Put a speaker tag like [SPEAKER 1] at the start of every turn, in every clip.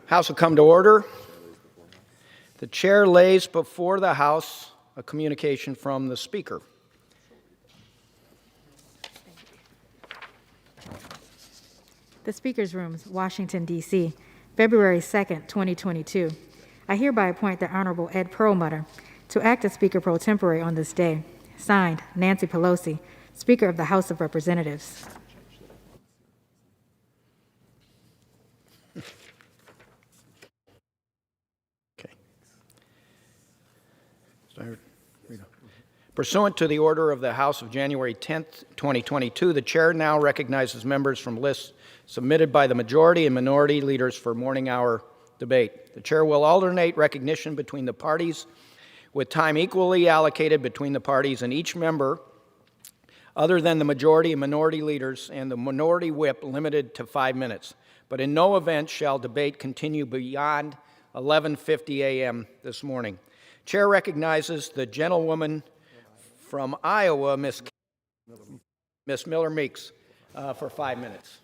[SPEAKER 1] House will come to order. The chair lays before the House a communication from the Speaker.
[SPEAKER 2] The Speaker's Rooms, Washington, D.C., February 2nd, 2022. I hereby appoint the Honorable Ed Perlmutter to act as Speaker pro tempore on this day. Signed, Nancy Pelosi, Speaker of the House of Representatives.
[SPEAKER 1] Okay. Pursuant to the order of the House of January 10th, 2022, the chair now recognizes members from lists submitted by the majority and minority leaders for morning hour debate. The chair will alternate recognition between the parties with time equally allocated between the parties, and each member other than the majority and minority leaders and the minority whip limited to 5 minutes. But in no event shall debate continue beyond 11:50 a.m. this morning. Chair recognizes the gentlewoman from Iowa, Miss Miller Meeks, for 5 minutes.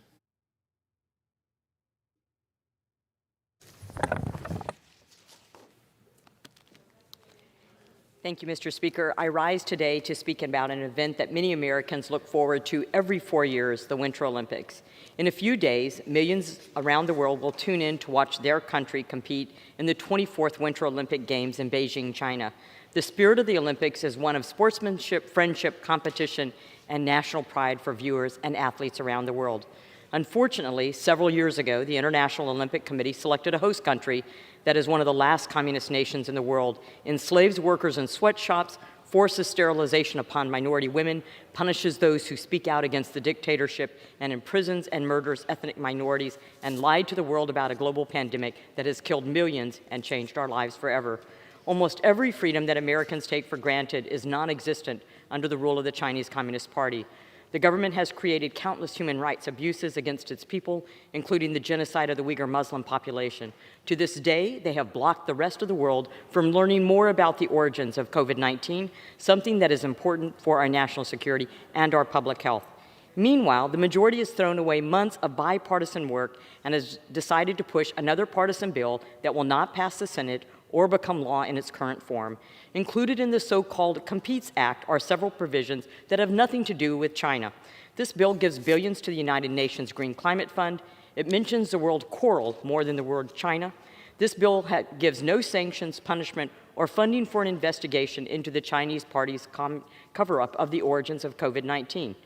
[SPEAKER 3] Thank you, Mr. Speaker. I rise today to speak about an event that many Americans look forward to every 4 years, the Winter Olympics. In a few days, millions around the world will tune in to watch their country compete in the 24th Winter Olympic Games in Beijing, China. The spirit of the Olympics is one of sportsmanship, friendship, competition, and national pride for viewers and athletes around the world. Unfortunately, several years ago, the International Olympic Committee selected a host country that is one of the last communist nations in the world, enslaves workers in sweatshops, forces sterilization upon minority women, punishes those who speak out against the dictatorship, and imprisons and murders ethnic minorities, and lied to the world about a global pandemic that has killed millions and changed our lives forever. Almost every freedom that Americans take for granted is non-existent under the rule of the Chinese Communist Party. The government has created countless human rights abuses against its people, including the genocide of the Uyghur Muslim population. To this day, they have blocked the rest of the world from learning more about the origins of COVID-19, something that is important for our national security and our public health. Meanwhile, the majority has thrown away months of bipartisan work and has decided to push another partisan bill that will not pass the Senate or become law in its current form. Included in the so-called Competes Act are several provisions that have nothing to do with China. This bill gives billions to the United Nations Green Climate Fund. It mentions the word coral more than the word China. This bill gives no sanctions, punishment, or funding for an investigation into the Chinese party's cover-up of the origins of COVID-19.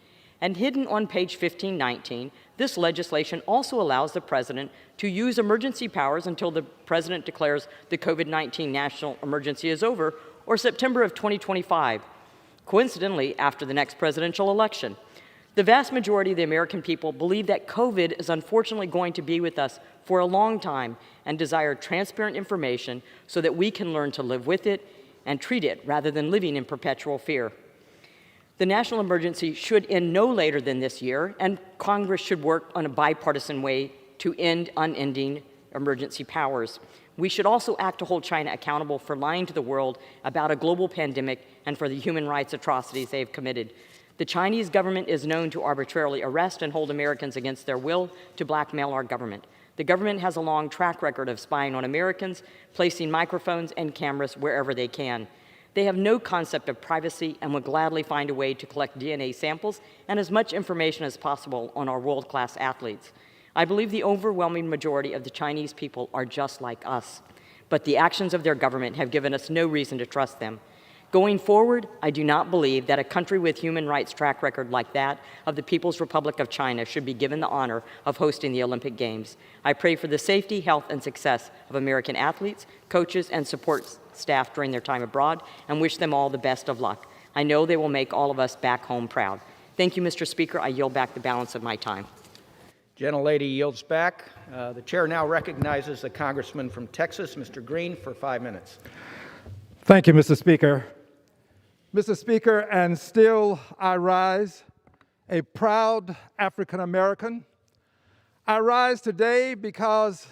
[SPEAKER 3] And hidden on page 1519, this legislation also allows the president to use emergency powers until the president declares the COVID-19 national emergency is over, or September of 2025, coincidentally after the next presidential election. The vast majority of the American people believe that COVID is unfortunately going to be with us for a long time and desire transparent information so that we can learn to live with it and treat it rather than living in perpetual fear. The national emergency should end no later than this year, and Congress should work on a bipartisan way to end unending emergency powers. We should also act to hold China accountable for lying to the world about a global pandemic and for the human rights atrocities they have committed. The Chinese government is known to arbitrarily arrest and hold Americans against their will to blackmail our government. The government has a long track record of spying on Americans, placing microphones and cameras wherever they can. They have no concept of privacy and would gladly find a way to collect DNA samples and as much information as possible on our world-class athletes. I believe the overwhelming majority of the Chinese people are just like us, but the actions of their government have given us no reason to trust them. Going forward, I do not believe that a country with human rights track record like that of the People's Republic of China should be given the honor of hosting the Olympic Games. I pray for the safety, health, and success of American athletes, coaches, and support staff during their time abroad, and wish them all the best of luck. I know they will make all of us back home proud. Thank you, Mr. Speaker. I yield back the balance of my time.
[SPEAKER 1] Gentlelady yields back. The chair now recognizes the congressman from Texas, Mr. Green, for 5 minutes.
[SPEAKER 4] Thank you, Mr. Speaker. Mr. Speaker, and still I rise, a proud African American. I rise today because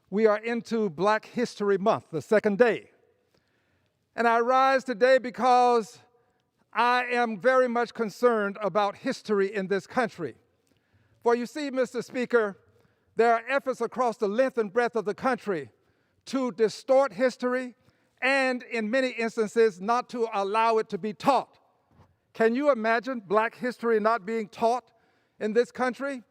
[SPEAKER 4] we are into Black History Month, the second day. And I rise today because I am very much concerned about history in this country. For you see, Mr. Speaker, There are efforts across the length and breadth of the country to distort history and, in many instances, not to allow it to be taught. Can you imagine Black history not being taught in this country?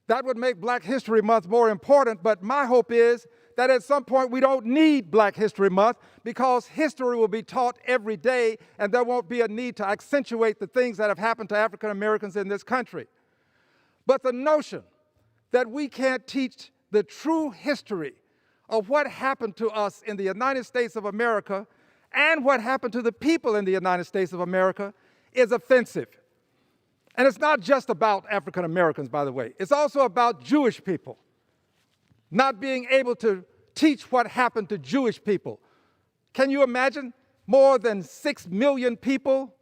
[SPEAKER 4] That would make Black History Month more important, but my hope is that at some point we don't need Black History Month because history will be taught every day and there won't be a need to accentuate the things that have happened to African Americans in this country. But the notion that we can't teach the true history of what happened to us in the United States of America and what happened to the people in the United States of America is offensive. And it's not just about African Americans, by the way. It's also about Jewish people. Not being able to teach what happened to Jewish people. Can you imagine more than 6 million people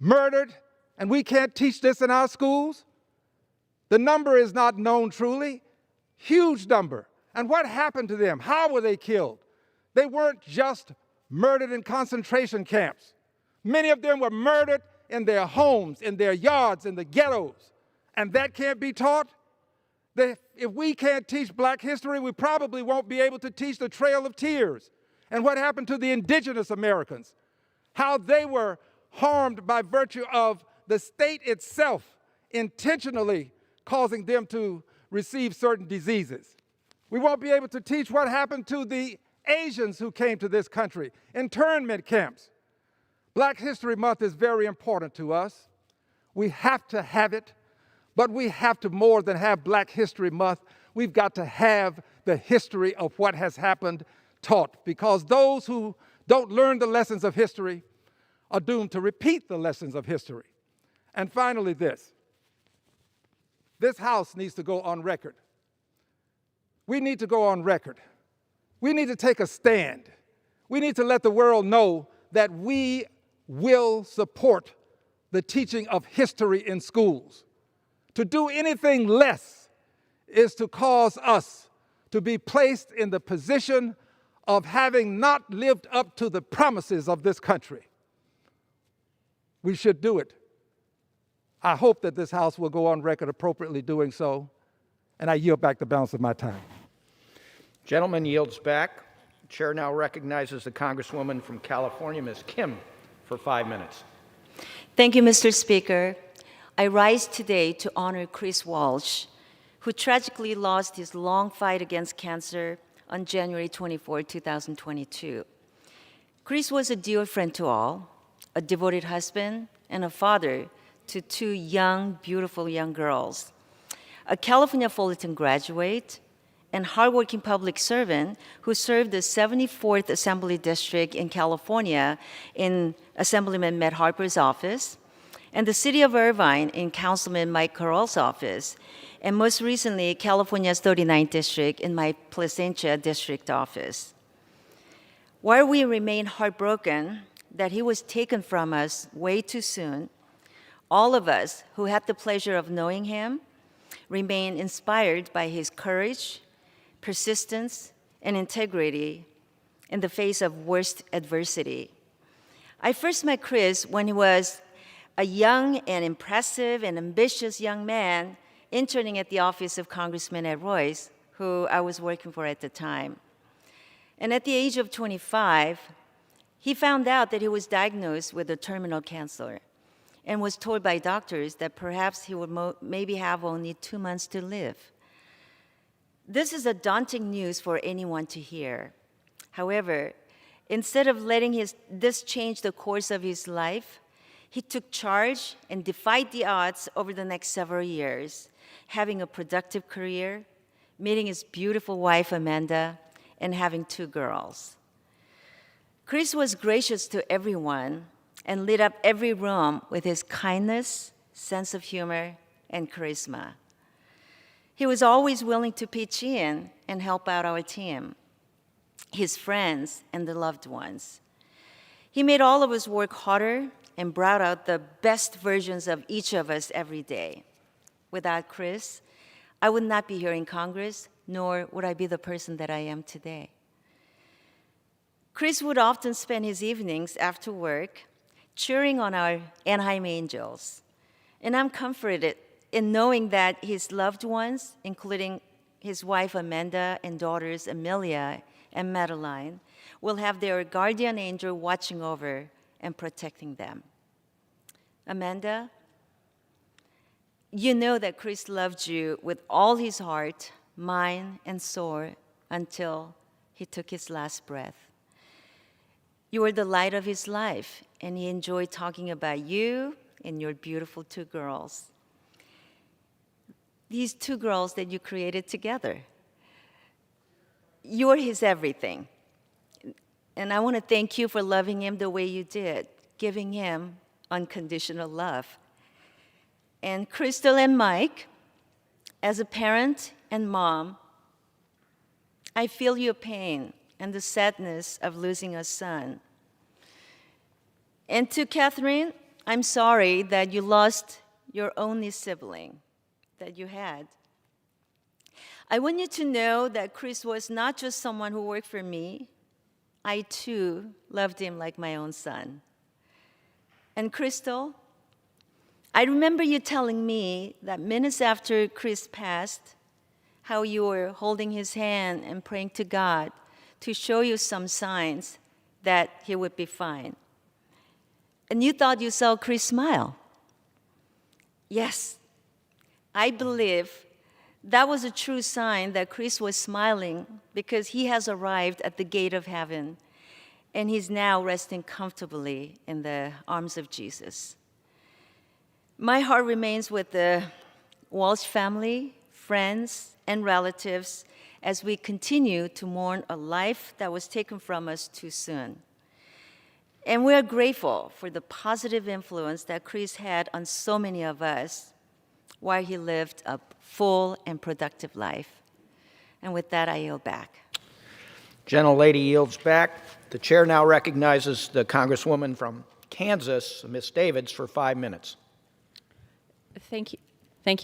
[SPEAKER 4] murdered, and we can't teach this in our schools? The number is not known truly. Huge number. And what happened to them? How were they killed? They weren't just murdered in concentration camps. Many of them were murdered in their homes, in their yards, in the ghettos. And that can't be taught? If we can't teach Black history, we probably won't be able to teach the Trail of Tears and what happened to the indigenous Americans, how they were harmed by virtue of the state itself intentionally causing them to receive certain diseases. We won't be able to teach what happened to the Asians who came to this country, internment camps. Black History Month is very important to us. We have to have it, but we have to more than have Black History Month. We've got to have the history of what has happened taught, because those who don't learn the lessons of history are doomed to repeat the lessons of history. And finally, this House needs to go on record. We need to go on record. We need to take a stand. We need to let the world know that we will support the teaching of history in schools. To do anything less is to cause us to be placed in the position of having not lived up to the promises of this country. We should do it. I hope that this House will go on record appropriately doing so, and I yield back the balance of my time.
[SPEAKER 1] Gentleman yields back. The chair now recognizes the Congresswoman from California, Ms. Kim, for 5 minutes.
[SPEAKER 5] Thank you, Mr. Speaker. I rise today to honor Chris Walsh, who tragically lost his long fight against cancer on January 24, 2022. Chris was a dear friend to all, a devoted husband, and a father to 2 young, beautiful young girls. A California Fullerton graduate and hardworking public servant who served the 74th Assembly District in California in Assemblyman Matt Harper's office, and the city of Irvine in Councilman Mike Carroll's office, and most recently, California's 39th District in my Placentia District office. While we remain heartbroken that he was taken from us way too soon, all of us who had the pleasure of knowing him remain inspired by his courage, persistence, and integrity in the face of worst adversity. I first met Chris when he was a young and impressive and ambitious young man interning at the office of Congressman Ed Royce, who I was working for at the time. And at the age of 25, he found out that he was diagnosed with a terminal cancer and was told by doctors that perhaps he would maybe have only 2 months to live. This is a daunting news for anyone to hear. However, instead of letting this change the course of his life, he took charge and defied the odds over the next several years, having a productive career, meeting his beautiful wife, Amanda, and having 2 girls. Chris was gracious to everyone and lit up every room with his kindness, sense of humor, and charisma. He was always willing to pitch in and help out our team, his friends, and the loved ones. He made all of us work harder and brought out the best versions of each of us every day. Without Chris, I would not be here in Congress, nor would I be the person that I am today. Chris would often spend his evenings after work cheering on our Anaheim Angels. And I'm comforted in knowing that his loved ones, including his wife Amanda, and daughters Amelia and Madeline will have their guardian angel watching over and protecting them. Amanda, you know that Chris loved you with all his heart, mind, and soul until he took his last breath. You were the light of his life, and he enjoyed talking about you and your beautiful two girls. These two girls that you created together. You're his everything. And I want to thank you for loving him the way you did, giving him unconditional love. And Crystal and Mike, as a parent and mom, I feel your pain and the sadness of losing a son. And to Catherine, I'm sorry that you lost your only sibling that you had. I want you to know that Chris was not just someone who worked for me. I too loved him like my own son. And Crystal, I remember you telling me that minutes after Chris passed, how you were holding his hand and praying to God to show you some signs that he would be fine. And you thought you saw Chris smile. Yes, I believe that was a true sign that Chris was smiling because he has arrived at the gate of heaven and he's now resting comfortably in the arms of Jesus. My heart remains with the Walsh family, friends, and relatives as we continue to mourn a life that was taken from us too soon. And we are grateful for the positive influence that Chris had on so many of us while he lived a full and productive life. And with that, I yield back.
[SPEAKER 1] Gentlelady yields back. The chair now recognizes the Congresswoman from Kansas, Ms. Davids, for 5 minutes.
[SPEAKER 6] Thank you,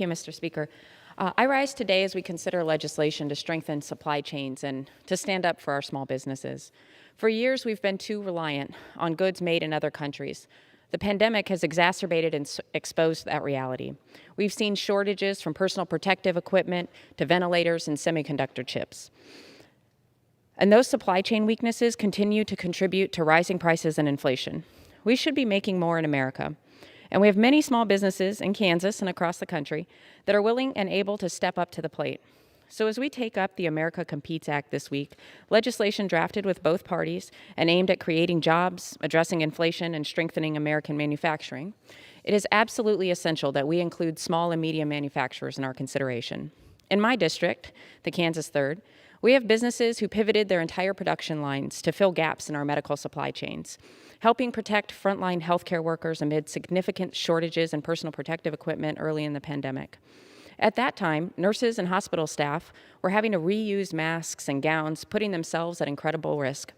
[SPEAKER 6] Mr. Speaker. I rise today as we consider legislation to strengthen supply chains and to stand up for our small businesses. For years, we've been too reliant on goods made in other countries. The pandemic has exacerbated and exposed that reality. We've seen shortages from personal protective equipment to ventilators and semiconductor chips. And those supply chain weaknesses continue to contribute to rising prices and inflation. We should be making more in America. And we have many small businesses in Kansas and across the country that are willing and able to step up to the plate. So as we take up the America Competes Act this week, legislation drafted with both parties and aimed at creating jobs, addressing inflation, and strengthening American manufacturing, it is absolutely essential that we include small and medium manufacturers in our consideration. In my district, the Kansas 3rd, we have businesses who pivoted their entire production lines to fill gaps in our medical supply chains, helping protect frontline healthcare workers amid significant shortages in personal protective equipment early in the pandemic. At that time, nurses and hospital staff were having to reuse masks and gowns, putting themselves at incredible risk.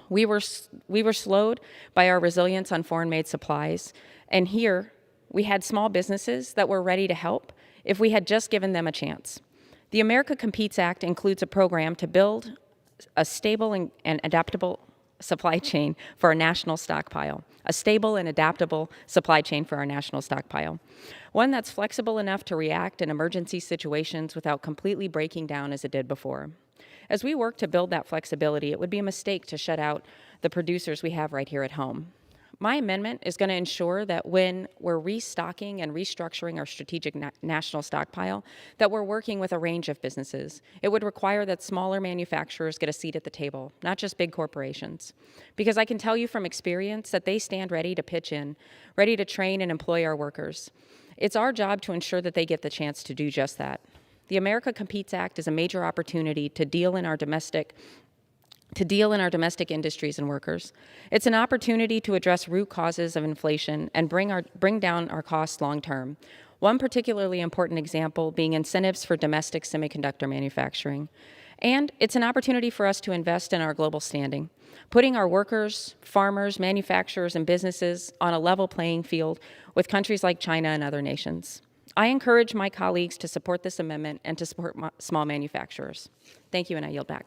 [SPEAKER 6] We were slowed by our resilience on foreign-made supplies, and here we had small businesses that were ready to help if we had just given them a chance. The America Competes Act includes a program to build a stable and adaptable supply chain for our national stockpile, one that's flexible enough to react in emergency situations without completely breaking down as it did before. As we work to build that flexibility, it would be a mistake to shut out the producers we have right here at home. My amendment is going to ensure that when we're restocking and restructuring our strategic national stockpile, that we're working with a range of businesses. It would require that smaller manufacturers get a seat at the table, not just big corporations. Because I can tell you from experience that they stand ready to pitch in, ready to train and employ our workers. It's our job to ensure that they get the chance to do just that. The America Competes Act is a major opportunity to deal in our domestic industries and workers. It's an opportunity to address root causes of inflation and bring down our costs long term. One particularly important example being incentives for domestic semiconductor manufacturing. And it's an opportunity for us to invest in our global standing, putting our workers, farmers, manufacturers, and businesses on a level playing field with countries like China and other nations. I encourage my colleagues to support this amendment and to support small manufacturers. Thank you, and I yield back.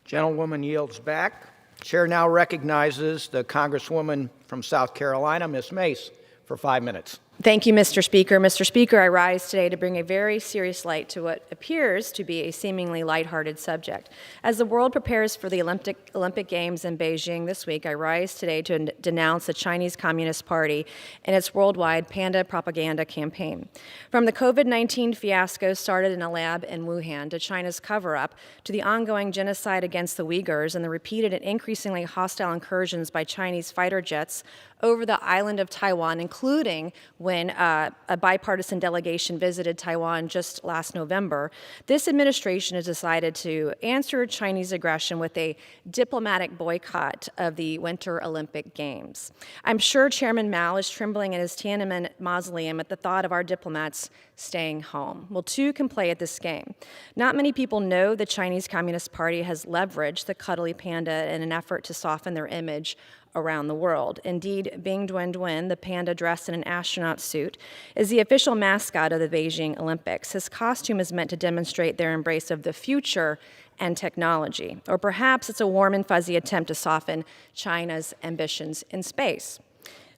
[SPEAKER 1] Gentlewoman yields back. Chair now recognizes the Congresswoman from South Carolina, Ms. Mace, for 5 minutes.
[SPEAKER 7] Thank you, Mr. Speaker. Mr. Speaker, I rise today to bring a very serious light to what appears to be a seemingly lighthearted subject. As the world prepares for the Olympic Games in Beijing this week, I rise today to denounce the Chinese Communist Party and its worldwide panda propaganda campaign. From the COVID-19 fiasco started in a lab in Wuhan to China's cover-up to the ongoing genocide against the Uyghurs and the repeated and increasingly hostile incursions by Chinese fighter jets over the island of Taiwan, including when a bipartisan delegation visited Taiwan just last November, this administration has decided to answer Chinese aggression with a diplomatic boycott of the Winter Olympic Games. I'm sure Chairman Mao is trembling in his Tiananmen mausoleum at the thought of our diplomats staying home. Well, two can play at this game. Not many people know the Chinese Communist Party has leveraged the cuddly panda in an effort to soften their image around the world. Indeed, Bing Duan Duan, the panda dressed in an astronaut suit, is the official mascot of the Beijing Olympics. His costume is meant to demonstrate their embrace of the future and technology. Or perhaps it's a warm and fuzzy attempt to soften China's ambitions in space.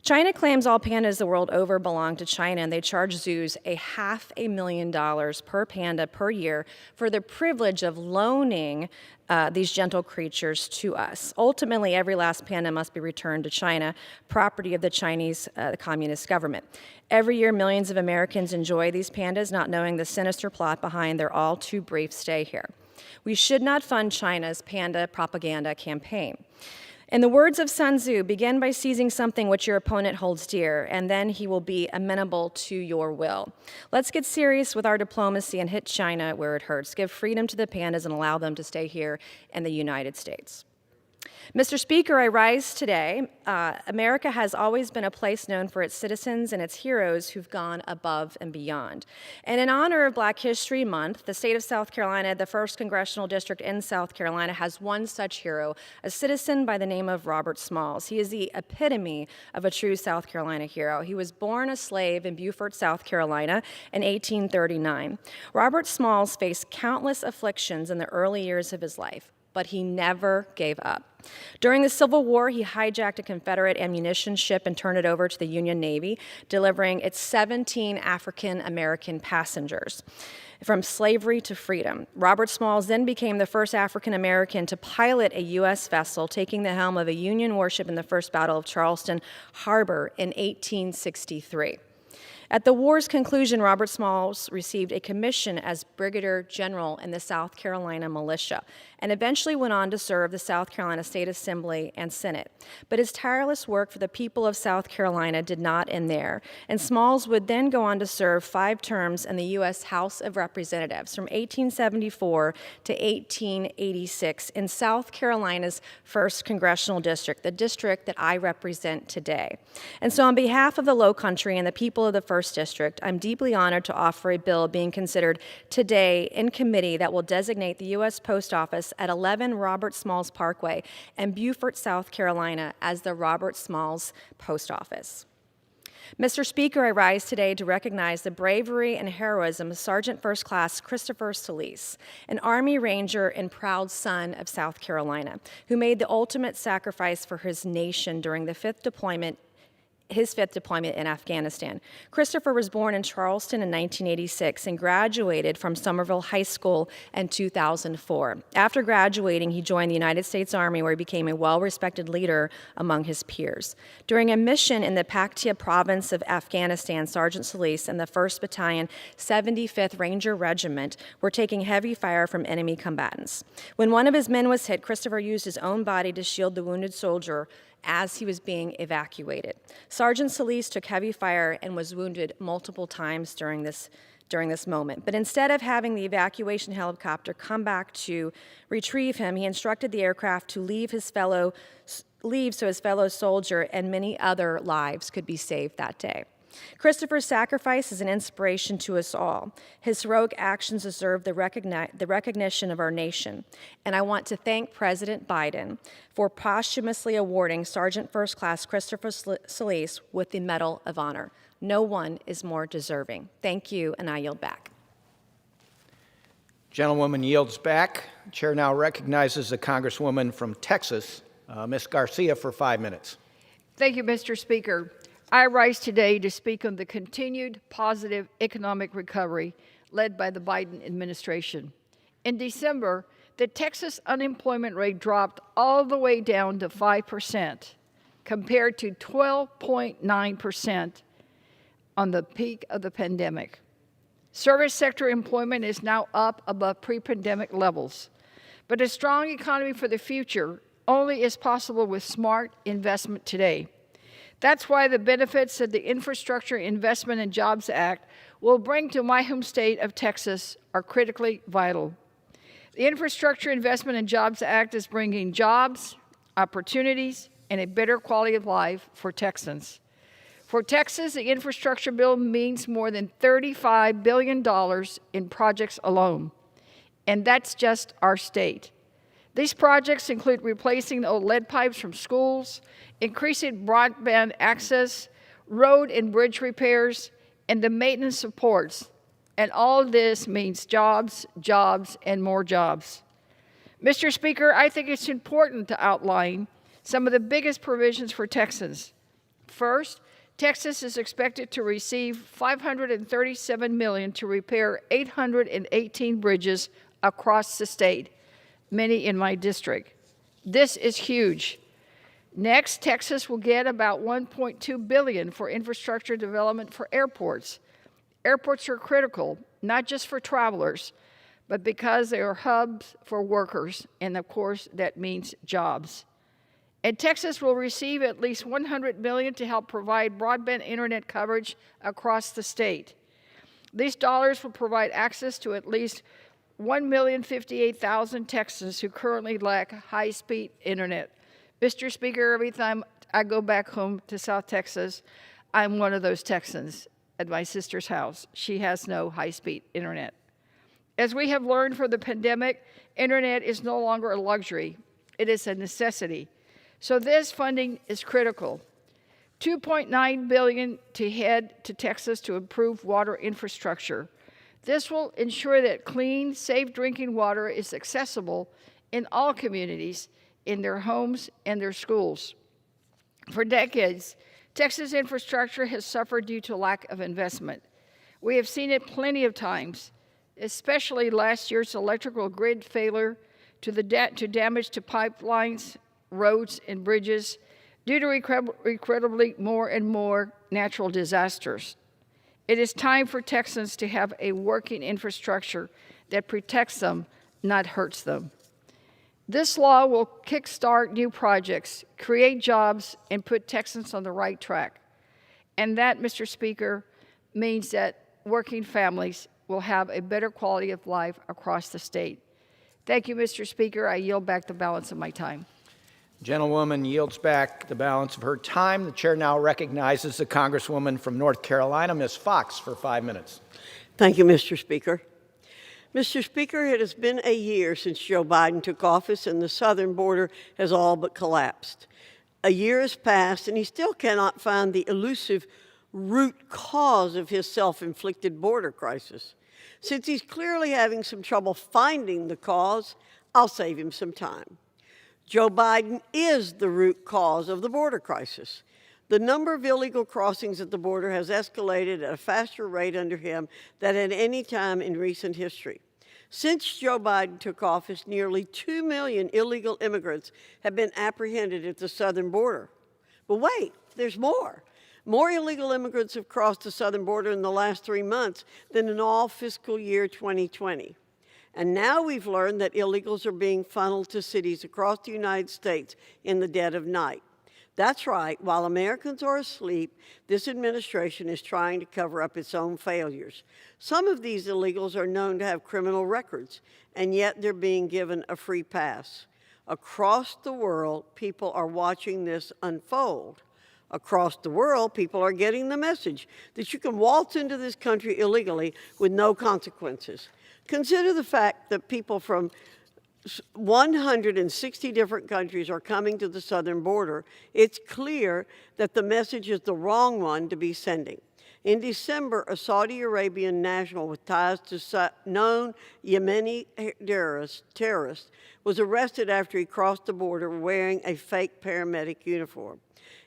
[SPEAKER 7] China claims all pandas the world over belong to China, and they charge zoos $500,000 per panda per year for the privilege of loaning these gentle creatures to us. Ultimately, every last panda must be returned to China, property of the Chinese Communist government. Every year, millions of Americans enjoy these pandas, not knowing the sinister plot behind their all too brief stay here. We should not fund China's panda propaganda campaign. In the words of Sun Tzu, begin by seizing something which your opponent holds dear, and then he will be amenable to your will. Let's get serious with our diplomacy and hit China where it hurts. Give freedom to the pandas and allow them to stay here in the United States. Mr. Speaker, I rise today. America has always been a place known for its citizens and its heroes who've gone above and beyond. And in honor of Black History Month, the state of South Carolina, the 1st Congressional District in South Carolina, has one such hero, a citizen by the name of Robert Smalls. He is the epitome of a true South Carolina hero. He was born a slave in Beaufort, South Carolina in 1839. Robert Smalls faced countless afflictions in the early years of his life, but he never gave up. During the Civil War, he hijacked a Confederate ammunition ship and turned it over to the Union Navy, delivering its 17 African-American passengers from slavery to freedom. Robert Smalls then became the first African-American to pilot a U.S. vessel, taking the helm of a Union warship in the First Battle of Charleston Harbor in 1863. At the war's conclusion, Robert Smalls received a commission as Brigadier General in the South Carolina Militia and eventually went on to serve the South Carolina State Assembly and Senate. But his tireless work for the people of South Carolina did not end there, and Smalls would then go on to serve 5 terms in the U.S. House of Representatives from 1874 to 1886 in South Carolina's 1st Congressional District, the district that I represent today. And so on behalf of the Low Country and the people of the 1st District, I'm deeply honored to offer a bill being considered today in committee that will designate the U.S. Post Office at 11 Robert Smalls Parkway and Beaufort, South Carolina as the Robert Smalls Post Office. Mr. Speaker, I rise today to recognize the bravery and heroism of Sergeant First Class Christopher Solis, an Army Ranger and proud son of South Carolina, who made the ultimate sacrifice for his nation during the his fifth deployment in Afghanistan. Christopher was born in Charleston in 1986 and graduated from Somerville High School in 2004. After graduating, he joined the United States Army, where he became a well-respected leader among his peers. During a mission in the Paktia province of Afghanistan, Sergeant Solis and the 1st Battalion, 75th Ranger Regiment were taking heavy fire from enemy combatants. When one of his men was hit, Christopher used his own body to shield the wounded soldier as he was being evacuated. Sergeant Solis took heavy fire and was wounded multiple times during this moment. But instead of having the evacuation helicopter come back to retrieve him, he instructed the aircraft to leave so his fellow soldier and many other lives could be saved that day. Christopher's sacrifice is an inspiration to us all. His heroic actions deserve the recognition of our nation. And I want to thank President Biden for posthumously awarding Sergeant First Class Christopher Solis with the Medal of Honor. No one is more deserving. Thank you, and I yield back.
[SPEAKER 1] Gentlewoman yields back. The chair now recognizes the Congresswoman from Texas, Ms. Garcia, for 5 minutes.
[SPEAKER 8] Thank you, Mr. Speaker. I rise today to speak on the continued positive economic recovery led by the Biden administration. In December, the Texas unemployment rate dropped all the way down to 5%, compared to 12.9% on the peak of the pandemic. Service sector employment is now up above pre-pandemic levels. But a strong economy for the future only is possible with smart investment today. That's why the benefits of the Infrastructure Investment and Jobs Act will bring to my home state of Texas are critically vital. The Infrastructure Investment and Jobs Act is bringing jobs, opportunities, and a better quality of life for Texans. For Texas, the infrastructure bill means more than $35 billion in projects alone, and that's just our state. These projects include replacing the old lead pipes from schools, increasing broadband access, road and bridge repairs, and the maintenance supports. And all this means jobs, jobs, and more jobs. Mr. Speaker, I think it's important to outline some of the biggest provisions for Texans. First, Texas is expected to receive $537 million to repair 818 bridges across the state, many in my district. This is huge. Next, Texas will get about $1.2 billion for infrastructure development for airports. Airports are critical, not just for travelers, but because they are hubs for workers, and of course, that means jobs. And Texas will receive at least $100 million to help provide broadband internet coverage across the state. These dollars will provide access to at least 1,058,000 Texans who currently lack high-speed internet. Mr. Speaker, every time I go back home to South Texas, I'm one of those Texans at my sister's house. She has no high-speed internet. As we have learned from the pandemic, internet is no longer a luxury. It is a necessity. So this funding is critical. $2.9 billion to head to Texas to improve water infrastructure. This will ensure that clean, safe drinking water is accessible in all communities, in their homes and their schools. For decades, Texas infrastructure has suffered due to lack of investment. We have seen it plenty of times, especially last year's electrical grid failure to damage to pipelines, roads, and bridges due to incredibly more and more natural disasters. It is time for Texans to have a working infrastructure that protects them, not hurts them. This law will kickstart new projects, create jobs, and put Texans on the right track. And that, Mr. Speaker, means that working families will have a better quality of life across the state. Thank you, Mr. Speaker. I yield back the balance of my time.
[SPEAKER 1] Gentlewoman yields back the balance of her time. The chair now recognizes the Congresswoman from North Carolina, Ms. Fox, for 5 minutes.
[SPEAKER 9] Thank you, Mr. Speaker. Mr. Speaker, it has been a year since Joe Biden took office and the southern border has all but collapsed. A year has passed and he still cannot find the elusive root cause of his self-inflicted border crisis. Since he's clearly having some trouble finding the cause, I'll save him some time. Joe Biden is the root cause of the border crisis. The number of illegal crossings at the border has escalated at a faster rate under him than at any time in recent history. Since Joe Biden took office, nearly 2 million illegal immigrants have been apprehended at the southern border. But wait, there's more. More illegal immigrants have crossed the southern border in the last 3 months than in all fiscal year 2020. And now we've learned that illegals are being funneled to cities across the United States in the dead of night. That's right, while Americans are asleep, this administration is trying to cover up its own failures. Some of these illegals are known to have criminal records, and yet they're being given a free pass. Across the world, people are watching this unfold. Across the world, people are getting the message that you can waltz into this country illegally with no consequences. Consider the fact that people from 160 different countries are coming to the southern border. It's clear that the message is the wrong one to be sending. In December, a Saudi Arabian national with ties to known Yemeni terrorists was arrested after he crossed the border wearing a fake paramedic uniform.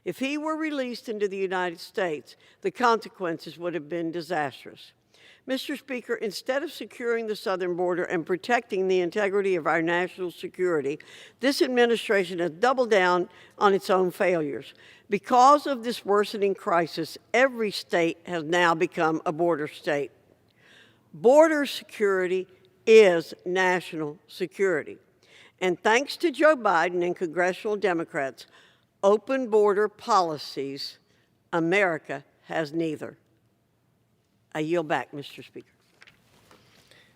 [SPEAKER 9] If he were released into the United States, the consequences would have been disastrous. Mr. Speaker, instead of securing the southern border and protecting the integrity of our national security, this administration has doubled down on its own failures. Because of this worsening crisis, every state has now become a border state. Border security is national security. And thanks to Joe Biden and congressional Democrats, open border policies, America has neither. I yield back, Mr. Speaker.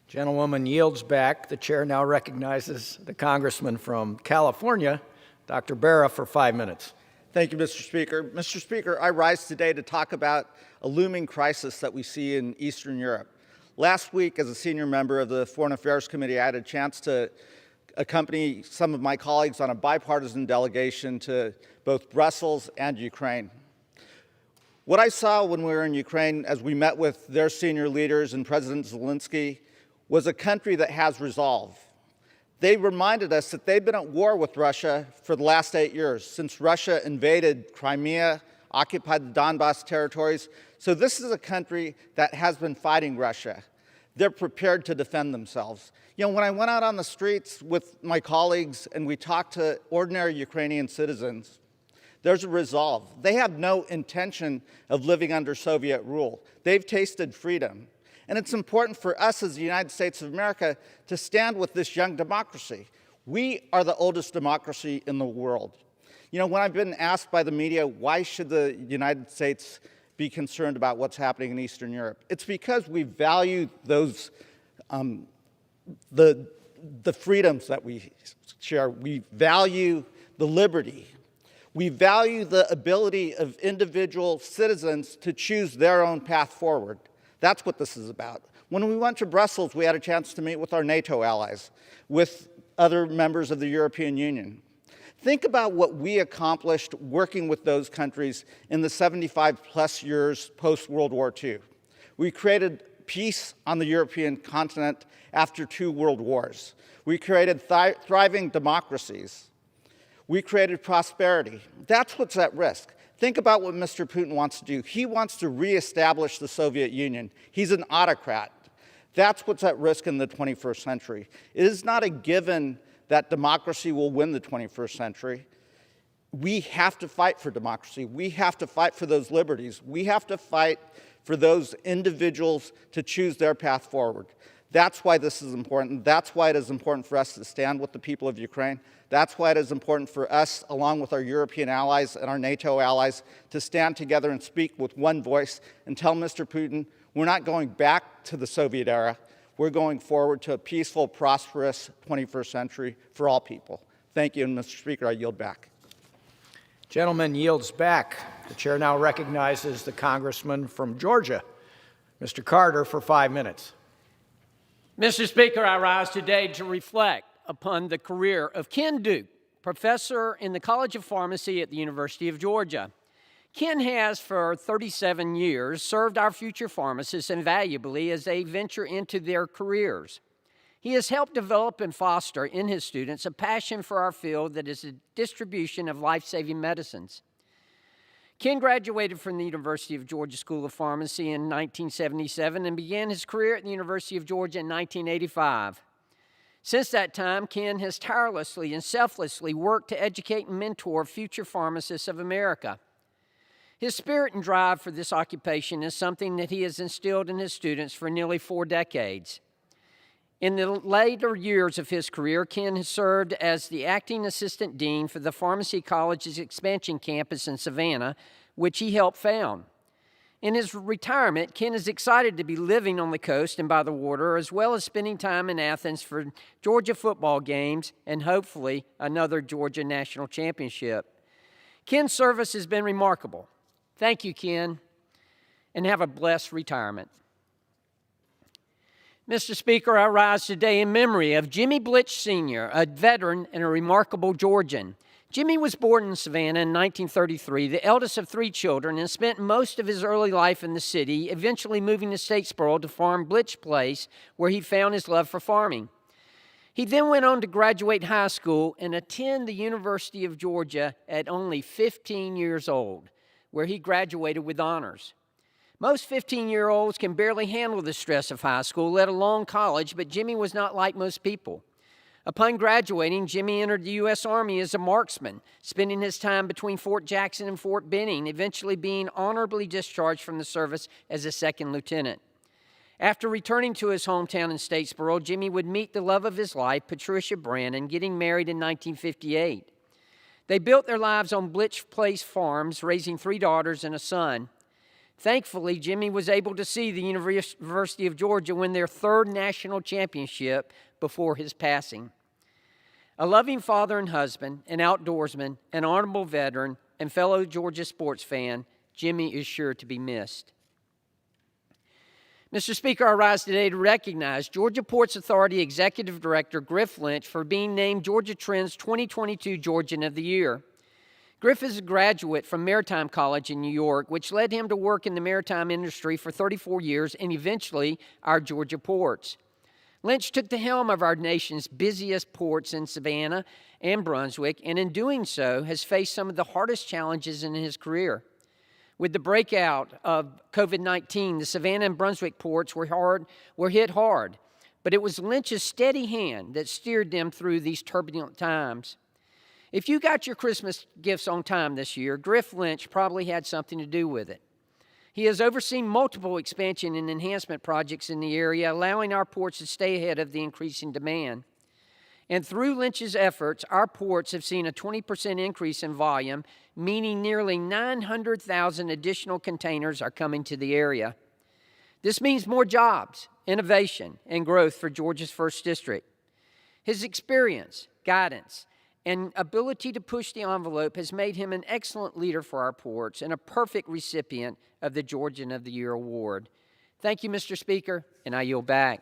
[SPEAKER 1] Gentlewoman yields back. The chair now recognizes the congressman from California, Dr. Barra, for 5 minutes.
[SPEAKER 10] Thank you, Mr. Speaker. Mr. Speaker, I rise today to talk about a looming crisis that we see in Eastern Europe. Last week, as a senior member of the Foreign Affairs Committee, I had a chance to accompany some of my colleagues on a bipartisan delegation to both Brussels and Ukraine. What I saw when we were in Ukraine, as we met with their senior leaders and President Zelensky, was a country that has resolve. They reminded us that they've been at war with Russia for the last 8 years, since Russia invaded Crimea, occupied the Donbass territories. So this is a country that has been fighting Russia. They're prepared to defend themselves. You know, when I went out on the streets with my colleagues and we talked to ordinary Ukrainian citizens, there's a resolve. They have no intention of living under Soviet rule. They've tasted freedom. And it's important for us as the United States of America to stand with this young democracy. We are the oldest democracy in the world. You know, when I've been asked by the media, why should the United States be concerned about what's happening in Eastern Europe? It's because we value those, the freedoms that we share. We value the liberty. We value the ability of individual citizens to choose their own path forward. That's what this is about. When we went to Brussels, we had a chance to meet with our NATO allies, with other members of the European Union. Think about what we accomplished working with those countries in the 75-plus years post-World War II. We created peace on the European continent after 2 world wars. We created thriving democracies. We created prosperity. That's what's at risk. Think about what Mr. Putin wants to do. He wants to reestablish the Soviet Union. He's an autocrat. That's what's at risk in the 21st century. It is not a given that democracy will win the 21st century. We have to fight for democracy. We have to fight for those liberties. We have to fight for those individuals to choose their path forward. That's why this is important. That's why it is important for us to stand with the people of Ukraine. That's why it is important for us, along with our European allies and our NATO allies, to stand together and speak with one voice and tell Mr. Putin, we're not going back to the Soviet era. We're going forward to a peaceful, prosperous 21st century for all people. Thank you, and Mr. Speaker, I yield back.
[SPEAKER 1] Gentleman yields back. The chair now recognizes the congressman from Georgia, Mr. Carter, for 5 minutes.
[SPEAKER 11] Mr. Speaker, I rise today to reflect upon the career of Ken Duke, professor in the College of Pharmacy at the University of Georgia. Ken has, for 37 years, served our future pharmacists invaluably as they venture into their careers. He has helped develop and foster in his students a passion for our field that is the distribution of life-saving medicines. Ken graduated from the University of Georgia School of Pharmacy in 1977 and began his career at the University of Georgia in 1985. Since that time, Ken has tirelessly and selflessly worked to educate and mentor future pharmacists of America. His spirit and drive for this occupation is something that he has instilled in his students for nearly 4 decades. In the later years of his career, Ken has served as the acting assistant dean for the Pharmacy College's expansion campus in Savannah, which he helped found. In his retirement, Ken is excited to be living on the coast and by the water, as well as spending time in Athens for Georgia football games and hopefully another Georgia national championship. Ken's service has been remarkable. Thank you, Ken, and have a blessed retirement. Mr. Speaker, I rise today in memory of Jimmy Blitch Sr., a veteran and a remarkable Georgian. Jimmy was born in Savannah in 1933, the eldest of 3 children, and spent most of his early life in the city, eventually moving to Statesboro to farm Blitch Place, where he found his love for farming. He then went on to graduate high school and attend the University of Georgia at only 15 years old, where he graduated with honors. Most 15-year-olds can barely handle the stress of high school, let alone college, but Jimmy was not like most people. Upon graduating, Jimmy entered the U.S. Army as a marksman, spending his time between Fort Jackson and Fort Benning, eventually being honorably discharged from the service as a second lieutenant. After returning to his hometown in Statesboro, Jimmy would meet the love of his life, Patricia Brannon, getting married in 1958. They built their lives on Blitch Place farms, raising 3 daughters and a son. Thankfully, Jimmy was able to see the University of Georgia win their 3rd national championship before his passing. A loving father and husband, an outdoorsman, an honorable veteran, and fellow Georgia sports fan, Jimmy is sure to be missed. Mr. Speaker, I rise today to recognize Georgia Ports Authority Executive Director Griff Lynch for being named Georgia Trend's 2022 Georgian of the Year. Griff is a graduate from Maritime College in New York, which led him to work in the maritime industry for 34 years and eventually our Georgia ports. Lynch took the helm of our nation's busiest ports in Savannah and Brunswick, and in doing so has faced some of the hardest challenges in his career. With the breakout of COVID-19, the Savannah and Brunswick ports were hit hard, but it was Lynch's steady hand that steered them through these turbulent times. If you got your Christmas gifts on time this year, Griff Lynch probably had something to do with it. He has overseen multiple expansion and enhancement projects in the area, allowing our ports to stay ahead of the increasing demand. And through Lynch's efforts, our ports have seen a 20% increase in volume, meaning nearly 900,000 additional containers are coming to the area. This means more jobs, innovation, and growth for Georgia's 1st District. His experience, guidance, and ability to push the envelope has made him an excellent leader for our ports and a perfect recipient of the Georgian of the Year award. Thank you, Mr. Speaker, and I yield back.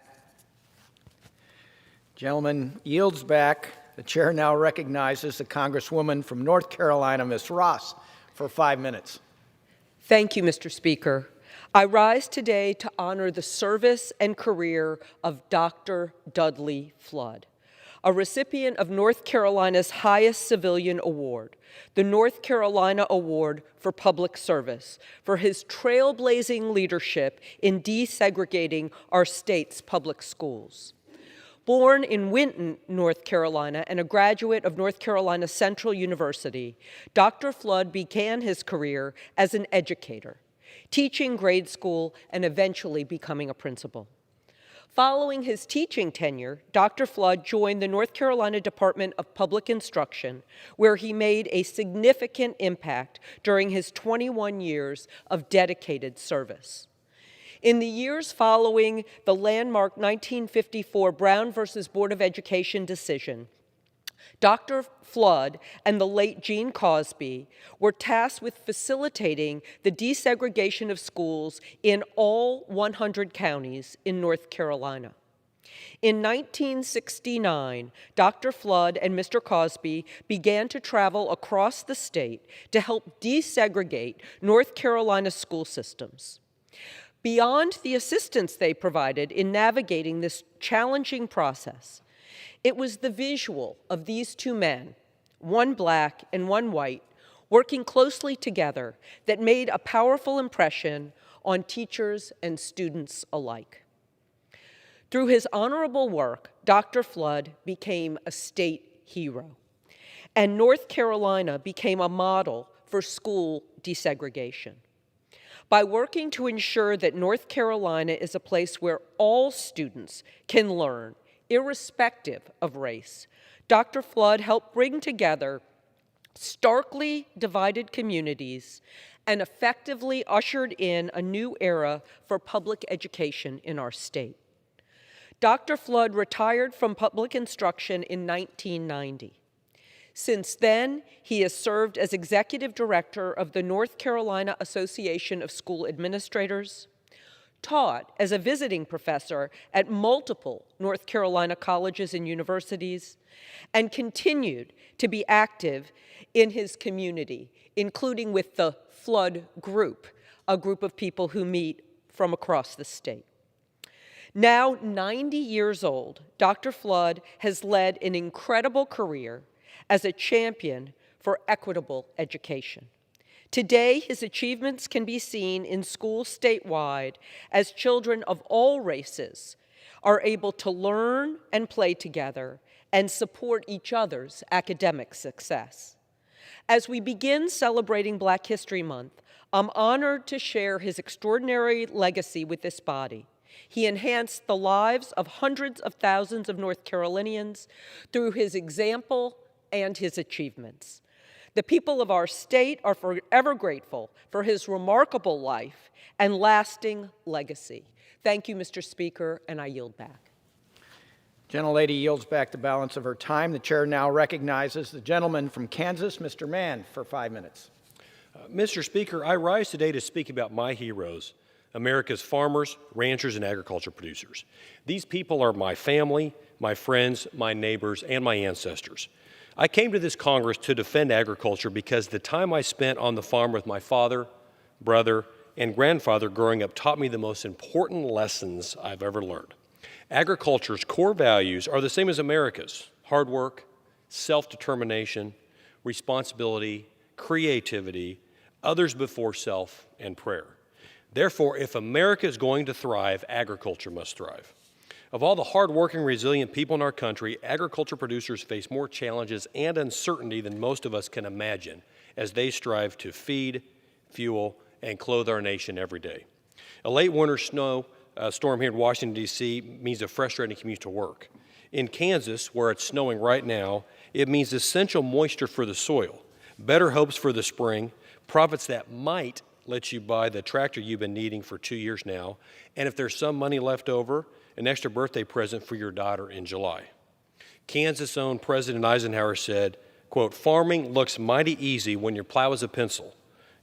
[SPEAKER 1] Gentleman yields back. The chair now recognizes the Congresswoman from North Carolina, Ms. Ross, for 5 minutes.
[SPEAKER 12] Thank you, Mr. Speaker. I rise today to honor the service and career of Dr. Dudley Flood, a recipient of North Carolina's highest civilian award, the North Carolina Award for Public Service, for his trailblazing leadership in desegregating our state's public schools. Born in Winton, North Carolina, and a graduate of North Carolina Central University, Dr. Flood began his career as an educator, teaching grade school and eventually becoming a principal. Following his teaching tenure, Dr. Flood joined the North Carolina Department of Public Instruction, where he made a significant impact during his 21 years of dedicated service. In the years following the landmark 1954 Brown versus Board of Education decision, Dr. Flood and the late Gene Cosby were tasked with facilitating the desegregation of schools in all 100 counties in North Carolina. In 1969, Dr. Flood and Mr. Cosby began to travel across the state to help desegregate North Carolina school systems. Beyond the assistance they provided in navigating this challenging process, it was the visual of these 2 men, one black and one white, working closely together that made a powerful impression on teachers and students alike. Through his honorable work, Dr. Flood became a state hero, and North Carolina became a model for school desegregation. By working to ensure that North Carolina is a place where all students can learn, irrespective of race, Dr. Flood helped bring together starkly divided communities and effectively ushered in a new era for public education in our state. Dr. Flood retired from public instruction in 1990. Since then, he has served as executive director of the North Carolina Association of School Administrators, taught as a visiting professor at multiple North Carolina colleges and universities, and continued to be active in his community, including with the Flood Group, a group of people who meet from across the state. Now 90 years old, Dr. Flood has led an incredible career as a champion for equitable education. Today, his achievements can be seen in schools statewide as children of all races are able to learn and play together and support each other's academic success. As we begin celebrating Black History Month, I'm honored to share his extraordinary legacy with this body. He enhanced the lives of hundreds of thousands of North Carolinians through his example and his achievements. The people of our state are forever grateful for his remarkable life and lasting legacy. Thank you, Mr. Speaker, and I yield back.
[SPEAKER 1] Gentlelady yields back the balance of her time. The chair now recognizes the gentleman from Kansas, Mr. Mann, for 5 minutes.
[SPEAKER 13] Mr. Speaker, I rise today to speak about my heroes, America's farmers, ranchers, and agriculture producers. These people are my family, my friends, my neighbors, and my ancestors. I came to this Congress to defend agriculture because the time I spent on the farm with my father, brother, and grandfather growing up taught me the most important lessons I've ever learned. Agriculture's core values are the same as America's: hard work, self-determination, responsibility, creativity, others before self, and prayer. Therefore, if America is going to thrive, agriculture must thrive. Of all the hardworking, resilient people in our country, agriculture producers face more challenges and uncertainty than most of us can imagine as they strive to feed, fuel, and clothe our nation every day. A late winter storm here in Washington, D.C. means a frustrating commute to work. In Kansas, where it's snowing right now, it means essential moisture for the soil, better hopes for the spring, profits that might let you buy the tractor you've been needing for 2 years now, and if there's some money left over, an extra birthday present for your daughter in July. Kansas' own President Eisenhower said, quote, "Farming looks mighty easy when your plow is a pencil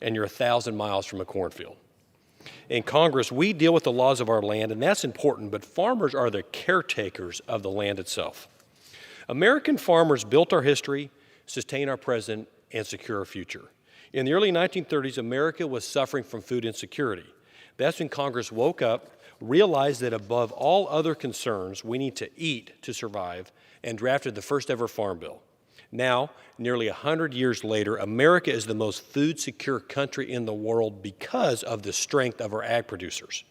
[SPEAKER 13] and you're 1,000 miles from a cornfield." In Congress, we deal with the laws of our land, and that's important, but farmers are the caretakers of the land itself. American farmers built our history, sustain our present, and secure our future. In the early 1930s, America was suffering from food insecurity. That's when Congress woke up, realized that above all other concerns, we need to eat to survive, and drafted the first ever farm bill. Now, nearly 100 years later, America is the most food-secure country in the world because of the strength of our ag producers.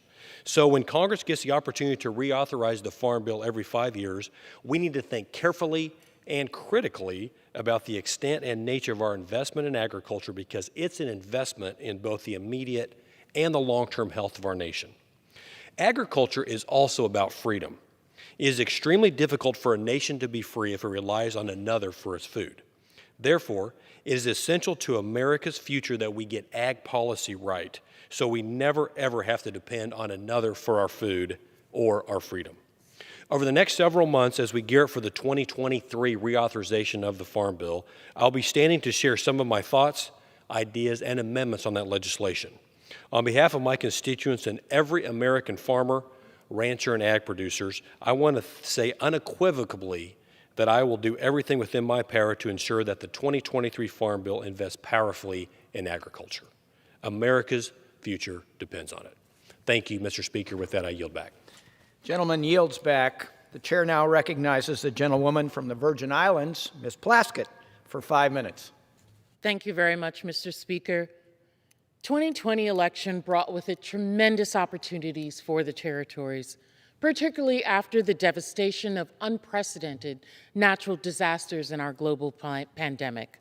[SPEAKER 13] So when Congress gets the opportunity to reauthorize the Farm Bill every 5 years, we need to think carefully and critically about the extent and nature of our investment in agriculture, because it's an investment in both the immediate and the long-term health of our nation. Agriculture is also about freedom. It is extremely difficult for a nation to be free if it relies on another for its food. Therefore, it is essential to America's future that we get ag policy right, so we never ever have to depend on another for our food or our freedom. Over the next several months, as we gear up for the 2023 reauthorization of the Farm Bill, I'll be standing to share some of my thoughts, ideas, and amendments on that legislation. On behalf of my constituents and every American farmer, rancher, and ag producers, I want to say unequivocally that I will do everything within my power to ensure that the 2023 Farm Bill invests powerfully in agriculture. America's future depends on it. Thank you, Mr. Speaker. With that, I yield back.
[SPEAKER 1] Gentleman yields back. The chair now recognizes the gentlewoman from the Virgin Islands, Ms. Plaskett, for 5 minutes.
[SPEAKER 14] Thank you very much, Mr. Speaker. 2020 election brought with it tremendous opportunities for the territories, particularly after the devastation of unprecedented natural disasters in our global pandemic.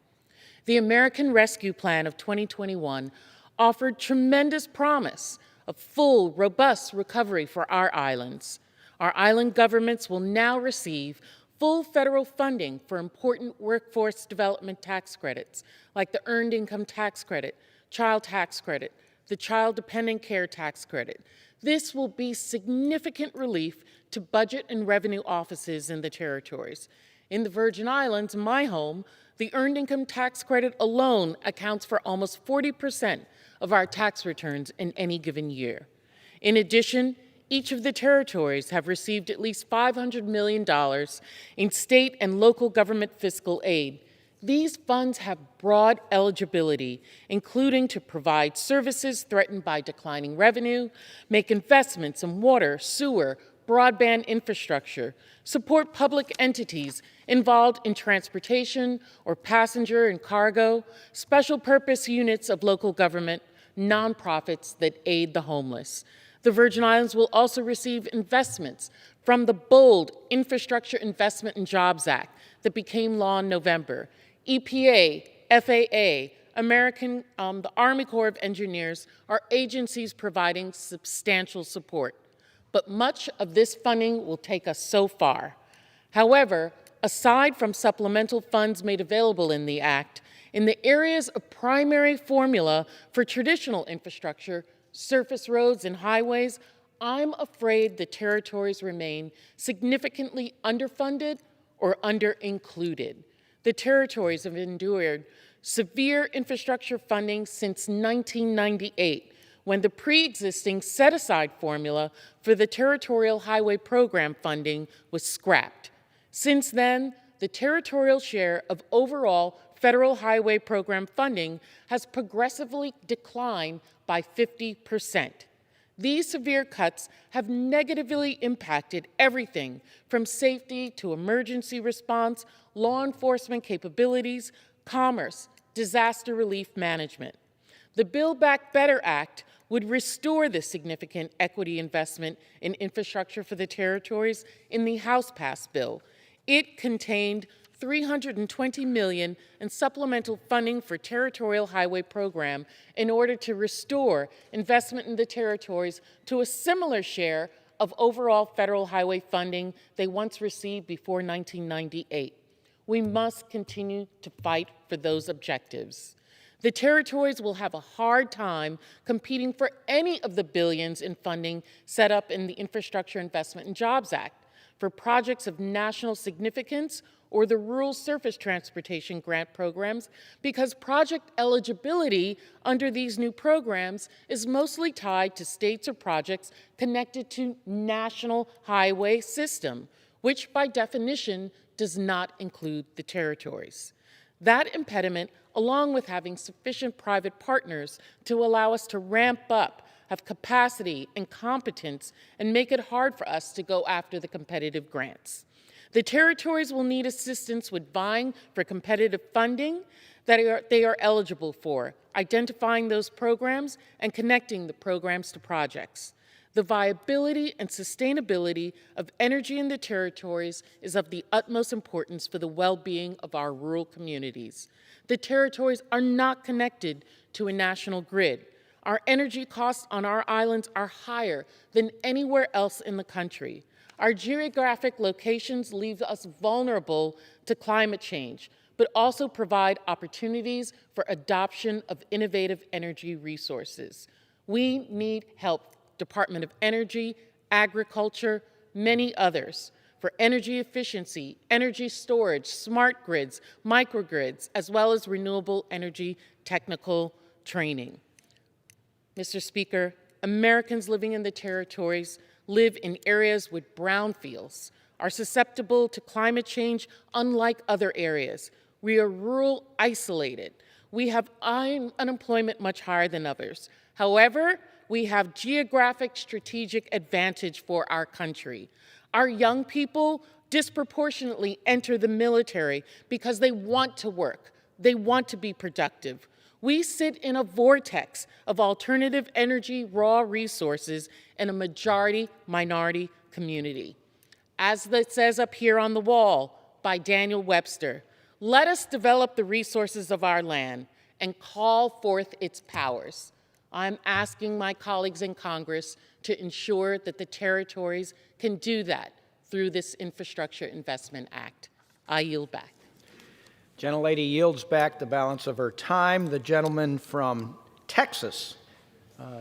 [SPEAKER 14] The American Rescue Plan of 2021 offered tremendous promise of full, robust recovery for our islands. Our island governments will now receive full federal funding for important workforce development tax credits, like the Earned Income Tax Credit, Child Tax Credit, the Child Dependent Care Tax Credit. This will be significant relief to budget and revenue offices in the territories. In the Virgin Islands, my home, the Earned Income Tax Credit alone accounts for almost 40% of our tax returns in any given year. In addition, each of the territories have received at least $500 million in state and local government fiscal aid. These funds have broad eligibility, including to provide services threatened by declining revenue, make investments in water, sewer, broadband infrastructure, support public entities involved in transportation or passenger and cargo, special purpose units of local government, nonprofits that aid the homeless. The Virgin Islands will also receive investments from the bold Infrastructure Investment and Jobs Act that became law in November. EPA, FAA, the Army Corps of Engineers are agencies providing substantial support. But much of this funding will take us so far. However, aside from supplemental funds made available in the Act, in the areas of primary formula for traditional infrastructure, surface roads and highways, I'm afraid the territories remain significantly underfunded or underincluded. The territories have endured severe infrastructure funding since 1998, when the pre-existing set-aside formula for the Territorial Highway Program funding was scrapped. Since then, the territorial share of overall federal highway program funding has progressively declined by 50%. These severe cuts have negatively impacted everything from safety to emergency response, law enforcement capabilities, commerce, disaster relief management. The Build Back Better Act would restore this significant equity investment in infrastructure for the territories in the House-passed bill. It contained $320 million in supplemental funding for territorial highway program in order to restore investment in the territories to a similar share of overall federal highway funding they once received before 1998. We must continue to fight for those objectives. The territories will have a hard time competing for any of the billions in funding set up in the Infrastructure Investment and Jobs Act for projects of national significance or the Rural Surface Transportation Grant programs, because project eligibility under these new programs is mostly tied to states or projects connected to national highway system, which by definition does not include the territories. That impediment, along with having sufficient private partners to allow us to ramp up, have capacity and competence, and make it hard for us to go after the competitive grants. The territories will need assistance with vying for competitive funding that they are eligible for, identifying those programs, and connecting the programs to projects. The viability and sustainability of energy in the territories is of the utmost importance for the well-being of our rural communities. The territories are not connected to a national grid. Our energy costs on our islands are higher than anywhere else in the country. Our geographic locations leave us vulnerable to climate change, but also provide opportunities for adoption of innovative energy resources. We need help, Department of Energy, Agriculture, many others, for energy efficiency, energy storage, smart grids, microgrids, as well as renewable energy technical training. Mr. Speaker, Americans living in the territories live in areas with brownfields, are susceptible to climate change unlike other areas. We are rural isolated. We have unemployment much higher than others. However, we have geographic strategic advantage for our country. Our young people disproportionately enter the military because they want to work. They want to be productive. We sit in a vortex of alternative energy raw resources in a majority-minority community. As it says up here on the wall by Daniel Webster, let us develop the resources of our land and call forth its powers. I'm asking my colleagues in Congress to ensure that the territories can do that through this Infrastructure Investment Act. I yield back.
[SPEAKER 1] Gentlelady yields back the balance of her time. The gentleman from Texas,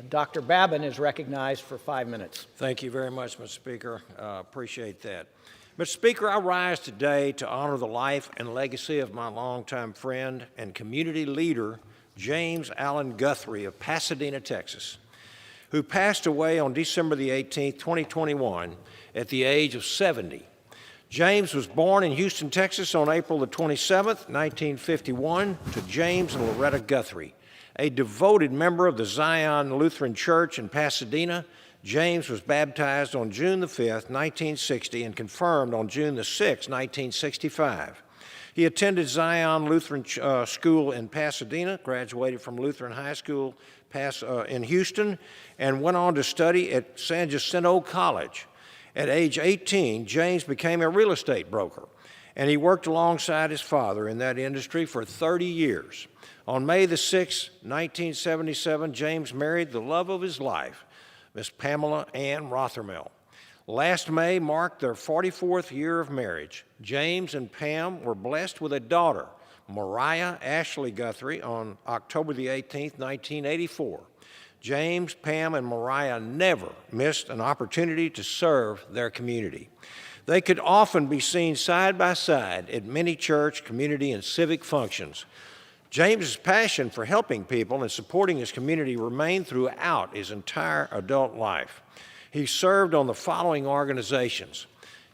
[SPEAKER 1] Dr. Babin, is recognized for 5 minutes.
[SPEAKER 15] Thank you very much, Mr. Speaker. Appreciate that. Mr. Speaker, I rise today to honor the life and legacy of my longtime friend and community leader, James Allen Guthrie of Pasadena, Texas, who passed away on December the 18th, 2021, at the age of 70. James was born in Houston, Texas on April the 27th, 1951, to James and Loretta Guthrie. A devoted member of the Zion Lutheran Church in Pasadena, James was baptized on June the 5th, 1960, and confirmed on June the 6th, 1965. He attended Zion Lutheran School in Pasadena, graduated from Lutheran High School in Houston, and went on to study at San Jacinto College. At age 18, James became a real estate broker, and he worked alongside his father in that industry for 30 years. On May the 6th, 1977, James married the love of his life, Miss Pamela Ann Rothermel. Last May marked their 44th year of marriage. James and Pam were blessed with a daughter, Mariah Ashley Guthrie, on October the 18th, 1984. James, Pam, and Mariah never missed an opportunity to serve their community. They could often be seen side by side at many church, community, and civic functions. James's passion for helping people and supporting his community remained throughout his entire adult life. He served on the following organizations: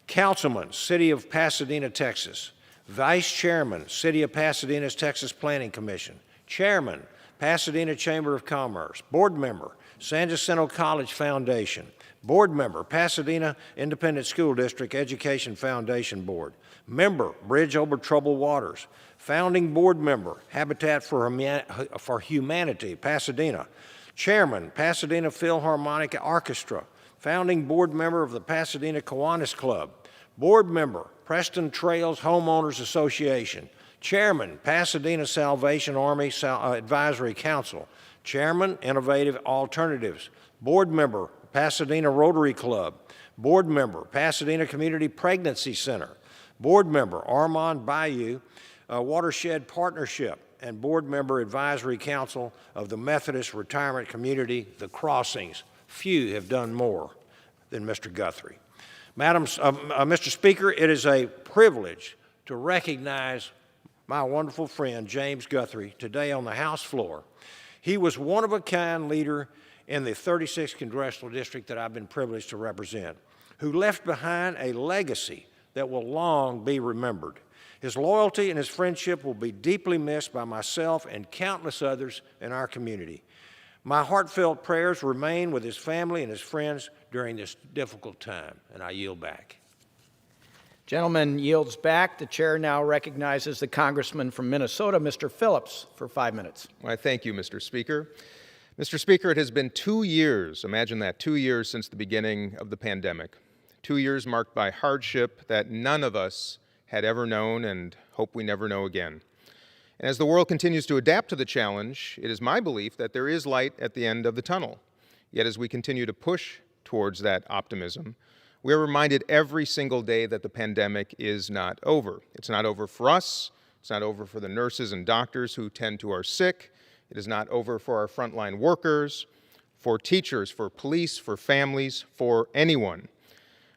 [SPEAKER 15] Councilman, City of Pasadena, Texas; Vice Chairman, City of Pasadena's Texas Planning Commission; Chairman, Pasadena Chamber of Commerce; Board Member, San Jacinto College Foundation; Board Member, Pasadena Independent School District Education Foundation Board; Member, Bridge Over Troubled Waters; Founding Board Member, Habitat for Humanity, Pasadena; Chairman, Pasadena Philharmonic Orchestra; Founding Board Member of the Pasadena Kiwanis Club; Board Member, Preston Trails Homeowners Association; Chairman, Pasadena Salvation Army Advisory Council; Chairman, Innovative Alternatives; Board Member, Pasadena Rotary Club; Board Member, Pasadena Community Pregnancy Center; Board Member, Armand Bayou Watershed Partnership; and Board Member, Advisory Council of the Methodist Retirement Community, The Crossings. Few have done more than Mr. Guthrie. Mr. Speaker, it is a privilege to recognize my wonderful friend, James Guthrie, today on the House floor. He was one-of-a-kind leader in the 36th Congressional District that I've been privileged to represent, who left behind a legacy that will long be remembered. His loyalty and his friendship will be deeply missed by myself and countless others in our community. My heartfelt prayers remain with his family and his friends during this difficult time, and I yield back.
[SPEAKER 1] Gentleman yields back. The chair now recognizes the congressman from Minnesota, Mr. Phillips, for 5 minutes.
[SPEAKER 16] Well, thank you, Mr. Speaker. Mr. Speaker, it has been 2 years, imagine that, 2 years since the beginning of the pandemic. 2 years marked by hardship that none of us had ever known and hope we never know again. And as the world continues to adapt to the challenge, it is my belief that there is light at the end of the tunnel. Yet as we continue to push towards that optimism, we are reminded every single day that the pandemic is not over. It's not over for us. It's not over for the nurses and doctors who tend to our sick. It is not over for our frontline workers, for teachers, for police, for families, for anyone.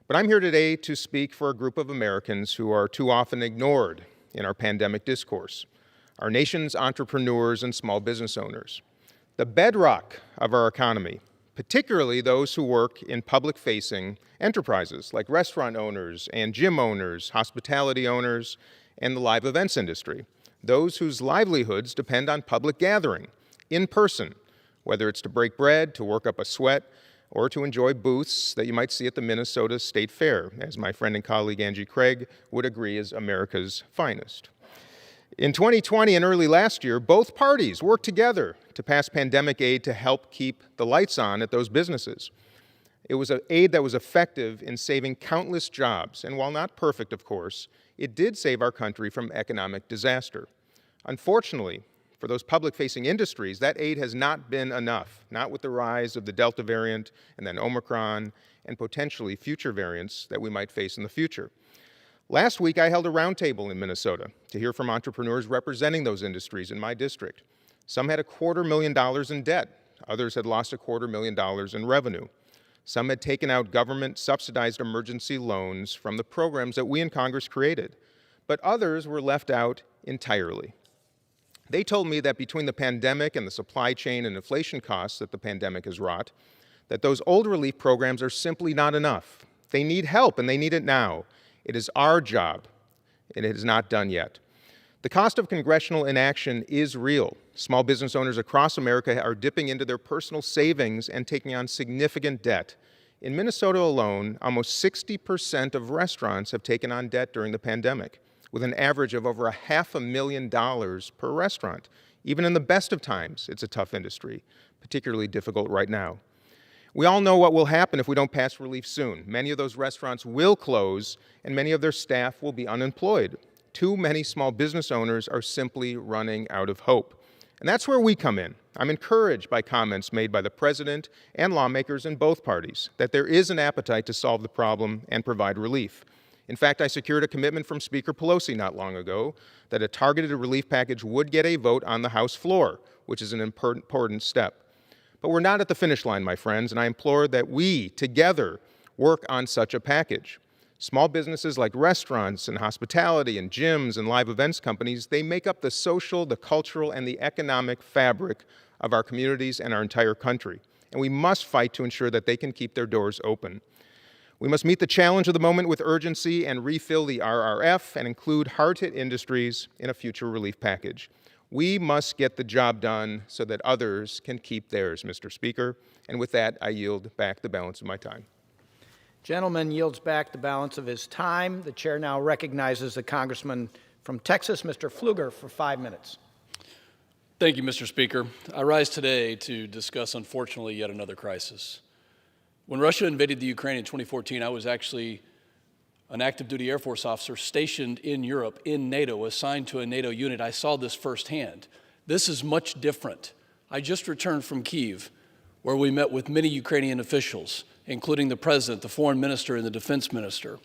[SPEAKER 16] But I'm here today to speak for a group of Americans who are too often ignored in our pandemic discourse: our nation's entrepreneurs and small business owners, the bedrock of our economy, particularly those who work in public-facing enterprises like restaurant owners and gym owners, hospitality owners, and the live events industry, those whose livelihoods depend on public gathering, in person, whether it's to break bread, to work up a sweat, or to enjoy booths that you might see at the Minnesota State Fair, as my friend and colleague Angie Craig would agree is America's finest. In 2020 and early last year, both parties worked together to pass pandemic aid to help keep the lights on at those businesses. It was an aid that was effective in saving countless jobs, and while not perfect, of course, it did save our country from economic disaster. Unfortunately, for those public-facing industries, that aid has not been enough, not with the rise of the Delta variant and then Omicron and potentially future variants that we might face in the future. Last week, I held a roundtable in Minnesota to hear from entrepreneurs representing those industries in my district. Some had $250,000 in debt. Others had lost $250,000 in revenue. Some had taken out government-subsidized emergency loans from the programs that we in Congress created. But others were left out entirely. They told me that between the pandemic and the supply chain and inflation costs that the pandemic has wrought, that those old relief programs are simply not enough. They need help, and they need it now. It is our job, and it is not done yet. The cost of congressional inaction is real. Small business owners across America are dipping into their personal savings and taking on significant debt. In Minnesota alone, almost 60% of restaurants have taken on debt during the pandemic, with an average of over $500,000 per restaurant. Even in the best of times, it's a tough industry, particularly difficult right now. We all know what will happen if we don't pass relief soon. Many of those restaurants will close, and many of their staff will be unemployed. Too many small business owners are simply running out of hope. And that's where we come in. I'm encouraged by comments made by the president and lawmakers in both parties that there is an appetite to solve the problem and provide relief. In fact, I secured a commitment from Speaker Pelosi not long ago that a targeted relief package would get a vote on the House floor, which is an important step. But we're not at the finish line, my friends, and I implore that we, together, work on such a package. Small businesses like restaurants and hospitality and gyms and live events companies, they make up the social, the cultural, and the economic fabric of our communities and our entire country. And we must fight to ensure that they can keep their doors open. We must meet the challenge of the moment with urgency and refill the RRF and include hard-hit industries in a future relief package. We must get the job done so that others can keep theirs, Mr. Speaker. And with that, I yield back the balance of my time.
[SPEAKER 1] Gentleman yields back the balance of his time. The chair now recognizes the congressman from Texas, Mr. Pfluger, for 5 minutes.
[SPEAKER 17] Thank you, Mr. Speaker. I rise today to discuss, unfortunately, yet another crisis. When Russia invaded the Ukraine in 2014, I was actually an active duty Air Force officer stationed in Europe, in NATO, assigned to a NATO unit. I saw this firsthand. This is much different. I just returned from Kyiv, where we met with many Ukrainian officials, including the president, the foreign minister, and the defense minister.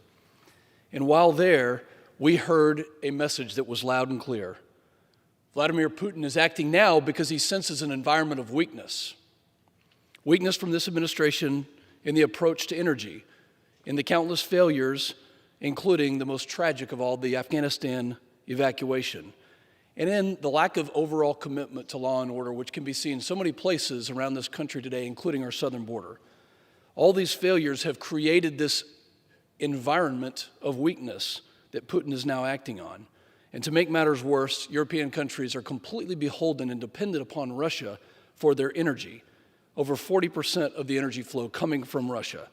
[SPEAKER 17] And while there, we heard a message that was loud and clear. Vladimir Putin is acting now because he senses an environment of weakness. Weakness from this administration in the approach to energy, in the countless failures, including the most tragic of all, the Afghanistan evacuation, and in the lack of overall commitment to law and order, which can be seen in so many places around this country today, including our southern border. All these failures have created this environment of weakness that Putin is now acting on. And to make matters worse, European countries are completely beholden and dependent upon Russia for their energy. Over 40% of the energy flow coming from Russia.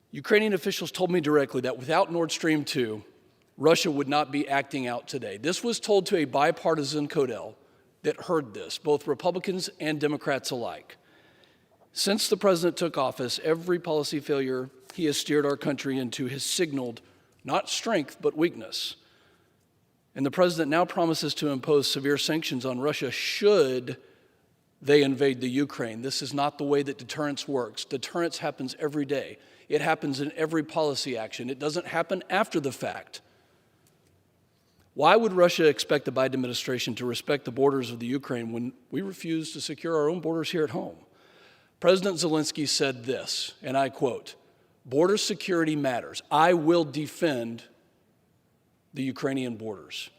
[SPEAKER 17] Ukrainian officials told me directly that without Nord Stream 2, Russia would not be acting out today. This was told to a bipartisan CODEL that heard this, both Republicans and Democrats alike. Since the president took office, every policy failure he has steered our country into has signaled not strength, but weakness. And the president now promises to impose severe sanctions on Russia should they invade the Ukraine. This is not the way that deterrence works. Deterrence happens every day. It happens in every policy action. It doesn't happen after the fact. Why would Russia expect the Biden administration to respect the borders of the Ukraine when we refuse to secure our own borders here at home? President Zelensky said this, and I quote, "Border security matters. I will defend the Ukrainian borders."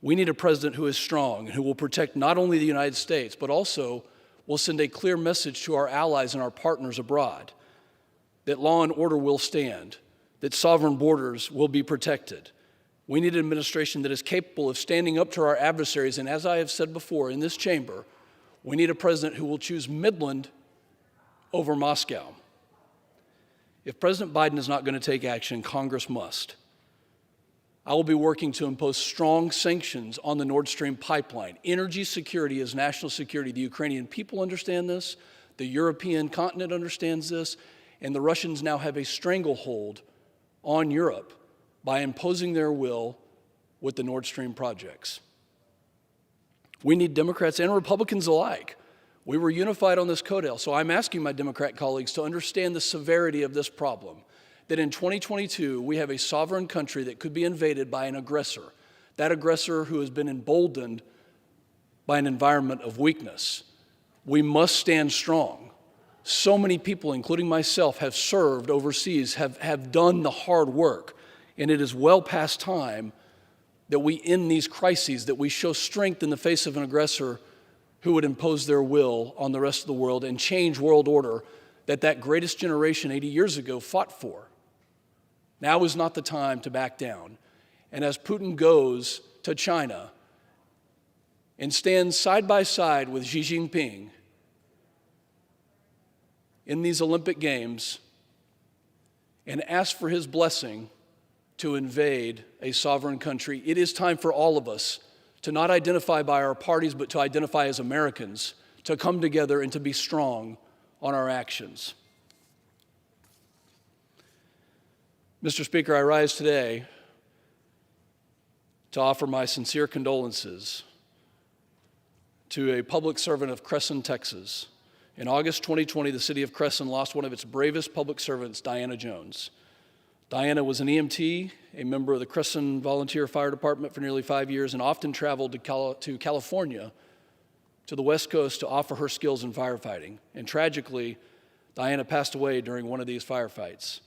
[SPEAKER 17] We need a president who is strong and who will protect not only the United States, but also will send a clear message to our allies and our partners abroad that law and order will stand, that sovereign borders will be protected. We need an administration that is capable of standing up to our adversaries, and as I have said before in this chamber, we need a president who will choose Midland over Moscow. If President Biden is not going to take action, Congress must. I will be working to impose strong sanctions on the Nord Stream pipeline. Energy security is national security. The Ukrainian people understand this, the European continent understands this, and the Russians now have a stranglehold on Europe by imposing their will with the Nord Stream projects. We need Democrats and Republicans alike. We were unified on this CODEL, so I'm asking my Democrat colleagues to understand the severity of this problem, that in 2022, we have a sovereign country that could be invaded by an aggressor, that aggressor who has been emboldened by an environment of weakness. We must stand strong. So many people, including myself, have served overseas, have done the hard work, and it is well past time that we end these crises, that we show strength in the face of an aggressor who would impose their will on the rest of the world and change world order that greatest generation 80 years ago fought for. Now is not the time to back down. And as Putin goes to China and stands side by side with Xi Jinping in these Olympic Games and asks for his blessing to invade a sovereign country, it is time for all of us to not identify by our parties, but to identify as Americans, to come together and to be strong on our actions. Mr. Speaker, I rise today to offer my sincere condolences to a public servant of Cresson, Texas. In August 2020, the city of Cresson lost one of its bravest public servants, Diana Jones. Diana was an EMT, a member of the Cresson Volunteer Fire Department for nearly 5 years, and often traveled to California, to the West Coast, to offer her skills in firefighting. And tragically, Diana passed away during one of these firefights.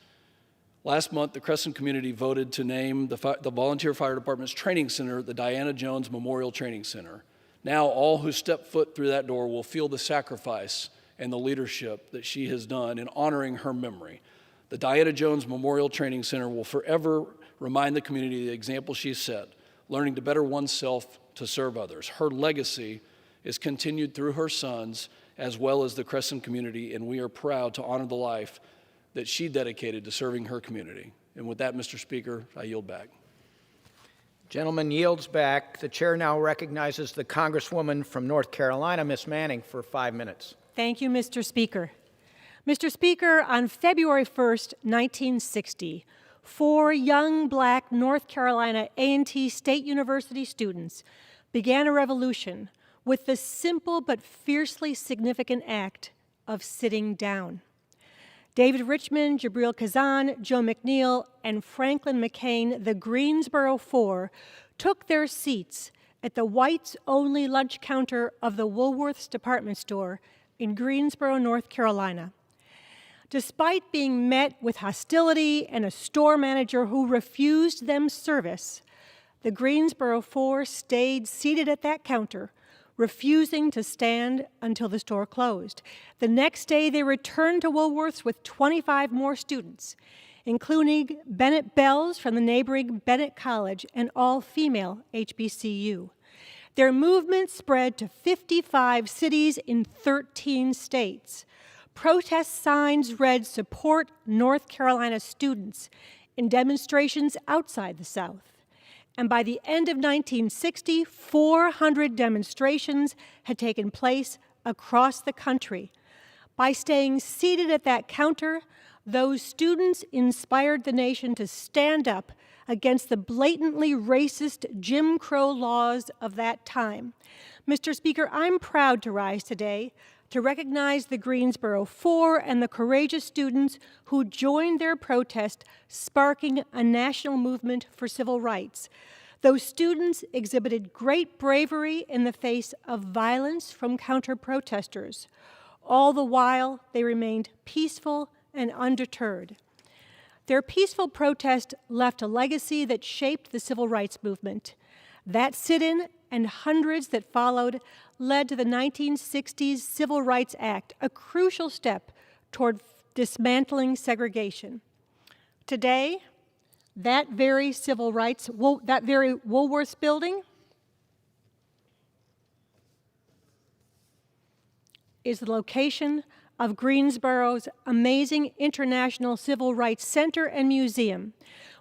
[SPEAKER 17] Last month, the Cresson community voted to name the Volunteer Fire Department's training center the Diana Jones Memorial Training Center. Now, all who step foot through that door will feel the sacrifice and the leadership that she has done in honoring her memory. The Diana Jones Memorial Training Center will forever remind the community of the example she set, learning to better oneself to serve others. Her legacy is continued through her sons as well as the Cresson community, and we are proud to honor the life that she dedicated to serving her community. And with that, Mr. Speaker, I yield back.
[SPEAKER 1] Gentleman yields back. The chair now recognizes the Congresswoman from North Carolina, Ms. Manning, for 5 minutes.
[SPEAKER 18] Thank you, Mr. Speaker. Mr. Speaker, on February 1st, 1960, 4 young black North Carolina A&T State University students began a revolution with the simple but fiercely significant act of sitting down. David Richmond, Jabril Kazan, Joe McNeil, and Franklin McCain, the Greensboro Four, took their seats at the whites-only lunch counter of the Woolworth's department store in Greensboro, North Carolina. Despite being met with hostility and a store manager who refused them service, the Greensboro Four stayed seated at that counter, refusing to stand until the store closed. The next day, they returned to Woolworth's with 25 more students, including Bennett Bells from the neighboring Bennett College, an all-female HBCU. Their movement spread to 55 cities in 13 states. Protest signs read, "Support North Carolina students," in demonstrations outside the South. And by the end of 1960, 400 demonstrations had taken place across the country. By staying seated at that counter, those students inspired the nation to stand up against the blatantly racist Jim Crow laws of that time. Mr. Speaker, I'm proud to rise today to recognize the Greensboro Four and the courageous students who joined their protest, sparking a national movement for civil rights. Those students exhibited great bravery in the face of violence from counter-protesters. All the while, they remained peaceful and undeterred. Their peaceful protest left a legacy that shaped the civil rights movement. That sit-in and hundreds that followed led to the 1960s Civil Rights Act, a crucial step toward dismantling segregation. Today, that very Woolworths building is the location of Greensboro's amazing International Civil Rights Center and Museum,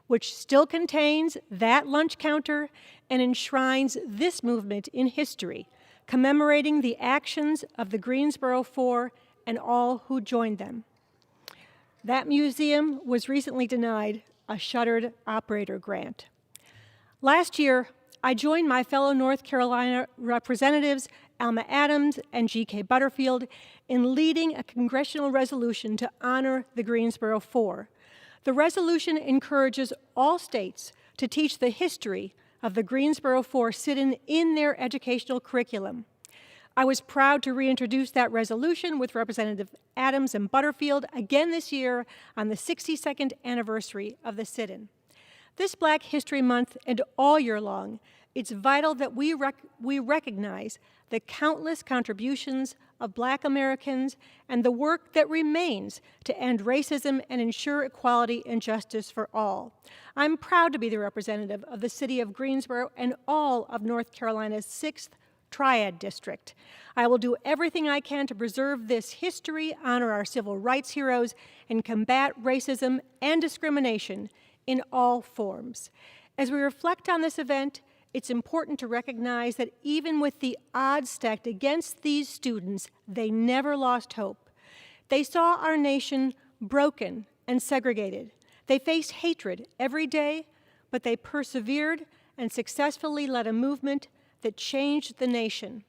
[SPEAKER 18] which still contains that lunch counter and enshrines this movement in history, commemorating the actions of the Greensboro Four and all who joined them. That museum was recently denied a shuttered operator grant. Last year, I joined my fellow North Carolina representatives, Alma Adams and G.K. Butterfield, in leading a congressional resolution to honor the Greensboro Four. The resolution encourages all states to teach the history of the Greensboro Four sit-in in their educational curriculum. I was proud to reintroduce that resolution with Representative Adams and Butterfield again this year on the 62nd anniversary of the sit-in. This Black History Month and all year long, it's vital that we recognize the countless contributions of Black Americans and the work that remains to end racism and ensure equality and justice for all. I'm proud to be the representative of the city of Greensboro and all of North Carolina's 6th Triad District. I will do everything I can to preserve this history, honor our civil rights heroes, and combat racism and discrimination in all forms. As we reflect on this event, it's important to recognize that even with the odds stacked against these students, they never lost hope. They saw our nation broken and segregated. They faced hatred every day, but they persevered and successfully led a movement that changed the nation.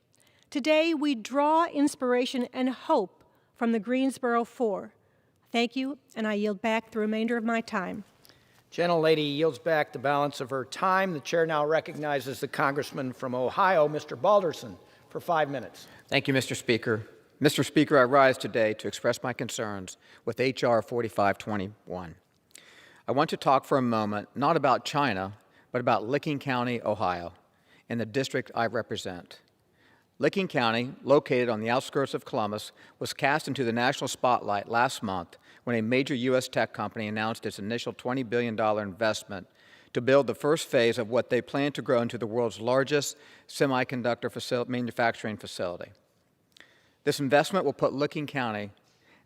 [SPEAKER 18] Today, we draw inspiration and hope from the Greensboro Four. Thank you, and I yield back the remainder of my time.
[SPEAKER 1] Gentlelady yields back the balance of her time. The chair now recognizes the congressman from Ohio, Mr. Balderson, for 5 minutes.
[SPEAKER 19] Thank you, Mr. Speaker. Mr. Speaker, I rise today to express my concerns with H.R. 4521. I want to talk for a moment not about China, but about Licking County, Ohio, in the district I represent. Licking County, located on the outskirts of Columbus, was cast into the national spotlight last month when a major U.S. tech company announced its initial $20 billion investment to build the first phase of what they plan to grow into the world's largest semiconductor manufacturing facility. This investment will put Licking County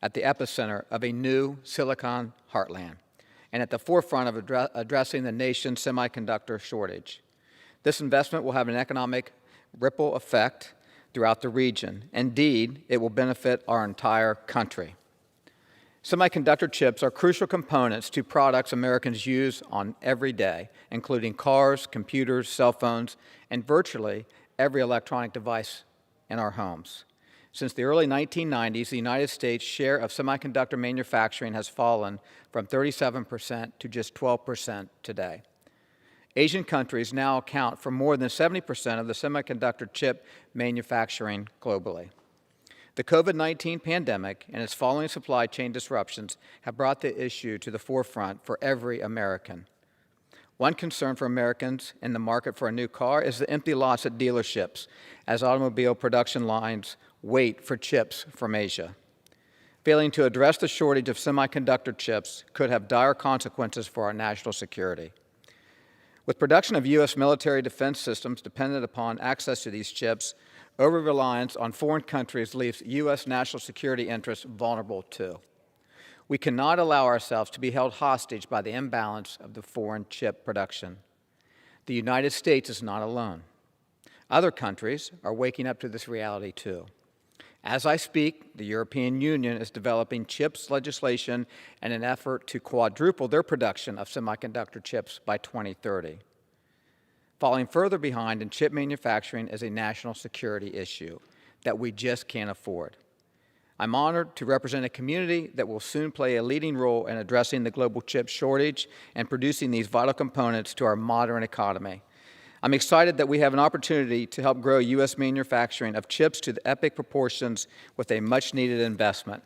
[SPEAKER 19] at the epicenter of a new Silicon heartland and at the forefront of addressing the nation's semiconductor shortage. This investment will have an economic ripple effect throughout the region. Indeed, it will benefit our entire country. Semiconductor chips are crucial components to products Americans use on every day, including cars, computers, cell phones, and virtually every electronic device in our homes. Since the early 1990s, the United States' share of semiconductor manufacturing has fallen from 37% to just 12% today. Asian countries now account for more than 70% of the semiconductor chip manufacturing globally. The COVID-19 pandemic and its following supply chain disruptions have brought the issue to the forefront for every American. One concern for Americans in the market for a new car is the empty lots at dealerships as automobile production lines wait for chips from Asia. Failing to address the shortage of semiconductor chips could have dire consequences for our national security. With production of U.S. military defense systems dependent upon access to these chips, over-reliance on foreign countries leaves U.S. national security interests vulnerable too. We cannot allow ourselves to be held hostage by the imbalance of the foreign chip production. The United States is not alone. Other countries are waking up to this reality too. As I speak, the European Union is developing chips legislation in an effort to quadruple their production of semiconductor chips by 2030. Falling further behind in chip manufacturing is a national security issue that we just can't afford. I'm honored to represent a community that will soon play a leading role in addressing the global chip shortage and producing these vital components to our modern economy. I'm excited that we have an opportunity to help grow U.S. manufacturing of chips to the epic proportions with a much-needed investment.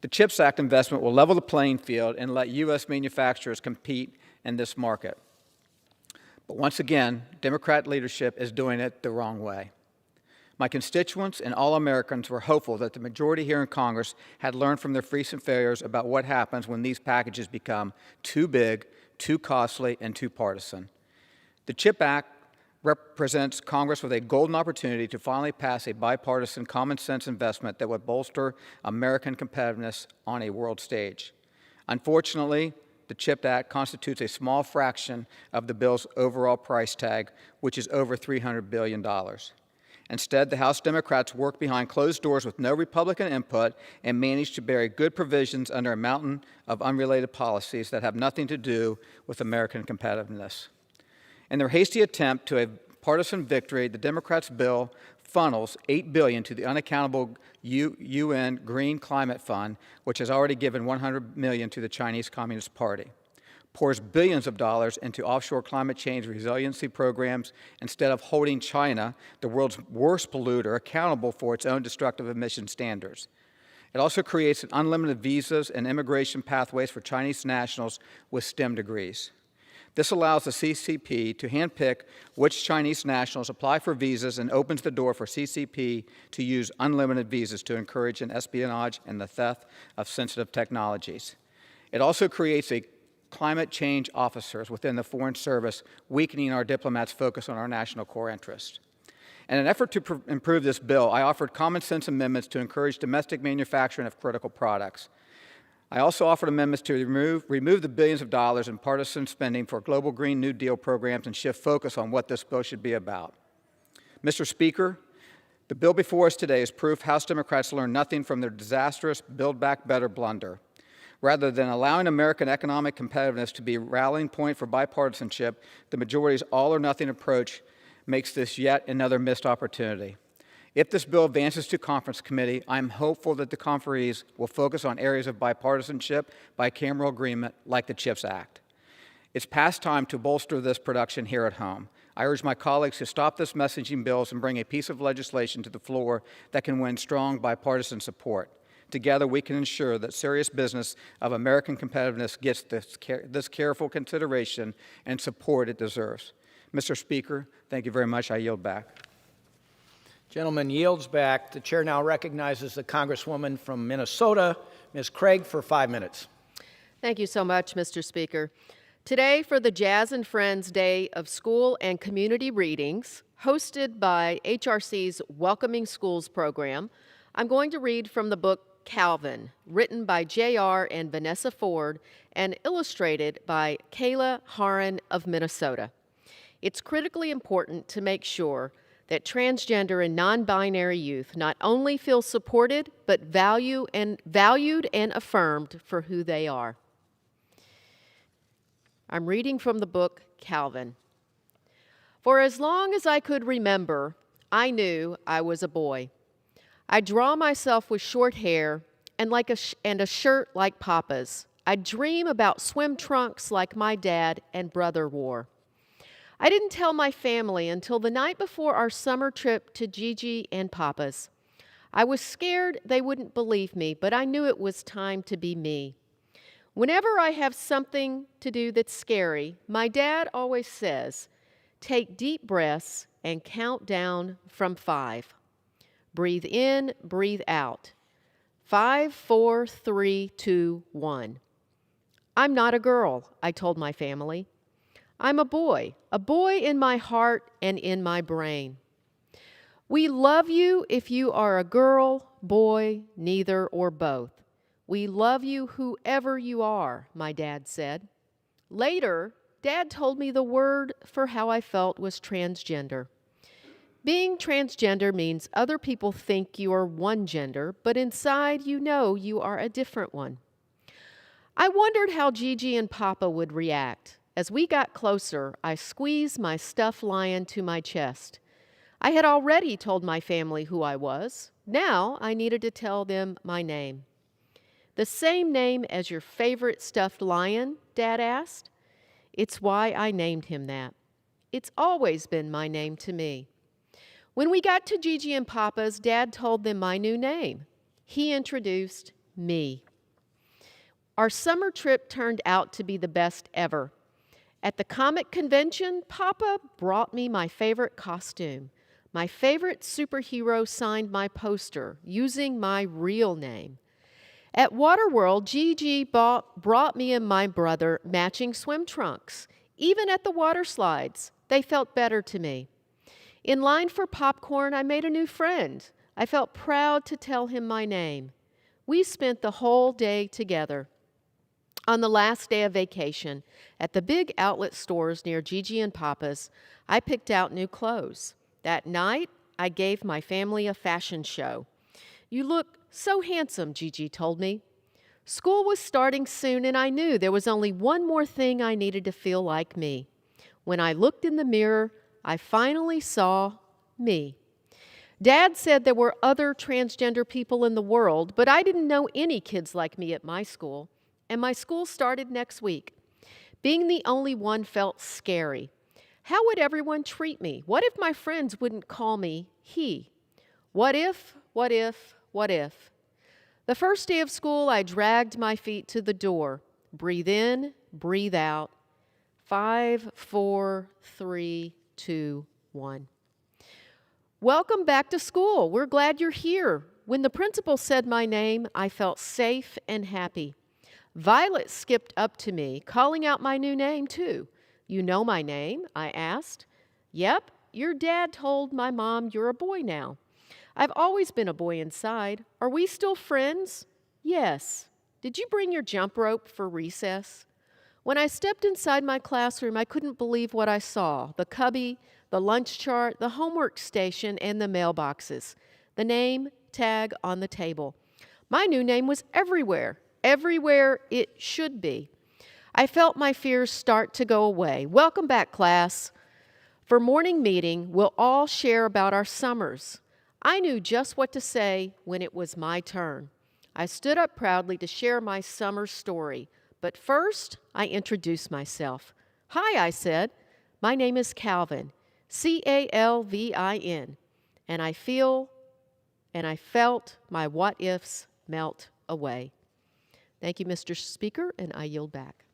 [SPEAKER 19] The CHIPS Act investment will level the playing field and let U.S. manufacturers compete in this market. But once again, Democrat leadership is doing it the wrong way. My constituents and all Americans were hopeful that the majority here in Congress had learned from their recent failures about what happens when these packages become too big, too costly, and too partisan. The CHIP Act represents Congress with a golden opportunity to finally pass a bipartisan common sense investment that would bolster American competitiveness on a world stage. Unfortunately, the CHIP Act constitutes a small fraction of the bill's overall price tag, which is over $300 billion. Instead, the House Democrats worked behind closed doors with no Republican input and managed to bury good provisions under a mountain of unrelated policies that have nothing to do with American competitiveness. In their hasty attempt to a partisan victory, the Democrats' bill funnels $8 billion to the unaccountable UN Green Climate Fund, which has already given $100 million to the Chinese Communist Party, pours billions of dollars into offshore climate change resiliency programs instead of holding China, the world's worst polluter, accountable for its own destructive emission standards. It also creates unlimited visas and immigration pathways for Chinese nationals with STEM degrees. This allows the CCP to handpick which Chinese nationals apply for visas and opens the door for CCP to use unlimited visas to encourage an espionage and the theft of sensitive technologies. It also creates a climate change officers within the Foreign Service, weakening our diplomats' focus on our national core interests. In an effort to improve this bill, I offered common sense amendments to encourage domestic manufacturing of critical products. I also offered amendments to remove the billions of dollars in partisan spending for global Green New Deal programs and shift focus on what this bill should be about. Mr. Speaker, the bill before us today is proof House Democrats learned nothing from their disastrous Build Back Better blunder. Rather than allowing American economic competitiveness to be a rallying point for bipartisanship, the majority's all-or-nothing approach makes this yet another missed opportunity. If this bill advances to conference committee, I'm hopeful that the conferees will focus on areas of bipartisanship, bicameral agreement, like the CHIPS Act. It's past time to bolster this production here at home. I urge my colleagues to stop this messaging bills and bring a piece of legislation to the floor that can win strong bipartisan support. Together, we can ensure that serious business of American competitiveness gets this careful consideration and support it deserves. Mr. Speaker, thank you very much. I yield back.
[SPEAKER 1] Gentleman yields back. The chair now recognizes the Congresswoman from Minnesota, Ms. Craig, for 5 minutes.
[SPEAKER 20] Thank you so much, Mr. Speaker. Today, for the Jazz and Friends Day of School and Community Readings, hosted by HRC's Welcoming Schools program, I'm going to read from the book Calvin, written by J.R. and Vanessa Ford and illustrated by Kayla Haran of Minnesota. It's critically important to make sure that transgender and non-binary youth not only feel supported, but valued and affirmed for who they are. I'm reading from the book Calvin. For as long as I could remember, I knew I was a boy. I'd draw myself with short hair and a shirt like Papa's. I'd dream about swim trunks like my dad and brother wore. I didn't tell my family until the night before our summer trip to Gigi and Papa's. I was scared they wouldn't believe me, but I knew it was time to be me. Whenever I have something to do that's scary, my dad always says, take deep breaths and count down from 5. Breathe in, breathe out. 5, 4, 3, 2, 1. I'm not a girl, I told my family. I'm a boy in my heart and in my brain. We love you if you are a girl, boy, neither or both. We love you whoever you are, my dad said. Later, Dad told me the word for how I felt was transgender. Being transgender means other people think you are one gender, but inside you know you are a different one. I wondered how Gigi and Papa would react. As we got closer, I squeezed my stuffed lion to my chest. I had already told my family who I was. Now I needed to tell them my name. The same name as your favorite stuffed lion? Dad asked. It's why I named him that. It's always been my name to me. When we got to Gigi and Papa's, Dad told them my new name. He introduced me. Our summer trip turned out to be the best ever. At the comic convention, Papa brought me my favorite costume. My favorite superhero signed my poster using my real name. At Waterworld, Gigi brought me and my brother matching swim trunks. Even at the water slides, they felt better to me. In line for popcorn, I made a new friend. I felt proud to tell him my name. We spent the whole day together. On the last day of vacation, at the big outlet stores near Gigi and Papa's, I picked out new clothes. That night, I gave my family a fashion show. You look so handsome, Gigi told me. School was starting soon, and I knew there was only one more thing I needed to feel like me. When I looked in the mirror, I finally saw me. Dad said there were other transgender people in the world, but I didn't know any kids like me at my school. And my school started next week. Being the only one felt scary. How would everyone treat me? What if my friends wouldn't call me he? What if? The first day of school, I dragged my feet to the door. Breathe in, breathe out. 5, 4, 3, 2, 1. Welcome back to school. We're glad you're here. When the principal said my name, I felt safe and happy. Violet skipped up to me, calling out my new name, too. You know my name? I asked. Yep, your dad told my mom you're a boy now. I've always been a boy inside. Are we still friends? Yes. Did you bring your jump rope for recess? When I stepped inside my classroom, I couldn't believe what I saw. The cubby, the lunch chart, the homework station, and the mailboxes. The name tag on the table. My new name was everywhere. Everywhere it should be. I felt my fears start to go away. Welcome back, class. For morning meeting, we'll all share about our summers. I knew just what to say when it was my turn. I stood up proudly to share my summer story. But first, I introduced myself. Hi, I said. My name is Calvin, Calvin, and I felt my what-ifs melt away. Thank you, Mr. Speaker, and I yield back.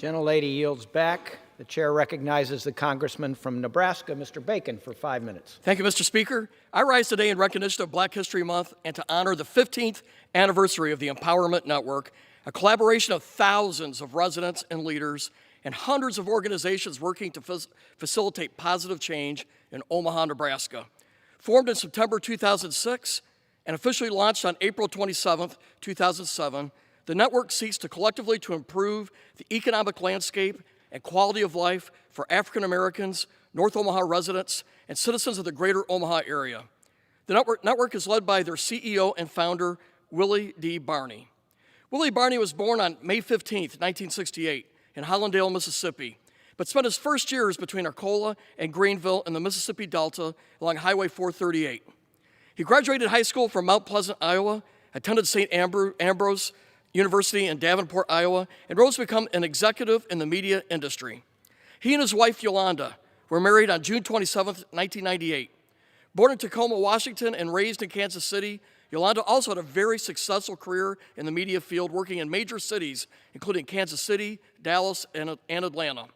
[SPEAKER 1] Gentlelady yields back. The chair recognizes the congressman from Nebraska, Mr. Bacon, for 5 minutes.
[SPEAKER 21] Thank you, Mr. Speaker. I rise today in recognition of Black History Month and to honor the 15th anniversary of the Empowerment Network, a collaboration of thousands of residents and leaders and hundreds of organizations working to facilitate positive change in Omaha, Nebraska. Formed in September 2006 and officially launched on April 27, 2007, the network seeks to collectively to improve the economic landscape and quality of life for African Americans, North Omaha residents, and citizens of the greater Omaha area. The network is led by their CEO and founder, Willie D. Barney. Willie Barney was born on May 15, 1968, in Hollandale, Mississippi, but spent his first years between Arcola and Greenville in the Mississippi Delta along Highway 438. He graduated high school from Mount Pleasant, Iowa, attended St. Ambrose University in Davenport, Iowa, and rose to become an executive in the media industry. He and his wife, Yolanda, were married on June 27, 1998. Born in Tacoma, Washington, and raised in Kansas City, Yolanda also had a very successful career in the media field, working in major cities, including Kansas City, Dallas, and Atlanta.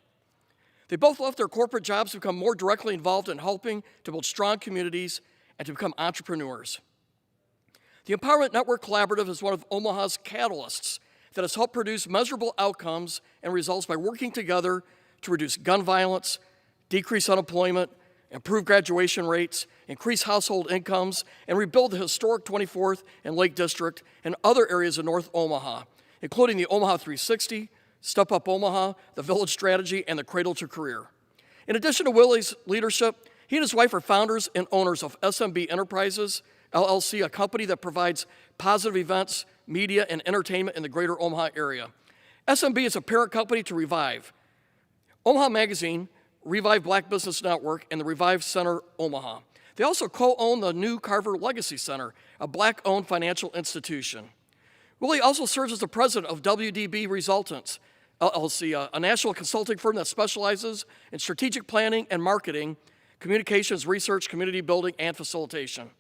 [SPEAKER 21] They both left their corporate jobs to become more directly involved in helping to build strong communities and to become entrepreneurs. The Empowerment Network Collaborative is one of Omaha's catalysts that has helped produce measurable outcomes and results by working together to reduce gun violence, decrease unemployment, improve graduation rates, increase household incomes, and rebuild the historic 24th and Lake District and other areas of North Omaha, including the Omaha 360, Step Up Omaha, the Village Strategy, and the Cradle to Career. In addition to Willie's leadership, he and his wife are founders and owners of SMB Enterprises, LLC, a company that provides positive events, media, and entertainment in the greater Omaha area. SMB is a parent company to Revive Omaha Magazine, Revive Black Business Network, and the Revive Center Omaha. They also co-own the new Carver Legacy Center, a Black-owned financial institution. Willie also serves as the president of WDB Resultants, LLC, a national consulting firm that specializes in strategic planning and marketing, communications, research, community building, and facilitation.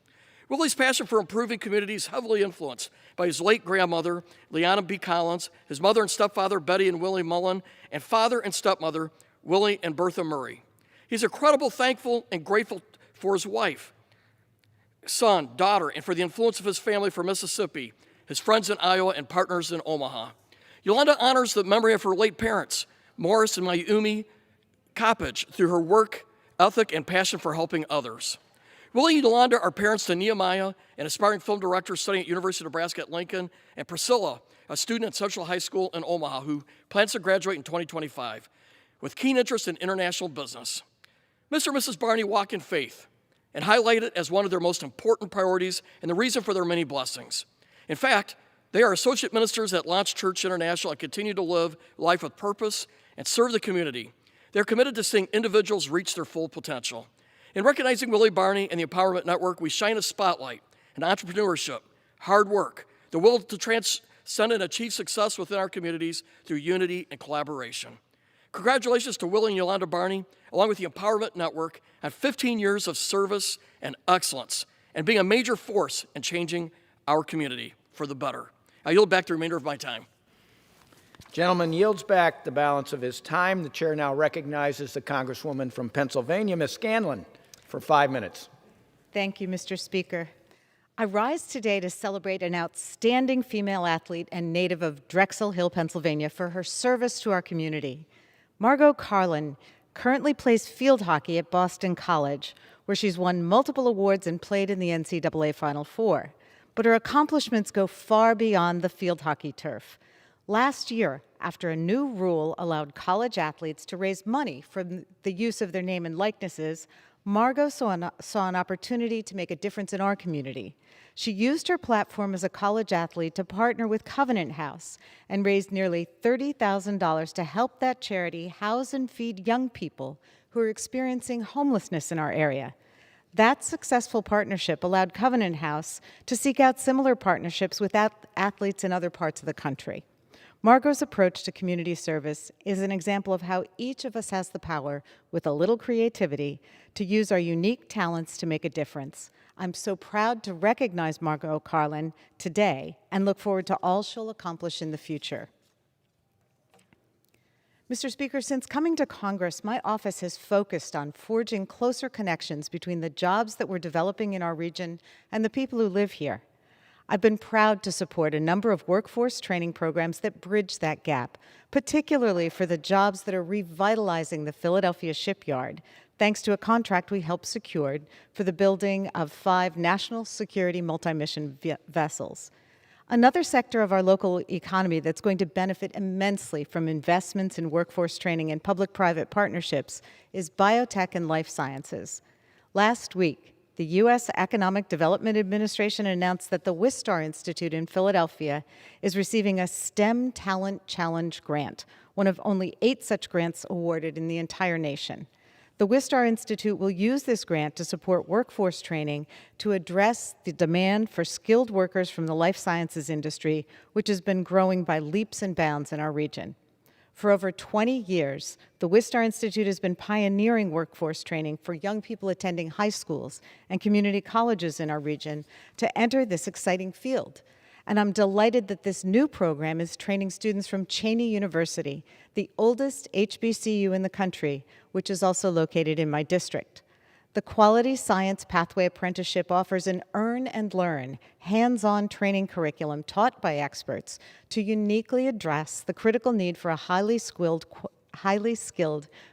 [SPEAKER 21] Willie's passion for improving communities is heavily influenced by his late grandmother, Leanna B. Collins, his mother and stepfather, Betty and Willie Mullen, and father and stepmother, Willie and Bertha Murray. He's incredibly thankful and grateful for his wife, son, daughter, and for the influence of his family from Mississippi, his friends in Iowa, and partners in Omaha. Yolanda honors the memory of her late parents, Morris and Mayumi Coppage, through her work ethic and passion for helping others. Willie and Yolanda are parents to Nehemiah, an aspiring film director studying at University of Nebraska at Lincoln, and Priscilla, a student at Central High School in Omaha who plans to graduate in 2025 with keen interest in international business. Mr. and Mrs. Barney walk in faith and highlight it as one of their most important priorities and the reason for their many blessings. In fact, they are associate ministers at Launch Church International and continue to live life with purpose and serve the community. They're committed to seeing individuals reach their full potential. In recognizing Willie Barney and the Empowerment Network, we shine a spotlight on entrepreneurship, hard work, the will to transcend and achieve success within our communities through unity and collaboration. Congratulations to Willie and Yolanda Barney, along with the Empowerment Network, on 15 years of service and excellence, and being a major force in changing our community for the better. I yield back the remainder of my time.
[SPEAKER 1] Gentleman yields back the balance of his time. The chair now recognizes the Congresswoman from Pennsylvania, Ms. Scanlon, for 5 minutes.
[SPEAKER 2] Thank you, Mr. Speaker. I rise today to celebrate an outstanding female athlete and native of Drexel Hill, Pennsylvania, for her service to our community. Margot Carlin currently plays field hockey at Boston College, where she's won multiple awards and played in the NCAA Final Four. But her accomplishments go far beyond the field hockey turf. Last year, after a new rule allowed college athletes to raise money from the use of their name and likenesses, Margot saw an opportunity to make a difference in our community. She used her platform as a college athlete to partner with Covenant House and raised nearly $30,000 to help that charity house and feed young people who are experiencing homelessness in our area. That successful partnership allowed Covenant House to seek out similar partnerships with athletes in other parts of the country. Margot's approach to community service is an example of how each of us has the power, with a little creativity, to use our unique talents to make a difference. I'm so proud to recognize Margot Carlin today and look forward to all she'll accomplish in the future. Mr. Speaker, since coming to Congress, my office has focused on forging closer connections between the jobs that we're developing in our region and the people who live here. I've been proud to support a number of workforce training programs that bridge that gap, particularly for the jobs that are revitalizing the Philadelphia shipyard, thanks to a contract we helped secure for the building of 5 national security multi-mission vessels. Another sector of our local economy that's going to benefit immensely from investments in workforce training and public-private partnerships is biotech and life sciences. Last week, the U.S. Economic Development Administration announced that the Wistar Institute in Philadelphia is receiving a STEM Talent Challenge grant, one of only 8 such grants awarded in the entire nation. The Wistar Institute will use this grant to support workforce training to address the demand for skilled workers from the life sciences industry, which has been growing by leaps and bounds in our region. For over 20 years, the Wistar Institute has been pioneering workforce training for young people attending high schools and community colleges in our region to enter this exciting field. And I'm delighted that this new program is training students from Cheney University, the oldest HBCU in the country, which is also located in my district. The Quality Science Pathway Apprenticeship offers an earn and learn, hands-on training curriculum taught by experts to uniquely address the critical need for a highly skilled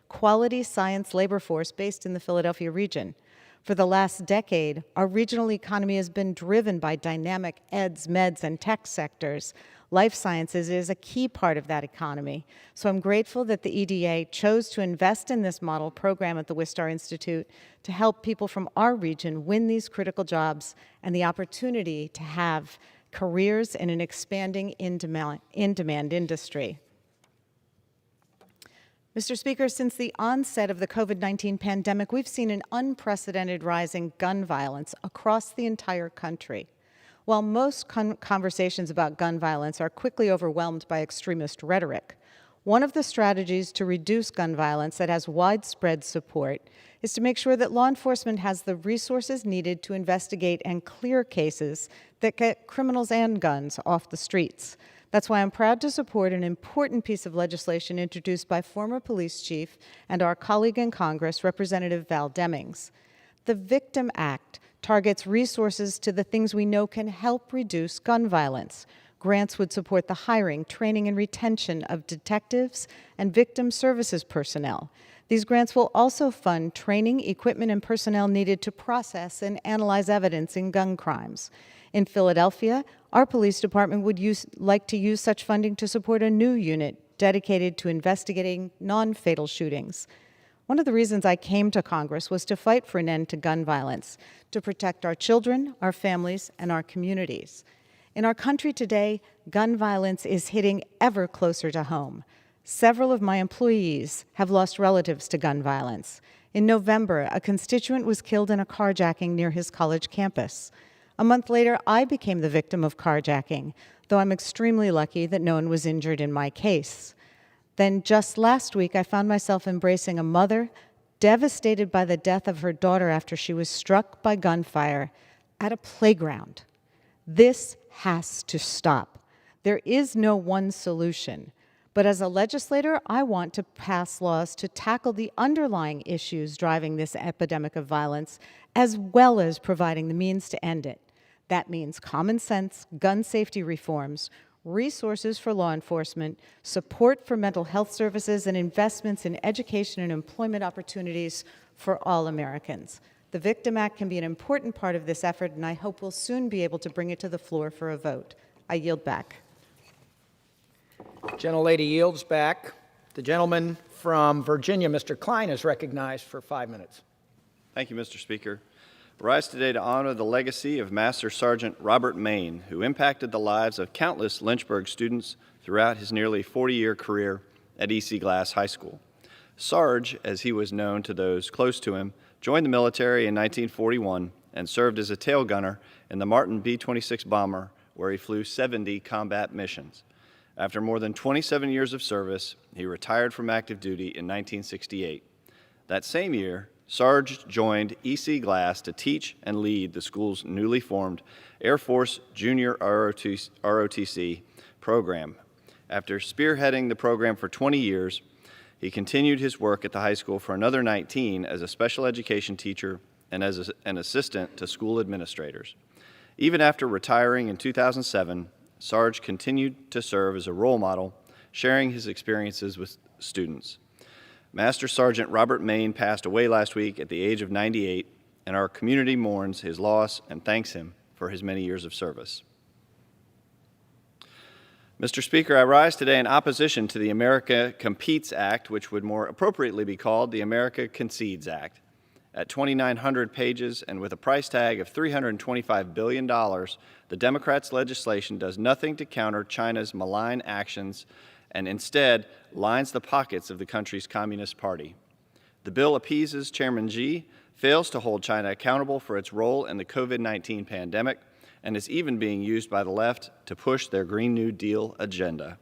[SPEAKER 2] quality science labor force based in the Philadelphia region. For the last decade, our regional economy has been driven by dynamic eds, meds, and tech sectors. Life sciences is a key part of that economy. So I'm grateful that the EDA chose to invest in this model program at the Wistar Institute to help people from our region win these critical jobs and the opportunity to have careers in an expanding in-demand industry. Mr. Speaker, since the onset of the COVID-19 pandemic, we've seen an unprecedented rise in gun violence across the entire country. While most conversations about gun violence are quickly overwhelmed by extremist rhetoric, one of the strategies to reduce gun violence that has widespread support is to make sure that law enforcement has the resources needed to investigate and clear cases that get criminals and guns off the streets. That's why I'm proud to support an important piece of legislation introduced by former police chief and our colleague in Congress, Representative Val Demings. The Victim Act targets resources to the things we know can help reduce gun violence. Grants would support the hiring, training, and retention of detectives and victim services personnel. These grants will also fund training, equipment, and personnel needed to process and analyze evidence in gun crimes. In Philadelphia, our police department would like to use such funding to support a new unit dedicated to investigating non-fatal shootings. One of the reasons I came to Congress was to fight for an end to gun violence, to protect our children, our families, and our communities. In our country today, gun violence is hitting ever closer to home. Several of my employees have lost relatives to gun violence. In November, a constituent was killed in a carjacking near his college campus. A month later, I became the victim of carjacking, though I'm extremely lucky that no one was injured in my case. Then just last week, I found myself embracing a mother devastated by the death of her daughter after she was struck by gunfire at a playground. This has to stop. There is no one solution, But as a legislator, I want to pass laws to tackle the underlying issues driving this epidemic of violence, as well as providing the means to end it. That means common sense, gun safety reforms, resources for law enforcement, support for mental health services, and investments in education and employment opportunities for all Americans. The Victim Act can be an important part of this effort, and I hope we'll soon be able to bring it to the floor for a vote. I yield back.
[SPEAKER 1] Gentlelady yields back. The gentleman from Virginia, Mr. Klein, is recognized for 5 minutes.
[SPEAKER 3] Thank you, Mr. Speaker. I rise today to honor the legacy of Master Sergeant Robert Maine, who impacted the lives of countless Lynchburg students throughout his nearly 40-year career at E.C. Glass High School. Sarge, as he was known to those close to him, joined the military in 1941 and served as a tail gunner in the Martin B-26 bomber, where he flew 70 combat missions. After more than 27 years of service, he retired from active duty in 1968. That same year, Sarge joined E.C. Glass to teach and lead the school's newly formed Air Force Junior ROTC program. After spearheading the program for 20 years, he continued his work at the high school for another 19 as a special education teacher and as an assistant to school administrators. Even after retiring in 2007, Sarge continued to serve as a role model, sharing his experiences with students. Master Sergeant Robert Maine passed away last week at the age of 98, and our community mourns his loss and thanks him for his many years of service. Mr. Speaker, I rise today in opposition to the America Competes Act, which would more appropriately be called the America Concedes Act. At 2,900 pages and with a price tag of $325 billion, the Democrats' legislation does nothing to counter China's malign actions and instead lines the pockets of the country's Communist Party. The bill appeases Chairman Xi, fails to hold China accountable for its role in the COVID-19 pandemic, and is even being used by the left to push their Green New Deal agenda.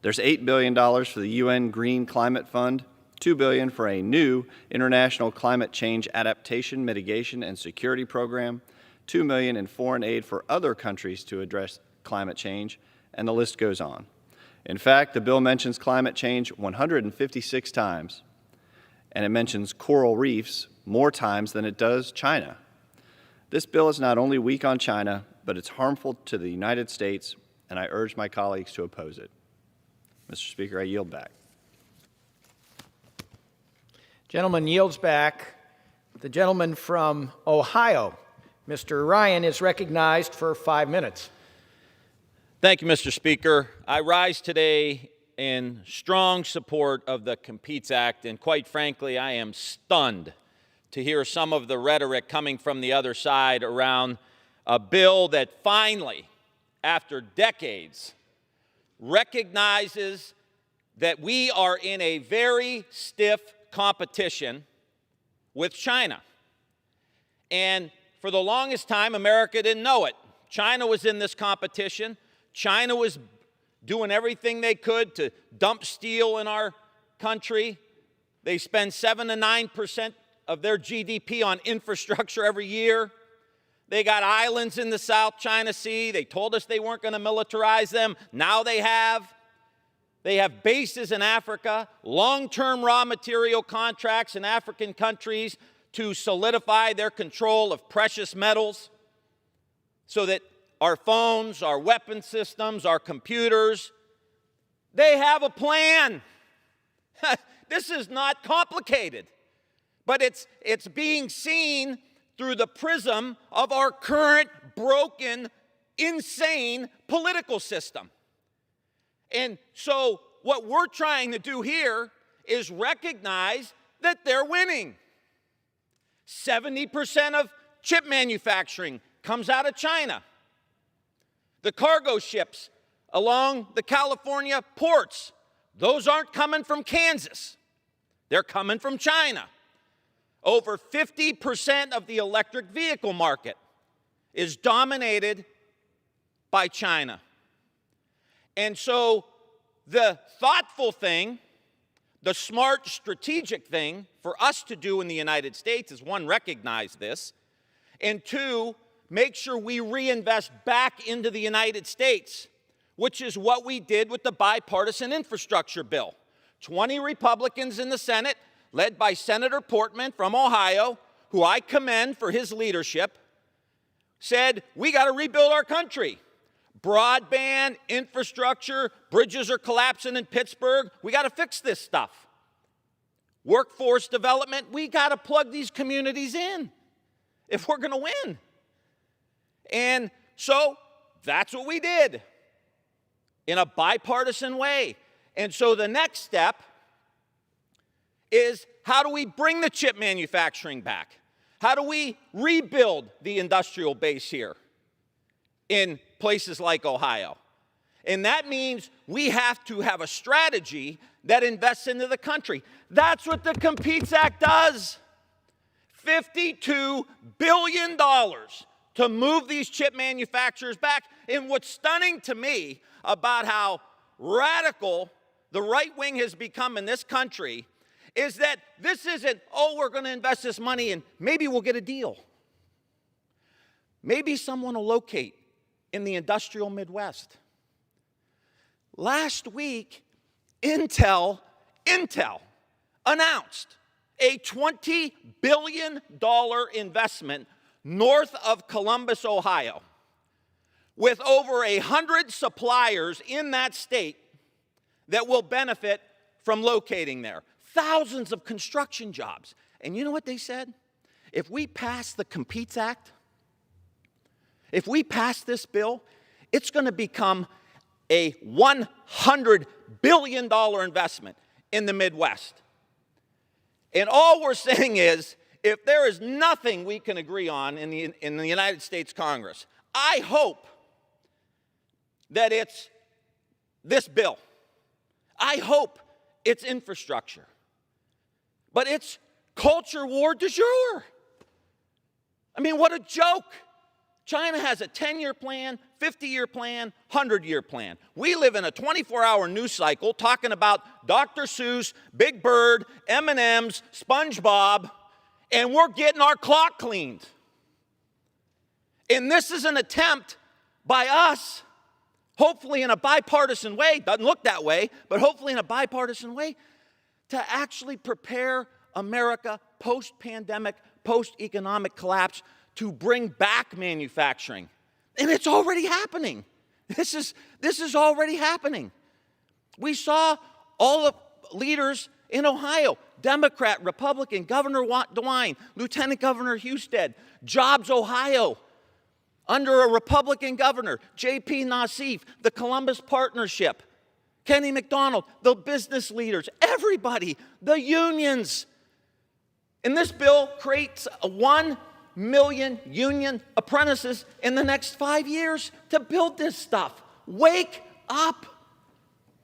[SPEAKER 3] There's $8 billion for the UN Green Climate Fund, $2 billion for a new international climate change adaptation, mitigation, and security program, $2 million in foreign aid for other countries to address climate change, and the list goes on. In fact, the bill mentions climate change 156 times, and it mentions coral reefs more times than it does China. This bill is not only weak on China, but it's harmful to the United States, and I urge my colleagues to oppose it. Mr. Speaker, I yield back.
[SPEAKER 1] Gentleman yields back. The gentleman from Ohio, Mr. Ryan, is recognized for 5 minutes.
[SPEAKER 22] Thank you, Mr. Speaker. I rise today in strong support of the Competes Act, and quite frankly, I am stunned to hear some of the rhetoric coming from the other side around a bill that finally, after decades, recognizes that we are in a very stiff competition with China. And for the longest time, America didn't know it. China was in this competition. China was doing everything they could to dump steel in our country. They spend 7 to 9% of their GDP on infrastructure every year. They got islands in the South China Sea. They told us they weren't going to militarize them. Now they have. They have bases in Africa, long-term raw material contracts in African countries to solidify their control of precious metals so that our phones, our weapon systems, our computers, they have a plan. This is not complicated, but it's being seen through the prism of our current broken, insane political system. And so what we're trying to do here is recognize that they're winning. 70% of chip manufacturing comes out of China. The cargo ships along the California ports, those aren't coming from Kansas. They're coming from China. Over 50% of the electric vehicle market is dominated by China. And so the thoughtful thing, the smart strategic thing for us to do in the United States is, one, recognize this, and two, make sure we reinvest back into the United States which is what we did with the bipartisan infrastructure bill. 20 Republicans in the Senate, led by Senator Portman from Ohio, who I commend for his leadership, said, we got to rebuild our country. Broadband, infrastructure, bridges are collapsing in Pittsburgh. We got to fix this stuff. Workforce development, we got to plug these communities in if we're going to win. And so that's what we did in a bipartisan way. And so the next step is, how do we bring the chip manufacturing back? How do we rebuild the industrial base here in places like Ohio? And that means we have to have a strategy that invests into the country. That's what the Competes Act does. $52 billion to move these chip manufacturers back. And what's stunning to me about how radical the right wing has become in this country is that this isn't, oh, we're going to invest this money and maybe we'll get a deal. Maybe someone will locate in the industrial Midwest. Last week, Intel announced a $20 billion investment north of Columbus, Ohio, with over 100 suppliers in that state that will benefit from locating there. Thousands of construction jobs. And you know what they said? If we pass the Competes Act, if we pass this bill, it's going to become a $100 billion investment in the Midwest. And all we're saying is, if there is nothing we can agree on in the United States Congress, I hope that it's this bill. I hope it's infrastructure. But it's culture war du jour. I mean, what a joke. China has a 10-year plan, 50-year plan, 100-year plan. We live in a 24-hour news cycle talking about Dr. Seuss, Big Bird, M&M's, SpongeBob, and we're getting our clock cleaned. And this is an attempt by us, hopefully in a bipartisan way, doesn't look that way, but hopefully in a bipartisan way, to actually prepare America post-pandemic, post-economic collapse to bring back manufacturing. And it's already happening. This is already happening. We saw all the leaders in Ohio, Democrat, Republican, Governor DeWine, Lieutenant Governor Husted, Jobs Ohio, under a Republican governor, J.P. Nassif, the Columbus Partnership, Kenny McDonald, the business leaders, everybody, the unions. And this bill creates 1 million union apprentices in the next 5 years to build this stuff. Wake up.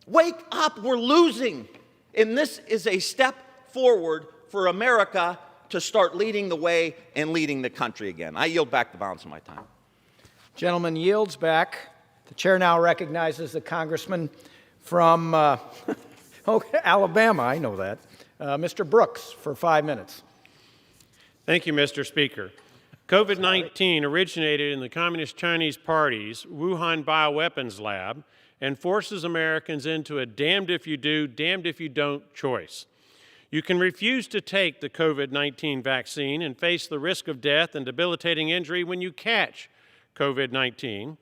[SPEAKER 22] Wake up. We're losing. And this is a step forward for America to start leading the way and leading the country again. I yield back the balance of my time.
[SPEAKER 1] Gentleman yields back. The chair now recognizes the congressman from Alabama, I know that, Mr. Brooks, for 5 minutes.
[SPEAKER 13] Thank you, Mr. Speaker. COVID-19 originated in the Communist Chinese Party's Wuhan bioweapons lab and forces Americans into a damned if you do, damned if you don't choice. You can refuse to take the COVID-19 vaccine and face the risk of death and debilitating injury when you catch COVID-19,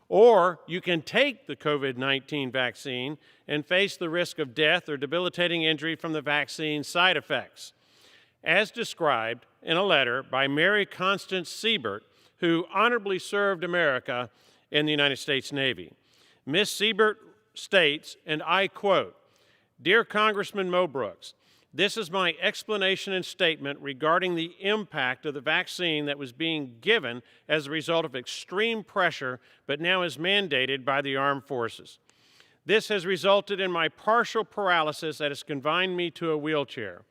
[SPEAKER 13] or you can take the COVID-19 vaccine and face the risk of death or debilitating injury from the vaccine's side effects, as described in a letter by Mary Constance Siebert, who honorably served America in the United States Navy. Ms. Siebert states, and I quote, "Dear Congressman Mo Brooks, this is my explanation and statement regarding the impact of the vaccine that was being given as a result of extreme pressure, but now is mandated by the armed forces. This has resulted in my partial paralysis that has confined me to a wheelchair.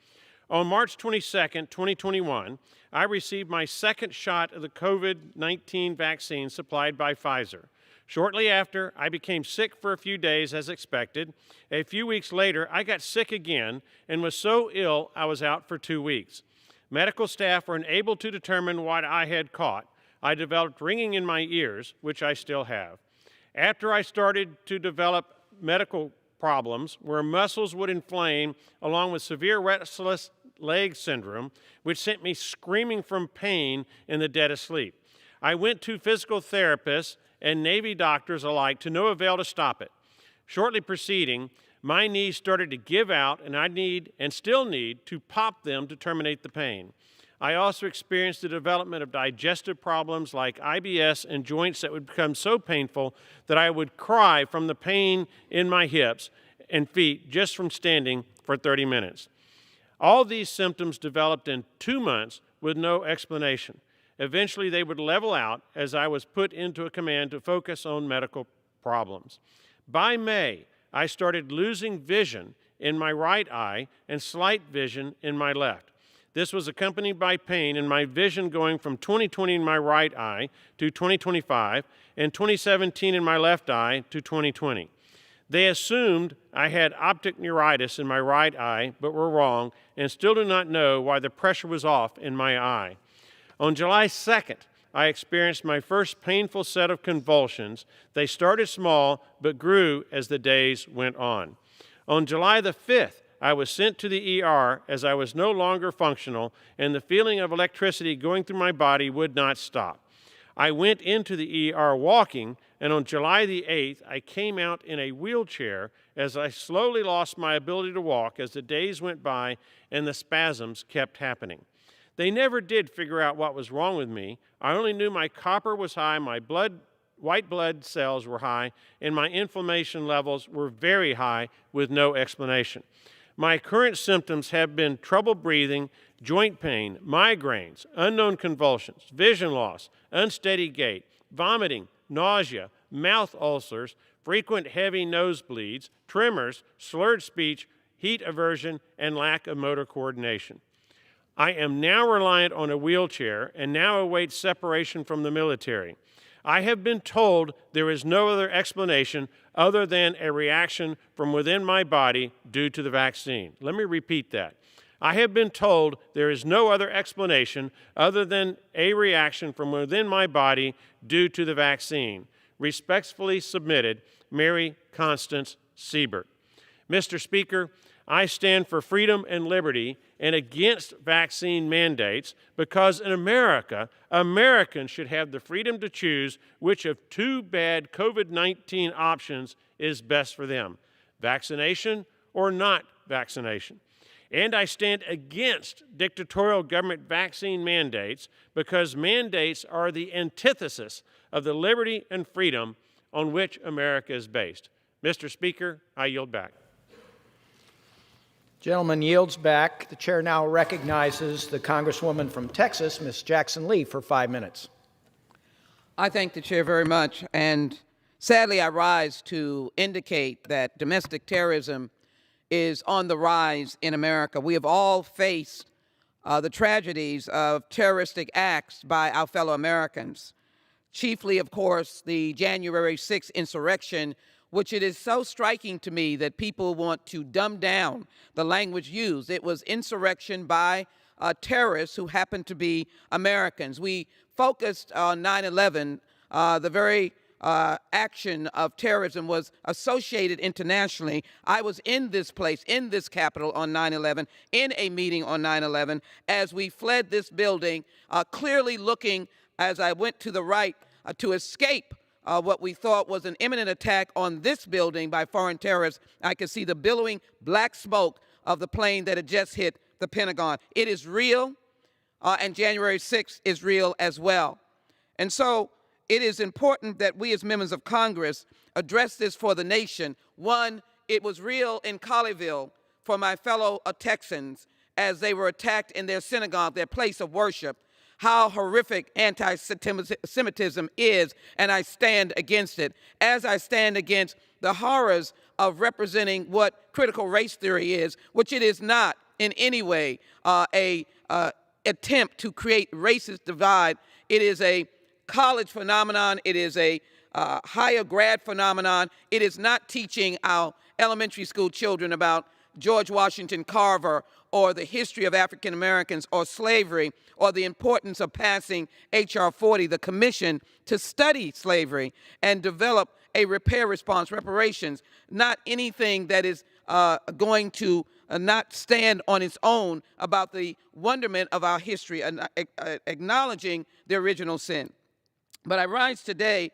[SPEAKER 13] On March 22, 2021, I received my second shot of the COVID-19 vaccine supplied by Pfizer. Shortly after, I became sick for a few days as expected. A few weeks later, I got sick again and was so ill I was out for 2 weeks. Medical staff were unable to determine what I had caught. I developed ringing in my ears, which I still have.
[SPEAKER 4] After I started to develop medical problems where muscles would inflame along with severe restless leg syndrome, which sent me screaming from pain in the dead of sleep. I went to physical therapists and Navy doctors alike to no avail to stop it. Shortly preceding, my knees started to give out, and I need, and still need, to pop them to terminate the pain. I also experienced the development of digestive problems like IBS and joints that would become so painful that I would cry from the pain in my hips and feet just from standing for 30 minutes. All these symptoms developed in 2 months with no explanation. Eventually, they would level out as I was put into a command to focus on medical problems. By May, I started losing vision in my right eye and slight vision in my left. This was accompanied by pain in my vision going from 20/20 in my right eye to 20/25 and 20/17 in my left eye to 20/20. They assumed I had optic neuritis in my right eye, but were wrong and still do not know why the pressure was off in my eye. On July 2nd, I experienced my first painful set of convulsions. They started small, but grew as the days went on. On July the 5th, I was sent to the ER as I was no longer functional, and the feeling of electricity going through my body would not stop. I went into the ER walking, and on July the 8th, I came out in a wheelchair as I slowly lost my ability to walk as the days went by and the spasms kept happening. They never did figure out what was wrong with me. I only knew my copper was high, my white blood cells were high, and my inflammation levels were very high with no explanation. My current symptoms have been trouble breathing, joint pain, migraines, unknown convulsions, vision loss, unsteady gait, vomiting, nausea, mouth ulcers, frequent heavy nosebleeds, tremors, slurred speech, heat aversion, and lack of motor coordination. I am now reliant on a wheelchair and now await separation from the military. I have been told there is no other explanation other than a reaction from within my body due to the vaccine. Let me repeat that. I have been told there is no other explanation other than a reaction from within my body due to the vaccine. Respectfully submitted, Mary Constance Siebert. Mr. Speaker, I stand for freedom and liberty and against vaccine mandates because in America, Americans should have the freedom to choose which of 2 bad COVID-19 options is best for them, vaccination or not vaccination. And I stand against dictatorial government vaccine mandates because mandates are the antithesis of the liberty and freedom on which America is based. Mr. Speaker, I yield back.
[SPEAKER 1] Gentleman yields back. The chair now recognizes the Congresswoman from Texas, Ms. Jackson Lee, for 5 minutes.
[SPEAKER 5] I thank the chair very much, and sadly I rise to indicate that domestic terrorism is on the rise in America. We have all faced the tragedies of terroristic acts by our fellow Americans, chiefly, of course, the January 6th insurrection, which it is so striking to me that people want to dumb down the language used. It was insurrection by terrorists who happened to be Americans. We focused on 9/11. The very action of terrorism was associated internationally. I was in this place, in this Capitol on 9/11, in a meeting on 9/11, as we fled this building, clearly looking, as I went to the right, to escape what we thought was an imminent attack on this building by foreign terrorists. I could see the billowing black smoke of the plane that had just hit the Pentagon. It is real, and January 6th is real as well. And so it is important that we as members of Congress address this for the nation. One, it was real in Colleyville for my fellow Texans as they were attacked in their synagogue, their place of worship. How horrific anti-Semitism is, and I stand against it, as I stand against the horrors of representing what critical race theory is, which it is not in any way a attempt to create racist divide. It is a college phenomenon. It is a higher grad phenomenon. It is not teaching our elementary school children about George Washington Carver or the history of African Americans or slavery or the importance of passing H.R. 40, the commission to study slavery and develop a repair response, reparations, not anything that is going to not stand on its own about the wonderment of our history, and acknowledging the original sin. But I rise today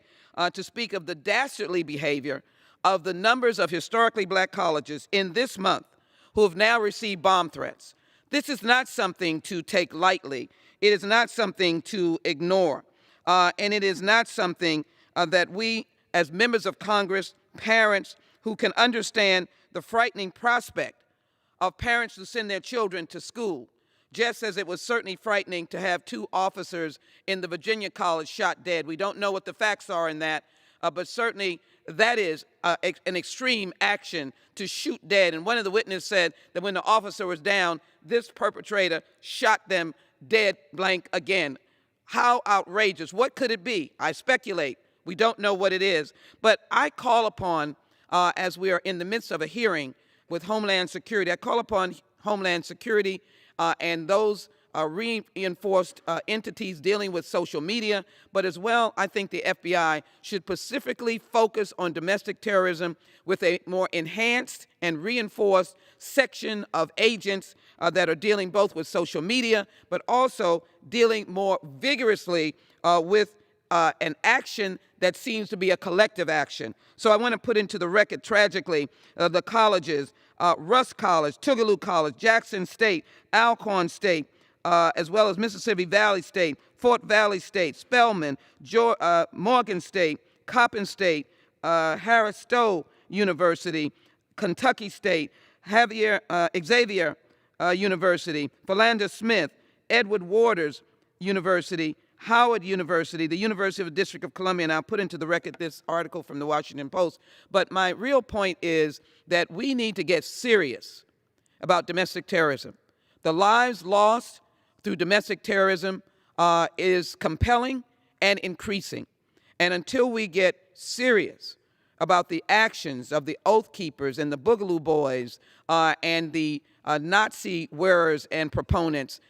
[SPEAKER 5] to speak of the dastardly behavior of the numbers of historically black colleges in this month who have now received bomb threats. This is not something to take lightly. It is not something to ignore. And it is not something that we, as members of Congress, parents who can understand the frightening prospect of parents who send their children to school, just as it was certainly frightening to have 2 officers in the Virginia college shot dead. We don't know what the facts are in that, but certainly that is an extreme action to shoot dead. And one of the witnesses said that when the officer was down, this perpetrator shot them dead blank again. How outrageous. What could it be? I speculate. We don't know what it is. But I call upon, as we are in the midst of a hearing with Homeland Security, I call upon Homeland Security and those reinforced entities dealing with social media, but as well, I think the FBI should specifically focus on domestic terrorism with a more enhanced and reinforced section of agents that are dealing both with social media, but also dealing more vigorously with an action that seems to be a collective action. So I want to put into the record, tragically, the colleges, Rusk College, Tougaloo College, Jackson State, Alcorn State, as well as Mississippi Valley State, Fort Valley State, Spelman, Morgan State, Coppin State, Harris Stowe University, Kentucky State, Xavier University, Philander Smith, Edward Waters University, Howard University, the University of the District of Columbia, and I'll put into the record this article from the Washington Post. But my real point is that we need to get serious about domestic terrorism. The lives lost through domestic terrorism is compelling and increasing. And until we get serious about the actions of the Oath Keepers and the Boogaloo Boys and the Nazi wearers and proponents,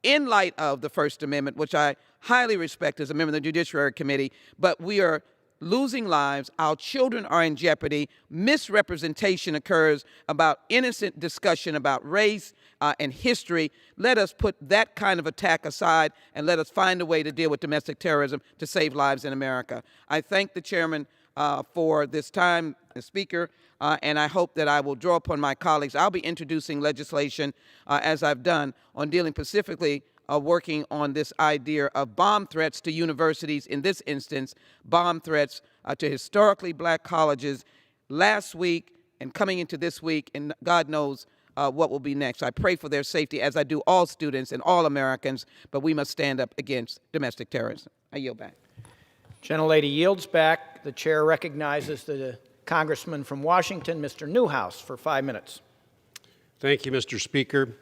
[SPEAKER 5] in light of the First Amendment, which I highly respect as a member of the Judiciary Committee, but we are losing lives, our children are in jeopardy, misrepresentation occurs about innocent discussion about race and history. Let us put that kind of attack aside and let us find a way to deal with domestic terrorism to save lives in America. I thank the chairman for this time, the speaker, and I hope that I will draw upon my colleagues. I'll be introducing legislation, as I've done, on dealing specifically working on this idea of bomb threats to universities, in this instance, bomb threats to historically black colleges last week and coming into this week, and God knows what will be next. I pray for their safety, as I do all students and all Americans, but we must stand up against domestic terrorism. I yield back.
[SPEAKER 1] Gentlelady yields back. The chair recognizes the Congressman from Washington, Mr. Newhouse, for 5 minutes.
[SPEAKER 6] Thank you, Mr. Speaker.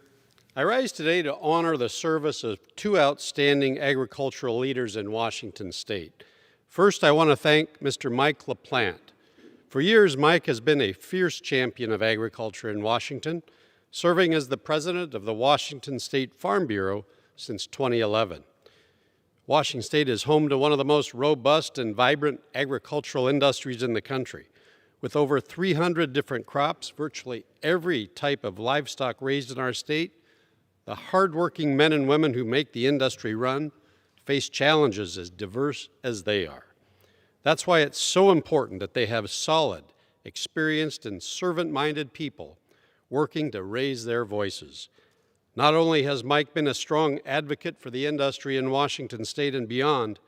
[SPEAKER 6] I rise today to honor the service of 2 outstanding agricultural leaders in Washington State. First, I want to thank Mr. Mike LaPlante. For years, Mike has been a fierce champion of agriculture in Washington, serving as the president of the Washington State Farm Bureau since 2011. Washington State is home to one of the most robust and vibrant agricultural industries in the country. With over 300 different crops, virtually every type of livestock raised in our state, the hardworking men and women who make the industry run face challenges as diverse as they are. That's why it's so important that they have solid, experienced, and servant-minded people working to raise their voices. Not only has Mike been a strong advocate for the industry in Washington State and beyond,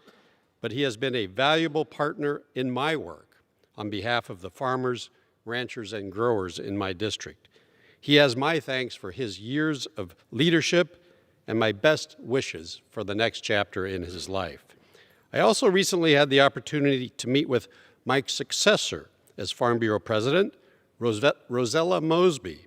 [SPEAKER 6] but he has been a valuable partner in my work on behalf of the farmers, ranchers, and growers in my district. He has my thanks for his years of leadership and my best wishes for the next chapter in his life. I also recently had the opportunity to meet with Mike's successor as Farm Bureau President, Rosella Mosby.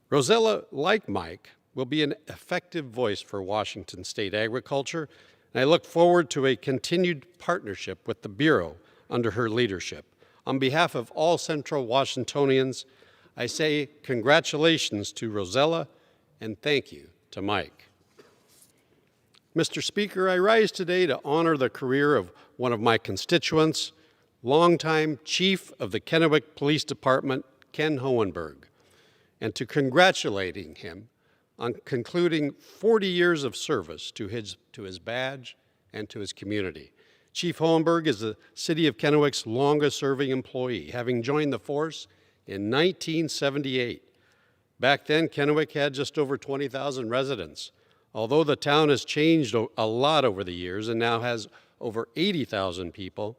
[SPEAKER 6] Rosella, like Mike, will be an effective voice for Washington State agriculture, and I look forward to a continued partnership with the Bureau under her leadership. On behalf of all Central Washingtonians, I say congratulations to Rosella and thank you to Mike. Mr. Speaker, I rise today to honor the career of one of my constituents, longtime Chief of the Kennewick Police Department, Ken Hohenberg, and to congratulating him on concluding 40 years of service to his badge and to his community. Chief Hohenberg is the City of Kennewick's longest-serving employee, having joined the force in 1978. Back then, Kennewick had just over 20,000 residents. Although the town has changed a lot over the years and now has over 80,000 people,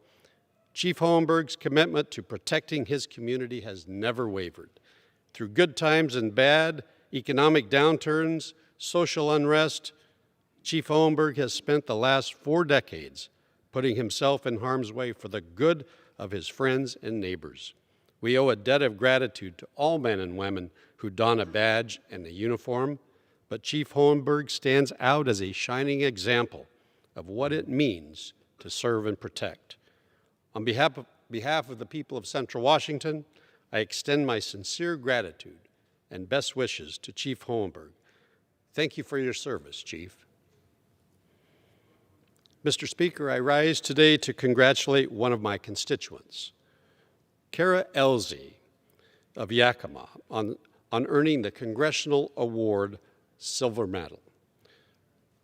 [SPEAKER 6] Chief Hohenberg's commitment to protecting his community has never wavered. Through good times and bad, economic downturns, social unrest, Chief Hohenberg has spent the last 4 decades putting himself in harm's way for the good of his friends and neighbors. We owe a debt of gratitude to all men and women who don a badge and a uniform, but Chief Hohenberg stands out as a shining example of what it means to serve and protect. On behalf of the people of Central Washington, I extend my sincere gratitude and best wishes to Chief Hohenberg. Thank you for your service, Chief. Mr. Speaker, I rise today to congratulate one of my constituents, Kara Elzie of Yakima, on earning the Congressional Award Silver Medal.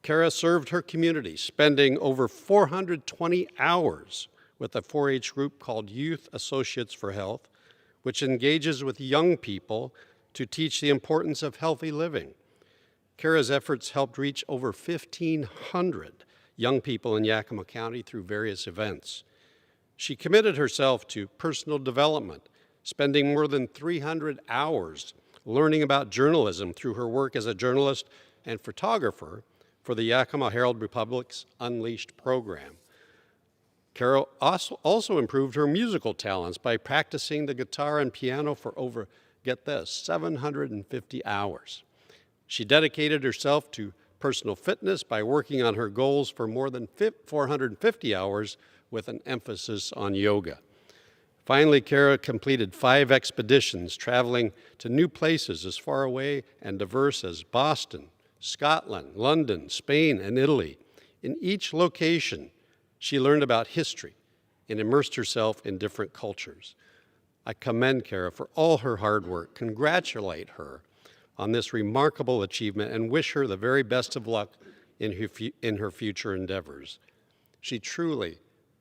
[SPEAKER 6] Kara served her community, spending over 420 hours with a 4-H group called Youth Associates for Health, which engages with young people to teach the importance of healthy living. Kara's efforts helped reach over 1,500 young people in Yakima County through various events. She committed herself to personal development, spending more than 300 hours learning about journalism through her work as a journalist and photographer for the Yakima Herald-Republic's Unleashed program. Kara also improved her musical talents by practicing the guitar and piano for over, get this, 750 hours. She dedicated herself to personal fitness by working on her goals for more than 450 hours with an emphasis on yoga. Finally, Kara completed 5 expeditions, traveling to new places as far away and diverse as Boston, Scotland, London, Spain, and Italy. In each location, she learned about history and immersed herself in different cultures. I commend Kara for all her hard work, congratulate her on this remarkable achievement, and wish her the very best of luck in her future endeavors. She truly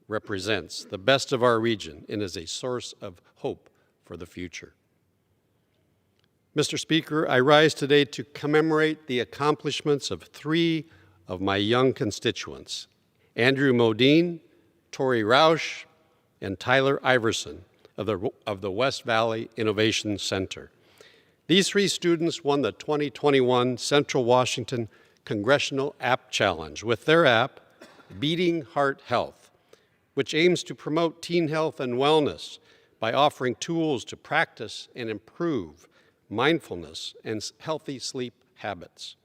[SPEAKER 6] represents the best of our region and is a source of hope for the future. Mr. Speaker, I rise today to commemorate the accomplishments of 3 of my young constituents, Andrew Modine, Tori Roush, and Tyler Iverson of the West Valley Innovation Center. These 3 students won the 2021 Central Washington Congressional App Challenge with their app, Beating Heart Health, which aims to promote teen health and wellness by offering tools to practice and improve mindfulness and healthy sleep habits.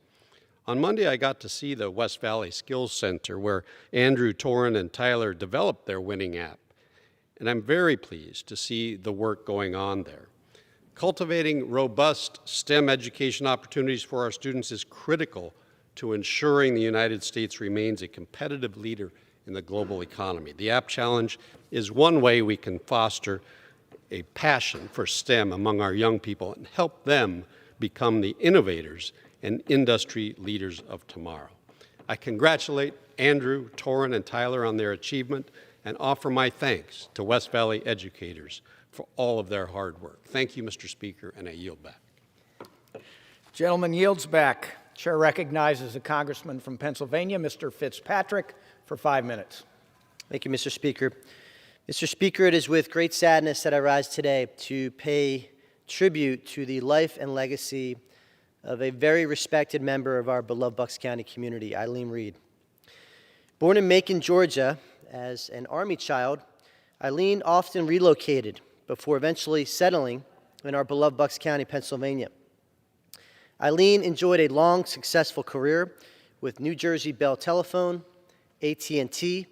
[SPEAKER 6] On Monday, I got to see the West Valley Skills Center where Andrew, Torin, and Tyler developed their winning app, and I'm very pleased to see the work going on there. Cultivating robust STEM education opportunities for our students is critical to ensuring the United States remains a competitive leader in the global economy. The App Challenge is one way we can foster a passion for STEM among our young people and help them become the innovators and industry leaders of tomorrow. I congratulate Andrew, Torin, and Tyler on their achievement and offer my thanks to West Valley educators for all of their hard work. Thank you, Mr. Speaker, and I yield back.
[SPEAKER 1] Gentleman yields back. Chair recognizes the congressman from Pennsylvania, Mr. Fitzpatrick, for 5 minutes.
[SPEAKER 7] Thank you, Mr. Speaker. Mr. Speaker, it is with great sadness that I rise today to pay tribute to the life and legacy of a very respected member of our beloved Bucks County community, Eileen Reed. Born in Macon, Georgia, as an Army child, Eileen often relocated before eventually settling in our beloved Bucks County, Pennsylvania. Eileen enjoyed a long, successful career with New Jersey Bell Telephone, AT&T,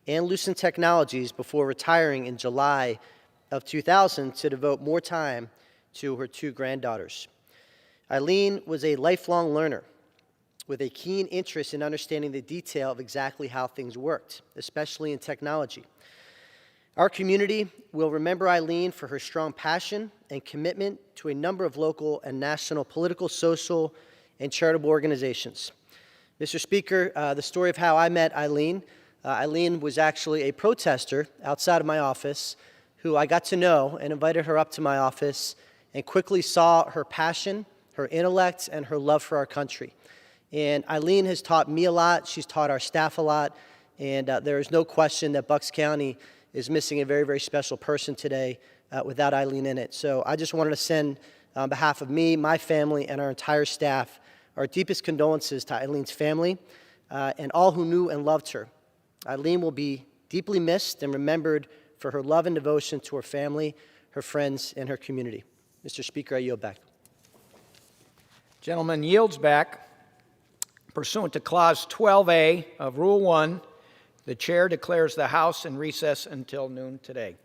[SPEAKER 7] and Lucent Technologies before retiring in July of 2000 to devote more time to her 2 granddaughters. Eileen was a lifelong learner with a keen interest in understanding the detail of exactly how things worked, especially in technology. Our community will remember Eileen for her strong passion and commitment to a number of local and national political, social, and charitable organizations. Mr. Speaker, the story of how I met Eileen. Eileen was actually a protester outside of my office who I got to know and invited her up to my office and quickly saw her passion, her intellect, and her love for our country. And Eileen has taught me a lot. She's taught our staff a lot. And there is no question that Bucks County is missing a very, very special person today without Eileen in it. So I just wanted to send, on behalf of me, my family, and our entire staff, our deepest condolences to Eileen's family and all who knew and loved her. Eileen will be deeply missed and remembered for her love and devotion to her family, her friends, and her community. Mr. Speaker, I yield back.
[SPEAKER 1] Gentleman yields back. Pursuant to Clause 12A of Rule 1, the Chair declares the House in recess until noon today.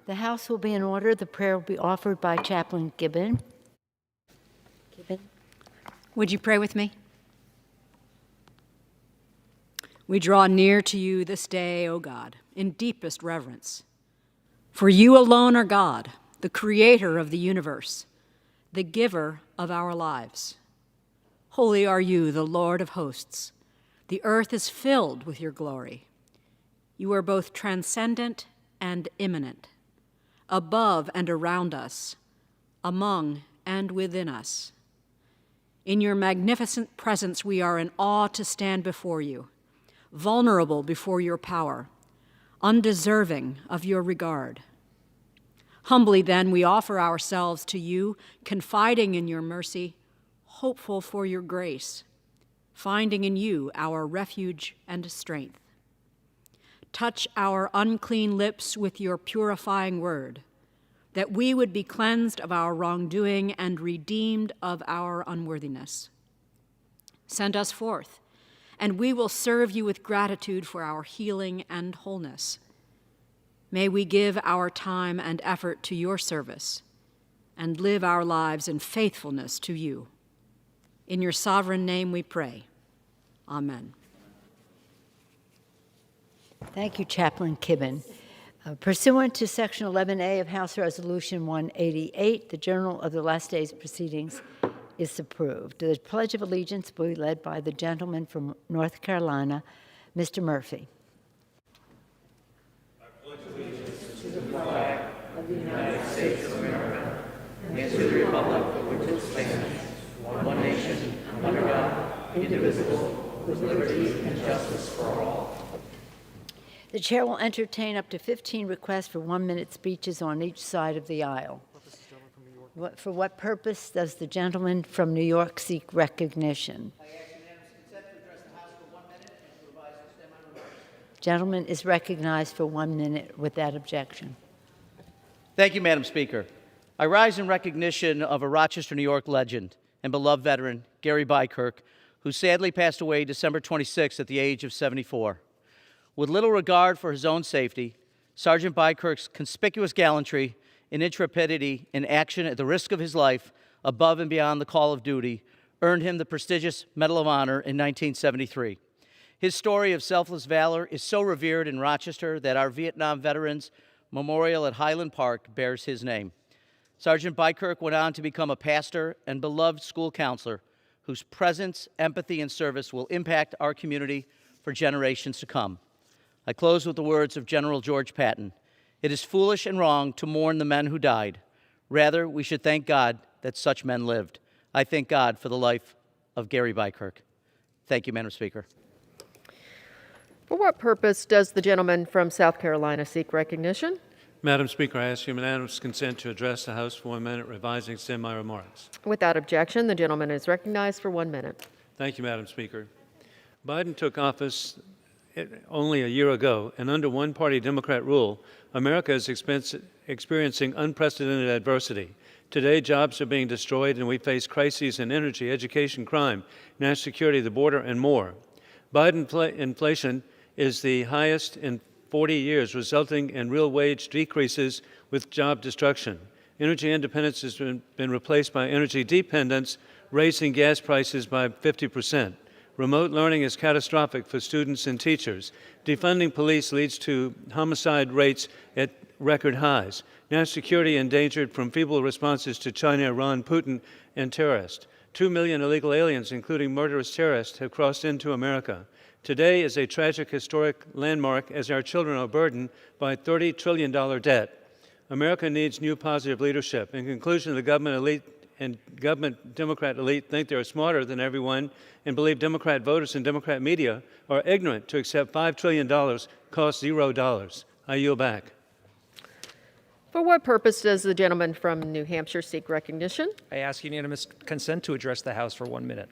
[SPEAKER 8] The House will be in order. The prayer will be offered by Chaplain Gibbon.
[SPEAKER 9] Would you pray with me? We draw near to you this day, O God, in deepest reverence. For you alone are God, the creator of the universe, the giver of our lives. Holy are you, the Lord of hosts. The earth is filled with your glory. You are both transcendent and immanent, above and around us, among and within us. In your magnificent presence, we are in awe to stand before you, vulnerable before your power, undeserving of your regard. Humbly, then, we offer ourselves to you, confiding in your mercy, hopeful for your grace, finding in you our refuge and strength. Touch our unclean lips with your purifying word, that we would be cleansed of our wrongdoing and redeemed of our unworthiness. Send us forth, and we will serve you with gratitude for our healing and wholeness. May we give our time and effort to your service and live our lives in faithfulness to you. In your sovereign name we pray. Amen.
[SPEAKER 8] Thank you, Chaplain Gibbon. Pursuant to Section 11A of House Resolution 188, the Journal of the Last Day's Proceedings is approved. The Pledge of Allegiance will be led by the gentleman from North Carolina, Mr. Murphy.
[SPEAKER 23] I pledge allegiance to the flag of the United States of America and to the republic for which it stands, one nation, under God, indivisible, with liberty and justice for all.
[SPEAKER 8] The chair will entertain up to 15 requests for 1-minute speeches on each side of the aisle. For what purpose does the gentleman from New York seek recognition?
[SPEAKER 1] I ask unanimous consent to address the House for 1 minute and to revise and extend my remarks.
[SPEAKER 8] Gentleman is recognized for 1 minute without objection.
[SPEAKER 24] Thank you, Madam Speaker. I rise in recognition of a Rochester, New York legend and beloved veteran, Gary Bykirk, who sadly passed away December 26 at the age of 74. With little regard for his own safety, Sergeant Bykirk's conspicuous gallantry and intrepidity in action at the risk of his life, above and beyond the call of duty, earned him the prestigious Medal of Honor in 1973. His story of selfless valor is so revered in Rochester that our Vietnam Veterans Memorial at Highland Park bears his name. Sergeant Bykirk went on to become a pastor and beloved school counselor whose presence, empathy, and service will impact our community for generations to come. I close with the words of General George Patton. It is foolish and wrong to mourn the men who died. Rather, we should thank God that such men lived. I thank God for the life of Gary Bykirk. Thank you, Madam Speaker.
[SPEAKER 20] For what purpose does the gentleman from South Carolina seek recognition?
[SPEAKER 25] Madam Speaker, I ask unanimous consent to address the House for 1 minute, revise and extend my remarks.
[SPEAKER 20] Without objection, the gentleman is recognized for 1 minute.
[SPEAKER 25] Thank you, Madam Speaker. Biden took office only a year ago, and under one-party Democrat rule, America is experiencing unprecedented adversity. Today, jobs are being destroyed, and we face crises in energy, education, crime, national security, the border, and more. Biden inflation is the highest in 40 years, resulting in real wage decreases with job destruction. Energy independence has been replaced by energy dependence, raising gas prices by 50%. Remote learning is catastrophic for students and teachers. Defunding police leads to homicide rates at record highs. National security endangered from feeble responses to China, Iran, Putin, and terrorists. 2 million illegal aliens, including murderous terrorists, have crossed into America. Today is a tragic historic landmark as our children are burdened by a $30 trillion debt. America needs new positive leadership. In conclusion, the government elite and government Democrat elite think they're smarter than everyone and believe Democrat voters and Democrat media are ignorant to accept $5 trillion costs $0. I yield back.
[SPEAKER 20] For what purpose does the gentleman from New Hampshire seek recognition?
[SPEAKER 26] I ask unanimous consent to address the House for 1 minute.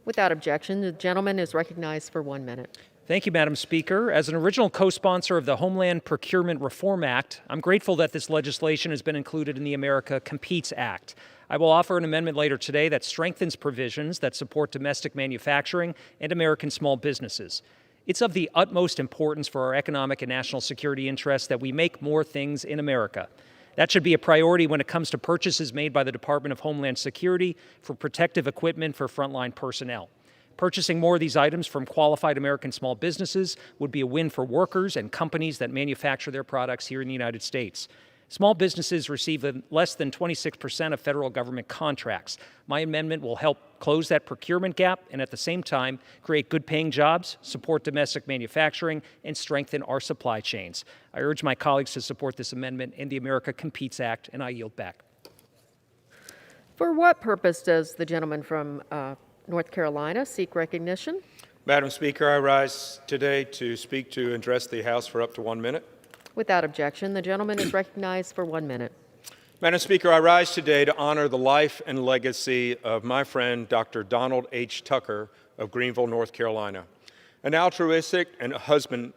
[SPEAKER 20] Without objection, the gentleman is recognized for 1 minute.
[SPEAKER 26] Thank you, Madam Speaker. As an original co-sponsor of the Homeland Procurement Reform Act, I'm grateful that this legislation has been included in the America Competes Act. I will offer an amendment later today that strengthens provisions that support domestic manufacturing and American small businesses. It's of the utmost importance for our economic and national security interests that we make more things in America. That should be a priority when it comes to purchases made by the Department of Homeland Security for protective equipment for frontline personnel. Purchasing more of these items from qualified American small businesses would be a win for workers and companies that manufacture their products here in the United States. Small businesses receive less than 26% of federal government contracts. My amendment will help close that procurement gap and at the same time create good-paying jobs, support domestic manufacturing, and strengthen our supply chains. I urge my colleagues to support this amendment and the America Competes Act, and I yield back.
[SPEAKER 20] For what purpose does the gentleman from North Carolina seek recognition?
[SPEAKER 10] Madam Speaker, I rise today to speak to and address the House for up to 1 minute.
[SPEAKER 20] Without objection, the gentleman is recognized for 1 minute.
[SPEAKER 10] Madam Speaker, I rise today to honor the life and legacy of my friend, Dr. Donald H. Tucker of Greenville, North Carolina. An altruistic and humble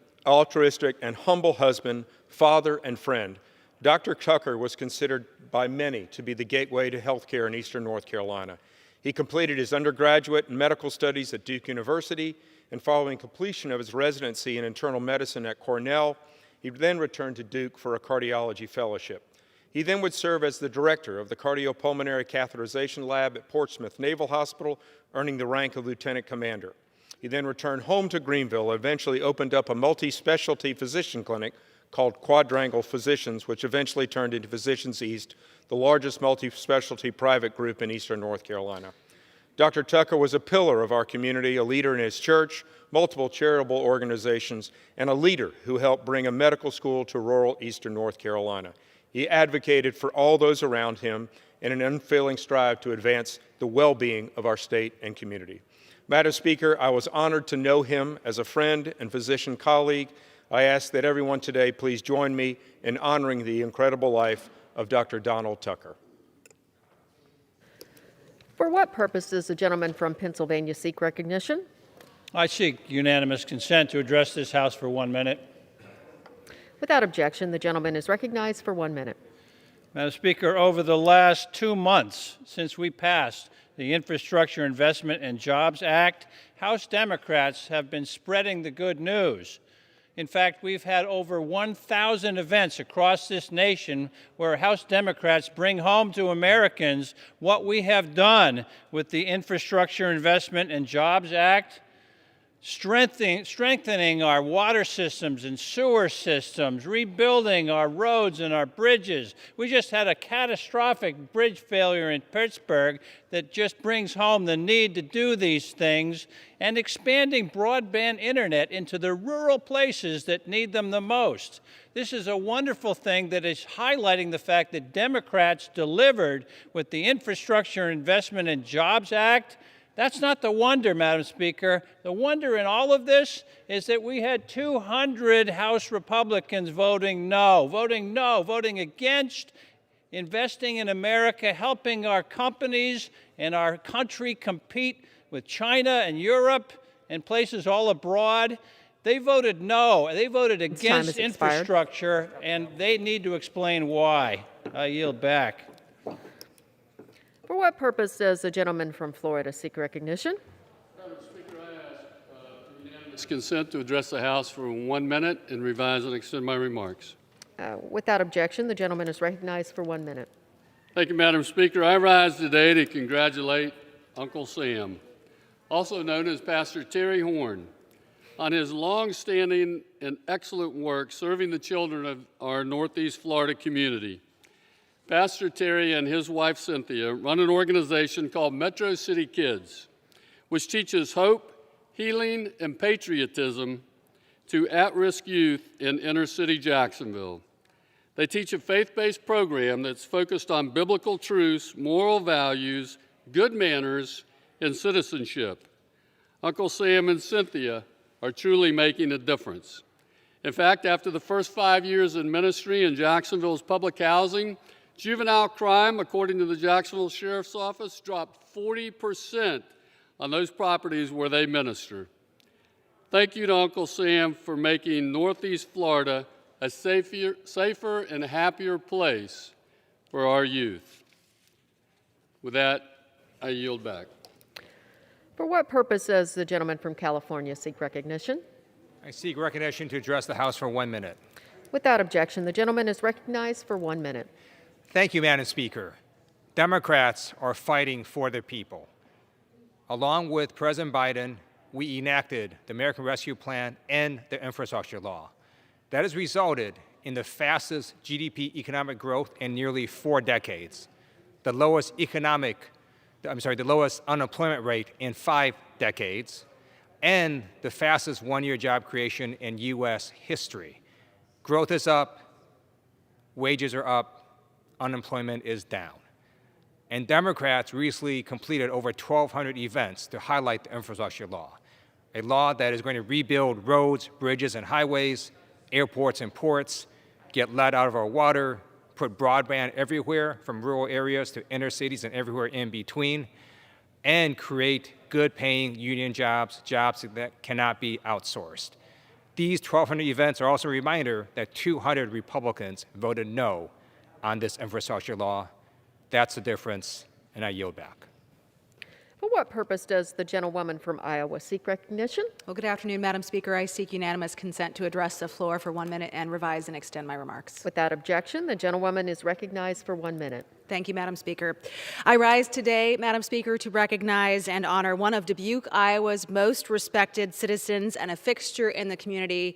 [SPEAKER 10] husband, father, and friend, Dr. Tucker was considered by many to be the gateway to health care in eastern North Carolina. He completed his undergraduate and medical studies at Duke University, and following completion of his residency in internal medicine at Cornell, he then returned to Duke for a cardiology fellowship. He then would serve as the director of the cardiopulmonary catheterization lab at Portsmouth Naval Hospital, earning the rank of lieutenant commander. He then returned home to Greenville and eventually opened up a multi-specialty physician clinic called Quadrangle Physicians, which eventually turned into Physicians East, the largest multi-specialty private group in eastern North Carolina. Dr. Tucker was a pillar of our community, a leader in his church, multiple charitable organizations, and a leader who helped bring a medical school to rural eastern North Carolina. He advocated for all those around him in an unfailing strive to advance the well-being of our state and community. Madam Speaker, I was honored to know him as a friend and physician colleague. I ask that everyone today please join me in honoring the incredible life of Dr. Donald Tucker.
[SPEAKER 20] For what purpose does the gentleman from Pennsylvania seek recognition?
[SPEAKER 11] I seek unanimous consent to address this House for 1 minute.
[SPEAKER 20] Without objection, the gentleman is recognized for 1 minute.
[SPEAKER 11] Madam Speaker, over the last 2 months since we passed the Infrastructure Investment and Jobs Act, House Democrats have been spreading the good news. In fact, we've had over 1,000 events across this nation where House Democrats bring home to Americans what we have done with the Infrastructure Investment and Jobs Act, strengthening our water systems and sewer systems, rebuilding our roads and our bridges. We just had a catastrophic bridge failure in Pittsburgh that just brings home the need to do these things, and expanding broadband internet into the rural places that need them the most. This is a wonderful thing that is highlighting the fact that Democrats delivered with the Infrastructure Investment and Jobs Act. That's not the wonder, Madam Speaker. The wonder in all of this is that we had 200 House Republicans voting no, voting against investing in America, helping our companies and our country compete with China and Europe and places all abroad. They voted no. They voted against infrastructure, and they need to explain why. I yield back.
[SPEAKER 20] For what purpose does the gentleman from Florida seek recognition?
[SPEAKER 12] Madam Speaker, I ask for unanimous consent to address the House for 1 minute and revise and extend my remarks.
[SPEAKER 20] Without objection, the gentleman is recognized for 1 minute.
[SPEAKER 12] Thank you, Madam Speaker. I rise today to congratulate Uncle Sam, also known as Pastor Terry Horn, on his long-standing and excellent work serving the children of our Northeast Florida community. Pastor Terry and his wife Cynthia run an organization called Metro City Kids, which teaches hope, healing, and patriotism to at-risk youth in inner-city Jacksonville. They teach a faith-based program that's focused on biblical truths, moral values, good manners, and citizenship. Uncle Sam and Cynthia are truly making a difference. In fact, after the first 5 years in ministry in Jacksonville's public housing, juvenile crime, according to the Jacksonville Sheriff's Office, dropped 40% on those properties where they minister. Thank you to Uncle Sam for making Northeast Florida a safer and happier place for our youth. With that, I yield back.
[SPEAKER 20] For what purpose does the gentleman from California seek recognition?
[SPEAKER 14] I seek recognition to address the House for 1 minute.
[SPEAKER 20] Without objection, the gentleman is recognized for 1 minute.
[SPEAKER 14] Thank you, Madam Speaker. Democrats are fighting for the people. Along with President Biden, we enacted the American Rescue Plan and the infrastructure law. That has resulted in the fastest GDP economic growth in nearly 4 decades, the lowest unemployment rate in 5 decades, and the fastest one-year job creation in U.S. history. Growth is up, wages are up, unemployment is down. And Democrats recently completed over 1,200 events to highlight the infrastructure law, a law that is going to rebuild roads, bridges, and highways, airports and ports, get lead out of our water, put broadband everywhere from rural areas to inner cities and everywhere in between, and create good-paying union jobs, jobs that cannot be outsourced. These 1,200 events are also a reminder that 200 Republicans voted no on this infrastructure law. That's the difference, and I yield back.
[SPEAKER 20] For what purpose does the gentlewoman from Iowa seek recognition?
[SPEAKER 15] Well, good afternoon, Madam Speaker. I seek unanimous consent to address the floor for 1 minute and revise and extend my remarks.
[SPEAKER 20] Without objection, the gentlewoman is recognized for 1 minute.
[SPEAKER 15] Thank you, Madam Speaker. I rise today, Madam Speaker, to recognize and honor one of Dubuque, Iowa's most respected citizens and a fixture in the community,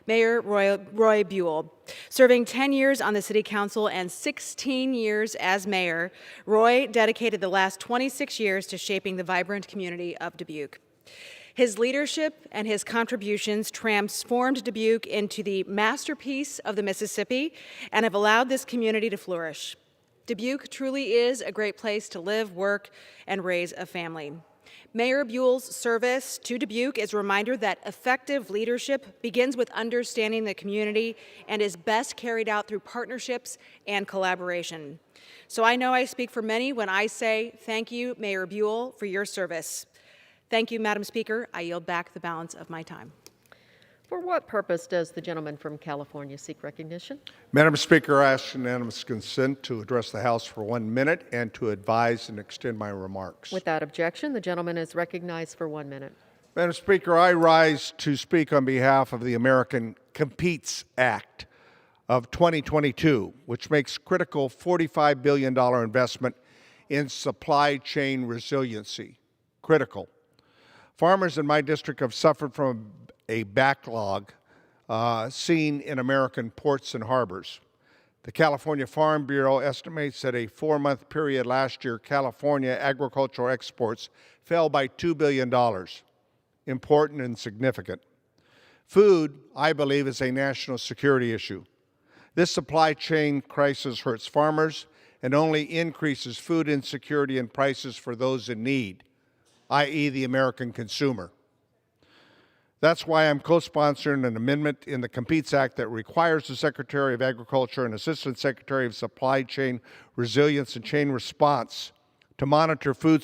[SPEAKER 15] Mayor Roy Buell. Serving 10 years on the City Council and 16 years as mayor, Roy dedicated the last 26 years to shaping the vibrant community of Dubuque. His leadership and his contributions transformed Dubuque into the masterpiece of the Mississippi and have allowed this community to flourish. Dubuque truly is a great place to live, work, and raise a family. Mayor Buell's service to Dubuque is a reminder that effective leadership begins with understanding the community and is best carried out through partnerships and collaboration. So I know I speak for many when I say thank you, Mayor Buell, for your service. Thank you, Madam Speaker. I yield back the balance of my time.
[SPEAKER 20] For what purpose does the gentleman from California seek recognition?
[SPEAKER 16] Madam Speaker, I ask unanimous consent to address the House for 1 minute and to advise and extend my remarks.
[SPEAKER 20] Without objection, the gentleman is recognized for 1 minute.
[SPEAKER 16] Madam Speaker, I rise to speak on behalf of the American Competes Act of 2022, which makes critical $45 billion investment in supply chain resiliency. Critical. Farmers in my district have suffered from a backlog seen in American ports and harbors. The California Farm Bureau estimates that a 4-month period last year, California agricultural exports fell by $2 billion. Important and significant. Food, I believe, is a national security issue. This supply chain crisis hurts farmers and only increases food insecurity and prices for those in need, i.e. the American consumer. That's why I'm co-sponsoring an amendment in the Competes Act that requires the Secretary of Agriculture and Assistant Secretary of Supply Chain Resilience and Chain Response to monitor food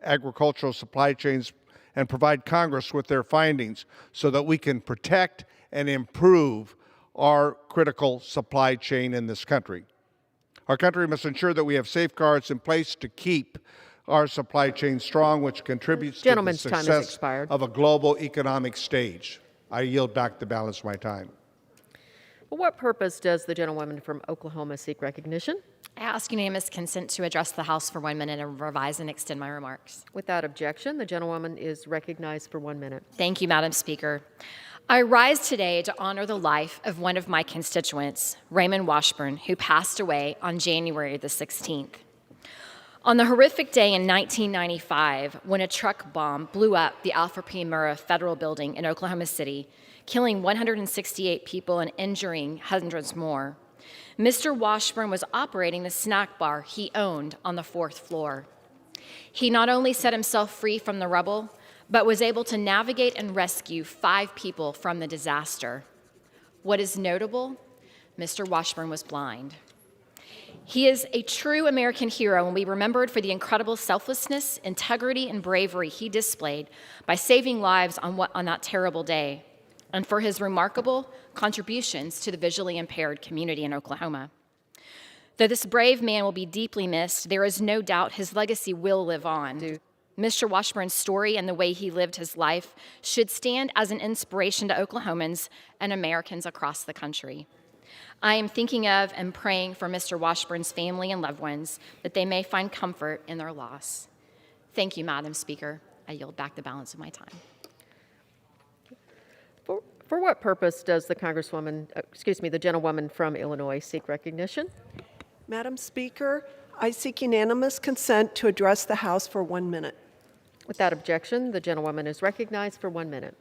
[SPEAKER 16] agricultural supply chains and provide Congress with their findings so that we can protect and improve our critical supply chain in this country. Our country must ensure that we have safeguards in place to keep our supply chain strong, which contributes to the success of a global economic stage. I yield back the balance of my time.
[SPEAKER 20] For what purpose does the gentlewoman from Oklahoma seek recognition?
[SPEAKER 17] I ask unanimous consent to address the House for 1 minute and revise and extend my remarks.
[SPEAKER 20] Without objection, the gentlewoman is recognized for 1 minute.
[SPEAKER 17] Thank you, Madam Speaker. I rise today to honor the life of one of my constituents, Raymond Washburn, who passed away on January the 16th. On the horrific day in 1995, when a truck bomb blew up the Alfred P. Murrah Federal Building in Oklahoma City, killing 168 people and injuring hundreds more, Mr. Washburn was operating the snack bar he owned on the 4th floor. He not only set himself free from the rubble, but was able to navigate and rescue 5 people from the disaster. What is notable? Mr. Washburn was blind. He is a true American hero and we remembered for the incredible selflessness, integrity, and bravery he displayed by saving lives on that terrible day, and for his remarkable contributions to the visually impaired community in Oklahoma. Though this brave man will be deeply missed, there is no doubt his legacy will live on. Mr. Washburn's story and the way he lived his life should stand as an inspiration to Oklahomans and Americans across the country. I am thinking of and praying for Mr. Washburn's family and loved ones that they may find comfort in their loss. Thank you, Madam Speaker. I yield back the balance of my time.
[SPEAKER 20] For what purpose does the the gentlewoman from Illinois seek recognition?
[SPEAKER 2] Madam Speaker, I seek unanimous consent to address the House for 1 minute.
[SPEAKER 20] Without objection, the gentlewoman is recognized for 1 minute.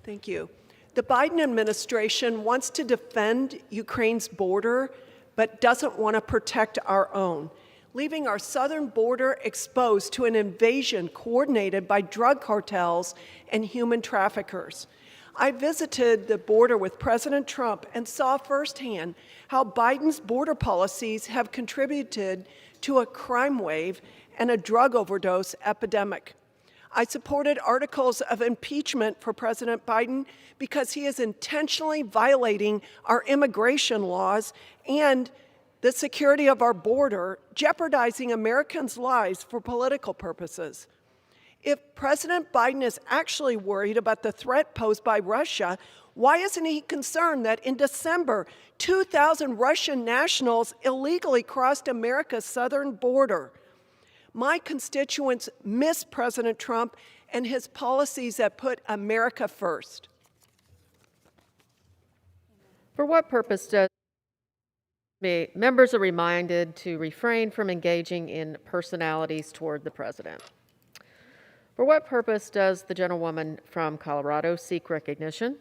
[SPEAKER 2] Thank you. The Biden administration wants to defend Ukraine's border, but doesn't want to protect our own, leaving our southern border exposed to an invasion coordinated by drug cartels and human traffickers. I visited the border with President Trump and saw firsthand how Biden's border policies have contributed to a crime wave and a drug overdose epidemic. I supported articles of impeachment for President Biden because he is intentionally violating our immigration laws and the security of our border, jeopardizing Americans' lives for political purposes. If President Biden is actually worried about the threat posed by Russia, why isn't he concerned that in December, 2,000 Russian nationals illegally crossed America's southern border? My constituents miss President Trump and his policies that put America first.
[SPEAKER 20] For what purpose does members are reminded to refrain from engaging in personalities toward the president? For what purpose does the gentlewoman from Colorado seek recognition?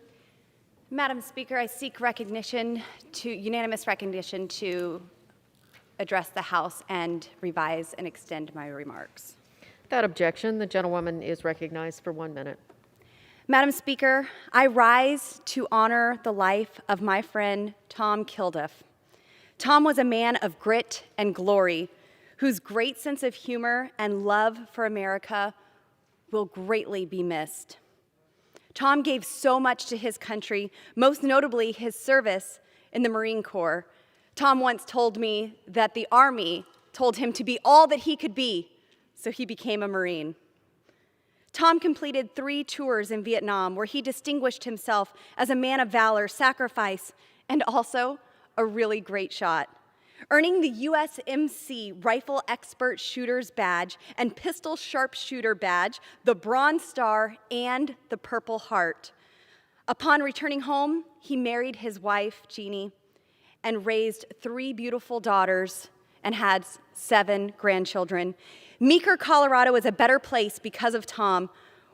[SPEAKER 3] Madam Speaker, I seek unanimous recognition to address the House and revise and extend my remarks.
[SPEAKER 20] Without objection, the gentlewoman is recognized for 1 minute.
[SPEAKER 3] Madam Speaker, I rise to honor the life of my friend Tom Kilduff. Tom was a man of grit and glory, whose great sense of humor and love for America will greatly be missed. Tom gave so much to his country, most notably his service in the Marine Corps. Tom once told me that the Army told him to be all that he could be, so he became a Marine. Tom completed 3 tours in Vietnam where he distinguished himself as a man of valor, sacrifice, and also a really great shot, earning the USMC Rifle Expert Shooter's Badge and Pistol Sharpshooter Badge, the Bronze Star, and the Purple Heart. Upon returning home, he married his wife, Jeannie, and raised 3 beautiful daughters and had 7 grandchildren. Meeker, Colorado is a better place because of Tom.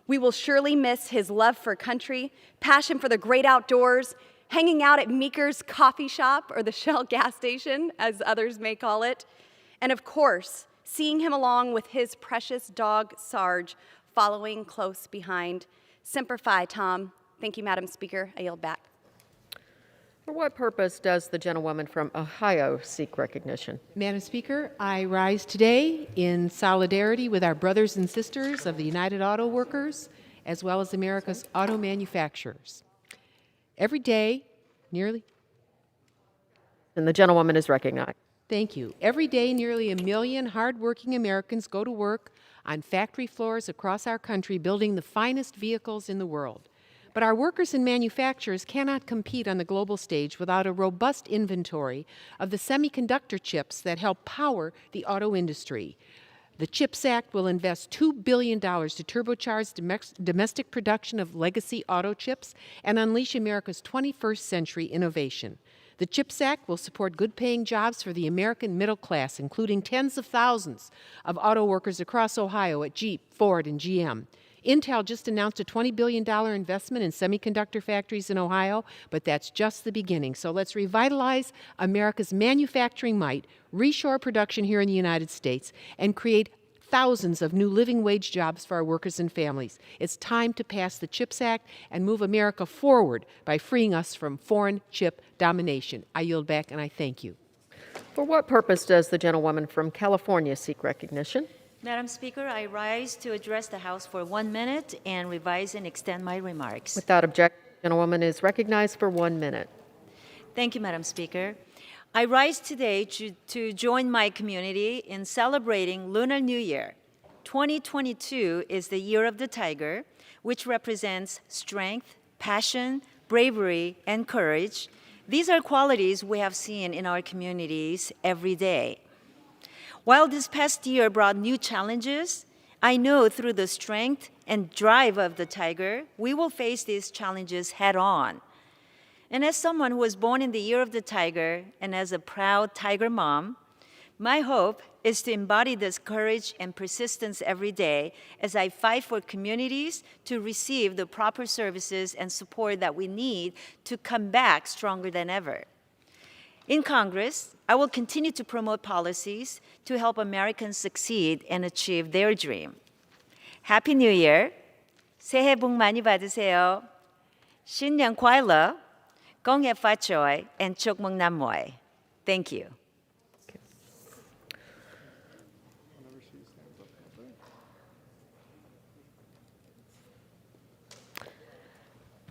[SPEAKER 3] We will surely miss his love for country, passion for the great outdoors, hanging out at Meeker's coffee shop, or the Shell gas station, as others may call it, and of course, seeing him along with his precious dog, Sarge, following close behind. Semper Fi, Tom. Thank you, Madam Speaker. I yield back.
[SPEAKER 20] For what purpose does the gentlewoman from Ohio seek recognition?
[SPEAKER 18] Madam Speaker, I rise today in solidarity with our brothers and sisters of the United Auto Workers, as well as America's auto manufacturers. Every day, nearly...
[SPEAKER 20] And the gentlewoman is recognized.
[SPEAKER 18] Thank you. Every day, nearly 1 million hardworking Americans go to work on factory floors across our country building the finest vehicles in the world. But our workers and manufacturers cannot compete on the global stage without a robust inventory of the semiconductor chips that help power the auto industry. The CHIPS Act will invest $2 billion to turbocharge domestic production of legacy auto chips and unleash America's 21st century innovation. The CHIPS Act will support good-paying jobs for the American middle class, including tens of thousands of auto workers across Ohio at Jeep, Ford, and GM. Intel just announced a $20 billion investment in semiconductor factories in Ohio, but that's just the beginning. So let's revitalize America's manufacturing might, reshore production here in the United States, and create thousands of new living wage jobs for our workers and families. It's time to pass the CHIPS Act and move America forward by freeing us from foreign chip domination. I yield back and I thank you.
[SPEAKER 20] For what purpose does the gentlewoman from California seek recognition?
[SPEAKER 19] Madam Speaker, I rise to address the House for 1 minute and revise and extend my remarks.
[SPEAKER 20] Without objection, the gentlewoman is recognized for 1 minute.
[SPEAKER 19] Thank you, Madam Speaker. I rise today to join my community in celebrating Lunar New Year. 2022 is the year of the tiger, which represents strength, passion, bravery, and courage. These are qualities we have seen in our communities every day. While this past year brought new challenges, I know through the strength and drive of the tiger, we will face these challenges head on. And as someone who was born in the year of the tiger and as a proud tiger mom, my hope is to embody this courage and persistence every day as I fight for communities to receive the proper services and support that we need to come back stronger than ever. In Congress, I will continue to promote policies to help Americans succeed and achieve their dream. Happy New Year. 새해 복 많이 받으세요. 新年快乐, 恭喜发财, and chúc mừng năm mới. Thank you.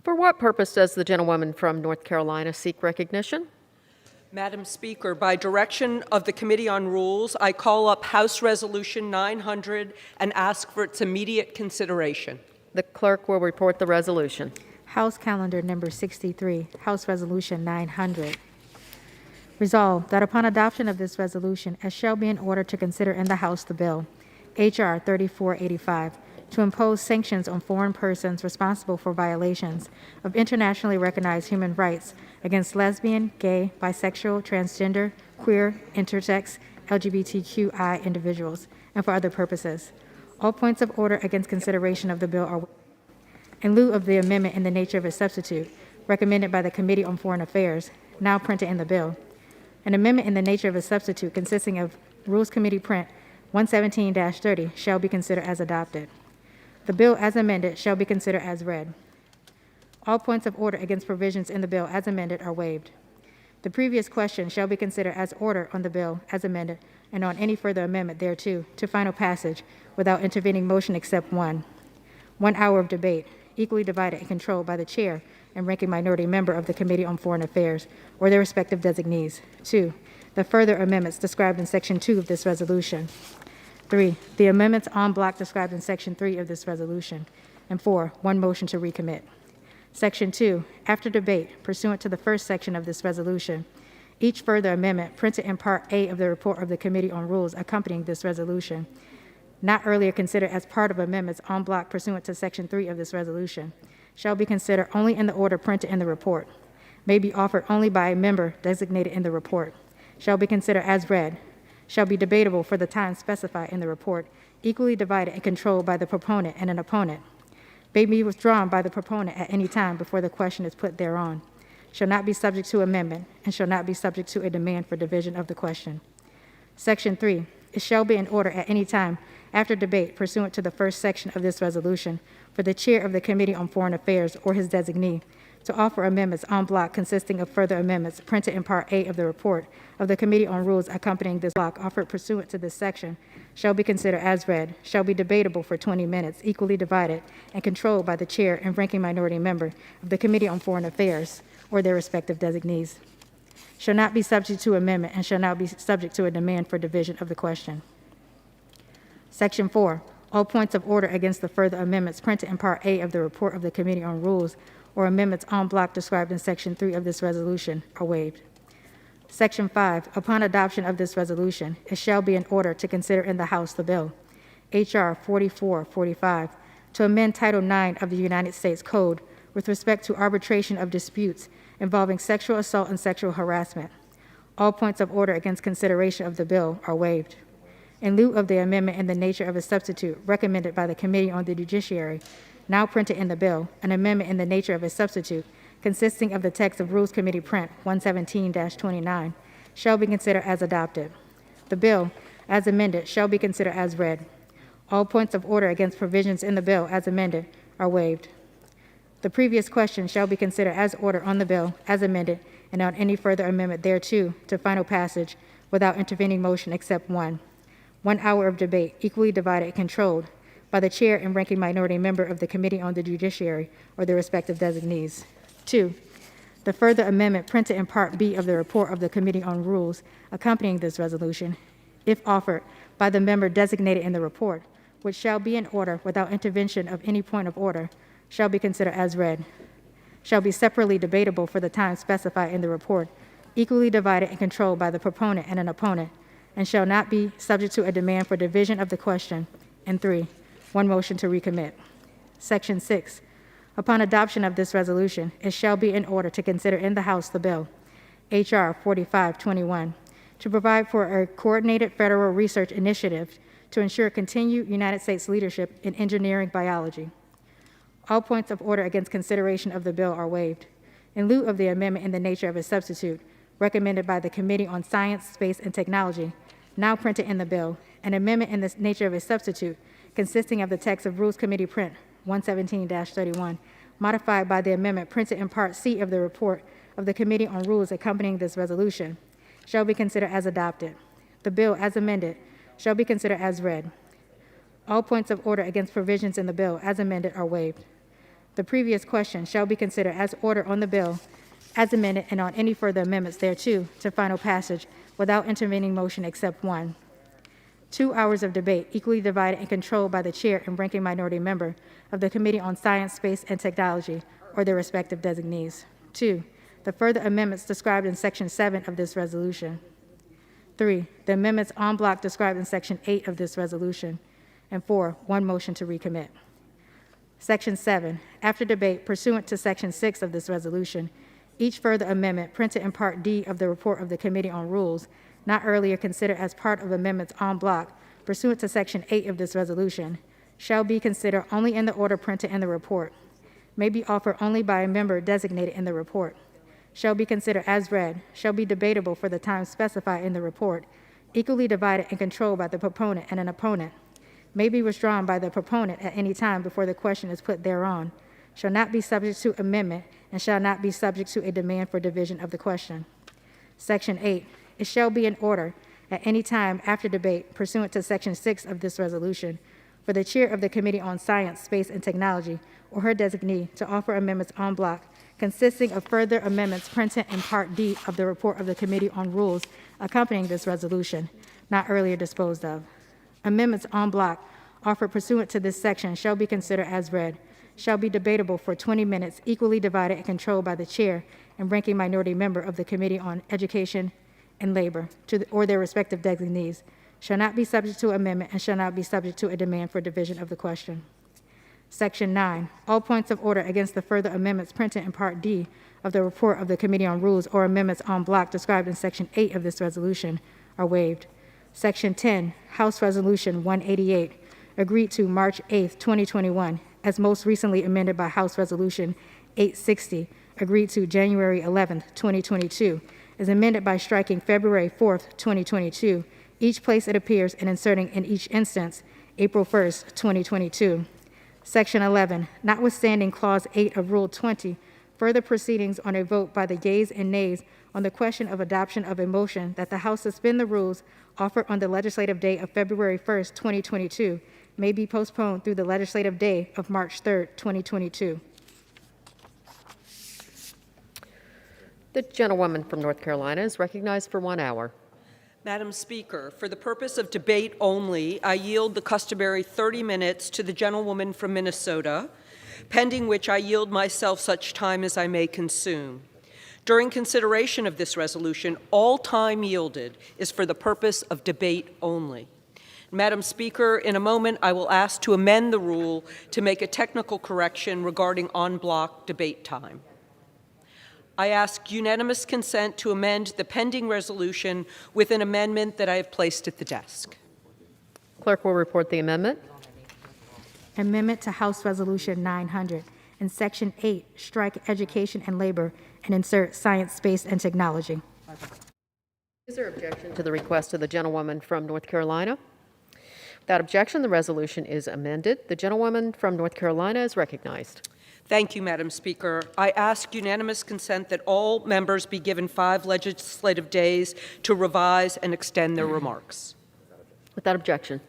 [SPEAKER 20] For what purpose does the gentlewoman from North Carolina seek recognition?
[SPEAKER 2] Madam Speaker, by direction of the Committee on Rules, I call up House Resolution 900 and ask for its immediate consideration.
[SPEAKER 20] The clerk will report the resolution.
[SPEAKER 4] House Calendar Number 63, House Resolution 900. Resolved that upon adoption of this resolution, as shall be in order to consider in the House the bill, H.R. 3485, to impose sanctions on foreign persons responsible for violations of internationally recognized human rights against lesbian, gay, bisexual, transgender, queer, intersex, LGBTQI individuals, and for other purposes. All points of order against consideration of the bill are in lieu of the amendment in the nature of a substitute recommended by the Committee on Foreign Affairs, now printed in the bill. An amendment in the nature of a substitute consisting of Rules Committee Print 117-30 shall be considered as adopted. The bill as amended shall be considered as read. All points of order against provisions in the bill as amended are waived. The previous question shall be considered as order on the bill as amended and on any further amendment thereto to final passage without intervening motion except one. 1 hour of debate, equally divided and controlled by the chair and ranking minority member of the Committee on Foreign Affairs or their respective designees. 2, the further amendments described in Section 2 of this resolution. 3, the amendments en bloc described in Section 3 of this resolution. And 4, one motion to recommit. Section 2, after debate pursuant to the first section of this resolution, each further amendment printed in Part A of the report of the Committee on Rules accompanying this resolution, not earlier considered as part of amendments en bloc pursuant to Section 3 of this resolution, shall be considered only in the order printed in the report, may be offered only by a member designated in the report, shall be considered as read, shall be debatable for the time specified in the report, equally divided and controlled by the proponent and an opponent, may be withdrawn by the proponent at any time before the question is put thereon, shall not be subject to amendment, and shall not be subject to a demand for division of the question. Section 3, it shall be in order at any time after debate pursuant to the first section of this resolution for the chair of the Committee on Foreign Affairs or his designee to offer amendments en bloc consisting of further amendments printed in Part A of the report of the Committee on Rules accompanying this block offered pursuant to this section shall be considered as read, shall be debatable for 20 minutes, equally divided and controlled by the chair and ranking minority member of the Committee on Foreign Affairs or their respective designees, shall not be subject to amendment and shall not be subject to a demand for division of the question. Section 4, all points of order against the further amendments printed in Part A of the report of the Committee on Rules or amendments en bloc described in Section 3 of this resolution are waived. Section 5, upon adoption of this resolution, it shall be in order to consider in the House the bill, H.R. 4445, to amend Title IX of the United States Code with respect to arbitration of disputes involving sexual assault and sexual harassment. All points of order against consideration of the bill are waived. In lieu of the amendment in the nature of a substitute recommended by the Committee on the Judiciary, now printed in the bill, an amendment in the nature of a substitute consisting of the text of Rules Committee Print 117-29 shall be considered as adopted. The bill, as amended, shall be considered as read. All points of order against provisions in the bill as amended are waived. The previous question shall be considered as order on the bill as amended and on any further amendment thereto to final passage without intervening motion except one. 1 hour of debate, equally divided and controlled by the chair and ranking minority member of the Committee on the Judiciary or their respective designees. 2, the further amendment printed in Part B of the report of the Committee on Rules accompanying this resolution, if offered by the member designated in the report, which shall be in order without intervention of any point of order, shall be considered as read, shall be separately debatable for the time specified in the report, equally divided and controlled by the proponent and an opponent, and shall not be subject to a demand for division of the question. And 3, one motion to recommit. Section 6. Upon adoption of this resolution, it shall be in order to consider in the House the bill, H.R. 4521, to provide for a coordinated federal research initiative to ensure continued United States leadership in engineering biology. All points of order against consideration of the bill are waived. In lieu of the amendment in the nature of a substitute, recommended by the Committee on Science, Space, and Technology, now printed in the bill, an amendment in the nature of a substitute consisting of the text of Rules Committee Print 117-31, modified by the amendment printed in Part C of the report of the Committee on Rules accompanying this resolution, shall be considered as adopted. The bill, as amended, shall be considered as read. All points of order against provisions in the bill, as amended, are waived. The previous question shall be considered as order on the bill, as amended, and on any further amendments thereto, to final passage, without intervening motion except one. 2 hours of debate, equally divided and controlled by the chair and ranking minority member of the Committee on Science, Space, and Technology, or their respective designees. 2, the further amendments described in Section 7 of this resolution. 3, the amendments en bloc described in Section 8 of this resolution. And 4, one motion to recommit. Section 7, after debate pursuant to Section 6 of this resolution, each further amendment printed in Part D of the report of the Committee on Rules, not earlier considered as part of amendments en bloc pursuant to Section 8 of this resolution, shall be considered only in the order printed in the report, may be offered only by a member designated in the report, shall be considered as read, shall be debatable for the time specified in the report, equally divided and controlled by the proponent and an opponent, may be withdrawn by the proponent at any time before the question is put thereon, shall not be subject to amendment, and shall not be subject to a demand for division of the question. Section 8. It shall be in order at any time after debate pursuant to Section 6 of this resolution for the chair of the Committee on Science, Space, and Technology or her designee to offer amendments en bloc consisting of further amendments printed in Part D of the report of the Committee on Rules accompanying this resolution, not earlier disposed of. Amendments en bloc offered pursuant to this section shall be considered as read, shall be debatable for 20 minutes, equally divided and controlled by the chair and ranking minority member of the Committee on Education and Labor or their respective designees, shall not be subject to amendment and shall not be subject to a demand for division of the question. Section 9. All points of order against the further amendments printed in Part D of the report of the Committee on Rules or amendments en bloc described in Section 8 of this resolution are waived. Section 10. House Resolution 188, agreed to March 8, 2021, as most recently amended by House Resolution 860, agreed to January 11, 2022, is amended by striking February 4, 2022, each place it appears, and inserting in each instance April 1, 2022. Section 11, notwithstanding Clause 8 of Rule 20, further proceedings on a vote by the yeas and nays on the question of adoption of a motion that the House suspend the rules offered on the legislative day of February 1, 2022, may be postponed through the legislative day of March 3, 2022.
[SPEAKER 20] The gentlewoman from North Carolina is recognized for 1 hour.
[SPEAKER 5] Madam Speaker, for the purpose of debate only, I yield the customary 30 minutes to the gentlewoman from Minnesota, pending which I yield myself such time as I may consume. During consideration of this resolution, all time yielded is for the purpose of debate only. Madam Speaker, in a moment I will ask to amend the rule to make a technical correction regarding en bloc debate time. I ask unanimous consent to amend the pending resolution with an amendment that I have placed at the desk.
[SPEAKER 20] Clerk will report the amendment.
[SPEAKER 4] Amendment to House Resolution 900. In Section 8, strike Education and Labor and insert Science, Space, and Technology.
[SPEAKER 20] Is there objection to the request of the gentlewoman from North Carolina? Without objection, the resolution is amended. The gentlewoman from North Carolina is recognized.
[SPEAKER 5] Thank you, Madam Speaker. I ask unanimous consent that all members be given 5 legislative days to revise and extend their remarks.
[SPEAKER 20] Without objection.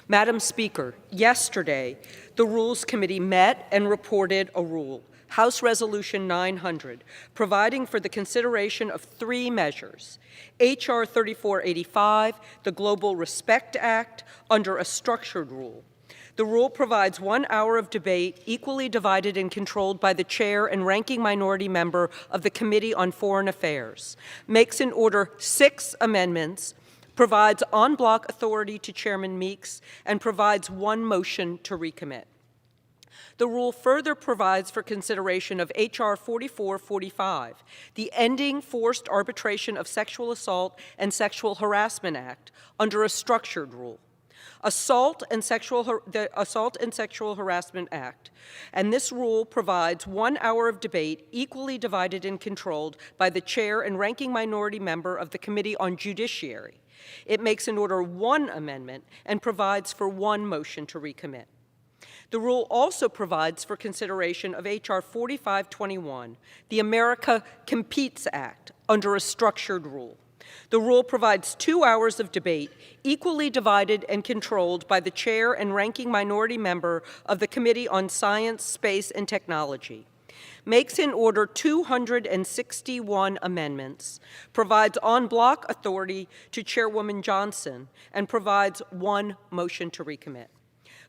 [SPEAKER 5] Madam Speaker, yesterday, the Rules Committee met and reported a rule. House Resolution 900, providing for the consideration of 3 measures. H.R. 3485, the Global Respect Act, under a structured rule. The rule provides 1 hour of debate equally divided and controlled by the chair and ranking minority member of the Committee on Foreign Affairs, makes in order 6 amendments, provides en bloc authority to Chairman Meeks, and provides 1 motion to recommit. The rule further provides for consideration of H.R. 4445, the Ending Forced Arbitration of Sexual Assault and Sexual Harassment Act, under a structured rule. The Assault and Sexual Harassment Act, and this rule provides 1 hour of debate equally divided and controlled by the chair and ranking minority member of the Committee on Judiciary. It makes in order 1 amendment and provides for 1 motion to recommit. The rule also provides for consideration of H.R. 4521, the America Competes Act, under a structured rule. The rule provides 2 hours of debate, equally divided and controlled by the chair and ranking minority member of the Committee on Science, Space, and Technology. Makes in order 261 amendments, provides en bloc authority to Chairwoman Johnson, and provides 1 motion to recommit.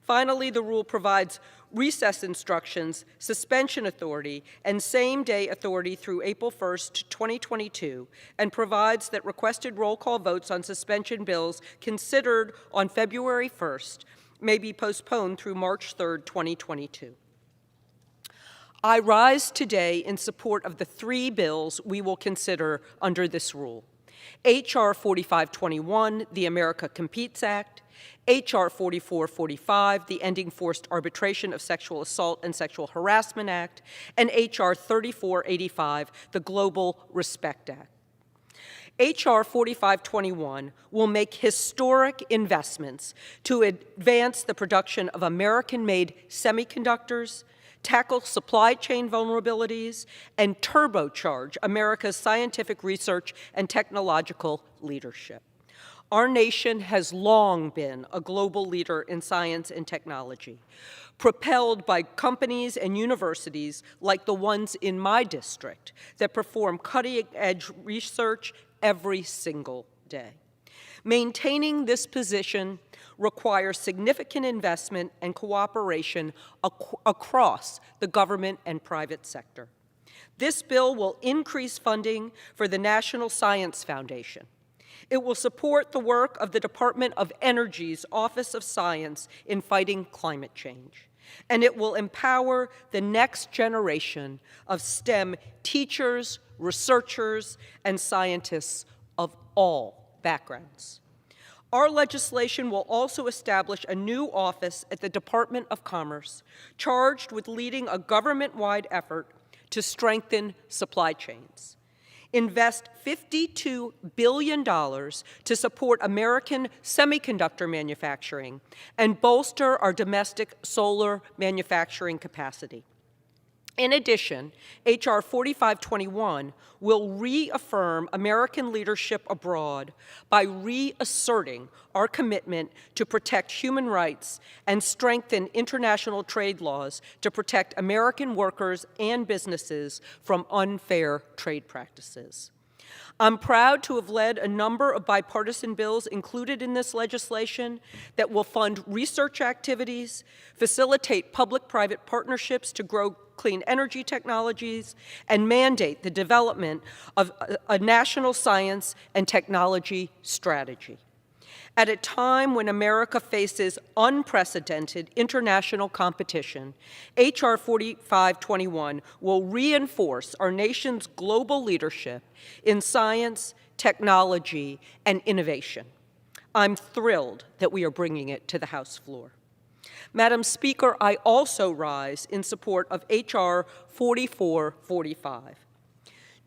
[SPEAKER 5] Finally, the rule provides recess instructions, suspension authority, and same-day authority through April 1st, 2022, and provides that requested roll call votes on suspension bills considered on February 1st may be postponed through March 3rd, 2022. I rise today in support of the 3 bills we will consider under this rule. H.R. 4521, the America Competes Act, H.R. 4445, the Ending Forced Arbitration of Sexual Assault and Sexual Harassment Act, and H.R. 3485, the Global Respect Act. H.R. 4521 will make historic investments to advance the production of American-made semiconductors, tackle supply chain vulnerabilities, and turbocharge America's scientific research and technological leadership. Our nation has long been a global leader in science and technology, propelled by companies and universities like the ones in my district that perform cutting-edge research every single day. Maintaining this position requires significant investment and cooperation across the government and private sector. This bill will increase funding for the National Science Foundation. It will support the work of the Department of Energy's Office of Science in fighting climate change. And it will empower the next generation of STEM teachers, researchers, and scientists of all backgrounds. Our legislation will also establish a new office at the Department of Commerce charged with leading a government-wide effort to strengthen supply chains. Invest $52 billion to support American semiconductor manufacturing and bolster our domestic solar manufacturing capacity. In addition, H.R. 4521 will reaffirm American leadership abroad by reasserting our commitment to protect human rights and strengthen international trade laws to protect American workers and businesses from unfair trade practices. I'm proud to have led a number of bipartisan bills included in this legislation that will fund research activities, facilitate public-private partnerships to grow clean energy technologies, and mandate the development of a national science and technology strategy. At a time when America faces unprecedented international competition, H.R. 4521 will reinforce our nation's global leadership in science, technology, and innovation. I'm thrilled that we are bringing it to the House floor. Madam Speaker, I also rise in support of H.R. 4445.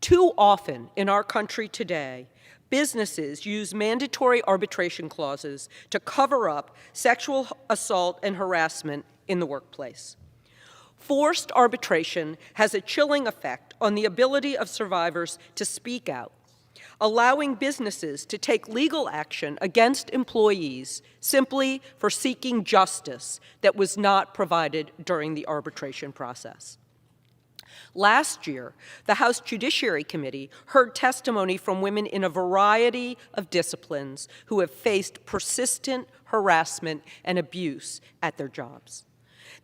[SPEAKER 5] Too often in our country today, businesses use mandatory arbitration clauses to cover up sexual assault and harassment in the workplace. Forced arbitration has a chilling effect on the ability of survivors to speak out, allowing businesses to take legal action against employees simply for seeking justice that was not provided during the arbitration process. Last year, the House Judiciary Committee heard testimony from women in a variety of disciplines who have faced persistent harassment and abuse at their jobs.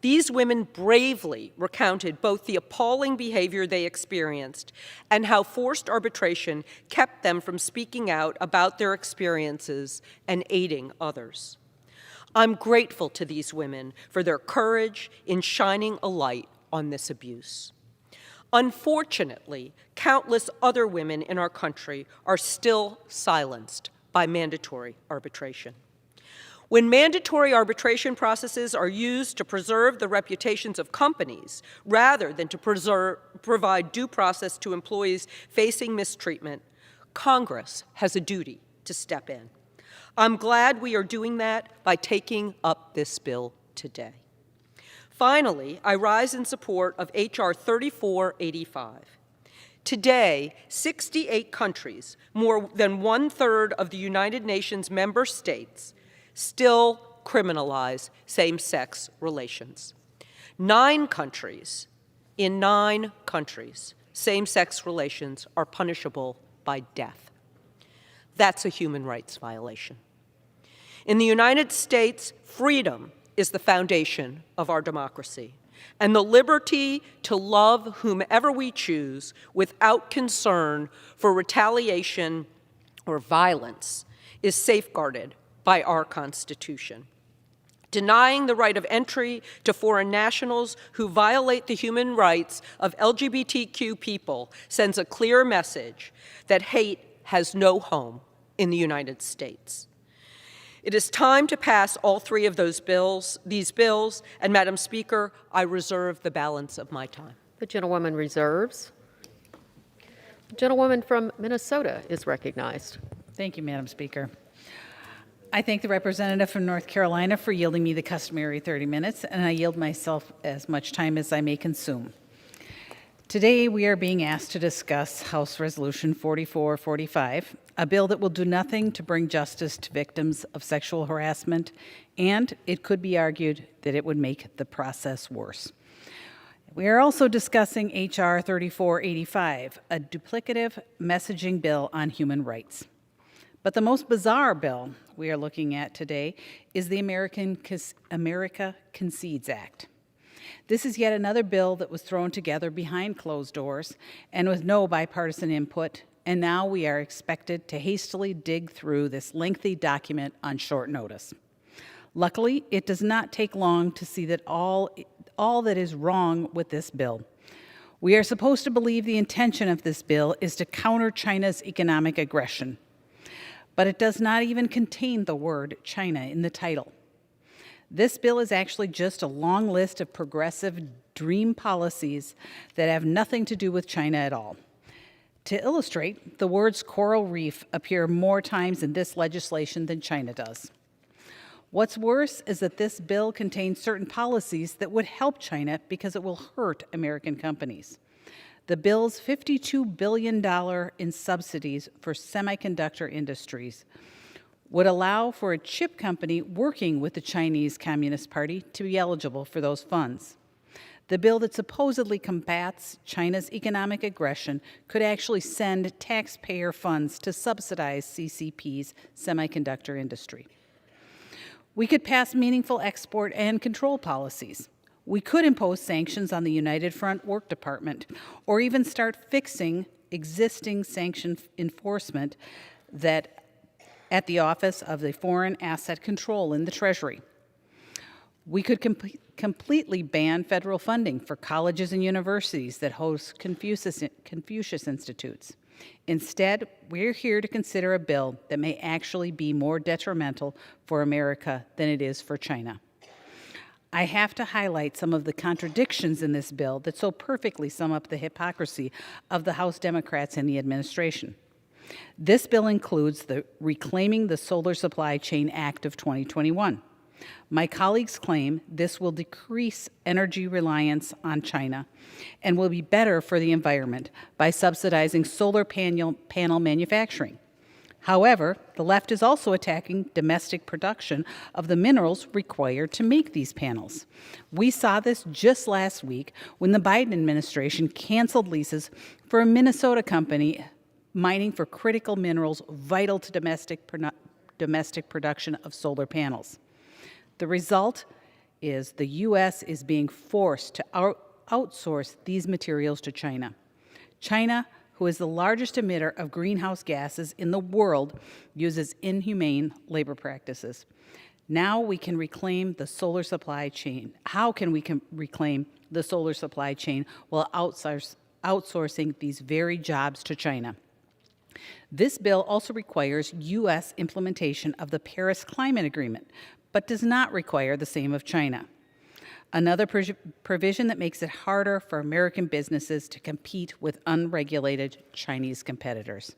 [SPEAKER 5] These women bravely recounted both the appalling behavior they experienced and how forced arbitration kept them from speaking out about their experiences and aiding others. I'm grateful to these women for their courage in shining a light on this abuse. Unfortunately, countless other women in our country are still silenced by mandatory arbitration. When mandatory arbitration processes are used to preserve the reputations of companies rather than to provide due process to employees facing mistreatment, Congress has a duty to step in. I'm glad we are doing that by taking up this bill today. Finally, I rise in support of H.R. 3485. Today, 68 countries, more than 1/3 of the United Nations member states, still criminalize same-sex relations. In 9 countries, same-sex relations are punishable by death. That's a human rights violation. In the United States, freedom is the foundation of our democracy, and the liberty to love whomever we choose without concern for retaliation or violence is safeguarded by our Constitution. Denying the right of entry to foreign nationals who violate the human rights of LGBTQ people sends a clear message that hate has no home in the United States. It is time to pass all 3 of these bills, and Madam Speaker, I reserve the balance of my time.
[SPEAKER 20] The gentlewoman reserves. The gentlewoman from Minnesota is recognized.
[SPEAKER 6] Thank you, Madam Speaker. I thank the representative from North Carolina for yielding me the customary 30 minutes, and I yield myself as much time as I may consume. Today, we are being asked to discuss House Resolution 4445, a bill that will do nothing to bring justice to victims of sexual harassment, and it could be argued that it would make the process worse. We are also discussing H.R. 3485, a duplicative messaging bill on human rights. But the most bizarre bill we are looking at today is the America Concedes Act. This is yet another bill that was thrown together behind closed doors and with no bipartisan input, and now we are expected to hastily dig through this lengthy document on short notice. Luckily, it does not take long to see that all that is wrong with this bill. We are supposed to believe the intention of this bill is to counter China's economic aggression, but it does not even contain the word China in the title. This bill is actually just a long list of progressive dream policies that have nothing to do with China at all. To illustrate, the words coral reef appear more times in this legislation than China does. What's worse is that this bill contains certain policies that would help China because it will hurt American companies. The bill's $52 billion in subsidies for semiconductor industries would allow for a chip company working with the Chinese Communist Party to be eligible for those funds. The bill that supposedly combats China's economic aggression could actually send taxpayer funds to subsidize CCP's semiconductor industry. We could pass meaningful export and control policies. We could impose sanctions on the United Front Work Department, or even start fixing existing sanction enforcement that at the Office of the Foreign Asset Control in the Treasury. We could completely ban federal funding for colleges and universities that host Confucius Institutes. Instead, we're here to consider a bill that may actually be more detrimental for America than it is for China. I have to highlight some of the contradictions in this bill that so perfectly sum up the hypocrisy of the House Democrats and the administration. This bill includes the Reclaiming the Solar Supply Chain Act of 2021. My colleagues claim this will decrease energy reliance on China and will be better for the environment by subsidizing solar panel manufacturing. However, the left is also attacking domestic production of the minerals required to make these panels. We saw this just last week when the Biden administration canceled leases for a Minnesota company mining for critical minerals vital to domestic production of solar panels. The result is the U.S. is being forced to outsource these materials to China. China, who is the largest emitter of greenhouse gases in the world, uses inhumane labor practices. Now we can reclaim the solar supply chain. How can we reclaim the solar supply chain while outsourcing these very jobs to China? This bill also requires U.S. implementation of the Paris Climate Agreement, but does not require the same of China. Another provision that makes it harder for American businesses to compete with unregulated Chinese competitors.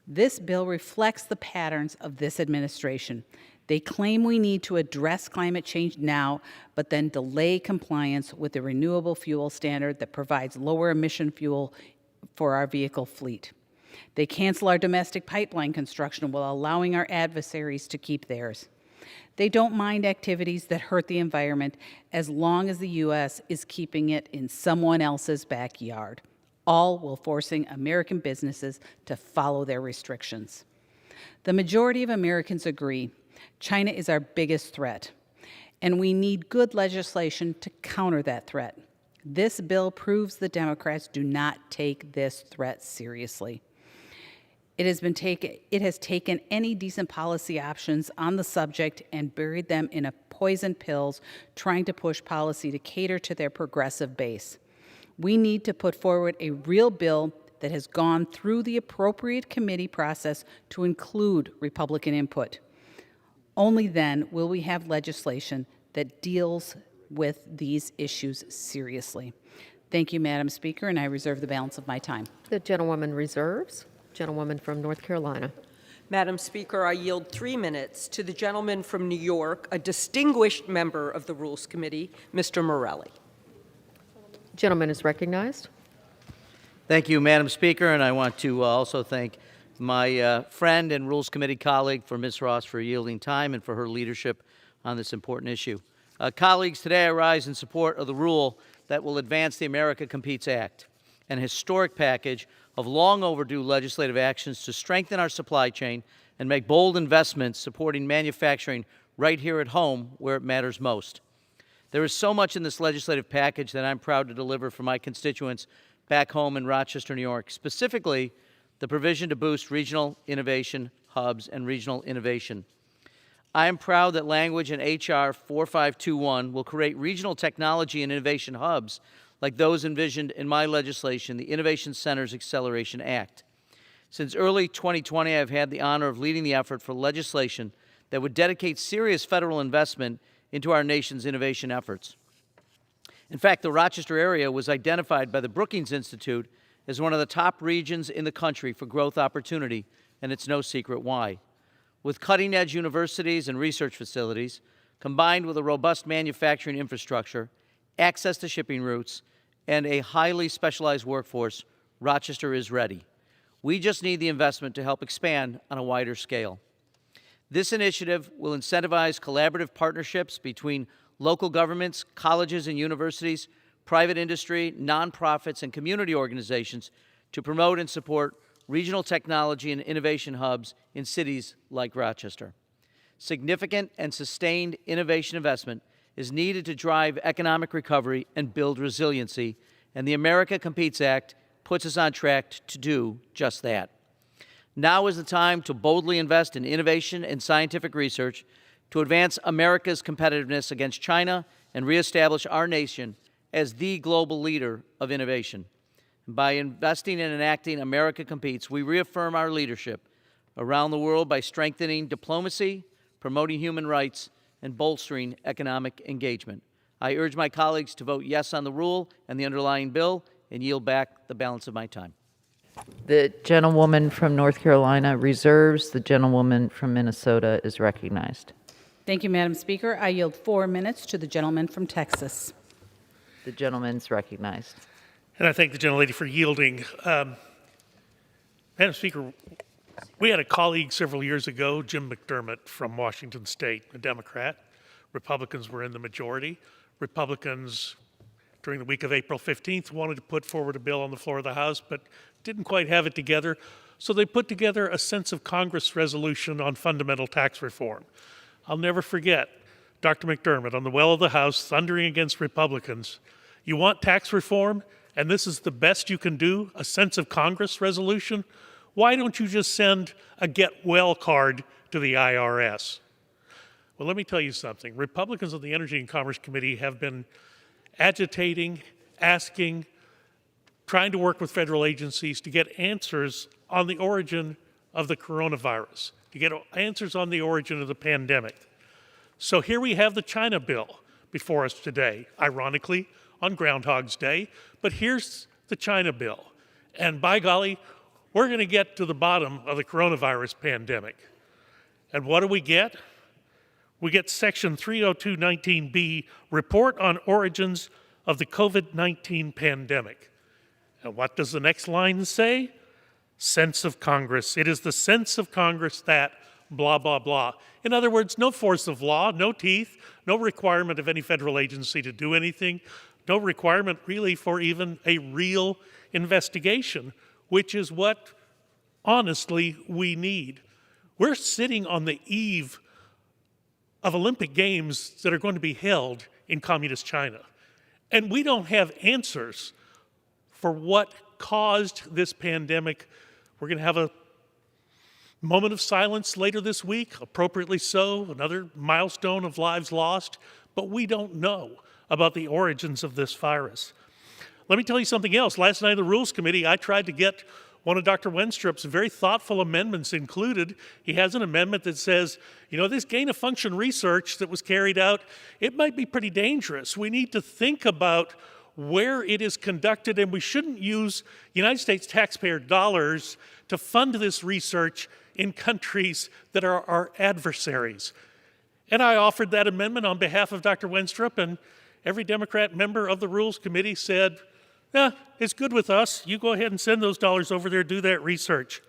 [SPEAKER 6] This bill reflects the patterns of this administration. They claim we need to address climate change now, but then delay compliance with the renewable fuel standard that provides lower emission fuel for our vehicle fleet. They cancel our domestic pipeline construction while allowing our adversaries to keep theirs. They don't mind activities that hurt the environment as long as the U.S. is keeping it in someone else's backyard, all while forcing American businesses to follow their restrictions. The majority of Americans agree China is our biggest threat, and we need good legislation to counter that threat. This bill proves the Democrats do not take this threat seriously. It has taken any decent policy options on the subject and buried them in a poison pills, trying to push policy to cater to their progressive base. We need to put forward a real bill that has gone through the appropriate committee process to include Republican input. Only then will we have legislation that deals with these issues seriously. Thank you, Madam Speaker, and I reserve the balance of my time.
[SPEAKER 20] The gentlewoman reserves. Gentlewoman from North Carolina.
[SPEAKER 5] Madam Speaker, I yield 3 minutes to the gentleman from New York, a distinguished member of the Rules Committee, Mr. Morelli.
[SPEAKER 20] Gentleman is recognized.
[SPEAKER 24] Thank you, Madam Speaker, and I want to also thank my friend and Rules Committee colleague, for Ms. Ross, for yielding time and for her leadership on this important issue. Colleagues, today I rise in support of the rule that will advance the America Competes Act, an historic package of long overdue legislative actions to strengthen our supply chain and make bold investments supporting manufacturing right here at home where it matters most. There is so much in this legislative package that I'm proud to deliver for my constituents back home in Rochester, New York, specifically the provision to boost regional innovation hubs and regional innovation. I am proud that language in H.R. 4521 will create regional technology and innovation hubs like those envisioned in my legislation, the Innovation Centers Acceleration Act. Since early 2020, I've had the honor of leading the effort for legislation that would dedicate serious federal investment into our nation's innovation efforts. In fact, the Rochester area was identified by the Brookings Institute as one of the top regions in the country for growth opportunity, and it's no secret why. With cutting-edge universities and research facilities, combined with a robust manufacturing infrastructure, access to shipping routes, and a highly specialized workforce, Rochester is ready. We just need the investment to help expand on a wider scale. This initiative will incentivize collaborative partnerships between local governments, colleges and universities, private industry, nonprofits, and community organizations to promote and support regional technology and innovation hubs in cities like Rochester. Significant and sustained innovation investment is needed to drive economic recovery and build resiliency, and the America Competes Act puts us on track to do just that. Now is the time to boldly invest in innovation and scientific research to advance America's competitiveness against China and reestablish our nation as the global leader of innovation. By investing and enacting America Competes, we reaffirm our leadership around the world by strengthening diplomacy, promoting human rights, and bolstering economic engagement. I urge my colleagues to vote yes on the rule and the underlying bill and yield back the balance of my time.
[SPEAKER 7] The gentlewoman from North Carolina reserves. The gentlewoman from Minnesota is recognized.
[SPEAKER 6] Thank you, Madam Speaker. I yield 4 minutes to the gentleman from Texas.
[SPEAKER 7] The gentleman's recognized.
[SPEAKER 9] And I thank the gentlelady for yielding. Madam Speaker,
[SPEAKER 1] We had a colleague several years ago, Jim McDermott from Washington State, a Democrat. Republicans were in the majority. Republicans, during the week of April 15th, wanted to put forward a bill on the floor of the House, but didn't quite have it together. So they put together a sense of Congress resolution on fundamental tax reform. I'll never forget Dr. McDermott on the well of the House thundering against Republicans. You want tax reform, and this is the best you can do, a sense of Congress resolution? Why don't you just send a get well card to the IRS? Well, let me tell you something. Republicans on the Energy and Commerce Committee have been agitating, asking, trying to work with federal agencies to get answers on the origin of the coronavirus, to get answers on the origin of the pandemic. So here we have the China bill before us today, ironically, on Groundhog's Day, but here's the China bill. And by golly, we're going to get to the bottom of the coronavirus pandemic. And what do we get? We get Section 30219B, Report on Origins of the COVID-19 Pandemic. And what does the next line say? Sense of Congress. It is the sense of Congress that blah, blah, blah. In other words, no force of law, no teeth, no requirement of any federal agency to do anything, no requirement really for even a real investigation, which is what, honestly, we need. We're sitting on the eve of Olympic Games that are going to be held in Communist China. And we don't have answers for what caused this pandemic. We're going to have a moment of silence later this week, appropriately so, another milestone of lives lost, but we don't know about the origins of this virus. Let me tell you something else. Last night in the Rules Committee, I tried to get one of Dr. Wenstrup's very thoughtful amendments included. He has an amendment that says, you know, this gain-of-function research that was carried out, it might be pretty dangerous. We need to think about where it is conducted, and we shouldn't use United States taxpayer dollars to fund this research in countries that are our adversaries. And I offered that amendment on behalf of Dr. Wenstrup, and every Democrat member of the Rules Committee said, yeah, it's good with us. You go ahead and send those dollars over there, do that research.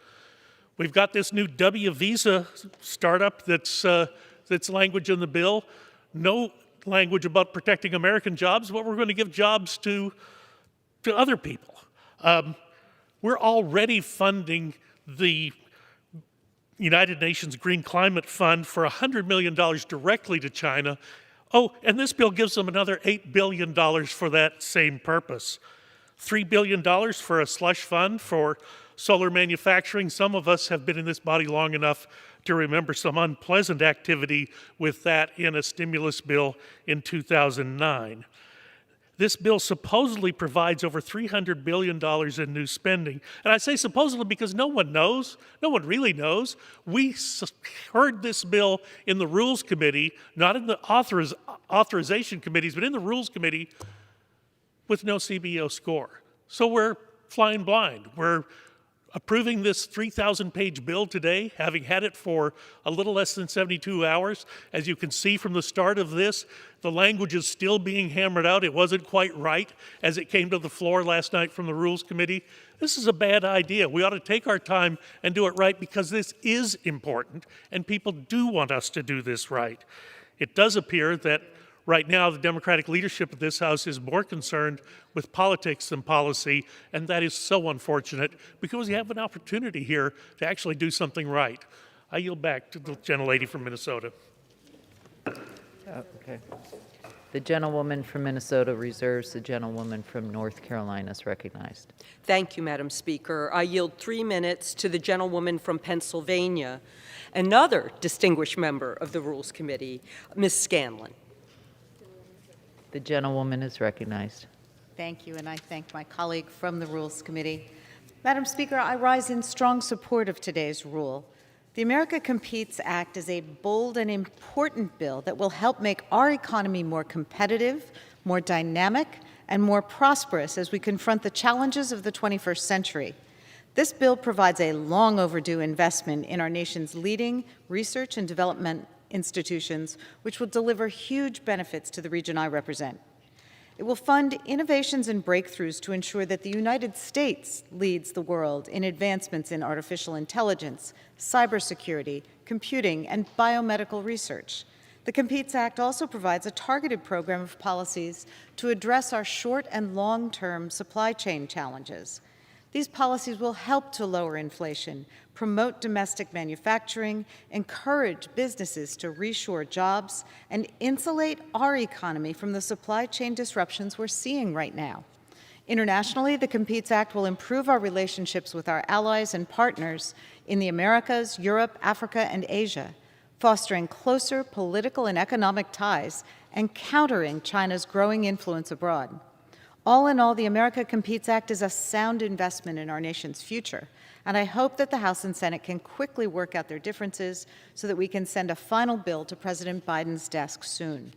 [SPEAKER 1] We've got this new W Visa startup that's language in the bill. No language about protecting American jobs, but we're going to give jobs to other people. We're already funding the United Nations Green Climate Fund for $100 million directly to China. Oh, and this bill gives them another $8 billion for that same purpose. $3 billion for a slush fund for solar manufacturing. Some of us have been in this body long enough to remember some unpleasant activity with that in a stimulus bill in 2009. This bill supposedly provides over $300 billion in new spending. And I say supposedly because no one knows. No one really knows. We heard this bill in the Rules Committee, not in the authorization committees, but in the Rules Committee with no CBO score. So we're flying blind. We're approving this 3,000-page bill today, having had it for a little less than 72 hours. As you can see from the start of this, the language is still being hammered out. It wasn't quite right as it came to the floor last night from the Rules Committee. This is a bad idea. We ought to take our time and do it right because this is important, and people do want us to do this right. It does appear that right now, the Democratic leadership of this House is more concerned with politics than policy, and that is so unfortunate because we have an opportunity here to actually do something right. I yield back to the gentlelady from Minnesota.
[SPEAKER 7] Okay. The gentlewoman from Minnesota reserves. The gentlewoman from North Carolina is recognized.
[SPEAKER 5] Thank you, Madam Speaker. I yield 3 minutes to the gentlewoman from Pennsylvania, another distinguished member of the Rules Committee, Ms. Scanlon.
[SPEAKER 7] The gentlewoman is recognized.
[SPEAKER 9] Thank you, and I thank my colleague from the Rules Committee. Madam Speaker, I rise in strong support of today's rule. The America Competes Act is a bold and important bill that will help make our economy more competitive, more dynamic, and more prosperous as we confront the challenges of the 21st century. This bill provides a long overdue investment in our nation's leading research and development institutions, which will deliver huge benefits to the region I represent. It will fund innovations and breakthroughs to ensure that the United States leads the world in advancements in artificial intelligence, cybersecurity, computing, and biomedical research. The Competes Act also provides a targeted program of policies to address our short and long-term supply chain challenges. These policies will help to lower inflation, promote domestic manufacturing, encourage businesses to reshore jobs, and insulate our economy from the supply chain disruptions we're seeing right now. Internationally, the Competes Act will improve our relationships with our allies and partners in the Americas, Europe, Africa, and Asia, fostering closer political and economic ties and countering China's growing influence abroad. All in all, the America Competes Act is a sound investment in our nation's future, and I hope that the House and Senate can quickly work out their differences so that we can send a final bill to President Biden's desk soon.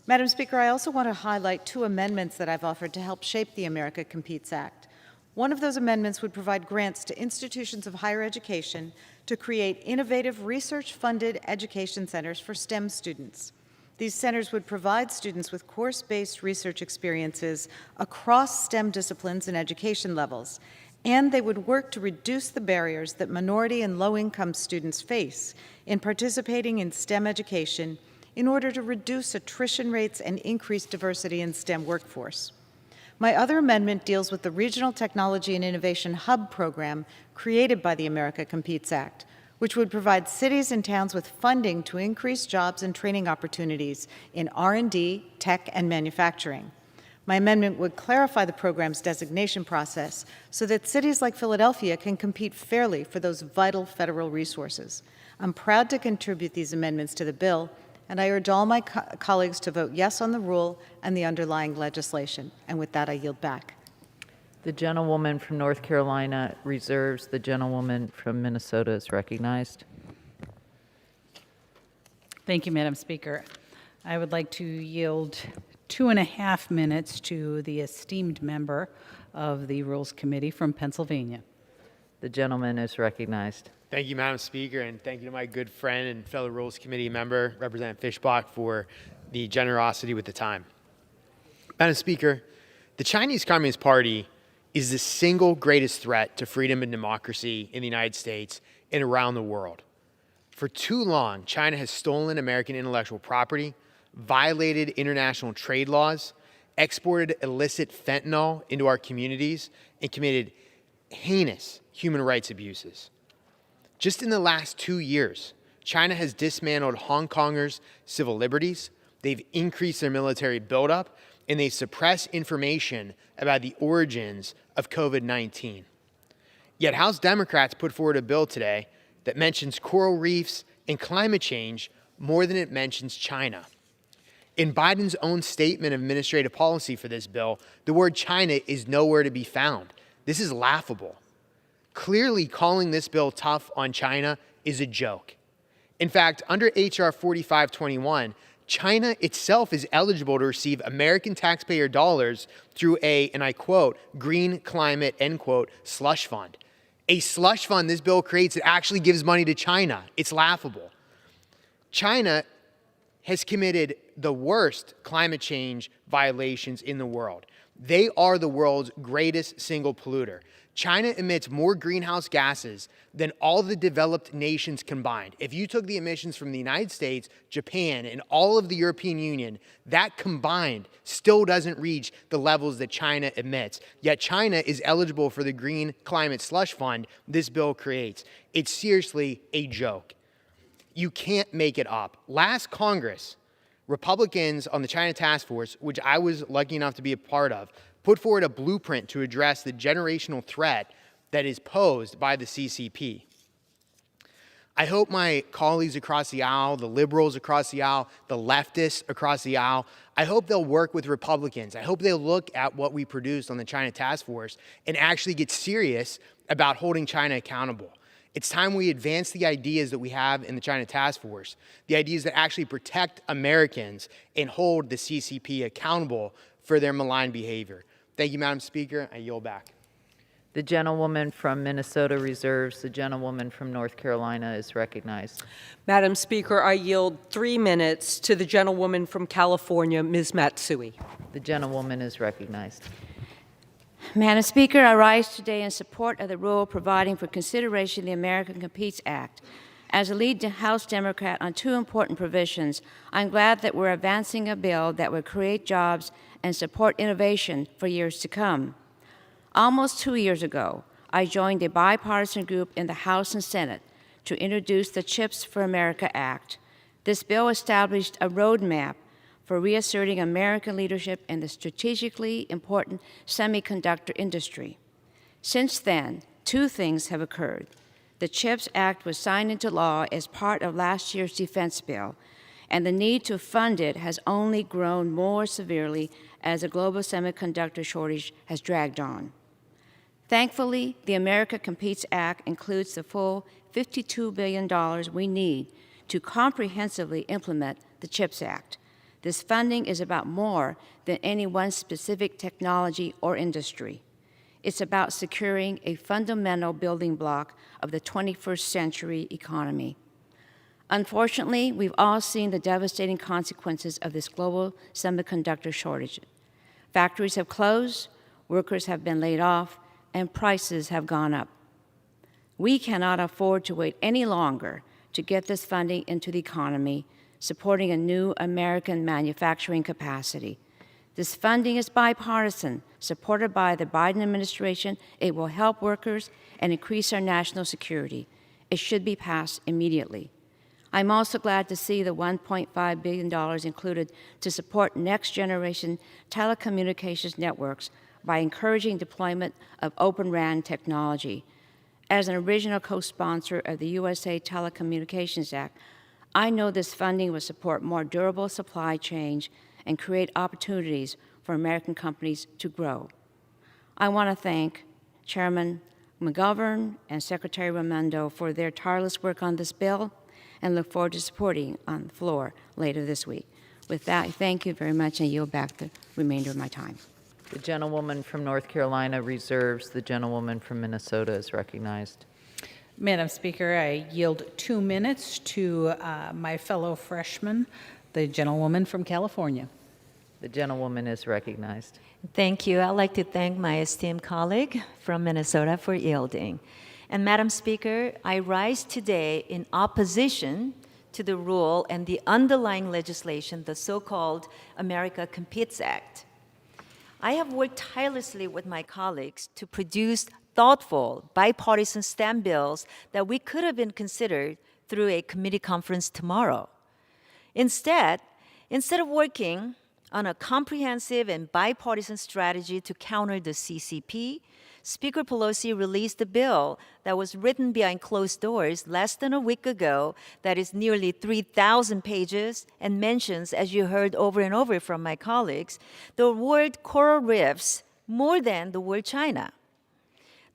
[SPEAKER 9] Madam Speaker, I also want to highlight 2 amendments that I've offered to help shape the America Competes Act. One of those amendments would provide grants to institutions of higher education to create innovative research-funded education centers for STEM students. These centers would provide students with course-based research experiences across STEM disciplines and education levels, and they would work to reduce the barriers that minority and low-income students face in participating in STEM education in order to reduce attrition rates and increase diversity in STEM workforce. My other amendment deals with the Regional Technology and Innovation Hub program created by the America Competes Act, which would provide cities and towns with funding to increase jobs and training opportunities in R&D, tech, and manufacturing. My amendment would clarify the program's designation process so that cities like Philadelphia can compete fairly for those vital federal resources. I'm proud to contribute these amendments to the bill, and I urge all my colleagues to vote yes on the rule and the underlying legislation. And with that, I yield back.
[SPEAKER 7] The gentlewoman from North Carolina reserves. The gentlewoman from Minnesota is recognized.
[SPEAKER 6] Thank you, Madam Speaker. I would like to yield 2.5 minutes to the esteemed member of the Rules Committee from Pennsylvania.
[SPEAKER 7] The gentleman is recognized.
[SPEAKER 8] Thank you, Madam Speaker, and thank you to my good friend and fellow Rules Committee member, Representative Fischbach, for the generosity with the time. Madam Speaker, the Chinese Communist Party is the single greatest threat to freedom and democracy in the United States and around the world. For too long, China has stolen American intellectual property, violated international trade laws, exported illicit fentanyl into our communities, and committed heinous human rights abuses. Just in the last 2 years, China has dismantled Hong Kongers' civil liberties, they've increased their military buildup, and they suppress information about the origins of COVID-19. Yet House Democrats put forward a bill today that mentions coral reefs and climate change more than it mentions China. In Biden's own statement of administrative policy for this bill, the word China is nowhere to be found. This is laughable. Clearly, calling this bill tough on China is a joke. In fact, under H.R. 4521, China itself is eligible to receive American taxpayer dollars through a, and I quote, green climate, end quote, slush fund. A slush fund this bill creates that actually gives money to China. It's laughable. China has committed the worst climate change violations in the world. They are the world's greatest single polluter. China emits more greenhouse gases than all the developed nations combined. If you took the emissions from the United States, Japan, and all of the European Union, that combined still doesn't reach the levels that China emits. Yet China is eligible for the Green Climate Slush Fund this bill creates. It's seriously a joke. You can't make it up. Last Congress, Republicans on the China Task Force, which I was lucky enough to be a part of, put forward a blueprint to address the generational threat that is posed by the CCP. I hope my colleagues across the aisle, the liberals across the aisle, the leftists across the aisle, I hope they'll work with Republicans. I hope they'll look at what we produced on the China Task Force and actually get serious about holding China accountable. It's time we advance the ideas that we have in the China Task Force, the ideas that actually protect Americans and hold the CCP accountable for their malign behavior. Thank you, Madam Speaker. I yield back.
[SPEAKER 7] The gentlewoman from Minnesota reserves. The gentlewoman from North Carolina is recognized.
[SPEAKER 5] Madam Speaker, I yield 3 minutes to the gentlewoman from California, Ms. Matsui.
[SPEAKER 7] The gentlewoman is recognized.
[SPEAKER 13] Madam Speaker, I rise today in support of the rule providing for consideration of the American Competes Act. As a lead House Democrat on 2 important provisions, I'm glad that we're advancing a bill that will create jobs and support innovation for years to come. Almost 2 years ago, I joined a bipartisan group in the House and Senate to introduce the CHIPS for America Act. This bill established a roadmap for reasserting American leadership in the strategically important semiconductor industry. Since then, 2 things have occurred. The CHIPS Act was signed into law as part of last year's defense bill, and the need to fund it has only grown more severely as the global semiconductor shortage has dragged on. Thankfully, the America Competes Act includes the full $52 billion we need to comprehensively implement the CHIPS Act. This funding is about more than any one specific technology or industry. It's about securing a fundamental building block of the 21st century economy. Unfortunately, we've all seen the devastating consequences of this global semiconductor shortage. Factories have closed, workers have been laid off, and prices have gone up. We cannot afford to wait any longer to get this funding into the economy, supporting a new American manufacturing capacity. This funding is bipartisan, supported by the Biden administration. It will help workers and increase our national security. It should be passed immediately. I'm also glad to see the $1.5 billion included to support next-generation telecommunications networks by encouraging deployment of Open RAN technology. As an original co-sponsor of the USA Telecommunications Act, I know this funding will support more durable supply chains and create opportunities for American companies to grow. I want to thank Chairman McGovern and Secretary Raimondo for their tireless work on this bill and look forward to supporting on the floor later this week. With that, thank you very much and yield back the remainder of my time.
[SPEAKER 7] The gentlewoman from North Carolina reserves. The gentlewoman from Minnesota is recognized.
[SPEAKER 6] Madam Speaker, I yield 2 minutes to my fellow freshman, the gentlewoman from California.
[SPEAKER 7] The gentlewoman is recognized.
[SPEAKER 19] Thank you. I'd like to thank my esteemed colleague from Minnesota for yielding. And Madam Speaker, I rise today in opposition to the rule and the underlying legislation, the so-called America Competes Act. I have worked tirelessly with my colleagues to produce thoughtful, bipartisan STEM bills that we could have been considered through a committee conference tomorrow. Instead of working on a comprehensive and bipartisan strategy to counter the CCP, Speaker Pelosi released a bill that was written behind closed doors less than a week ago that is nearly 3,000 pages and mentions, as you heard over and over from my colleagues, the word coral reefs more than the word China.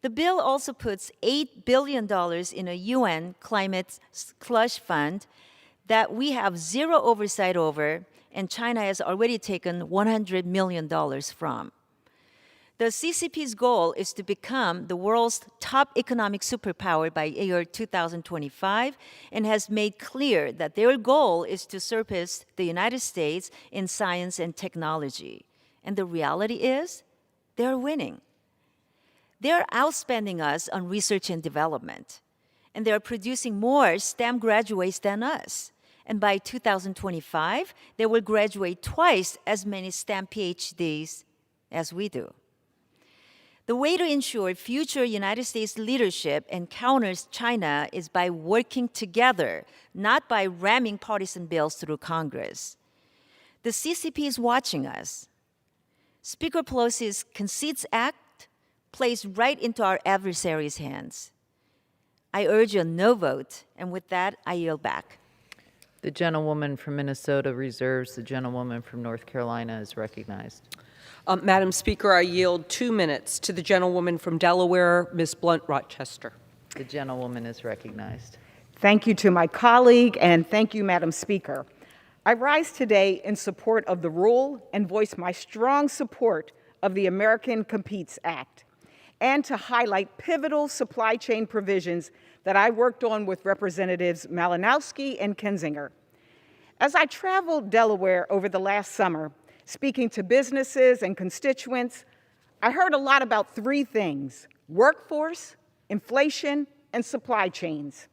[SPEAKER 19] The bill also puts $8 billion in a UN climate slush fund that we have zero oversight over, and China has already taken $100 million from. The CCP's goal is to become the world's top economic superpower by year 2025 and has made clear that their goal is to surpass the United States in science and technology. And the reality is, they're winning. They're outspending us on research and development, and they're producing more STEM graduates than us. And by 2025, they will graduate twice as many STEM PhDs as we do. The way to ensure future United States leadership and counters China is by working together, not by ramming partisan bills through Congress. The CCP is watching us. Speaker Pelosi's Conceits Act plays right into our adversaries' hands. I urge a no vote, and with that, I yield back.
[SPEAKER 7] The gentlewoman from Minnesota reserves. The gentlewoman from North Carolina is recognized.
[SPEAKER 5] Madam Speaker, I yield 2 minutes to the gentlewoman from Delaware, Ms. Blunt-Rochester.
[SPEAKER 7] The gentlewoman is recognized.
[SPEAKER 21] Thank you to my colleague, and thank you, Madam Speaker. I rise today in support of the rule and voice my strong support of the American Competes Act. and to highlight pivotal supply chain provisions that I worked on with Representatives Malinowski and Kinzinger. As I traveled Delaware over the last summer, speaking to businesses and constituents, I heard a lot about three things: workforce, inflation, and supply chains.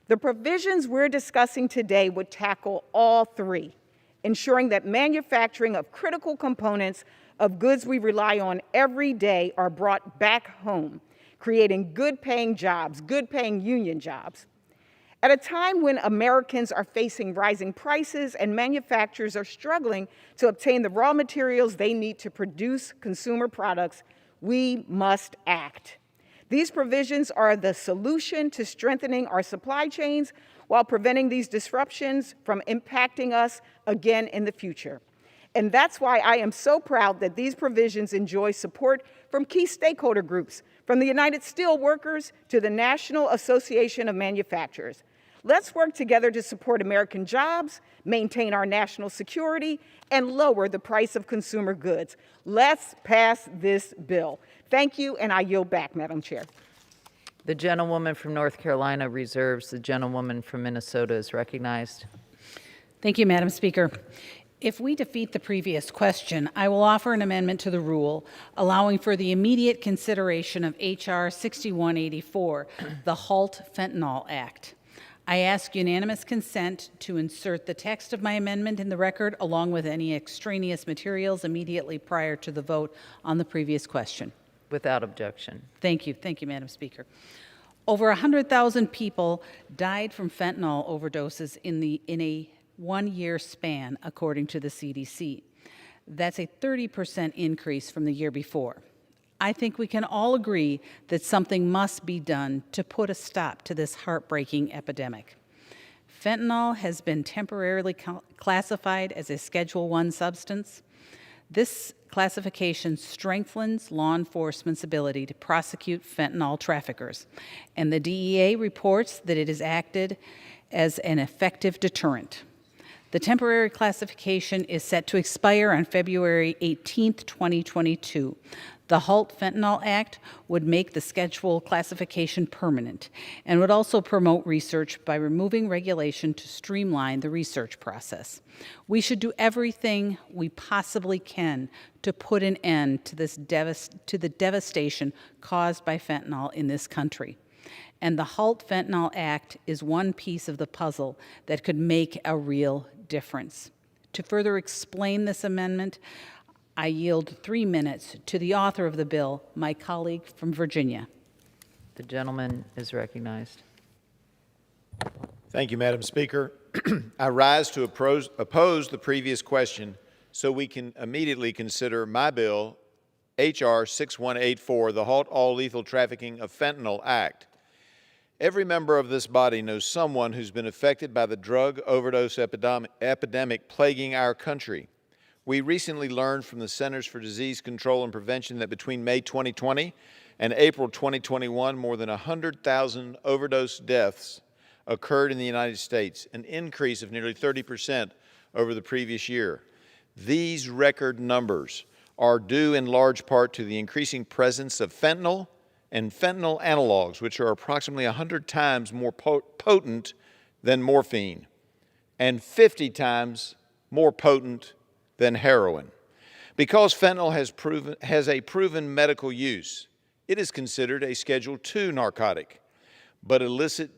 [SPEAKER 21] The provisions we're discussing today would tackle all three, ensuring that manufacturing of critical components of goods we rely on every day are brought back home, creating good-paying jobs, good-paying union jobs. At a time when Americans are facing rising prices and manufacturers are struggling to obtain the raw materials they need to produce consumer products, we must act. These provisions are the solution to strengthening our supply chains while preventing these disruptions from impacting us again in the future. And that's why I am so proud that these provisions enjoy support from key stakeholder groups, from the United Steelworkers to the National Association of Manufacturers. Let's work together to support American jobs, maintain our national security, and lower the price of consumer goods. Let's pass this bill. Thank you, and I yield back, Madam Chair.
[SPEAKER 7] The gentlewoman from North Carolina reserves. The gentlewoman from Minnesota is recognized.
[SPEAKER 6] Thank you, Madam Speaker. If we defeat the previous question, I will offer an amendment to the rule allowing for the immediate consideration of H.R. 6184, the HALT Fentanyl Act. I ask unanimous consent to insert the text of my amendment in the record along with any extraneous materials immediately prior to the vote on the previous question.
[SPEAKER 7] Without objection.
[SPEAKER 6] Thank you, Madam Speaker. Over 100,000 people died from fentanyl overdoses in a one-year span, according to the CDC. That's a 30% increase from the year before. I think we can all agree that something must be done to put a stop to this heartbreaking epidemic. Fentanyl has been temporarily classified as a Schedule I substance. This classification strengthens law enforcement's ability to prosecute fentanyl traffickers, and the DEA reports that it has acted as an effective deterrent. The temporary classification is set to expire on February 18, 2022. The HALT Fentanyl Act would make the schedule classification permanent and would also promote research by removing regulation to streamline the research process. We should do everything we possibly can to put an end to the devastation caused by fentanyl in this country. And the HALT Fentanyl Act is one piece of the puzzle that could make a real difference. To further explain this amendment, I yield 3 minutes to the author of the bill, my colleague from Virginia.
[SPEAKER 7] The gentleman is recognized.
[SPEAKER 10] Thank you, Madam Speaker. I rise to oppose the previous question so we can immediately consider my bill, H.R. 6184, the Halt All Lethal Trafficking of Fentanyl Act. Every member of this body knows someone who's been affected by the drug overdose epidemic plaguing our country. We recently learned from the Centers for Disease Control and Prevention that between May 2020 and April 2021, more than 100,000 overdose deaths occurred in the United States, an increase of nearly 30% over the previous year. These record numbers are due in large part to the increasing presence of fentanyl and fentanyl analogs, which are approximately 100 times more potent than morphine and 50 times more potent than heroin. Because fentanyl has a proven medical use, it is considered a Schedule II narcotic, but illicit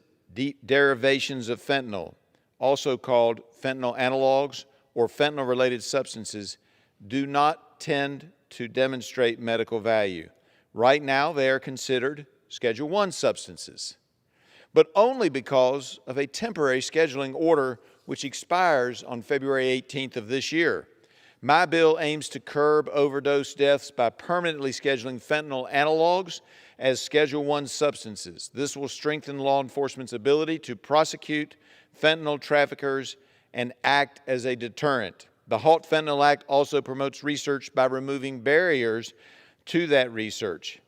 [SPEAKER 10] derivations of fentanyl, also called fentanyl analogs or fentanyl-related substances, do not tend to demonstrate medical value. Right now, they are considered Schedule I substances, but only because of a temporary scheduling order which expires on February 18th of this year. My bill aims to curb overdose deaths by permanently scheduling fentanyl analogs as Schedule I substances. This will strengthen law enforcement's ability to prosecute fentanyl traffickers and act as a deterrent. The HALT Fentanyl Act also promotes research by removing barriers to that research.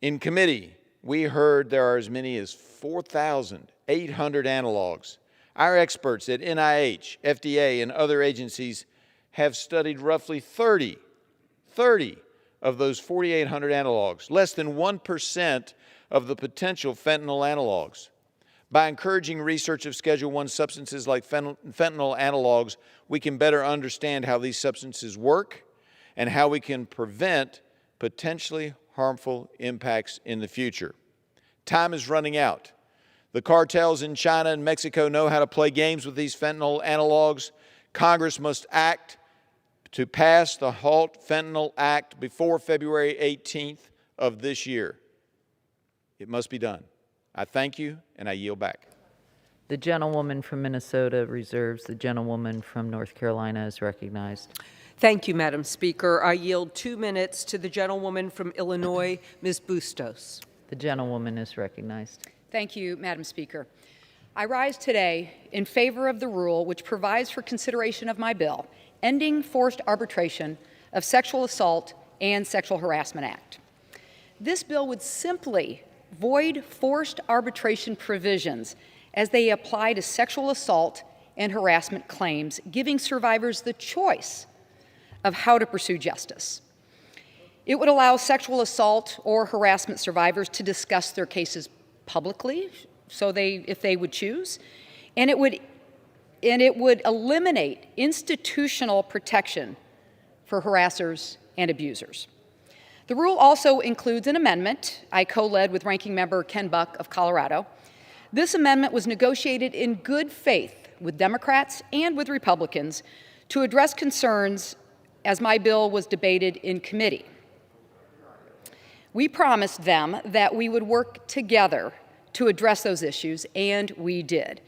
[SPEAKER 10] In committee, we heard there are as many as 4,800 analogs. Our experts at NIH, FDA, and other agencies have studied roughly 30 of those 4,800 analogs, less than 1% of the potential fentanyl analogs. By encouraging research of Schedule I substances like fentanyl analogs, we can better understand how these substances work and how we can prevent potentially harmful impacts in the future. Time is running out. The cartels in China and Mexico know how to play games with these fentanyl analogs. Congress must act to pass the Halt Fentanyl Act before February 18th of this year. It must be done. I thank you, and I yield back.
[SPEAKER 7] The gentlewoman from Minnesota reserves. The gentlewoman from North Carolina is recognized.
[SPEAKER 5] Thank you, Madam Speaker. I yield 2 minutes to the gentlewoman from Illinois, Ms. Bustos.
[SPEAKER 7] The gentlewoman is recognized.
[SPEAKER 11] Thank you, Madam Speaker. I rise today in favor of the rule which provides for consideration of my bill, Ending Forced Arbitration of Sexual Assault and Sexual Harassment Act. This bill would simply void forced arbitration provisions as they apply to sexual assault and harassment claims, giving survivors the choice of how to pursue justice. It would allow sexual assault or harassment survivors to discuss their cases publicly, if they would choose, and it would eliminate institutional protection for harassers and abusers. The rule also includes an amendment I co-led with Ranking Member Ken Buck of Colorado. This amendment was negotiated in good faith with Democrats and with Republicans to address concerns as my bill was debated in committee. We promised them that we would work together to address those issues, and we did.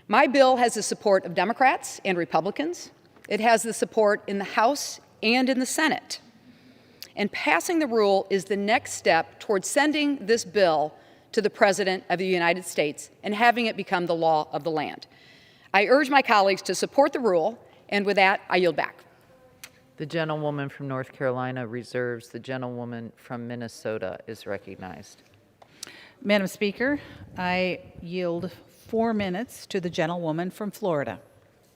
[SPEAKER 11] My bill has the support of Democrats and Republicans. It has the support in the House and in the Senate. And passing the rule is the next step towards sending this bill to the President of the United States and having it become the law of the land. I urge my colleagues to support the rule, and with that, I yield back.
[SPEAKER 7] The gentlewoman from North Carolina reserves. The gentlewoman from Minnesota is recognized.
[SPEAKER 6] Madam Speaker, I yield 4 minutes to the gentlewoman from Florida.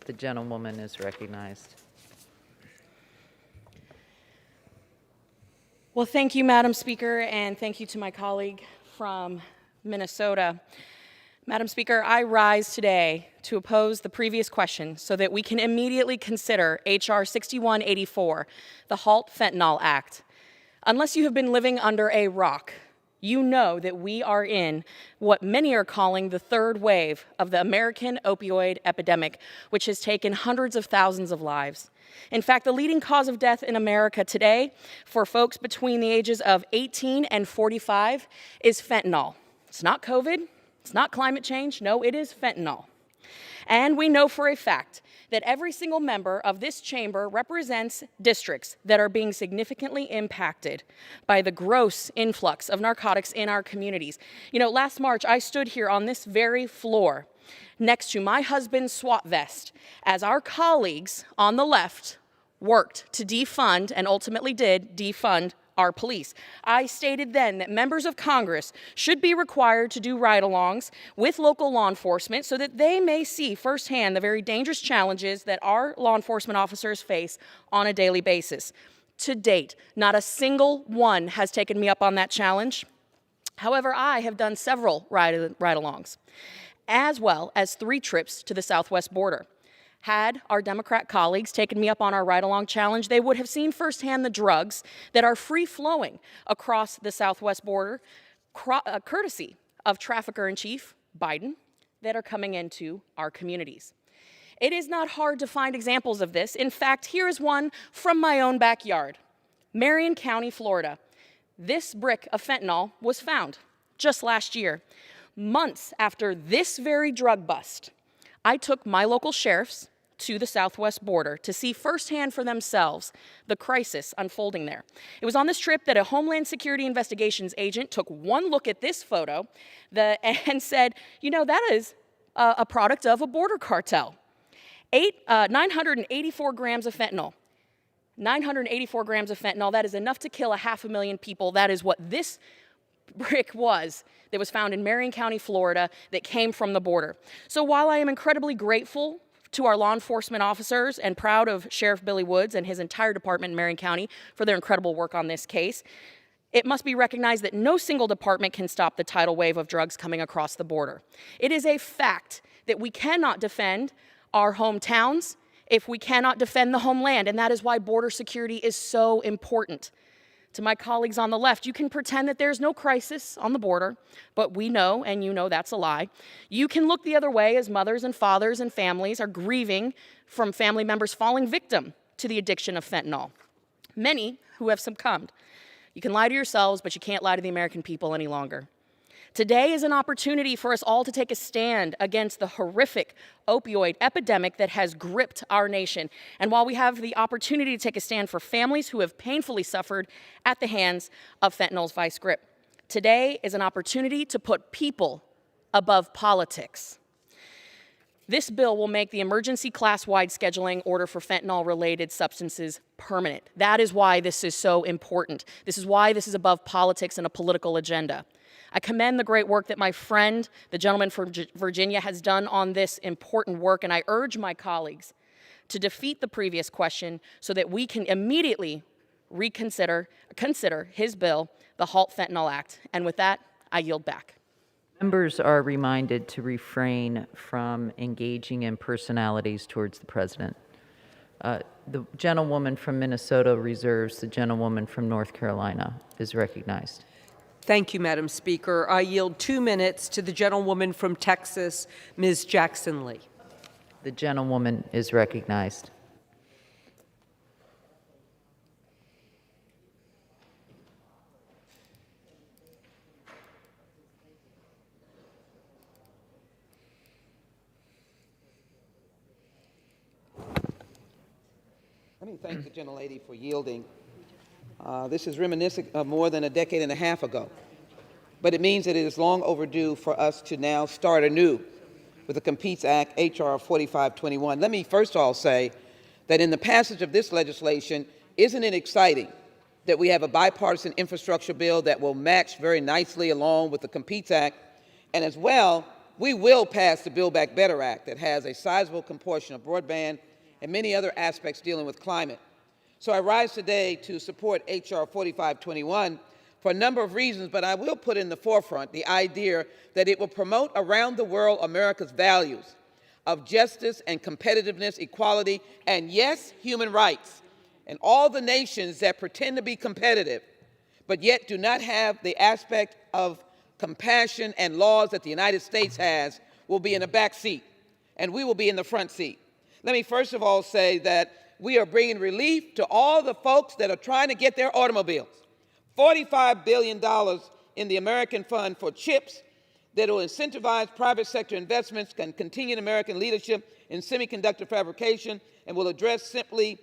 [SPEAKER 7] The gentlewoman is recognized.
[SPEAKER 12] Well, thank you, Madam Speaker, and thank you to my colleague from Minnesota. Madam Speaker, I rise today to oppose the previous question so that we can immediately consider H.R. 6184, the Halt Fentanyl Act. Unless you have been living under a rock, you know that we are in what many are calling the third wave of the American opioid epidemic, which has taken hundreds of thousands of lives. In fact, the leading cause of death in America today for folks between the ages of 18 and 45 is fentanyl. It's not COVID, it's not climate change, no, it is fentanyl. And we know for a fact that every single member of this chamber represents districts that are being significantly impacted by the gross influx of narcotics in our communities. You know, last March, I stood here on this very floor next to my husband's SWAT vest as our colleagues on the left worked to defund, and ultimately did defund, our police. I stated then that members of Congress should be required to do ride-alongs with local law enforcement so that they may see firsthand the very dangerous challenges that our law enforcement officers face on a daily basis. To date, not a single one has taken me up on that challenge. However, I have done several ride-alongs, as well as 3 trips to the southwest border. Had our Democrat colleagues taken me up on our ride-along challenge, they would have seen firsthand the drugs that are free-flowing across the southwest border, courtesy of Trafficker-in-Chief Biden, that are coming into our communities. It is not hard to find examples of this. In fact, here is one from my own backyard, Marion County, Florida. This brick of fentanyl was found just last year. Months after this very drug bust, I took my local sheriffs to the southwest border to see firsthand for themselves the crisis unfolding there. It was on this trip that a Homeland Security Investigations agent took one look at this photo and said, you know, that is a product of a border cartel. 984 grams of fentanyl. 984 grams of fentanyl, that is enough to kill 500,000 people. That is what this brick was that was found in Marion County, Florida, that came from the border. So while I am incredibly grateful to our law enforcement officers and proud of Sheriff Billy Woods and his entire department in Marion County for their incredible work on this case. It must be recognized that no single department can stop the tidal wave of drugs coming across the border. It is a fact that we cannot defend our hometowns if we cannot defend the homeland, and that is why border security is so important. To my colleagues on the left, you can pretend that there's no crisis on the border, but we know, and you know that's a lie. You can look the other way as mothers and fathers and families are grieving from family members falling victim to the addiction of fentanyl, many who have succumbed. You can lie to yourselves, but you can't lie to the American people any longer. Today is an opportunity for us all to take a stand against the horrific opioid epidemic that has gripped our nation. And while we have the opportunity to take a stand for families who have painfully suffered at the hands of fentanyl's vice grip, today is an opportunity to put people above politics. This bill will make the emergency class-wide scheduling order for fentanyl-related substances permanent. That is why this is so important. This is why this is above politics and a political agenda. I commend the great work that my friend, the gentleman from Virginia, has done on this important work, and I urge my colleagues to defeat the previous question so that we can immediately consider his bill, the Halt Fentanyl Act. And with that, I yield back.
[SPEAKER 7] Members are reminded to refrain from engaging in personalities towards the president. The gentlewoman from Minnesota reserves. The gentlewoman from North Carolina is recognized.
[SPEAKER 5] Thank you, Madam Speaker. I yield 2 minutes to the gentlewoman from Texas, Ms. Jackson Lee.
[SPEAKER 7] The gentlewoman is recognized.
[SPEAKER 14] Let me thank the gentlelady for yielding. This is reminiscent of more than a decade and a half ago, but it means that it is long overdue for us to now start anew with the Competes Act, H.R. 4521. Let me first of all say that in the passage of this legislation, isn't it exciting that we have a bipartisan infrastructure bill that will match very nicely along with the Competes Act, and as well, we will pass the Build Back Better Act that has a sizable proportion of broadband and many other aspects dealing with climate. So I rise today to support H.R. 4521 for a number of reasons, but I will put in the forefront the idea that it will promote around the world America's values of justice and competitiveness, equality, and yes, human rights. And all the nations that pretend to be competitive, but yet do not have the aspect of compassion and laws that the United States has, will be in the back seat, and we will be in the front seat. Let me first of all say that we are bringing relief to all the folks that are trying to get their automobiles. $45 billion in the American Fund for CHIPS that will incentivize private sector investments, can continue American leadership in semiconductor fabrication, and will address simply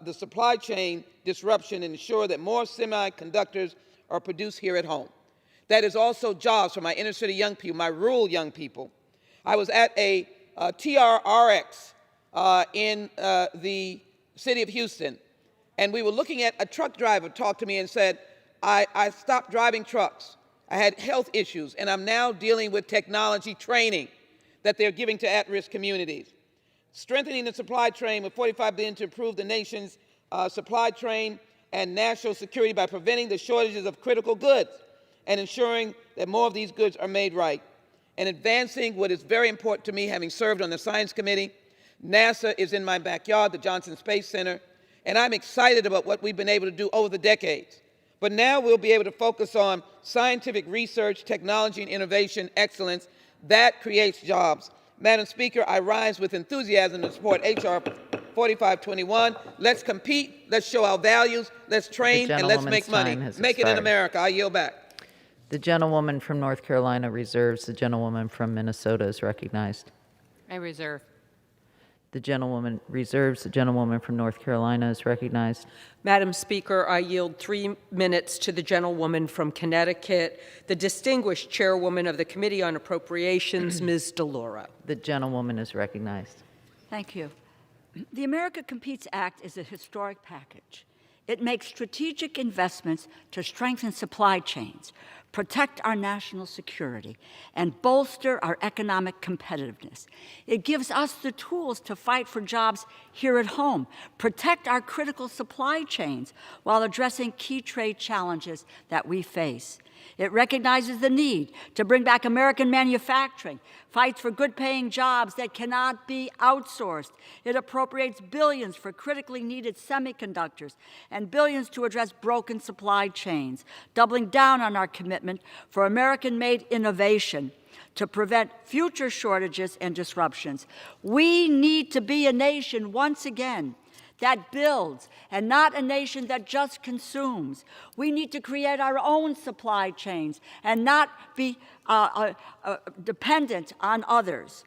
[SPEAKER 14] the supply chain disruption and ensure that more semiconductors are produced here at home. That is also jobs for my inner city young people, my rural young people. I was at a TRRX in the city of Houston, and we were looking at a truck driver talk to me and said, I stopped driving trucks. I had health issues, and I'm now dealing with technology training that they're giving to at-risk communities. Strengthening the supply chain with $45 billion to improve the nation's supply chain and national security by preventing the shortages of critical goods and ensuring that more of these goods are made right. And advancing what is very important to me, having served on the Science Committee. NASA is in my backyard, the Johnson Space Center, and I'm excited about what we've been able to do over the decades. But now we'll be able to focus on scientific research, technology, and innovation excellence. That creates jobs. Madam Speaker, I rise with enthusiasm to support H.R. 4521. Let's compete, let's show our values, let's train, and let's make money. Make it in America. I yield back.
[SPEAKER 7] The gentlewoman from North Carolina reserves. The gentlewoman from Minnesota is recognized.
[SPEAKER 11] I reserve.
[SPEAKER 7] The gentlewoman reserves. The gentlewoman from North Carolina is recognized.
[SPEAKER 5] Madam Speaker, I yield 3 minutes to the gentlewoman from Connecticut, the distinguished chairwoman of the Committee on Appropriations, Ms. DeLauro.
[SPEAKER 7] The gentlewoman is recognized.
[SPEAKER 15] Thank you. The America Competes Act is a historic package. It makes strategic investments to strengthen supply chains, protect our national security, and bolster our economic competitiveness. It gives us the tools to fight for jobs here at home, protect our critical supply chains while addressing key trade challenges that we face. It recognizes the need to bring back American manufacturing, fights for good-paying jobs that cannot be outsourced. It appropriates billions for critically needed semiconductors and billions to address broken supply chains, doubling down on our commitment for American-made innovation to prevent future shortages and disruptions. We need to be a nation, once again, that builds and not a nation that just consumes. We need to create our own supply chains and not be dependent on others.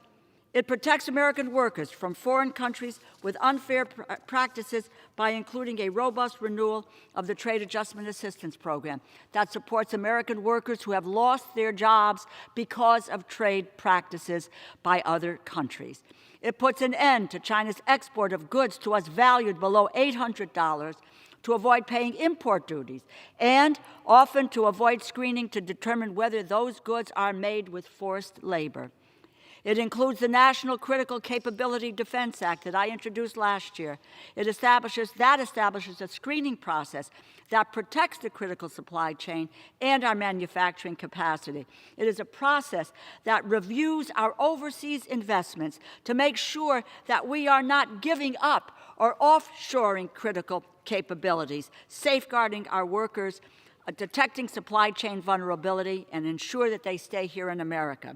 [SPEAKER 15] It protects American workers from foreign countries with unfair practices by including a robust renewal of the Trade Adjustment Assistance Program that supports American workers who have lost their jobs because of trade practices by other countries. It puts an end to China's export of goods to us valued below $800 to avoid paying import duties, and often to avoid screening to determine whether those goods are made with forced labor. It includes the National Critical Capability Defense Act that I introduced last year. It establishes a screening process that protects the critical supply chain and our manufacturing capacity. It is a process that reviews our overseas investments to make sure that we are not giving up or offshoring critical capabilities, safeguarding our workers, detecting supply chain vulnerability, and ensure that they stay here in America.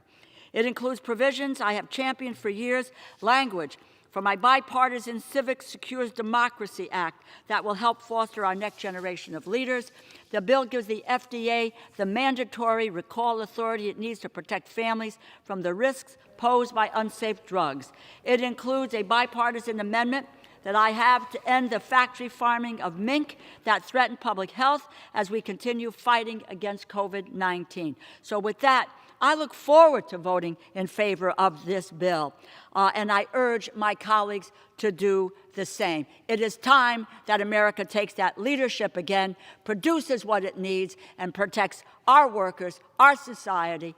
[SPEAKER 15] It includes provisions I have championed for years, language for my bipartisan Civic Secures Democracy Act that will help foster our next generation of leaders. The bill gives the FDA the mandatory recall authority it needs to protect families from the risks posed by unsafe drugs. It includes a bipartisan amendment that I have to end the factory farming of mink that threaten public health as we continue fighting against COVID-19. So with that, I look forward to voting in favor of this bill, and I urge my colleagues to do the same. It is time that America takes that leadership again, produces what it needs, and protects our workers, our society,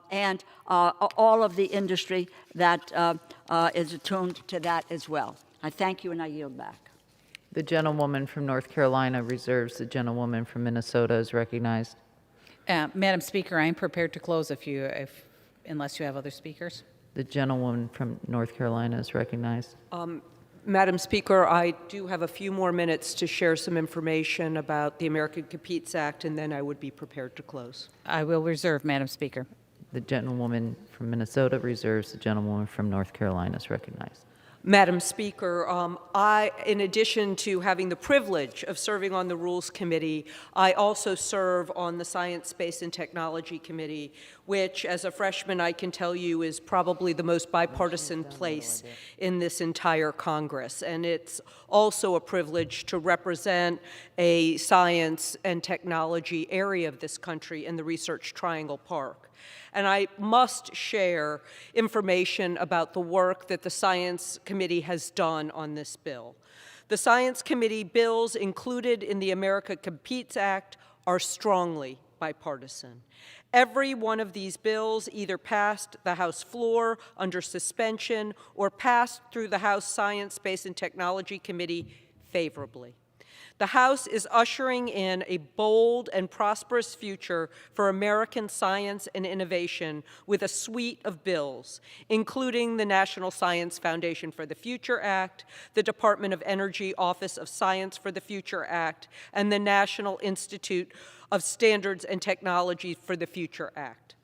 [SPEAKER 15] and all of the industry that is attuned to that as well. I thank you, and I yield back.
[SPEAKER 7] The gentlewoman from North Carolina reserves. The gentlewoman from Minnesota is recognized.
[SPEAKER 6] Madam Speaker, I am prepared to close unless you have other speakers.
[SPEAKER 7] The gentlewoman from North Carolina is recognized.
[SPEAKER 5] Madam Speaker, I do have a few more minutes to share some information about the American Competes Act, and then I would be prepared to close.
[SPEAKER 6] I will reserve, Madam Speaker.
[SPEAKER 7] The gentlewoman from Minnesota reserves. The gentlewoman from North Carolina is recognized.
[SPEAKER 5] Madam Speaker, in addition to having the privilege of serving on the Rules Committee, I also serve on the Science, Space, and Technology Committee, which, as a freshman, I can tell you is probably the most bipartisan place in this entire Congress. And it's also a privilege to represent a science and technology area of this country in the Research Triangle Park. And I must share information about the work that the Science Committee has done on this bill. The Science Committee bills included in the America Competes Act are strongly bipartisan. Every one of these bills either passed the House floor under suspension or passed through the House Science, Space, and Technology Committee favorably. The House is ushering in a bold and prosperous future for American science and innovation with a suite of bills, including the National Science Foundation for the Future Act, the Department of Energy Office of Science for the Future Act, and the National Institute of Standards and Technology for the Future Act.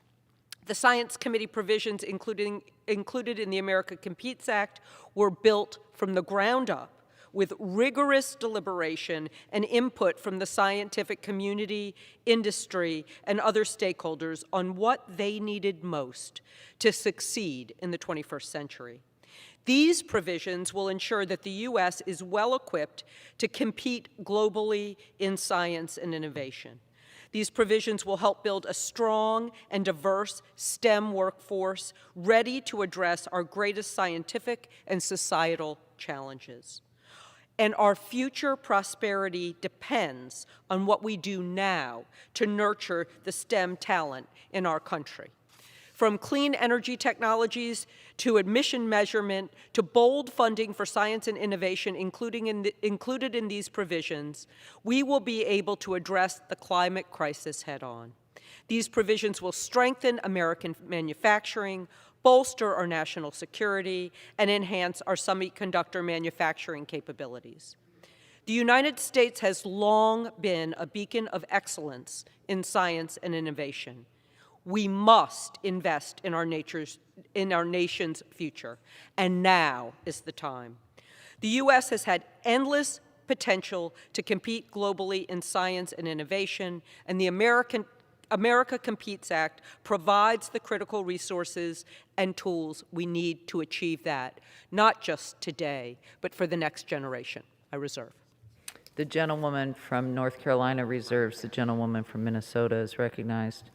[SPEAKER 5] The Science Committee provisions included in the America Competes Act were built from the ground up, with rigorous deliberation and input from the scientific community, industry, and other stakeholders on what they needed most to succeed in the 21st century. These provisions will ensure that the U.S. is well equipped to compete globally in science and innovation. These provisions will help build a strong and diverse STEM workforce ready to address our greatest scientific and societal challenges. and our future prosperity depends on what we do now to nurture the STEM talent in our country. From clean energy technologies to admission measurement to bold funding for science and innovation included in these provisions, we will be able to address the climate crisis head-on. These provisions will strengthen American manufacturing, bolster our national security, and enhance our semiconductor manufacturing capabilities. The United States has long been a beacon of excellence in science and innovation. We must invest in our nation's future, and now is the time. The U.S. has had endless potential to compete globally in science and innovation, and the America Competes Act provides the critical resources and tools we need to achieve that, not just today, but for the next generation. I reserve.
[SPEAKER 7] The gentlewoman from North Carolina reserves. The gentlewoman from Minnesota is recognized.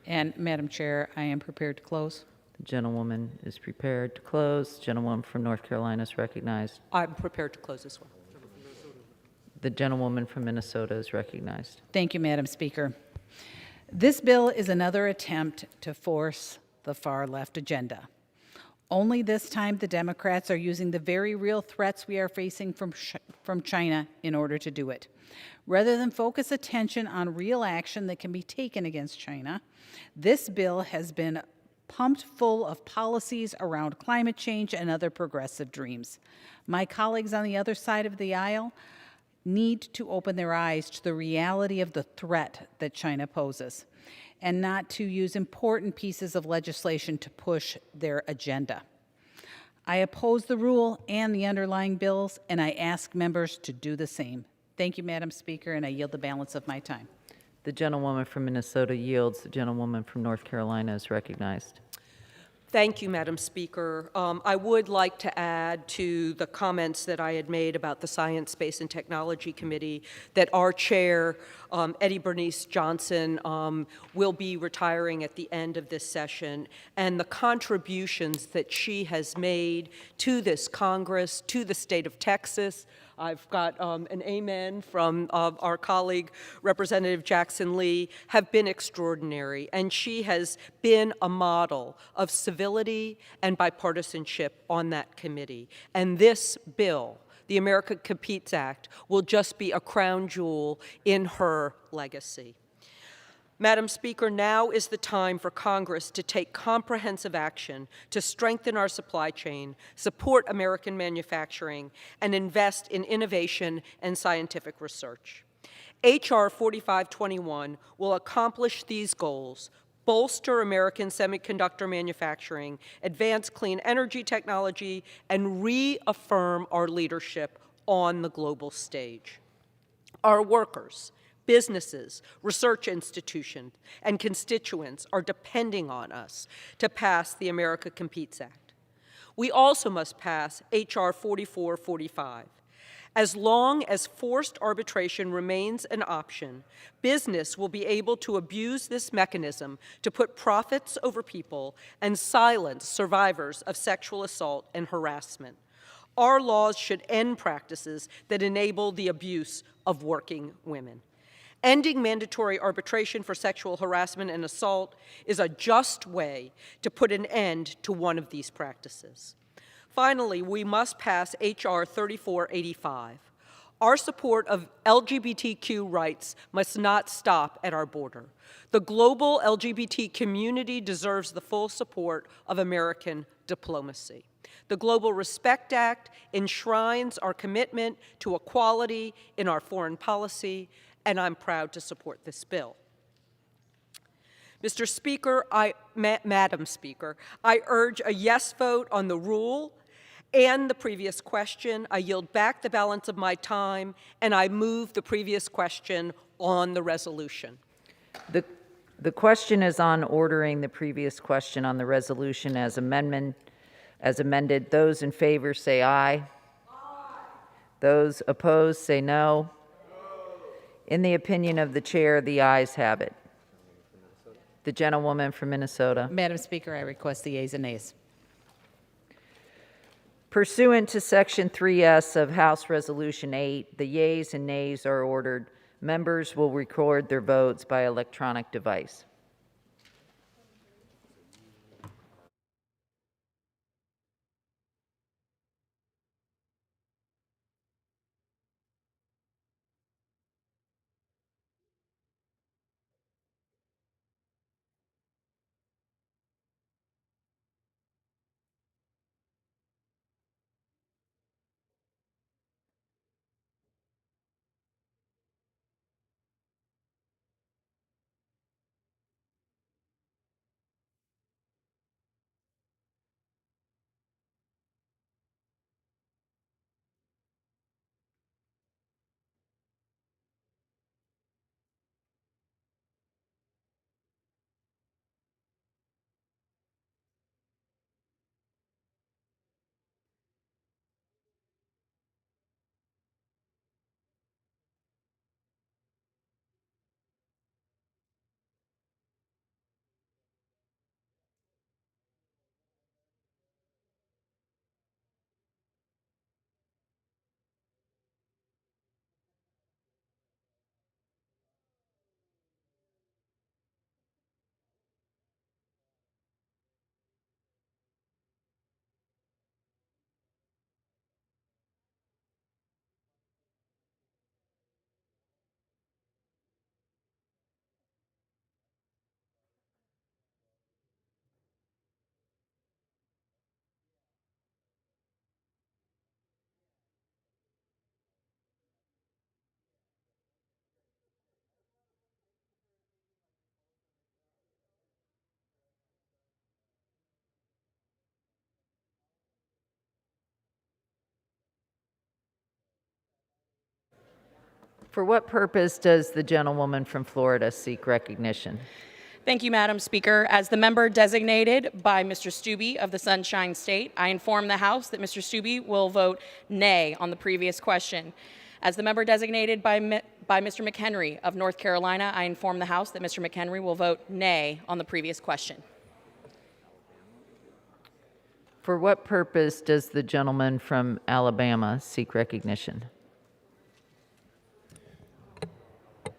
[SPEAKER 6] And Madam Chair, I am prepared to close.
[SPEAKER 7] The gentlewoman is prepared to close. The gentlewoman from North Carolina is recognized.
[SPEAKER 5] I'm prepared to close as well.
[SPEAKER 7] The gentlewoman from Minnesota is recognized.
[SPEAKER 6] Thank you, Madam Speaker. This bill is another attempt to force the far-left agenda. Only this time the Democrats are using the very real threats we are facing from China in order to do it. Rather than focus attention on real action that can be taken against China, this bill has been pumped full of policies around climate change and other progressive dreams. My colleagues on the other side of the aisle need to open their eyes to the reality of the threat that China poses, and not to use important pieces of legislation to push their agenda. I oppose the rule and the underlying bills, and I ask members to do the same. Thank you, Madam Speaker, and I yield the balance of my time.
[SPEAKER 7] The gentlewoman from Minnesota yields. The gentlewoman from North Carolina is recognized.
[SPEAKER 5] Thank you, Madam Speaker. I would like to add to the comments that I had made about the Science, Space, and Technology Committee that our chair, Eddie Bernice Johnson, will be retiring at the end of this session, and the contributions that she has made to this Congress, to the state of Texas. I've got an amen from our colleague, Representative Jackson Lee, have been extraordinary. And she has been a model of civility and bipartisanship on that committee. And this bill, the America Competes Act, will just be a crown jewel in her legacy. Madam Speaker, now is the time for Congress to take comprehensive action to strengthen our supply chain, support American manufacturing, and invest in innovation and scientific research. H.R. 4521 will accomplish these goals, bolster American semiconductor manufacturing, advance clean energy technology, and reaffirm our leadership on the global stage. Our workers, businesses, research institutions, and constituents are depending on us to pass the America Competes Act. We also must pass H.R. 4445. As long as forced arbitration remains an option, business will be able to abuse this mechanism to put profits over people and silence survivors of sexual assault and harassment. Our laws should end practices that enable the abuse of working women. Ending mandatory arbitration for sexual harassment and assault is a just way to put an end to one of these practices. Finally, we must pass H.R. 3485. Our support of LGBTQ rights must not stop at our border. The global LGBT community deserves the full support of American diplomacy. The Global Respect Act enshrines our commitment to equality in our foreign policy, and I'm proud to support this bill. Mr. Speaker, Madam Speaker, I urge a yes vote on the rule and the previous question. I yield back the balance of my time, and I move the previous question on the resolution.
[SPEAKER 7] The question is on ordering the previous question on the resolution as amended. Those in favor say aye. Aye. Those opposed say no. In the opinion of the chair, the ayes have it. The gentlewoman from Minnesota.
[SPEAKER 6] Madam Speaker, I request the ayes and nays.
[SPEAKER 7] Pursuant to Section 3S of House Resolution 8, the yeas and nays are ordered. Members will record their votes by electronic device. For what purpose does the gentlewoman from Florida seek recognition?
[SPEAKER 12] Thank you, Madam Speaker. As the member designated by Mr. Stube of the Sunshine State, I inform the House that Mr. Stube will vote nay on the previous question. As the member designated by Mr. McHenry of North Carolina, I inform the House that Mr. McHenry will vote nay on the previous question.
[SPEAKER 7] For what purpose does the gentleman from Alabama seek recognition?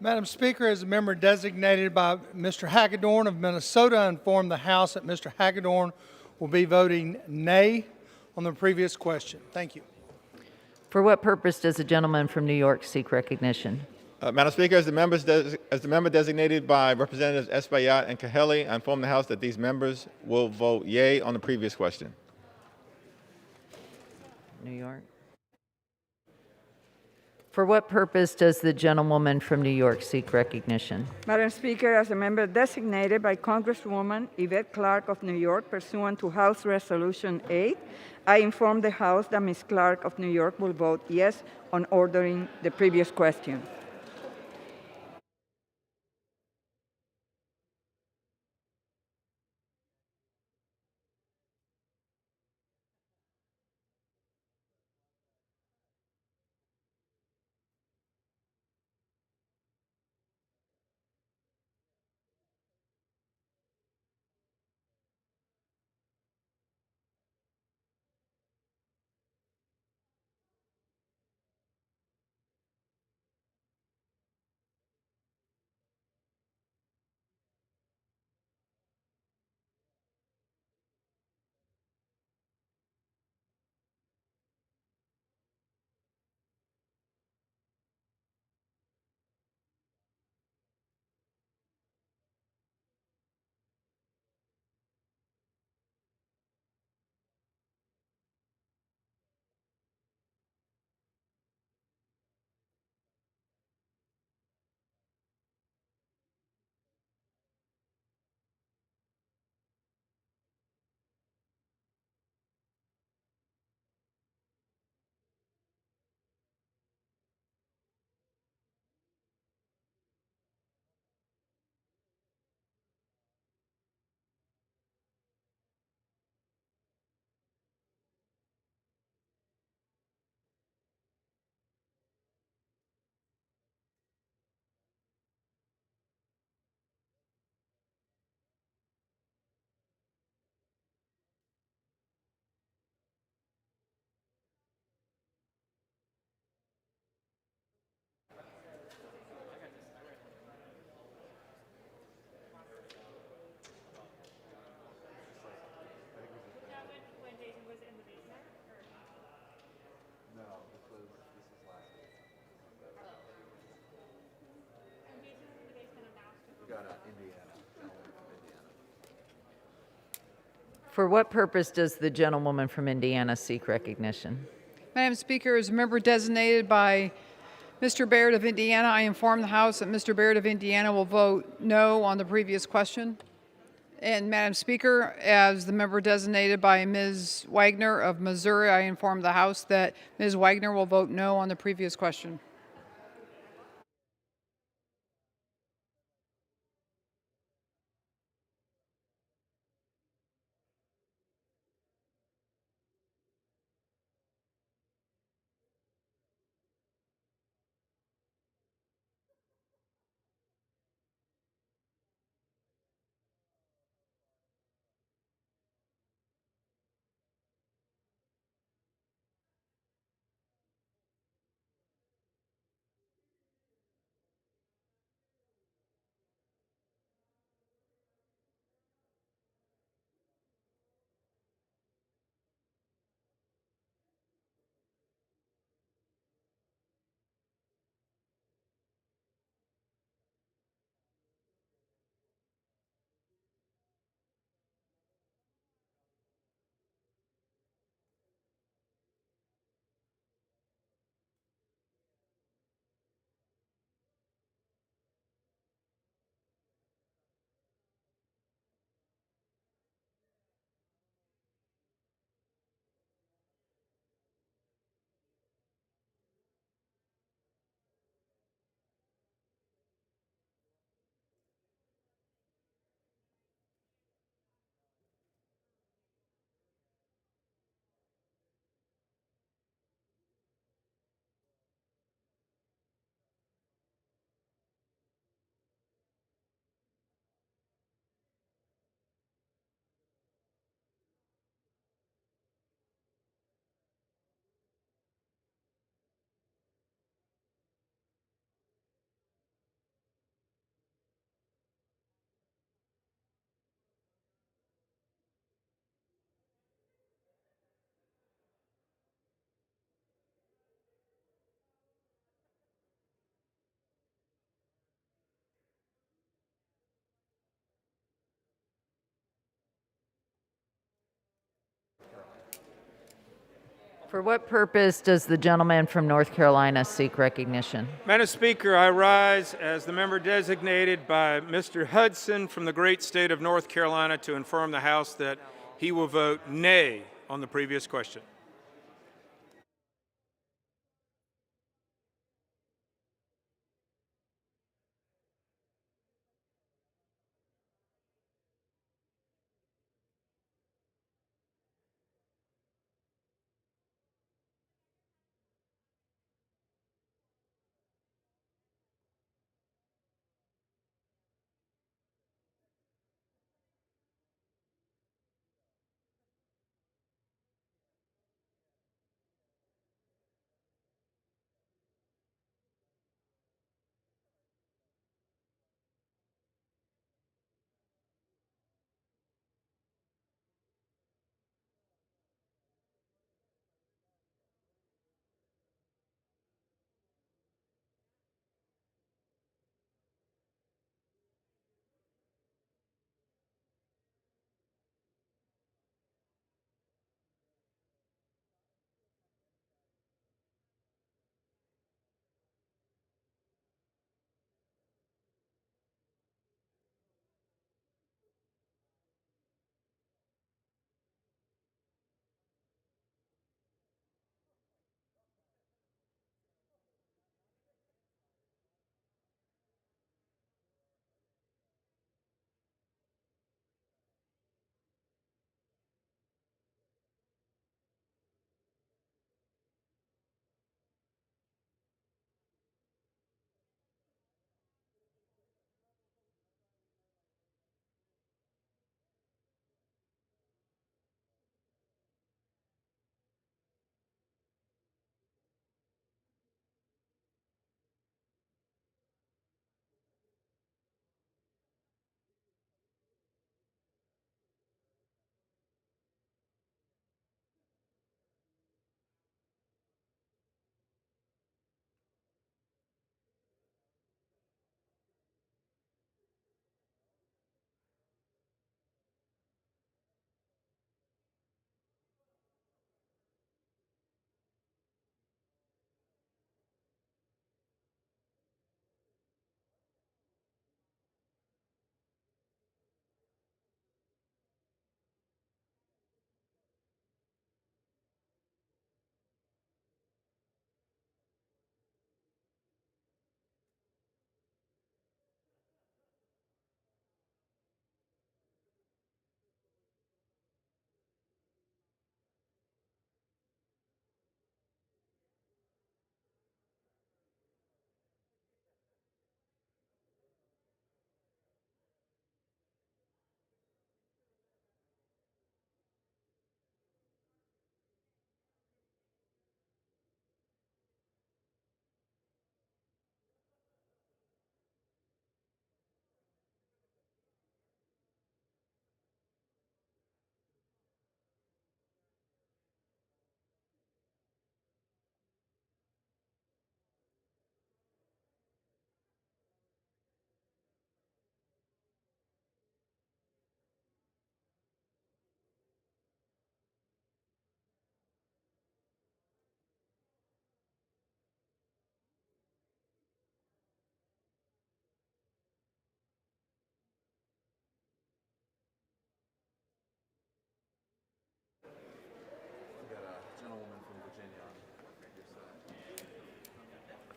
[SPEAKER 16] Madam Speaker, as a member designated by Mr. Hagedorn of Minnesota, I inform the House that Mr. Hagedorn will be voting nay on the previous question. Thank you.
[SPEAKER 7] For what purpose does the gentleman from New York seek recognition?
[SPEAKER 17] Madam Speaker, as the member designated by Representatives Espaillat and Cahelli, I inform the House that these members will vote yea on the previous question.
[SPEAKER 7] New York. For what purpose does the gentlewoman from New York seek recognition?
[SPEAKER 22] Madam Speaker, as a member designated by Congresswoman Yvette Clarke of New York pursuant to House Resolution 8, I inform the House that Ms. Clarke of New York will vote yes on ordering the previous question.
[SPEAKER 7] For what purpose does the gentlewoman from Indiana seek recognition?
[SPEAKER 2] Madam Speaker, as a member designated by Mr. Baird of Indiana, I inform the House that Mr. Baird of Indiana will vote no on the previous question. And Madam Speaker, as the member designated by Ms. Wagner of Missouri, I inform the House that Ms. Wagner will vote no on the previous question.
[SPEAKER 7] For what purpose does the gentleman from North Carolina seek recognition?
[SPEAKER 3] Madam Speaker, I rise as the member designated by Mr. Hudson from the great state of North Carolina to inform the House that he will vote nay on the previous question.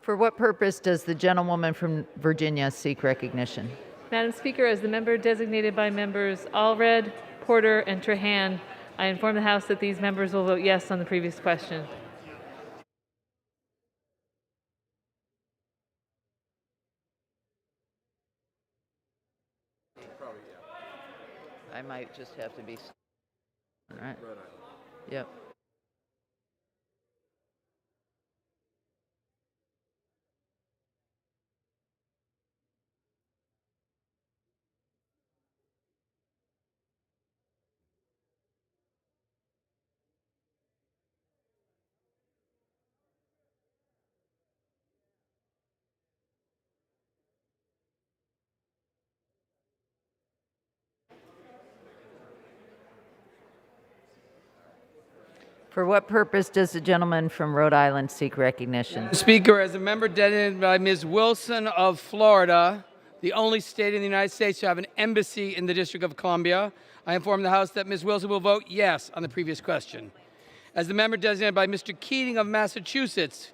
[SPEAKER 7] For what purpose does the gentlewoman from Virginia seek recognition?
[SPEAKER 4] Madam Speaker, as the member designated by members Allred, Porter, and Trahan, I inform the House that these members will vote yes on the previous question.
[SPEAKER 7] I might just have to be. All right. Yep. For what purpose does the gentleman from Rhode Island seek recognition?
[SPEAKER 18] Speaker, as a member designated by Ms. Wilson of Florida, the only state in the United States to have an embassy in the District of Columbia, I inform the House that Ms. Wilson will vote yes on the previous question. As the member designated by Mr. Keating of Massachusetts,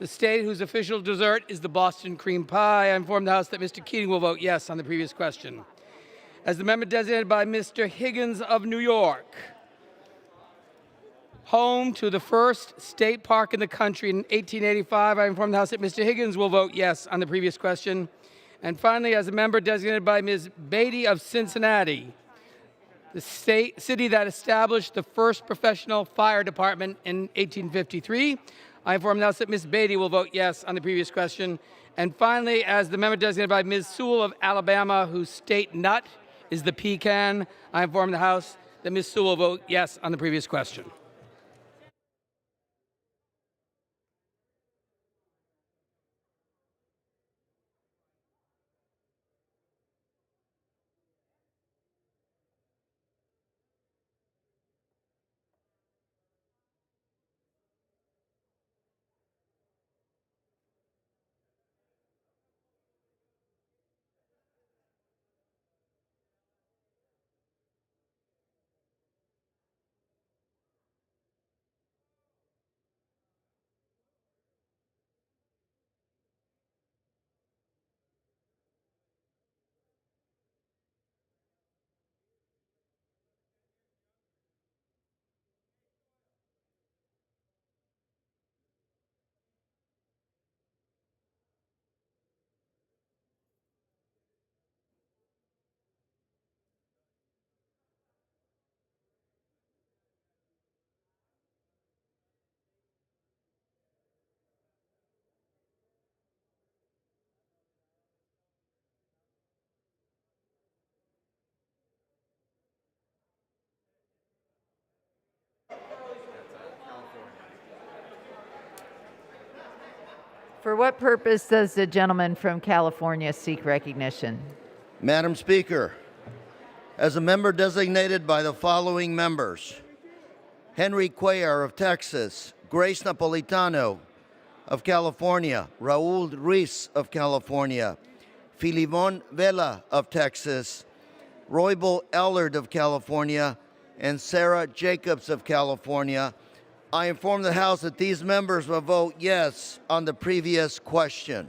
[SPEAKER 18] the state whose official dessert is the Boston cream pie, I inform the House that Mr. Keating will vote yes on the previous question. As the member designated by Mr. Higgins of New York, home to the first state park in the country in 1885, I inform the House that Mr. Higgins will vote yes on the previous question. And finally, as a member designated by Ms. Beatty of Cincinnati, the city that established the first professional fire department in 1853, I inform the House that Ms. Beatty will vote yes on the previous question. And finally, as the member designated by Ms. Sewell of Alabama, whose state nut is the pecan, I inform the House that Ms. Sewell will vote yes on the previous question.
[SPEAKER 7] For what purpose does the gentleman from California seek recognition?
[SPEAKER 20] Madam Speaker, as a member designated by the following members: Henry Cuellar of Texas, Grace Napolitano of California, Raul Ruiz of California, Filimon Vela of Texas, Roybal Ellard of California, and Sarah Jacobs of California, I inform the House that these members will vote yes on the previous question.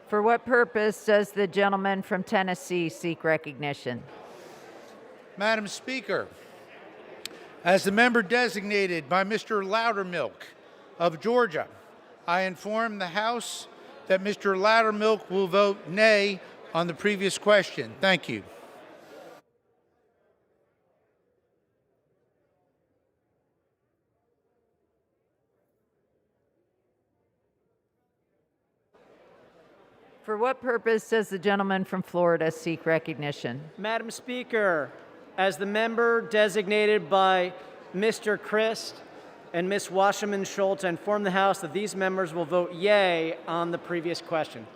[SPEAKER 7] For what purpose does the gentleman from Tennessee seek recognition?
[SPEAKER 23] Madam Speaker, as the member designated by Mr. Loudermilk of Georgia, I inform the House that Mr. Loudermilk will vote nay on the previous question. Thank you.
[SPEAKER 7] For what purpose does the gentleman from Florida seek recognition?
[SPEAKER 25] Madam Speaker, as the member designated by Mr. Christ and Ms. Wasserman Schultz, I inform the House that these members will vote yea on the previous question.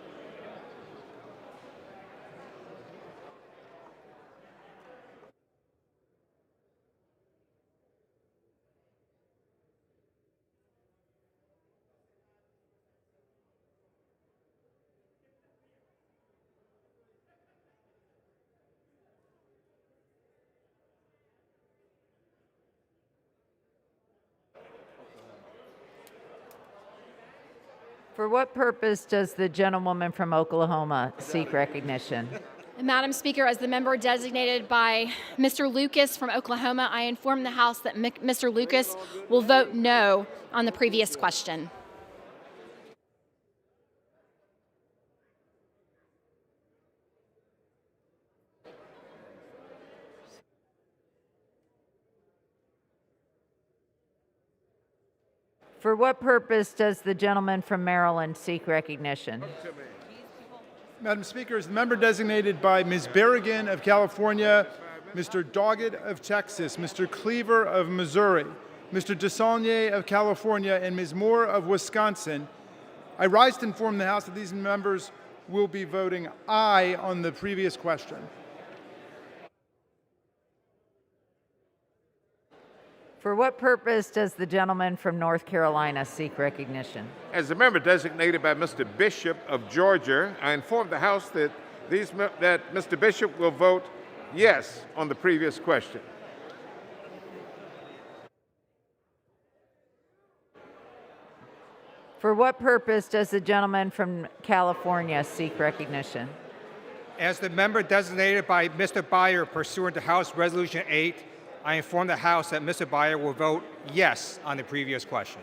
[SPEAKER 7] For what purpose does the gentlewoman from Oklahoma seek recognition?
[SPEAKER 1] Madam Speaker, as the member designated by Mr. Lucas from Oklahoma, I inform the House that Mr. Lucas will vote no on the previous question.
[SPEAKER 7] For what purpose does the gentleman from Maryland seek recognition?
[SPEAKER 8] Madam Speaker, as the member designated by Ms. Berrigan of California, Mr. Doggett of Texas, Mr. Cleaver of Missouri, Mr. DeSaulnier of California, and Ms. Moore of Wisconsin, I rise to inform the House that these members will be voting aye on the previous question.
[SPEAKER 7] For what purpose does the gentleman from North Carolina seek recognition?
[SPEAKER 9] As the member designated by Mr. Bishop of Georgia, I inform the House that Mr. Bishop will vote yes on the previous question.
[SPEAKER 7] For what purpose does the gentleman from California seek recognition?
[SPEAKER 13] As the member designated by Mr. Byer pursuant to House Resolution 8, I inform the House that Mr. Byer will vote yes on the previous question.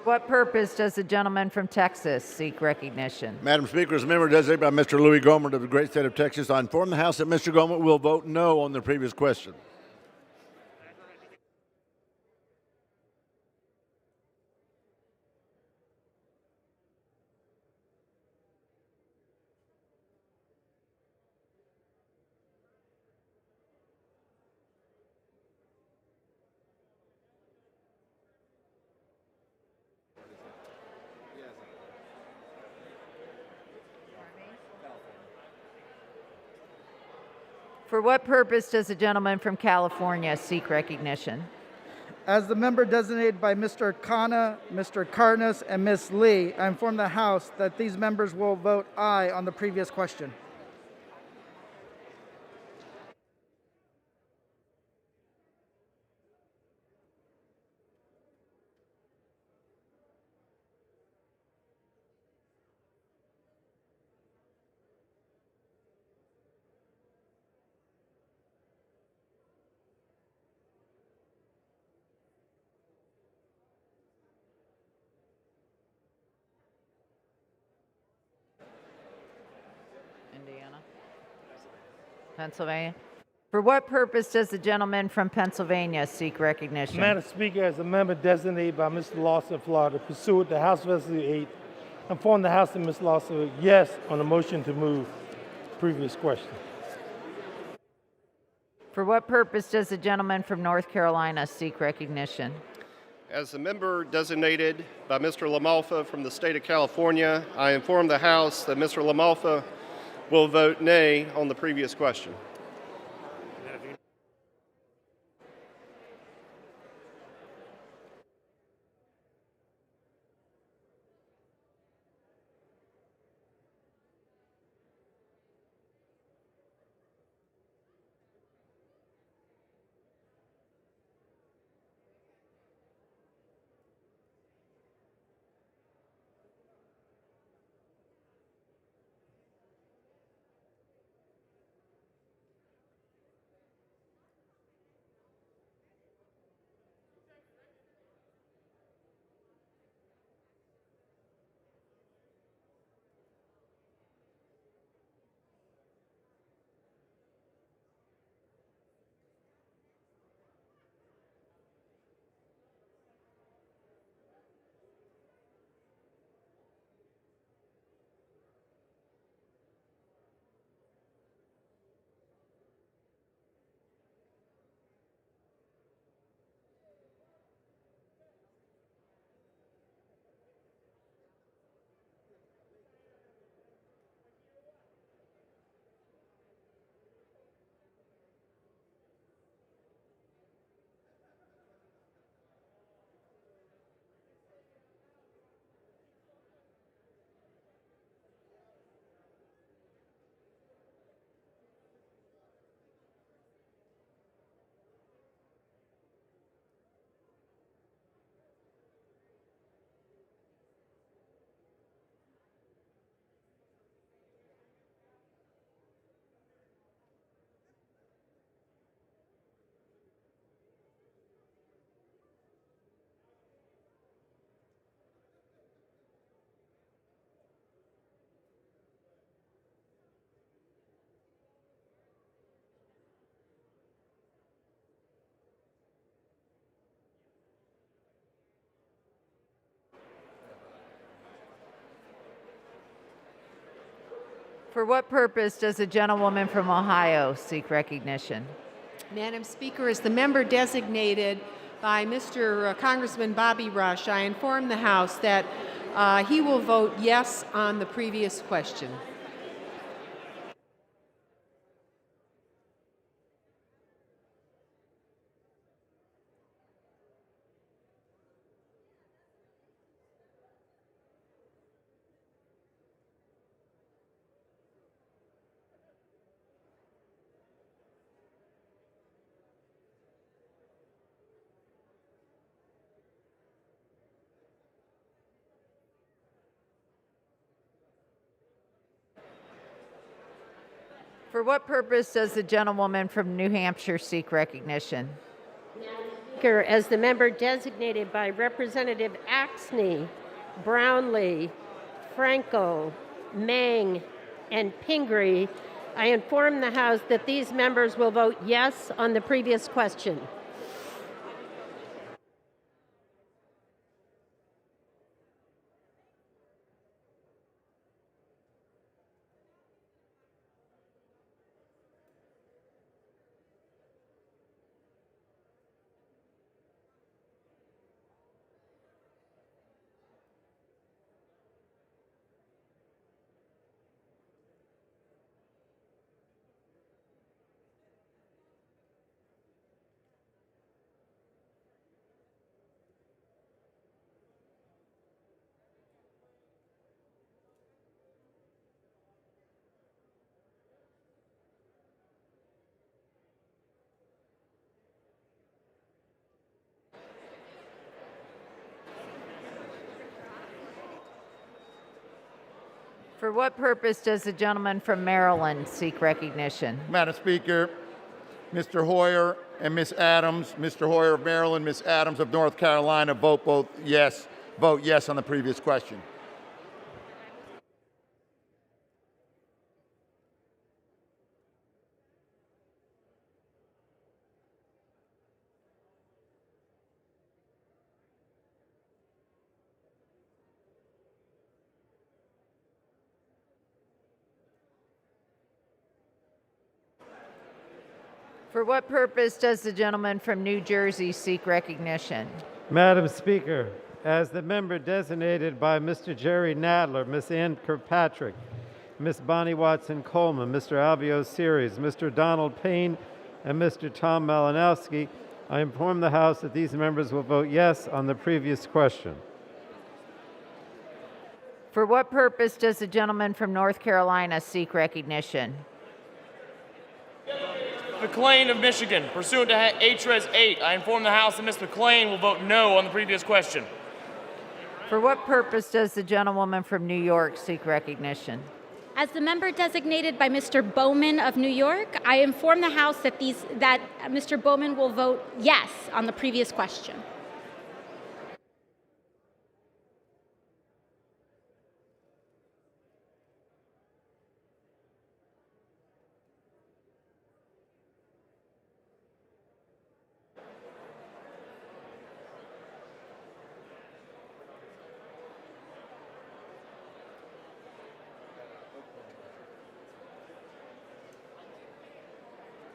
[SPEAKER 7] What purpose does the gentleman from Texas seek recognition?
[SPEAKER 24] Madam Speaker, as a member designated by Mr. Louis Gohmert of the great state of Texas, I inform the House that Mr. Gohmert will vote no on the previous question.
[SPEAKER 7] For what purpose does the gentleman from California seek recognition?
[SPEAKER 26] As the member designated by Mr. Khanna, Mr. Karnas, and Ms. Lee, I inform the House that these members will vote aye on the previous question.
[SPEAKER 7] Indiana? Pennsylvania? For what purpose does the gentleman from Pennsylvania seek recognition?
[SPEAKER 27] Madam Speaker, as a member designated by Mr. Lawson of Florida, pursuant to House Resolution 8, inform the House that Ms. Lawson voted yes on the motion to move previous question.
[SPEAKER 7] For what purpose does the gentleman from North Carolina seek recognition?
[SPEAKER 28] As the member designated by Mr. LaMalfa from the state of California, I inform the House that Mr. LaMalfa will vote nay on the previous question.
[SPEAKER 7] For what purpose does the gentlewoman from Ohio seek recognition?
[SPEAKER 5] Madam Speaker, as the member designated by Mr. Congressman Bobby Rush, I inform the House that he will vote yes on the previous question.
[SPEAKER 7] For what purpose does the gentlewoman from New Hampshire seek recognition?
[SPEAKER 6] Speaker, as the member designated by Representative Axney, Brownlee, Franco, Mang, and Pingree, I inform the House that these members will vote yes on the previous question.
[SPEAKER 7] For what purpose does the gentleman from Maryland seek recognition?
[SPEAKER 24] Madam Speaker, Mr. Hoyer and Ms. Adams, Mr. Hoyer of Maryland, Ms. Adams of North Carolina, vote yes on the previous question.
[SPEAKER 7] For what purpose does the gentleman from New Jersey seek recognition?
[SPEAKER 10] Madam Speaker, as the member designated by Mr. Jerry Nadler, Ms. Ann Kirkpatrick, Ms. Bonnie Watson Coleman, Mr. Alvio Series, Mr. Donald Payne, and Mr. Tom Malinowski, I inform the House that these members will vote yes on the previous question.
[SPEAKER 7] For what purpose does the gentleman from North Carolina seek recognition?
[SPEAKER 11] McLean of Michigan, pursuant to HRES 8, I inform the House that Ms. McLean will vote no on the previous question.
[SPEAKER 7] For what purpose does the gentlewoman from New York seek recognition?
[SPEAKER 1] As the member designated by Mr. Bowman of New York, I inform the House that Mr. Bowman will vote yes on the previous question.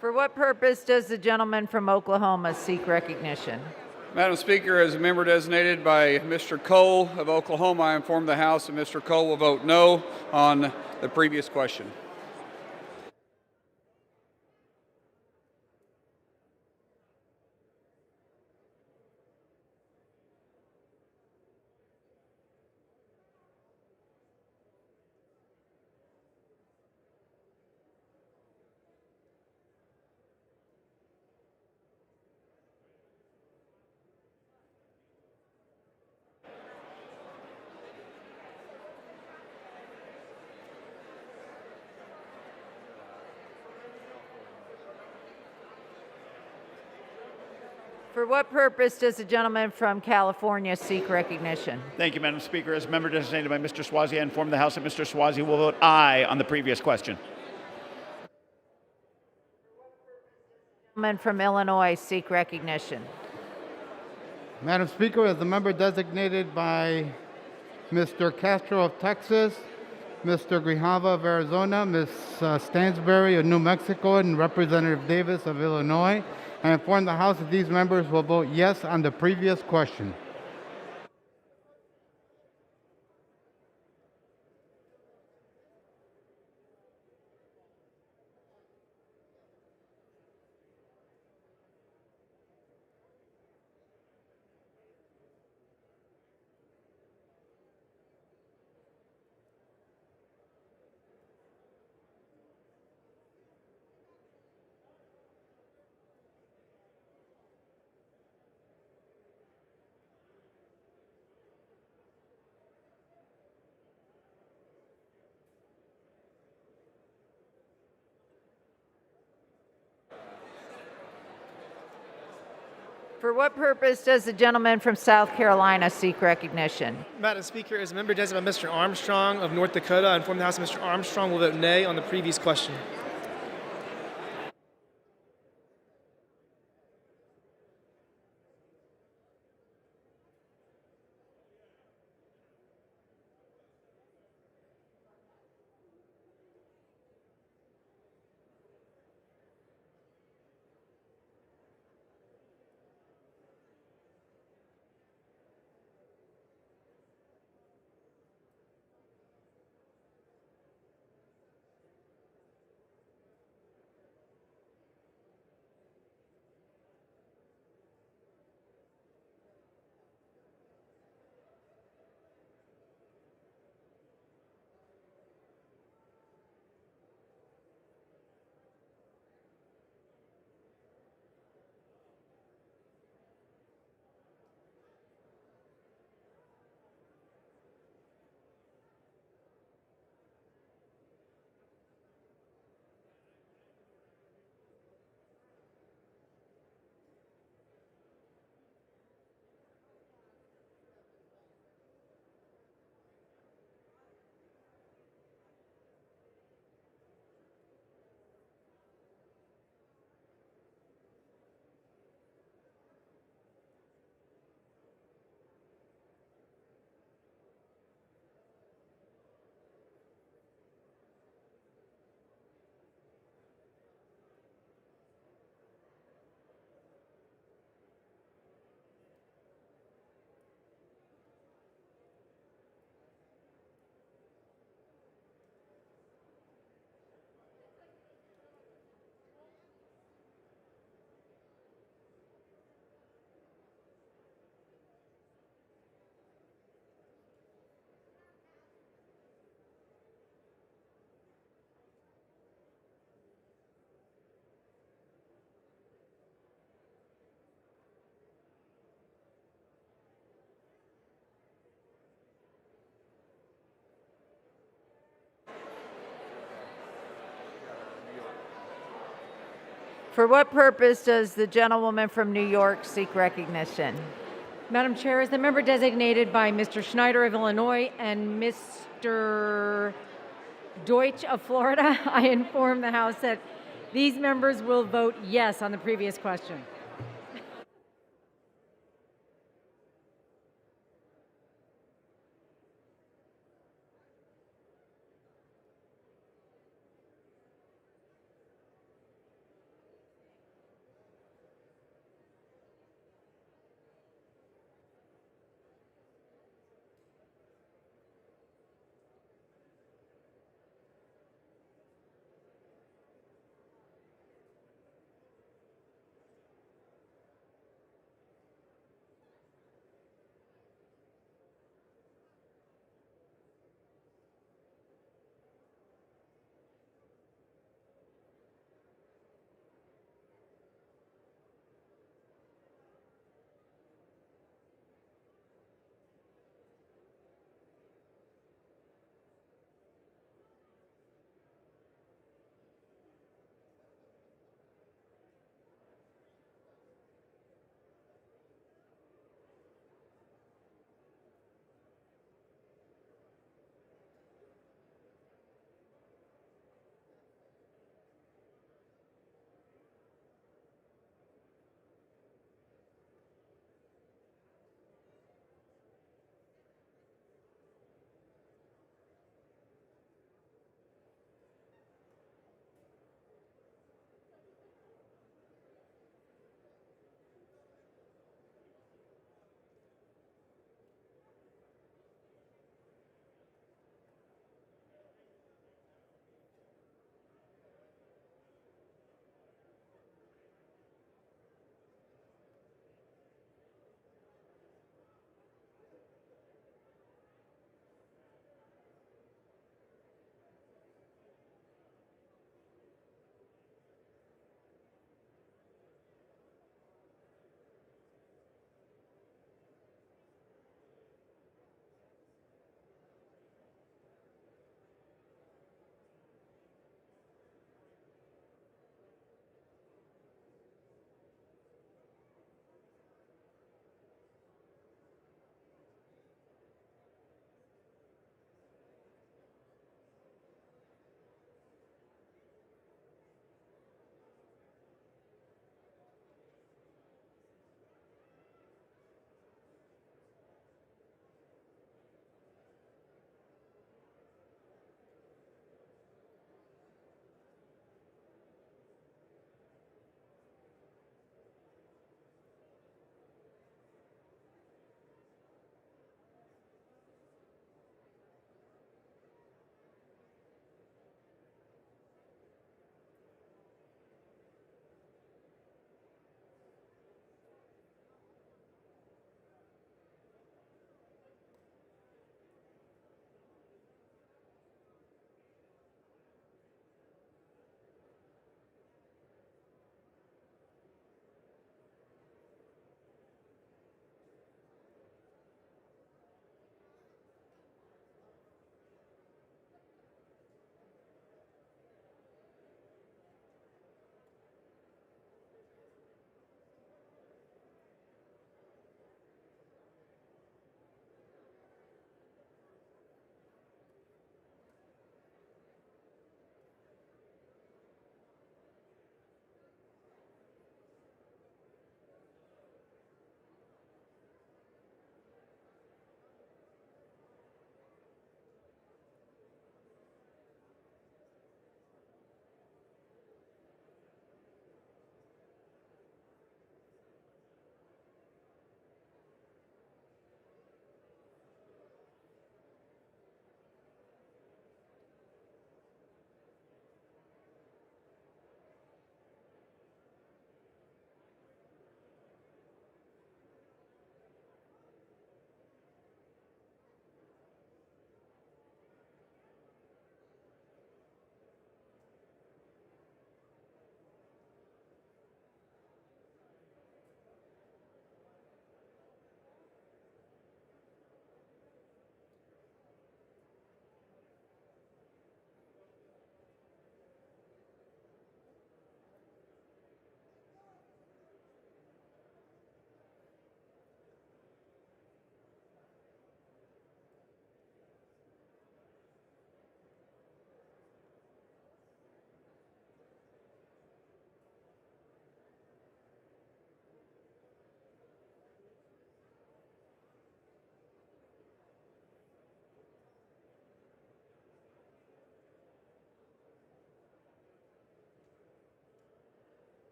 [SPEAKER 7] For what purpose does the gentleman from Oklahoma seek recognition?
[SPEAKER 14] Madam Speaker, as a member designated by Mr. Cole of Oklahoma, I inform the House that Mr. Cole will vote no on the previous question.
[SPEAKER 7] For what purpose does the gentleman from California seek recognition?
[SPEAKER 15] Thank you, Madam Speaker. As a member designated by Mr. Swazi, I inform the House that Mr. Swazi will vote aye on the previous question.
[SPEAKER 7] The gentleman from Illinois seek recognition.
[SPEAKER 26] Madam Speaker, as the member designated by Mr. Castro of Texas,
[SPEAKER 2] Mr. Grijalva of Arizona, Ms. Stansberry of New Mexico, and Representative Davis of Illinois. I inform the House that these members will vote yes on the previous question.
[SPEAKER 7] For what purpose does the gentleman from South Carolina seek recognition?
[SPEAKER 3] Madam Speaker, as a member designated by Mr. Armstrong of North Dakota, I inform the House that Mr. Armstrong will vote nay on the previous question.
[SPEAKER 7] For what purpose does the gentlewoman from New York seek recognition?
[SPEAKER 12] Madam Chair, as the member designated by Mr. Schneider of Illinois and Mr. Deutsch of Florida, I inform the House that these members will vote yes on the previous question.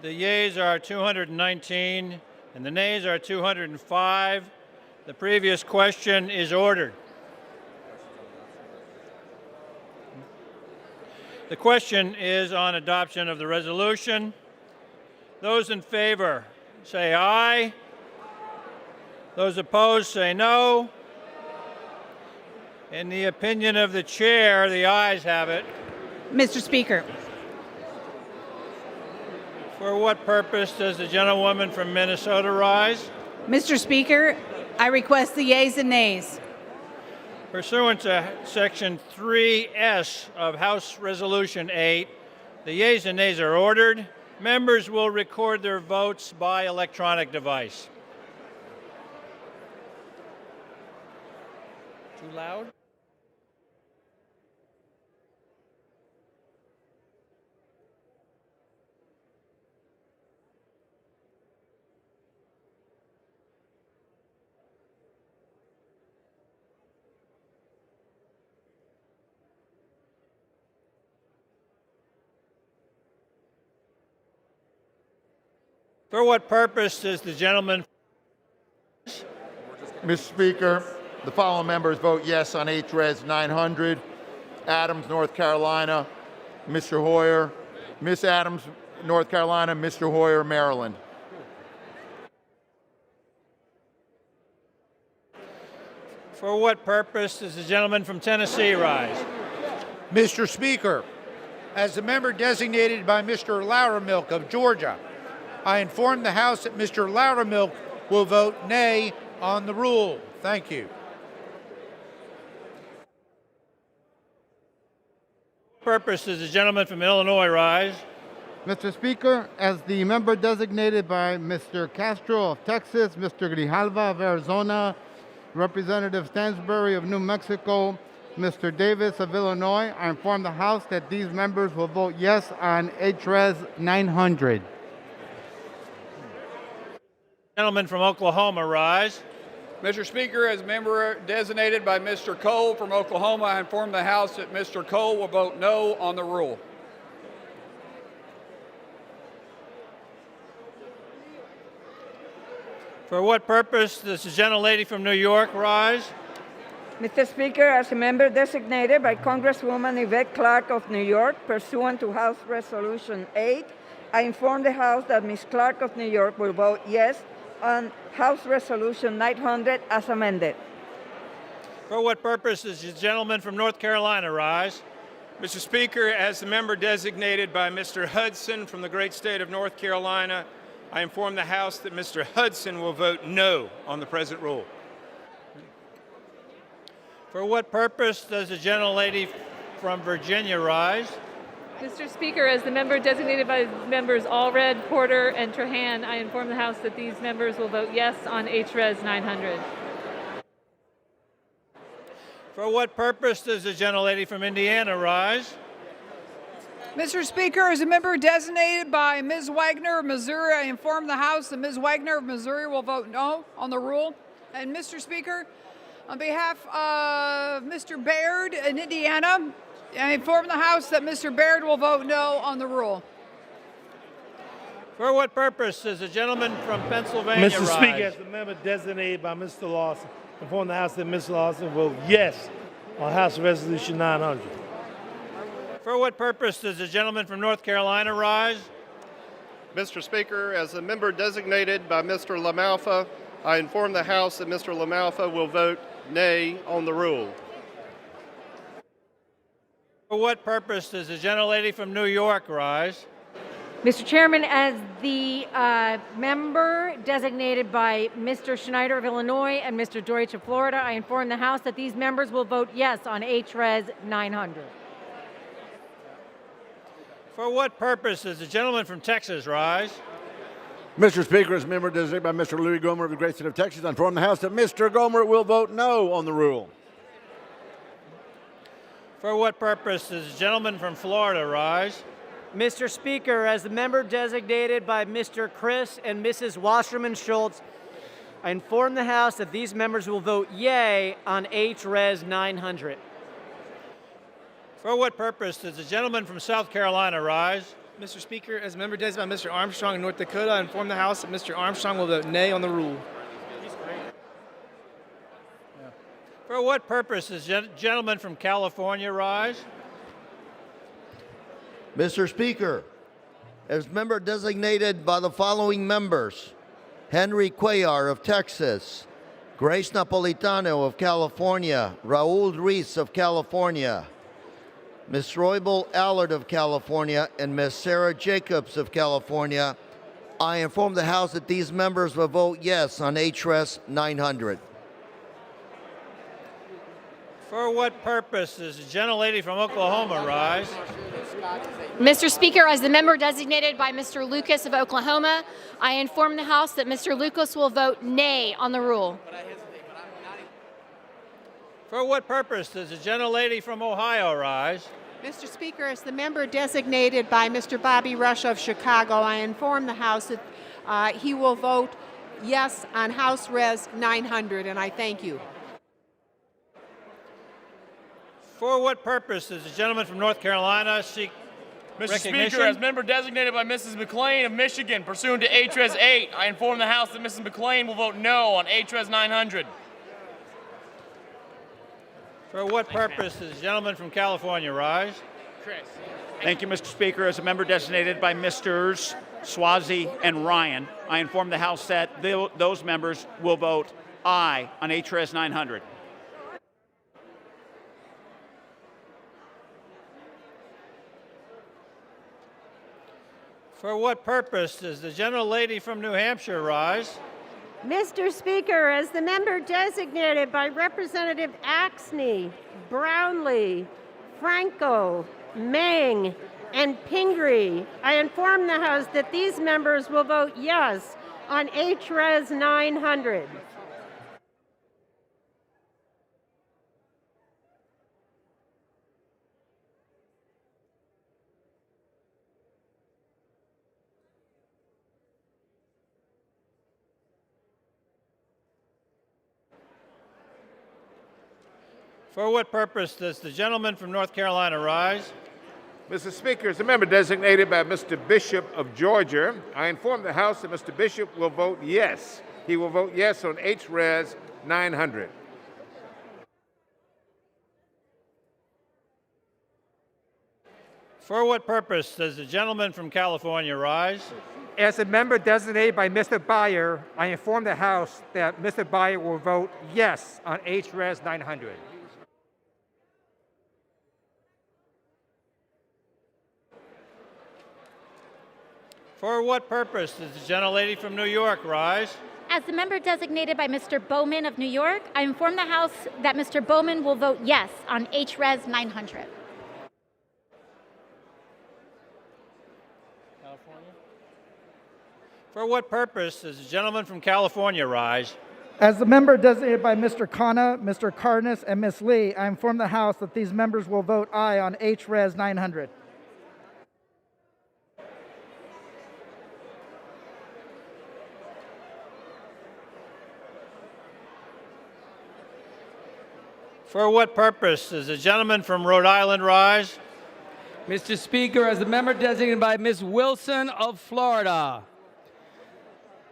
[SPEAKER 4] The yeas are 219 and the nays are 205. The previous question is ordered. The question is on adoption of the resolution. Those in favor say aye. Those opposed say no. In the opinion of the chair, the ayes have it.
[SPEAKER 16] Mr. Speaker.
[SPEAKER 4] For what purpose does the gentlewoman from Minnesota rise?
[SPEAKER 16] Mr. Speaker, I request the yeas and nays.
[SPEAKER 4] Pursuant to Section 3S of House Resolution 8, the yeas and nays are ordered. Members will record their votes by electronic device. Too loud? For what purpose does the gentleman?
[SPEAKER 24] Mr. Speaker, the following members vote yes on HRES 900. Adams, North Carolina, Mr. Hoyer. Miss Adams, North Carolina, Mr. Hoyer, Maryland.
[SPEAKER 4] For what purpose does the gentleman from Tennessee rise?
[SPEAKER 23] Mr. Speaker, as the member designated by Mr. Loudermilk of Georgia, I inform the House that Mr. Loudermilk will vote nay on the rule. Thank you.
[SPEAKER 4] Purpose does the gentleman from Illinois rise?
[SPEAKER 2] Mr. Speaker, as the member designated by Mr. Castro of Texas, Mr. Grijalva of Arizona, Representative Stansbury of New Mexico, Mr. Davis of Illinois, I inform the House that these members will vote yes on HRES 900.
[SPEAKER 4] Gentleman from Oklahoma rise.
[SPEAKER 14] Mr. Speaker, as member designated by Mr. Cole from Oklahoma, I inform the House that Mr. Cole will vote no on the rule.
[SPEAKER 4] For what purpose does the gentlelady from New York rise?
[SPEAKER 17] Mr. Speaker, as a member designated by Congresswoman Yvette Clarke of New York, pursuant to House Resolution 8, I inform the House that Ms. Clarke of New York will vote yes on House Resolution 900 as amended.
[SPEAKER 4] For what purpose does the gentleman from North Carolina rise?
[SPEAKER 18] Mr. Speaker, as the member designated by Mr. Hudson from the great state of North Carolina, I inform the House that Mr. Hudson will vote no on the present rule.
[SPEAKER 4] For what purpose does the gentlelady from Virginia rise?
[SPEAKER 19] Mr. Speaker, as the member designated by members Allred, Porter, and Trahan, I inform the House that these members will vote yes on HRES 900.
[SPEAKER 4] For what purpose does the gentlelady from Indiana rise?
[SPEAKER 20] Mr. Speaker, as a member designated by Ms. Wagner of Missouri, I inform the House that Ms. Wagner of Missouri will vote no on the rule. And Mr. Speaker, on behalf of Mr. Baird in Indiana, I inform the House that Mr. Baird will vote no on the rule.
[SPEAKER 4] For what purpose does the gentleman from Pennsylvania
[SPEAKER 27] Mr.
[SPEAKER 4] rise?
[SPEAKER 27] Speaker, as the member designated by Mr. Lawson, inform the House that Mr. Lawson will vote yes on House Resolution 900.
[SPEAKER 4] For what purpose does the gentleman from North Carolina rise?
[SPEAKER 28] Mr. Speaker, as a member designated by Mr. LaMalfa, I inform the House that Mr. LaMalfa will vote nay on the rule.
[SPEAKER 4] For what purpose does the gentlelady from New York rise?
[SPEAKER 12] Mr. Chairman, as the member designated by Mr. Schneider of Illinois and Mr. Deutsch of Florida, I inform the House that these members will vote yes on HRES 900.
[SPEAKER 4] For what purpose does the gentleman from Texas rise?
[SPEAKER 21] Mr. Speaker, as member designated by Mr. Louis Gohmert of the great state of Texas, I inform the House that Mr. Gohmert will vote no on the rule.
[SPEAKER 4] For what purpose does the gentleman from Florida rise?
[SPEAKER 25] Mr. Speaker, as the member designated by Mr. Chris and Mrs. Wasserman Schultz, I inform the House that these members will vote yea on HRES 900.
[SPEAKER 4] For what purpose does the gentleman from South Carolina rise?
[SPEAKER 3] Mr. Speaker, as a member designated by Mr. Armstrong of North Dakota, I inform the House that Mr. Armstrong will vote nay on the rule.
[SPEAKER 4] For what purpose does gentleman from California rise?
[SPEAKER 5] Mr. Speaker, as member designated by the following members: Henry Cuellar of Texas, Grace Napolitano of California, Raul Ruiz of California, Ms. Roybal Allard of California, and Ms. Sarah Jacobs of California, I inform the House that these members will vote yes on HRES 900.
[SPEAKER 4] For what purpose does the gentlelady from Oklahoma rise?
[SPEAKER 1] Mr. Speaker, as the member designated by Mr. Lucas of Oklahoma, I inform the House that Mr. Lucas will vote nay on the rule.
[SPEAKER 4] For what purpose does the gentlelady from Ohio rise?
[SPEAKER 16] Mr. Speaker, as the member designated by Mr. Bobby Rush of Chicago, I inform the House that he will vote yes on House Res 900, and I thank you.
[SPEAKER 4] For what purpose does the gentleman from North Carolina seek
[SPEAKER 6] Mr.
[SPEAKER 4] recognition?
[SPEAKER 6] Speaker, as member designated by Mrs. McLean of Michigan, pursuant to HRES 8, I inform the House that Mrs. McLean will vote no on HRES 900.
[SPEAKER 4] For what purpose does the gentleman from California rise?
[SPEAKER 15] Thank you, Mr. Speaker. As a member designated by Misters Swazi and Ryan, I inform the House that those members will vote aye on HRES 900.
[SPEAKER 4] For what purpose does the gentlelady from New Hampshire rise?
[SPEAKER 8] Mr. Speaker, as the member designated by Representative Axney, Brownlee, Franco, Meng, and Pingree, I inform the House that these members will vote yes on HRES 900.
[SPEAKER 4] For what purpose does the gentleman from North Carolina rise?
[SPEAKER 9] Mr. Speaker, as a member designated by Mr. Bishop of Georgia, I inform the House that Mr. Bishop will vote yes. He will vote yes on HRES 900.
[SPEAKER 4] For what purpose does the gentleman from California rise?
[SPEAKER 10] As a member designated by Mr. Byer, I inform the House that Mr. Byer will vote yes on HRES 900.
[SPEAKER 4] For what purpose does the gentlelady from New York rise?
[SPEAKER 11] As the member designated by Mr. Bowman of New York, I inform the House that Mr. Bowman will vote yes on HRES 900.
[SPEAKER 4] For what purpose does the gentleman from California rise?
[SPEAKER 26] As the member designated by Mr. Khanna, Mr. Karnes, and Ms. Lee, I inform the House that these members will vote aye on HRES 900.
[SPEAKER 4] For what purpose does the gentleman from Rhode Island rise?
[SPEAKER 13] Mr. Speaker, as the member designated by Ms. Wilson of Florida,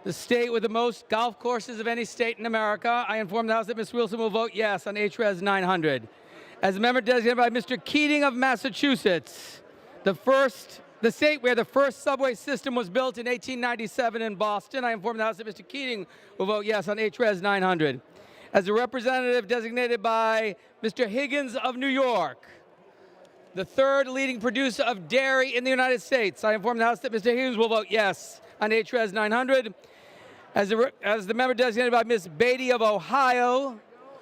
[SPEAKER 13] the state with the most golf courses of any state in America, I inform the House that Ms. Wilson will vote yes on HRES 900. As a member designated by Mr. Keating of Massachusetts, the state where the first subway system was built in 1897 in Boston, I inform the House that Mr. Keating will vote yes on HRES 900. As a representative designated by Mr. Higgins of New York, the third leading producer of dairy in the United States, I inform the House that Mr. Higgins will vote yes on HRES 900. As the member designated by Ms. Beatty of Ohio,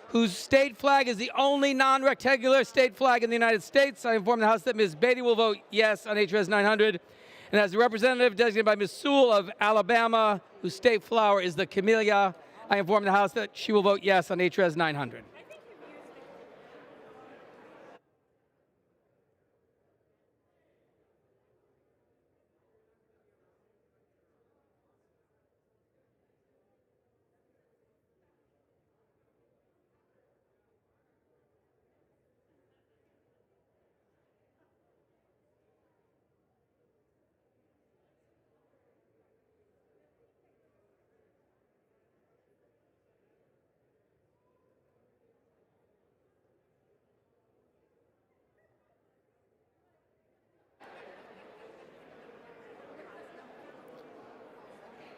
[SPEAKER 13] whose state flag is the only non-rectangular state flag in the United States, I inform the House that Ms. Beatty will vote yes on HRES 900. And as a representative designated by Ms. Sewell of Alabama, whose state flower is the camellia, I inform the House that she will vote yes on HRES 900.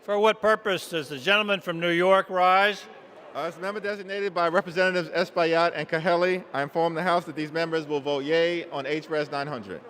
[SPEAKER 4] For what purpose does the gentleman from New York rise?
[SPEAKER 2] As a member designated by Representatives Espaillat and Cahelli, I inform the House that these members will vote yea on HRES 900.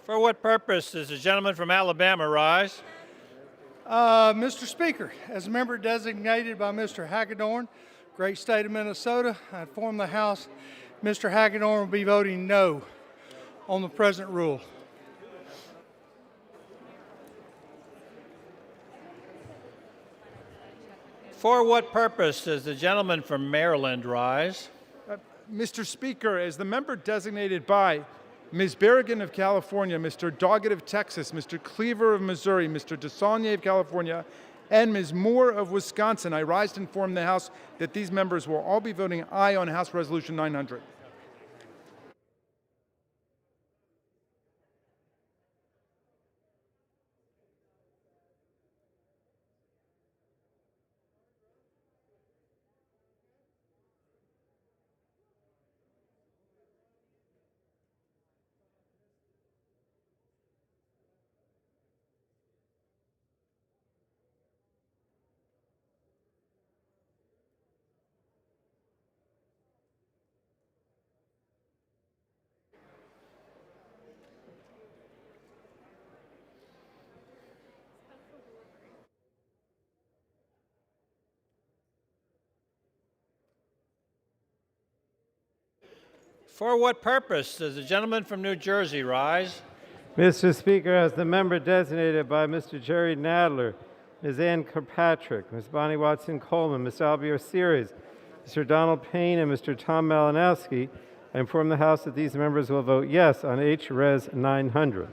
[SPEAKER 4] For what purpose does the gentleman from Alabama rise?
[SPEAKER 7] Mr. Speaker, as a member designated by Mr. Hagedorn, great state of Minnesota, I inform the House Mr. Hagedorn will be voting no on the present rule.
[SPEAKER 4] For what purpose does the gentleman from Maryland rise?
[SPEAKER 14] Mr. Speaker, as the member designated by Ms. Berrigan of California, Mr. Doggett of Texas, Mr. Cleaver of Missouri, Mr. DeSaulnier of California, and Ms. Moore of Wisconsin, I rise to inform the House that these members will all be voting aye on House Resolution 900.
[SPEAKER 4] For what purpose does the gentleman from New Jersey rise?
[SPEAKER 27] Mr. Speaker, as the member designated by Mr. Jerry Nadler, Ms. Ann Kirkpatrick, Ms. Bonnie Watson Coleman, Mr. Albier Series, Mr. Donald Payne, and Mr. Tom Malinowski, I inform the House that these members will vote yes on H-Res 900.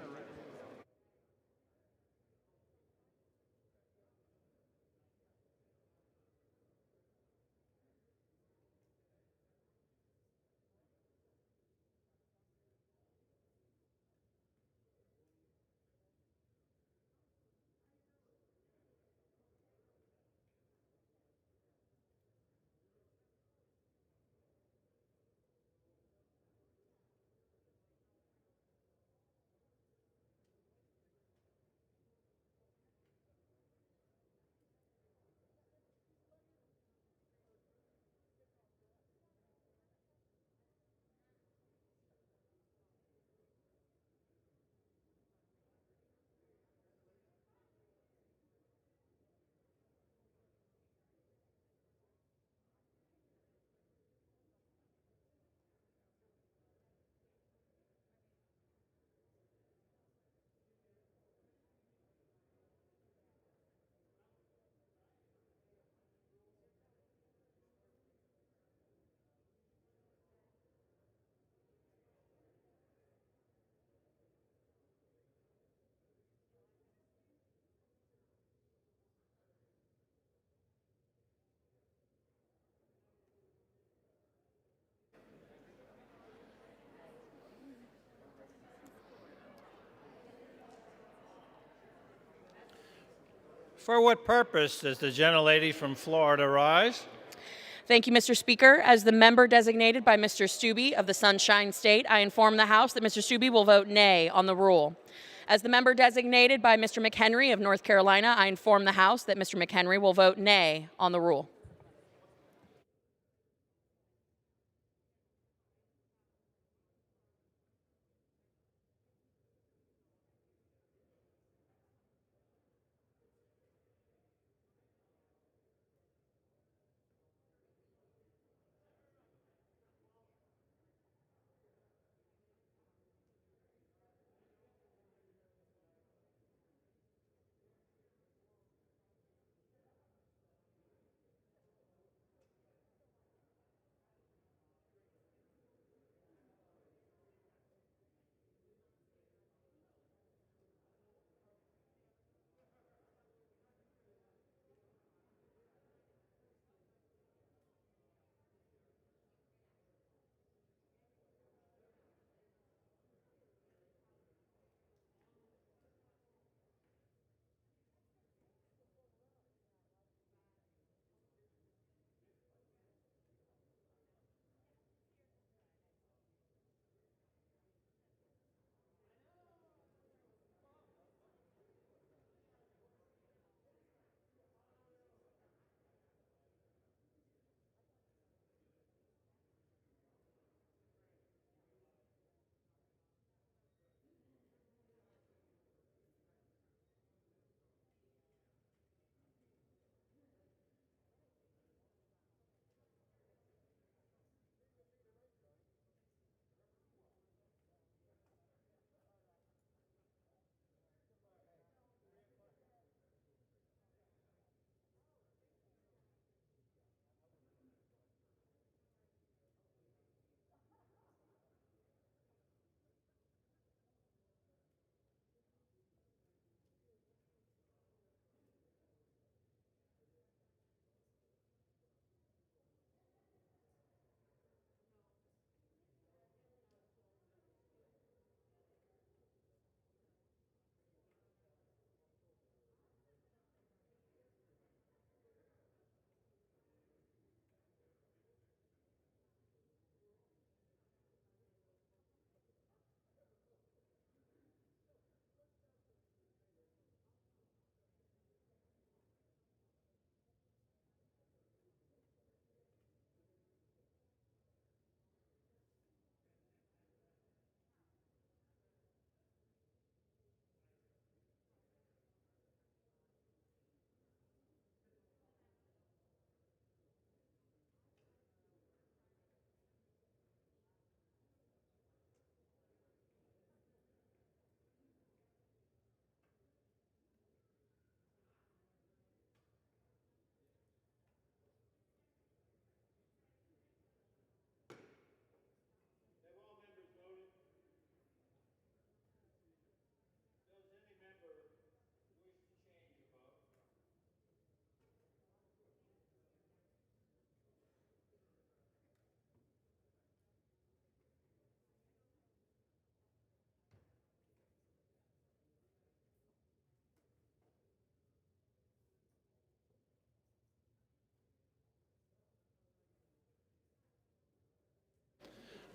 [SPEAKER 4] For what purpose does the gentlelady from Florida rise?
[SPEAKER 17] Thank you, Mr. Speaker. As the member designated by Mr. Stube of the Sunshine State, I inform the House that Mr. Stube will vote nay on the rule. As the member designated by Mr. McHenry of North Carolina, I inform the House that Mr. McHenry will vote nay on the rule.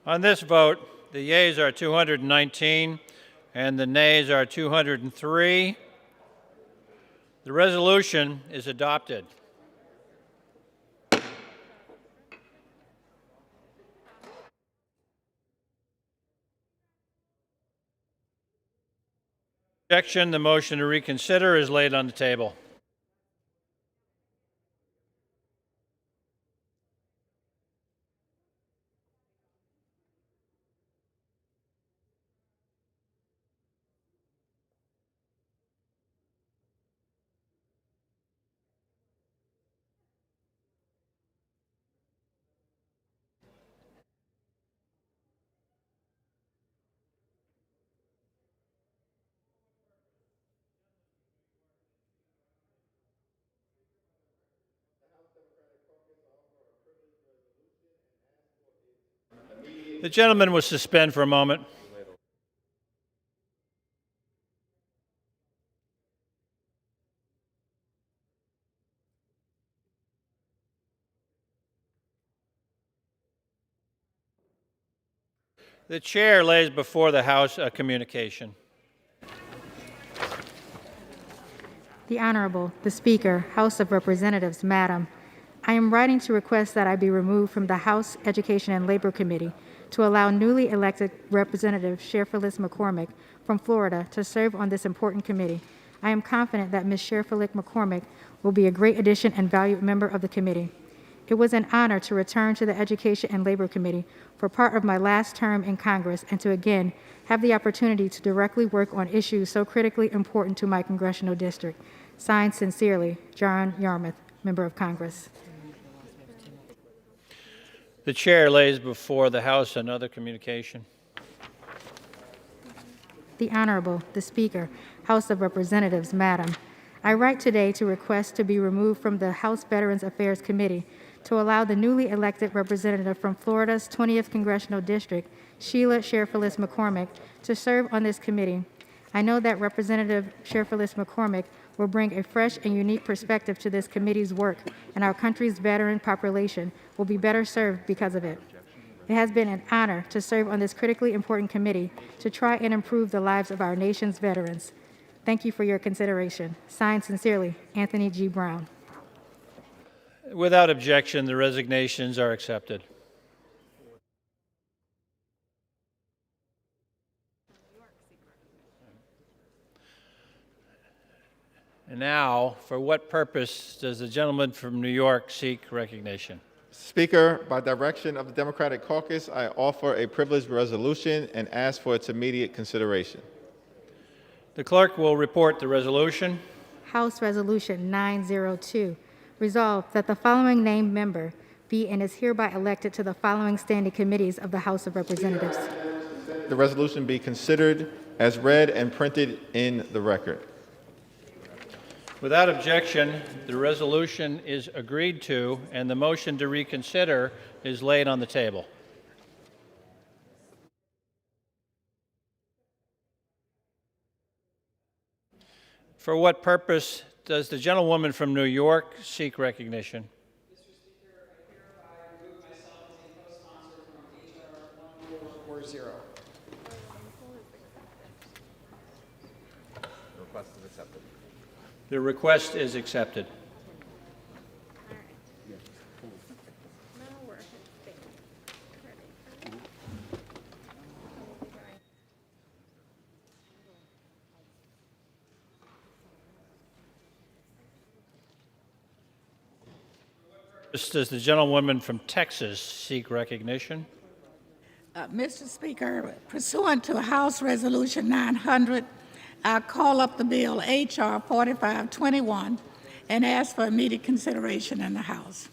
[SPEAKER 4] On this vote, the yeas are 219 and the nays are 203. The resolution is adopted. Objection, the motion to reconsider is laid on the table. The gentleman will suspend for a moment. The chair lays before the House a communication.
[SPEAKER 12] The Honorable, the Speaker, House of Representatives, Madam, I am writing to request that I be removed from the House Education and Labor Committee to allow newly elected Representative Sherfilis McCormick from Florida to serve on this important committee. I am confident that Ms. Sherfilis McCormick will be a great addition and valued member of the committee. It was an honor to return to the Education and Labor Committee for part of my last term in Congress and to again have the opportunity to directly work on issues so critically important to my congressional district. Signed sincerely, John Yarmouth, Member of Congress.
[SPEAKER 4] The chair lays before the House another communication.
[SPEAKER 12] The Honorable, the Speaker, House of Representatives, Madam, I write today to request to be removed from the House Veterans Affairs Committee to allow the newly elected representative from Florida's 20th Congressional District, Sheila Sherfilis McCormick, to serve on this committee. I know that Representative Sherfilis McCormick will bring a fresh and unique perspective to this committee's work, and our country's veteran population will be better served because of it. It has been an honor to serve on this critically important committee to try and improve the lives of our nation's veterans. Thank you for your consideration. Signed sincerely, Anthony G. Brown.
[SPEAKER 4] Without objection, the resignations are accepted. And now, for what purpose does the gentleman from New York seek recognition?
[SPEAKER 2] Speaker, by direction of the Democratic Caucus, I offer a privileged resolution and ask for its immediate consideration.
[SPEAKER 4] The clerk will report the resolution.
[SPEAKER 12] House Resolution 902. Resolved that the following named member be and is hereby elected to the following standing committees of the House of Representatives.
[SPEAKER 2] The resolution be considered as read and printed in the record.
[SPEAKER 4] Without objection, the resolution is agreed to, and the motion to reconsider is laid on the table. For what purpose does the gentlewoman from New York seek recognition?
[SPEAKER 18] Mr. Speaker, I hereby remove myself as a co-sponsor from H.R. 1440.
[SPEAKER 2] The request is accepted.
[SPEAKER 4] The request is accepted. Does the gentlewoman from Texas seek recognition?
[SPEAKER 19] Mr. Speaker, pursuant to House Resolution 900, I call up the bill H.R. 4521 and ask for immediate consideration in the House.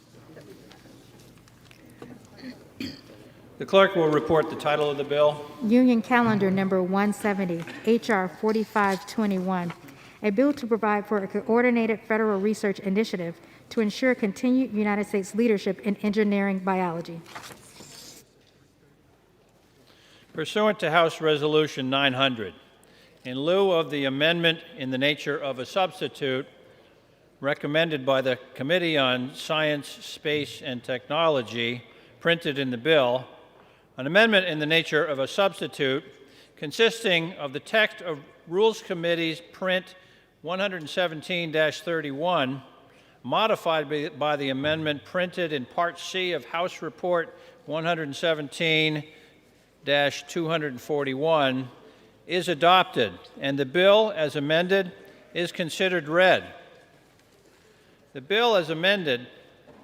[SPEAKER 4] The clerk will report the title of the bill.
[SPEAKER 12] Union Calendar Number 170, H.R. 4521, a bill to provide for a coordinated federal research initiative to ensure continued United States leadership in engineering biology.
[SPEAKER 4] Pursuant to House Resolution 900, in lieu of the amendment in the nature of a substitute recommended by the Committee on Science, Space, and Technology, printed in the bill, an amendment in the nature of a substitute consisting of the text of Rules Committee's print 117-31, modified by the amendment printed in Part C of House Report 117-241, is adopted, and the bill as amended is considered read. The bill as amended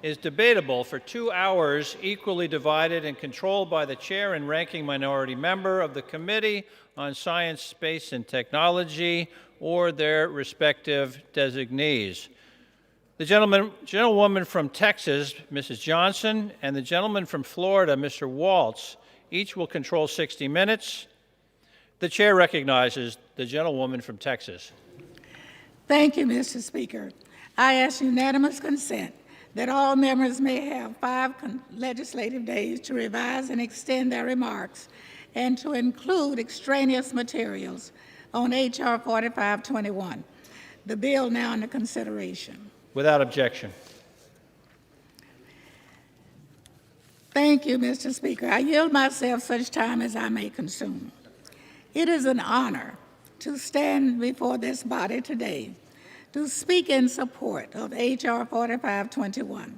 [SPEAKER 4] is debatable for 2 hours, equally divided and controlled by the chair and ranking minority member of the Committee on Science, Space, and Technology or their respective designees. The gentlewoman from Texas, Mrs. Johnson, and the gentleman from Florida, Mr. Waltz, each will control 60 minutes. The chair recognizes the gentlewoman from Texas.
[SPEAKER 19] Thank you, Mr. Speaker. I ask unanimous consent that all members may have 5 legislative days to revise and extend their remarks and to include extraneous materials on H.R. 4521. The bill now under consideration.
[SPEAKER 4] Without objection.
[SPEAKER 19] Thank you, Mr. Speaker. I yield myself such time as I may consume. It is an honor to stand before this body today to speak in support of H.R. 4521,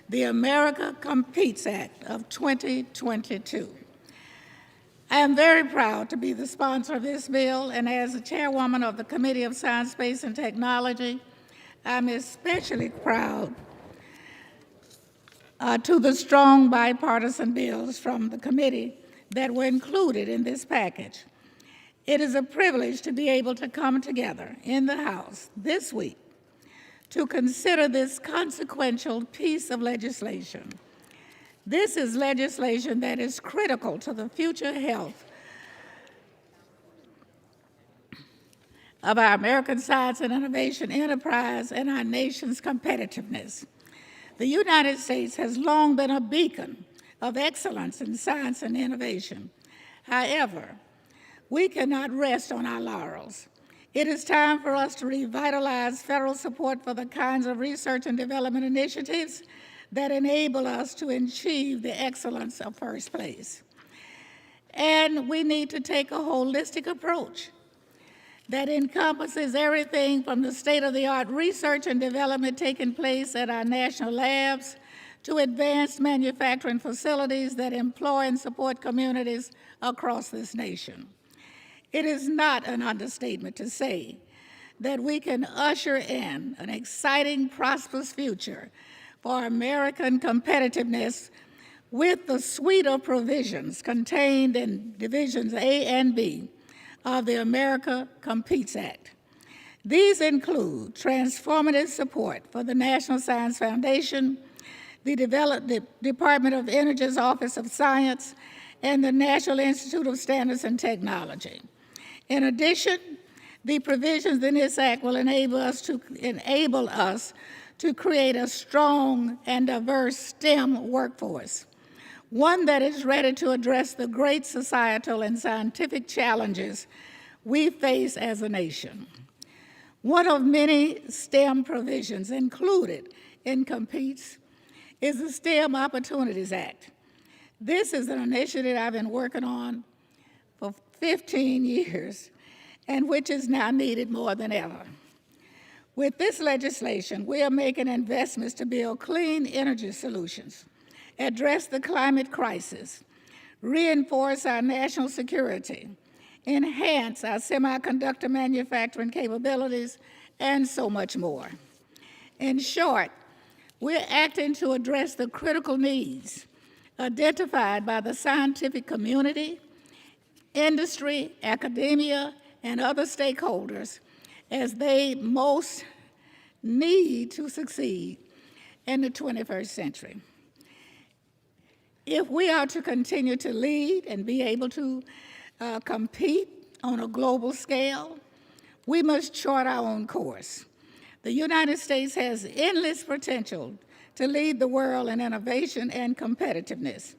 [SPEAKER 19] the America Competes Act of 2022. I am very proud to be the sponsor of this bill, and as the chairwoman of the Committee of Science, Space, and Technology, I'm especially proud to the strong bipartisan bills from the committee that were included in this package. It is a privilege to be able to come together in the House this week to consider this consequential piece of legislation. This is legislation that is critical to the future health of our American science and innovation enterprise and our nation's competitiveness. The United States has long been a beacon of excellence in science and innovation. However, we cannot rest on our laurels. It is time for us to revitalize federal support for the kinds of research and development initiatives that enable us to achieve the excellence of first place. And we need to take a holistic approach that encompasses everything from the state-of-the-art research and development taking place at our national labs to advanced manufacturing facilities that employ and support communities across this nation. It is not an understatement to say that we can usher in an exciting, prosperous future for American competitiveness with the suite of provisions contained in Divisions A and B of the America Competes Act. These include transformative support for the National Science Foundation, the Department of Energy's Office of Science, and the National Institute of Standards and Technology. In addition, the provisions in this act will enable us to create a strong and diverse STEM workforce, one that is ready to address the great societal and scientific challenges we face as a nation. One of many STEM provisions included in Competes is the STEM Opportunities Act. This is an initiative I've been working on for 15 years, and which is now needed more than ever. With this legislation, we are making investments to build clean energy solutions, address the climate crisis, reinforce our national security, enhance our semiconductor manufacturing capabilities, and so much more. In short, we're acting to address the critical needs identified by the scientific community, industry, academia, and other stakeholders as they most need to succeed in the 21st century. If we are to continue to lead and be able to compete on a global scale, we must chart our own course. The United States has endless potential to lead the world in innovation and competitiveness,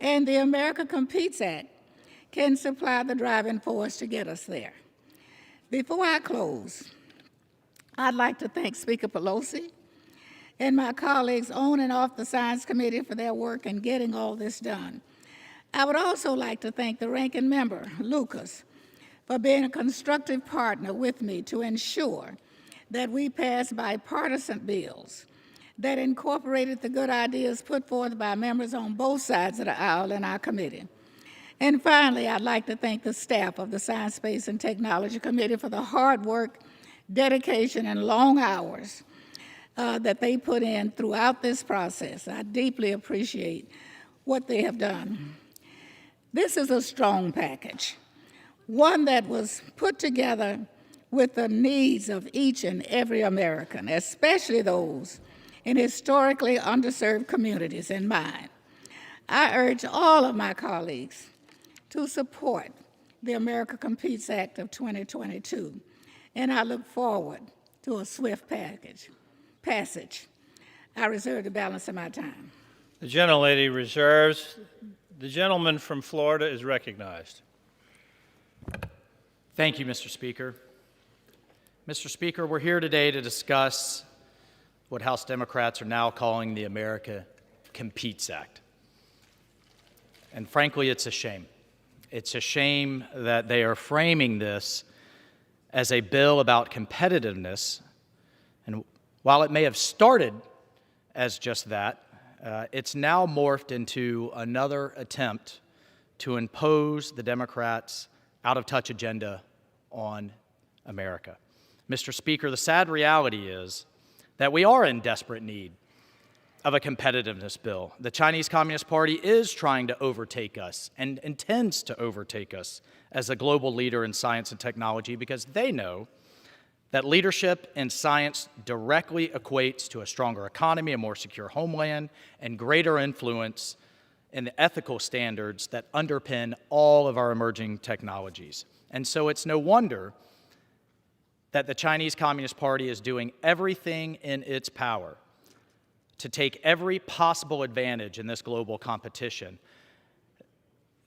[SPEAKER 19] and the America Competes Act can supply the driving force to get us there. Before I close, I'd like to thank Speaker Pelosi and my colleagues on and off the Science Committee for their work in getting all this done. I would also like to thank the ranking member, Lucas, for being a constructive partner with me to ensure that we pass bipartisan bills that incorporated the good ideas put forth by members on both sides of the aisle in our committee. And finally, I'd like to thank the staff of the Science, Space, and Technology Committee for the hard work, dedication, and long hours that they put in throughout this process. I deeply appreciate what they have done. This is a strong package, one that was put together with the needs of each and every American, especially those in historically underserved communities in mind. I urge all of my colleagues to support the America Competes Act of 2022, and I look forward to a swift passage. I reserve the balance of my time.
[SPEAKER 4] The gentlelady reserves. The gentleman from Florida is recognized.
[SPEAKER 3] Thank you, Mr. Speaker. Mr. Speaker, we're here today to discuss what House Democrats are now calling the America Competes Act. And frankly, it's a shame. It's a shame that they are framing this as a bill about competitiveness. And while it may have started as just that, it's now morphed into another attempt to impose the Democrats' out-of-touch agenda on America. Mr. Speaker, the sad reality is that we are in desperate need of a competitiveness bill. The Chinese Communist Party is trying to overtake us and intends to overtake us as a global leader in science and technology because they know that leadership in science directly equates to a stronger economy, a more secure homeland, and greater influence in the ethical standards that underpin all of our emerging technologies. And so it's no wonder that the Chinese Communist Party is doing everything in its power to take every possible advantage in this global competition.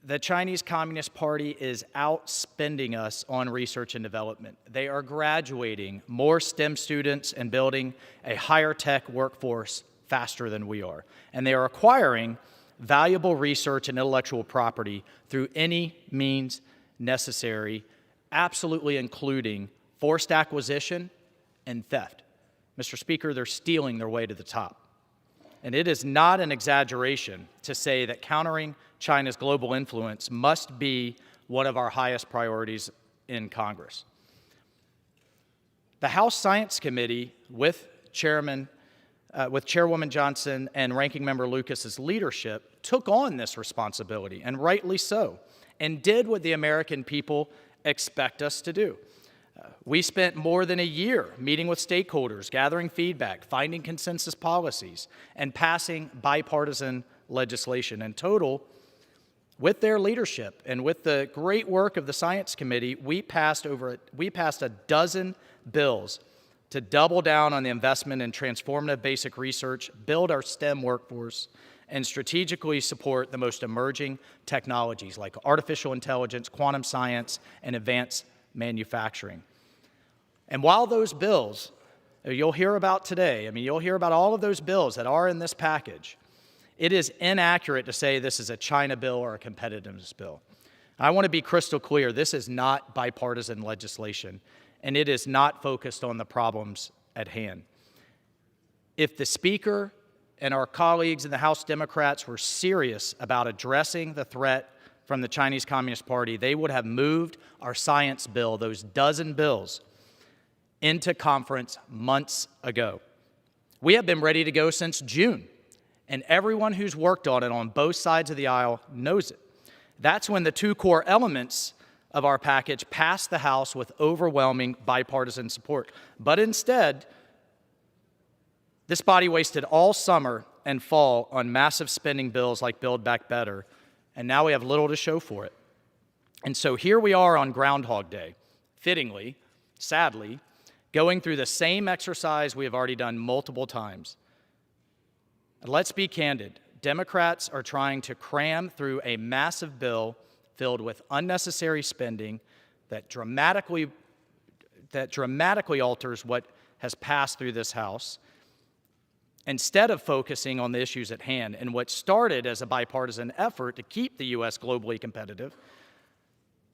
[SPEAKER 3] The Chinese Communist Party is outspending us on research and development. They are graduating more STEM students and building a higher tech workforce faster than we are. And they are acquiring valuable research and intellectual property through any means necessary, absolutely including forced acquisition and theft. Mr. Speaker, they're stealing their way to the top. And it is not an exaggeration to say that countering China's global influence must be one of our highest priorities in Congress. The House Science Committee, with Chairwoman Johnson and Ranking Member Lucas's leadership, took on this responsibility, and rightly so, and did what the American people expect us to do. We spent more than a year meeting with stakeholders, gathering feedback, finding consensus policies, and passing bipartisan legislation. In total, with their leadership and with the great work of the Science Committee, we passed a dozen bills to double down on the investment in transformative basic research, build our STEM workforce, and strategically support the most emerging technologies like artificial intelligence, quantum science, and advanced manufacturing. And while those bills you'll hear about today, you'll hear about all of those bills that are in this package, it is inaccurate to say this is a China bill or a competitiveness bill. I want to be crystal clear, this is not bipartisan legislation, and it is not focused on the problems at hand. If the Speaker and our colleagues in the House Democrats were serious about addressing the threat from the Chinese Communist Party, they would have moved our science bill, those dozen bills, into conference months ago. We have been ready to go since June, and everyone who's worked on it on both sides of the aisle knows it. That's when the two core elements of our package passed the House with overwhelming bipartisan support. But instead, this body wasted all summer and fall on massive spending bills like Build Back Better, and now we have little to show for it. And so here we are on Groundhog Day, fittingly, sadly, going through the same exercise we have already done multiple times. And let's be candid. Democrats are trying to cram through a massive bill filled with unnecessary spending that dramatically alters what has passed through this House, instead of focusing on the issues at hand. And what started as a bipartisan effort to keep the U.S. globally competitive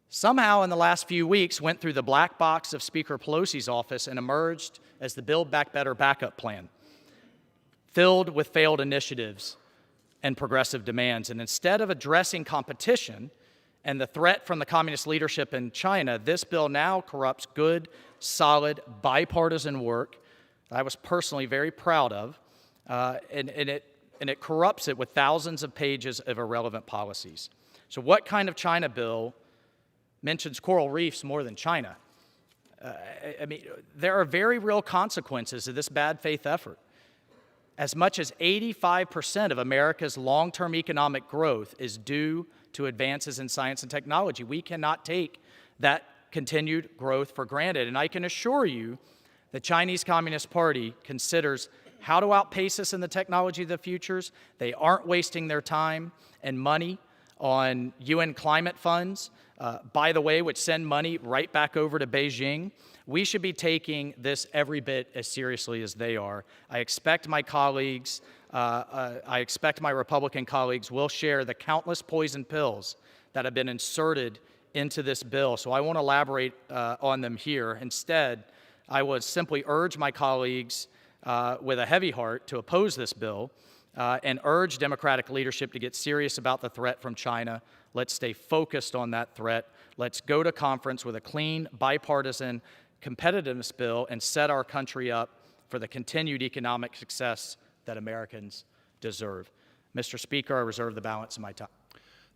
[SPEAKER 3] somehow in the last few weeks went through the black box of Speaker Pelosi's office and emerged as the Build Back Better backup plan, filled with failed initiatives and progressive demands. And instead of addressing competition and the threat from the communist leadership in China, this bill now corrupts good, solid, bipartisan work I was personally very proud of, and it corrupts it with thousands of pages of irrelevant policies. So what kind of China bill mentions coral reefs more than China? There are very real consequences of this bad faith effort. As much as 85% of America's long-term economic growth is due to advances in science and technology. We cannot take that continued growth for granted. And I can assure you the Chinese Communist Party considers how to outpace us in the technology of the futures. They aren't wasting their time and money on UN climate funds, by the way, which send money right back over to Beijing. We should be taking this every bit as seriously as they are. I expect my colleagues I expect my Republican colleagues will share the countless poison pills that have been inserted into this bill, so I won't elaborate on them here. Instead, I would simply urge my colleagues with a heavy heart to oppose this bill and urge Democratic leadership to get serious about the threat from China. Let's stay focused on that threat. Let's go to conference with a clean, bipartisan competitiveness bill and set our country up for the continued economic success that Americans deserve. Mr. Speaker, I reserve the balance of my time.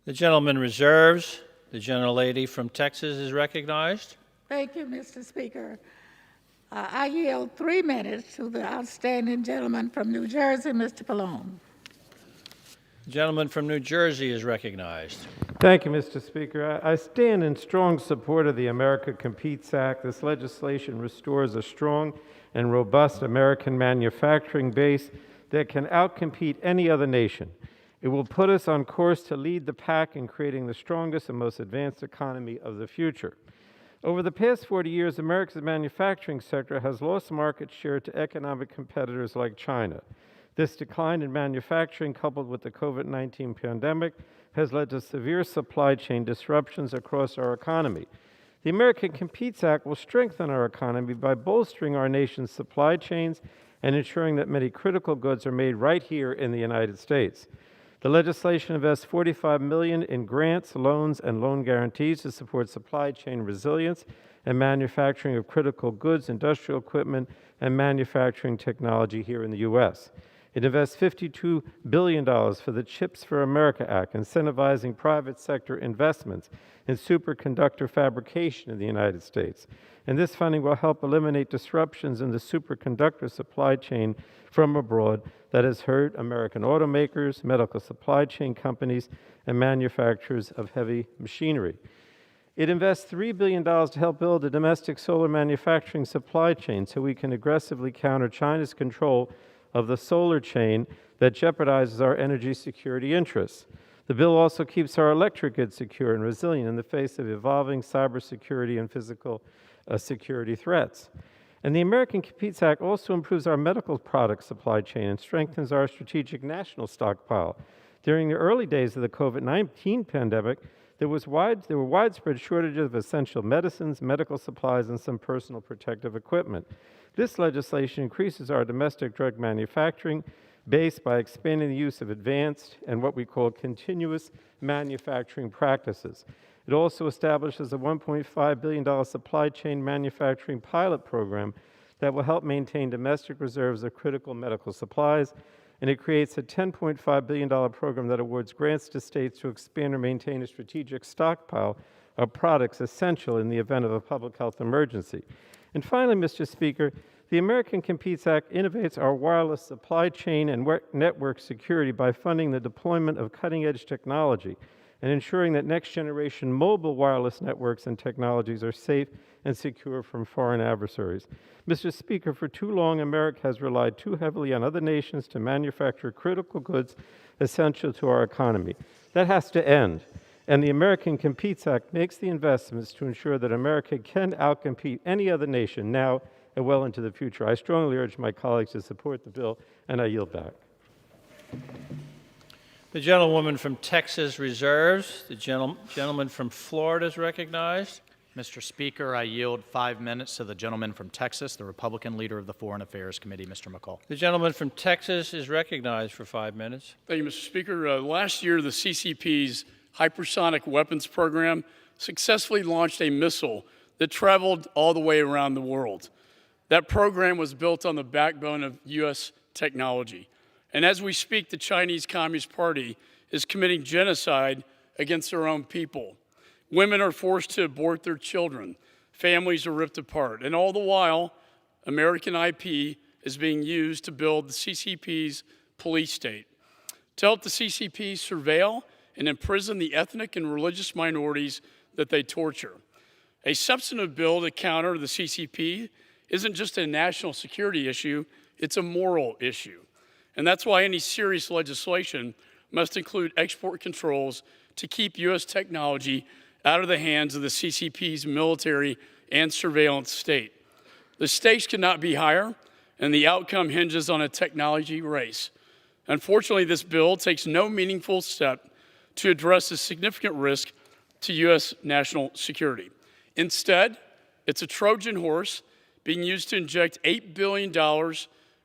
[SPEAKER 4] The gentleman reserves. The gentlelady from Texas is recognized.
[SPEAKER 19] Thank you, Mr. Speaker. I yield 3 minutes to the outstanding gentleman from New Jersey, Mr. Pallone.
[SPEAKER 4] The gentleman from New Jersey is recognized.
[SPEAKER 27] Thank you, Mr. Speaker. I stand in strong support of the America Competes Act. This legislation restores a strong and robust American manufacturing base that can outcompete any other nation. It will put us on course to lead the pack in creating the strongest and most advanced economy of the future. Over the past 40 years, America's manufacturing sector has lost market share to economic competitors like China. This decline in manufacturing, coupled with the COVID-19 pandemic, has led to severe supply chain disruptions across our economy. The American Competes Act will strengthen our economy by bolstering our nation's supply chains and ensuring that many critical goods are made right here in the United States. The legislation invests $45 million in grants, loans, and loan guarantees to support supply chain resilience and manufacturing of critical goods, industrial equipment, and manufacturing technology here in the U.S. It invests $52 billion for the CHIPS for America Act, incentivizing private sector investments in superconductor fabrication in the United States. And this funding will help eliminate disruptions in the superconductor supply chain from abroad that has hurt American automakers, medical supply chain companies, and manufacturers of heavy machinery. It invests $3 billion to help build a domestic solar manufacturing supply chain so we can aggressively counter China's control of the solar chain that jeopardizes our energy security interests. The bill also keeps our electric grid secure and resilient in the face of evolving cybersecurity and physical security threats. And the American Competes Act also improves our medical product supply chain and strengthens our strategic national stockpile. During the early days of the COVID-19 pandemic, there were widespread shortages of essential medicines, medical supplies, and some personal protective equipment. This legislation increases our domestic drug manufacturing base by expanding the use of advanced and what we call continuous manufacturing practices. It also establishes a $1.5 billion supply chain manufacturing pilot program that will help maintain domestic reserves of critical medical supplies, and it creates a $10.5 billion program that awards grants to states to expand or maintain a strategic stockpile of products essential in the event of a public health emergency. And finally, Mr. Speaker, the American Competes Act innovates our wireless supply chain and network security by funding the deployment of cutting-edge technology and ensuring that next-generation mobile wireless networks and technologies are safe and secure from foreign adversaries. Mr. Speaker, for too long, America has relied too heavily on other nations to manufacture critical goods essential to our economy. That has to end, and the American Competes Act makes the investments to ensure that America can outcompete any other nation now and well into the future. I strongly urge my colleagues to support the bill, and I yield back.
[SPEAKER 4] The gentlewoman from Texas reserves. The gentleman from Florida is recognized.
[SPEAKER 3] Mr. Speaker, I yield 5 minutes to the gentleman from Texas, the Republican leader of the Foreign Affairs Committee, Mr. McCall.
[SPEAKER 4] The gentleman from Texas is recognized for 5 minutes.
[SPEAKER 5] Thank you, Mr. Speaker. Last year, the CCP's hypersonic weapons program successfully launched a missile that traveled all the way around the world. That program was built on the backbone of U.S. technology. And as we speak, the Chinese Communist Party is committing genocide against their own people. Women are forced to abort their children. Families are ripped apart. And all the while, American IP is being used to build the CCP's police state, to help the CCP surveil and imprison the ethnic and religious minorities that they torture. A substantive bill to counter the CCP isn't just a national security issue, it's a moral issue. And that's why any serious legislation must include export controls to keep U.S. technology out of the hands of the CCP's military and surveillance state. The stakes cannot be higher, and the outcome hinges on a technology race. Unfortunately, this bill takes no meaningful step to address the significant risk to U.S. national security. Instead, it's a Trojan horse being used to inject $8 billion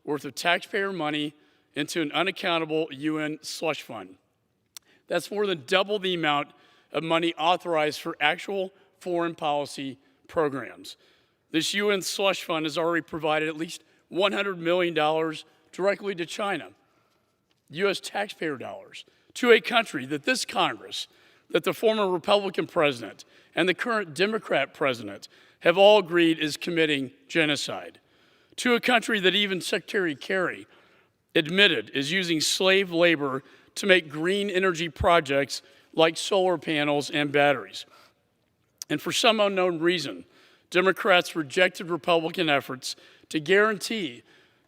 [SPEAKER 5] worth of taxpayer money into an unaccountable UN slush fund. That's more than double the amount of money authorized for actual foreign policy programs. This UN slush fund has already provided at least $100 million directly to China, U.S. taxpayer dollars, to a country that this Congress, that the former Republican president and the current Democrat president have all agreed is committing genocide, to a country that even Secretary Kerry admitted is using slave labor to make green energy projects like solar panels and batteries. And for some unknown reason, Democrats rejected Republican efforts to guarantee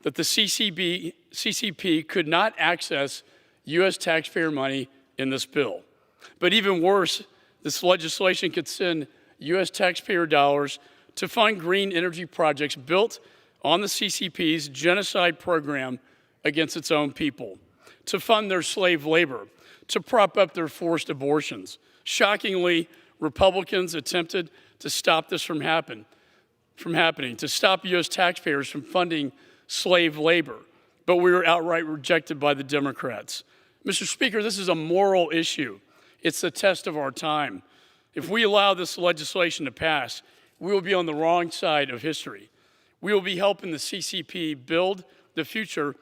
[SPEAKER 5] that the CCP could not access U.S. taxpayer money in this bill. But even worse, this legislation could send U.S. taxpayer dollars to fund green energy projects built on the CCP's genocide program against its own people, to fund their slave labor, to prop up their forced abortions. Shockingly, Republicans attempted to stop this from happening, to stop U.S. taxpayers from funding slave labor, but we were outright rejected by the Democrats. Mr. Speaker, this is a moral issue. It's the test of our time. If we allow this legislation to pass, we will be on the wrong side of history. We will be helping the CCP build the future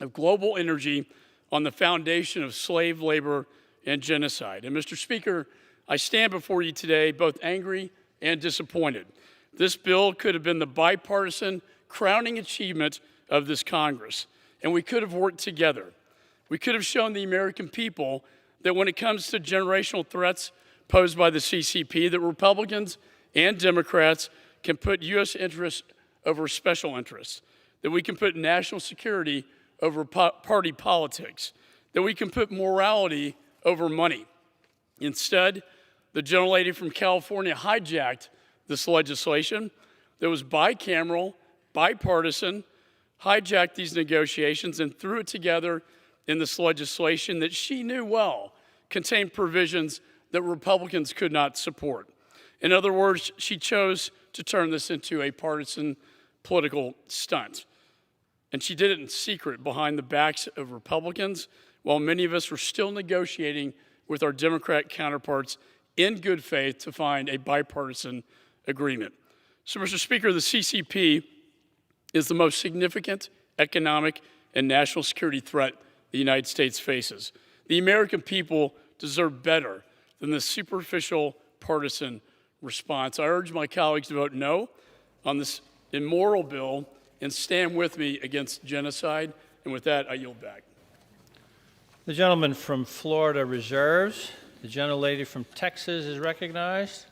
[SPEAKER 5] of global energy on the foundation of slave labor and genocide. And Mr. Speaker, I stand before you today both angry and disappointed. This bill could have been the bipartisan crowning achievement of this Congress, and we could have worked together. We could have shown the American people that when it comes to generational threats posed by the CCP, that Republicans and Democrats can put U.S. interests over special interests, that we can put national security over party politics, that we can put morality over money. Instead, the gentlelady from California hijacked this legislation that was bicameral, bipartisan, hijacked these negotiations and threw it together in this legislation that she knew well contained provisions that Republicans could not support. In other words, she chose to turn this into a partisan political stunt. And she did it in secret behind the backs of Republicans, while many of us were still negotiating with our Democrat counterparts in good faith to find a bipartisan agreement. So, Mr. Speaker, the CCP is the most significant economic and national security threat the United States faces. The American people deserve better than this superficial partisan response. I urge my colleagues to vote no on this immoral bill and stand with me against genocide. And with that, I yield back.
[SPEAKER 4] The gentleman from Florida reserves. The gentlelady from Texas is recognized.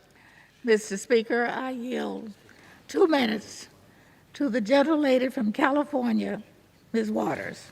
[SPEAKER 19] Mr. Speaker, I yield 2 minutes to the gentlelady from California, Ms. Waters.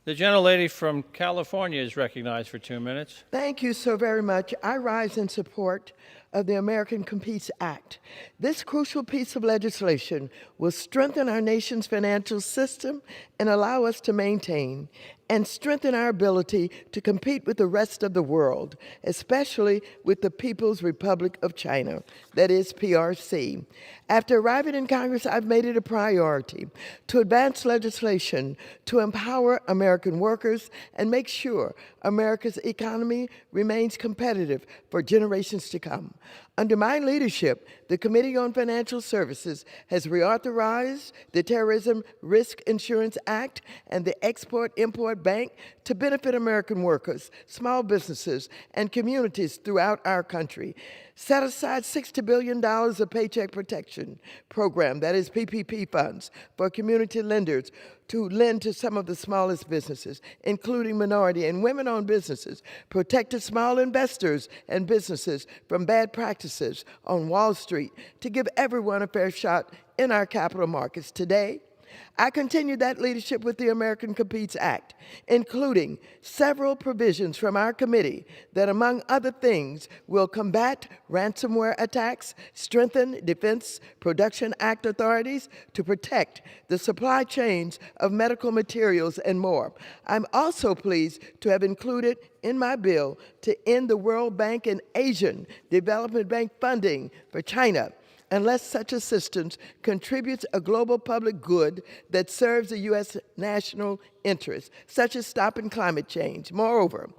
[SPEAKER 4] The gentlelady from California is recognized for 2 minutes.
[SPEAKER 1] Thank you so very much. I rise in support of the American Competes Act. This crucial piece of legislation will strengthen our nation's financial system and allow us to maintain and strengthen our ability to compete with the rest of the world, especially with the People's Republic of China, that is PRC. After arriving in Congress, I've made it a priority to advance legislation to empower American workers and make sure America's economy remains competitive for generations to come. Under my leadership, the Committee on Financial Services has reauthorized the Terrorism Risk Insurance Act and the Export-Import Bank to benefit American workers, small businesses, and communities throughout our country. Set aside $60 billion of Paycheck Protection Program, that is PPP funds, for community lenders to lend to some of the smallest businesses, including minority and women-owned businesses. Protected small investors and businesses from bad practices on Wall Street to give everyone a fair shot in our capital markets. Today, I continue that leadership with the American Competes Act, including several provisions from our committee that, among other things, will combat ransomware attacks, strengthen Defense Production Act authorities to protect the supply chains of medical materials, and more. I'm also pleased to have included in my bill to end the World Bank and Asian Development Bank funding for China unless such assistance contributes a global public good that serves the U.S. national interest, such as stopping climate change. Moreover,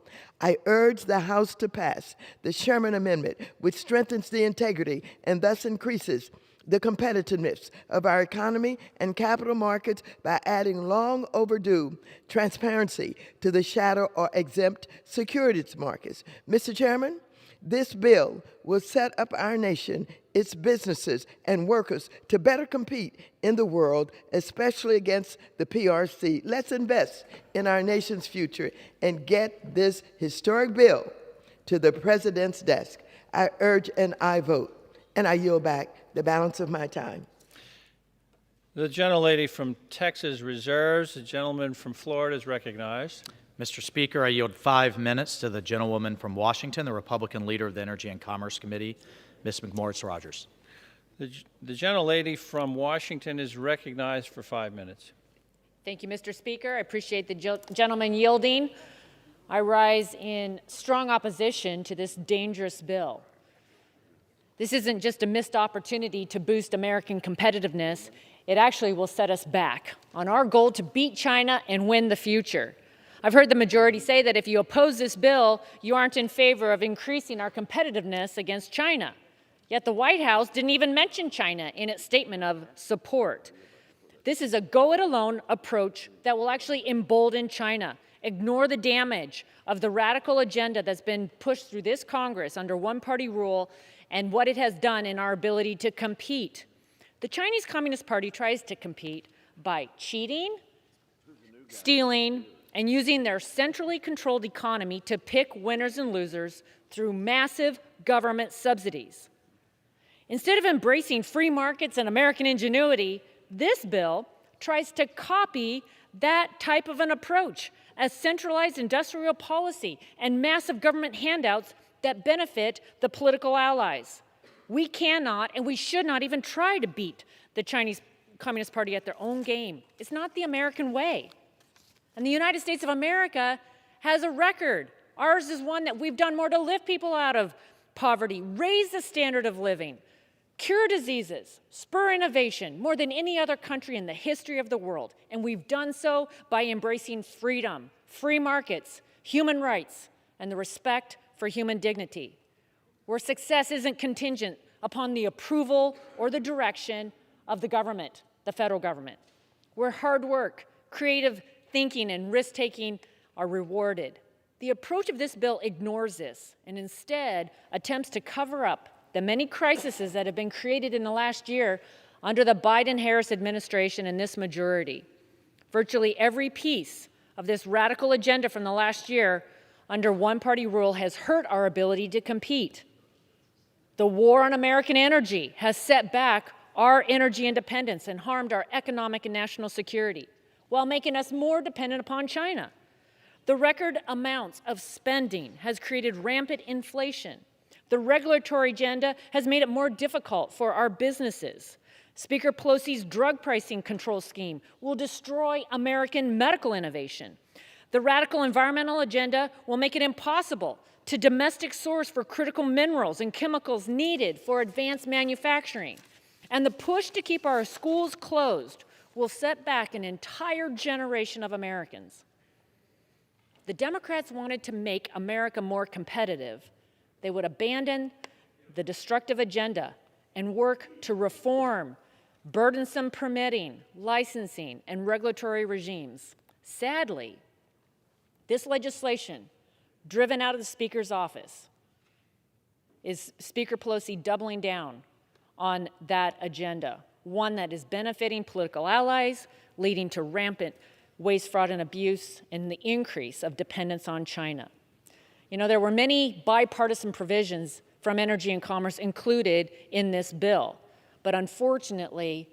[SPEAKER 1] I urge the House to pass the Sherman Amendment, which strengthens the integrity and thus increases the competitiveness of our economy and capital markets by adding long overdue transparency to the shadow or exempt securities markets. Mr. Chairman, this bill will set up our nation, its businesses, and workers to better compete in the world, especially against the PRC. Let's invest in our nation's future and get this historic bill to the President's desk. I urge an aye vote, and I yield back the balance of my time.
[SPEAKER 4] The gentlelady from Texas reserves. The gentleman from Florida is recognized.
[SPEAKER 3] Mr. Speaker, I yield 5 minutes to the gentlewoman from Washington, the Republican leader of the Energy and Commerce Committee, Ms. McMorris-Rogers.
[SPEAKER 4] The gentlelady from Washington is recognized for 5 minutes.
[SPEAKER 16] Thank you, Mr. Speaker. I appreciate the gentleman yielding. I rise in strong opposition to this dangerous bill. This isn't just a missed opportunity to boost American competitiveness. It actually will set us back on our goal to beat China and win the future. I've heard the majority say that if you oppose this bill, you aren't in favor of increasing our competitiveness against China. Yet the White House didn't even mention China in its statement of support. This is a go-it-alone approach that will actually embolden China, ignore the damage of the radical agenda that's been pushed through this Congress under one-party rule and what it has done in our ability to compete. The Chinese Communist Party tries to compete by cheating, stealing, and using their centrally controlled economy to pick winners and losers through massive government subsidies. Instead of embracing free markets and American ingenuity, this bill tries to copy that type of an approach as centralized industrial policy and massive government handouts that benefit the political allies. We cannot and we should not even try to beat the Chinese Communist Party at their own game. It's not the American way. And the United States of America has a record. Ours is one that we've done more to lift people out of poverty, raise the standard of living, cure diseases, spur innovation more than any other country in the history of the world. And we've done so by embracing freedom, free markets, human rights, and the respect for human dignity, where success isn't contingent upon the approval or the direction of the government, the federal government, where hard work, creative thinking, and risk-taking are rewarded. The approach of this bill ignores this and instead attempts to cover up the many crises that have been created in the last year under the Biden-Harris administration and this majority. Virtually every piece of this radical agenda from the last year under one-party rule has hurt our ability to compete. The war on American energy has set back our energy independence and harmed our economic and national security, while making us more dependent upon China. The record amounts of spending has created rampant inflation. The regulatory agenda has made it more difficult for our businesses. Speaker Pelosi's drug pricing control scheme will destroy American medical innovation. The radical environmental agenda will make it impossible to domestic source for critical minerals and chemicals needed for advanced manufacturing. And the push to keep our schools closed will set back an entire generation of Americans. The Democrats wanted to make America more competitive. They would abandon the destructive agenda and work to reform burdensome permitting, licensing, and regulatory regimes. Sadly, this legislation, driven out of the Speaker's office, is Speaker Pelosi doubling down on that agenda, one that is benefiting political allies, leading to rampant waste, fraud, and abuse, and the increase of dependence on China. You know, there were many bipartisan provisions from Energy and Commerce included in this bill, but unfortunately,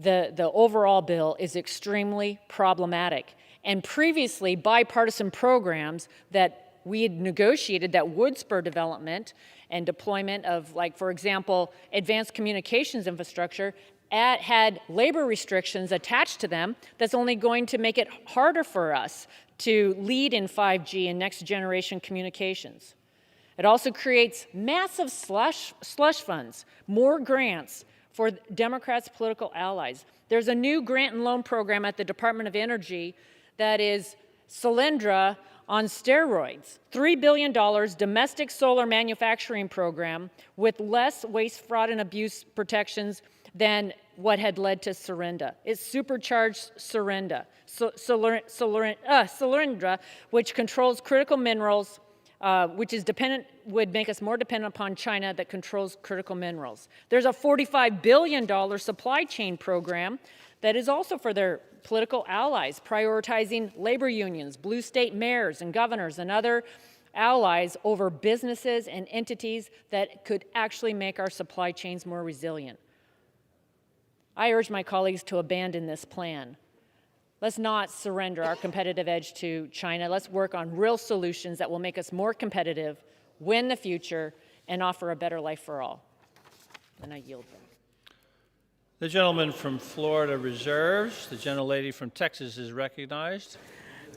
[SPEAKER 16] the overall bill is extremely problematic. And previously, bipartisan programs that we had negotiated that would spur development and deployment of, like, for example, advanced communications infrastructure had labor restrictions attached to them that's only going to make it harder for us to lead in 5G and next generation communications. It also creates massive slush funds, more grants for Democrats' political allies. There's a new grant and loan program at the Department of Energy that is Solyndra on steroids. $3 billion domestic solar manufacturing program with less waste, fraud, and abuse protections than what had led to Solyndra. It supercharged Solyndra, which controls critical minerals, which is would make us more dependent upon China that controls critical minerals. There's a $45 billion supply chain program that is also for their political allies, prioritizing labor unions, blue state mayors and governors and other allies over businesses and entities that could actually make our supply chains more resilient. I urge my colleagues to abandon this plan. Let's not surrender our competitive edge to China. Let's work on real solutions that will make us more competitive, win the future, and offer a better life for all. And I yield back.
[SPEAKER 4] The gentleman from Florida reserves. The gentlelady from Texas is recognized.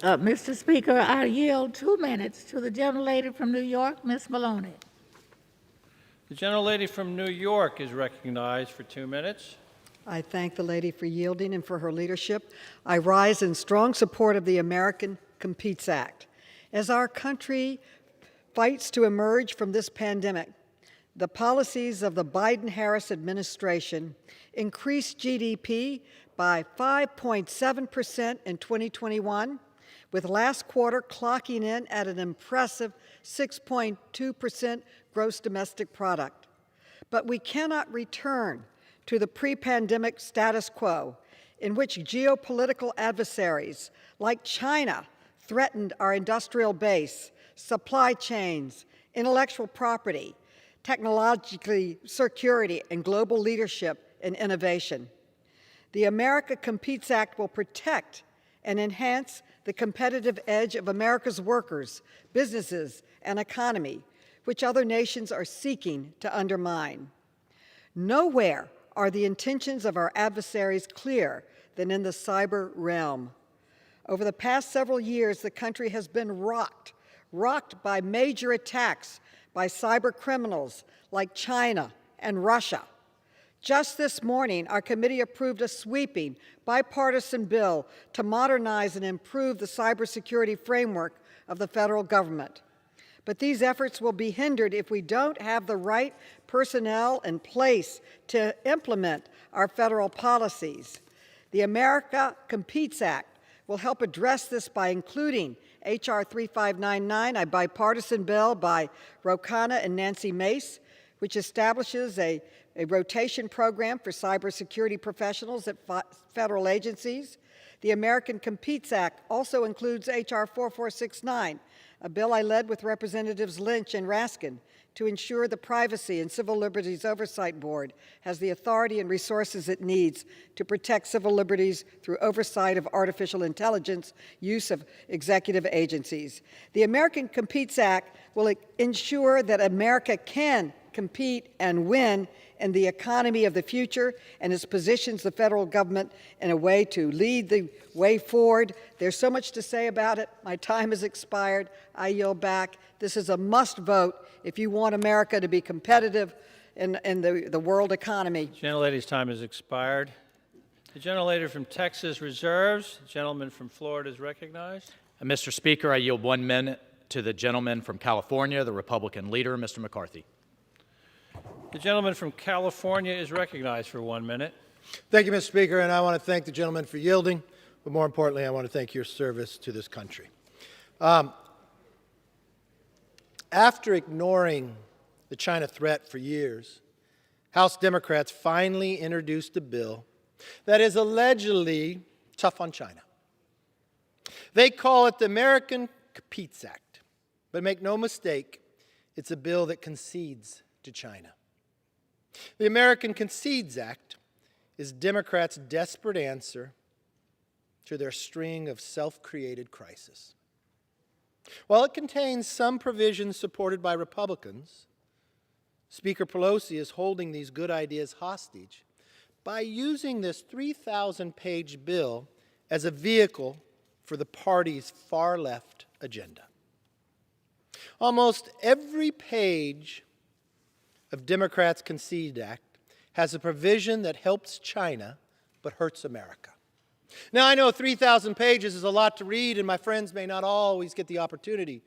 [SPEAKER 19] Mr. Speaker, I yield 2 minutes to the gentlelady from New York, Ms. Maloney.
[SPEAKER 4] The gentlelady from New York is recognized for 2 minutes.
[SPEAKER 6] I thank the lady for yielding and for her leadership. I rise in strong support of the American Competes Act. As our country fights to emerge from this pandemic, the policies of the Biden-Harris administration increased GDP by 5.7% in 2021, with last quarter clocking in at an impressive 6.2% gross domestic product. But we cannot return to the pre-pandemic status quo in which geopolitical adversaries like China threatened our industrial base, supply chains, intellectual property, technological security, and global leadership and innovation. The America Competes Act will protect and enhance the competitive edge of America's workers, businesses, and economy, which other nations are seeking to undermine. Nowhere are the intentions of our adversaries clearer than in the cyber realm. Over the past several years, the country has been rocked by major attacks by cyber criminals like China and Russia. Just this morning, our committee approved a sweeping bipartisan bill to modernize and improve the cybersecurity framework of the federal government. But these efforts will be hindered if we don't have the right personnel in place to implement our federal policies. The America Competes Act will help address this by including H.R. 3599, a bipartisan bill by Ro Khanna and Nancy Mace, which establishes a rotation program for cybersecurity professionals at federal agencies. The American Competes Act also includes H.R. 4469, a bill I led with Representatives Lynch and Raskin to ensure the Privacy and Civil Liberties Oversight Board has the authority and resources it needs to protect civil liberties through oversight of artificial intelligence use of executive agencies. The American Competes Act will ensure that America can compete and win in the economy of the future, and it positions the federal government in a way to lead the way forward. There's so much to say about it. My time has expired. I yield back. This is a must vote if you want America to be competitive in the world economy.
[SPEAKER 4] The gentlelady's time has expired. The gentlelady from Texas reserves. The gentleman from Florida is recognized.
[SPEAKER 3] Mr. Speaker, I yield 1 minute to the gentleman from California, the Republican leader, Mr. McCarthy.
[SPEAKER 4] The gentleman from California is recognized for 1 minute.
[SPEAKER 20] Thank you, Mr. Speaker, and I want to thank the gentleman for yielding, but more importantly, I want to thank your service to this country. After ignoring the China threat for years, House Democrats finally introduced a bill that is allegedly tough on China. They call it the American Competes Act, but make no mistake, it's a bill that concedes to China. The American Competes Act is Democrats' desperate answer to their string of self-created crises. While it contains some provisions supported by Republicans, Speaker Pelosi is holding these good ideas hostage by using this 3,000-page bill as a vehicle for the party's far-left agenda. Almost every page of Democrats' Concede Act has a provision that helps China but hurts America. Now, I know 3,000 pages is a lot to read, and my friends may not always get the opportunity,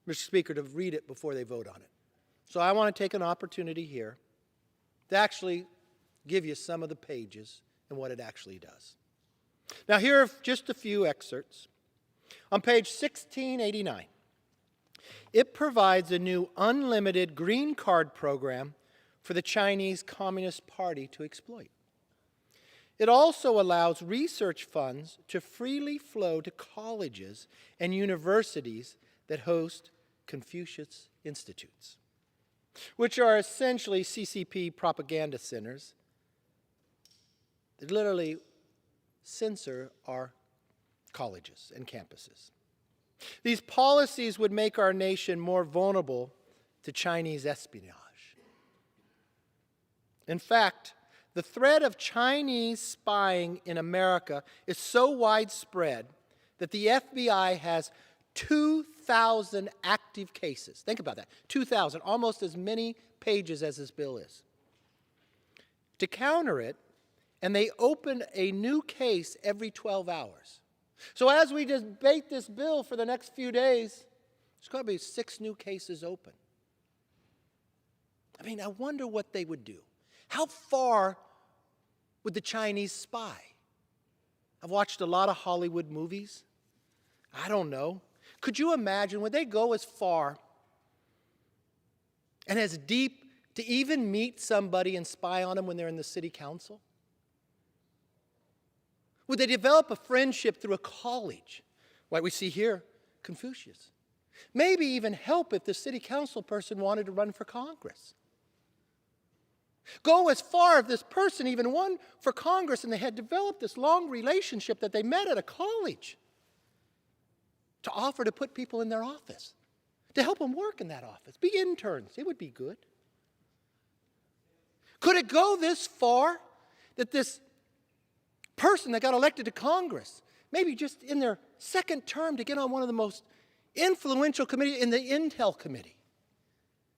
[SPEAKER 20] Mr. Speaker, to read it before they vote on it. So I want to take an opportunity here to actually give you some of the pages and what it actually does. Now, here are just a few excerpts. On page 1689, it provides a new unlimited green card program for the Chinese Communist Party to exploit. It also allows research funds to freely flow to colleges and universities that host Confucius Institutes, which are essentially CCP propaganda centers that literally censor our colleges and campuses. These policies would make our nation more vulnerable to Chinese espionage. In fact, the threat of Chinese spying in America is so widespread that the FBI has 2,000 active cases. Think about that, 2,000, almost as many pages as this bill is. To counter it, and they open a new case every 12 hours. So as we debate this bill for the next few days, there's going to be 6 new cases open. I mean, I wonder what they would do. How far would the Chinese spy? I've watched a lot of Hollywood movies. I don't know. Could you imagine, would they go as far and as deep to even meet somebody and spy on them when they're in the city council? Would they develop a friendship through a college, like we see here, Confucius? Maybe even help if the city council person wanted to run for Congress. Go as far if this person even won for Congress and they had developed this long relationship that they met at a college to offer to put people in their office, to help them work in that office, be interns. It would be good. Could it go this far that this person that got elected to Congress, maybe just in their second term to get on one of the most influential committees in the Intel Committee,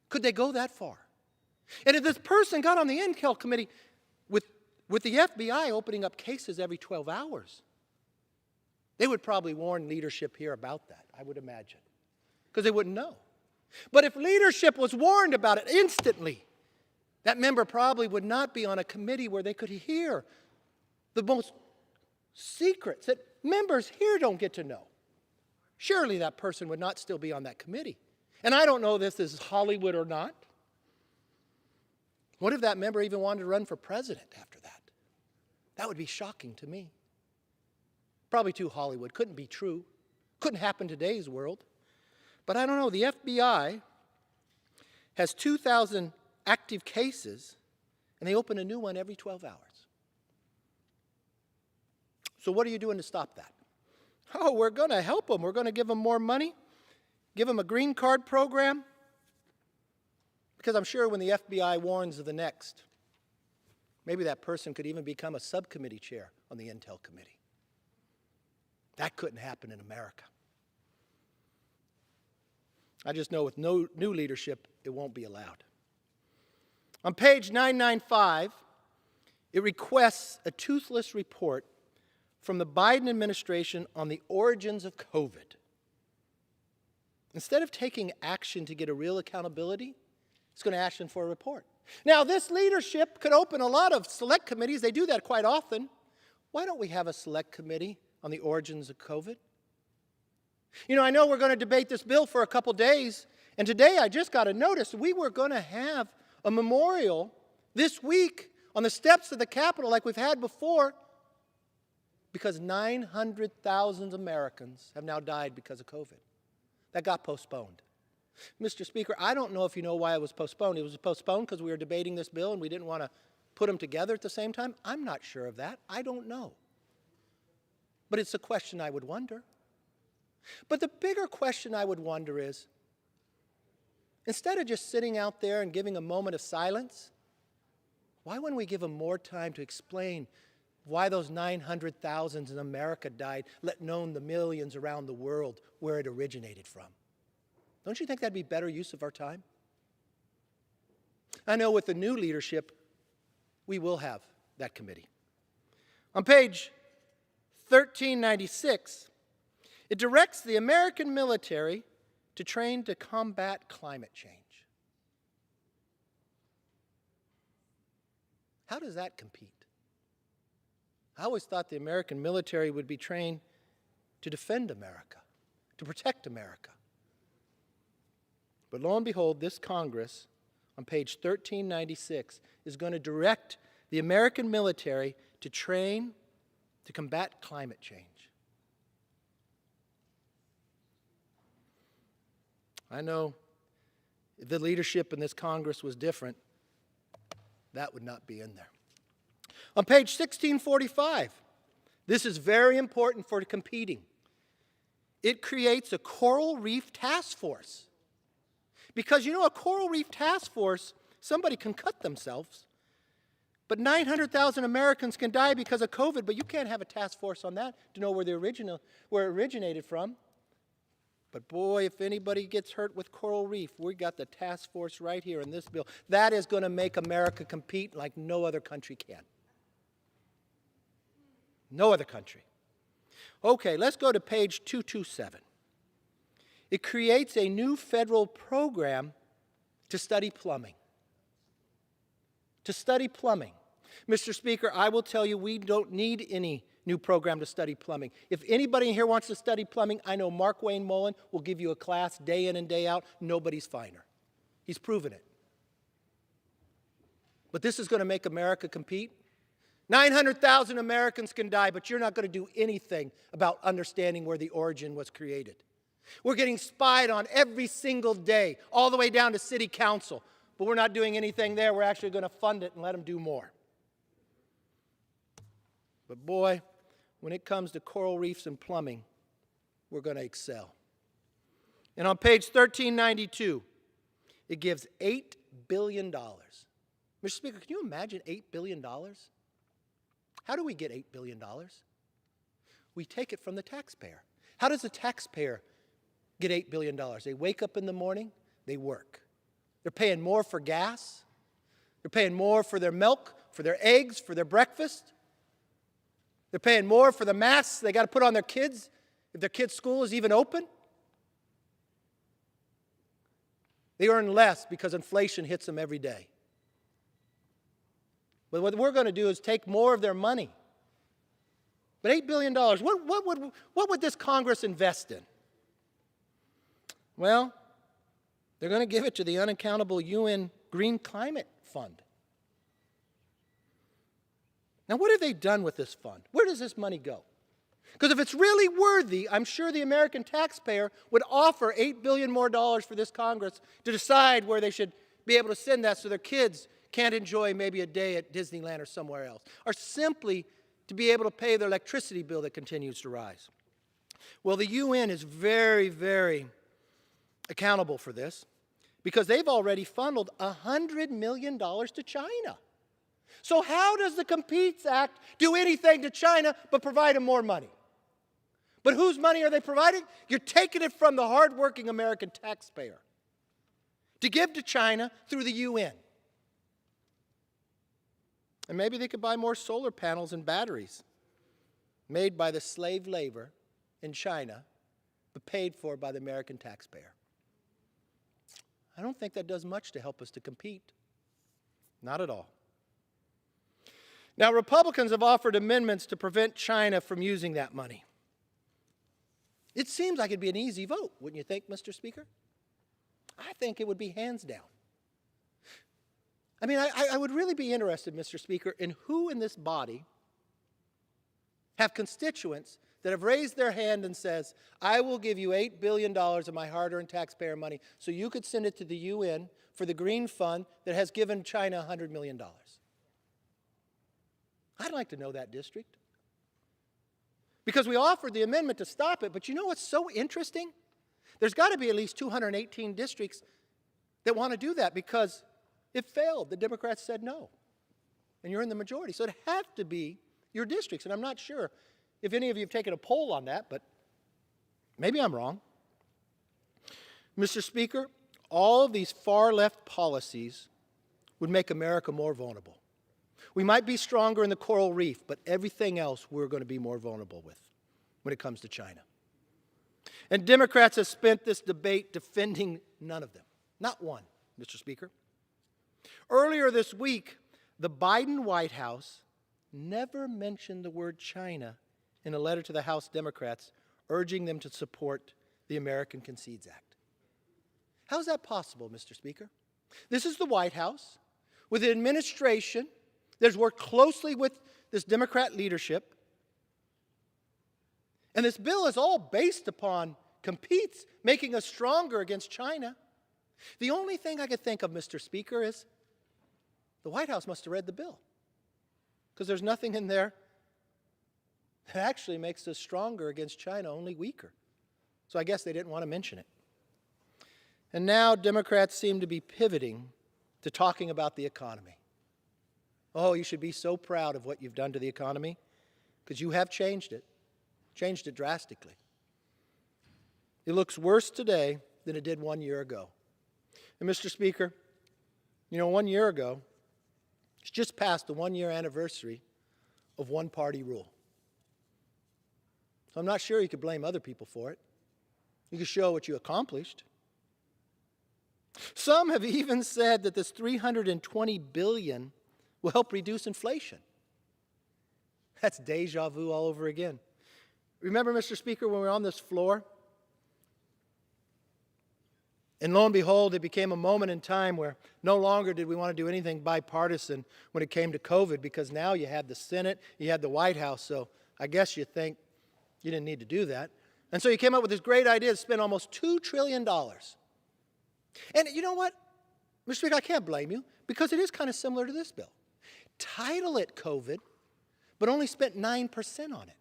[SPEAKER 20] could they go that far? And if this person got on the Intel Committee with the FBI opening up cases every 12 hours, they would probably warn leadership here about that, I would imagine, because they wouldn't know. But if leadership was warned about it instantly, that member probably would not be on a committee where they could hear the most secrets that members here don't get to know. Surely that person would not still be on that committee. And I don't know if this is Hollywood or not. What if that member even wanted to run for president after that? That would be shocking to me. Probably too Hollywood. Couldn't be true. Couldn't happen in today's world. But I don't know. The FBI has 2,000 active cases, and they open a new one every 12 hours. So what are you doing to stop that? Oh, we're going to help them. We're going to give them more money, give them a green card program, because I'm sure when the FBI warns of the next, maybe that person could even become a subcommittee chair on the Intel Committee. That couldn't happen in America. I just know with no new leadership, it won't be allowed. On page 995, it requests a toothless report from the Biden administration on the origins of COVID. Instead of taking action to get a real accountability, it's going to ask them for a report. Now, this leadership could open a lot of select committees. They do that quite often. Why don't we have a select committee on the origins of COVID? You know, I know we're going to debate this bill for a couple days, and today I just got a notice we were going to have a memorial this week on the steps of the Capitol like we've had before, because 900,000 Americans have now died because of COVID. That got postponed. Mr. Speaker, I don't know if you know why it was postponed. It was postponed because we were debating this bill and we didn't want to put them together at the same time? I'm not sure of that. I don't know. But it's a question I would wonder. But the bigger question I would wonder is, instead of just sitting out there and giving a moment of silence, why wouldn't we give them more time to explain why those 900,000 in America died, let alone the millions around the world where it originated from? Don't you think that'd be better use of our time? I know with the new leadership, we will have that committee. On page 1396, it directs the American military to train to combat climate change. How does that compete? I always thought the American military would be trained to defend America, to protect America. But lo and behold, this Congress, on page 1396, is going to direct the American military to train to combat climate change. I know if the leadership in this Congress was different, that would not be in there. On page 1645, this is very important for competing. It creates a coral reef task force. Because, you know, a coral reef task force, somebody can cut themselves, but 900,000 Americans can die because of COVID, but you can't have a task force on that to know where it originated from. But boy, if anybody gets hurt with coral reef, we got the task force right here in this bill. That is going to make America compete like no other country can. No other country. Okay, let's go to page 227. It creates a new federal program to study plumbing. To study plumbing. Mr. Speaker, I will tell you we don't need any new program to study plumbing. If anybody in here wants to study plumbing, I know Mark Wayne Mullen will give you a class day in and day out. Nobody's finer. He's proven it. But this is going to make America compete. 900,000 Americans can die, but you're not going to do anything about understanding where the origin was created. We're getting spied on every single day, all the way down to city council. But we're not doing anything there. We're actually going to fund it and let them do more. But boy, when it comes to coral reefs and plumbing, we're going to excel. And on page 1392, it gives $8 billion. Mr. Speaker, can you imagine $8 billion? How do we get $8 billion? We take it from the taxpayer. How does the taxpayer get $8 billion? They wake up in the morning, they work. They're paying more for gas. They're paying more for their milk, for their eggs, for their breakfast. They're paying more for the masks they got to put on their kids if their kids' school is even open. They earn less because inflation hits them every day. But what we're going to do is take more of their money. But $8 billion, what would this Congress invest in? Well, they're going to give it to the unaccountable UN Green Climate Fund. Now, what have they done with this fund? Where does this money go? Because if it's really worthy, I'm sure the American taxpayer would offer $8 billion more for this Congress to decide where they should be able to send that so their kids can't enjoy maybe a day at Disneyland or somewhere else, or simply to be able to pay their electricity bill that continues to rise. Well, the UN is very, very accountable for this because they've already funneled $100 million to China. So how does the Competes Act do anything to China but provide them more money? But whose money are they providing? You're taking it from the hardworking American taxpayer to give to China through the UN. And maybe they could buy more solar panels and batteries made by the slave labor in China, but paid for by the American taxpayer. I don't think that does much to help us to compete. Not at all. Now, Republicans have offered amendments to prevent China from using that money. It seems like it'd be an easy vote, wouldn't you think, Mr. Speaker? I think it would be hands down. I mean, I would really be interested, Mr. Speaker, in who in this body have constituents that have raised their hand and says, I will give you $8 billion of my hard-earned taxpayer money so you could send it to the UN for the Green Fund that has given China $100 million. I'd like to know that district. Because we offered the amendment to stop it, but you know what's so interesting? There's got to be at least 218 districts that want to do that because it failed. The Democrats said no. And you're in the majority. So it had to be your districts. And I'm not sure if any of you have taken a poll on that, but maybe I'm wrong. Mr. Speaker, all of these far-left policies would make America more vulnerable. We might be stronger in the coral reef, but everything else we're going to be more vulnerable with when it comes to China. And Democrats have spent this debate defending none of them. Not one, Mr. Speaker. Earlier this week, the Biden White House never mentioned the word China in a letter to the House Democrats urging them to support the American Concedes Act. How is that possible, Mr. Speaker? This is the White House with an administration that has worked closely with this Democrat leadership. And this bill is all based upon competes, making us stronger against China. The only thing I could think of, Mr. Speaker, is the White House must have read the bill, because there's nothing in there that actually makes us stronger against China, only weaker. So I guess they didn't want to mention it. And now Democrats seem to be pivoting to talking about the economy. Oh, you should be so proud of what you've done to the economy, because you have changed it drastically. It looks worse today than it did 1 year ago. And Mr. Speaker, you know, 1 year ago, it's just past the 1-year anniversary of one-party rule. So I'm not sure you could blame other people for it. You could show what you accomplished. Some have even said that this $320 billion will help reduce inflation. That's deja vu all over again. Remember, Mr. Speaker, when we were on this floor? And lo and behold, it became a moment in time where no longer did we want to do anything bipartisan when it came to COVID, because now you had the Senate, you had the White House, so I guess you think you didn't need to do that. And so you came up with this great idea to spend almost $2 trillion. And you know what, Mr. Speaker, I can't blame you, because it is kind of similar to this bill. Title it COVID, but only spent 9% on it.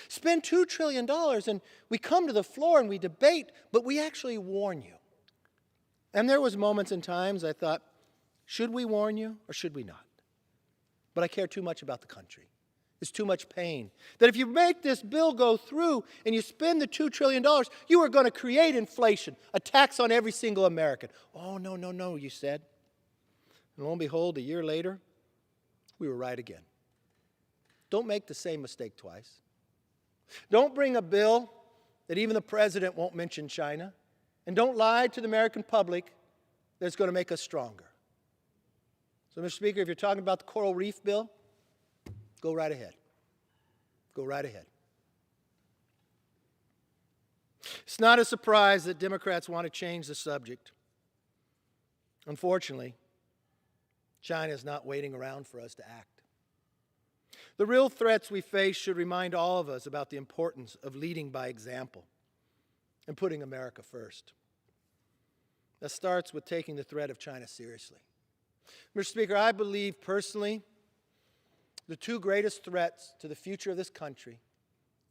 [SPEAKER 20] Spend $2 trillion, and we come to the floor and we debate, but we actually warn you. And there was moments and times I thought, should we warn you or should we not? But I care too much about the country. It's too much pain. That if you make this bill go through and you spend the $2 trillion, you are going to create inflation, a tax on every single American. Oh, no, no, no, you said. And lo and behold, a year later, we were right again. Don't make the same mistake twice. Don't bring a bill that even the president won't mention China. And don't lie to the American public that it's going to make us stronger. So, Mr. Speaker, if you're talking about the Coral Reef bill, go right ahead. Go right ahead. It's not a surprise that Democrats want to change the subject. Unfortunately, China is not waiting around for us to act. The real threats we face should remind all of us about the importance of leading by example and putting America first. That starts with taking the threat of China seriously. Mr. Speaker, I believe personally the two greatest threats to the future of this country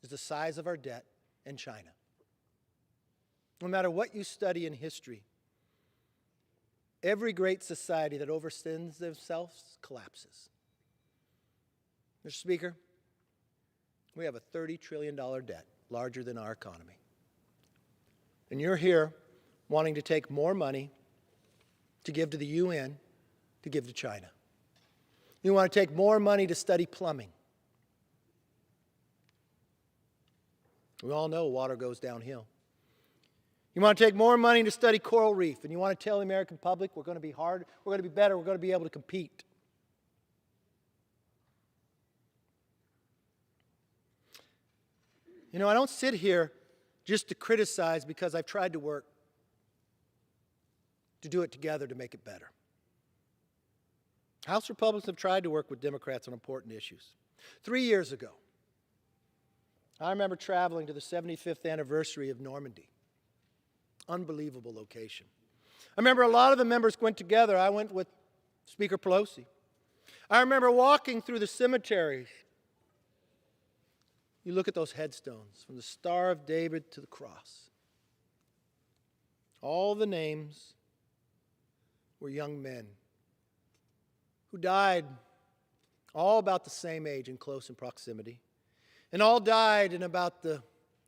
[SPEAKER 20] is the size of our debt and China. No matter what you study in history, every great society that overextends themselves collapses. Mr. Speaker, we have a $30 trillion debt, larger than our economy. And you're here wanting to take more money to give to the UN to give to China. You want to take more money to study plumbing. We all know water goes downhill. You want to take more money to study coral reef, and you want to tell the American public we're going to be hard, we're going to be better, we're going to be able to compete. You know, I don't sit here just to criticize because I've tried to work to do it together to make it better. House Republicans have tried to work with Democrats on important issues. 3 years ago, I remember traveling to the 75th anniversary of Normandy. Unbelievable location. I remember a lot of the members went together. I went with Speaker Pelosi. I remember walking through the cemeteries. You look at those headstones, from the Star of David to the cross. All the names were young men who died all about the same age and close in proximity, and all died in about the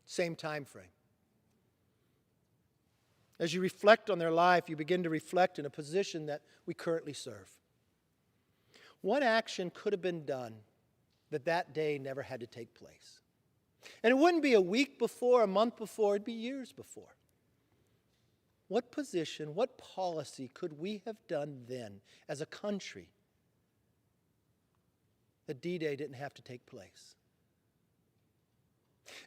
[SPEAKER 20] same time frame. As you reflect on their life, you begin to reflect in a position that we currently serve. What action could have been done that day never had to take place? And it wouldn't be a week before, a month before, it'd be years before. What position, what policy could we have done then as a country that D-Day didn't have to take place?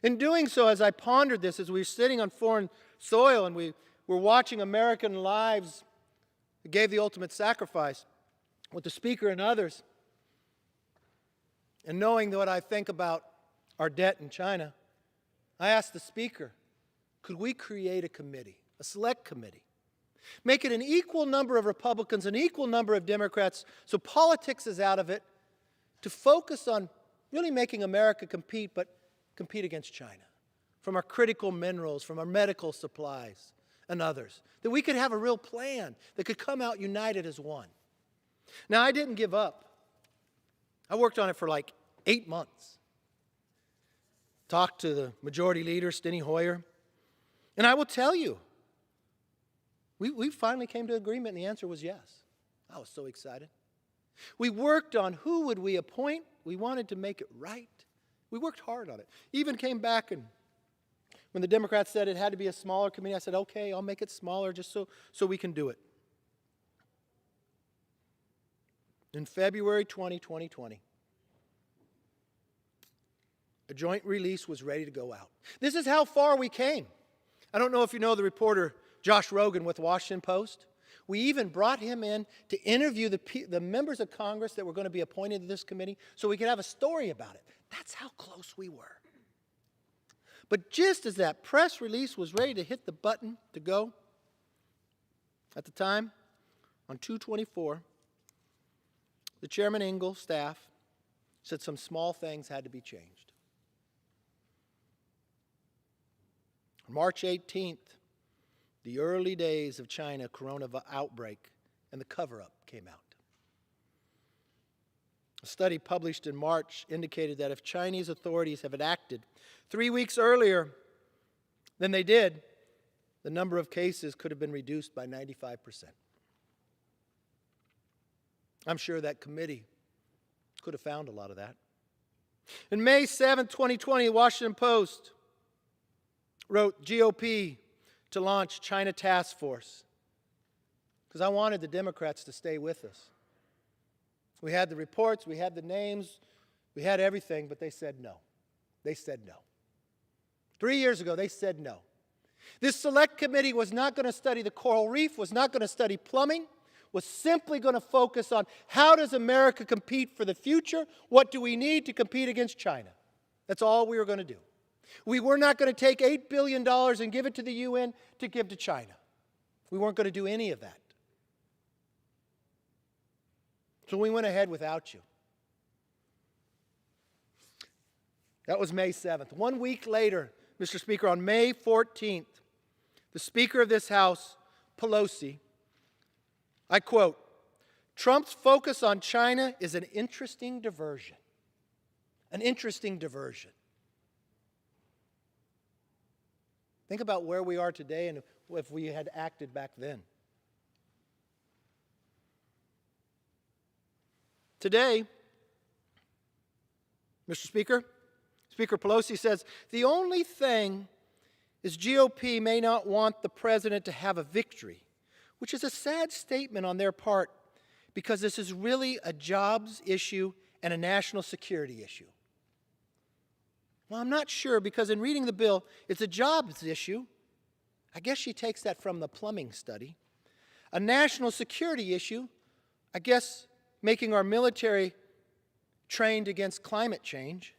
[SPEAKER 20] In doing so, as I pondered this, as we were sitting on foreign soil and we were watching American lives that gave the ultimate sacrifice with the speaker and others, and knowing what I think about our debt in China, I asked the speaker, could we create a committee, a select committee, make it an equal number of Republicans, an equal number of Democrats, so politics is out of it, to focus on really making America compete, but compete against China, from our critical minerals, from our medical supplies and others, that we could have a real plan that could come out united as one. Now, I didn't give up. I worked on it for like 8 months. Talked to the majority leader, Steny Hoyer, and I will tell you, we finally came to agreement, and the answer was yes. I was so excited. We worked on who would we appoint. We wanted to make it right. We worked hard on it. Even came back, and when the Democrats said it had to be a smaller committee, I said, okay, I'll make it smaller just so we can do it. In February 2020, a joint release was ready to go out. This is how far we came. I don't know if you know the reporter Josh Rogan with Washington Post. We even brought him in to interview the members of Congress that were going to be appointed to this committee so we could have a story about it. That's how close we were. But just as that press release was ready to hit the button to go, at the time, on 2/24, the Chairman Engel staff said some small things had to be changed. On March 18th, the early days of China coronavirus outbreak and the cover-up came out. A study published in March indicated that if Chinese authorities had acted 3 weeks earlier than they did, the number of cases could have been reduced by 95%. I'm sure that committee could have found a lot of that. In May 7, 2020, the Washington Post wrote, GOP to launch China Task Force, because I wanted the Democrats to stay with us. We had the reports, we had the names, we had everything, but they said no. They said no. 3 years ago, they said no. This select committee was not going to study the coral reef, was not going to study plumbing, was simply going to focus on how does America compete for the future? What do we need to compete against China? That's all we were going to do. We were not going to take $8 billion and give it to the UN to give to China. We weren't going to do any of that. So we went ahead without you. That was May 7th. 1 week later, Mr. Speaker, on May 14th, the Speaker of this House, Pelosi, I quote, Trump's focus on China is an interesting diversion. An interesting diversion. Think about where we are today and if we had acted back then. Today, Mr. Speaker, Speaker Pelosi says, the only thing is GOP may not want the president to have a victory, which is a sad statement on their part because this is really a jobs issue and a national security issue. Well, I'm not sure because in reading the bill, it's a jobs issue. I guess she takes that from the plumbing study. A national security issue, I guess making our military trained against climate change.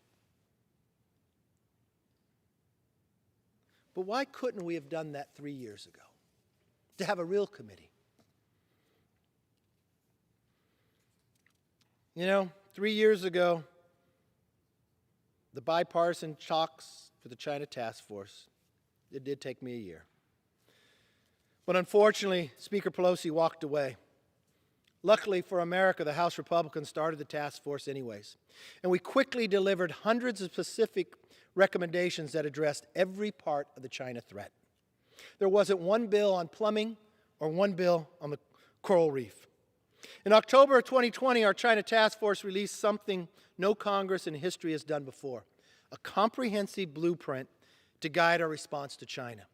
[SPEAKER 20] But why couldn't we have done that 3 years ago? To have a real committee. You know, 3 years ago, the bipartisan talks for the China Task Force, it did take me a year. But unfortunately, Speaker Pelosi walked away. Luckily for America, the House Republicans started the task force anyways. And we quickly delivered hundreds of specific recommendations that addressed every part of the China threat. There wasn't one bill on plumbing or one bill on the coral reef. In October of 2020, our China Task Force released something no Congress in history has done before, a comprehensive blueprint to guide our response to China.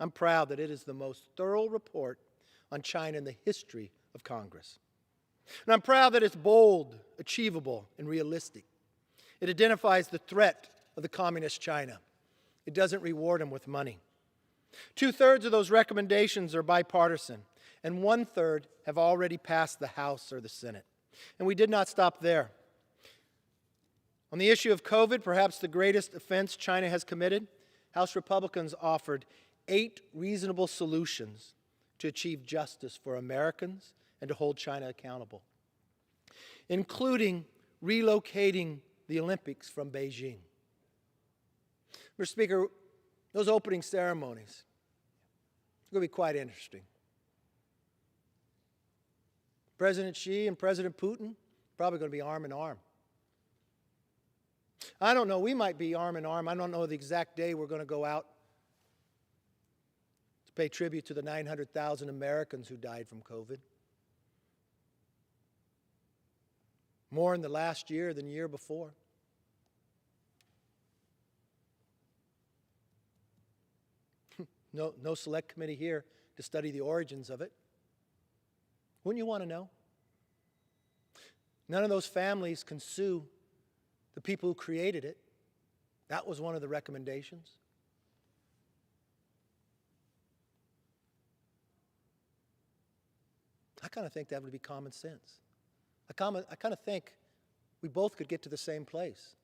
[SPEAKER 20] I'm proud that it is the most thorough report on China in the history of Congress. And I'm proud that it's bold, achievable, and realistic. It identifies the threat of the communist China. It doesn't reward them with money. 2/3 of those recommendations are bipartisan, and 1/3 have already passed the House or the Senate. And we did not stop there. On the issue of COVID, perhaps the greatest offense China has committed, House Republicans offered 8 reasonable solutions to achieve justice for Americans and to hold China accountable, including relocating the Olympics from Beijing. Mr. Speaker, those opening ceremonies are going to be quite interesting. President Xi and President Putin probably going to be arm in arm. I don't know, we might be arm in arm. I don't know the exact day we're going to go out to pay tribute to the 900,000 Americans who died from COVID. More in the last year than the year before. No select committee here to study the origins of it. Wouldn't you want to know? None of those families can sue the people who created it. That was one of the recommendations. I kind of think that would be common sense. I kind of think we both could get to the same place.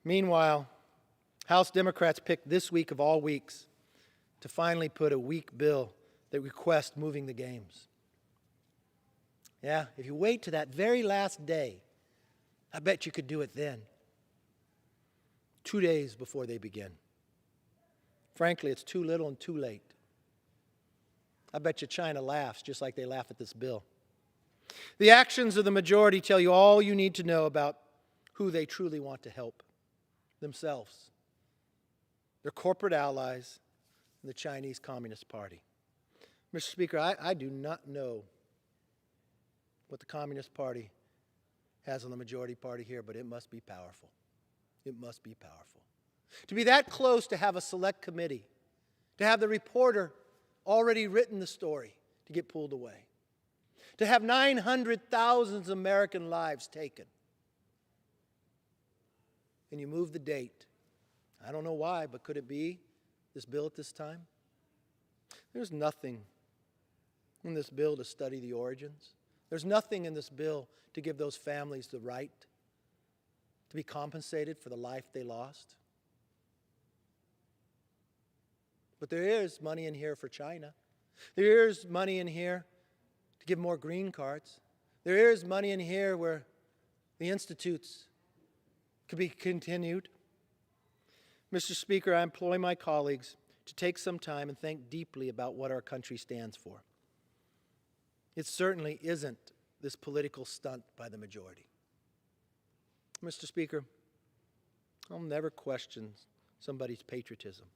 [SPEAKER 20] Meanwhile, House Democrats picked this week of all weeks to finally put a weak bill that requests moving the games. Yeah, if you wait to that very last day, I bet you could do it then. 2 days before they begin. Frankly, it's too little and too late. I bet you China laughs just like they laugh at this bill. The actions of the majority tell you all you need to know about who they truly want to help. Themselves, their corporate allies, and the Chinese Communist Party. Mr. Speaker, I do not know what the Communist Party has on the majority party here, but it must be powerful. It must be powerful. To be that close to have a select committee, to have the reporter already written the story to get pulled away, to have 900,000 American lives taken, and you move the date. I don't know why, but could it be this bill at this time? There's nothing in this bill to study the origins. There's nothing in this bill to give those families the right to be compensated for the life they lost. But there is money in here for China. There is money in here to give more green cards. There is money in here where the institutes could be continued. Mr. Speaker, I implore my colleagues to take some time and think deeply about what our country stands for. It certainly isn't this political stunt by the majority. Mr. Speaker, I'll never question somebody's patriotism.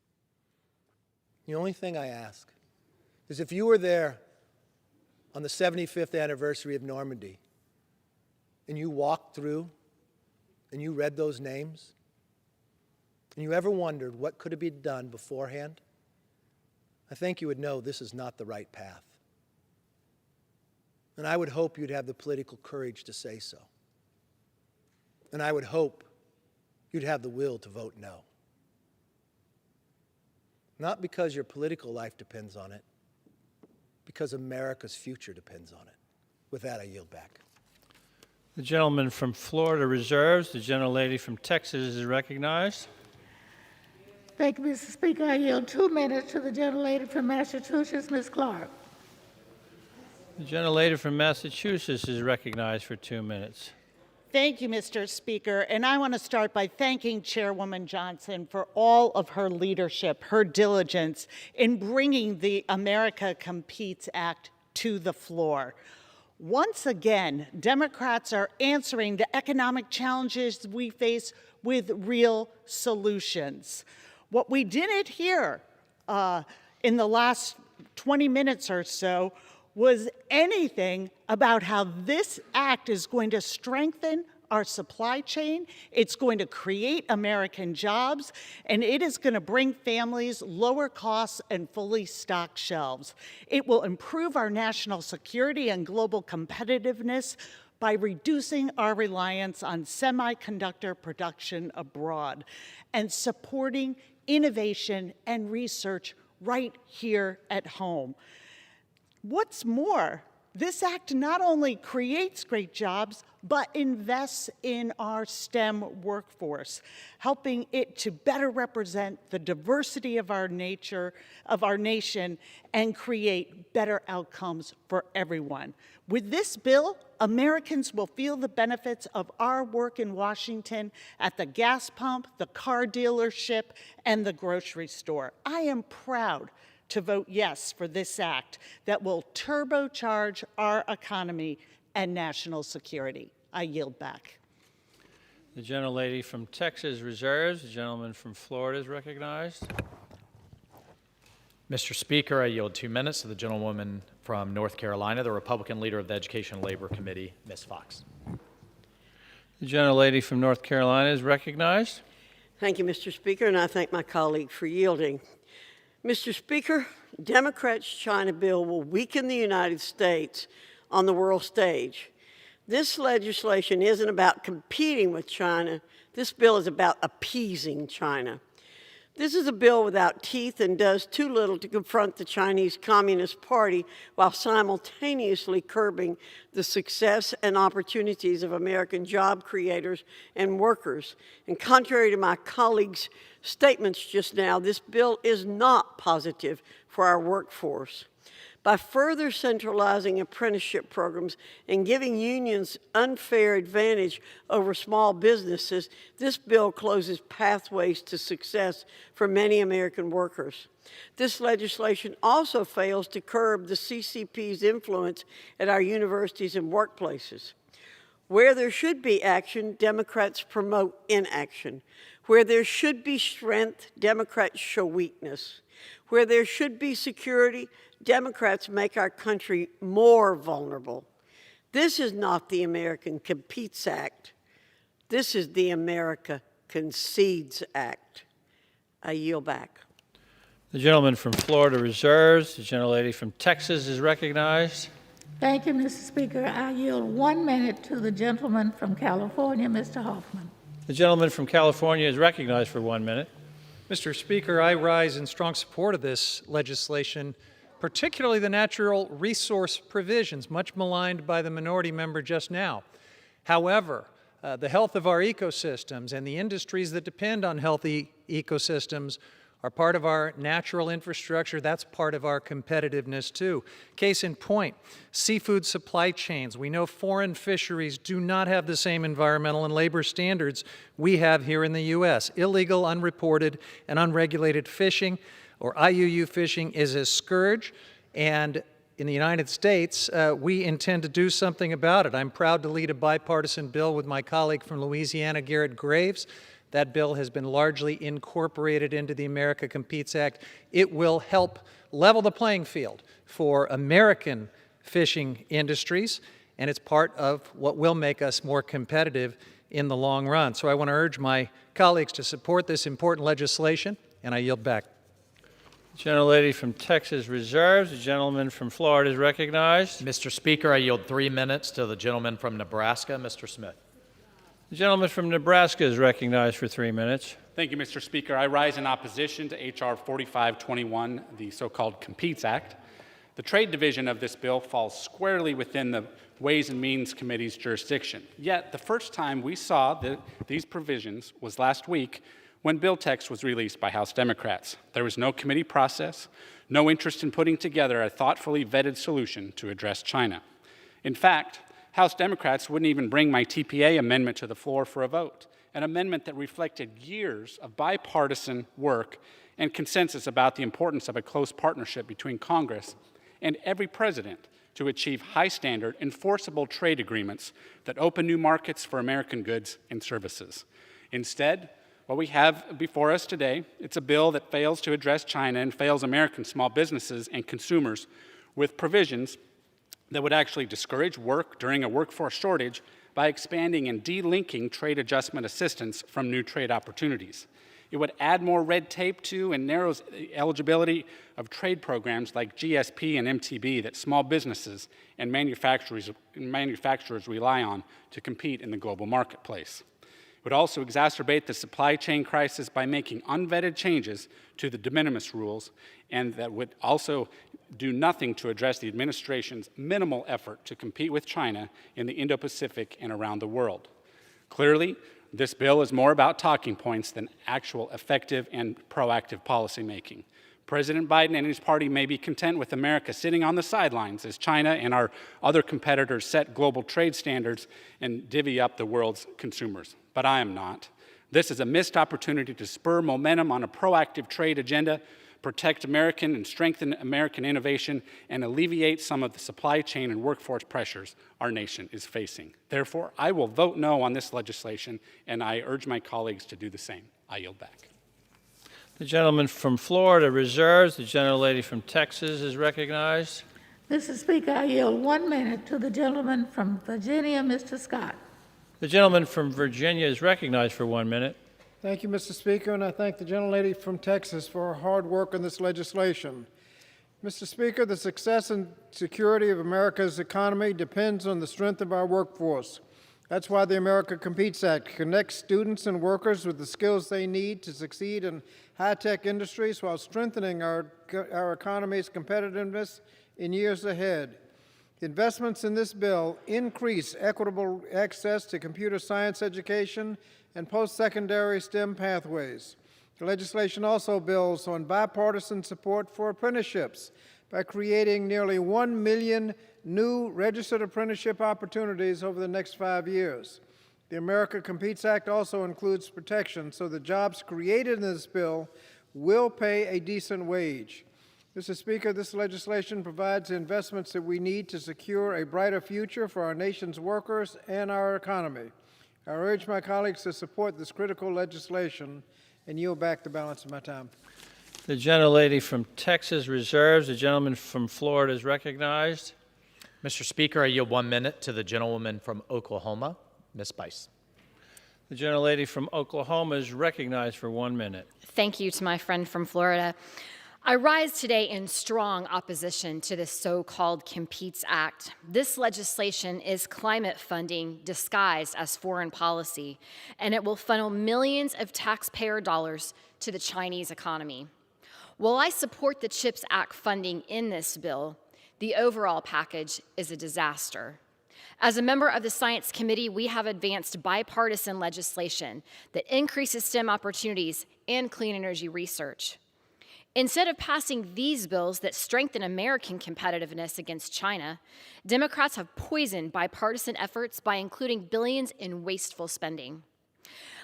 [SPEAKER 20] The only thing I ask is if you were there on the 75th anniversary of Normandy and you walked through and you read those names, and you ever wondered what could have been done beforehand, I think you would know this is not the right path. And I would hope you'd have the political courage to say so. And I would hope you'd have the will to vote no. Not because your political life depends on it, because America's future depends on it. With that, I yield back.
[SPEAKER 4] The gentleman from Florida reserves. The gentlelady from Texas is recognized.
[SPEAKER 19] Thank you, Mr. Speaker. I yield 2 minutes to the gentlelady from Massachusetts, Ms. Clark.
[SPEAKER 4] The gentlelady from Massachusetts is recognized for 2 minutes.
[SPEAKER 8] Thank you, Mr. Speaker. And I want to start by thanking Chairwoman Johnson for all of her leadership, her diligence in bringing the America Competes Act to the floor. Once again, Democrats are answering the economic challenges we face with real solutions. What we didn't hear in the last 20 minutes or so was anything about how this act is going to strengthen our supply chain, it's going to create American jobs, and it is going to bring families lower costs and fully stocked shelves. It will improve our national security and global competitiveness by reducing our reliance on semiconductor production abroad and supporting innovation and research right here at home. What's more, this act not only creates great jobs, but invests in our STEM workforce, helping it to better represent the diversity of our nation, and create better outcomes for everyone. With this bill, Americans will feel the benefits of our work in Washington at the gas pump, the car dealership, and the grocery store. I am proud to vote yes for this act that will turbocharge our economy and national security. I yield back.
[SPEAKER 4] The gentlelady from Texas reserves. The gentleman from Florida is recognized.
[SPEAKER 3] Mr. Speaker, I yield 2 minutes to the gentlewoman from North Carolina, the Republican leader of the Education and Labor Committee, Ms. Fox.
[SPEAKER 4] The gentlelady from North Carolina is recognized.
[SPEAKER 15] Thank you, Mr. Speaker, and I thank my colleague for yielding. Mr. Speaker, Democrats' China bill will weaken the United States on the world stage. This legislation isn't about competing with China. This bill is about appeasing China. This is a bill without teeth and does too little to confront the Chinese Communist Party while simultaneously curbing the success and opportunities of American job creators and workers. And contrary to my colleagues' statements just now, this bill is not positive for our workforce. By further centralizing apprenticeship programs and giving unions unfair advantage over small businesses, this bill closes pathways to success for many American workers. This legislation also fails to curb the CCP's influence at our universities and workplaces. Where there should be action, Democrats promote inaction. Where there should be strength, Democrats show weakness. Where there should be security, Democrats make our country more vulnerable. This is not the American Competes Act. This is the America Concedes Act. I yield back.
[SPEAKER 4] The gentleman from Florida reserves. The gentlelady from Texas is recognized.
[SPEAKER 19] Thank you, Mr. Speaker. I yield 1 minute to the gentleman from California, Mr. Hoffman.
[SPEAKER 4] The gentleman from California is recognized for 1 minute.
[SPEAKER 21] Mr. Speaker, I rise in strong support of this legislation, particularly the natural resource provisions, much maligned by the minority member just now. However, the health of our ecosystems and the industries that depend on healthy ecosystems are part of our natural infrastructure. That's part of our competitiveness, too. Case in point, seafood supply chains. We know foreign fisheries do not have the same environmental and labor standards we have here in the U.S. Illegal, unreported, and unregulated fishing, or IUU fishing, is a scourge, and in the United States, we intend to do something about it. I'm proud to lead a bipartisan bill with my colleague from Louisiana, Garrett Graves. That bill has been largely incorporated into the America Competes Act. It will help level the playing field for American fishing industries, and it's part of what will make us more competitive in the long run. So I want to urge my colleagues to support this important legislation, and I yield back.
[SPEAKER 4] The gentlelady from Texas reserves. The gentleman from Florida is recognized.
[SPEAKER 3] Mr. Speaker, I yield 3 minutes to the gentleman from Nebraska, Mr. Smith.
[SPEAKER 4] The gentleman from Nebraska is recognized for 3 minutes.
[SPEAKER 22] Thank you, Mr. Speaker. I rise in opposition to H.R. 4521, the so-called Competes Act. The trade division of this bill falls squarely within the Ways and Means Committee's jurisdiction. Yet, the first time we saw these provisions was last week when bill text was released by House Democrats. There was no committee process, no interest in putting together a thoughtfully vetted solution to address China. In fact, House Democrats wouldn't even bring my TPA amendment to the floor for a vote, an amendment that reflected years of bipartisan work and consensus about the importance of a close partnership between Congress and every president to achieve high-standard, enforceable trade agreements that open new markets for American goods and services. Instead, what we have before us today, it's a bill that fails to address China and fails American small businesses and consumers with provisions that would actually discourage work during a workforce shortage by expanding and delinking trade adjustment assistance from new trade opportunities. It would add more red tape to and narrows the eligibility of trade programs like GSP and MTB that small businesses and manufacturers rely on to compete in the global marketplace. It would also exacerbate the supply chain crisis by making unvetted changes to the de minimis rules, and that would also do nothing to address the administration's minimal effort to compete with China in the Indo-Pacific and around the world. Clearly, this bill is more about talking points than actual effective and proactive policymaking. President Biden and his party may be content with America sitting on the sidelines as China and our other competitors set global trade standards and divvy up the world's consumers. But I am not. This is a missed opportunity to spur momentum on a proactive trade agenda, protect American and strengthen American innovation, and alleviate some of the supply chain and workforce pressures our nation is facing. Therefore, I will vote no on this legislation, and I urge my colleagues to do the same. I yield back.
[SPEAKER 4] The gentleman from Florida reserves. The gentlelady from Texas is recognized.
[SPEAKER 19] Mr. Speaker, I yield 1 minute to the gentleman from Virginia, Mr. Scott.
[SPEAKER 4] The gentleman from Virginia is recognized for 1 minute.
[SPEAKER 9] Thank you, Mr. Speaker, and I thank the gentlelady from Texas for her hard work on this legislation. Mr. Speaker, the success and security of America's economy depends on the strength of our workforce. That's why the America Competes Act connects students and workers with the skills they need to succeed in high-tech industries while strengthening our economy's competitiveness in years ahead. The investments in this bill increase equitable access to computer science education and post-secondary STEM pathways. The legislation also builds on bipartisan support for apprenticeships by creating nearly 1 million new registered apprenticeship opportunities over the next 5 years. The America Competes Act also includes protection so the jobs created in this bill will pay a decent wage. Mr. Speaker, this legislation provides the investments that we need to secure a brighter future for our nation's workers and our economy. I urge my colleagues to support this critical legislation and yield back the balance of my time.
[SPEAKER 4] The gentlelady from Texas reserves. The gentleman from Florida is recognized.
[SPEAKER 3] Mr. Speaker, I yield 1 minute to the gentlewoman from Oklahoma, Ms. Bice.
[SPEAKER 4] The gentlelady from Oklahoma is recognized for 1 minute.
[SPEAKER 10] Thank you to my friend from Florida. I rise today in strong opposition to this so-called Competes Act. This legislation is climate funding disguised as foreign policy, and it will funnel millions of taxpayer dollars to the Chinese economy. While I support the CHIPS Act funding in this bill, the overall package is a disaster. As a member of the Science Committee, we have advanced bipartisan legislation that increases STEM opportunities and clean energy research. Instead of passing these bills that strengthen American competitiveness against China, Democrats have poisoned bipartisan efforts by including billions in wasteful spending.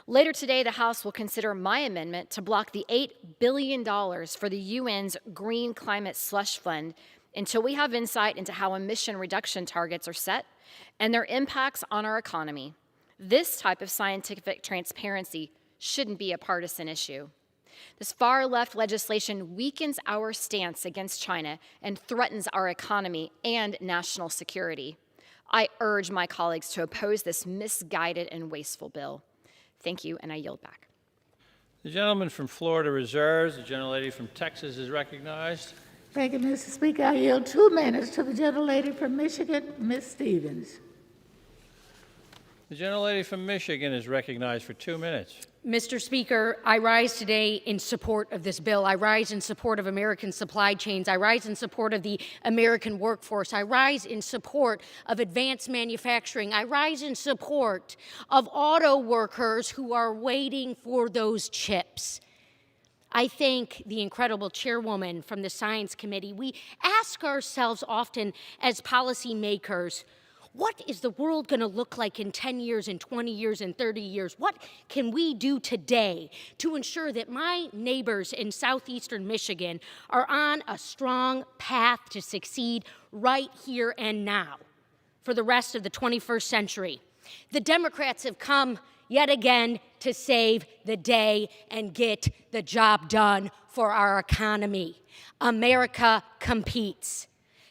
[SPEAKER 10] Later today, the House will consider my amendment to block the $8 billion for the UN's Green Climate Slush Fund until we have insight into how emission reduction targets are set and their impacts on our economy. This type of scientific transparency shouldn't be a partisan issue. This far-left legislation weakens our stance against China and threatens our economy and national security. I urge my colleagues to oppose this misguided and wasteful bill. Thank you, and I yield back.
[SPEAKER 4] The gentleman from Florida reserves. The gentlelady from Texas is recognized.
[SPEAKER 19] Thank you, Mr. Speaker. I yield 2 minutes to the gentlelady from Michigan, Ms. Stevens.
[SPEAKER 4] The gentlelady from Michigan is recognized for 2 minutes.
[SPEAKER 7] Mr. Speaker, I rise today in support of this bill. I rise in support of American supply chains. I rise in support of the American workforce. I rise in support of advanced manufacturing. I rise in support of auto workers who are waiting for those chips. I thank the incredible chairwoman from the Science Committee. We ask ourselves often as policymakers, what is the world going to look like in 10 years, in 20 years, in 30 years? What can we do today to ensure that my neighbors in southeastern Michigan are on a strong path to succeed right here and now for the rest of the 21st century? The Democrats have come yet again to save the day and get the job done for our economy. America competes.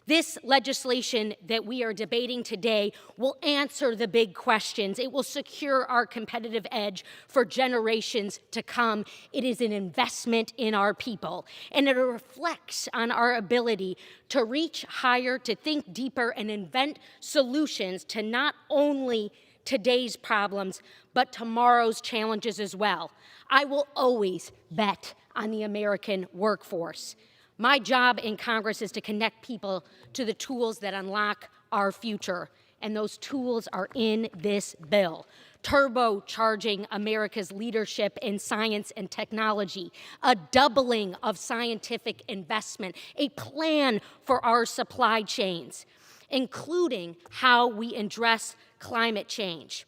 [SPEAKER 7] This legislation that we are debating today will answer the big questions. It will secure our competitive edge for generations to come. It is an investment in our people, and it reflects on our ability to reach higher, to think deeper, and invent solutions to not only today's problems, but tomorrow's challenges as well. I will always bet on the American workforce. My job in Congress is to connect people to the tools that unlock our future, and those tools are in this bill. Turbocharging America's leadership in science and technology, a doubling of scientific investment, a plan for our supply chains, including how we address climate change.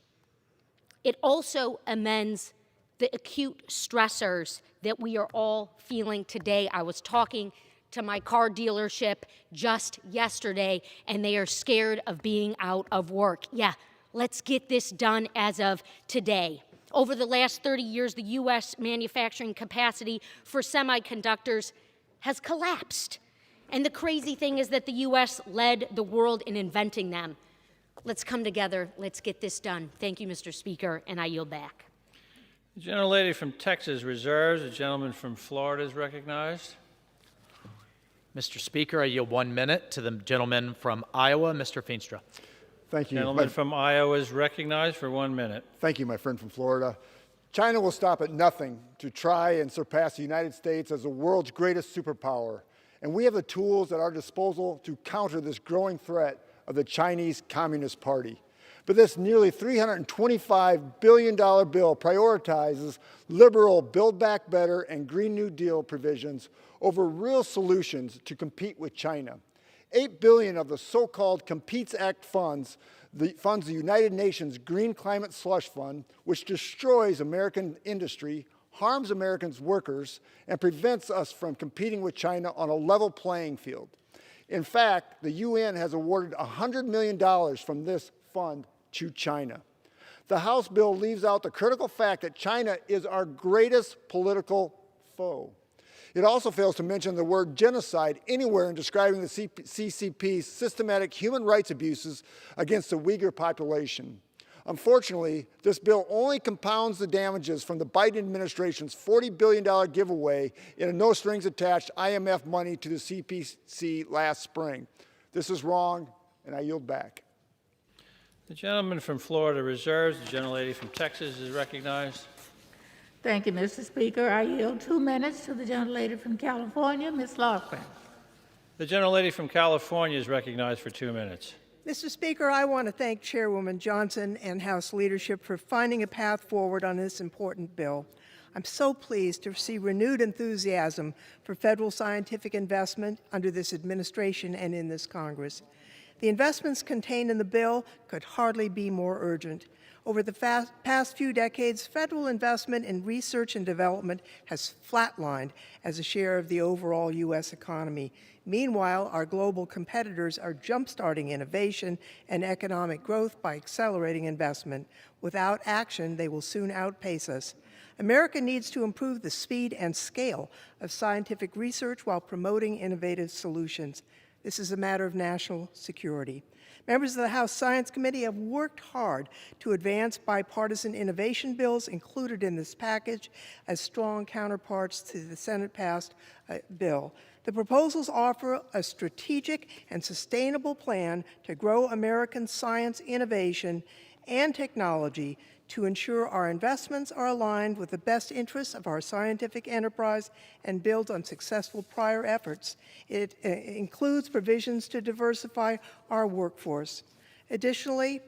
[SPEAKER 7] It also amends the acute stressors that we are all feeling today. I was talking to my car dealership just yesterday, and they are scared of being out of work. Yeah, let's get this done as of today. Over the last 30 years, the U.S. manufacturing capacity for semiconductors has collapsed. And the crazy thing is that the U.S. led the world in inventing them. Let's come together. Let's get this done. Thank you, Mr. Speaker, and I yield back.
[SPEAKER 4] The gentlelady from Texas reserves. The gentleman from Florida is recognized.
[SPEAKER 3] Mr. Speaker, I yield 1 minute to the gentleman from Iowa, Mr. Feenstra.
[SPEAKER 11] Thank you.
[SPEAKER 4] Gentleman from Iowa is recognized for 1 minute.
[SPEAKER 11] Thank you, my friend from Florida. China will stop at nothing to try and surpass the United States as the world's greatest superpower. And we have the tools at our disposal to counter this growing threat of the Chinese Communist Party. But this nearly $325 billion bill prioritizes liberal Build Back Better and Green New Deal provisions over real solutions to compete with China. $8 billion of the so-called Competes Act funds the United Nations Green Climate Slush Fund, which destroys American industry, harms Americans' workers, and prevents us from competing with China on a level playing field. In fact, the UN has awarded $100 million from this fund to China. The House bill leaves out the critical fact that China is our greatest political foe. It also fails to mention the word genocide anywhere in describing the CCP's systematic human rights abuses against the Uyghur population. Unfortunately, this bill only compounds the damages from the Biden administration's $40 billion giveaway in a no-strings-attached IMF money to the CPC last spring. This is wrong, and I yield back.
[SPEAKER 4] The gentleman from Florida reserves. The gentlelady from Texas is recognized.
[SPEAKER 19] Thank you, Mr. Speaker. I yield 2 minutes to the gentlelady from California, Ms. Loughran.
[SPEAKER 4] The gentlelady from California is recognized for 2 minutes.
[SPEAKER 13] Mr. Speaker, I want to thank Chairwoman Johnson and House leadership for finding a path forward on this important bill. I'm so pleased to see renewed enthusiasm for federal scientific investment under this administration and in this Congress. The investments contained in the bill could hardly be more urgent. Over the past few decades, federal investment in research and development has flatlined as a share of the overall U.S. economy. Meanwhile, our global competitors are jumpstarting innovation and economic growth by accelerating investment. Without action, they will soon outpace us. America needs to improve the speed and scale of scientific research while promoting innovative solutions. This is a matter of national security. Members of the House Science Committee have worked hard to advance bipartisan innovation bills included in this package as strong counterparts to the Senate-passed bill. The proposals offer a strategic and sustainable plan to grow American science innovation and technology to ensure our investments are aligned with the best interests of our scientific enterprise and builds on successful prior efforts. It includes provisions to diversify our workforce. Additionally,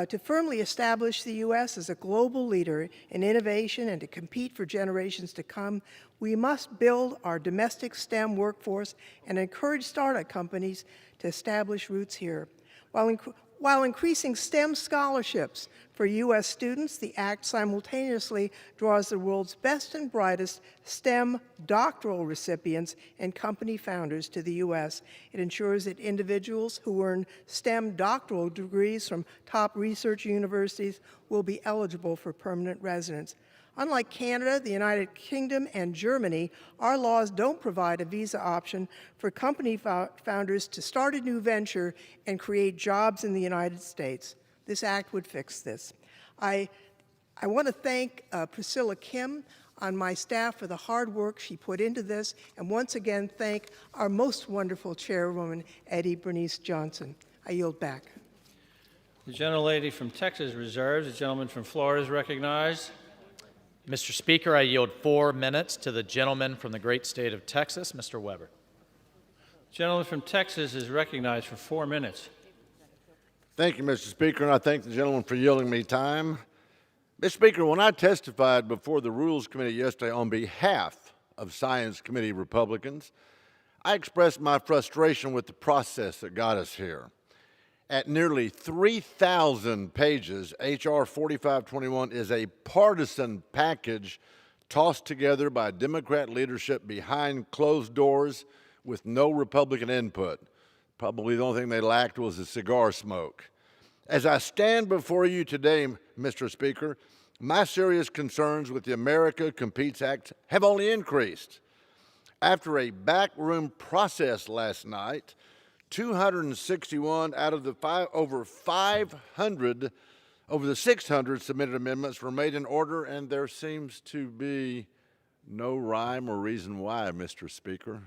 [SPEAKER 13] to firmly establish the U.S. as a global leader in innovation and to compete for generations to come, we must build our domestic STEM workforce and encourage startup companies to establish roots here. While increasing STEM scholarships for U.S. students, the Act simultaneously draws the world's best and brightest STEM doctoral recipients and company founders to the U.S. It ensures that individuals who earn STEM doctoral degrees from top research universities will be eligible for permanent residence. Unlike Canada, the United Kingdom, and Germany, our laws don't provide a visa option for company founders to start a new venture and create jobs in the United States. This act would fix this. I want to thank Priscilla Kim on my staff for the hard work she put into this, and once again thank our most wonderful chairwoman, Eddie Bernice Johnson. I yield back.
[SPEAKER 4] The gentlelady from Texas reserves. The gentleman from Florida is recognized.
[SPEAKER 3] Mr. Speaker, I yield 4 minutes to the gentleman from the great state of Texas, Mr. Weber.
[SPEAKER 4] The gentleman from Texas is recognized for 4 minutes.
[SPEAKER 14] Thank you, Mr. Speaker, and I thank the gentleman for yielding me time. Mr. Speaker, when I testified before the Rules Committee yesterday on behalf of Science Committee Republicans, I expressed my frustration with the process that got us here. At nearly 3,000 pages, H.R. 4521 is a partisan package tossed together by Democrat leadership behind closed doors with no Republican input. Probably the only thing they lacked was a cigar smoke. As I stand before you today, Mr. Speaker, my serious concerns with the America Competes Act have only increased. After a backroom process last night, 261 out of the over 600 submitted amendments were made in order, and there seems to be no rhyme or reason why, Mr. Speaker.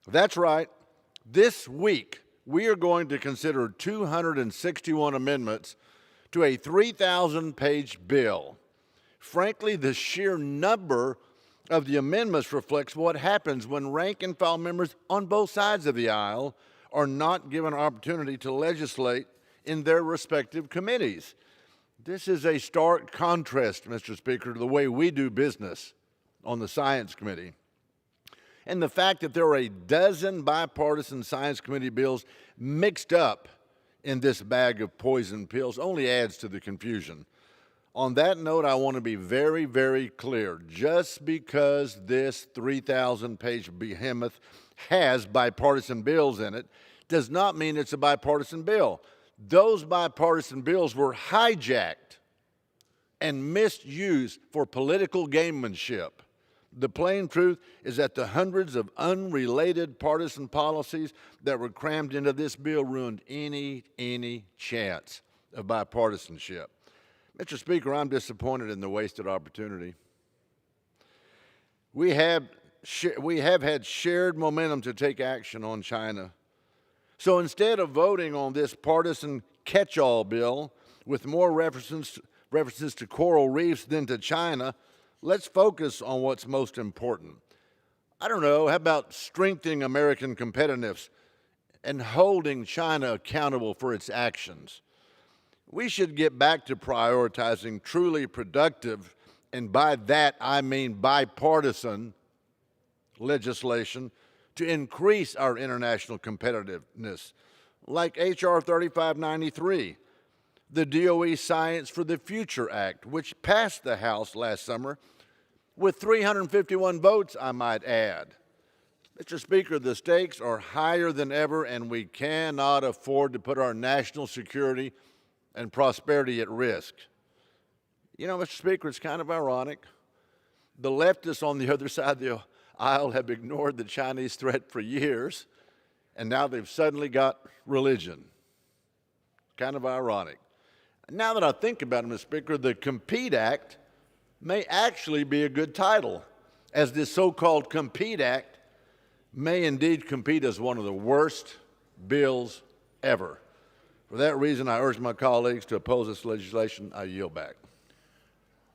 [SPEAKER 14] That's right. This week, we are going to consider 261 amendments to a 3,000-page bill. Frankly, the sheer number of the amendments reflects what happens when rank-and-file members on both sides of the aisle are not given an opportunity to legislate in their respective committees. This is a stark contrast, Mr. Speaker, to the way we do business on the Science Committee. And the fact that there are a dozen bipartisan Science Committee bills mixed up in this bag of poison pills only adds to the confusion. On that note, I want to be very, very clear. Just because this 3,000-page behemoth has bipartisan bills in it does not mean it's a bipartisan bill. Those bipartisan bills were hijacked and misused for political gamemanship. The plain truth is that the hundreds of unrelated partisan policies that were crammed into this bill ruined any chance of bipartisanship. Mr. Speaker, I'm disappointed in the wasted opportunity. We have had shared momentum to take action on China. So instead of voting on this partisan catch-all bill with more references to coral reefs than to China, let's focus on what's most important. I don't know, how about strengthening American competitiveness and holding China accountable for its actions? We should get back to prioritizing truly productive, and by that I mean bipartisan, legislation to increase our international competitiveness, like H.R. 3593, the DOE Science for the Future Act, which passed the House last summer with 351 votes, I might add. Mr. Speaker, the stakes are higher than ever, and we cannot afford to put our national security and prosperity at risk. You know, Mr. Speaker, it's kind of ironic. The leftists on the other side of the aisle have ignored the Chinese threat for years, and now they've suddenly got religion. Kind of ironic. Now that I think about it, Mr. Speaker, the Compete Act may actually be a good title, as this so-called Compete Act may indeed compete as one of the worst bills ever. For that reason, I urge my colleagues to oppose this legislation. I yield back.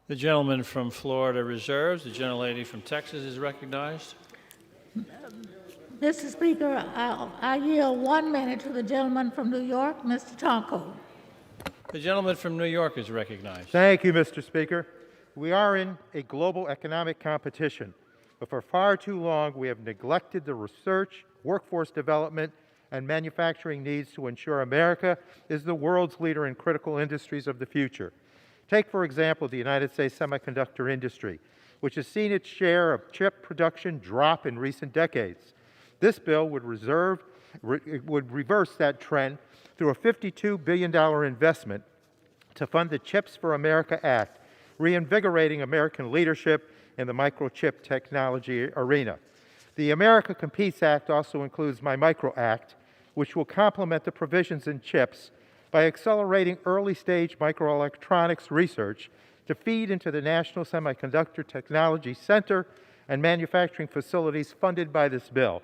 [SPEAKER 4] The gentleman from Florida reserves. The gentlelady from Texas is recognized.
[SPEAKER 19] Mr. Speaker, I yield 1 minute to the gentleman from New York, Mr. Tonko.
[SPEAKER 4] The gentleman from New York is recognized.
[SPEAKER 2] Thank you, Mr. Speaker. We are in a global economic competition, but for far too long we have neglected the research, workforce development, and manufacturing needs to ensure America is the world's leader in critical industries of the future. Take, for example, the United States semiconductor industry, which has seen its share of chip production drop in recent decades. This bill would reverse that trend through a $52 billion investment to fund the Chips for America Act, reinvigorating American leadership in the microchip technology arena. The America Competes Act also includes My Micro Act, which will complement the provisions in CHIPS by accelerating early-stage microelectronics research to feed into the National Semiconductor Technology Center and manufacturing facilities funded by this bill.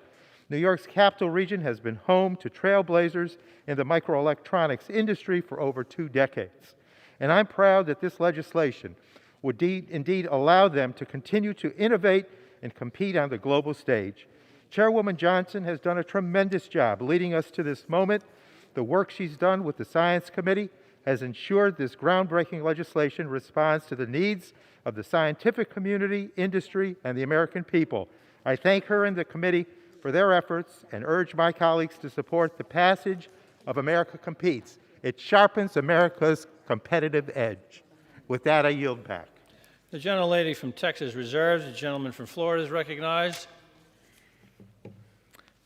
[SPEAKER 2] New York's capital region has been home to trailblazers in the microelectronics industry for over 2 decades. And I'm proud that this legislation would indeed allow them to continue to innovate and compete on the global stage. Chairwoman Johnson has done a tremendous job leading us to this moment. The work she's done with the Science Committee has ensured this groundbreaking legislation responds to the needs of the scientific community, industry, and the American people. I thank her and the committee for their efforts and urge my colleagues to support the passage of America Competes. It sharpens America's competitive edge. With that, I yield back.
[SPEAKER 4] The gentlelady from Texas reserves. The gentleman from Florida is recognized.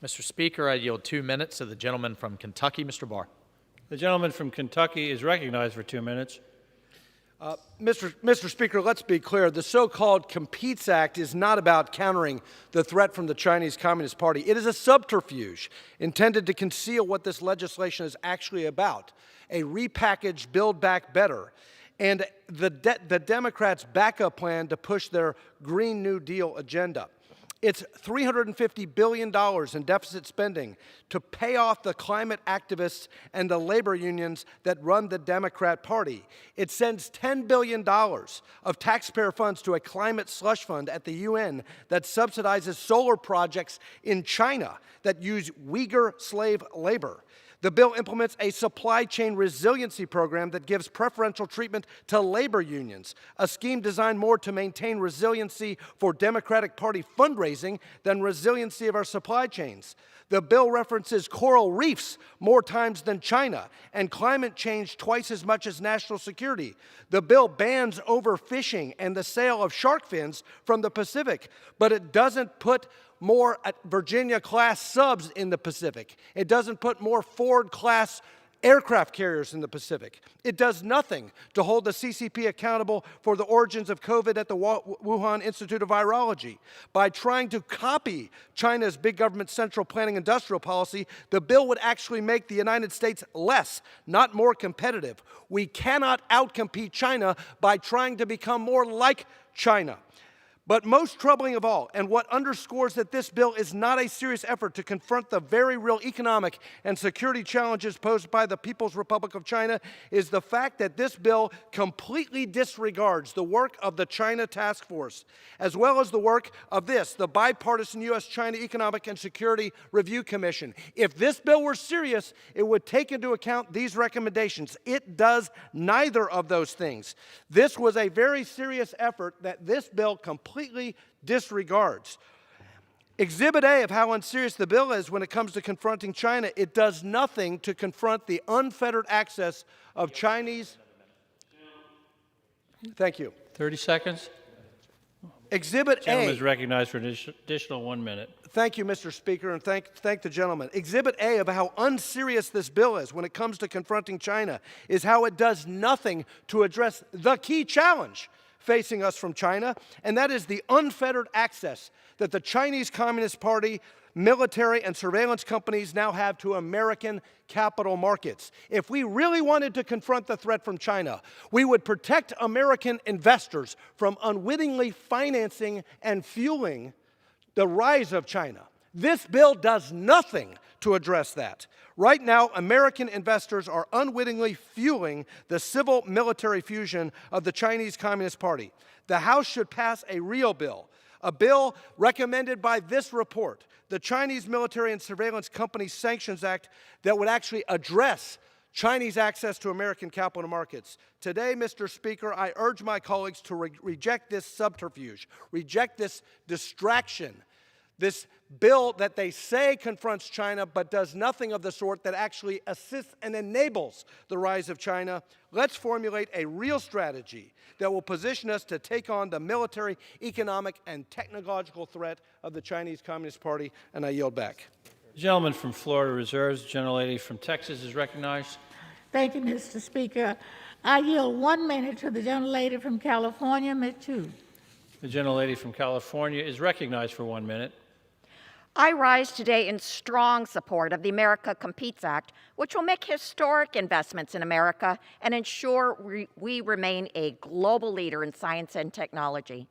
[SPEAKER 3] Mr. Speaker, I yield 2 minutes to the gentleman from Kentucky, Mr. Barr.
[SPEAKER 4] The gentleman from Kentucky is recognized for 2 minutes.
[SPEAKER 17] Mr. Speaker, let's be clear. The so-called Competes Act is not about countering the threat from the Chinese Communist Party. It is a subterfuge intended to conceal what this legislation is actually about, a repackaged Build Back Better, and the Democrats' backup plan to push their Green New Deal agenda. It's $350 billion in deficit spending to pay off the climate activists and the labor unions that run the Democrat Party. It sends $10 billion of taxpayer funds to a climate slush fund at the UN that subsidizes solar projects in China that use Uyghur slave labor. The bill implements a supply chain resiliency program that gives preferential treatment to labor unions, a scheme designed more to maintain resiliency for Democratic Party fundraising than resiliency of our supply chains. The bill references coral reefs more times than China and climate change twice as much as national security. The bill bans overfishing and the sale of shark fins from the Pacific, but it doesn't put more Virginia-class subs in the Pacific. It doesn't put more Ford-class aircraft carriers in the Pacific. It does nothing to hold the CCP accountable for the origins of COVID at the Wuhan Institute of Virology. By trying to copy China's big government central planning industrial policy, the bill would actually make the United States less, not more competitive. We cannot outcompete China by trying to become more like China. But most troubling of all, and what underscores that this bill is not a serious effort to confront the very real economic and security challenges posed by the People's Republic of China, is the fact that this bill completely disregards the work of the China Task Force, as well as the work of the bipartisan U.S.-China Economic and Security Review Commission. If this bill were serious, it would take into account these recommendations. It does neither of those things. This was a very serious effort that this bill completely disregards. Exhibit A of how unserious the bill is when it comes to confronting China, it does nothing to confront the unfettered access of Chinese. Thank you.
[SPEAKER 4] 30 seconds.
[SPEAKER 17] Exhibit A.
[SPEAKER 4] The gentleman is recognized for an additional 1 minute.
[SPEAKER 17] Thank you, Mr. Speaker, and thank the gentleman. Exhibit A of how unserious this bill is when it comes to confronting China is how it does nothing to address the key challenge facing us from China, and that is the unfettered access that the Chinese Communist Party, military, and surveillance companies now have to American capital markets. If we really wanted to confront the threat from China, we would protect American investors from unwittingly financing and fueling the rise of China. This bill does nothing to address that. Right now, American investors are unwittingly fueling the civil-military fusion of the Chinese Communist Party. The House should pass a real bill, a bill recommended by this report, the Chinese Military and Surveillance Company Sanctions Act, that would actually address Chinese access to American capital markets. Today, Mr. Speaker, I urge my colleagues to reject this subterfuge, reject this distraction, this bill that they say confronts China but does nothing of the sort, that actually assists and enables the rise of China. Let's formulate a real strategy that will position us to take on the military, economic, and technological threat of the Chinese Communist Party, and I yield back.
[SPEAKER 4] The gentleman from Florida reserves. The gentlelady from Texas is recognized.
[SPEAKER 19] Thank you, Mr. Speaker. I yield 1 minute to the gentlelady from California, Ms. Chu.
[SPEAKER 4] The gentlelady from California is recognized for 1 minute.
[SPEAKER 12] I rise today in strong support of the America Competes Act, which will make historic investments in America and ensure we remain a global leader in science and technology.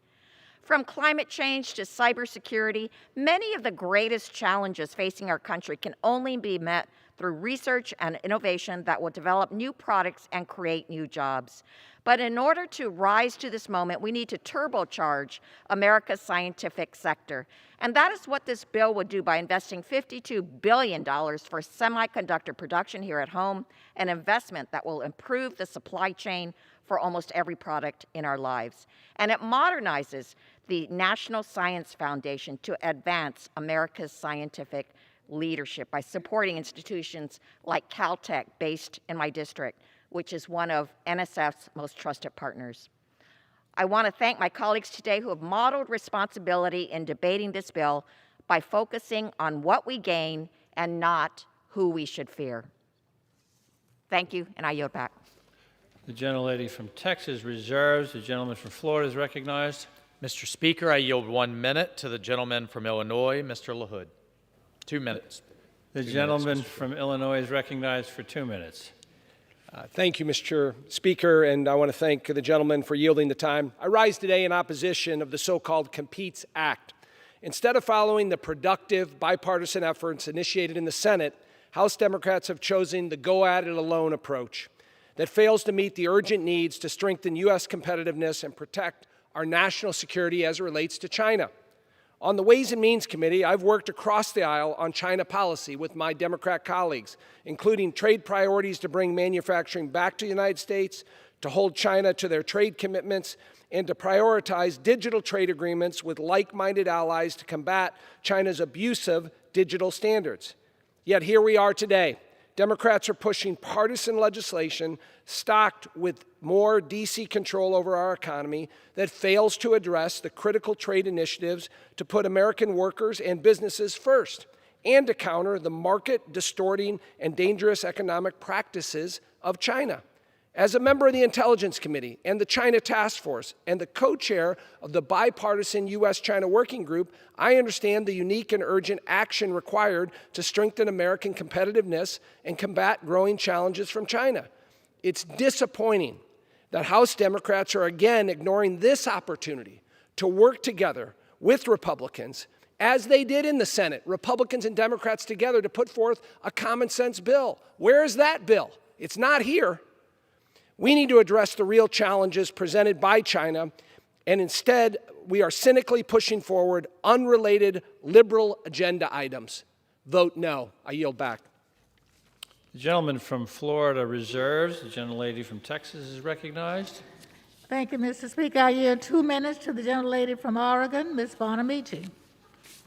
[SPEAKER 12] From climate change to cybersecurity, many of the greatest challenges facing our country can only be met through research and innovation that will develop new products and create new jobs. But in order to rise to this moment, we need to turbocharge America's scientific sector. And that is what this bill would do by investing $52 billion for semiconductor production here at home, an investment that will improve the supply chain for almost every product in our lives. And it modernizes the National Science Foundation to advance America's scientific leadership by supporting institutions like Caltech, based in my district, which is one of NSF's most trusted partners. I want to thank my colleagues today who have modeled responsibility in debating this bill by focusing on what we gain and not who we should fear. Thank you, and I yield back.
[SPEAKER 4] The gentlelady from Texas reserves. The gentleman from Florida is recognized.
[SPEAKER 3] Mr. Speaker, I yield 1 minute to the gentleman from Illinois, Mr. LaHood. 2 minutes.
[SPEAKER 4] The gentleman from Illinois is recognized for 2 minutes.
[SPEAKER 18] Thank you, Mr. Speaker, and I want to thank the gentleman for yielding the time. I rise today in opposition of the so-called Competes Act. Instead of following the productive bipartisan efforts initiated in the Senate, House Democrats have chosen the go-at-it-alone approach that fails to meet the urgent needs to strengthen U.S. competitiveness and protect our national security as it relates to China. On the Ways and Means Committee, I've worked across the aisle on China policy with my Democrat colleagues, including trade priorities to bring manufacturing back to the United States, to hold China to their trade commitments, and to prioritize digital trade agreements with like-minded allies to combat China's abusive digital standards. Yet here we are today. Democrats are pushing partisan legislation stocked with more D.C. control over our economy that fails to address the critical trade initiatives to put American workers and businesses first and to counter the market-distorting and dangerous economic practices of China. As a member of the Intelligence Committee and the China Task Force and the co-chair of the bipartisan U.S.-China Working Group, I understand the unique and urgent action required to strengthen American competitiveness and combat growing challenges from China. It's disappointing that House Democrats are again ignoring this opportunity to work together with Republicans, as they did in the Senate, Republicans and Democrats together, to put forth a common sense bill. Where is that bill? It's not here. We need to address the real challenges presented by China, and instead we are cynically pushing forward unrelated liberal agenda items. Vote no. I yield back.
[SPEAKER 4] The gentleman from Florida reserves. The gentlelady from Texas is recognized.
[SPEAKER 19] Thank you, Mr. Speaker. I yield 2 minutes to the gentlelady from Oregon, Ms. Bonamici.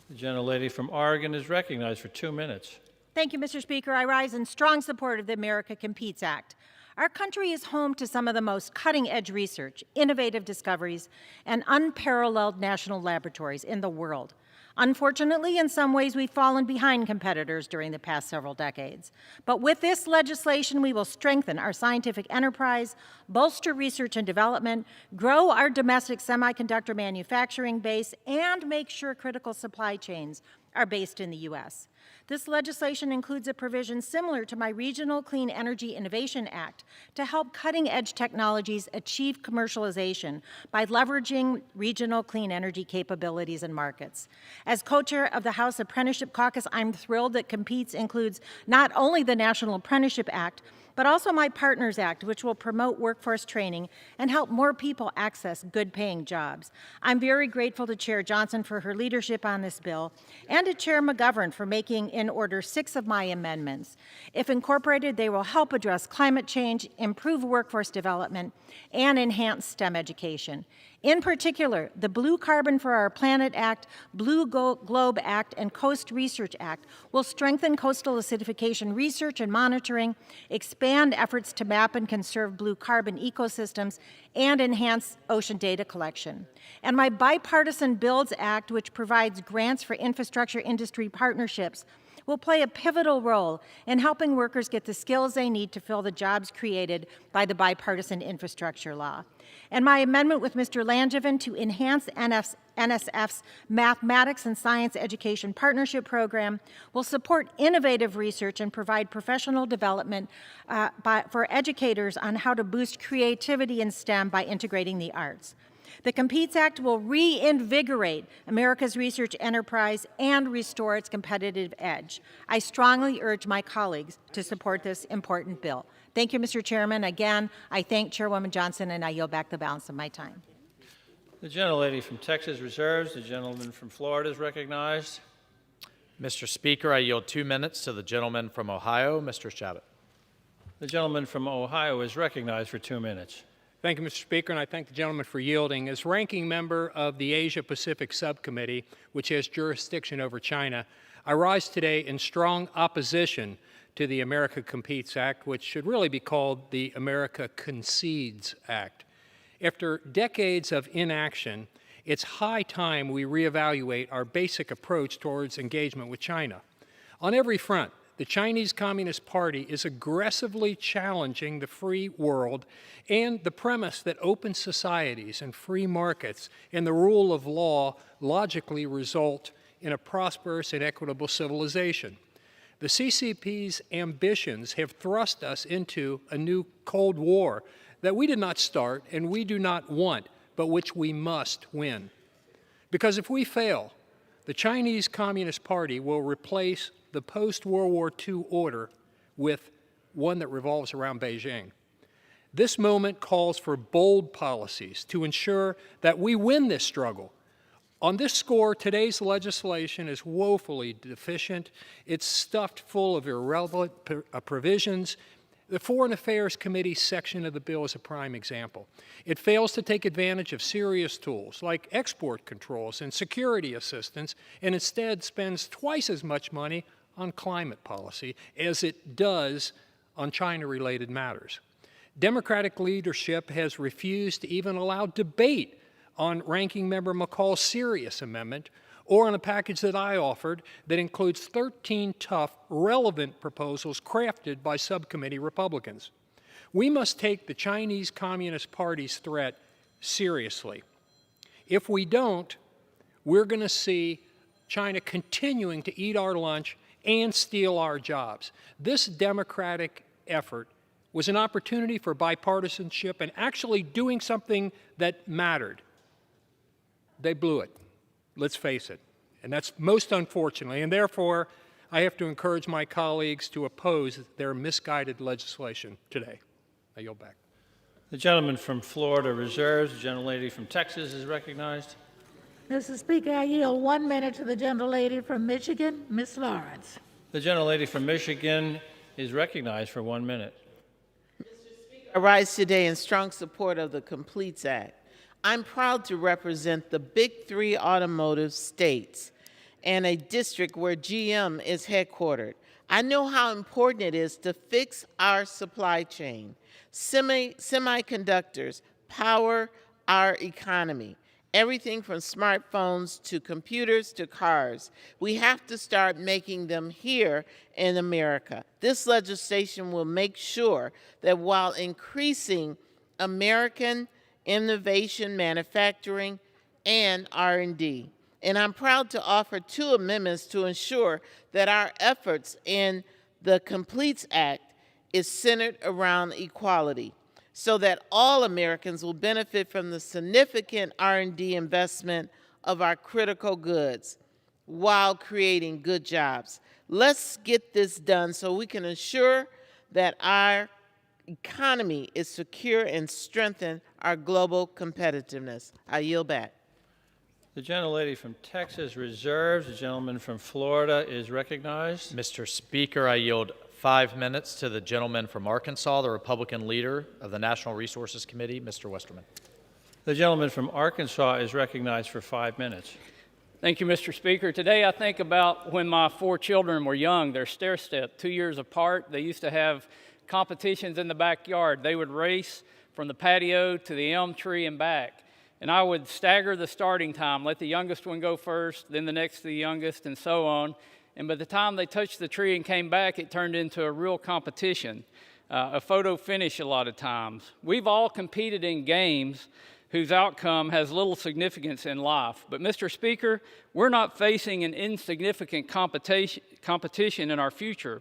[SPEAKER 4] The gentlelady from Oregon is recognized for 2 minutes.
[SPEAKER 23] Thank you, Mr. Speaker. I rise in strong support of the America Competes Act. Our country is home to some of the most cutting-edge research, innovative discoveries, and unparalleled national laboratories in the world. Unfortunately, in some ways, we've fallen behind competitors during the past several decades. But with this legislation, we will strengthen our scientific enterprise, bolster research and development, grow our domestic semiconductor manufacturing base, and make sure critical supply chains are based in the U.S. This legislation includes a provision similar to my Regional Clean Energy Innovation Act to help cutting-edge technologies achieve commercialization by leveraging regional clean energy capabilities and markets. As co-chair of the House Apprenticeship Caucus, I'm thrilled that COMPETES includes not only the National Apprenticeship Act, but also my Partners Act, which will promote workforce training and help more people access good-paying jobs. I'm very grateful to Chair Johnson for her leadership on this bill and to Chair McGovern for making in order 6 of my amendments. If incorporated, they will help address climate change, improve workforce development, and enhance STEM education. In particular, the Blue Carbon for Our Planet Act, Blue Globe Act, and Coast Research Act will strengthen coastal acidification research and monitoring, expand efforts to map and conserve blue carbon ecosystems, and enhance ocean data collection. And my Bipartisan Builds Act, which provides grants for infrastructure industry partnerships, will play a pivotal role in helping workers get the skills they need to fill the jobs created by the bipartisan infrastructure law. And my amendment with Mr. Langevin to enhance NSF's Mathematics and Science Education Partnership Program will support innovative research and provide professional development for educators on how to boost creativity in STEM by integrating the arts. The COMPETES Act will reinvigorate America's research enterprise and restore its competitive edge. I strongly urge my colleagues to support this important bill. Thank you, Mr. Chairman. Again, I thank Chairwoman Johnson, and I yield back the balance of my time.
[SPEAKER 4] The gentlelady from Texas reserves. The gentleman from Florida is recognized.
[SPEAKER 3] Mr. Speaker, I yield 2 minutes to the gentleman from Ohio, Mr. Chabot.
[SPEAKER 4] The gentleman from Ohio is recognized for 2 minutes.
[SPEAKER 1] Thank you, Mr. Speaker, and I thank the gentleman for yielding. As ranking member of the Asia-Pacific Subcommittee, which has jurisdiction over China, I rise today in strong opposition to the America Competes Act, which should really be called the America Concedes Act. After decades of inaction, it's high time we reevaluate our basic approach towards engagement with China. On every front, the Chinese Communist Party is aggressively challenging the free world and the premise that open societies and free markets and the rule of law logically result in a prosperous and equitable civilization. The CCP's ambitions have thrust us into a new Cold War that we did not start and we do not want, but which we must win. Because if we fail, the Chinese Communist Party will replace the post-World War II order with one that revolves around Beijing. This moment calls for bold policies to ensure that we win this struggle. On this score, today's legislation is woefully deficient. It's stuffed full of irrelevant provisions. The Foreign Affairs Committee section of the bill is a prime example. It fails to take advantage of serious tools like export controls and security assistance, and instead spends twice as much money on climate policy as it does on China-related matters. Democratic leadership has refused to even allow debate on Ranking Member McCall's serious amendment or on a package that I offered that includes 13 tough, relevant proposals crafted by subcommittee Republicans. We must take the Chinese Communist Party's threat seriously. If we don't, we're going to see China continuing to eat our lunch and steal our jobs. This democratic effort was an opportunity for bipartisanship and actually doing something that mattered. They blew it. Let's face it. And that's most unfortunately. And therefore, I have to encourage my colleagues to oppose their misguided legislation today. I yield back.
[SPEAKER 4] The gentleman from Florida reserves. The gentlelady from Texas is recognized.
[SPEAKER 19] Mr. Speaker, I yield 1 minute to the gentlelady from Michigan, Ms. Lawrence.
[SPEAKER 4] The gentlelady from Michigan is recognized for 1 minute.
[SPEAKER 5] I rise today in strong support of the Completes Act. I'm proud to represent the big 3 automotive states and a district where GM is headquartered. I know how important it is to fix our supply chain. Semiconductors power our economy. Everything from smartphones to computers to cars. We have to start making them here in America. This legislation will make sure that while increasing American innovation, manufacturing, and R&D, And I'm proud to offer 2 amendments to ensure that our efforts in the Completes Act is centered around equality, so that all Americans will benefit from the significant R&D investment of our critical goods while creating good jobs. Let's get this done so we can ensure that our economy is secure and strengthen our global competitiveness. I yield back.
[SPEAKER 4] The gentlelady from Texas reserves. The gentleman from Florida is recognized.
[SPEAKER 3] Mr. Speaker, I yield 5 minutes to the gentleman from Arkansas, the Republican leader of the National Resources Committee, Mr. Westerman.
[SPEAKER 4] The gentleman from Arkansas is recognized for 5 minutes.
[SPEAKER 6] Thank you, Mr. Speaker. Today I think about when my 4 children were young. They're stair-stepped, 2 years apart. They used to have competitions in the backyard. They would race from the patio to the elm tree and back. And I would stagger the starting time, let the youngest one go first, then the next to the youngest, and so on. And by the time they touched the tree and came back, it turned into a real competition, a photo finish a lot of times. We've all competed in games whose outcome has little significance in life. But, Mr. Speaker, we're not facing an insignificant competition in our future.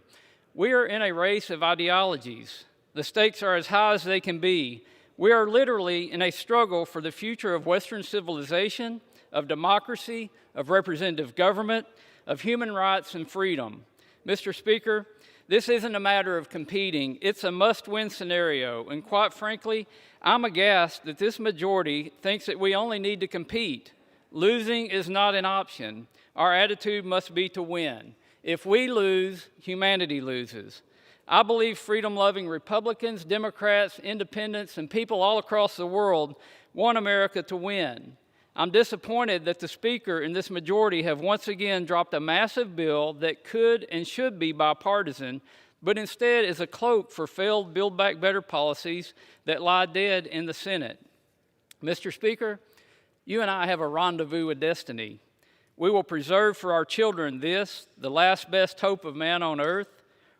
[SPEAKER 6] We are in a race of ideologies. The stakes are as high as they can be. We are literally in a struggle for the future of Western civilization, of democracy, of representative government, of human rights and freedom. Mr. Speaker, this isn't a matter of competing. It's a must-win scenario. And quite frankly, I'm aghast that this majority thinks that we only need to compete. Losing is not an option. Our attitude must be to win. If we lose, humanity loses. I believe freedom-loving Republicans, Democrats, independents, and people all across the world want America to win. I'm disappointed that the Speaker and this majority have once again dropped a massive bill that could and should be bipartisan, but instead is a cloak for failed Build Back Better policies that lie dead in the Senate. Mr. Speaker, you and I have a rendezvous with destiny. We will preserve for our children this, the last best hope of man on earth,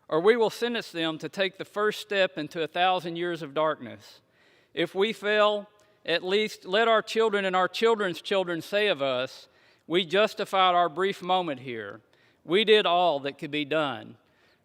[SPEAKER 6] or we will sentence them to take the first step into 1,000 years of darkness. If we fail, at least let our children and our children's children say of us, we justified our brief moment here. We did all that could be done.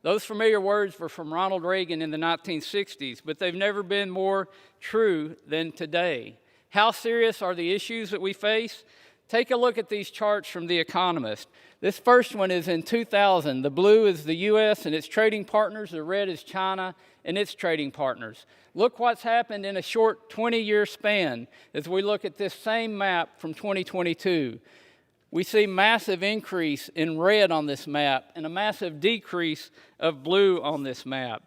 [SPEAKER 6] Those familiar words were from Ronald Reagan in the 1960s, but they've never been more true than today. How serious are the issues that we face? Take a look at these charts from The Economist. This first one is in 2000. The blue is the U.S. and its trading partners. The red is China and its trading partners. Look what's happened in a short 20-year span as we look at this same map from 2022. We see massive increase in red on this map and a massive decrease of blue on this map.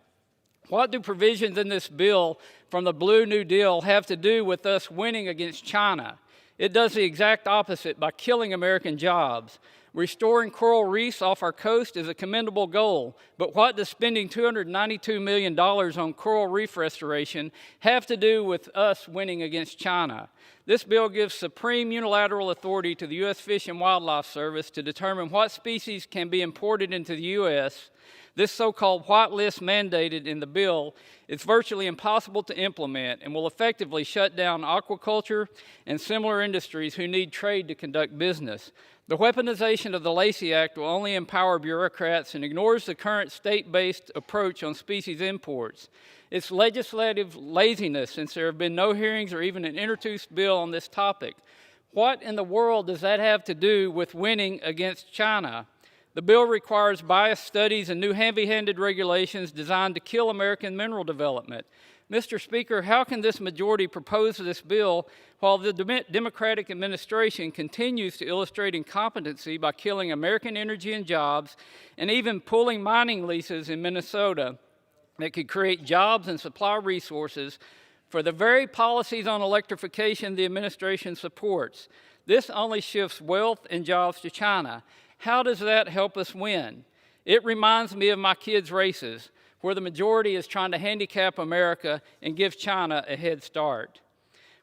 [SPEAKER 6] What do provisions in this bill from the Blue New Deal have to do with us winning against China? It does the exact opposite by killing American jobs. Restoring coral reefs off our coast is a commendable goal, but what does spending $292 million on coral reef restoration have to do with us winning against China? This bill gives supreme unilateral authority to the U.S. Fish and Wildlife Service to determine what species can be imported into the U.S. This so-called white list mandated in the bill is virtually impossible to implement and will effectively shut down aquaculture and similar industries who need trade to conduct business. The weaponization of the Lacey Act will only empower bureaucrats and ignores the current state-based approach on species imports. It's legislative laziness since there have been no hearings or even an introduced bill on this topic. What in the world does that have to do with winning against China? The bill requires biased studies and new heavy-handed regulations designed to kill American mineral development. Mr. Speaker, how can this majority propose this bill while the Democratic administration continues to illustrate incompetency by killing American energy and jobs and even pulling mining leases in Minnesota that could create jobs and supply resources for the very policies on electrification the administration supports? This only shifts wealth and jobs to China. How does that help us win? It reminds me of my kids' races, where the majority is trying to handicap America and give China a head start.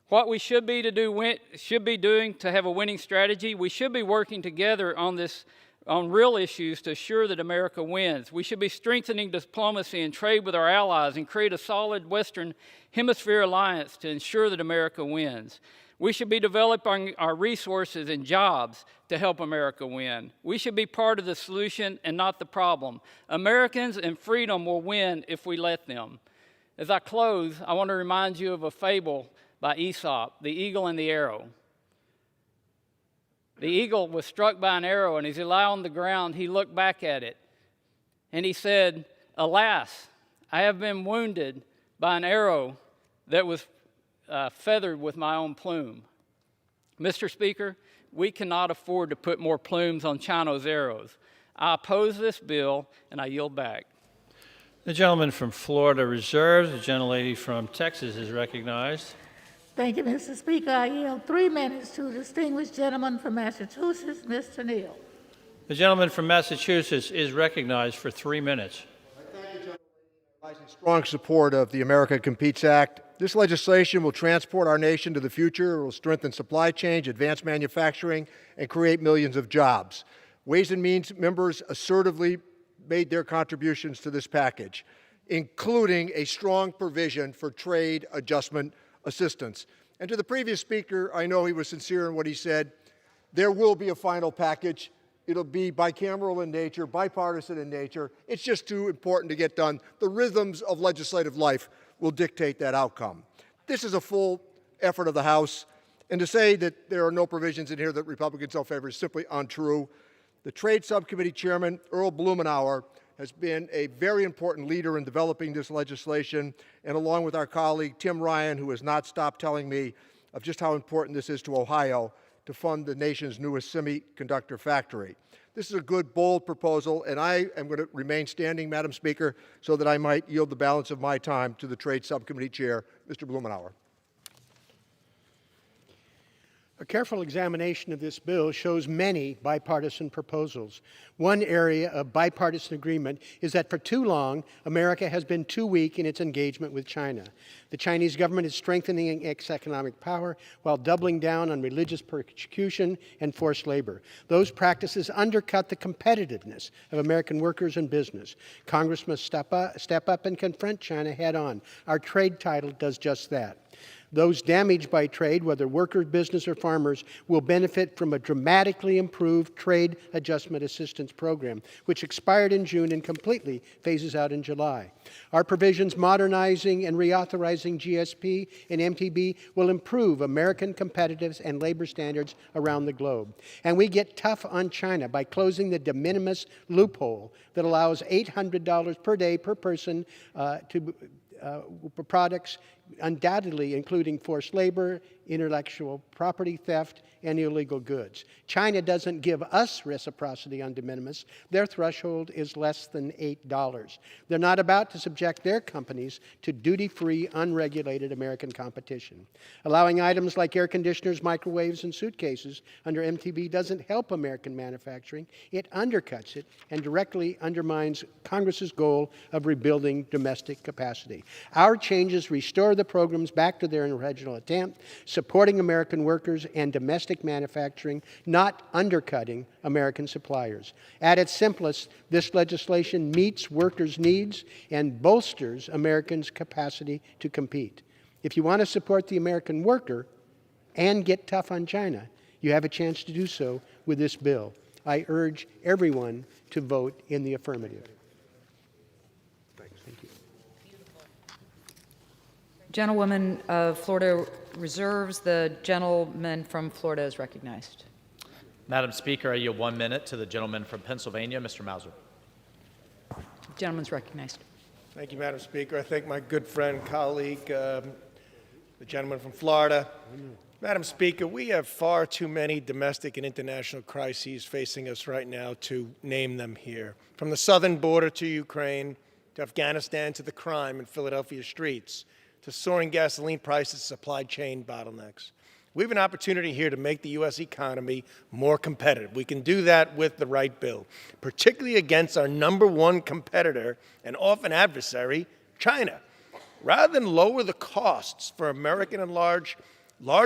[SPEAKER 6] What we should be doing to have a winning strategy, we should be working together on real issues to assure that America wins. We should be strengthening diplomacy and trade with our allies and create a solid Western Hemisphere alliance to ensure that America wins. We should be developing our resources and jobs to help America win. We should be part of the solution and not the problem. Americans and freedom will win if we let them. As I close, I want to remind you of a fable by Aesop, The Eagle and the Arrow. The eagle was struck by an arrow, and as he lay on the ground, he looked back at it, and he said, "Alas, I have been wounded by an arrow that was feathered with my own plume." Mr. Speaker, we cannot afford to put more plumes on China's arrows. I oppose this bill, and I yield back.
[SPEAKER 4] The gentleman from Florida reserves. The gentlelady from Texas is recognized.
[SPEAKER 19] Thank you, Mr. Speaker. I yield 3 minutes to the distinguished gentleman from Massachusetts, Mr. Neal.
[SPEAKER 4] The gentleman from Massachusetts is recognized for 3 minutes.
[SPEAKER 11] I rise in strong support of the America Competes Act. This legislation will transport our nation to the future. It will strengthen supply chains, advance manufacturing, and create millions of jobs. Ways and Means members assertively made their contributions to this package, including a strong provision for trade adjustment assistance. And to the previous speaker, I know he was sincere in what he said. There will be a final package. It'll be bicameral in nature, bipartisan in nature. It's just too important to get done. The rhythms of legislative life will dictate that outcome. This is a full effort of the House, and to say that there are no provisions in here that Republicans don't favor is simply untrue. The Trade Subcommittee Chairman, Earl Blumenauer, has been a very important leader in developing this legislation, and along with our colleague Tim Ryan, who has not stopped telling me of just how important this is to Ohio to fund the nation's newest semiconductor factory. This is a good, bold proposal, and I am going to remain standing, Madam Speaker, so that I might yield the balance of my time to the Trade Subcommittee Chair, Mr. Blumenauer.
[SPEAKER 8] A careful examination of this bill shows many bipartisan proposals. One area of bipartisan agreement is that for too long, America has been too weak in its engagement with China. The Chinese government is strengthening its economic power while doubling down on religious persecution and forced labor. Those practices undercut the competitiveness of American workers and business. Congress must step up and confront China head on. Our trade title does just that. Those damaged by trade, whether workers, business, or farmers, will benefit from a dramatically improved Trade Adjustment Assistance Program, which expired in June and completely phases out in July. Our provisions modernizing and reauthorizing GSP and MTB will improve American competitiveness and labor standards around the globe. And we get tough on China by closing the de minimis loophole that allows $800 per day per person for products undoubtedly including forced labor, intellectual property theft, and illegal goods. China doesn't give us reciprocity on de minimis. Their threshold is less than $8. They're not about to subject their companies to duty-free, unregulated American competition. Allowing items like air conditioners, microwaves, and suitcases under MTB doesn't help American manufacturing. It undercuts it and directly undermines Congress's goal of rebuilding domestic capacity. Our changes restore the programs back to their original attempt, supporting American workers and domestic manufacturing, not undercutting American suppliers. At its simplest, this legislation meets workers' needs and bolsters Americans' capacity to compete. If you want to support the American worker and get tough on China, you have a chance to do so with this bill. I urge everyone to vote in the affirmative. Thank you.
[SPEAKER 16] Gentlewoman of Florida reserves. The gentleman from Florida is recognized.
[SPEAKER 3] Madam Speaker, I yield 1 minute to the gentleman from Pennsylvania, Mr. Mauser.
[SPEAKER 16] The gentleman's recognized.
[SPEAKER 9] Thank you, Madam Speaker. I thank my good friend, colleague, the gentleman from Florida. Madam Speaker, we have far too many domestic and international crises facing us right now to name them here. From the southern border to Ukraine, to Afghanistan, to the crime in Philadelphia streets, to soaring gasoline prices, supply chain bottlenecks. We have an opportunity here to make the U.S. economy more competitive. We can do that with the right bill, particularly against our #1 competitor and often adversary, China. Rather than lower the costs for American and large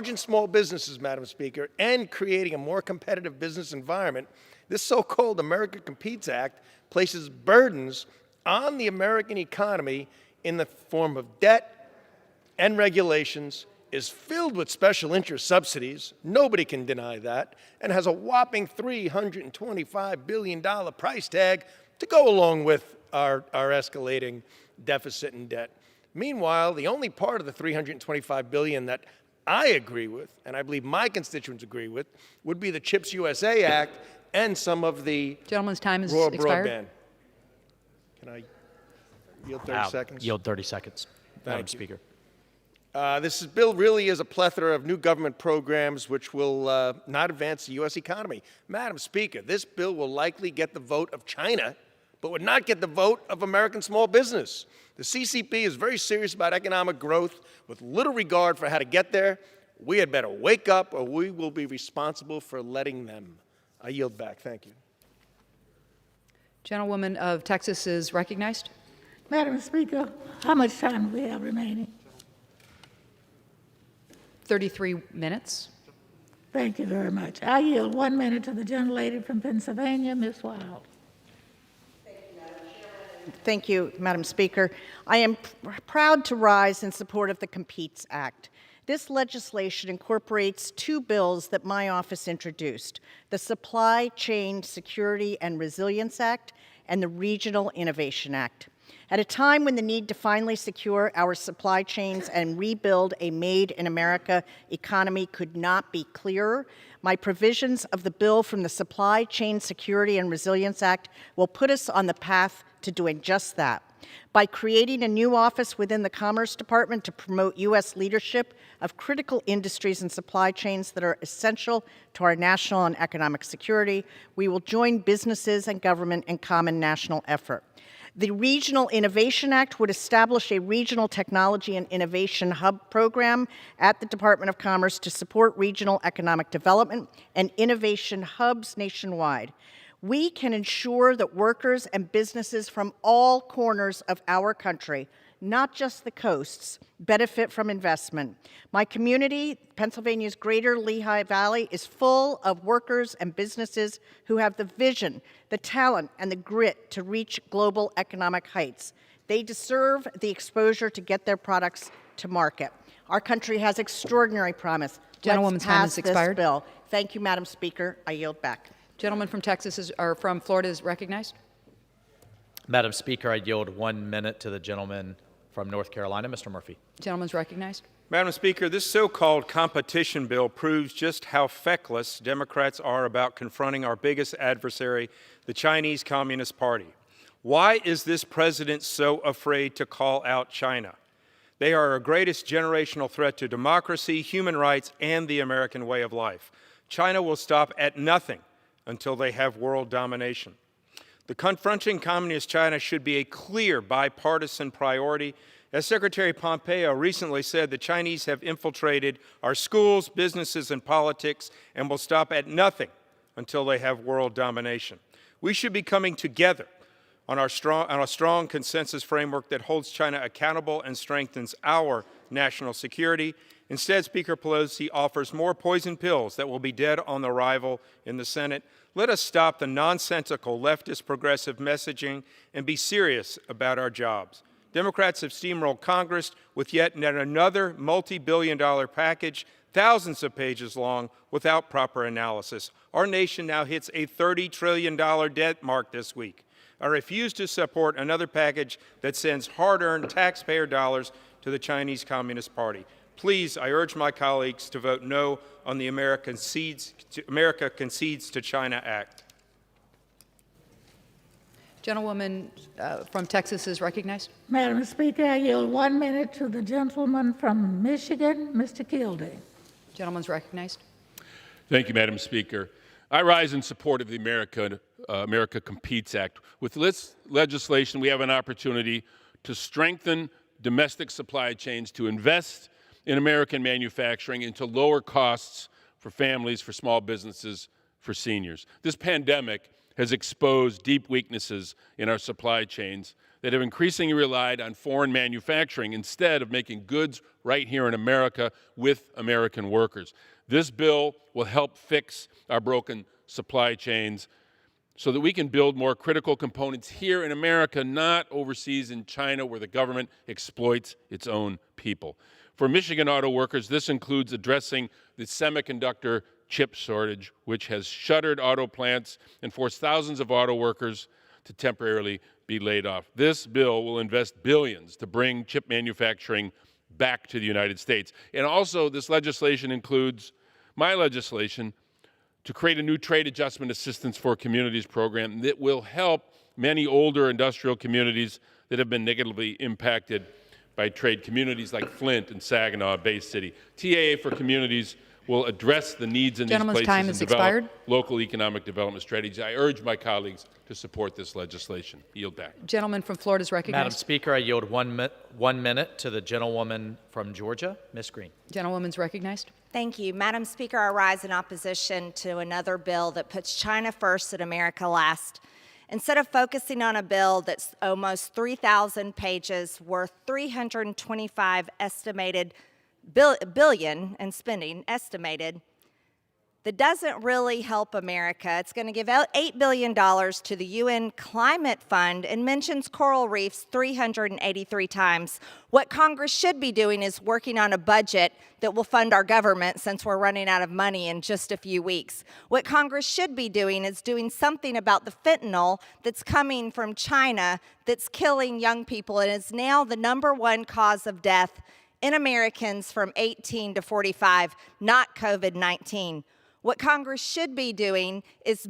[SPEAKER 9] and small businesses, Madam Speaker, and creating a more competitive business environment, this so-called America Competes Act places burdens on the American economy in the form of debt and regulations
[SPEAKER 17] is filled with special interest subsidies, nobody can deny that, and has a whopping $325 billion price tag to go along with our escalating deficit and debt. Meanwhile, the only part of the $325 billion that I agree with, and I believe my constituents agree with, would be the CHIPS USA Act and some of the
[SPEAKER 16] Gentleman's time is
[SPEAKER 17] rural
[SPEAKER 16] expired.
[SPEAKER 17] broadband. Can I yield 30 seconds?
[SPEAKER 3] Yield 30 seconds, Madam
[SPEAKER 17] Thank you.
[SPEAKER 3] Speaker.
[SPEAKER 17] This bill really is a plethora of new government programs which will not advance the U.S. economy. Madam Speaker, this bill will likely get the vote of China, but would not get the vote of American small business. The CCP is very serious about economic growth with little regard for how to get there. We had better wake up or we will be responsible for letting them. I yield back. Thank you.
[SPEAKER 16] Gentlewoman of Texas is recognized.
[SPEAKER 19] Madam Speaker, how much time do we have remaining?
[SPEAKER 16] 33 minutes.
[SPEAKER 19] Thank you very much. I yield 1 minute to the gentlelady from Pennsylvania, Ms. Wild.
[SPEAKER 15] Thank you, Madam Speaker. I am proud to rise in support of the Competes Act. This legislation incorporates two bills that my office introduced, the Supply Chain Security and Resilience Act and the Regional Innovation Act. At a time when the need to finally secure our supply chains and rebuild a made-in-America economy could not be clearer, my provisions of the bill from the Supply Chain Security and Resilience Act will put us on the path to doing just that. By creating a new office within the Commerce Department to promote U.S. leadership of critical industries and supply chains that are essential to our national and economic security, we will join businesses and government in common national effort. The Regional Innovation Act would establish a regional technology and innovation hub program at the Department of Commerce to support regional economic development and innovation hubs nationwide. We can ensure that workers and businesses from all corners of our country, not just the coasts, benefit from investment. My community, Pennsylvania's Greater Lehigh Valley, is full of workers and businesses who have the vision, the talent, and the grit to reach global economic heights. They deserve the exposure to get their products to market. Our country has extraordinary promise.
[SPEAKER 16] Gentlewoman's time has expired.
[SPEAKER 15] This bill. Thank you, Madam Speaker. I yield back.
[SPEAKER 16] Gentleman from Texas or from Florida is recognized.
[SPEAKER 3] Madam Speaker, I yield 1 minute to the gentleman from North Carolina, Mr. Murphy.
[SPEAKER 16] Gentleman's recognized.
[SPEAKER 20] Madam Speaker, this so-called competition bill proves just how feckless Democrats are about confronting our biggest adversary, the Chinese Communist Party. Why is this president so afraid to call out China? They are our greatest generational threat to democracy, human rights, and the American way of life. China will stop at nothing until they have world domination. The confronting Communist China should be a clear bipartisan priority. As Secretary Pompeo recently said, the Chinese have infiltrated our schools, businesses, and politics and will stop at nothing until they have world domination. We should be coming together on a strong consensus framework that holds China accountable and strengthens our national security. Instead, Speaker Pelosi offers more poison pills that will be dead on arrival in the Senate. Let us stop the nonsensical leftist progressive messaging and be serious about our jobs. Democrats have steamrolled Congress with yet another multi-billion-dollar package, thousands of pages long, without proper analysis. Our nation now hits a $30 trillion debt mark this week. I refuse to support another package that sends hard-earned taxpayer dollars to the Chinese Communist Party. Please, I urge my colleagues to vote no on the America Concedes to China Act.
[SPEAKER 16] Gentlewoman from Texas is recognized.
[SPEAKER 19] Madam Speaker, I yield 1 minute to the gentleman from Michigan, Mr. Kildee.
[SPEAKER 16] Gentleman's recognized.
[SPEAKER 21] Thank you, Madam Speaker. I rise in support of the America Competes Act. With this legislation, we have an opportunity to strengthen domestic supply chains, to invest in American manufacturing, and to lower costs for families, for small businesses, for seniors. This pandemic has exposed deep weaknesses in our supply chains that have increasingly relied on foreign manufacturing instead of making goods right here in America with American workers. This bill will help fix our broken supply chains so that we can build more critical components here in America, not overseas in China where the government exploits its own people. For Michigan auto workers, this includes addressing the semiconductor chip shortage, which has shuttered auto plants and forced thousands of auto workers to temporarily be laid off. This bill will invest billions to bring chip manufacturing back to the United States. And also, this legislation includes my legislation to create a new trade adjustment assistance for communities program that will help many older industrial communities that have been negatively impacted by trade, communities like Flint and Saginaw, Bay City. TAA for Communities will address the needs in these places and develop local economic development strategies. I urge my colleagues to support this legislation. Yield back.
[SPEAKER 16] Gentleman from Florida is recognized.
[SPEAKER 3] Madam Speaker, I yield 1 minute to the gentlewoman from Georgia, Ms. Green.
[SPEAKER 16] Gentlewoman's recognized.
[SPEAKER 7] Thank you. Madam Speaker, I rise in opposition to another bill that puts China first and America last. Instead of focusing on a bill that's almost 3,000 pages, worth 325 estimated billion in spending, estimated, that doesn't really help America. It's going to give out $8 billion to the UN Climate Fund and mentions coral reefs 383 times. What Congress should be doing is working on a budget that will fund our government, since we're running out of money in just a few weeks. What Congress should be doing is doing something about the fentanyl that's coming from China that's killing young people and is now the #1 cause of death in Americans from 18 to 45, not COVID-19. What Congress should be doing is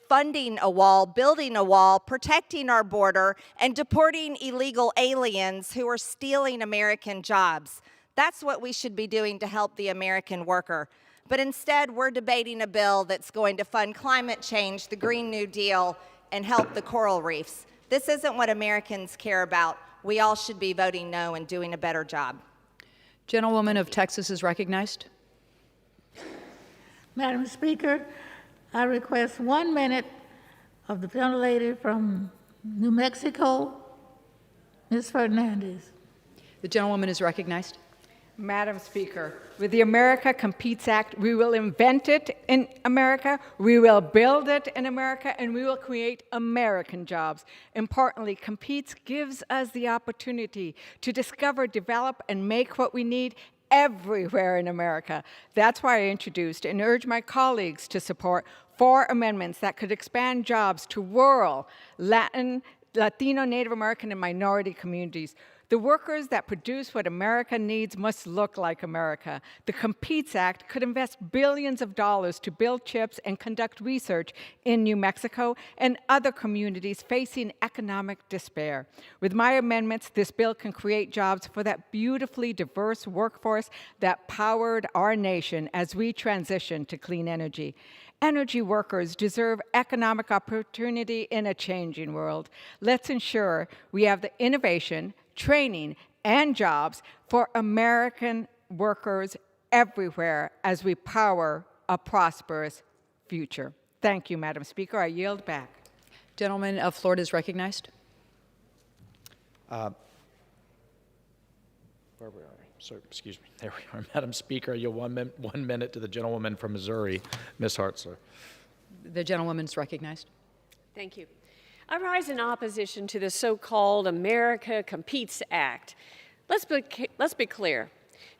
[SPEAKER 7] funding a wall, building a wall, protecting our border, and deporting illegal aliens who are stealing American jobs. That's what we should be doing to help the American worker. But instead, we're debating a bill that's going to fund climate change, the Green New Deal, and help the coral reefs. This isn't what Americans care about. We all should be voting no and doing a better job.
[SPEAKER 16] Gentlewoman of Texas is recognized.
[SPEAKER 19] Madam Speaker, I request 1 minute of the gentlelady from New Mexico, Ms. Fernandez.
[SPEAKER 16] The gentlewoman is recognized.
[SPEAKER 10] Madam Speaker, with the America Competes Act, we will invent it in America, we will build it in America, and we will create American jobs. Importantly, Competes gives us the opportunity to discover, develop, and make what we need everywhere in America. That's why I introduced and urge my colleagues to support 4 amendments that could expand jobs to rural, Latino, Native American, and minority communities. The workers that produce what America needs must look like America. The Competes Act could invest billions of dollars to build chips and conduct research in New Mexico and other communities facing economic despair. With my amendments, this bill can create jobs for that beautifully diverse workforce that powered our nation as we transition to clean energy. Energy workers deserve economic opportunity in a changing world. Let's ensure we have the innovation, training, and jobs for American workers everywhere as we power a prosperous future. Thank you, Madam Speaker. I yield back.
[SPEAKER 16] Gentleman of Florida is recognized.
[SPEAKER 3] Where we are. So, excuse me. There we are. Madam Speaker, you'll 1 minute to the gentlewoman from Missouri, Ms. Hartzler.
[SPEAKER 16] The gentlewoman is recognized.
[SPEAKER 22] Thank you. I rise in opposition to the so-called America Competes Act. Let's be clear.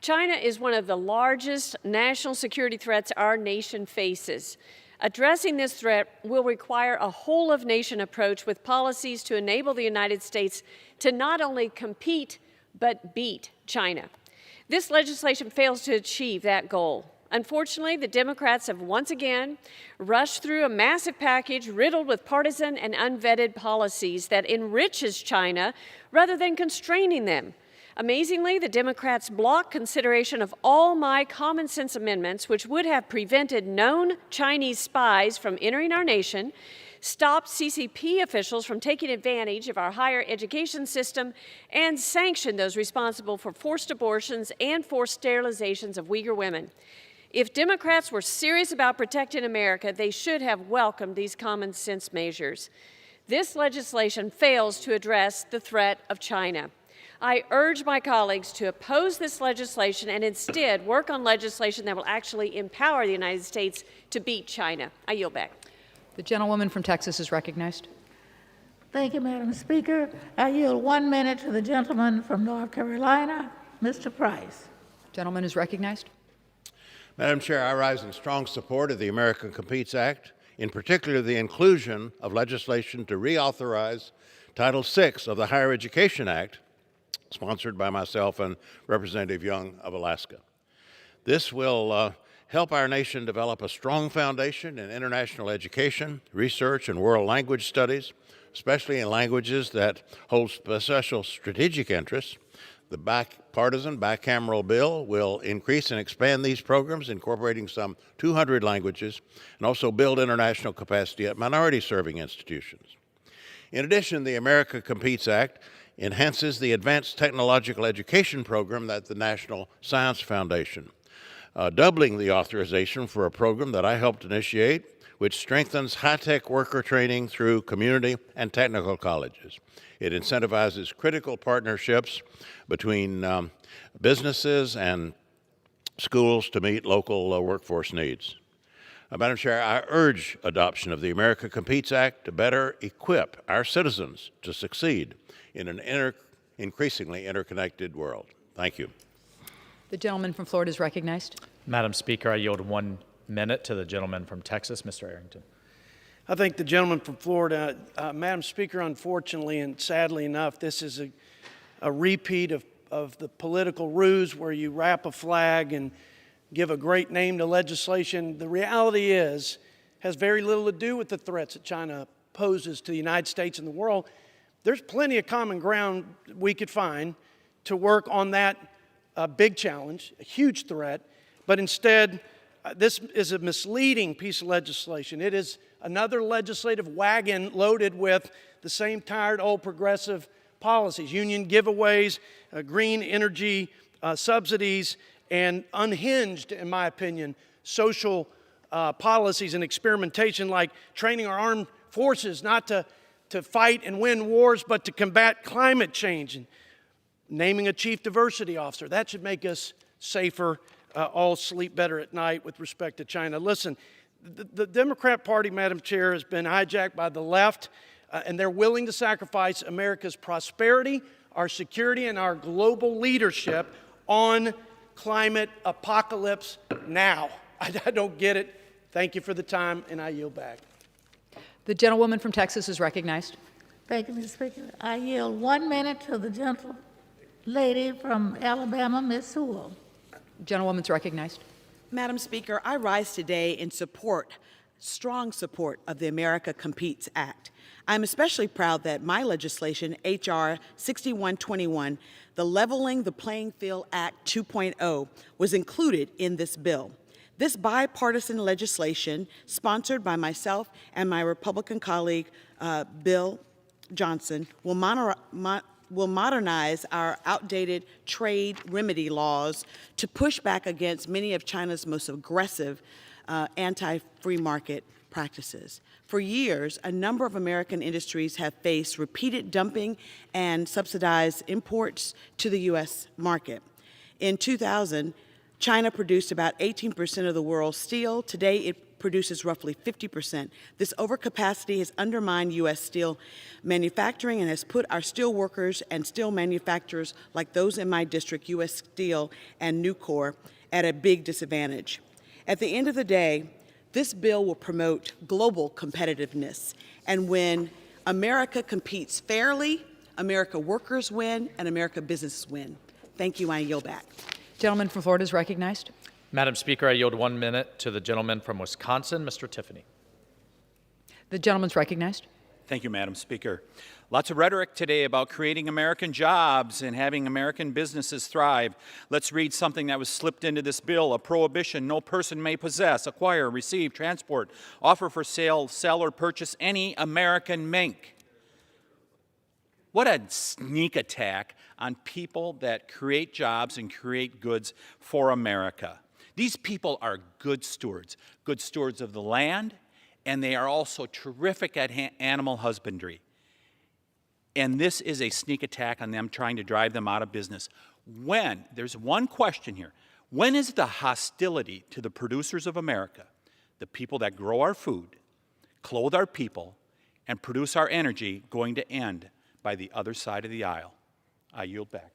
[SPEAKER 22] China is one of the largest national security threats our nation faces. Addressing this threat will require a whole-of-nation approach with policies to enable the United States to not only compete, but beat China. This legislation fails to achieve that goal. Unfortunately, the Democrats have once again rushed through a massive package riddled with partisan and unvetted policies that enriches China rather than constraining them. Amazingly, the Democrats block consideration of all my common sense amendments, which would have prevented known Chinese spies from entering our nation, stopped CCP officials from taking advantage of our higher education system, and sanctioned those responsible for forced abortions and forced sterilizations of Uyghur women. If Democrats were serious about protecting America, they should have welcomed these common sense measures. This legislation fails to address the threat of China. I urge my colleagues to oppose this legislation and instead work on legislation that will actually empower the United States to beat China. I yield back.
[SPEAKER 16] The gentlewoman from Texas is recognized.
[SPEAKER 19] Thank you, Madam Speaker. I yield 1 minute to the gentleman from North Carolina, Mr. Price.
[SPEAKER 16] Gentleman is recognized.
[SPEAKER 2] Madam Chair, I rise in strong support of the America Competes Act, in particular the inclusion of legislation to reauthorize Title VI of the Higher Education Act, sponsored by myself and Representative Young of Alaska. This will help our nation develop a strong foundation in international education, research, and world language studies, especially in languages that hold special strategic interests. The bipartisan bicameral bill will increase and expand these programs, incorporating some 200 languages, and also build international capacity at minority-serving institutions. In addition, the America Competes Act enhances the Advanced Technological Education Program at the National Science Foundation, doubling the authorization for a program that I helped initiate, which strengthens high-tech worker training through community and technical colleges. It incentivizes critical partnerships between businesses and schools to meet local workforce needs. Madam Chair, I urge adoption of the America Competes Act to better equip our citizens to succeed in an increasingly interconnected world. Thank you.
[SPEAKER 16] The gentleman from Florida is recognized.
[SPEAKER 3] Madam Speaker, I yield 1 minute to the gentleman from Texas, Mr. Arrington.
[SPEAKER 13] I thank the gentleman from Florida. Madam Speaker, unfortunately and sadly enough, this is a repeat of the political ruse where you wrap a flag and give a great name to legislation. The reality has very little to do with the threats that China poses to the United States and the world. There's plenty of common ground we could find to work on that big challenge, a huge threat, but instead, this is a misleading piece of legislation. It is another legislative wagon loaded with the same tired old progressive policies, union giveaways, green energy subsidies, and unhinged, in my opinion, social policies and experimentation like training our armed forces not to fight and win wars, but to combat climate change, and naming a chief diversity officer. That should make us safer, all sleep better at night with respect to China. Listen, the Democrat Party, Madam Chair, has been hijacked by the left, and they're willing to sacrifice America's prosperity, our security, and our global leadership on climate apocalypse now. I don't get it. Thank you for the time, and I yield back.
[SPEAKER 16] The gentlewoman from Texas is recognized.
[SPEAKER 19] Thank you, Mr. Speaker. I yield 1 minute to the gentle lady from Alabama, Ms. Sewell.
[SPEAKER 16] Gentlewoman's recognized.
[SPEAKER 14] Madam Speaker, I rise today in strong support of the America Competes Act. I'm especially proud that my legislation, H.R. 6121, the Leveling the Playing Field Act 2.0, was included in this bill. This bipartisan legislation, sponsored by myself and my Republican colleague, Bill Johnson, will modernize our outdated trade remedy laws to push back against many of China's most aggressive anti-free market practices. For years, a number of American industries have faced repeated dumping and subsidized imports to the U.S. market. In 2000, China produced about 18% of the world's steel. Today, it produces roughly 50%. This overcapacity has undermined U.S. steel manufacturing and has put our steel workers and steel manufacturers like those in my district, U.S. Steel and Nucor, at a big disadvantage. At the end of the day, this bill will promote global competitiveness. And when America competes fairly, America workers win and America businesses win. Thank you. I yield back.
[SPEAKER 16] Gentleman from Florida is recognized.
[SPEAKER 3] Madam Speaker, I yield 1 minute to the gentleman from Wisconsin, Mr. Tiffany.
[SPEAKER 16] The gentleman's recognized.
[SPEAKER 24] Thank you, Madam Speaker. Lots of rhetoric today about creating American jobs and having American businesses thrive. Let's read something that was slipped into this bill. A prohibition: no person may possess, acquire, receive, transport, offer for sale, sell, or purchase any American make. What a sneak attack on people that create jobs and create goods for America. These people are good stewards of the land, and they are also terrific at animal husbandry. And this is a sneak attack on them, trying to drive them out of business. There's one question here, when is the hostility to the producers of America, the people that grow our food, clothe our people, and produce our energy, going to end by the other side of the aisle? I yield back.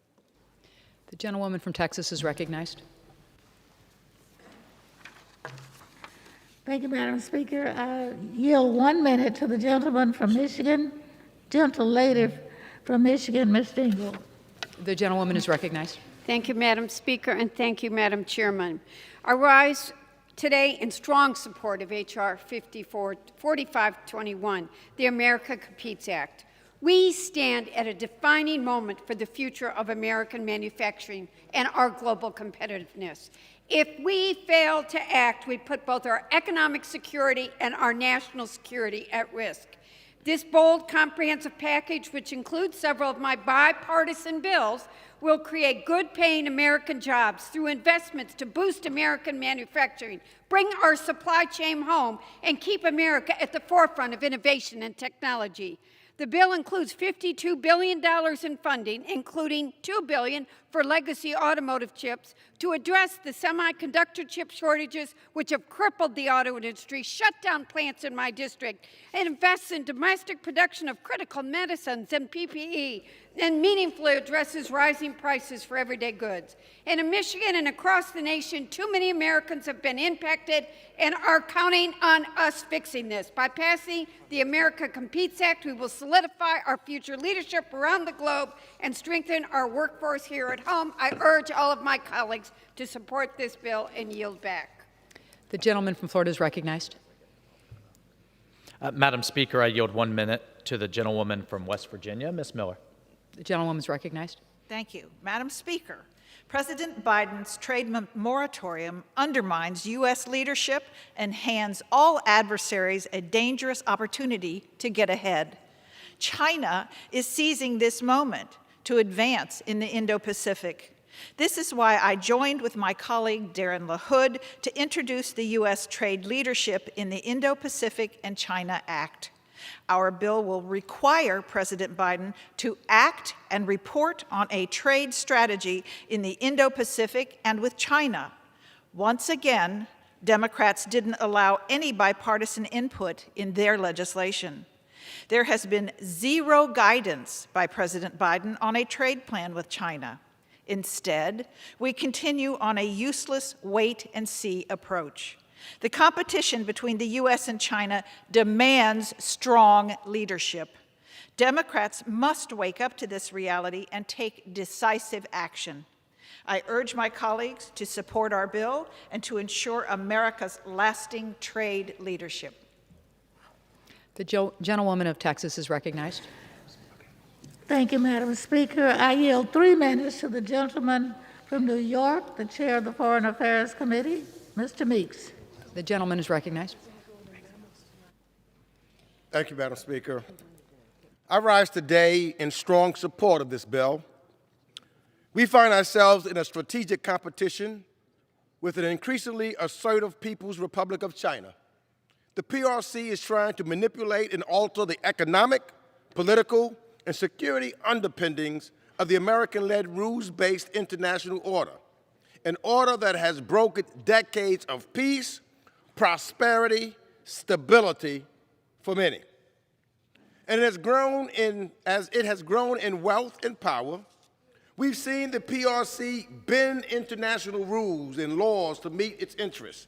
[SPEAKER 16] The gentlewoman from Texas is recognized.
[SPEAKER 19] Thank you, Madam Speaker. I yield 1 minute to the gentleman from Michigan, gentlelady from Michigan, Ms. Dingle.
[SPEAKER 16] The gentlewoman is recognized.
[SPEAKER 1] Thank you, Madam Speaker, and thank you, Madam Chairman. I rise today in strong support of H.R. 4521, the America Competes Act. We stand at a defining moment for the future of American manufacturing and our global competitiveness. If we fail to act, we put both our economic security and our national security at risk. This bold, comprehensive package, which includes several of my bipartisan bills, will create good-paying American jobs through investments to boost American manufacturing, bring our supply chain home, and keep America at the forefront of innovation and technology. The bill includes $52 billion in funding, including $2 billion for legacy automotive chips, to address the semiconductor chip shortages which have crippled the auto industry, shut down plants in my district, and invests in domestic production of critical medicines and PPE, and meaningfully addresses rising prices for everyday goods. And in Michigan and across the nation, too many Americans have been impacted and are counting on us fixing this. By passing the America Competes Act, we will solidify our future leadership around the globe and strengthen our workforce here at home. I urge all of my colleagues to support this bill and yield back.
[SPEAKER 16] The gentleman from Florida is recognized.
[SPEAKER 3] Madam Speaker, I yield 1 minute to the gentlewoman from West Virginia, Ms. Miller.
[SPEAKER 16] The gentlewoman is recognized.
[SPEAKER 12] Thank you. Madam Speaker, President Biden's trade moratorium undermines U.S. leadership and hands all adversaries a dangerous opportunity to get ahead. China is seizing this moment to advance in the Indo-Pacific. This is why I joined with my colleague Darren LaHood to introduce the U.S. trade leadership in the Indo-Pacific and China Act. Our bill will require President Biden to act and report on a trade strategy in the Indo-Pacific and with China. Once again, Democrats didn't allow any bipartisan input in their legislation. There has been zero guidance by President Biden on a trade plan with China. Instead, we continue on a useless wait-and-see approach. The competition between the U.S. and China demands strong leadership. Democrats must wake up to this reality and take decisive action. I urge my colleagues to support our bill and to ensure America's lasting trade leadership.
[SPEAKER 16] The gentlewoman of Texas is recognized.
[SPEAKER 19] Thank you, Madam Speaker. I yield 3 minutes to the gentleman from New York, the chair of the Foreign Affairs Committee, Mr. Meeks.
[SPEAKER 16] The gentleman is recognized.
[SPEAKER 18] Thank you, Madam Speaker. I rise today in strong support of this bill. We find ourselves in a strategic competition with an increasingly assertive People's Republic of China. The PRC is trying to manipulate and alter the economic, political, and security underpinnings of the American-led rules-based international order, an order that has brokered decades of peace, prosperity, stability for many. And as it has grown in wealth and power, we've seen the PRC bend international rules and laws to meet its interests,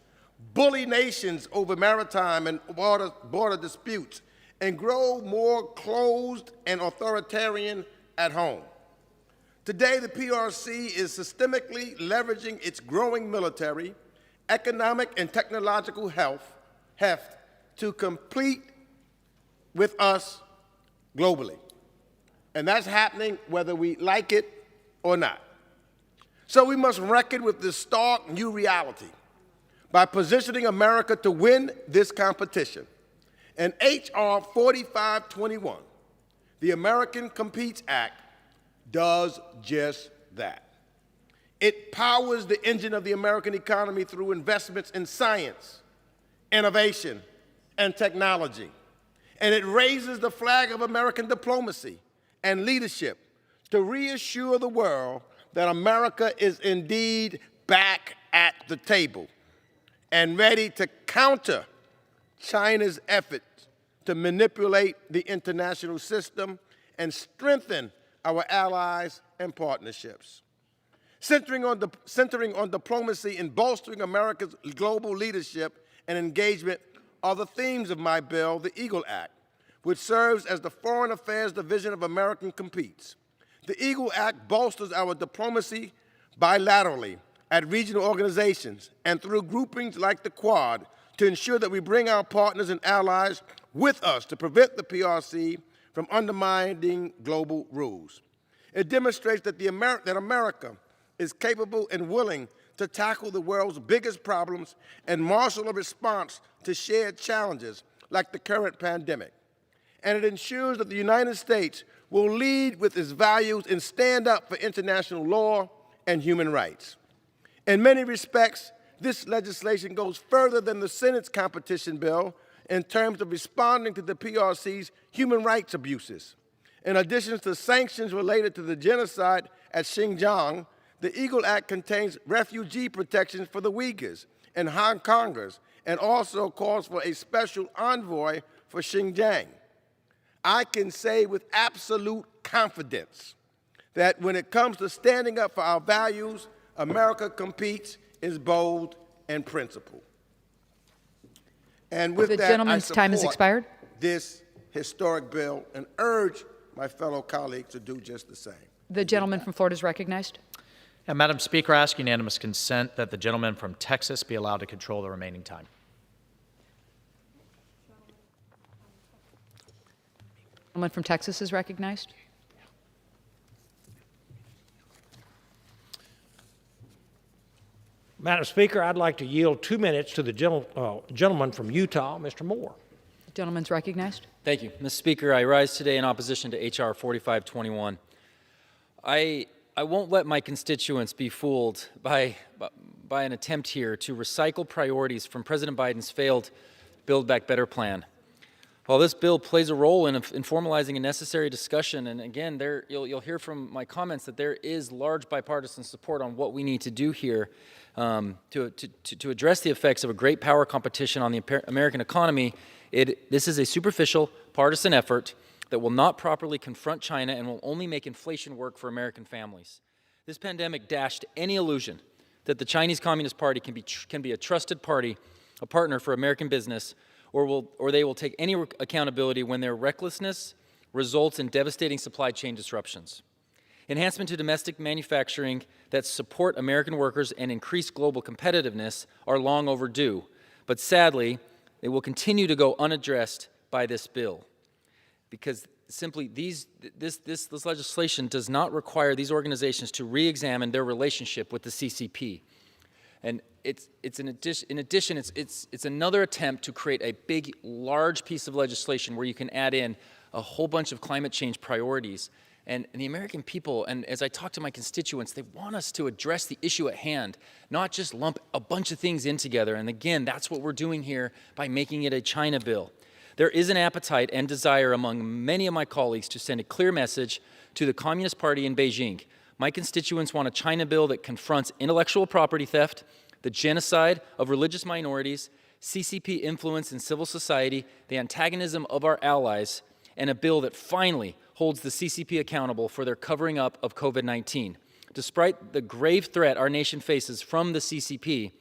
[SPEAKER 18] bully nations over maritime and border disputes, and grow more closed and authoritarian at home. Today, the PRC is systemically leveraging its growing military, economic, and technological heft to compete with us globally. And that's happening whether we like it or not. So we must reckon with this stark new reality by positioning America to win this competition. And H.R. 4521, the American Competes Act, does just that. It powers the engine of the American economy through investments in science, innovation, and technology. And it raises the flag of American diplomacy and leadership to reassure the world that America is indeed back at the table and ready to counter China's efforts to manipulate the international system and strengthen our allies and partnerships. Centering on diplomacy and bolstering America's global leadership and engagement are the themes of my bill, the EAGLE Act, which serves as the Foreign Affairs Division of American Competes. The EAGLE Act bolsters our diplomacy bilaterally at regional organizations and through groupings like the Quad to ensure that we bring our partners and allies with us to prevent the PRC from undermining global rules. It demonstrates that that America is capable and willing to tackle the world's biggest problems and marshal a response to shared challenges like the current pandemic. And it ensures that the United States will lead with its values and stand up for international law and human rights. In many respects, this legislation goes further than the Senate's competition bill in terms of responding to the PRC's human rights abuses. In addition to sanctions related to the genocide at Xinjiang, the EAGLE Act contains refugee protections for the Uyghurs and Hong Kongers and also calls for a special envoy for Xinjiang. I can say with absolute confidence that when it comes to standing up for our values, America Competes is bold and principled. And with
[SPEAKER 16] The
[SPEAKER 18] that,
[SPEAKER 16] gentleman's time has expired.
[SPEAKER 18] This historic bill and urge my fellow colleagues to do just the same.
[SPEAKER 16] The gentleman from Florida is recognized.
[SPEAKER 3] And Madam Speaker, I ask unanimous consent that the gentleman from Texas be allowed to control the remaining time.
[SPEAKER 16] The gentleman from Texas is recognized.
[SPEAKER 4] Madam Speaker, I'd like to yield 2 minutes to the gentleman from Utah, Mr. Moore.
[SPEAKER 16] The gentleman's recognized.
[SPEAKER 5] Thank you. Mr. Speaker, I rise today in opposition to H.R. 4521. I won't let my constituents be fooled by an attempt here to recycle priorities from President Biden's failed Build Back Better plan. While this bill plays a role in formalizing a necessary discussion, and again, you'll hear from my comments that there is large bipartisan support on what we need to do here to address the effects of a great power competition on the American economy. This is a superficial partisan effort that will not properly confront China and will only make inflation work for American families. This pandemic dashed any illusion that the Chinese Communist Party can be a trusted party, a partner for American business, or they will take any accountability when their recklessness results in devastating supply chain disruptions. Enhancement to domestic manufacturing that support American workers and increase global competitiveness are long overdue, but sadly, they will continue to go unaddressed by this bill, because simply this legislation does not require these organizations to re-examine their relationship with the CCP. And in addition, it's another attempt to create a big, large piece of legislation where you can add in a whole bunch of climate change priorities. And the American people, and as I talk to my constituents, they want us to address the issue at hand, not just lump a bunch of things in together. And again, that's what we're doing here by making it a China bill. There is an appetite and desire among many of my colleagues to send a clear message to the Communist Party in Beijing. My constituents want a China bill that confronts intellectual property theft, the genocide of religious minorities, CCP influence in civil society, the antagonism of our allies, and a bill that finally holds the CCP accountable for their covering up of COVID-19. Despite the grave threat our nation faces from the CCP,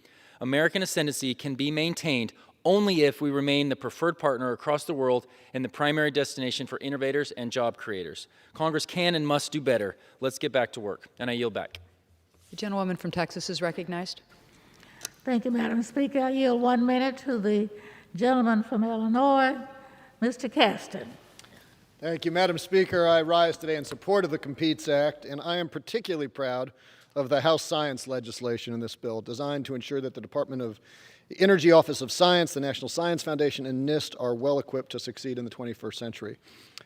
[SPEAKER 5] American ascendancy can be maintained only if we remain the preferred partner across the world and the primary destination for innovators and job creators. Congress can and must do better. Let's get back to work. And I yield back.
[SPEAKER 16] The gentlewoman from Texas is recognized.
[SPEAKER 19] Thank you, Madam Speaker. I yield 1 minute to the gentleman from Illinois, Mr. Caston.
[SPEAKER 6] Thank you, Madam Speaker. I rise today in support of the Competes Act, and I am particularly proud of the House science legislation in this bill, designed to ensure that the Department of the Energy Office of Science, the National Science Foundation, and NIST are well equipped to succeed in the 21st century.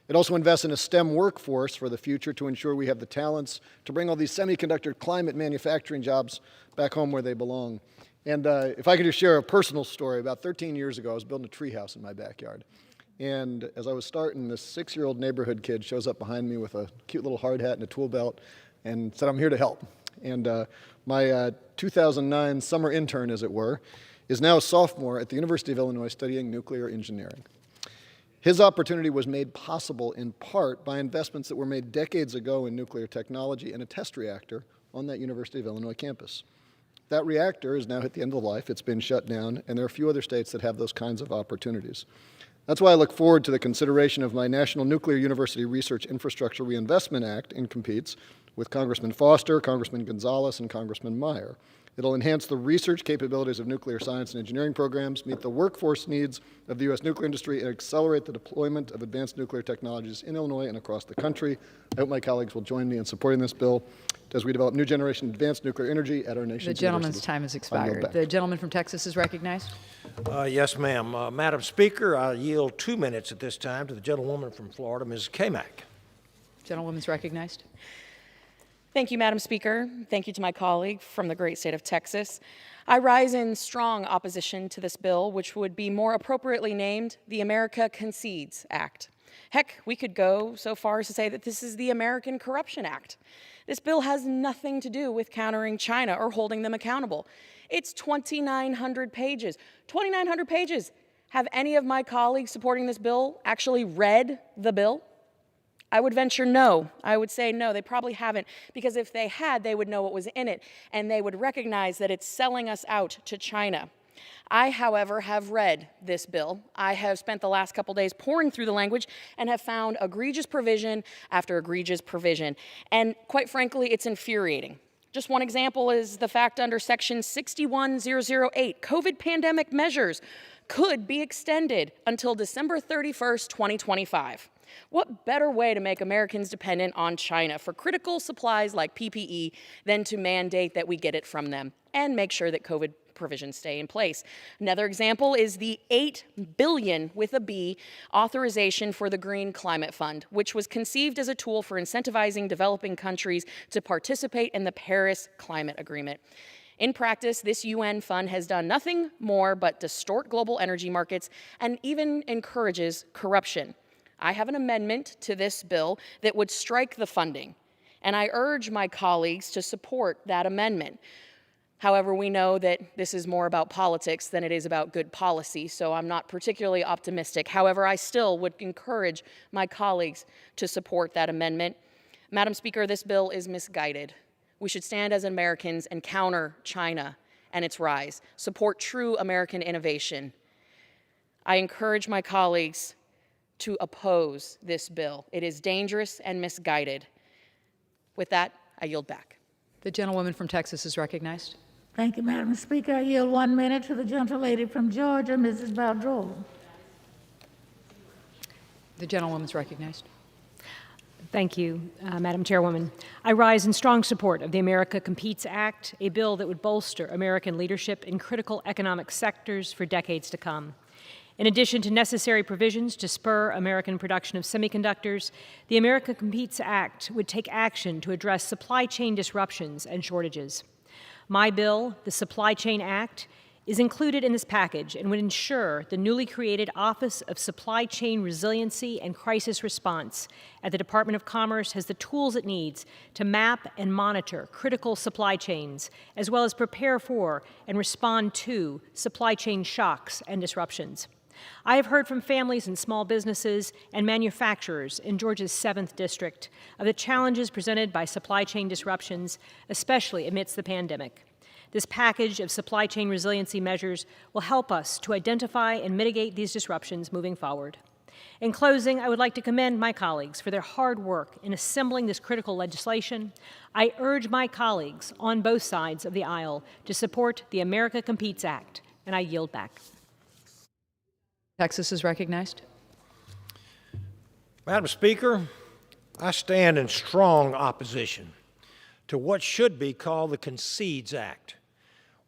[SPEAKER 6] It also invests in a STEM workforce for the future to ensure we have the talents to bring all these semiconductor climate manufacturing jobs back home where they belong. And if I could just share a personal story, about 13 years ago, I was building a treehouse in my backyard. And as I was starting, this 6-year-old neighborhood kid shows up behind me with a cute little hard hat and a tool belt and said, "I'm here to help." And my 2009 summer intern, as it were, is now a sophomore at the University of Illinois studying nuclear engineering. His opportunity was made possible in part by investments that were made decades ago in nuclear technology and a test reactor on that University of Illinois campus. That reactor is now at the end of life. It's been shut down, and there are a few other states that have those kinds of opportunities. That's why I look forward to the consideration of my National Nuclear University Research Infrastructure Reinvestment Act in competes with Congressman Foster, Congressman Gonzalez, and Congressman Meyer. It'll enhance the research capabilities of nuclear science and engineering programs, meet the workforce needs of the U.S. nuclear industry, and accelerate the deployment of advanced nuclear technologies in Illinois and across the country. I hope my colleagues will join me in supporting this bill as we develop new generation advanced nuclear energy at our nation's
[SPEAKER 16] The gentleman's
[SPEAKER 6] universities.
[SPEAKER 16] time has expired. The gentleman from Texas is recognized.
[SPEAKER 4] Yes, ma'am. Madam Speaker, I yield 2 minutes at this time to the gentlewoman from Florida, Ms. Kamak.
[SPEAKER 16] Gentlewoman's recognized.
[SPEAKER 8] Thank you, Madam Speaker. Thank you to my colleague from the great state of Texas. I rise in strong opposition to this bill, which would be more appropriately named the America Concedes Act. Heck, we could go so far as to say that this is the American Corruption Act. This bill has nothing to do with countering China or holding them accountable. It's 2,900 pages. 2,900 pages. Have any of my colleagues supporting this bill actually read the bill? I would venture no. I would say no, they probably haven't, because if they had, they would know what was in it, and they would recognize that it's selling us out to China. I, however, have read this bill. I have spent the last couple days pouring through the language and have found egregious provision after egregious provision. And quite frankly, it's infuriating. Just one example is the fact under Section 61008, COVID pandemic measures could be extended until December 31st, 2025. What better way to make Americans dependent on China for critical supplies like PPE than to mandate that we get it from them and make sure that COVID provisions stay in place? Another example is the $8 billion with a B authorization for the Green Climate Fund, which was conceived as a tool for incentivizing developing countries to participate in the Paris Climate Agreement. In practice, this UN fund has done nothing more but distort global energy markets and even encourages corruption. I have an amendment to this bill that would strike the funding, and I urge my colleagues to support that amendment. However, we know that this is more about politics than it is about good policy, so I'm not particularly optimistic. However, I still would encourage my colleagues to support that amendment. Madam Speaker, this bill is misguided. We should stand as Americans and counter China and its rise, support true American innovation. I encourage my colleagues to oppose this bill. It is dangerous and misguided. With that, I yield back.
[SPEAKER 16] The gentlewoman from Texas is recognized.
[SPEAKER 19] Thank you, Madam Speaker. I yield 1 minute to the gentlelady from Georgia, Mrs. Baldrow.
[SPEAKER 16] The gentlewoman's recognized.
[SPEAKER 9] Thank you, Madam Chairwoman. I rise in strong support of the America Competes Act, a bill that would bolster American leadership in critical economic sectors for decades to come. In addition to necessary provisions to spur American production of semiconductors, the America Competes Act would take action to address supply chain disruptions and shortages. My bill, the Supply Chain Act, is included in this package and would ensure the newly created Office of Supply Chain Resiliency and Crisis Response at the Department of Commerce has the tools it needs to map and monitor critical supply chains, as well as prepare for and respond to supply chain shocks and disruptions. I have heard from families and small businesses and manufacturers in Georgia's 7th District of the challenges presented by supply chain disruptions, especially amidst the pandemic. This package of supply chain resiliency measures will help us to identify and mitigate these disruptions moving forward. In closing, I would like to commend my colleagues for their hard work in assembling this critical legislation. I urge my colleagues on both sides of the aisle to support the America Competes Act, and I yield back.
[SPEAKER 16] Texas is recognized.
[SPEAKER 4] Madam Speaker, I stand in strong opposition to what should be called the Concedes Act.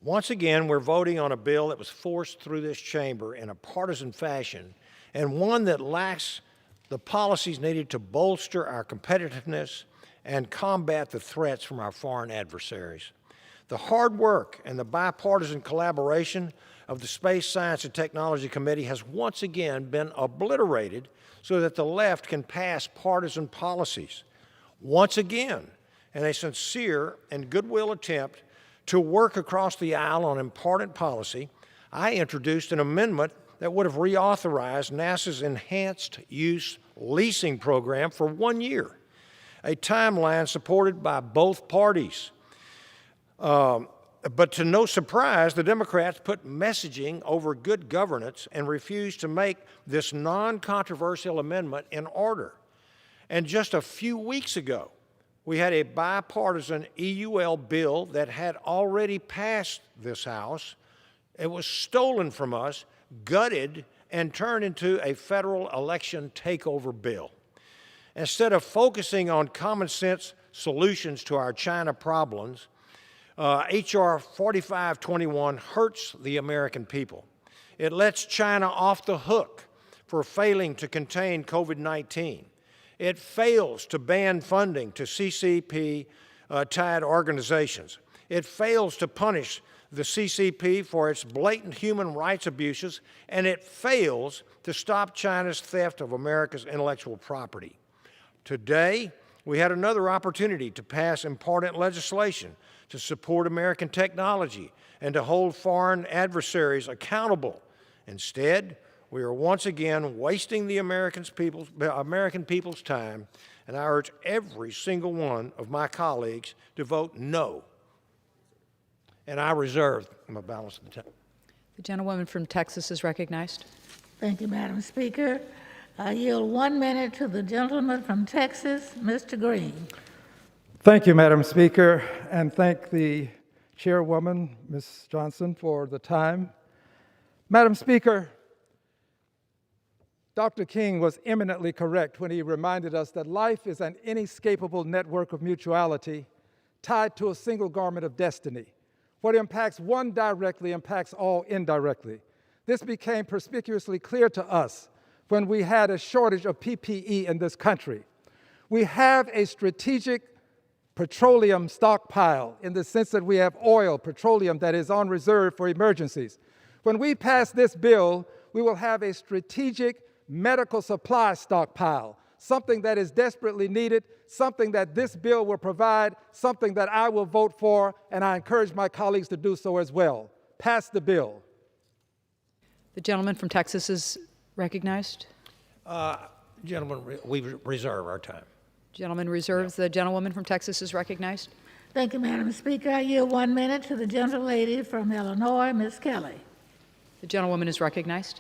[SPEAKER 4] Once again, we're voting on a bill that was forced through this chamber in a partisan fashion, and one that lacks the policies needed to bolster our competitiveness and combat the threats from our foreign adversaries. The hard work and the bipartisan collaboration of the Space, Science, and Technology Committee has once again been obliterated so that the left can pass partisan policies. Once again, in a sincere and goodwill attempt to work across the aisle on important policy, I introduced an amendment that would have reauthorized NASA's Enhanced Use Leasing Program for 1 year, a timeline supported by both parties. But to no surprise, the Democrats put messaging over good governance and refused to make this non-controversial amendment in order. And just a few weeks ago, we had a bipartisan EUL bill that had already passed this House. It was stolen from us, gutted, and turned into a federal election takeover bill. Instead of focusing on common sense solutions to our China problems, H.R. 4521 hurts the American people. It lets China off the hook for failing to contain COVID-19. It fails to ban funding to CCP-tied organizations. It fails to punish the CCP for its blatant human rights abuses, and it fails to stop China's theft of America's intellectual property. Today, we had another opportunity to pass important legislation to support American technology and to hold foreign adversaries accountable. Instead, we are once again wasting the American people's time, and I urge every single one of my colleagues to vote no. And I reserve my balance of the time.
[SPEAKER 16] The gentlewoman from Texas is recognized.
[SPEAKER 19] Thank you, Madam Speaker. I yield 1 minute to the gentleman from Texas, Mr. Green.
[SPEAKER 11] Thank you, Madam Speaker, and thank the chairwoman, Ms. Johnson, for the time. Madam Speaker, Dr. King was eminently correct when he reminded us that life is an inescapable network of mutuality tied to a single garment of destiny. What impacts one directly impacts all indirectly. This became perspicuously clear to us when we had a shortage of PPE in this country. We have a strategic petroleum stockpile in the sense that we have oil, petroleum that is on reserve for emergencies. When we pass this bill, we will have a strategic medical supply stockpile, something that is desperately needed, something that this bill will provide, something that I will vote for, and I encourage my colleagues to do so as well. Pass the bill.
[SPEAKER 16] The gentleman from Texas is recognized.
[SPEAKER 4] Gentlemen, we reserve our time.
[SPEAKER 16] Gentleman reserves. The gentlewoman from Texas is recognized.
[SPEAKER 19] Thank you, Madam Speaker. I yield 1 minute to the gentlelady from Illinois, Ms. Kelly.
[SPEAKER 16] The gentlewoman is recognized.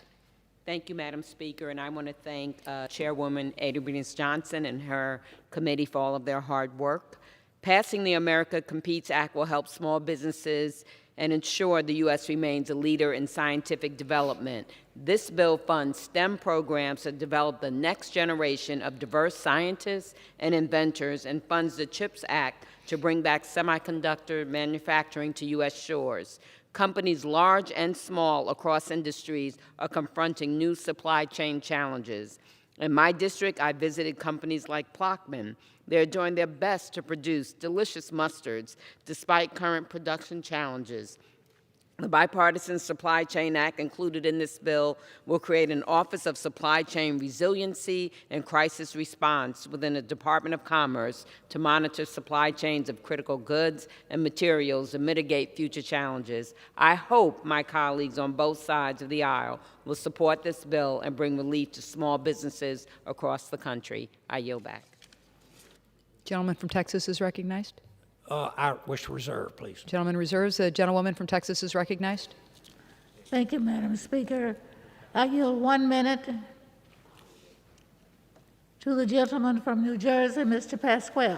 [SPEAKER 15] Thank you, Madam Speaker, and I want to thank Chairwoman Ada Johnson and her committee for all of their hard work. Passing the America Competes Act will help small businesses and ensure the U.S. remains a leader in scientific development. This bill funds STEM programs to develop the next generation of diverse scientists and inventors and funds the CHIPS Act to bring back semiconductor manufacturing to U.S. shores. Companies large and small across industries are confronting new supply chain challenges. In my district, I visited companies like Plockman. They're doing their best to produce delicious mustards despite current production challenges. The Bipartisan Supply Chain Act included in this bill will create an Office of Supply Chain Resiliency and Crisis Response within the Department of Commerce to monitor supply chains of critical goods and materials and mitigate future challenges. I hope my colleagues on both sides of the aisle will support this bill and bring relief to small businesses across the country. I yield back.
[SPEAKER 16] Gentleman from Texas is recognized.
[SPEAKER 4] I wish to reserve, please.
[SPEAKER 16] Gentleman reserves. The gentlewoman from Texas is recognized.
[SPEAKER 19] Thank you, Madam Speaker. I yield 1 minute to the gentleman from New Jersey, Mr. Pasquale.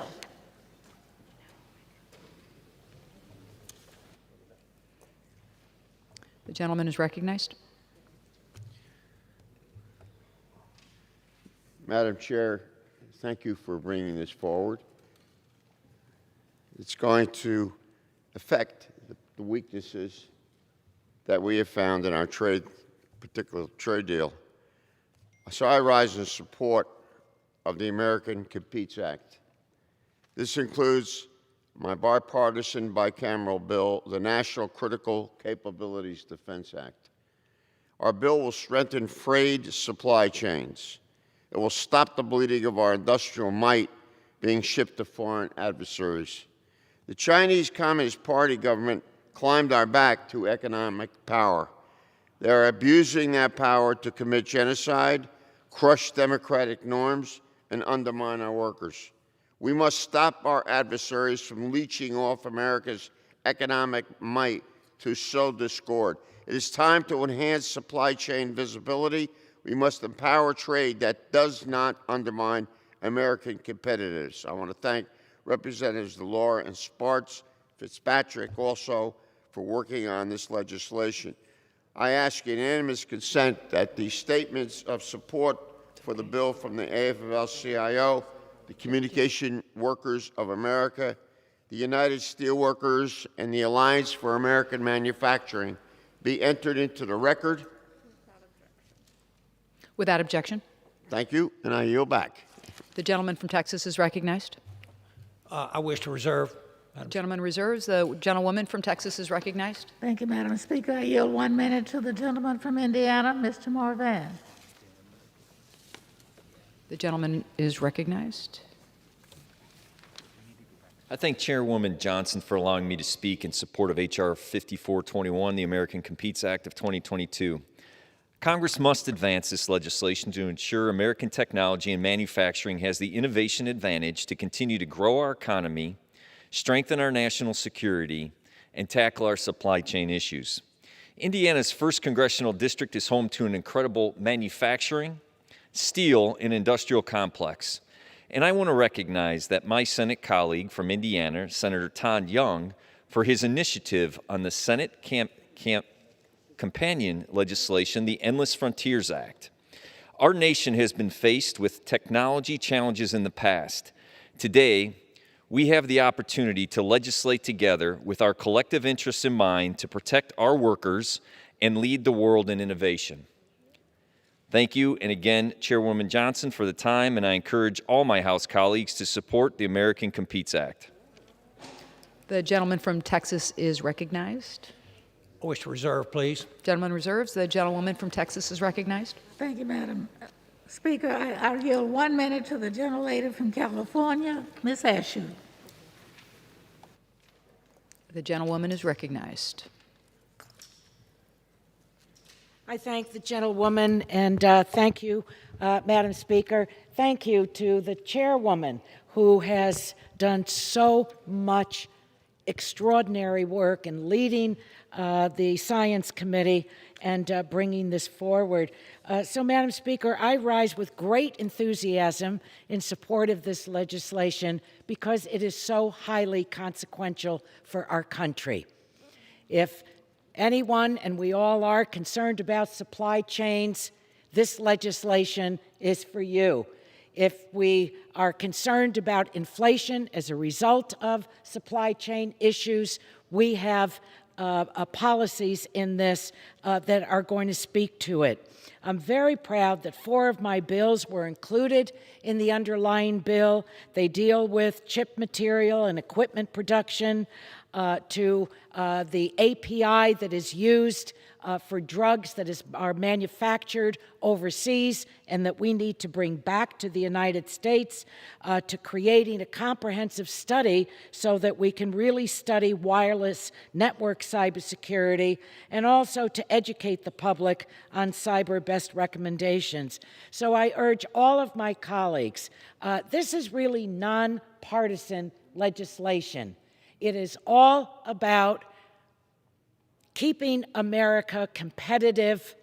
[SPEAKER 16] The gentleman is recognized.
[SPEAKER 17] Madam Chair, thank you for bringing this forward. It's going to affect the weaknesses that we have found in our particular trade deal. So I rise in support of the American Competes Act. This includes my bipartisan bicameral bill, the National Critical Capabilities Defense Act. Our bill will strengthen frayed supply chains. It will stop the bleeding of our industrial might being shipped to foreign adversaries. The Chinese Communist Party government climbed our back to economic power. They are abusing that power to commit genocide, crush democratic norms, and undermine our workers. We must stop our adversaries from leeching off America's economic might to sow discord. It is time to enhance supply chain visibility. We must empower trade that does not undermine American competitiveness. I want to thank Representatives DeLore and Sparks Fitzpatrick also for working on this legislation. I ask unanimous consent that the statements of support for the bill from the AFL-CIO, the Communication Workers of America, the United Steelworkers, and the Alliance for American Manufacturing be entered into the record.
[SPEAKER 16] Without objection.
[SPEAKER 17] Thank you, and I yield back.
[SPEAKER 16] The gentleman from Texas is recognized.
[SPEAKER 4] I wish to reserve.
[SPEAKER 16] The gentleman reserves. The gentlewoman from Texas is recognized.
[SPEAKER 19] Thank you, Madam Speaker. I yield 1 minute to the gentleman from Indiana, Mr. Morvan.
[SPEAKER 16] The gentleman is recognized.
[SPEAKER 7] I thank Chairwoman Johnson for allowing me to speak in support of H.R. 5421, the American Competes Act of 2022. Congress must advance this legislation to ensure American technology and manufacturing has the innovation advantage to continue to grow our economy, strengthen our national security, and tackle our supply chain issues. Indiana's 1st Congressional District is home to an incredible manufacturing, steel, and industrial complex. And I want to recognize that my Senate colleague from Indiana, Senator Todd Young, for his initiative on the Senate companion legislation, the Endless Frontiers Act. Our nation has been faced with technology challenges in the past. Today, we have the opportunity to legislate together with our collective interests in mind to protect our workers and lead the world in innovation. Thank you, and again, Chairwoman Johnson, for the time, and I encourage all my House colleagues to support the American Competes Act.
[SPEAKER 16] The gentleman from Texas is recognized.
[SPEAKER 4] I wish to reserve, please.
[SPEAKER 16] Gentleman reserves. The gentlewoman from Texas is recognized.
[SPEAKER 19] Thank you, Madam Speaker. I yield 1 minute to the gentlelady from California, Ms. Ashew.
[SPEAKER 16] The gentlewoman is recognized.
[SPEAKER 20] I thank the gentlewoman, and thank you, Madam Speaker. Thank you to the chairwoman who has done so much extraordinary work in leading the Science Committee and bringing this forward. So, Madam Speaker, I rise with great enthusiasm in support of this legislation because it is so highly consequential for our country. If anyone, and we all are, concerned about supply chains, this legislation is for you. If we are concerned about inflation as a result of supply chain issues, we have policies in this that are going to speak to it. I'm very proud that 4 of my bills were included in the underlying bill. They deal with chip material and equipment production, to the API that is used for drugs that are manufactured overseas and that we need to bring back to the United States, to creating a comprehensive study so that we can really study wireless network cybersecurity, and also to educate the public on cyber best recommendations. So I urge all of my colleagues, this is really nonpartisan legislation. It is all about keeping America competitive,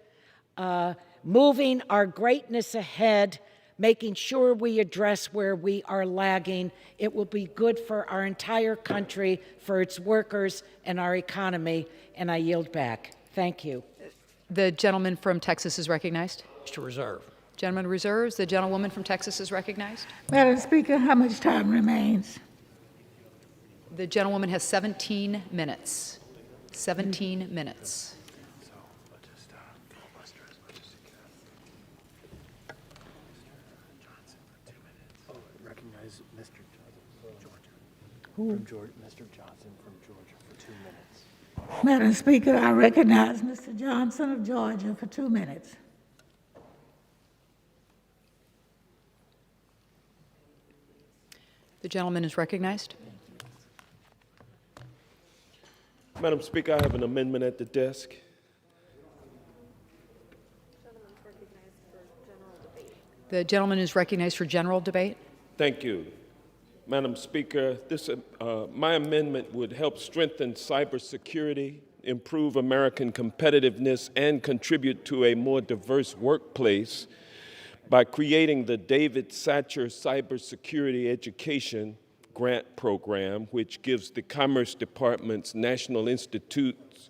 [SPEAKER 20] moving our greatness ahead, making sure we address where we are lagging. It will be good for our entire country, for its workers, and our economy, and I yield back. Thank you.
[SPEAKER 16] The gentleman from Texas is recognized.
[SPEAKER 4] To reserve.
[SPEAKER 16] Gentleman reserves. The gentlewoman from Texas is recognized.
[SPEAKER 19] Madam Speaker, how much time remains?
[SPEAKER 16] The gentlewoman has 17 minutes. 17 minutes.
[SPEAKER 21] Recognize Mr.
[SPEAKER 19] Who?
[SPEAKER 21] Mr. Johnson from Georgia for 2 minutes.
[SPEAKER 19] Madam Speaker, I recognize Mr. Johnson of Georgia for 2 minutes.
[SPEAKER 16] The gentleman is recognized.
[SPEAKER 21] Madam Speaker, I have an amendment at the desk.
[SPEAKER 16] The gentleman is recognized for general debate.
[SPEAKER 21] Thank you.
[SPEAKER 2] Madam Speaker, my amendment would help strengthen cybersecurity, improve American competitiveness, and contribute to a more diverse workplace by creating the David Satcher Cybersecurity Education Grant Program, which gives the Commerce Department's National Institutes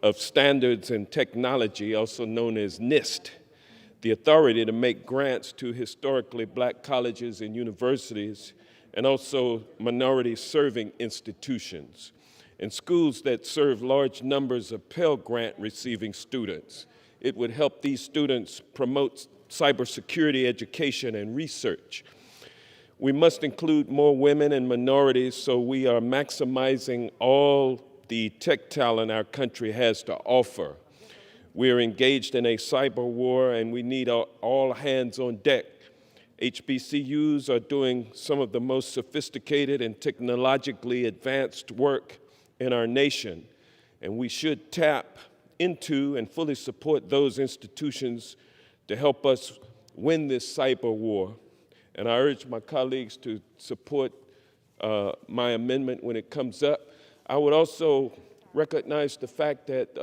[SPEAKER 2] of Standards and Technology, also known as NIST, the authority to make grants to historically black colleges and universities, and also minority-serving institutions, and schools that serve large numbers of Pell Grant-receiving students. It would help these students promote cybersecurity education and research. We must include more women and minorities, so we are maximizing all the tech talent our country has to offer. We are engaged in a cyber war, and we need all hands on deck. HBCUs are doing some of the most sophisticated and technologically advanced work in our nation, and we should tap into and fully support those institutions to help us win this cyber war. And I urge my colleagues to support my amendment when it comes up. I would also recognize the fact that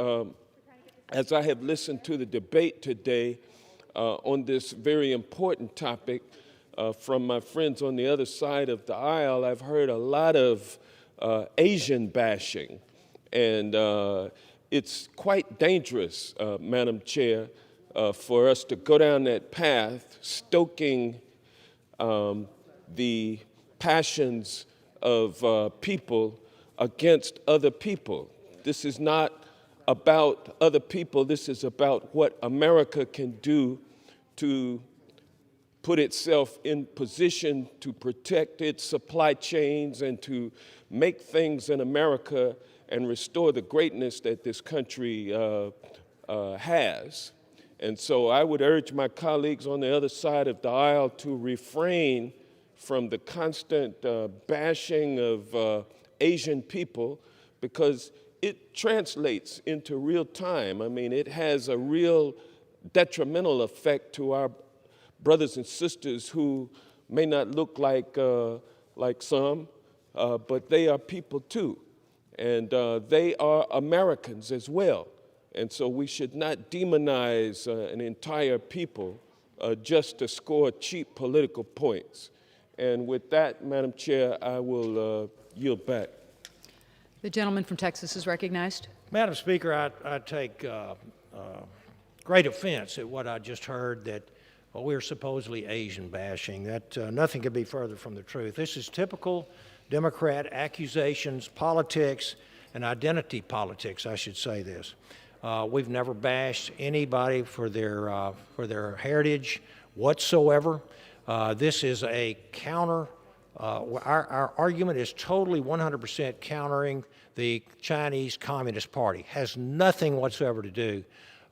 [SPEAKER 2] as I have listened to the debate today on this very important topic from my friends on the other side of the aisle, I've heard a lot of Asian bashing. And it's quite dangerous, Madam Chair, for us to go down that path, stoking the passions of people against other people. This is not about other people. This is about what America can do to put itself in position to protect its supply chains and to make things in America and restore the greatness that this country has. And so I would urge my colleagues on the other side of the aisle to refrain from the constant bashing of Asian people, because it translates into real time. I mean, it has a real detrimental effect to our brothers and sisters who may not look like some, but they are people too. And they are Americans as well. And so we should not demonize an entire people just to score cheap political points. And with that, Madam Chair, I will yield back.
[SPEAKER 16] The gentleman from Texas is recognized.
[SPEAKER 4] Madam Speaker, I take great offense at what I just heard, that we're supposedly Asian bashing. That nothing could be further from the truth. This is typical Democrat accusations, politics, and identity politics, I should say this. We've never bashed anybody for their heritage whatsoever. This is a counter. Our argument is totally 100% countering the Chinese Communist Party. Has nothing whatsoever to do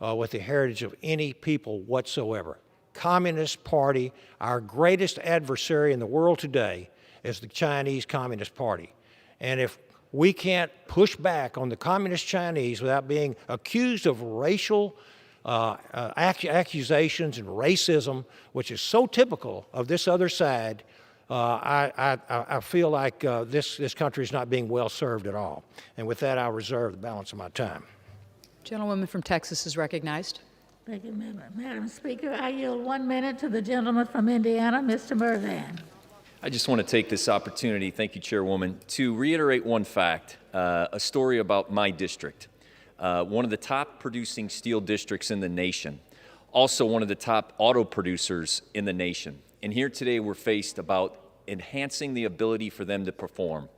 [SPEAKER 4] with the heritage of any people whatsoever. Communist Party, our greatest adversary in the world today is the Chinese Communist Party. And if we can't push back on the Communist Chinese without being accused of racial accusations and racism, which is so typical of this other side, I feel like this country is not being well served at all. And with that, I'll reserve the balance of my time.
[SPEAKER 16] Gentlewoman from Texas is recognized.
[SPEAKER 19] Thank you, Madam Speaker. I yield 1 minute to the gentleman from Indiana, Mr. Mervan.
[SPEAKER 7] I just want to take this opportunity, thank you, Chairwoman, to reiterate one fact, a story about my district, one of the top producing steel districts in the nation, also one of the top auto producers in the nation. And here today we're faced about enhancing the ability for them to perform,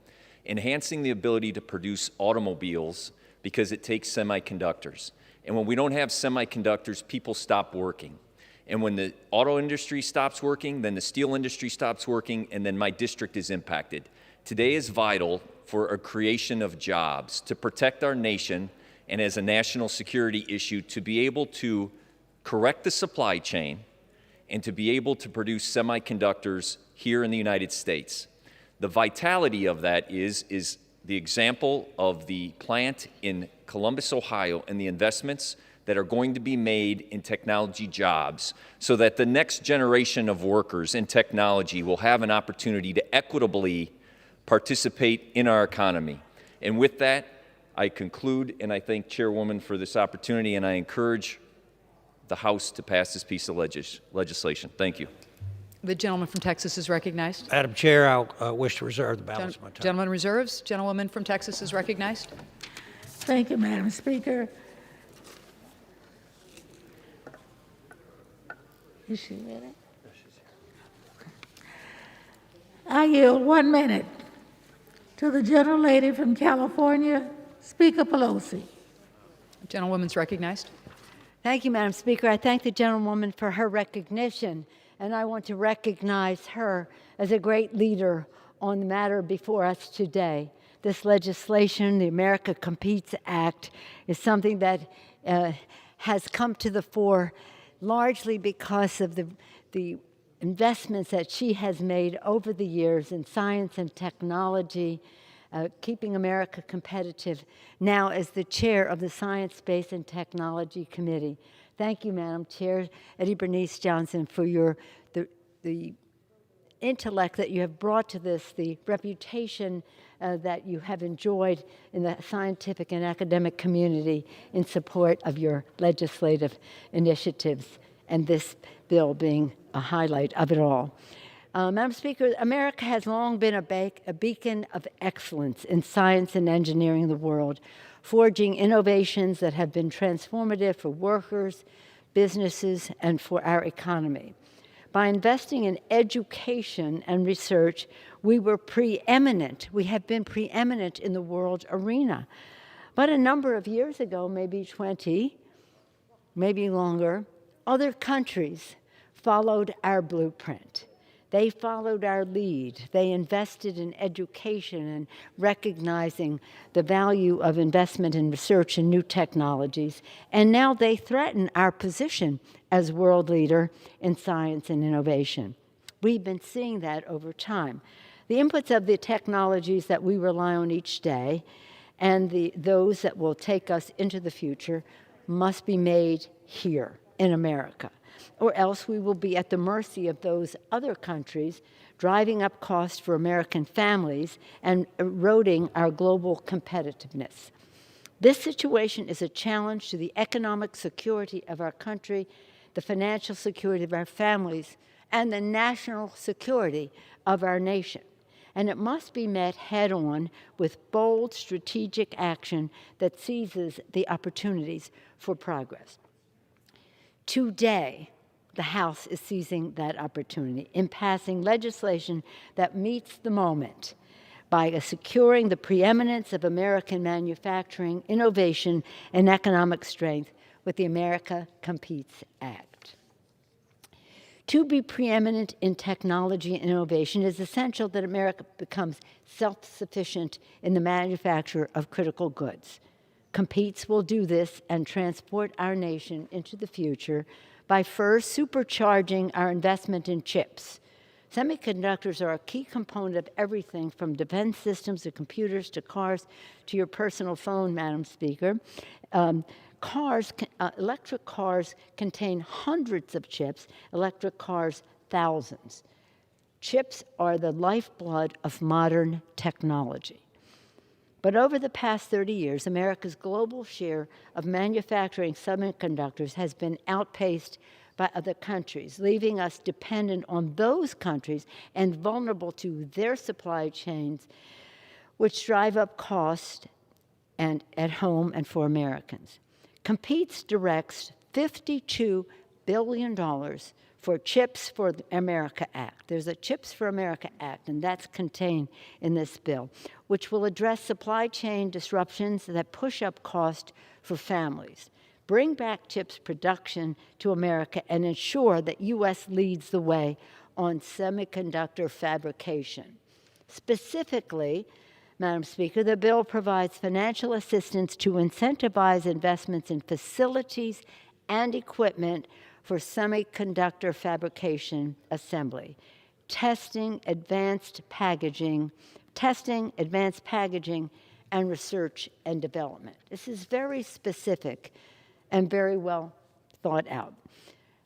[SPEAKER 7] enhancing the ability to produce automobiles because it takes semiconductors. And when we don't have semiconductors, people stop working. And when the auto industry stops working, then the steel industry stops working, and then my district is impacted. Today is vital for a creation of jobs, to protect our nation, and as a national security issue, to be able to correct the supply chain and to be able to produce semiconductors here in the United States. The vitality of that is the example of the plant in Columbus, Ohio, and the investments that are going to be made in technology jobs so that the next generation of workers in technology will have an opportunity to equitably participate in our economy. And with that, I conclude, and I thank Chairwoman for this opportunity, and I encourage the House to pass this piece of legislation. Thank you.
[SPEAKER 16] The gentleman from Texas is recognized.
[SPEAKER 4] Madam Chair, I wish to reserve the balance of my time.
[SPEAKER 16] Gentleman reserves. Gentlewoman from Texas is recognized.
[SPEAKER 19] Thank you, Madam Speaker. Is she ready? I yield 1 minute to the gentlelady from California, Speaker Pelosi.
[SPEAKER 16] Gentlewoman's recognized.
[SPEAKER 10] Thank you, Madam Speaker. I thank the gentlewoman for her recognition, and I want to recognize her as a great leader on the matter before us today. This legislation, the America Competes Act, is something that has come to the fore largely because of the investments that she has made over the years in science and technology, keeping America competitive, now as the chair of the Science, Space, and Technology Committee. Thank you, Madam Chair, Eddie Bernice Johnson, for the intellect that you have brought to this, the reputation that you have enjoyed in the scientific and academic community in support of your legislative initiatives, and this bill being a highlight of it all. Madam Speaker, America has long been a beacon of excellence in science and engineering in the world, forging innovations that have been transformative for workers, businesses, and for our economy. By investing in education and research, we were preeminent. We have been preeminent in the world arena. But a number of years ago, maybe 20, maybe longer, other countries followed our blueprint. They followed our lead. They invested in education and recognizing the value of investment in research and new technologies. And now they threaten our position as world leader in science and innovation. We've been seeing that over time. The inputs of the technologies that we rely on each day and those that will take us into the future must be made here in America, or else we will be at the mercy of those other countries, driving up costs for American families and eroding our global competitiveness. This situation is a challenge to the economic security of our country, the financial security of our families, and the national security of our nation. And it must be met head-on with bold strategic action that seizes the opportunities for progress. Today, the House is seizing that opportunity in passing legislation that meets the moment by securing the preeminence of American manufacturing, innovation, and economic strength with the America Competes Act. To be preeminent in technology and innovation, it is essential that America becomes self-sufficient in the manufacture of critical goods. Competes will do this and transport our nation into the future by first supercharging our investment in chips. Semiconductors are a key component of everything from defense systems to computers to cars to your personal phone, Madam Speaker. Electric cars contain hundreds of chips, electric cars thousands. Chips are the lifeblood of modern technology. But over the past 30 years, America's global share of manufacturing semiconductors has been outpaced by other countries, leaving us dependent on those countries and vulnerable to their supply chains, which drive up cost and at home and for Americans. Competes directs $52 billion for Chips for America Act. There's a Chips for America Act, and that's contained in this bill, which will address supply chain disruptions that push up cost for families, bring back chips production to America, and ensure that U.S. leads the way on semiconductor fabrication. Specifically, Madam Speaker, the bill provides financial assistance to incentivize investments in facilities and equipment for semiconductor fabrication assembly, testing, advanced packaging, and research and development. This is very specific and very well thought out.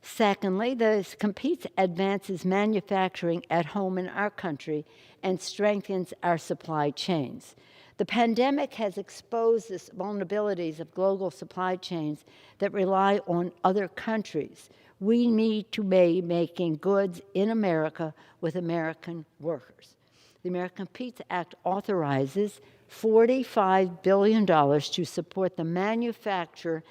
[SPEAKER 10] Secondly, this competes advances manufacturing at home in our country and strengthens our supply chains. The pandemic has exposed the vulnerabilities of global supply chains that rely on other countries. We need to be making goods in America with American workers. The American Competes Act authorizes $45 billion to support the manufacture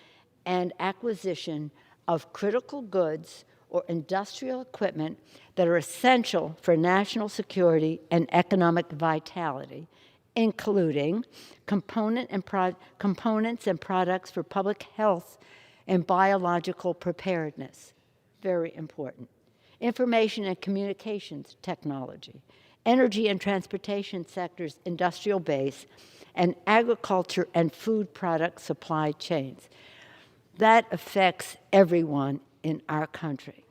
[SPEAKER 10] and acquisition of critical goods or industrial equipment that are essential for national security and economic vitality, including components and products for public health and biological preparedness. Very important. Information and communications technology, energy and transportation sectors, industrial base, and agriculture and food product supply chains. That affects everyone in our country.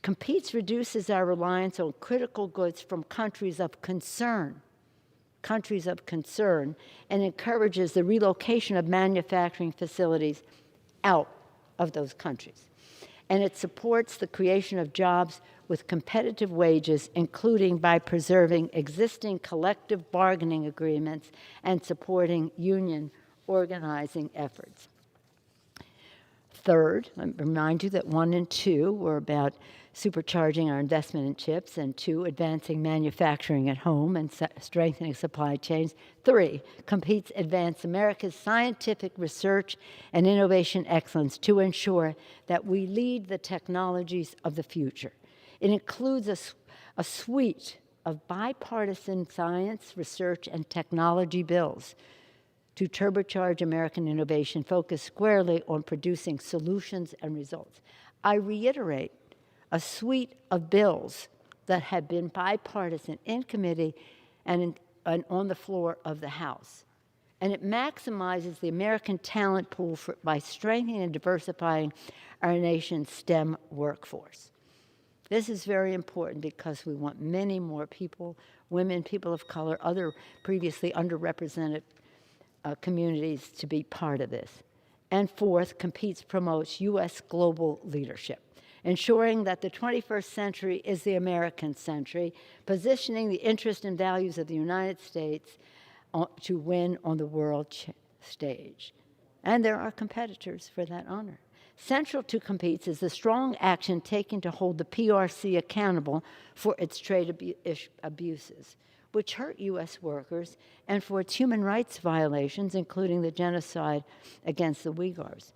[SPEAKER 10] Competes reduces our reliance on critical goods from countries of concern, and encourages the relocation of manufacturing facilities out of those countries. And it supports the creation of jobs with competitive wages, including by preserving existing collective bargaining agreements and supporting union organizing efforts. Third, let me remind you that 1 and 2 were about supercharging our investment in chips, and 2, advancing manufacturing at home and strengthening supply chains. 3, competes advance America's scientific research and innovation excellence to ensure that we lead the technologies of the future. It includes a suite of bipartisan science, research, and technology bills to turbocharge American innovation, focused squarely on producing solutions and results. I reiterate, a suite of bills that have been bipartisan in committee and on the floor of the House. And it maximizes the American talent pool by strengthening and diversifying our nation's STEM workforce. This is very important because we want many more people, women, people of color, other previously underrepresented communities to be part of this. And fourth, competes promotes U.S. global leadership, ensuring that the 21st century is the American century, positioning the interests and values of the United States to win on the world stage. And there are competitors for that honor. Central to Competes is the strong action taken to hold the PRC accountable for its trade abuses, which hurt U.S. workers, and for its human rights violations, including the genocide against the Uyghurs.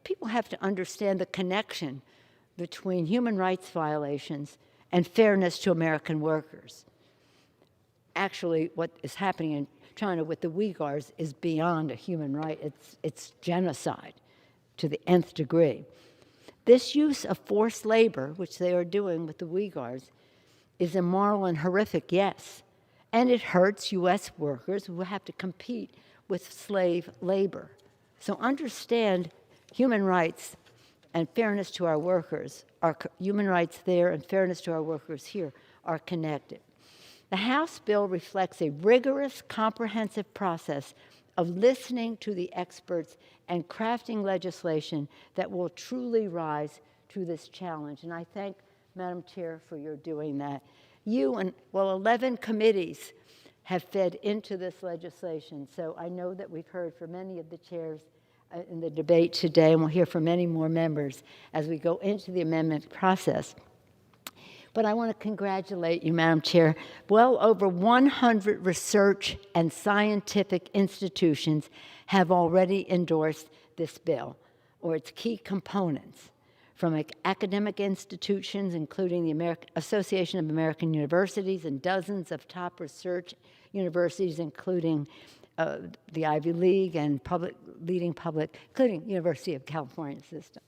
[SPEAKER 10] People have to understand the connection between human rights violations and fairness to American workers. Actually, what is happening in China with the Uyghurs is beyond a human right. It's genocide to the nth degree. This use of forced labor, which they are doing with the Uyghurs, is immoral and horrific, yes. And it hurts U.S. workers who have to compete with slave labor. So understand human rights and fairness to our workers, human rights there and fairness to our workers here are connected. The House bill reflects a rigorous, comprehensive process of listening to the experts and crafting legislation that will truly rise to this challenge. And I thank Madam Chair for your doing that. You and, 11 committees have fed into this legislation. So I know that we've heard from many of the chairs in the debate today, and we'll hear from many more members as we go into the amendment process. But I want to congratulate you, Madam Chair. Well over 100 research and scientific institutions have already endorsed this bill, or its key components, from academic institutions, including the Association of American Universities and dozens of top research universities, including the Ivy League and including University of California system.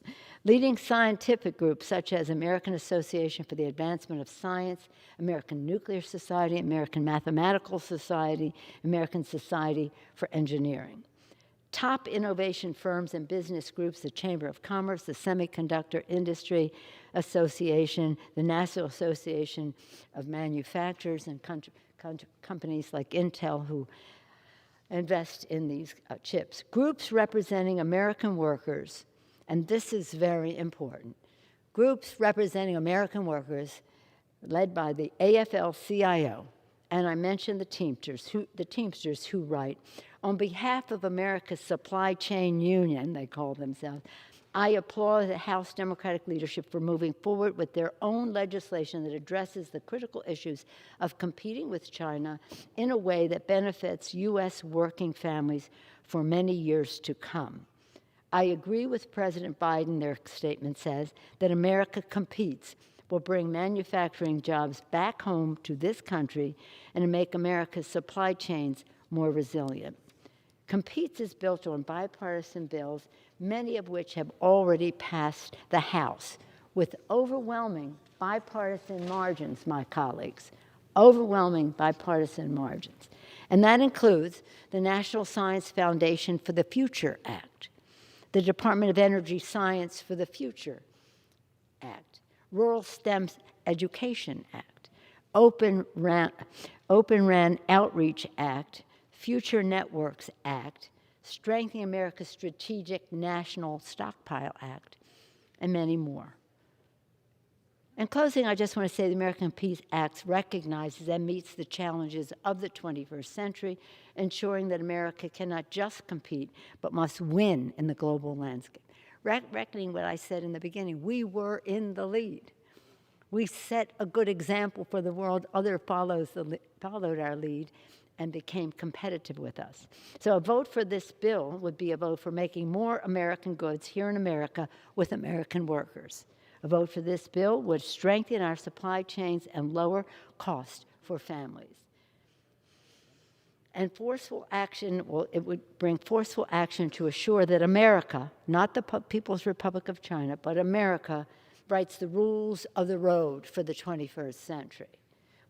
[SPEAKER 10] Leading scientific groups such as American Association for the Advancement of Science, American Nuclear Society, American Mathematical Society, American Society for Engineering. Top innovation firms and business groups, the Chamber of Commerce, the Semiconductor Industry Association, the National Association of Manufacturers, and companies like Intel who invest in these chips. Groups representing American workers and this is very important. Groups representing American workers, led by the AFL-CIO, and I mentioned the Teamsters who write, on behalf of America's supply chain union, they call themselves, I applaud the House Democratic leadership for moving forward with their own legislation that addresses the critical issues of competing with China in a way that benefits U.S. working families for many years to come. I agree with President Biden, their statement says, that America competes will bring manufacturing jobs back home to this country and make America's supply chains more resilient. Competes is built on bipartisan bills, many of which have already passed the House, with overwhelming bipartisan margins, my colleagues, overwhelming bipartisan margins. And that includes the National Science Foundation for the Future Act, the Department of Energy Science for the Future Act, Rural STEM Education Act, Open RAN Outreach Act, Future Networks Act, Strengthening America's Strategic National Stockpile Act, and many more. In closing, I just want to say the American Peace Act recognizes and meets the challenges of the 21st century, ensuring that America cannot just compete, but must win in the global landscape. Reckoning what I said in the beginning, we were in the lead. We set a good example for the world. Others followed our lead and became competitive with us. So a vote for this bill would be a vote for making more American goods here in America with American workers. A vote for this bill would strengthen our supply chains and lower costs for families. And forceful action, well, it would bring forceful action to assure that America, not the People's Republic of China, but America, writes the rules of the road for the 21st century.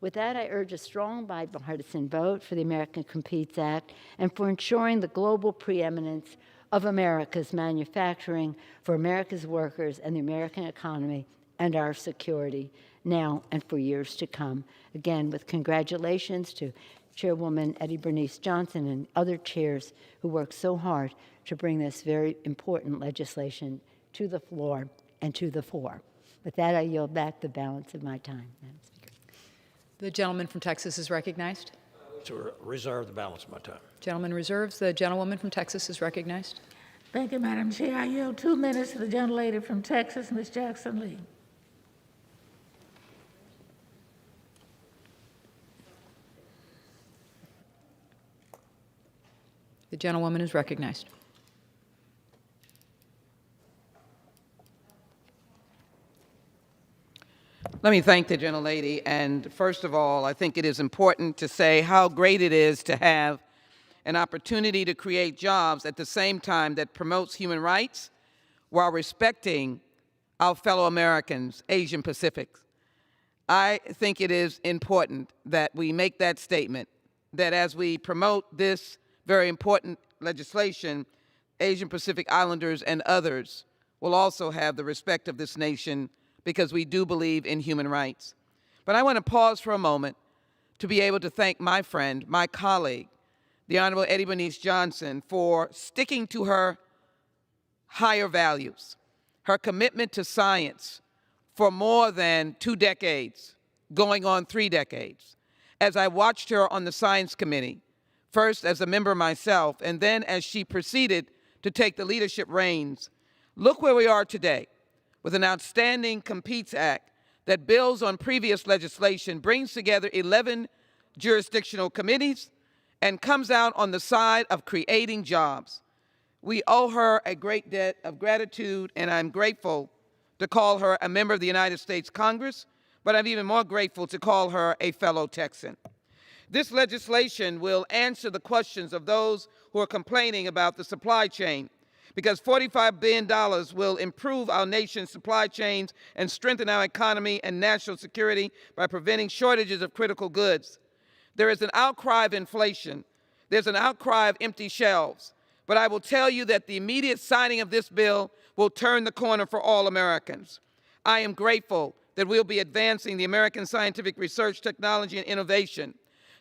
[SPEAKER 10] With that, I urge a strong bipartisan vote for the American Competes Act and for ensuring the global preeminence of America's manufacturing for America's workers and the American economy and our security now and for years to come. Again, with congratulations to Chairwoman Eddie Bernice Johnson and other chairs who worked so hard to bring this very important legislation to the floor and to the fore. With that, I yield back the balance of my time, Madam Speaker.
[SPEAKER 16] The gentleman from Texas is recognized.
[SPEAKER 4] To reserve the balance of my time.
[SPEAKER 16] Gentleman reserves. The gentlewoman from Texas is recognized.
[SPEAKER 19] Thank you, Madam Chair. I yield 2 minutes to the gentlelady from Texas, Ms. Jackson Lee.
[SPEAKER 16] The gentlewoman is recognized.
[SPEAKER 13] Let me thank the gentlelady, and first of all, I think it is important to say how great it is to have an opportunity to create jobs at the same time that promotes human rights while respecting our fellow Americans, Asian Pacifics. I think it is important that we make that statement, that as we promote this very important legislation, Asian Pacific Islanders and others will also have the respect of this nation because we do believe in human rights. But I want to pause for a moment to be able to thank my friend, my colleague, the Honorable Eddie Bernice Johnson, for sticking to her higher values, her commitment to science for more than 2 decades, going on 3 decades. As I watched her on the Science Committee, first as a member myself, and then as she proceeded to take the leadership reins, look where we are today, with an outstanding Competes Act that builds on previous legislation, brings together 11 jurisdictional committees, and comes out on the side of creating jobs. We owe her a great debt of gratitude, and I'm grateful to call her a member of the United States Congress, but I'm even more grateful to call her a fellow Texan. This legislation will answer the questions of those who are complaining about the supply chain, because $45 billion will improve our nation's supply chains and strengthen our economy and national security by preventing shortages of critical goods. There is an outcry of inflation. There's an outcry of empty shelves. But I will tell you that the immediate signing of this bill will turn the corner for all Americans. I am grateful that we'll be advancing the American Scientific Research, Technology, and Innovation.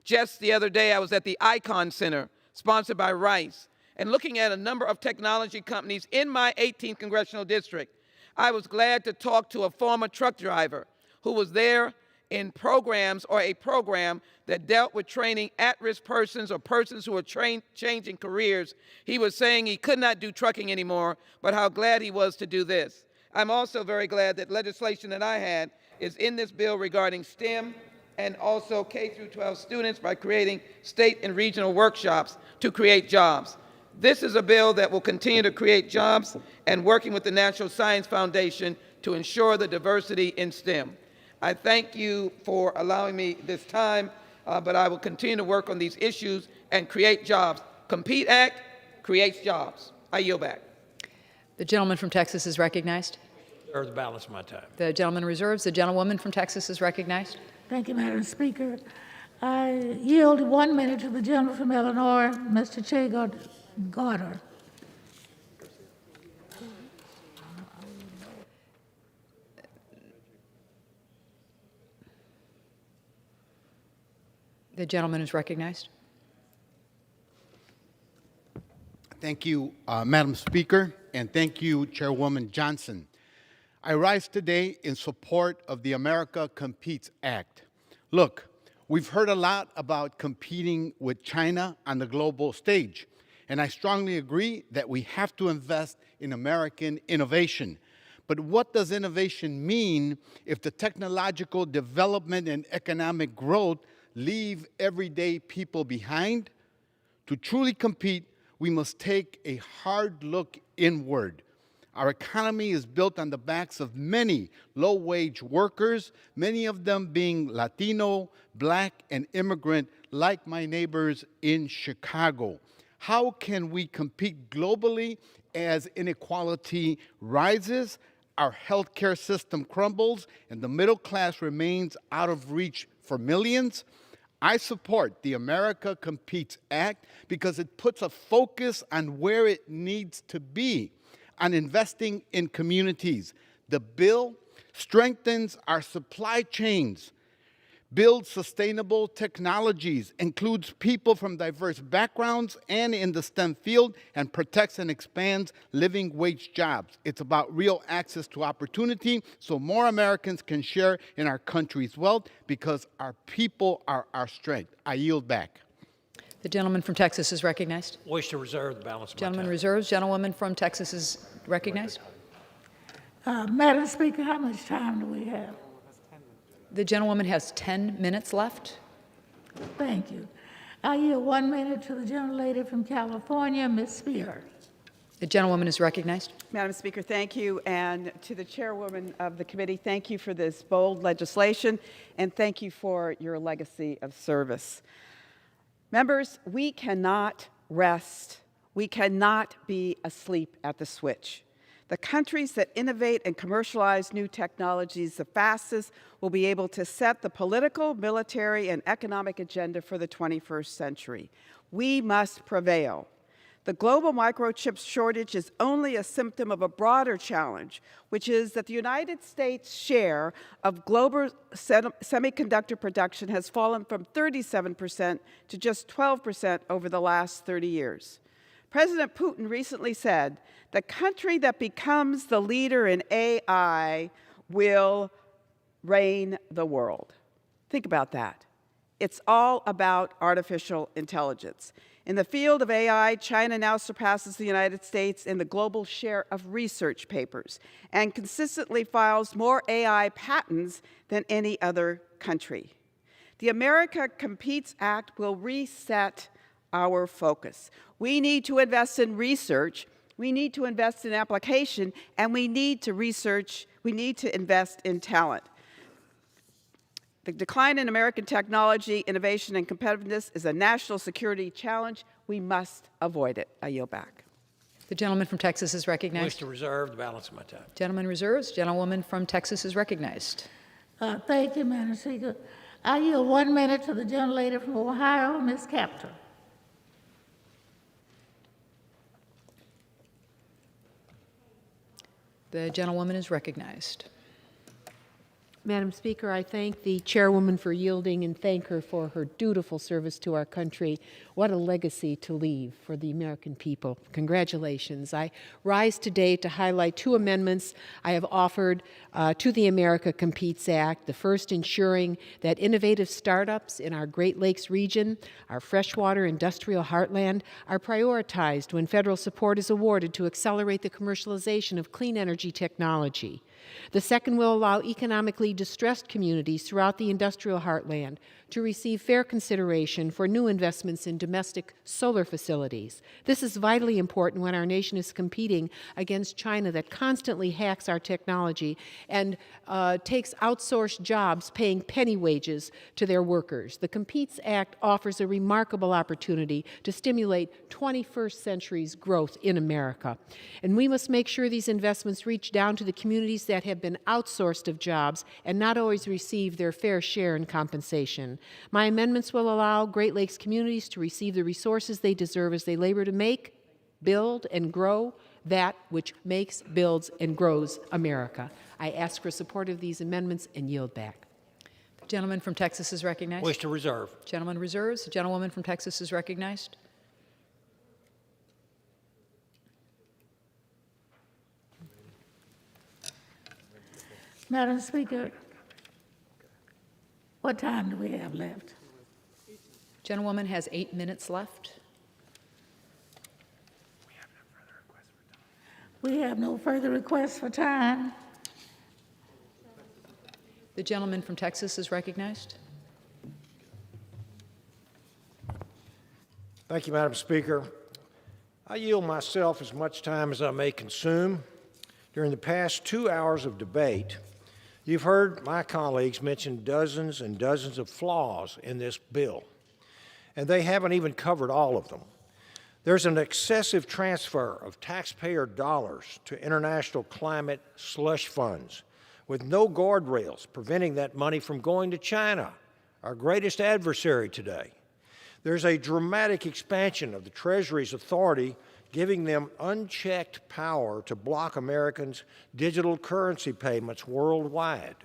[SPEAKER 13] Just the other day, I was at the ICON Center, sponsored by Rice, and looking at a number of technology companies in my 18th congressional district, I was glad to talk to a former truck driver who was there in programs or a program that dealt with training at-risk persons or persons who were changing careers. He was saying he could not do trucking anymore, but how glad he was to do this. I'm also very glad that legislation that I had is in this bill regarding STEM and also K-12 students by creating state and regional workshops to create jobs. This is a bill that will continue to create jobs and working with the National Science Foundation to ensure the diversity in STEM. I thank you for allowing me this time, but I will continue to work on these issues and create jobs. Compete Act creates jobs. I yield back.
[SPEAKER 16] The gentleman from Texas is recognized.
[SPEAKER 4] Reserve the balance of my time.
[SPEAKER 16] The gentleman reserves. The gentlewoman from Texas is recognized.
[SPEAKER 19] Thank you, Madam Speaker. I yield 1 minute to the gentleman from Illinois, Mr. Che Gardner.
[SPEAKER 16] The gentleman is recognized.
[SPEAKER 14] Thank you, Madam Speaker, and thank you, Chairwoman Johnson. I rise today in support of the America Competes Act. Look, we've heard a lot about competing with China on the global stage, and I strongly agree that we have to invest in American innovation. But what does innovation mean if the technological development and economic growth leave everyday people behind? To truly compete, we must take a hard look inward. Our economy is built on the backs of many low-wage workers, many of them being Latino, Black, and immigrant, like my neighbors in Chicago. How can we compete globally as inequality rises, our healthcare system crumbles, and the middle class remains out of reach for millions? I support the America Competes Act because it puts a focus on where it needs to be, on investing in communities. The bill strengthens our supply chains, builds sustainable technologies, includes people from diverse backgrounds and in the STEM field, and protects and expands living wage jobs. It's about real access to opportunity so more Americans can share in our country's wealth because our people are our strength. I yield back.
[SPEAKER 16] The gentleman from Texas is recognized.
[SPEAKER 4] Wish to reserve the balance of my
[SPEAKER 16] Gentleman
[SPEAKER 4] time.
[SPEAKER 16] reserves. Gentlewoman from Texas is recognized.
[SPEAKER 19] Madam Speaker, how much time do we have?
[SPEAKER 16] The gentlewoman has 10 minutes left.
[SPEAKER 19] Thank you. I yield 1 minute to the gentlelady from California, Ms. Spear.
[SPEAKER 16] The gentlewoman is recognized.
[SPEAKER 22] Madam Speaker, thank you. And to the chairwoman of the committee, thank you for this bold legislation, and thank you for your legacy of service. Members, we cannot rest. We cannot be asleep at the switch. The countries that innovate and commercialize new technologies the fastest will be able to set the political, military, and economic agenda for the 21st century. We must prevail. The global microchip shortage is only a symptom of a broader challenge, which is that the United States' share of global semiconductor production has fallen from 37% to just 12% over the last 30 years. President Putin recently said, "The country that becomes the leader in AI will reign the world." Think about that. It's all about artificial intelligence. In the field of AI, China now surpasses the United States in the global share of research papers and consistently files more AI patents than any other country. The America Competes Act will reset our focus. We need to invest in research, we need to invest in application, and we need to invest in talent. The decline in American technology, innovation, and competitiveness is a national security challenge. We must avoid it. I yield back.
[SPEAKER 16] The gentleman from Texas is recognized.
[SPEAKER 4] Wish to reserve the balance of my time.
[SPEAKER 16] Gentleman reserves. Gentlewoman from Texas is recognized.
[SPEAKER 19] Thank you, Madam Speaker. I yield 1 minute to the gentlelady from Ohio, Ms. Capter.
[SPEAKER 16] The gentlewoman is recognized.
[SPEAKER 1] Madam Speaker, I thank the chairwoman for yielding and thank her for her dutiful service to our country. What a legacy to leave for the American people. Congratulations. I rise today to highlight two amendments I have offered to the America Competes Act. The first ensuring that innovative startups in our Great Lakes region, our freshwater industrial heartland, are prioritized when federal support is awarded to accelerate the commercialization of clean energy technology. The second will allow economically distressed communities throughout the industrial heartland to receive fair consideration for new investments in domestic solar facilities. This is vitally important when our nation is competing against China that constantly hacks our technology and takes outsourced jobs paying penny wages to their workers. The Competes Act offers a remarkable opportunity to stimulate 21st century's growth in America. And we must make sure these investments reach down to the communities that have been outsourced of jobs and not always receive their fair share in compensation. My amendments will allow Great Lakes communities to receive the resources they deserve as they labor to make, build, and grow that which makes, builds, and grows America. I ask for support of these amendments and yield back.
[SPEAKER 16] The gentleman from Texas is recognized.
[SPEAKER 4] Wish to reserve.
[SPEAKER 16] Gentleman reserves. The gentlewoman from Texas is recognized.
[SPEAKER 19] Madam Speaker, what time do we have left?
[SPEAKER 16] Gentlewoman has 8 minutes left.
[SPEAKER 19] We have no further requests for time.
[SPEAKER 16] The gentleman from Texas is recognized.
[SPEAKER 4] Thank you, Madam Speaker. I yield myself as much time as I may consume. During the past 2 hours of debate, you've heard my colleagues mention dozens and dozens of flaws in this bill, and they haven't even covered all of them. There's an excessive transfer of taxpayer dollars to international climate slush funds with no guardrails preventing that money from going to China, our greatest adversary today. There's a dramatic expansion of the Treasury's authority, giving them unchecked power to block Americans' digital currency payments worldwide.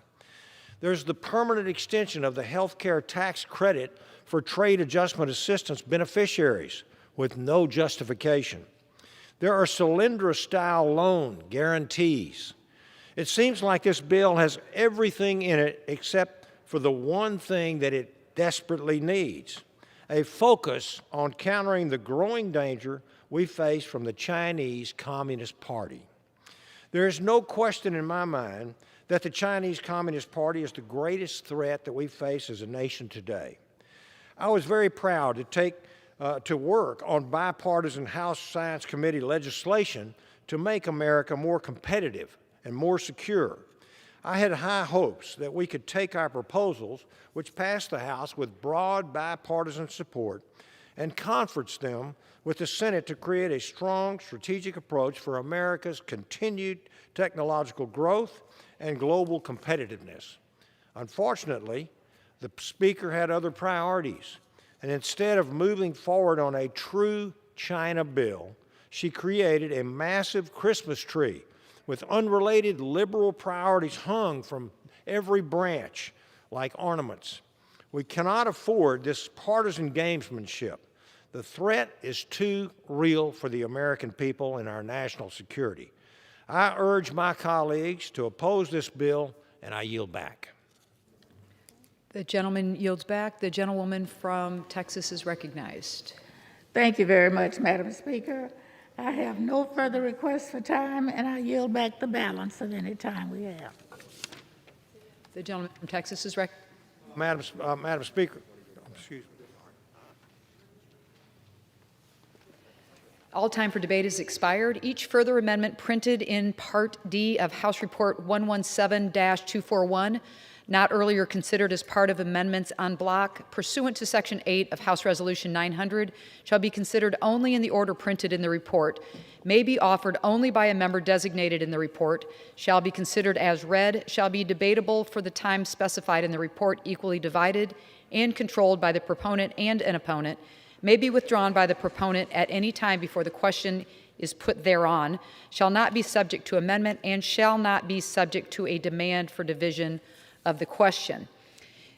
[SPEAKER 4] There's the permanent extension of the health care tax credit for trade adjustment assistance beneficiaries with no justification. There are Solyndra-style loan guarantees. It seems like this bill has everything in it except for the one thing that it desperately needs: a focus on countering the growing danger we face from the Chinese Communist Party. There is no question in my mind that the Chinese Communist Party is the greatest threat that we face as a nation today. I was very proud to work on bipartisan House Science Committee legislation to make America more competitive and more secure. I had high hopes that we could take our proposals, which passed the House with broad bipartisan support, and conference them with the Senate to create a strong strategic approach for America's continued technological growth and global competitiveness. Unfortunately, the Speaker had other priorities, and instead of moving forward on a true China bill, she created a massive Christmas tree with unrelated liberal priorities hung from every branch like ornaments. We cannot afford this partisan gamesmanship. The threat is too real for the American people and our national security. I urge my colleagues to oppose this bill, and I yield back.
[SPEAKER 16] The gentleman yields back. The gentlewoman from Texas is recognized.
[SPEAKER 19] Thank you very much, Madam Speaker. I have no further requests for time, and I yield back the balance of any time we have.
[SPEAKER 16] The gentleman from Texas is recognized.
[SPEAKER 4] Madam Speaker, excuse me.
[SPEAKER 16] All time for debate is expired. Each further amendment printed in Part D of House Report 117-241, not earlier considered as part of amendments en bloc pursuant to Section 8 of House Resolution 900, shall be considered only in the order printed in the report, may be offered only by a member designated in the report, shall be considered as read, shall be debatable for the time specified in the report, equally divided and controlled by the proponent and an opponent, may be withdrawn by the proponent at any time before the question is put thereon, shall not be subject to amendment, and shall not be subject to a demand for division of the question.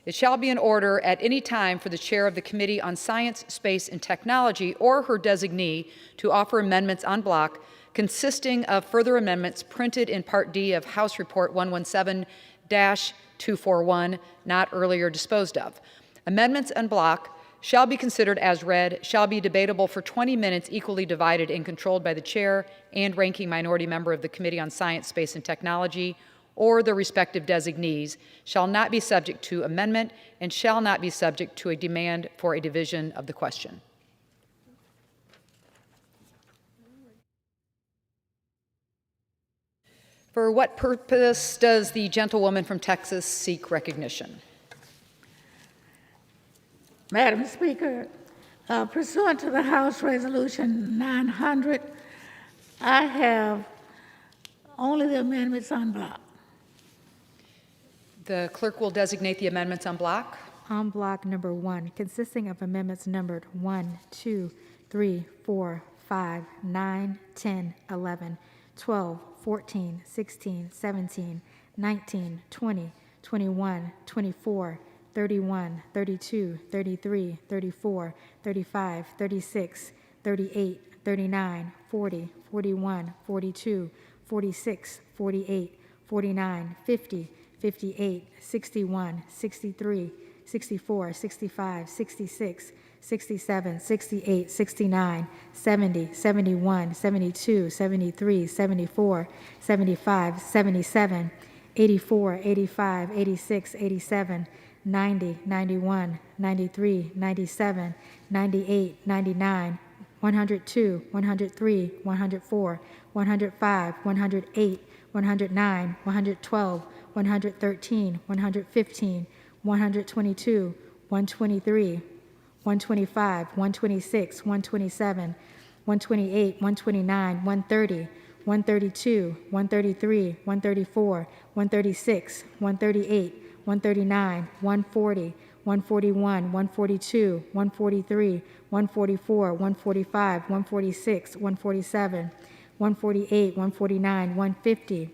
[SPEAKER 16] It shall be in order at any time for the chair of the Committee on Science, Space, and Technology or her designee to offer amendments en bloc consisting of further amendments printed in Part D of House Report 117-241, not earlier disposed of. Amendments en bloc shall be considered as read, shall be debatable for 20 minutes, equally divided and controlled by the chair and ranking minority member of the Committee on Science, Space, and Technology, or the respective designees, shall not be subject to amendment and shall not be subject to a demand for a division of the question. For what purpose does the gentlewoman from Texas seek recognition?
[SPEAKER 19] Madam Speaker, pursuant to the House Resolution 900, I have only the amendments en bloc.
[SPEAKER 16] The clerk will designate the amendments en bloc.
[SPEAKER 12] En bloc number 1, consisting of amendments numbered 1, 2, 3, 4, 5, 9, 10, 11, 12, 14, 16, 17, 19, 20, 21, 24, 31, 32, 33, 34, 35, 36, 38, 39, 40, 41, 42, 46, 48, 49, 50, 58, 61, 63, 64, 65, 66, 67, 68, 69, 70, 71, 72, 73, 74, 75, 77, 84, 85, 86, 87, 90, 91, 93, 97, 98, 99, 102, 103, 104, 105, 108, 109, 112, 113, 115, 122, 123, 125, 126, 127, 128, 129, 130, 132, 133, 134, 136, 138, 139, 140, 141, 142, 143, 144, 145, 146, 147, 148, 149, 150,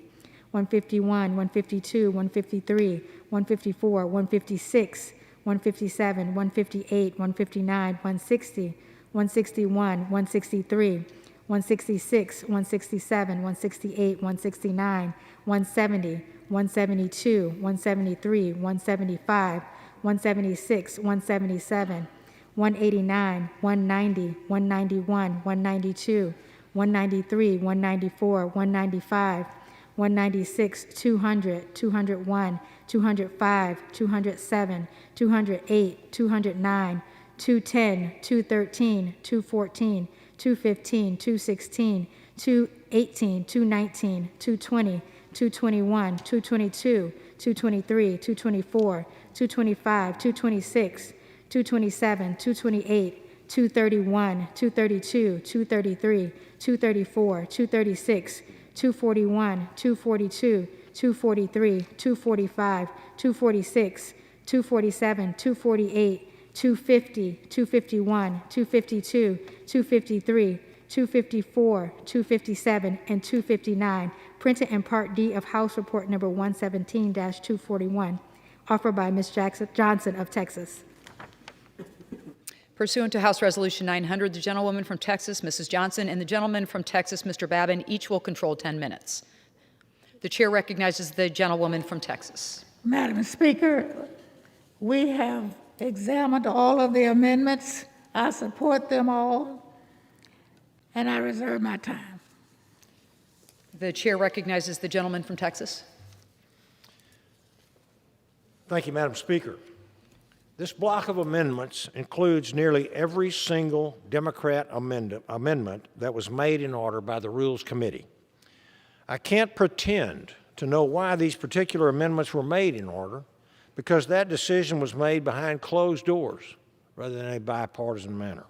[SPEAKER 12] 151, 152, 153, 154, 156, 157, 158, 159, 160, 161, 163, 166, 167, 168, 169, 170, 172, 173, 175, 176, 177, 189, 190, 191, 192, 193, 194, 195, 196, 200, 201, 205, 207, 208, 209, 210, 213, 214, 215, 216, 218, 219, 220, 221, 222, 223, 224, 225, 226, 227, 228, 231, 232, 233, 234, 236, 241, 242, 243, 245, 246, 247, 248, 250, 251, 252, 253, 254, 257, and 259, printed in Part D of House Report number 117-241, offered by Ms. Johnson of Texas.
[SPEAKER 16] Pursuant to House Resolution 900, the gentlewoman from Texas, Mrs. Johnson, and the gentleman from Texas, Mr. Babin, each will control 10 minutes. The chair recognizes the gentlewoman from Texas.
[SPEAKER 19] Madam Speaker, we have examined all of the amendments. I support them all, and I reserve my time.
[SPEAKER 16] The chair recognizes the gentleman from Texas.
[SPEAKER 4] Thank you, Madam Speaker. This block of amendments includes nearly every single Democrat amendment that was made in order by the Rules Committee. I can't pretend to know why these particular amendments were made in order, because that decision was made behind closed doors rather than in a bipartisan manner.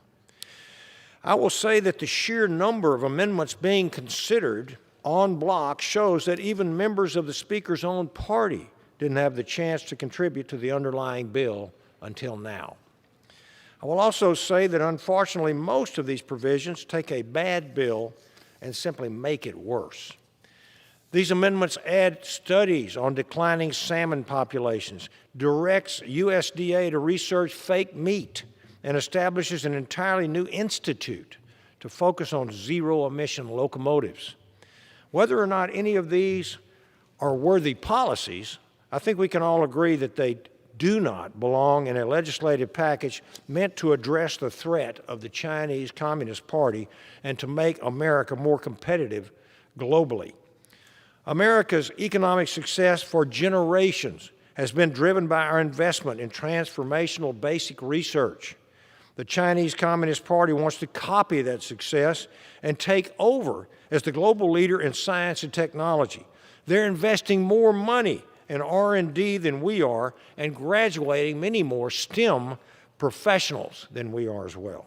[SPEAKER 4] I will say that the sheer number of amendments being considered en bloc shows that even members of the Speaker's own party didn't have the chance to contribute to the underlying bill until now. I will also say that unfortunately most of these provisions take a bad bill and simply make it worse. These amendments add studies on declining salmon populations, directs USDA to research fake meat, and establishes an entirely new institute to focus on zero-emission locomotives. Whether or not any of these are worthy policies, I think we can all agree that they do not belong in a legislative package meant to address the threat of the Chinese Communist Party and to make America more competitive globally. America's economic success for generations has been driven by our investment in transformational basic research. The Chinese Communist Party wants to copy that success and take over as the global leader in science and technology. They're investing more money in R&D than we are and graduating many more STEM professionals than we are as well.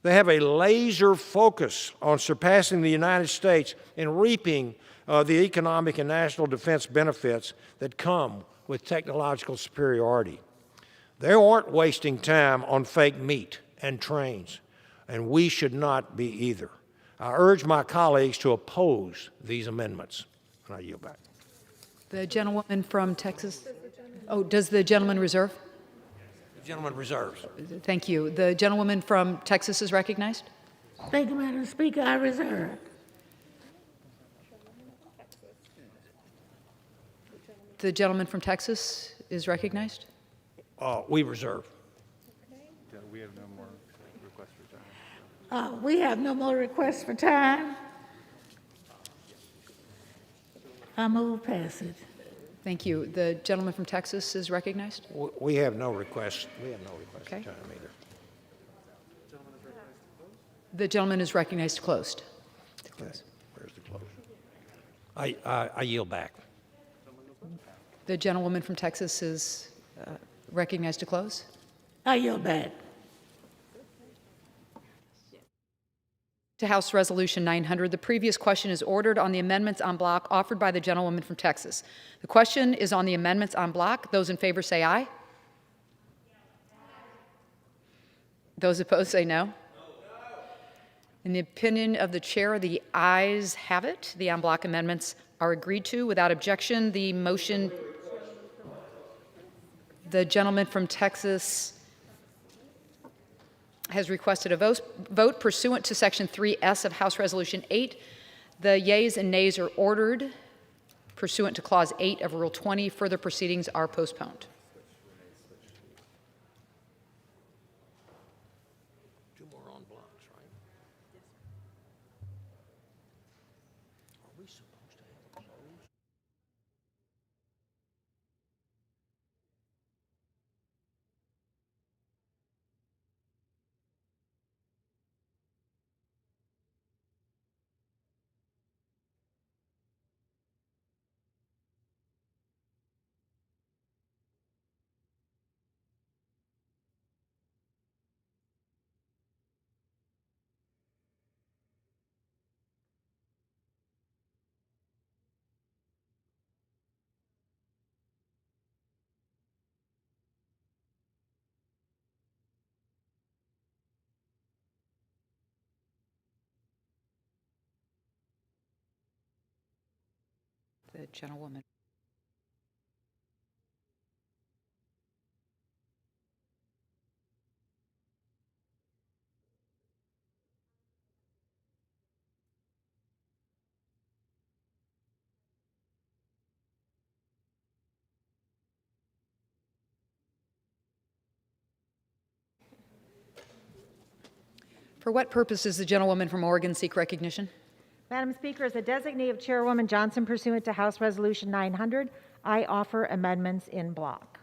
[SPEAKER 4] They have a laser focus on surpassing the United States and reaping the economic and national defense benefits that come with technological superiority. They aren't wasting time on fake meat and trains, and we should not be either. I urge my colleagues to oppose these amendments. And I yield back.
[SPEAKER 16] The gentlewoman from Texas. Oh, does the gentleman reserve?
[SPEAKER 4] The gentleman reserves.
[SPEAKER 16] Thank you. The gentlewoman from Texas is recognized.
[SPEAKER 19] Thank you, Madam Speaker. I reserve.
[SPEAKER 16] The gentleman from Texas is recognized.
[SPEAKER 4] We reserve.
[SPEAKER 21] We have no more requests for time.
[SPEAKER 19] We have no more requests for time. I move passage.
[SPEAKER 16] Thank you. The gentleman from Texas is recognized.
[SPEAKER 4] We have no requests. We have no requests
[SPEAKER 16] Okay.
[SPEAKER 4] for time either.
[SPEAKER 16] The gentleman is recognized closed.
[SPEAKER 4] Where's the close? I yield back.
[SPEAKER 16] The gentlewoman from Texas is recognized to close.
[SPEAKER 19] I yield back.
[SPEAKER 16] To House Resolution 900, the previous question is ordered on the amendments en bloc offered by the gentlewoman from Texas. The question is on the amendments en bloc. Those in favor say aye. Those opposed say no. In the opinion of the chair, the ayes have it. The en bloc amendments are agreed to. Without objection, the motion. The gentleman from Texas has requested a vote pursuant to Section 3S of House Resolution 8. The yeas and nays are ordered pursuant to Clause 8 of Rule 20. Further proceedings are postponed.
[SPEAKER 4] Two more on blocks, right? Are we supposed to have closed?
[SPEAKER 16] The gentlewoman. For what purpose does the gentlewoman from Oregon seek recognition?
[SPEAKER 3] Madam Speaker, as a designee of Chairwoman Johnson pursuant to House Resolution 900, I offer amendments in block.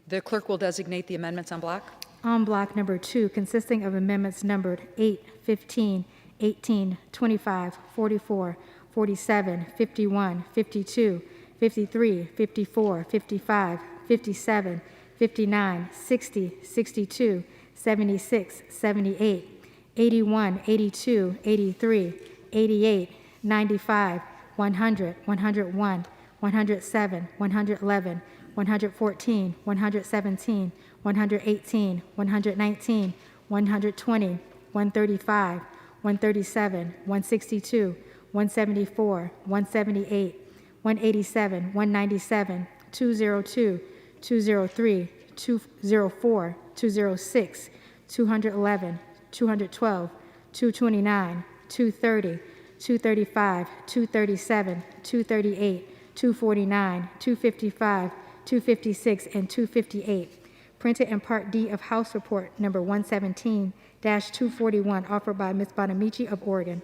[SPEAKER 16] The clerk will designate the amendments en bloc.
[SPEAKER 12] En bloc number 2, consisting of amendments numbered 8, 15, 18, 25, 44, 47, 51, 52, 53, 54, 55, 57, 59, 60, 62, 76, 78, 81, 82, 83, 88, 95, 100, 101, 107, 111, 114, 117, 118, 119, 120, 135, 137, 162, 174, 178, 187, 197, 202, 203, 204, 206, 211, 212, 229, 230, 235, 237, 238, 249, 255, 256, and 258. Printed in Part D of House Report Number 117-241, offered by Ms. Bonamici of Oregon.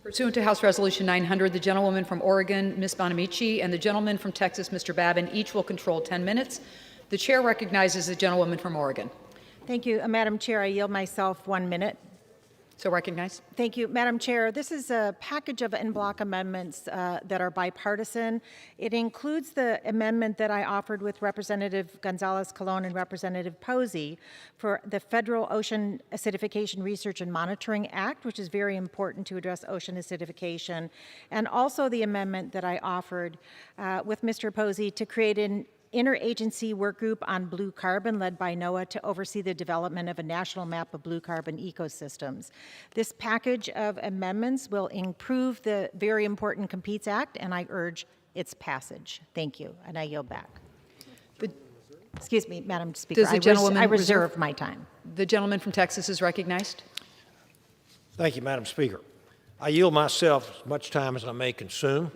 [SPEAKER 16] Pursuant to House Resolution 900, the gentlewoman from Oregon, Ms. Bonamici, and the gentleman from Texas, Mr. Babin, each will control 10 minutes. The chair recognizes the gentlewoman from Oregon.
[SPEAKER 3] Thank you, Madam Chair. I yield myself 1 minute.
[SPEAKER 16] So recognized.
[SPEAKER 3] Thank you, Madam Chair. This is a package of en bloc amendments that are bipartisan. It includes the amendment that I offered with Representative Gonzalez-Colon and Representative Posey for the Federal Ocean Acidification Research and Monitoring Act, which is very important to address ocean acidification, and also the amendment that I offered with Mr. Posey to create an interagency work group on blue carbon led by NOAA to oversee the development of a national map of blue carbon ecosystems. This package of amendments will improve the very important Competes Act, and I urge its passage. Thank you, and I yield back. Excuse me, Madam Speaker,
[SPEAKER 16] Does the gentlewoman
[SPEAKER 3] I reserve my time.
[SPEAKER 16] The gentleman from Texas is recognized.
[SPEAKER 4] Thank you, Madam Speaker. I yield myself as much time as I may consume.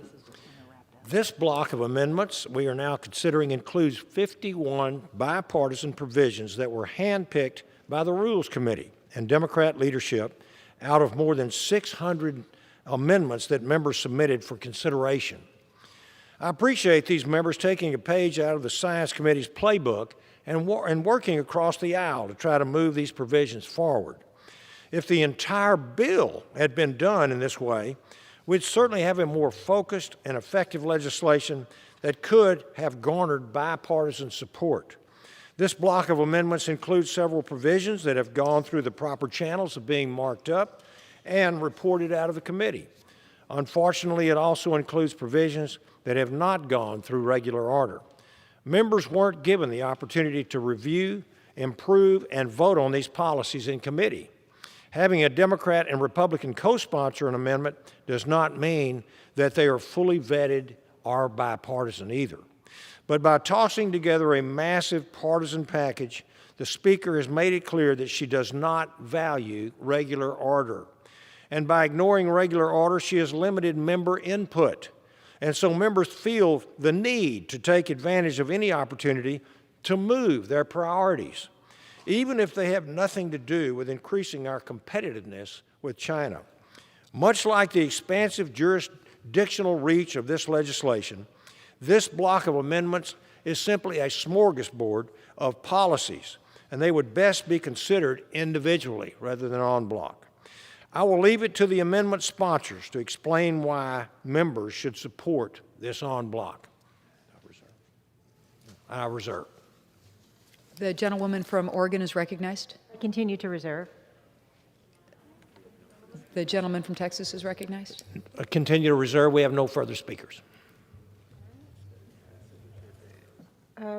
[SPEAKER 4] This block of amendments we are now considering includes 51 bipartisan provisions that were handpicked by the Rules Committee and Democrat leadership out of more than 600 amendments that members submitted for consideration. I appreciate these members taking a page out of the Science Committee's playbook and working across the aisle to try to move these provisions forward. If the entire bill had been done in this way, we'd certainly have a more focused and effective legislation that could have garnered bipartisan support. This block of amendments includes several provisions that have gone through the proper channels of being marked up and reported out of the committee. Unfortunately, it also includes provisions that have not gone through regular order. Members weren't given the opportunity to review, improve, and vote on these policies in committee. Having a Democrat and Republican co-sponsor an amendment does not mean that they are fully vetted or bipartisan either. But by tossing together a massive partisan package, the Speaker has made it clear that she does not value regular order. And by ignoring regular order, she has limited member input. And so members feel the need to take advantage of any opportunity to move their priorities, even if they have nothing to do with increasing our competitiveness with China. Much like the expansive jurisdictional reach of this legislation, this block of amendments is simply a smorgasbord of policies, and they would best be considered individually rather than en bloc. I will leave it to the amendment sponsors to explain why members should support this en bloc. I reserve.
[SPEAKER 16] The gentlewoman from Oregon is recognized.
[SPEAKER 3] I continue to reserve.
[SPEAKER 16] The gentleman from Texas is recognized.
[SPEAKER 4] Continue to reserve. We have no further speakers.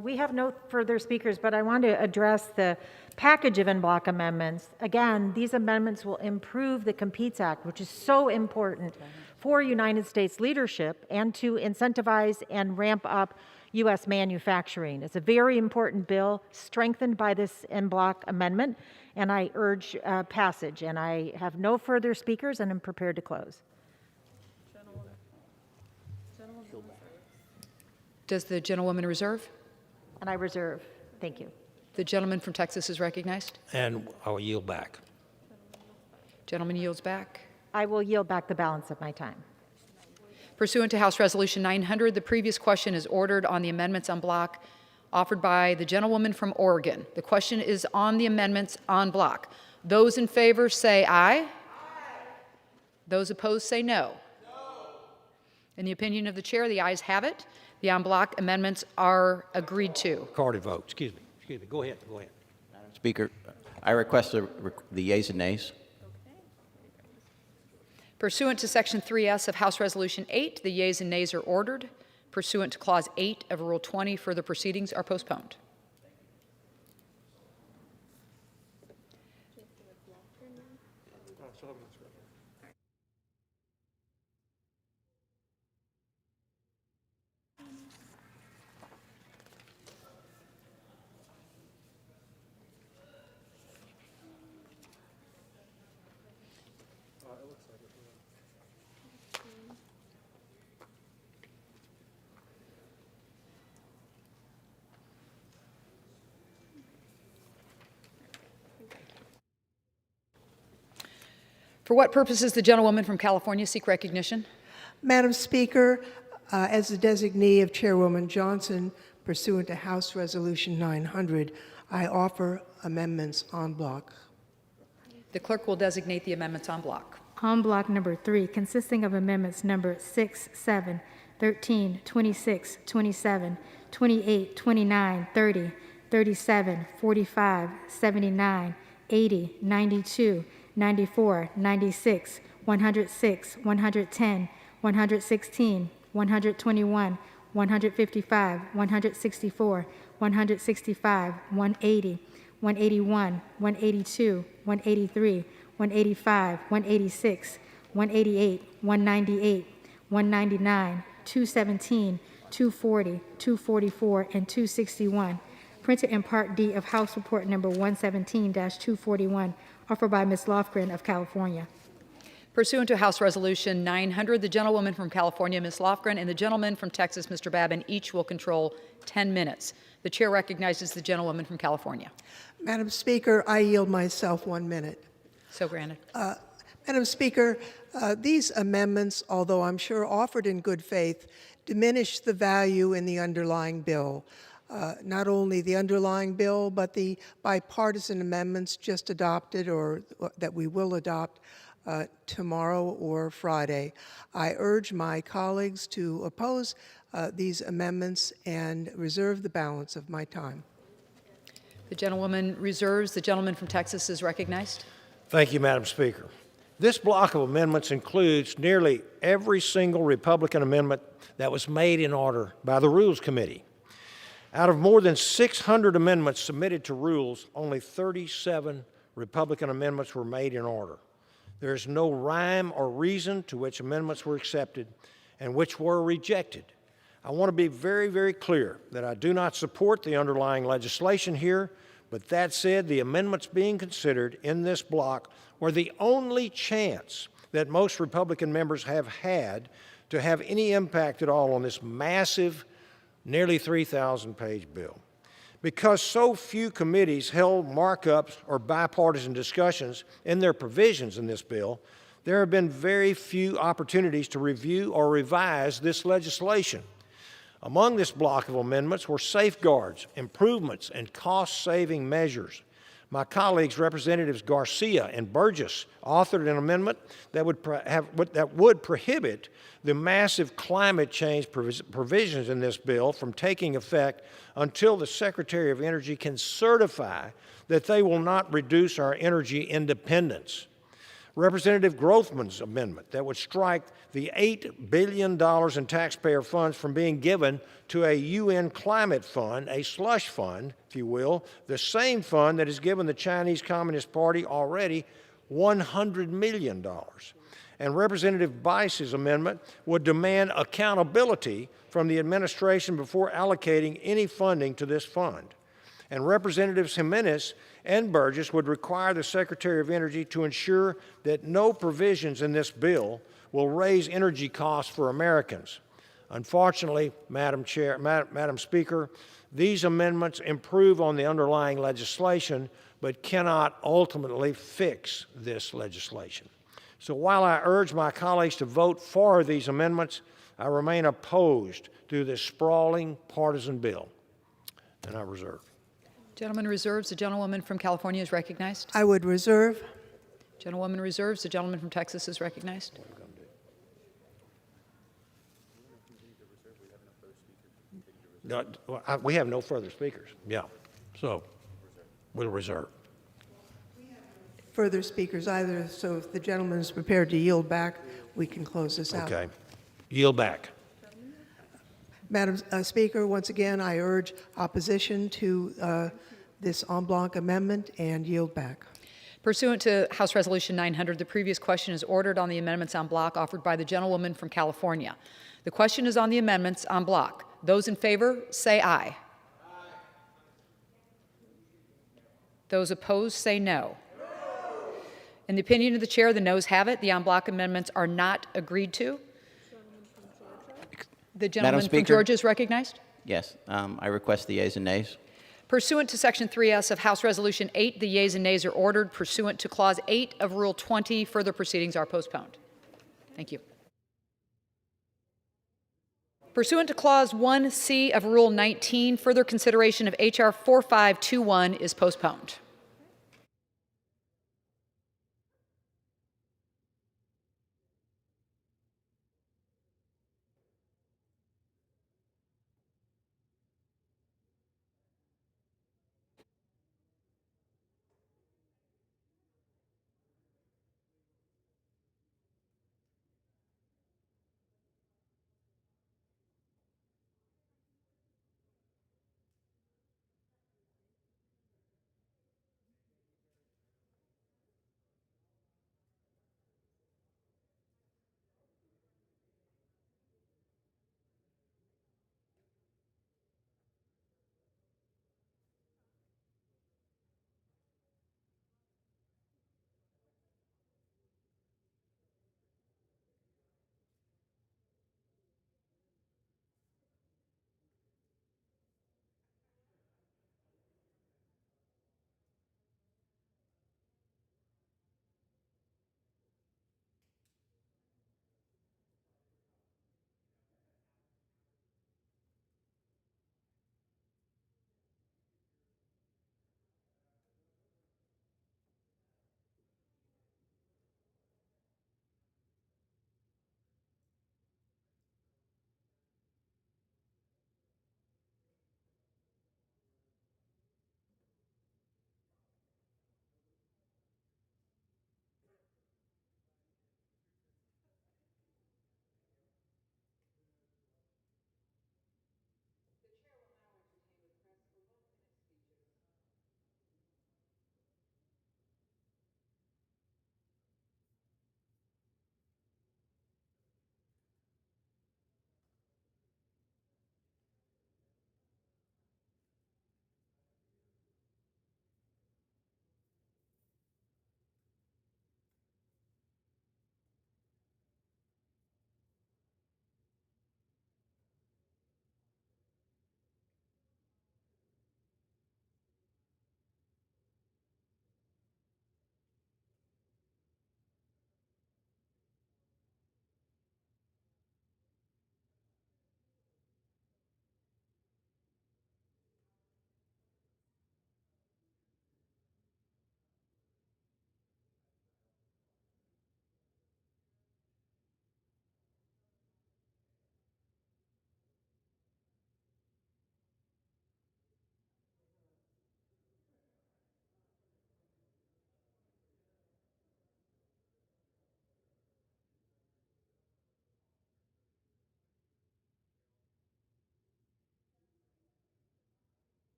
[SPEAKER 3] We have no further speakers, but I want to address the package of en bloc amendments. Again, these amendments will improve the Competes Act, which is so important for United States leadership and to incentivize and ramp up U.S. manufacturing. It's a very important bill strengthened by this en bloc amendment, and I urge passage. And I have no further speakers, and I'm prepared to close.
[SPEAKER 16] Does the gentlewoman reserve?
[SPEAKER 3] And I reserve. Thank you.
[SPEAKER 16] The gentleman from Texas is recognized.
[SPEAKER 4] And I will yield back.
[SPEAKER 16] Gentleman yields back.
[SPEAKER 3] I will yield back the balance of my time.
[SPEAKER 16] Pursuant to House Resolution 900, the previous question is ordered on the amendments en bloc offered by the gentlewoman from Oregon. The question is on the amendments en bloc. Those in favor say aye. Aye. Those opposed say no. No. In the opinion of the chair, the ayes have it. The en bloc amendments are agreed to.
[SPEAKER 4] Recorded vote. Excuse me. Go ahead.
[SPEAKER 5] Madam Speaker, I request the yeas and nays.
[SPEAKER 16] Pursuant to Section 3S of House Resolution 8, the yeas and nays are ordered. Pursuant to Clause 8 of Rule 20, further proceedings are postponed. For what purpose does the gentlewoman from California seek recognition?
[SPEAKER 6] Madam Speaker, as the designee of Chairwoman Johnson, pursuant to House Resolution 900, I offer amendments en bloc.
[SPEAKER 16] The clerk will designate the amendments en bloc.
[SPEAKER 12] On block number 3, consisting of amendments number 6, 7, 13, 26, 27, 28, 29, 30, 37, 45, 79, 80, 92, 94, 96, 106, 110, 116, 121, 155, 164, 165, 180, 181, 182, 183, 185, 186, 188, 198, 199, 217, 240, 244, and 261, printed in Part D of House Report Number 117-241, offered by Ms. Lofgren of California.
[SPEAKER 16] Pursuant to House Resolution 900, the gentlewoman from California, Ms. Lofgren, and the gentleman from Texas, Mr. Babin, each will control 10 minutes. The chair recognizes the gentlewoman from California.
[SPEAKER 6] Madam Speaker, I yield myself 1 minute.
[SPEAKER 16] So granted.
[SPEAKER 6] Madam Speaker, these amendments, although I'm sure offered in good faith, diminish the value in the underlying bill. Not only the underlying bill, but the bipartisan amendments just adopted or that we will adopt tomorrow or Friday. I urge my colleagues to oppose these amendments and reserve the balance of my time.
[SPEAKER 16] The gentlewoman reserves. The gentleman from Texas is recognized.
[SPEAKER 4] Thank you, Madam Speaker. This block of amendments includes nearly every single Republican amendment that was made in order by the Rules Committee. Out of more than 600 amendments submitted to rules, only 37 Republican amendments were made in order. There is no rhyme or reason to which amendments were accepted and which were rejected. I want to be very, very clear that I do not support the underlying legislation here, but that said, the amendments being considered in this block were the only chance that most Republican members have had to have any impact at all on this massive, nearly 3,000-page bill. Because so few committees held markups or bipartisan discussions in their provisions in this bill, there have been very few opportunities to review or revise this legislation. Among this block of amendments were safeguards, improvements, and cost-saving measures. My colleagues, Representatives Garcia and Burgess, authored an amendment that would prohibit the massive climate change provisions in this bill from taking effect until the Secretary of Energy can certify that they will not reduce our energy independence. Representative Grothman's amendment that would strike the $8 billion in taxpayer funds from being given to a UN climate fund, a slush fund, if you will, the same fund that has given the Chinese Communist Party already $100 million. And Representative Bice's amendment would demand accountability from the administration before allocating any funding to this fund. And Representatives Jimenez and Burgess would require the Secretary of Energy to ensure that no provisions in this bill will raise energy costs for Americans. Unfortunately, Madam Speaker, these amendments improve on the underlying legislation but cannot ultimately fix this legislation. So while I urge my colleagues to vote for these amendments, I remain opposed to this sprawling partisan bill, and I reserve.
[SPEAKER 16] Gentleman reserves. The gentlewoman from California is recognized.
[SPEAKER 6] I would reserve.
[SPEAKER 16] Gentlewoman reserves. The gentleman from Texas is recognized.
[SPEAKER 4] We have no further speakers. Yeah, so we'll reserve.
[SPEAKER 6] Further speakers either, so if the gentleman is prepared to yield back, we can close this out.
[SPEAKER 4] Okay. Yield back.
[SPEAKER 6] Madam Speaker, once again, I urge opposition to this en bloc amendment and yield back.
[SPEAKER 16] Pursuant to House Resolution 900, the previous question is ordered on the amendments en bloc offered by the gentlewoman from California. The question is on the amendments en bloc. Those in favor, say aye. Aye. Those opposed, say no. In the opinion of the chair, the noes have it. The en bloc amendments are not agreed to. The gentleman from
[SPEAKER 5] Speaker?
[SPEAKER 16] Georgia is recognized.
[SPEAKER 5] Yes, I request the yeas and nays.
[SPEAKER 16] Pursuant to Section 3S of House Resolution 8, the yeas and nays are ordered. Pursuant to Clause 8 of Rule 20, further proceedings are postponed. Thank you. Pursuant to Clause 1C of Rule 19, further consideration of H.R. 4521 is postponed.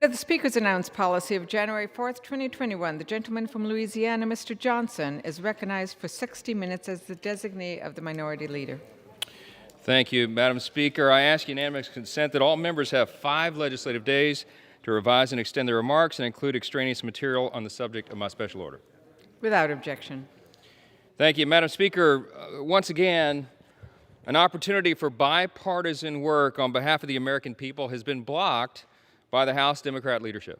[SPEAKER 8] The Speaker's announced policy of January 4th, 2021, the gentleman from Louisiana, Mr. Johnson, is recognized for 60 minutes as the designee of the Minority Leader.
[SPEAKER 9] Thank you, Madam Speaker. I ask unanimous consent that all members have 5 legislative days to revise and extend their remarks and include extraneous material on the subject of my special order.
[SPEAKER 8] Without objection.
[SPEAKER 9] Thank you, Madam Speaker. Once again, an opportunity for bipartisan work on behalf of the American people has been blocked by the House Democrat leadership.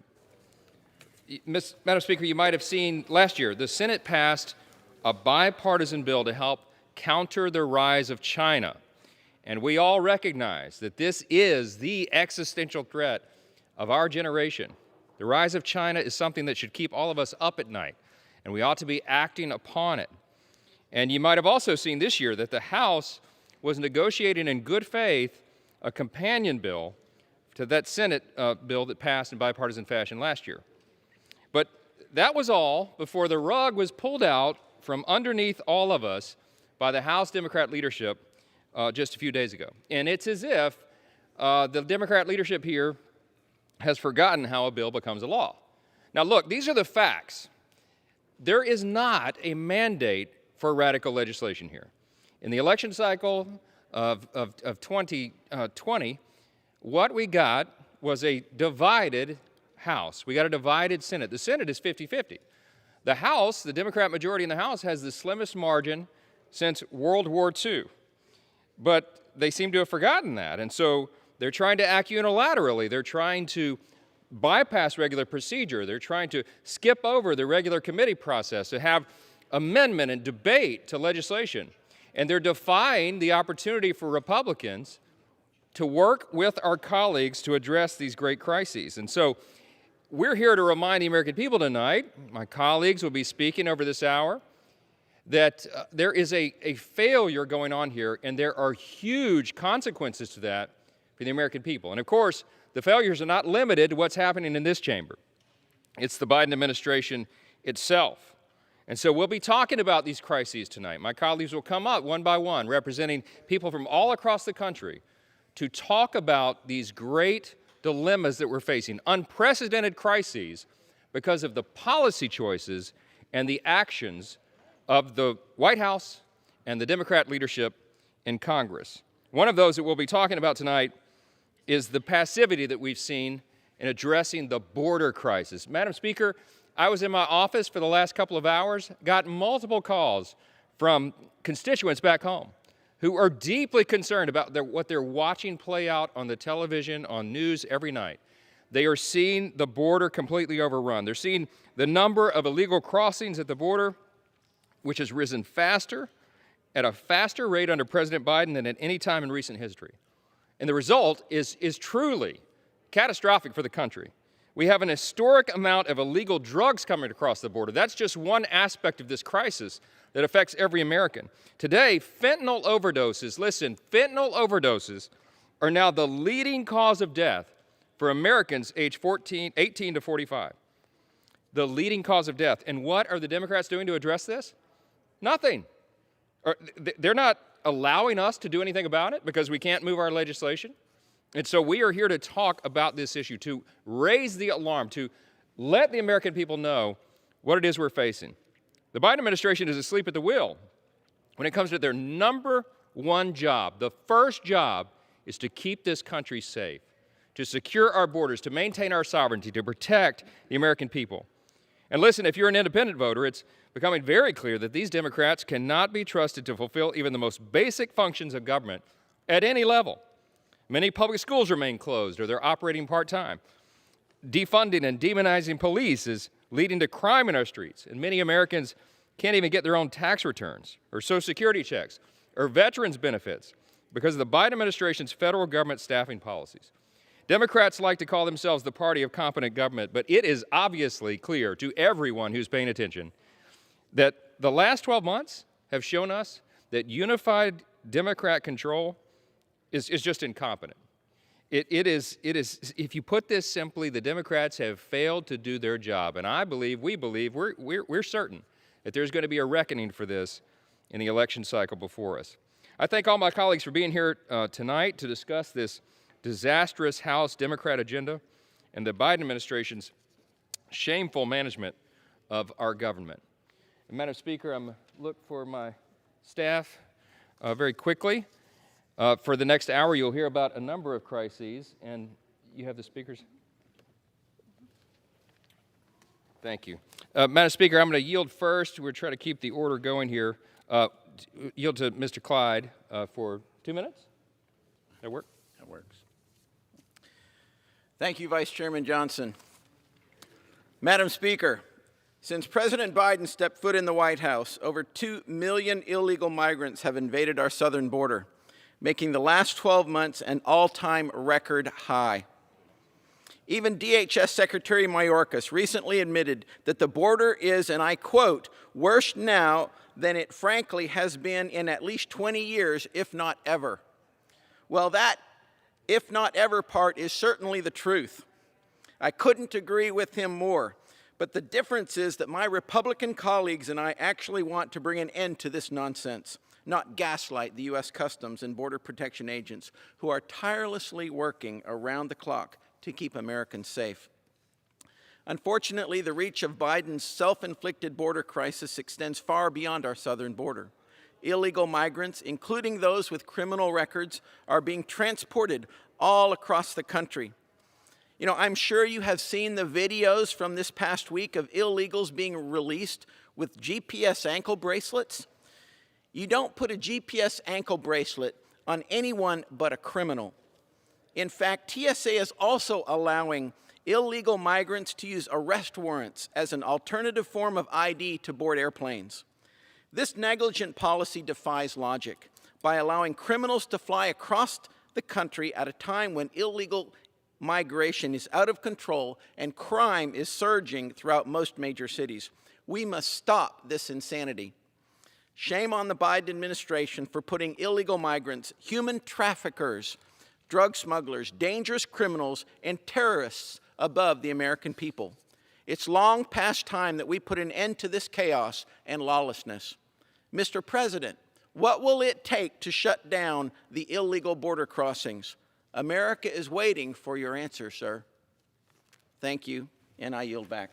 [SPEAKER 9] Madam Speaker, you might have seen last year, the Senate passed a bipartisan bill to help counter the rise of China. And we all recognize that this is the existential threat of our generation. The rise of China is something that should keep all of us up at night, and we ought to be acting upon it. And you might have also seen this year that the House was negotiating in good faith a companion bill to that Senate bill that passed in bipartisan fashion last year. But that was all before the rug was pulled out from underneath all of us by the House Democrat leadership just a few days ago. And it's as if the Democrat leadership here has forgotten how a bill becomes a law. Now look, these are the facts. There is not a mandate for radical legislation here. In the election cycle of 2020, what we got was a divided House. We got a divided Senate. The Senate is 50-50. The House, the Democrat majority in the House, has the slimmest margin since World War II. But they seem to have forgotten that, and so they're trying to act unilaterally. They're trying to bypass regular procedure. They're trying to skip over the regular committee process, to have amendment and debate to legislation. And they're defying the opportunity for Republicans to work with our colleagues to address these great crises. And so we're here to remind the American people tonight, my colleagues will be speaking over this hour, that there is a failure going on here, and there are huge consequences to that for the American people. And of course, the failures are not limited to what's happening in this chamber. It's the Biden administration itself. And so we'll be talking about these crises tonight. My colleagues will come up one by one, representing people from all across the country, to talk about these great dilemmas that we're facing, unprecedented crises because of the policy choices and the actions of the White House and the Democrat leadership in Congress. One of those that we'll be talking about tonight is the passivity that we've seen in addressing the border crisis. Madam Speaker, I was in my office for the last couple of hours, got multiple calls from constituents back home who are deeply concerned about what they're watching play out on the television, on news every night. They are seeing the border completely overrun. They're seeing the number of illegal crossings at the border, which has risen faster, at a faster rate under President Biden than at any time in recent history. And the result is truly catastrophic for the country. We have an historic amount of illegal drugs coming across the border. That's just one aspect of this crisis that affects every American. Today, fentanyl overdoses, listen, fentanyl overdoses are now the leading cause of death for Americans aged 18 to 45. The leading cause of death. And what are the Democrats doing to address this? Nothing. They're not allowing us to do anything about it because we can't move our legislation. And so we are here to talk about this issue, to raise the alarm, to let the American people know what it is we're facing. The Biden administration is asleep at the wheel when it comes to their number one job. The first job is to keep this country safe, to secure our borders, to maintain our sovereignty, to protect the American people. And listen, if you're an independent voter, it's becoming very clear that these Democrats cannot be trusted to fulfill even the most basic functions of government at any level. Many public schools remain closed or they're operating part-time. Defunding and demonizing police is leading to crime in our streets, and many Americans can't even get their own tax returns or Social Security checks or veterans benefits because of the Biden administration's federal government staffing policies. Democrats like to call themselves the party of competent government, but it is obviously clear to everyone who's paying attention that the last 12 months have shown us that unified Democrat control is just incompetent. It is, if you put this simply, the Democrats have failed to do their job. And we're certain that there's going to be a reckoning for this in the election cycle before us. I thank all my colleagues for being here tonight to discuss this disastrous House Democrat agenda and the Biden administration's shameful management of our government. And Madam Speaker, I'm look for my staff very quickly. For the next hour, you'll hear about a number of crises, and you have the speakers. Thank you. Madam Speaker, I'm going to yield first. We're trying to keep the order going here. Yield to Mr. Clyde for 2 minutes. That work?
[SPEAKER 5] That works. Thank you, Vice Chairman Johnson. Madam Speaker, since President Biden stepped foot in the White House, over 2 million illegal migrants have invaded our southern border, making the last 12 months an all-time record high. Even DHS Secretary Mayorkas recently admitted that the border is, and I quote, worse now than it frankly has been in at least 20 years, if not ever. Well, that if not ever part is certainly the truth. I couldn't agree with him more, but the difference is that my Republican colleagues and I actually want to bring an end to this nonsense, not gaslight the U.S. Customs and Border Protection agents who are tirelessly working around the clock to keep Americans safe. Unfortunately, the reach of Biden's self-inflicted border crisis extends far beyond our southern border. Illegal migrants, including those with criminal records, are being transported all across the country. You know, I'm sure you have seen the videos from this past week of illegals being released with GPS ankle bracelets. You don't put a GPS ankle bracelet on anyone but a criminal. In fact, TSA is also allowing illegal migrants to use arrest warrants as an alternative form of ID to board airplanes. This negligent policy defies logic by allowing criminals to fly across the country at a time when illegal migration is out of control and crime is surging throughout most major cities. We must stop this insanity. Shame on the Biden administration for putting illegal migrants, human traffickers, drug smugglers, dangerous criminals, and terrorists above the American people. It's long past time that we put an end to this chaos and lawlessness. Mr. President, what will it take to shut down the illegal border crossings? America is waiting for your answer, sir. Thank you, and I yield back.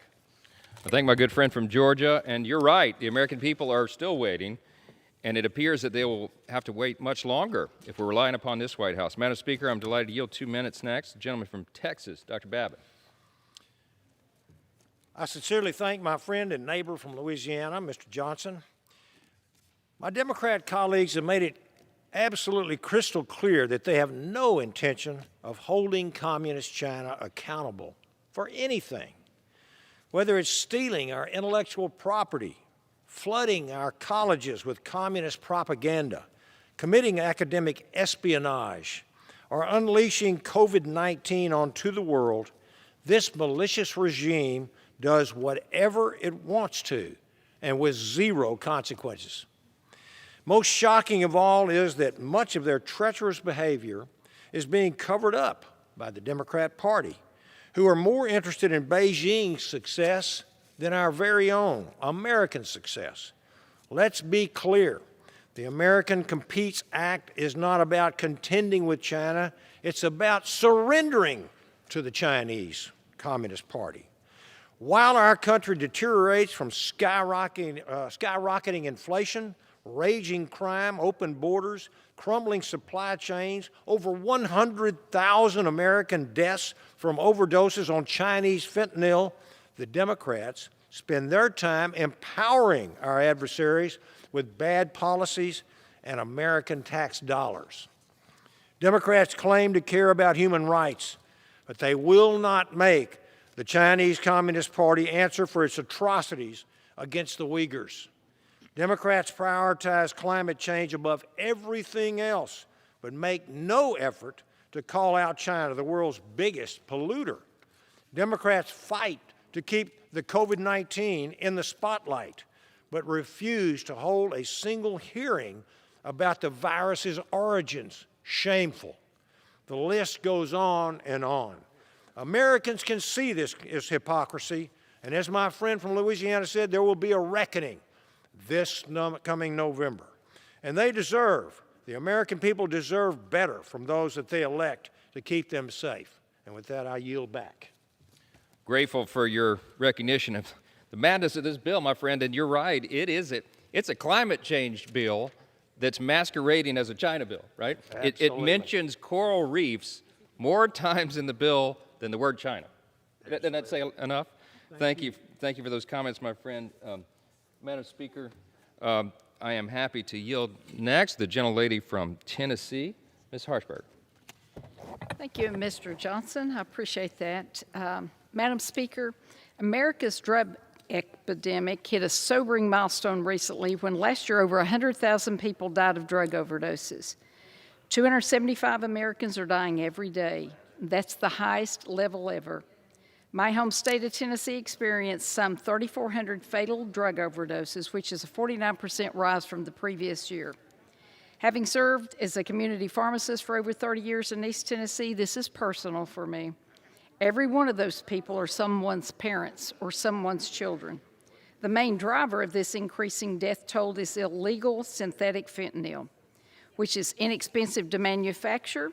[SPEAKER 9] I thank my good friend from Georgia, and you're right, the American people are still waiting, and it appears that they will have to wait much longer if we're relying upon this White House. Madam Speaker, I'm delighted to yield 2 minutes next. The gentleman from Texas, Dr. Babbitt.
[SPEAKER 4] I sincerely thank my friend and neighbor from Louisiana, Mr. Johnson. My Democrat colleagues have made it absolutely crystal clear that they have no intention of holding Communist China accountable for anything, whether it's stealing our intellectual property, flooding our colleges with communist propaganda, committing academic espionage, or unleashing COVID-19 onto the world. This malicious regime does whatever it wants to, and with zero consequences. Most shocking of all is that much of their treacherous behavior is being covered up by the Democrat Party, who are more interested in Beijing's success than our very own American success. Let's be clear. The American Competes Act is not about contending with China. It's about surrendering to the Chinese Communist Party. While our country deteriorates from skyrocketing inflation, raging crime, open borders, crumbling supply chains, over 100,000 American deaths from overdoses on Chinese fentanyl, the Democrats spend their time empowering our adversaries with bad policies and American tax dollars. Democrats claim to care about human rights, but they will not make the Chinese Communist Party answer for its atrocities against the Uyghurs. Democrats prioritize climate change above everything else, but make no effort to call out China, the world's biggest polluter. Democrats fight to keep the COVID-19 in the spotlight, but refuse to hold a single hearing about the virus's origins. Shameful. The list goes on and on. Americans can see this hypocrisy, and as my friend from Louisiana said, there will be a reckoning this coming November. And the American people deserve better from those that they elect to keep them safe. And with that, I yield back.
[SPEAKER 9] Grateful for your recognition of the madness of this bill, my friend, and you're right, it's a climate change bill that's masquerading as a China bill, right? It
[SPEAKER 4] Absolutely.
[SPEAKER 9] mentions coral reefs more times in the bill than the word China. Didn't that say enough? Thank you. Thank you for those comments, my friend. Madam Speaker, I am happy to yield next the gentlelady from Tennessee, Ms. Harshberg.
[SPEAKER 11] Thank you, Mr. Johnson. I appreciate that. Madam Speaker, America's drug epidemic hit a sobering milestone recently when last year over 100,000 people died of drug overdoses. 275 Americans are dying every day. That's the highest level ever. My home state of Tennessee experienced some 3,400 fatal drug overdoses, which is a 49% rise from the previous year. Having served as a community pharmacist for over 30 years in East Tennessee, this is personal for me. Every one of those people are someone's parents or someone's children. The main driver of this increasing death toll is illegal synthetic fentanyl, which is inexpensive to manufacture,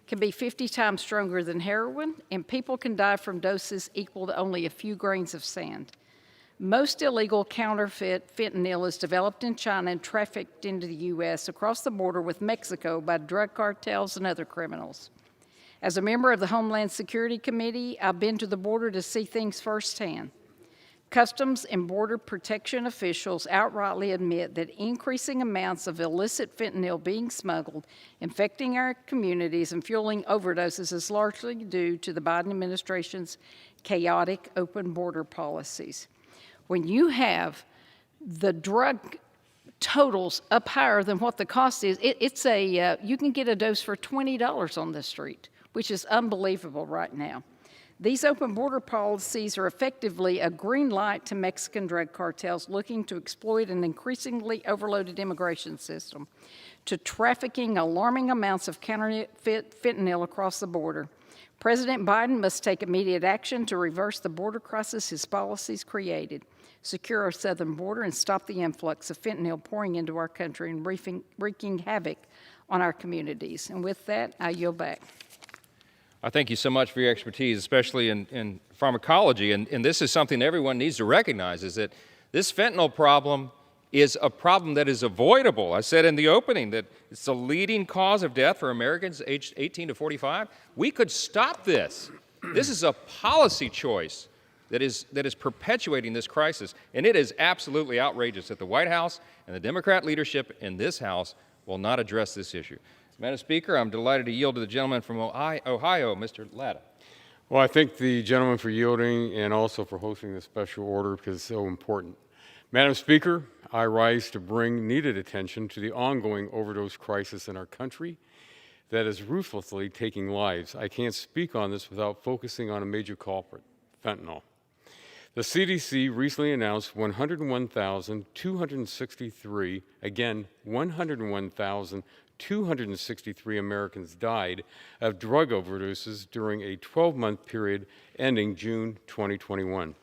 [SPEAKER 11] can be 50 times stronger than heroin, and people can die from doses equal to only a few grains of sand. Most illegal counterfeit fentanyl is developed in China and trafficked into the U.S. across the border with Mexico by drug cartels and other criminals. As a member of the Homeland Security Committee, I've been to the border to see things firsthand. Customs and Border Protection officials outrightly admit that increasing amounts of illicit fentanyl being smuggled, infecting our communities and fueling overdoses is largely due to the Biden administration's chaotic open border policies. When you have the drug totals up higher than what the cost is, you can get a dose for $20 on the street, which is unbelievable right now. These open border policies are effectively a green light to Mexican drug cartels looking to exploit an increasingly overloaded immigration system, to trafficking alarming amounts of counterfeit fentanyl across the border. President Biden must take immediate action to reverse the border crisis his policies created, secure our southern border, and stop the influx of fentanyl pouring into our country and wreaking havoc on our communities. And with that, I yield back.
[SPEAKER 9] I thank you so much for your expertise, especially in pharmacology. And this is something everyone needs to recognize, is that this fentanyl problem is a problem that is avoidable. I said in the opening that it's the leading cause of death for Americans aged 18 to 45. We could stop this. This is a policy choice that is perpetuating this crisis. And it is absolutely outrageous that the White House and the Democrat leadership in this House will not address this issue. Madam Speaker, I'm delighted to yield to the gentleman from Ohio, Mr. Latta.
[SPEAKER 21] Well, I thank the gentleman for yielding and also for hosting this special order because it's so important. Madam Speaker, I rise to bring needed attention to the ongoing overdose crisis in our country that is ruthlessly taking lives. I can't speak on this without focusing on a major culprit, fentanyl. The CDC recently announced 101,263, again, 101,263 Americans died of drug overdoses during a 12-month period ending June 2021.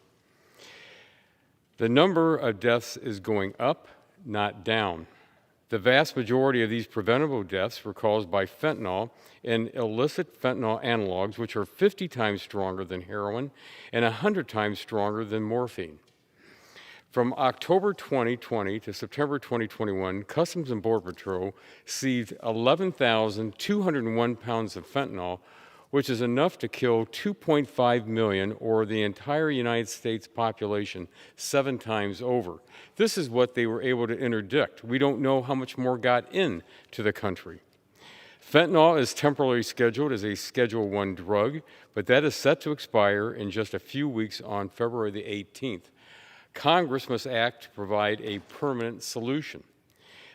[SPEAKER 21] The number of deaths is going up, not down. The vast majority of these preventable deaths were caused by fentanyl and illicit fentanyl analogs, which are 50 times stronger than heroin and 100 times stronger than morphine. From October 2020 to September 2021, Customs and Border Patrol seized 11,201 pounds of fentanyl, which is enough to kill 2.5 million, or the entire United States population, 7 times over. This is what they were able to interdict. We don't know how much more got into the country. Fentanyl is temporarily scheduled as a Schedule I drug, but that is set to expire in just a few weeks on February the 18th. Congress must act to provide a permanent solution.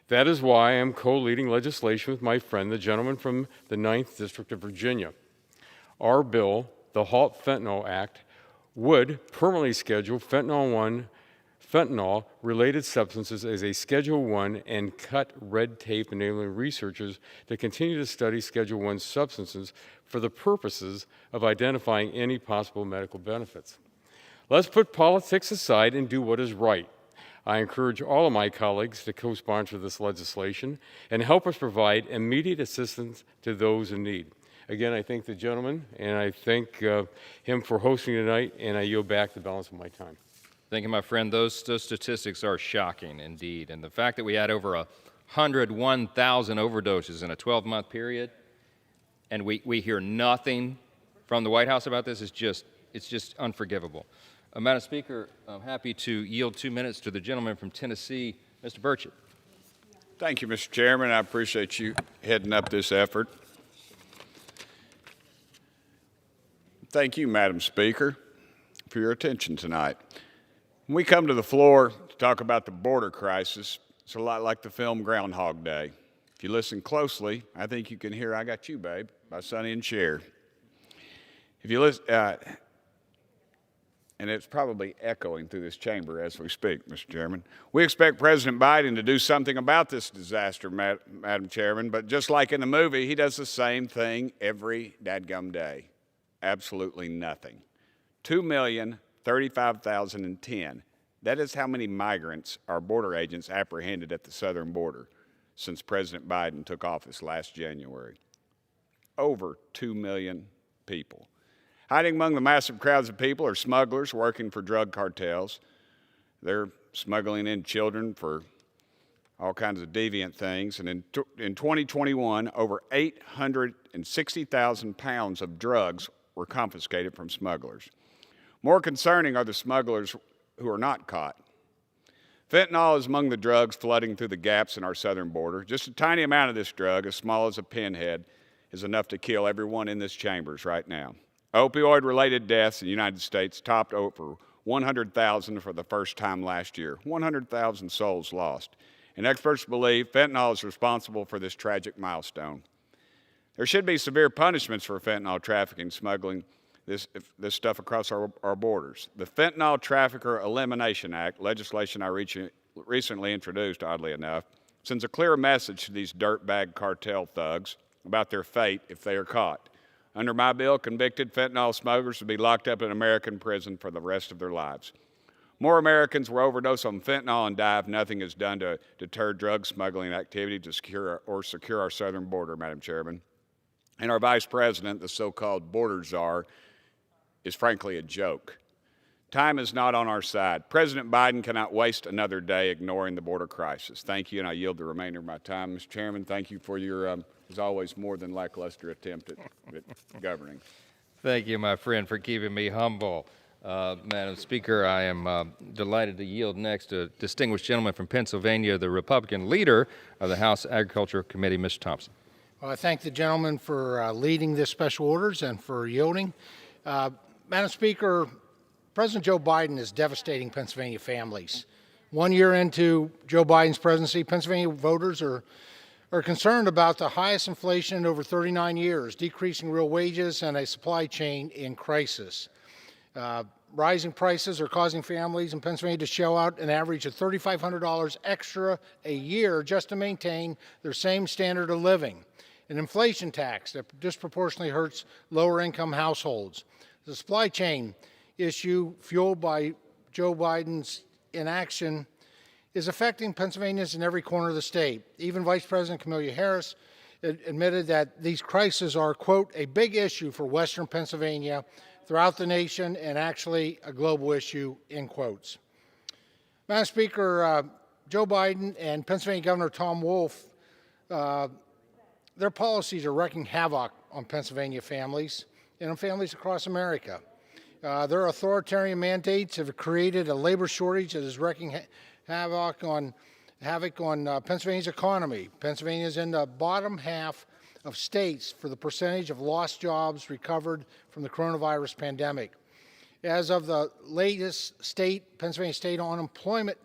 [SPEAKER 21] That is why I am co-leading legislation with my friend, the gentleman from the 9th District of Virginia. Our bill, the HALT Fentanyl Act, would permanently schedule fentanyl-related substances as a Schedule I and cut red tape, enabling researchers to continue to study Schedule I substances for the purposes of identifying any possible medical benefits. Let's put politics aside and do what is right. I encourage all of my colleagues to co-sponsor this legislation and help us provide immediate assistance to those in need. Again, I thank the gentleman, and I thank him for hosting tonight, and I yield back the balance of my time.
[SPEAKER 9] Thank you, my friend. Those statistics are shocking indeed. And the fact that we had over 601,000 overdoses in a 12-month period, and we hear nothing from the White House about this. It's just unforgivable. Madam Speaker, I'm happy to yield 2 minutes to the gentleman from Tennessee, Mr. Burchett.
[SPEAKER 15] Thank you, Mr. Chairman. I appreciate you heading up this effort. Thank you, Madam Speaker, for your attention tonight. When we come to the floor to talk about the border crisis, it's a lot like the film Groundhog Day. If you listen closely, I think you can hear "I Got You, Babe" by Sonny and Cher. If you listen, and it's probably echoing through this chamber as we speak, Mr. Chairman. We expect President Biden to do something about this disaster, Madam Chairman, but just like in the movie, he does the same thing every dadgum day. Absolutely nothing. 2,035,010. That is how many migrants our border agents apprehended at the southern border since President Biden took office last January. Over 2 million people. Hiding among the massive crowds of people are smugglers working for drug cartels. They're smuggling in children for all kinds of deviant things. And in 2021, over 860,000 pounds of drugs were confiscated from smugglers. More concerning are the smugglers who are not caught. Fentanyl is among the drugs flooding through the gaps in our southern border. Just a tiny amount of this drug, as small as a pinhead, is enough to kill everyone in this chambers right now. Opioid-related deaths in the United States topped over 100,000 for the first time last year. 100,000 souls lost. And experts believe fentanyl is responsible for this tragic milestone. There should be severe punishments for fentanyl trafficking, smuggling this stuff across our borders. The Fentanyl Trafficker Elimination Act, legislation I recently introduced, oddly enough, sends a clear message to these dirtbag cartel thugs about their fate if they are caught. Under my bill, convicted fentanyl smugglers would be locked up in American prison for the rest of their lives. More Americans will overdose on fentanyl and die if nothing is done to deter drug smuggling activity to secure our southern border, Madam Chairman. And our Vice President, the so-called border czar, is frankly a joke. Time is not on our side. President Biden cannot waste another day ignoring the border crisis. Thank you, and I yield the remainder of my time. Mr. Chairman, thank you for your, as always, more than lackluster attempt at governing.
[SPEAKER 9] Thank you, my friend, for keeping me humble. Madam Speaker, I am delighted to yield next to a distinguished gentleman from Pennsylvania, the Republican leader of the House Agriculture Committee, Mr. Thompson.
[SPEAKER 18] Well, I thank the gentleman for leading this special orders and for yielding. Madam Speaker, President Joe Biden is devastating Pennsylvania families. 1 year into Joe Biden's presidency, Pennsylvania voters are concerned about the highest inflation in over 39 years, decreasing real wages, and a supply chain in crisis. Rising prices are causing families in Pennsylvania to shell out an average of $3,500 extra a year just to maintain their same standard of living. An inflation tax that disproportionately hurts lower-income households. The supply chain issue, fueled by Joe Biden's inaction, is affecting Pennsylvanians in every corner of the state. Even Vice President Kamala Harris admitted that these crises are, quote, a big issue for Western Pennsylvania, throughout the nation, and actually a global issue, in quotes. Madam Speaker, Joe Biden and Pennsylvania Governor Tom Wolf, their policies are wreaking havoc on Pennsylvania families and on families across America. Their authoritarian mandates have created a labor shortage that is wreaking havoc on Pennsylvania's economy. Pennsylvania is in the bottom half of states for the percentage of lost jobs recovered from the coronavirus pandemic. As of the latest Pennsylvania State Unemployment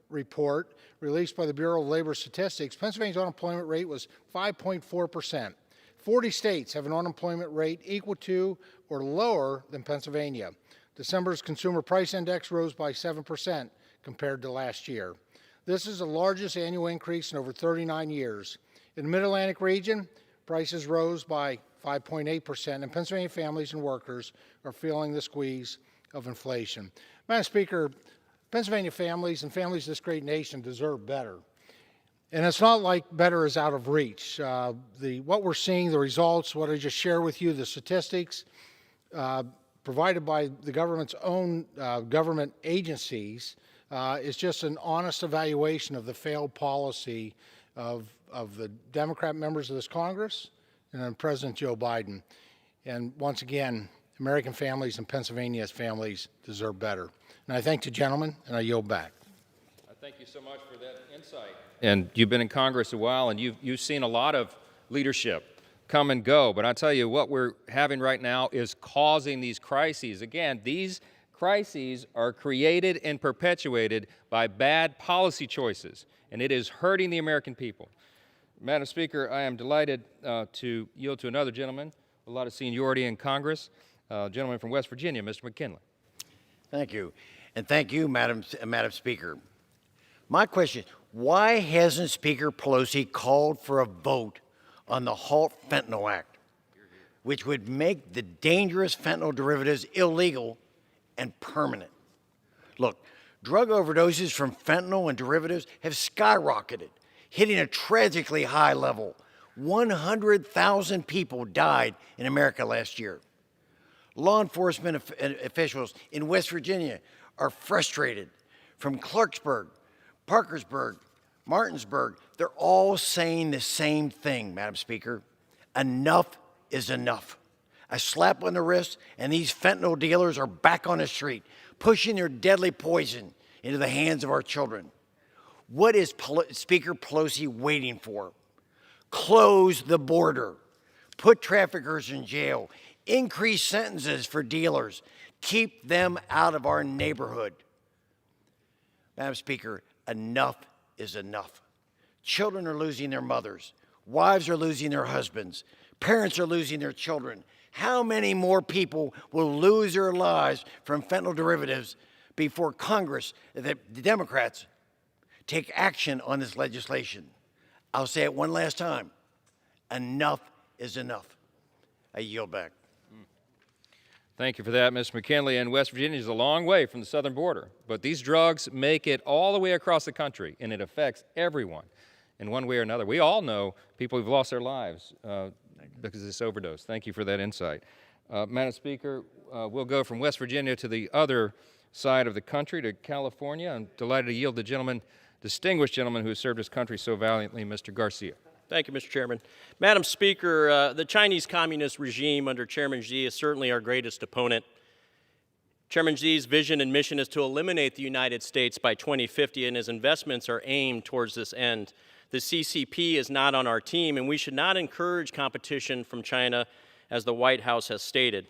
[SPEAKER 18] Report released by the Bureau of Labor Statistics, Pennsylvania's unemployment rate was 5.4%. 40 states have an unemployment rate equal to or lower than Pennsylvania. December's Consumer Price Index rose by 7% compared to last year. This is the largest annual increase in over 39 years. In the Mid-Atlantic region, prices rose by 5.8%, and Pennsylvania families and workers are feeling the squeeze of inflation. Madam Speaker, Pennsylvania families and families of this great nation deserve better. And it's not like better is out of reach. What we're seeing, the results, what I just shared with you, the statistics provided by the government's own government agencies is just an honest evaluation of the failed policy of the Democrat members of this Congress and on President Joe Biden. And once again, American families and Pennsylvania's families deserve better. And I thank the gentleman, and I yield back.
[SPEAKER 9] Thank you so much for that insight. And you've been in Congress a while, and you've seen a lot of leadership come and go. But I tell you, what we're having right now is causing these crises. Again, these crises are created and perpetuated by bad policy choices, and it is hurting the American people. Madam Speaker, I am delighted to yield to another gentleman, a lot of seniority in Congress, gentleman from West Virginia, Mr. McKinley.
[SPEAKER 17] Thank you. And thank you, Madam Speaker. My question, why hasn't Speaker Pelosi called for a vote on the Halt Fentanyl Act, which would make the dangerous fentanyl derivatives illegal and permanent? Look, drug overdoses from fentanyl and derivatives have skyrocketed, hitting a tragically high level. 100,000 people died in America last year. Law enforcement officials in West Virginia are frustrated. From Clarksburg, Parkersburg, Martinsburg, they're all saying the same thing, Madam Speaker. Enough is enough. A slap on the wrist, and these fentanyl dealers are back on the street, pushing their deadly poison into the hands of our children. What is Speaker Pelosi waiting for? Close the border. Put traffickers in jail. Increase sentences for dealers. Keep them out of our neighborhood. Madam Speaker, enough is enough. Children are losing their mothers. Wives are losing their husbands. Parents are losing their children. How many more people will lose their lives from fentanyl derivatives before Congress, the Democrats, take action on this legislation? I'll say it one last time. Enough is enough. I yield back.
[SPEAKER 9] Thank you for that, Mr. McKinley. And West Virginia is a long way from the southern border, but these drugs make it all the way across the country, and it affects everyone in one way or another. We all know people who've lost their lives because of this overdose. Thank you for that insight. Madam Speaker, we'll go from West Virginia to the other side of the country, to California. I'm delighted to yield the gentleman, distinguished gentleman who has served his country so valiantly, Mr. Garcia.
[SPEAKER 20] Thank you, Mr. Chairman. Madam Speaker, the Chinese Communist regime under Chairman Xi is certainly our greatest opponent. Chairman Xi's vision and mission is to eliminate the United States by 2050, and his investments are aimed towards this end. The CCP is not on our team, and we should not encourage competition from China, as the White House has stated.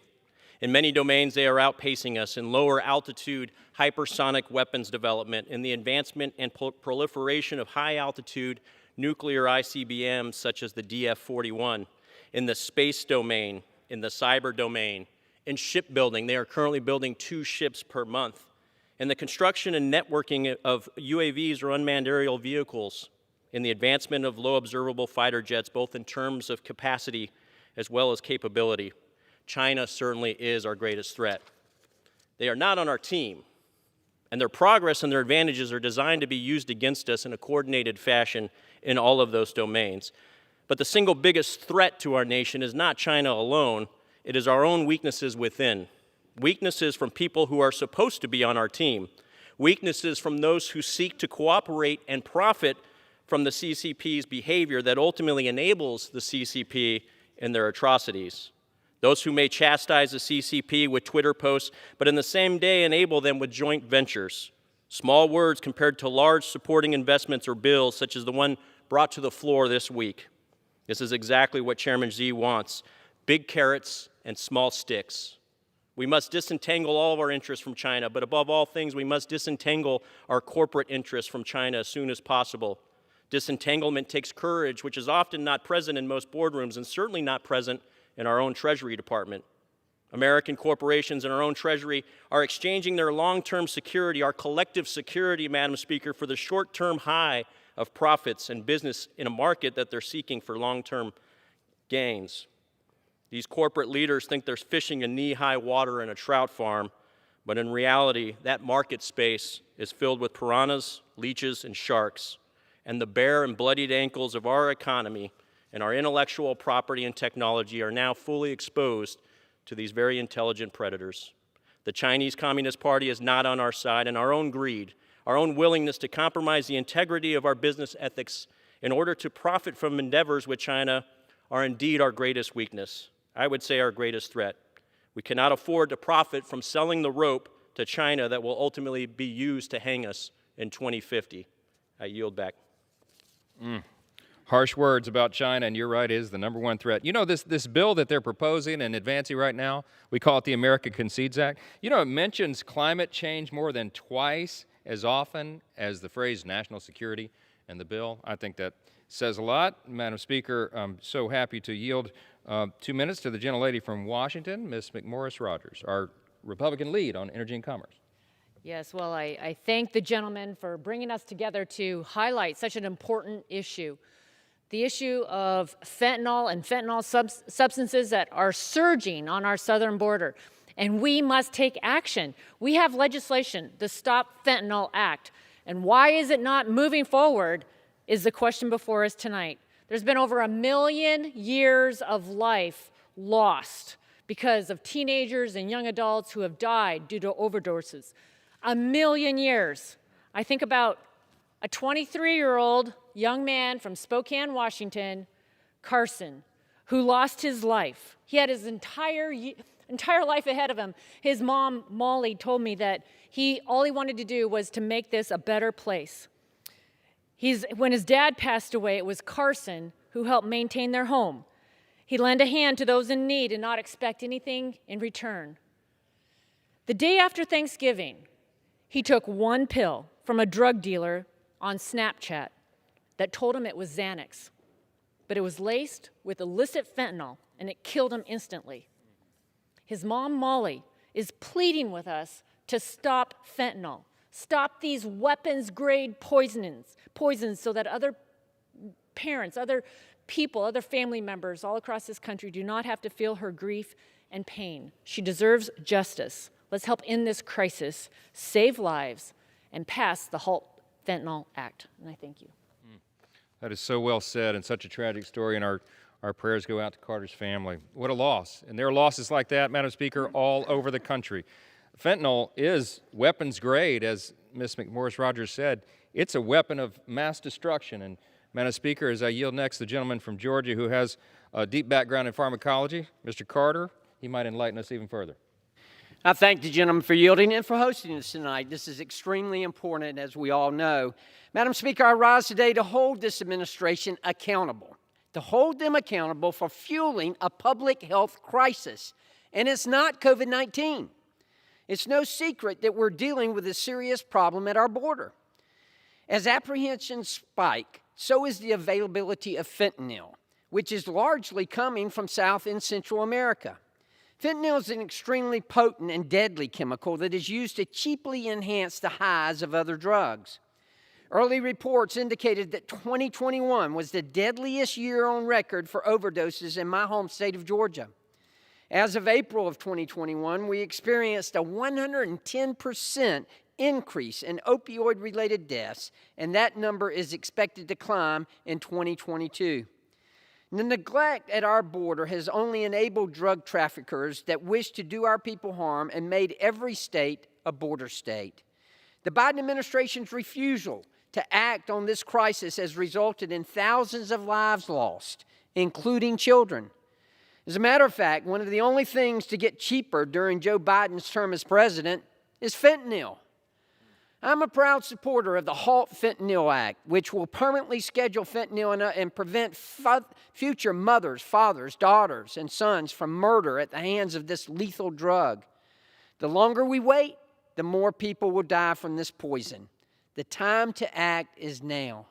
[SPEAKER 20] In many domains, they are outpacing us in lower altitude hypersonic weapons development, in the advancement and proliferation of high altitude nuclear ICBMs such as the DF-41, in the space domain, in the cyber domain, in shipbuilding. They are currently building 2 ships per month. In the construction and networking of UAVs or unmanned aerial vehicles, in the advancement of low observable fighter jets, both in terms of capacity as well as capability. China certainly is our greatest threat. They are not on our team, and their progress and their advantages are designed to be used against us in a coordinated fashion in all of those domains. But the single biggest threat to our nation is not China alone. It is our own weaknesses within. Weaknesses from people who are supposed to be on our team. Weaknesses from those who seek to cooperate and profit from the CCP's behavior that ultimately enables the CCP in their atrocities. Those who may chastise the CCP with Twitter posts, but in the same day enable them with joint ventures. Small words compared to large supporting investments or bills, such as the one brought to the floor this week. This is exactly what Chairman Xi wants: big carrots and small sticks. We must disentangle all of our interests from China, but above all things, we must disentangle our corporate interests from China as soon as possible. Disentanglement takes courage, which is often not present in most boardrooms and certainly not present in our own Treasury Department. American corporations in our own Treasury are exchanging their long-term security, our collective security, Madam Speaker, for the short-term high of profits and business in a market that they're seeking for long-term gains. These corporate leaders think they're fishing in knee-high water in a trout farm, but in reality, that market space is filled with piranhas, leeches, and sharks. And the bare and bloodied ankles of our economy and our intellectual property and technology are now fully exposed to these very intelligent predators. The Chinese Communist Party is not on our side, and our own greed, our own willingness to compromise the integrity of our business ethics in order to profit from endeavors with China are indeed our greatest weakness. I would say our greatest threat. We cannot afford to profit from selling the rope to China that will ultimately be used to hang us in 2050. I yield back.
[SPEAKER 9] Harsh words about China, and you're right, it is the number one threat. You know, this bill that they're proposing and advancing right now, we call it the America Concedes Act. You know, it mentions climate change more than twice as often as the phrase national security in the bill. I think that says a lot. Madam Speaker, I'm so happy to yield 2 minutes to the gentlelady from Washington, Ms. McMorris Rodgers, our Republican lead on energy and commerce.
[SPEAKER 2] Yes, well, I thank the gentleman for bringing us together to highlight such an important issue. The issue of fentanyl and fentanyl substances that are surging on our southern border. And we must take action. We have legislation, the Stop Fentanyl Act. And why is it not moving forward is the question before us tonight. There's been over 1 million years of life lost because of teenagers and young adults who have died due to overdoses. 1 million years. I think about a 23-year-old young man from Spokane, Washington, Carson, who lost his life. He had his entire life ahead of him. His mom, Molly, told me that all he wanted to do was to make this a better place. When his dad passed away, it was Carson who helped maintain their home. He lent a hand to those in need and not expect anything in return. The day after Thanksgiving, he took one pill from a drug dealer on Snapchat that told him it was Xanax, but it was laced with illicit fentanyl, and it killed him instantly. His mom, Molly, is pleading with us to stop fentanyl, stop these weapons-grade poisons so that other parents, other people, other family members all across this country do not have to feel her grief and pain. She deserves justice. Let's help end this crisis, save lives, and pass the Halt Fentanyl Act. And I thank you.
[SPEAKER 9] That is so well said, and such a tragic story, and our prayers go out to Carter's family. What a loss. And there are losses like that, Madam Speaker, all over the country. Fentanyl is weapons grade, as Ms. McMorris Rodgers said. It's a weapon of mass destruction. And Madam Speaker, as I yield next, the gentleman from Georgia who has a deep background in pharmacology, Mr. Carter, he might enlighten us even further.
[SPEAKER 7] I thank the gentleman for yielding and for hosting us tonight. This is extremely important, as we all know. Madam Speaker, I rise today to hold this administration accountable, to hold them accountable for fueling a public health crisis. And it's not COVID-19. It's no secret that we're dealing with a serious problem at our border. As apprehensions spike, so is the availability of fentanyl, which is largely coming from South and Central America. Fentanyl is an extremely potent and deadly chemical that is used to cheaply enhance the highs of other drugs. Early reports indicated that 2021 was the deadliest year on record for overdoses in my home state of Georgia. As of April of 2021, we experienced a 110% increase in opioid-related deaths, and that number is expected to climb in 2022. The neglect at our border has only enabled drug traffickers that wish to do our people harm and made every state a border state. The Biden administration's refusal to act on this crisis has resulted in thousands of lives lost, including children. As a matter of fact, one of the only things to get cheaper during Joe Biden's term as president is fentanyl. I'm a proud supporter of the Halt Fentanyl Act, which will permanently schedule fentanyl and prevent future mothers, fathers, daughters, and sons from murder at the hands of this lethal drug. The longer we wait, the more people will die from this poison. The time to act is now.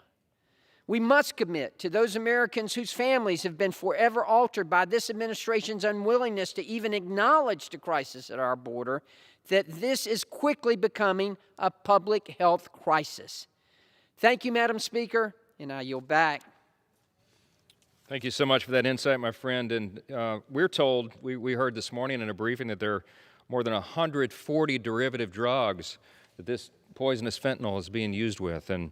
[SPEAKER 7] We must commit to those Americans whose families have been forever altered by this administration's unwillingness to even acknowledge the crisis at our border, that this is quickly becoming a public health crisis. Thank you, Madam Speaker, and I yield back.
[SPEAKER 9] Thank you so much for that insight, my friend. And we're told, we heard this morning in a briefing, that there are more than 140 derivative drugs that this poisonous fentanyl is being used with, and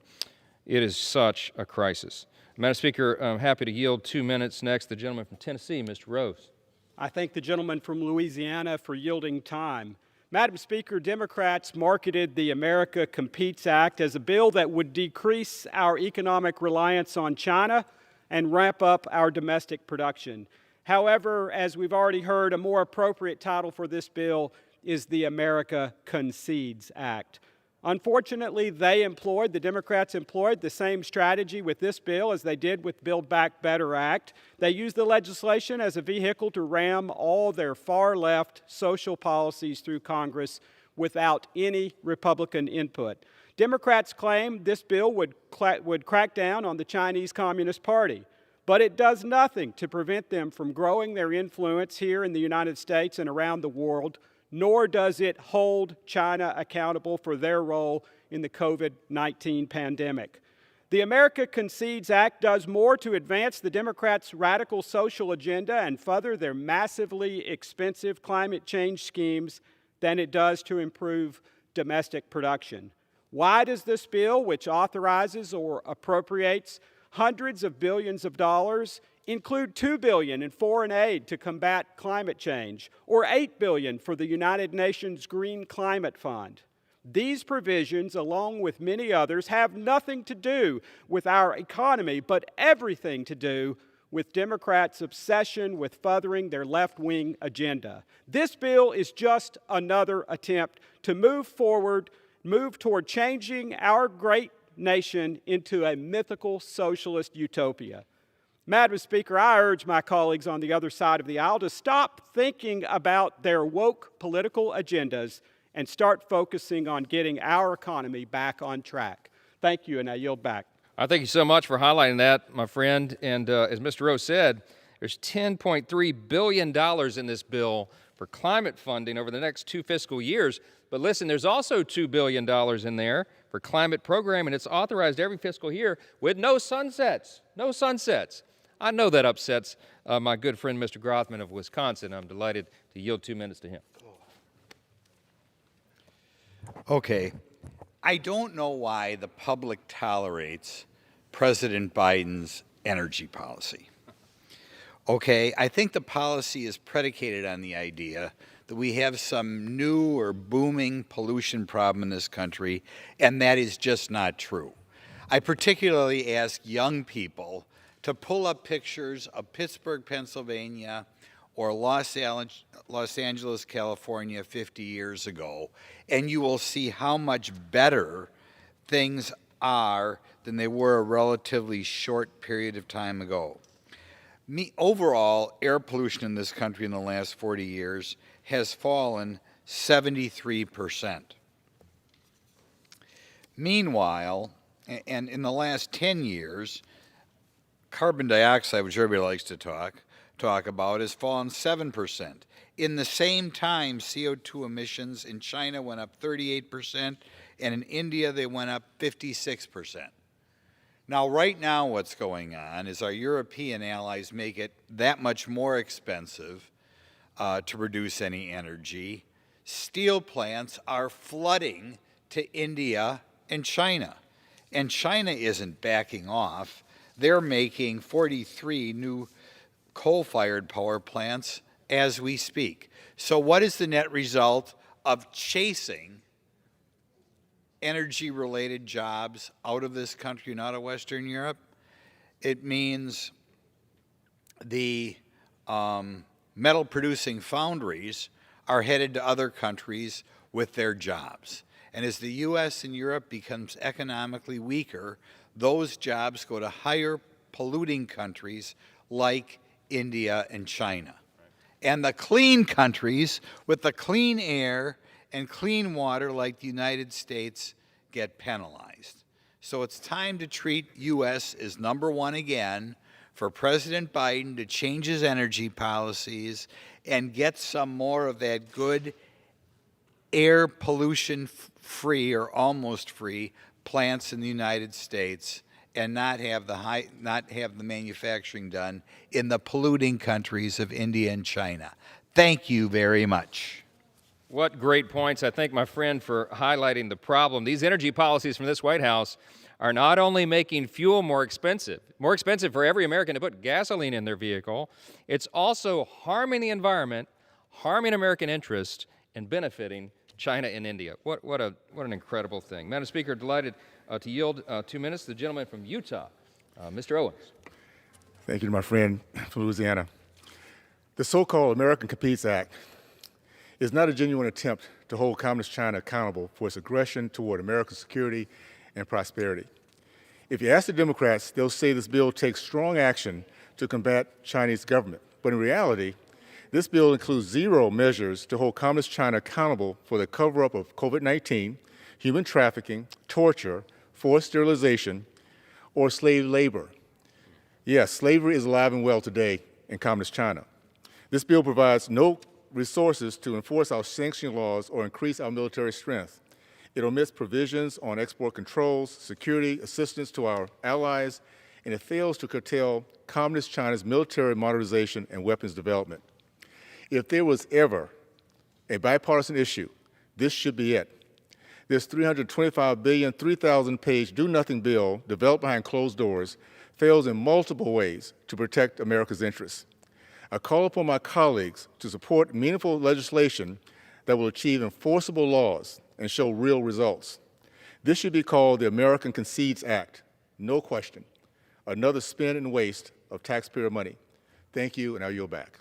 [SPEAKER 9] it is such a crisis. Madam Speaker, I'm happy to yield 2 minutes. Next, the gentleman from Tennessee, Mr. Rose.
[SPEAKER 23] I thank the gentleman from Louisiana for yielding time.
[SPEAKER 10] Madam Speaker, Democrats marketed the America Competes Act as a bill that would decrease our economic reliance on China and ramp up our domestic production. However, as we've already heard, a more appropriate title for this bill is the America Concedes Act. Unfortunately, the Democrats employed the same strategy with this bill as they did with Build Back Better Act. They used the legislation as a vehicle to ram all their far-left social policies through Congress without any Republican input. Democrats claim this bill would crack down on the Chinese Communist Party, but it does nothing to prevent them from growing their influence here in the United States and around the world, nor does it hold China accountable for their role in the COVID-19 pandemic. The America Concedes Act does more to advance the Democrats' radical social agenda and further their massively expensive climate change schemes than it does to improve domestic production. Why does this bill, which authorizes or appropriates hundreds of billions of dollars, include $2 billion in foreign aid to combat climate change, or $8 billion for the United Nations Green Climate Fund? These provisions, along with many others, have nothing to do with our economy, but everything to do with Democrats' obsession with furthering their left-wing agenda. This bill is just another attempt to move toward changing our great nation into a mythical socialist utopia. Madam Speaker, I urge my colleagues on the other side of the aisle to stop thinking about their woke political agendas and start focusing on getting our economy back on track. Thank you, and I yield back.
[SPEAKER 9] I thank you so much for highlighting that, my friend. And as Mr. Rowe said, there's $10.3 billion in this bill for climate funding over the next 2 fiscal years. But listen, there's also $2 billion in there for climate program, and it's authorized every fiscal year with no sunsets. No sunsets. I know that upsets my good friend, Mr. Grothman of Wisconsin. I'm delighted to yield 2 minutes to him.
[SPEAKER 13] Okay. I don't know why the public tolerates President Biden's energy policy. Okay, I think the policy is predicated on the idea that we have some new or booming pollution problem in this country, and that is just not true. I particularly ask young people to pull up pictures of Pittsburgh, Pennsylvania, or Los Angeles, California 50 years ago, and you will see how much better things are than they were a relatively short period of time ago. Overall, air pollution in this country in the last 40 years has fallen 73%. Meanwhile, and in the last 10 years, carbon dioxide, which everybody likes to talk about, has fallen 7%. In the same time, CO2 emissions in China went up 38%, and in India they went up 56%. Now, right now what's going on is our European allies make it that much more expensive to produce any energy. Steel plants are flooding to India and China. And China isn't backing off. They're making 43 new coal-fired power plants as we speak. So what is the net result of chasing energy-related jobs out of this country and out of Western Europe? It means the metal-producing foundries are headed to other countries with their jobs. And as the U.S. and Europe becomes economically weaker, those jobs go to higher polluting countries like India and China. And the clean countries with the clean air and clean water like the United States get penalized. So it's time to treat U.S. as number one again, for President Biden to change his energy policies and get some more of that good air pollution free or almost free plants in the United States, and not have the manufacturing done in the polluting countries of India and China. Thank you very much.
[SPEAKER 9] What great points. I thank my friend for highlighting the problem. These energy policies from this White House are not only making fuel more expensive for every American to put gasoline in their vehicle, it's also harming the environment, harming American interest, and benefiting China and India. What an incredible thing. Madam Speaker, delighted to yield 2 minutes to the gentleman from Utah, Mr. Owens.
[SPEAKER 14] Thank you to my friend from Louisiana. The so-called American Competes Act is not a genuine attempt to hold Communist China accountable for its aggression toward America's security and prosperity. If you ask the Democrats, they'll say this bill takes strong action to combat Chinese government. But in reality, this bill includes zero measures to hold Communist China accountable for the cover-up of COVID-19, human trafficking, torture, forced sterilization, or slave labor. Yes, slavery is alive and well today in Communist China. This bill provides no resources to enforce our sanction laws or increase our military strength. It omits provisions on export controls, security, assistance to our allies, and it fails to curtail Communist China's military modernization and weapons development. If there was ever a bipartisan issue, this should be it. This $325 billion, 3,000-page do-nothing bill developed behind closed doors fails in multiple ways to protect America's interests. I call upon my colleagues to support meaningful legislation that will achieve enforceable laws and show real results. This should be called the American Concedes Act. No question. Another spin and waste of taxpayer money. Thank you, and I yield back.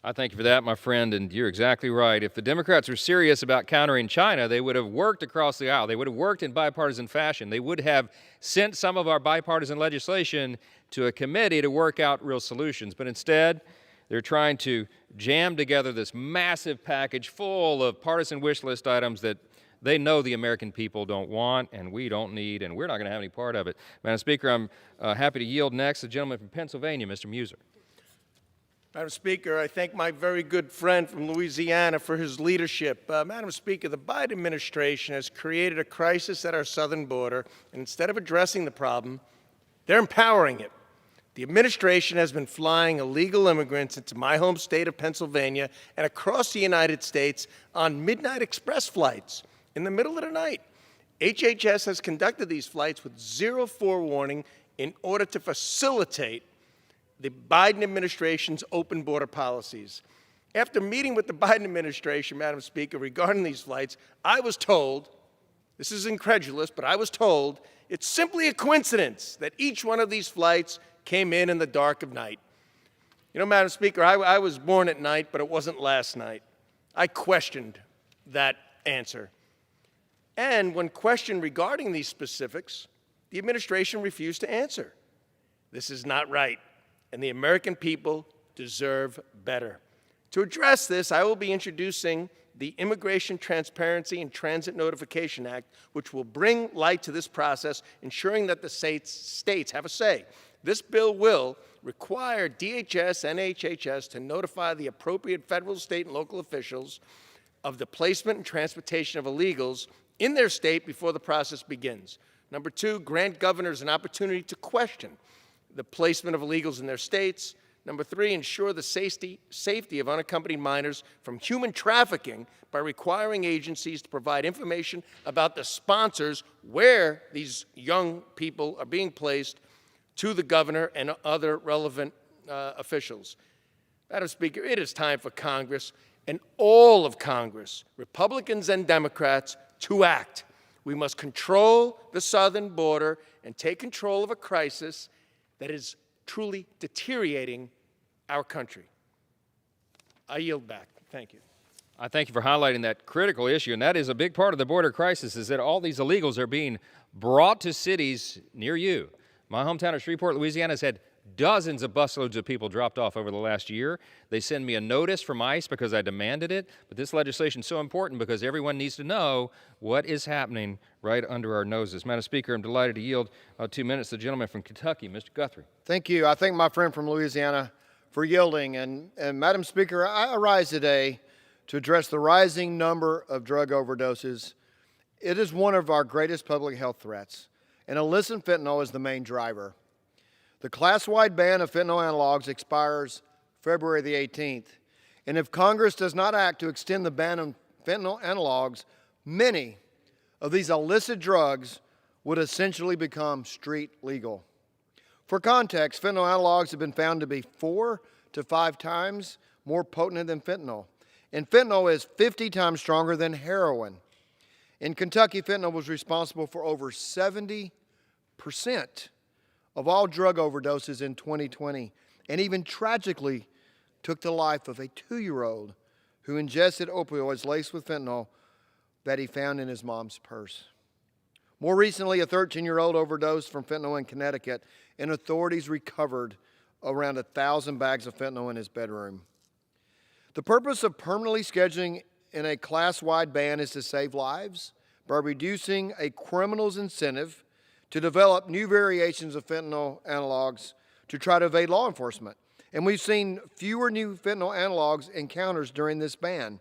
[SPEAKER 9] I thank you for that, my friend, and you're exactly right. If the Democrats were serious about countering China, they would have worked across the aisle. They would have worked in bipartisan fashion. They would have sent some of our bipartisan legislation to a committee to work out real solutions. But instead, they're trying to jam together this massive package full of partisan wish list items that they know the American people don't want and we don't need, and we're not going to have any part of it. Madam Speaker, I'm happy to yield next to the gentleman from Pennsylvania, Mr. Muser.
[SPEAKER 4] Madam Speaker, I thank my very good friend from Louisiana for his leadership. Madam Speaker, the Biden administration has created a crisis at our southern border, and instead of addressing the problem, they're empowering it. The administration has been flying illegal immigrants into my home state of Pennsylvania and across the United States on midnight express flights in the middle of the night. HHS has conducted these flights with zero forewarning in order to facilitate the Biden administration's open border policies. After meeting with the Biden administration, Madam Speaker, regarding these flights, I was told, this is incredulous, but I was told it's simply a coincidence that each one of these flights came in the dark of night. You know, Madam Speaker, I was born at night, but it wasn't last night. I questioned that answer. And when questioned regarding these specifics, the administration refused to answer. This is not right, and the American people deserve better. To address this, I will be introducing the Immigration Transparency and Transit Notification Act, which will bring light to this process, ensuring that the states have a say. This bill will require DHS and HHS to notify the appropriate federal, state, and local officials of the placement and transportation of illegals in their state before the process begins. Number two, grant governors an opportunity to question the placement of illegals in their states. Number three, ensure the safety of unaccompanied minors from human trafficking by requiring agencies to provide information about the sponsors where these young people are being placed to the governor and other relevant officials. Madam Speaker, it is time for Congress and all of Congress, Republicans and Democrats, to act. We must control the southern border and take control of a crisis that is truly deteriorating our country. I yield back. Thank you.
[SPEAKER 9] I thank you for highlighting that critical issue, and that is a big part of the border crisis, is that all these illegals are being brought to cities near you. My hometown of Shreveport, Louisiana, has had dozens of busloads of people dropped off over the last year. They send me a notice from ICE because I demanded it, but this legislation is so important because everyone needs to know what is happening right under our noses. Madam Speaker, I'm delighted to yield 2 minutes to the gentleman from Kentucky, Mr. Guthrie.
[SPEAKER 22] Thank you. I thank my friend from Louisiana for yielding. And Madam Speaker, I rise today to address the rising number of drug overdoses. It is one of our greatest public health threats, and illicit fentanyl is the main driver. The class-wide ban of fentanyl analogs expires February the 18th, and if Congress does not act to extend the ban on fentanyl analogs, many of these illicit drugs would essentially become street legal. For context, fentanyl analogs have been found to be 4 to 5 times more potent than fentanyl, And fentanyl is 50 times stronger than heroin. In Kentucky, fentanyl was responsible for over 70% of all drug overdoses in 2020, and even tragically took the life of a 2-year-old who ingested opioids laced with fentanyl that he found in his mom's purse. More recently, a 13-year-old overdosed from fentanyl in Connecticut, and authorities recovered around 1,000 bags of fentanyl in his bedroom. The purpose of permanently scheduling in a class-wide ban is to save lives by reducing a criminal's incentive to develop new variations of fentanyl analogs to try to evade law enforcement. And we've seen fewer new fentanyl analogs encounters during this ban.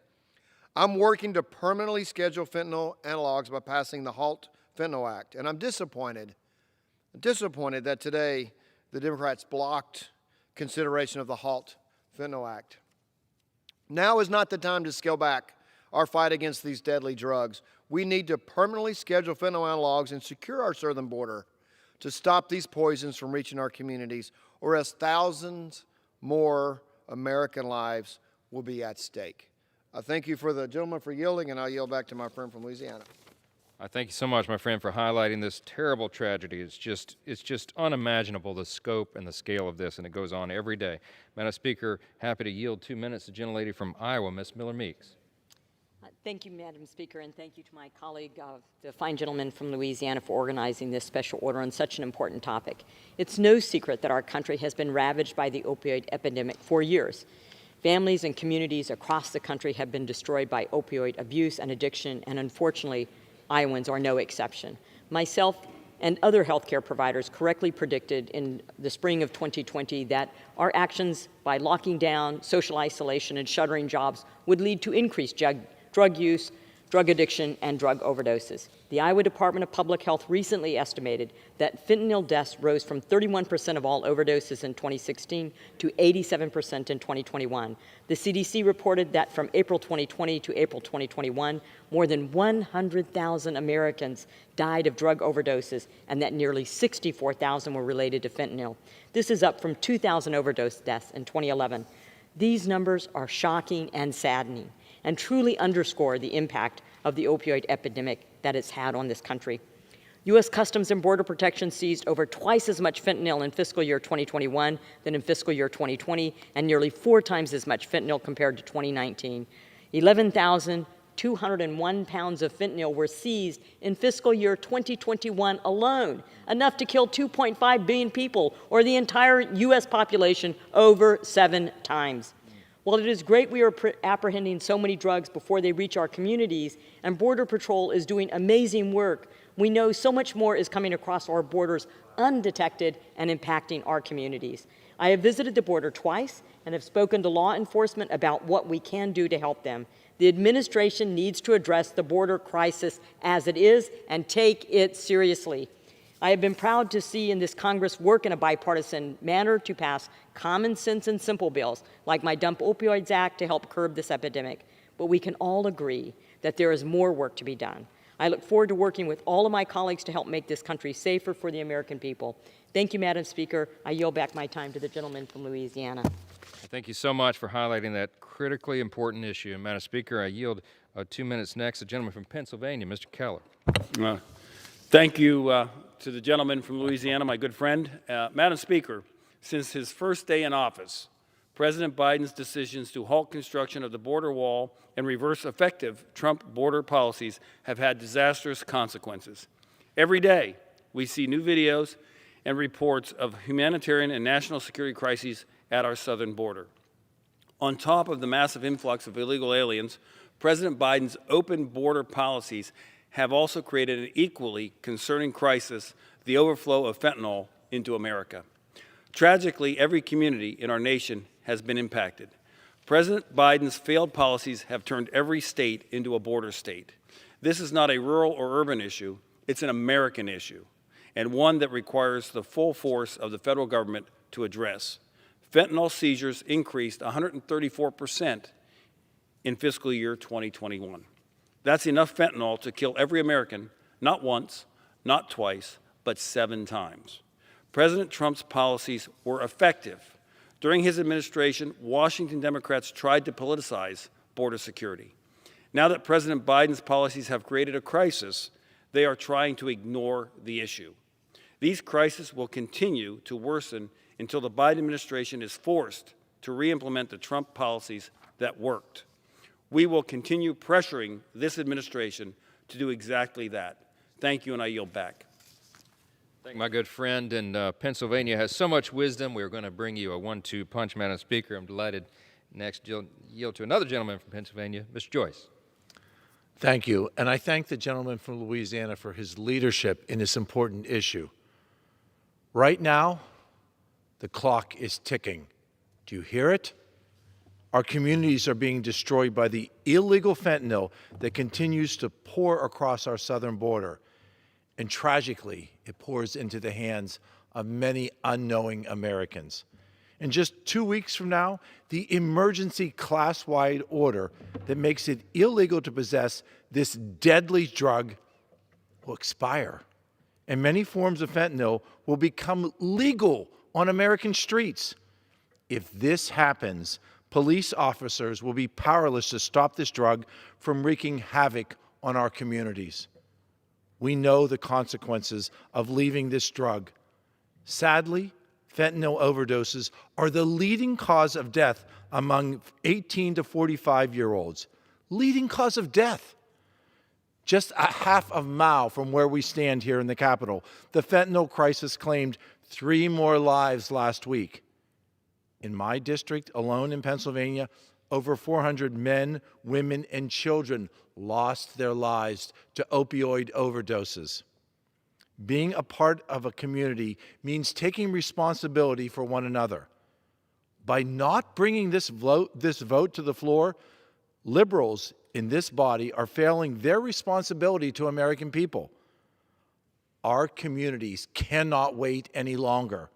[SPEAKER 22] I'm working to permanently schedule fentanyl analogs by passing the HALT Fentanyl Act. And I'm disappointed that today the Democrats blocked consideration of the HALT Fentanyl Act. Now is not the time to scale back our fight against these deadly drugs. We need to permanently schedule fentanyl analogs and secure our southern border to stop these poisons from reaching our communities, or else thousands more American lives will be at stake. I thank you for the gentleman for yielding, and I'll yield back to my friend from Louisiana.
[SPEAKER 9] I thank you so much, my friend, for highlighting this terrible tragedy. It's just unimaginable, the scope and the scale of this, and it goes on every day. Madam Speaker, happy to yield 2 minutes to the gentlelady from Iowa, Ms. Miller Meeks.
[SPEAKER 1] Thank you, Madam Speaker, and thank you to my colleague, the fine gentleman from Louisiana, for organizing this special order on such an important topic. It's no secret that our country has been ravaged by the opioid epidemic for years. Families and communities across the country have been destroyed by opioid abuse and addiction, and unfortunately, Iowans are no exception. Myself and other healthcare providers correctly predicted in the spring of 2020 that our actions by locking down, social isolation, and shuttering jobs would lead to increased drug use, drug addiction, and drug overdoses. The Iowa Department of Public Health recently estimated that fentanyl deaths rose from 31% of all overdoses in 2016 to 87% in 2021. The CDC reported that from April 2020 to April 2021, more than 100,000 Americans died of drug overdoses, and that nearly 64,000 were related to fentanyl. This is up from 2,000 overdose deaths in 2011. These numbers are shocking and saddening, and truly underscore the impact of the opioid epidemic that it's had on this country. U.S. Customs and Border Protection seized over twice as much fentanyl in fiscal year 2021 than in fiscal year 2020, and nearly 4 times as much fentanyl compared to 2019. 11,201 pounds of fentanyl were seized in fiscal year 2021 alone, enough to kill 2.5 billion people, or the entire U.S. population, over 7 times. While it is great we are apprehending so many drugs before they reach our communities, and Border Patrol is doing amazing work, we know so much more is coming across our borders undetected and impacting our communities. I have visited the border twice and have spoken to law enforcement about what we can do to help them. The administration needs to address the border crisis as it is and take it seriously. I have been proud to see in this Congress work in a bipartisan manner to pass common sense and simple bills, like my Dump Opioids Act, to help curb this epidemic. But we can all agree that there is more work to be done. I look forward to working with all of my colleagues to help make this country safer for the American people. Thank you, Madam Speaker. I yield back my time to the gentleman from Louisiana.
[SPEAKER 9] Thank you so much for highlighting that critically important issue. And Madam Speaker, I yield 2 minutes next to the gentleman from Pennsylvania, Mr. Keller.
[SPEAKER 19] Thank you to the gentleman from Louisiana, my good friend. Madam Speaker, since his first day in office, President Biden's decisions to halt construction of the border wall and reverse effective Trump border policies have had disastrous consequences. Every day, we see new videos and reports of humanitarian and national security crises at our southern border. On top of the massive influx of illegal aliens, President Biden's open border policies have also created an equally concerning crisis, the overflow of fentanyl into America. Tragically, every community in our nation has been impacted. President Biden's failed policies have turned every state into a border state. This is not a rural or urban issue, it's an American issue, and one that requires the full force of the federal government to address. Fentanyl seizures increased 134% in fiscal year 2021. That's enough fentanyl to kill every American, not once, not twice, but 7 times. President Trump's policies were effective. During his administration, Washington Democrats tried to politicize border security. Now that President Biden's policies have created a crisis, they are trying to ignore the issue. These crises will continue to worsen until the Biden administration is forced to re-implement the Trump policies that worked. We will continue pressuring this administration to do exactly that. Thank you, and I yield back.
[SPEAKER 9] Thank you, my good friend. And Pennsylvania has so much wisdom. We're going to bring you a 1-2 punch, Madam Speaker. I'm delighted. Next, yield to another gentleman from Pennsylvania, Mr. Joyce.
[SPEAKER 3] Thank you. And I thank the gentleman from Louisiana for his leadership in this important issue. Right now, the clock is ticking. Do you hear it? Our communities are being destroyed by the illegal fentanyl that continues to pour across our southern border. And tragically, it pours into the hands of many unknowing Americans. And just 2 weeks from now, the emergency class-wide order that makes it illegal to possess this deadly drug will expire. And many forms of fentanyl will become legal on American streets. If this happens, police officers will be powerless to stop this drug from wreaking havoc on our communities. We know the consequences of leaving this drug. Sadly, fentanyl overdoses are the leading cause of death among 18 to 45-year-olds. Leading cause of death. Just a half a mile from where we stand here in the Capitol, the fentanyl crisis claimed 3 more lives last week. In my district alone in Pennsylvania, over 400 men, women, and children lost their lives to opioid overdoses. Being a part of a community means taking responsibility for one another. By not bringing this vote to the floor, liberals in this body are failing their responsibility to American people. Our communities cannot wait any longer.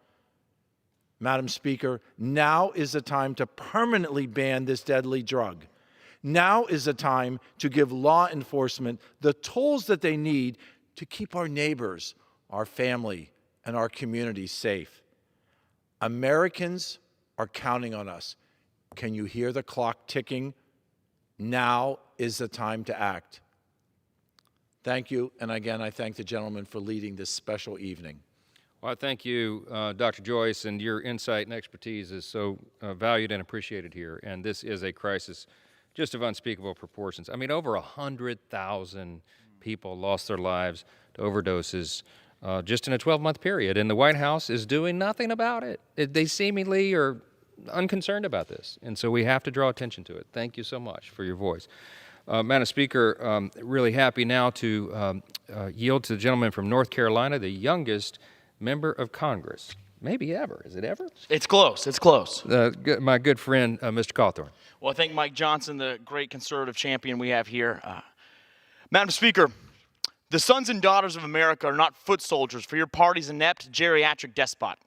[SPEAKER 3] Madam Speaker, now is the time to permanently ban this deadly drug. Now is the time to give law enforcement the tools that they need to keep our neighbors, our family, and our communities safe. Americans are counting on us. Can you hear the clock ticking? Now is the time to act. Thank you, and again, I thank the gentleman for leading this special evening.
[SPEAKER 9] Well, I thank you, Dr. Joyce, and your insight and expertise is so valued and appreciated here, and this is a crisis just of unspeakable proportions. I mean, over 100,000 people lost their lives to overdoses just in a 12-month period, and the White House is doing nothing about it. They seemingly are unconcerned about this, and so we have to draw attention to it. Thank you so much for your voice. Madam Speaker, really happy now to yield to the gentleman from North Carolina, the youngest member of Congress, maybe ever. Is it ever?
[SPEAKER 12] It's close. It's close.
[SPEAKER 9] My good friend, Mr. Cawthorn.
[SPEAKER 12] Well, I thank Mike Johnson, the great conservative champion we have here. Madam Speaker, the sons and daughters of America are not foot soldiers for your party's inept geriatric despot.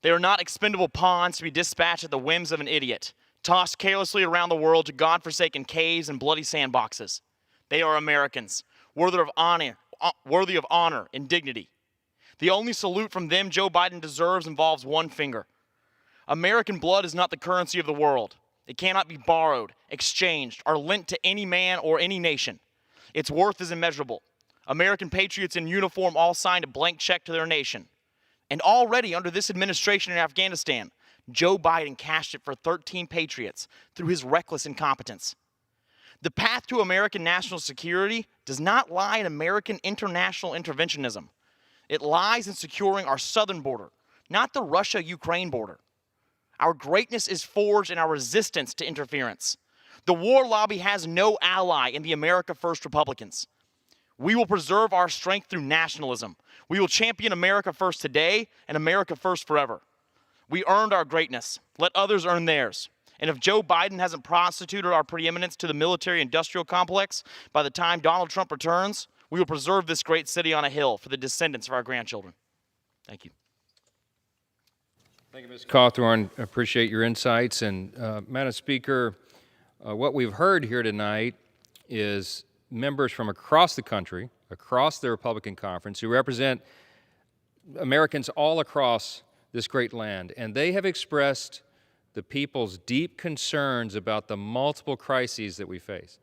[SPEAKER 12] They are not expendable pawns to be dispatched at the whims of an idiot, tossed carelessly around the world to godforsaken caves and bloody sandboxes. They are Americans, worthy of honor and dignity. The only salute from them Joe Biden deserves involves one finger. American blood is not the currency of the world. It cannot be borrowed, exchanged, or lent to any man or any nation. Its worth is immeasurable. American patriots in uniform all signed a blank check to their nation. And already under this administration in Afghanistan, Joe Biden cashed it for 13 patriots through his reckless incompetence. The path to American national security does not lie in American international interventionism. It lies in securing our southern border, not the Russia-Ukraine border. Our greatness is forged in our resistance to interference. The war lobby has no ally in the America First Republicans. We will preserve our strength through nationalism. We will champion America First today and America First forever. We earned our greatness. Let others earn theirs. And if Joe Biden hasn't prostituted our preeminence to the military-industrial complex by the time Donald Trump returns, we will preserve this great city on a hill for the descendants of our grandchildren. Thank you.
[SPEAKER 9] Thank you, Mr. Cawthorn. Appreciate your insights. And Madam Speaker, what we've heard here tonight is members from across the country, across the Republican conference, who represent Americans all across this great land. And they have expressed the people's deep concerns about the multiple crises that we face.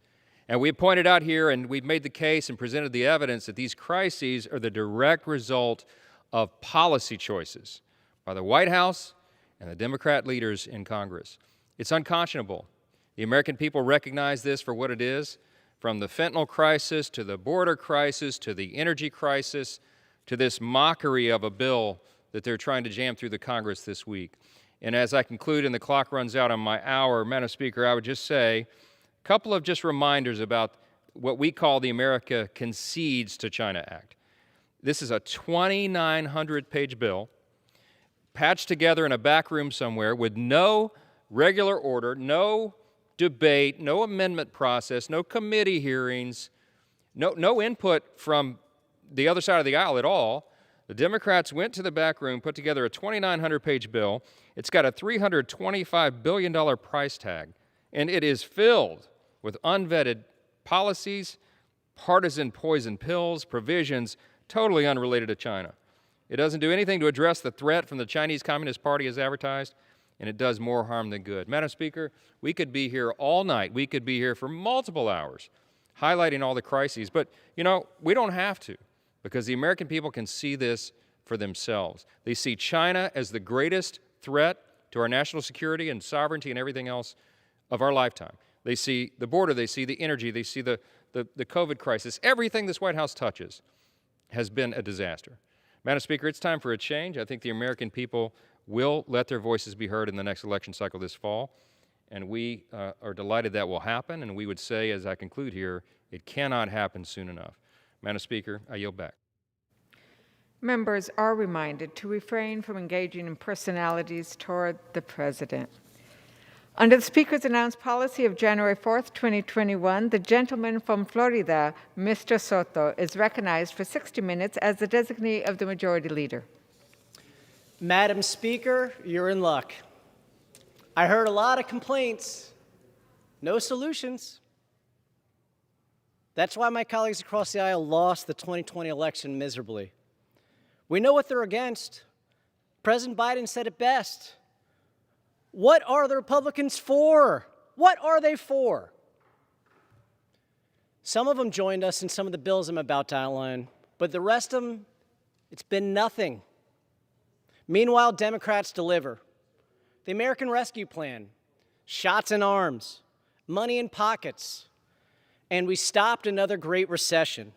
[SPEAKER 9] And we pointed out here, and we've made the case and presented the evidence that these crises are the direct result of policy choices by the White House and the Democrat leaders in Congress. It's unconscionable. The American people recognize this for what it is, from the fentanyl crisis to the border crisis to the energy crisis to this mockery of a bill that they're trying to jam through the Congress this week. And as I conclude and the clock runs out on my hour, Madam Speaker, I would just say a couple of just reminders about what we call the America Concedes to China Act. This is a 2,900-page bill patched together in a back room somewhere with no regular order, no debate, no amendment process, no committee hearings, no input from the other side of the aisle at all. The Democrats went to the back room, put together a 2,900-page bill. It's got a $325 billion price tag, and it is filled with unvetted policies, partisan poison pills, provisions totally unrelated to China. It doesn't do anything to address the threat from the Chinese Communist Party as advertised, and it does more harm than good. Madam Speaker, we could be here all night. We could be here for multiple hours highlighting all the crises, but, you know, we don't have to, because the American people can see this for themselves. They see China as the greatest threat to our national security and sovereignty and everything else of our lifetime. They see the border, they see the energy, they see the COVID crisis. Everything this White House touches has been a disaster. Madam Speaker, it's time for a change. I think the American people will let their voices be heard in the next election cycle this fall, and we are delighted that will happen, and we would say, as I conclude here, it cannot happen soon enough. Madam Speaker, I yield back.
[SPEAKER 8] Members are reminded to refrain from engaging in personalities toward the President. Under the Speaker's announced policy of January 4th, 2021, the gentleman from Florida, Mr. Soto, is recognized for 60 minutes as the designee of the Majority Leader.
[SPEAKER 6] Madam Speaker, you're in luck. I heard a lot of complaints, no solutions. That's why my colleagues across the aisle lost the 2020 election miserably. We know what they're against. President Biden said it best. What are the Republicans for? What are they for? Some of them joined us in some of the bills I'm about to outline, but the rest of them, it's been nothing. Meanwhile, Democrats deliver. The American Rescue Plan, shots in arms, money in pockets, and we stopped another Great Recession.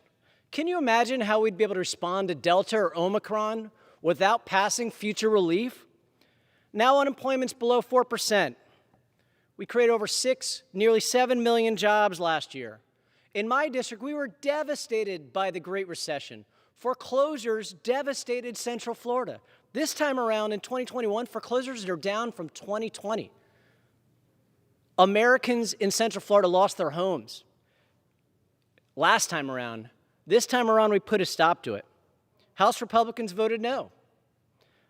[SPEAKER 6] Can you imagine how we'd be able to respond to Delta or Omicron without passing future relief? Now unemployment's below 4%. We created over nearly 7 million jobs last year. In my district, we were devastated by the Great Recession. Foreclosures devastated Central Florida. This time around in 2021, foreclosures are down from 2020. Americans in Central Florida lost their homes last time around. This time around, we put a stop to it. House Republicans voted no.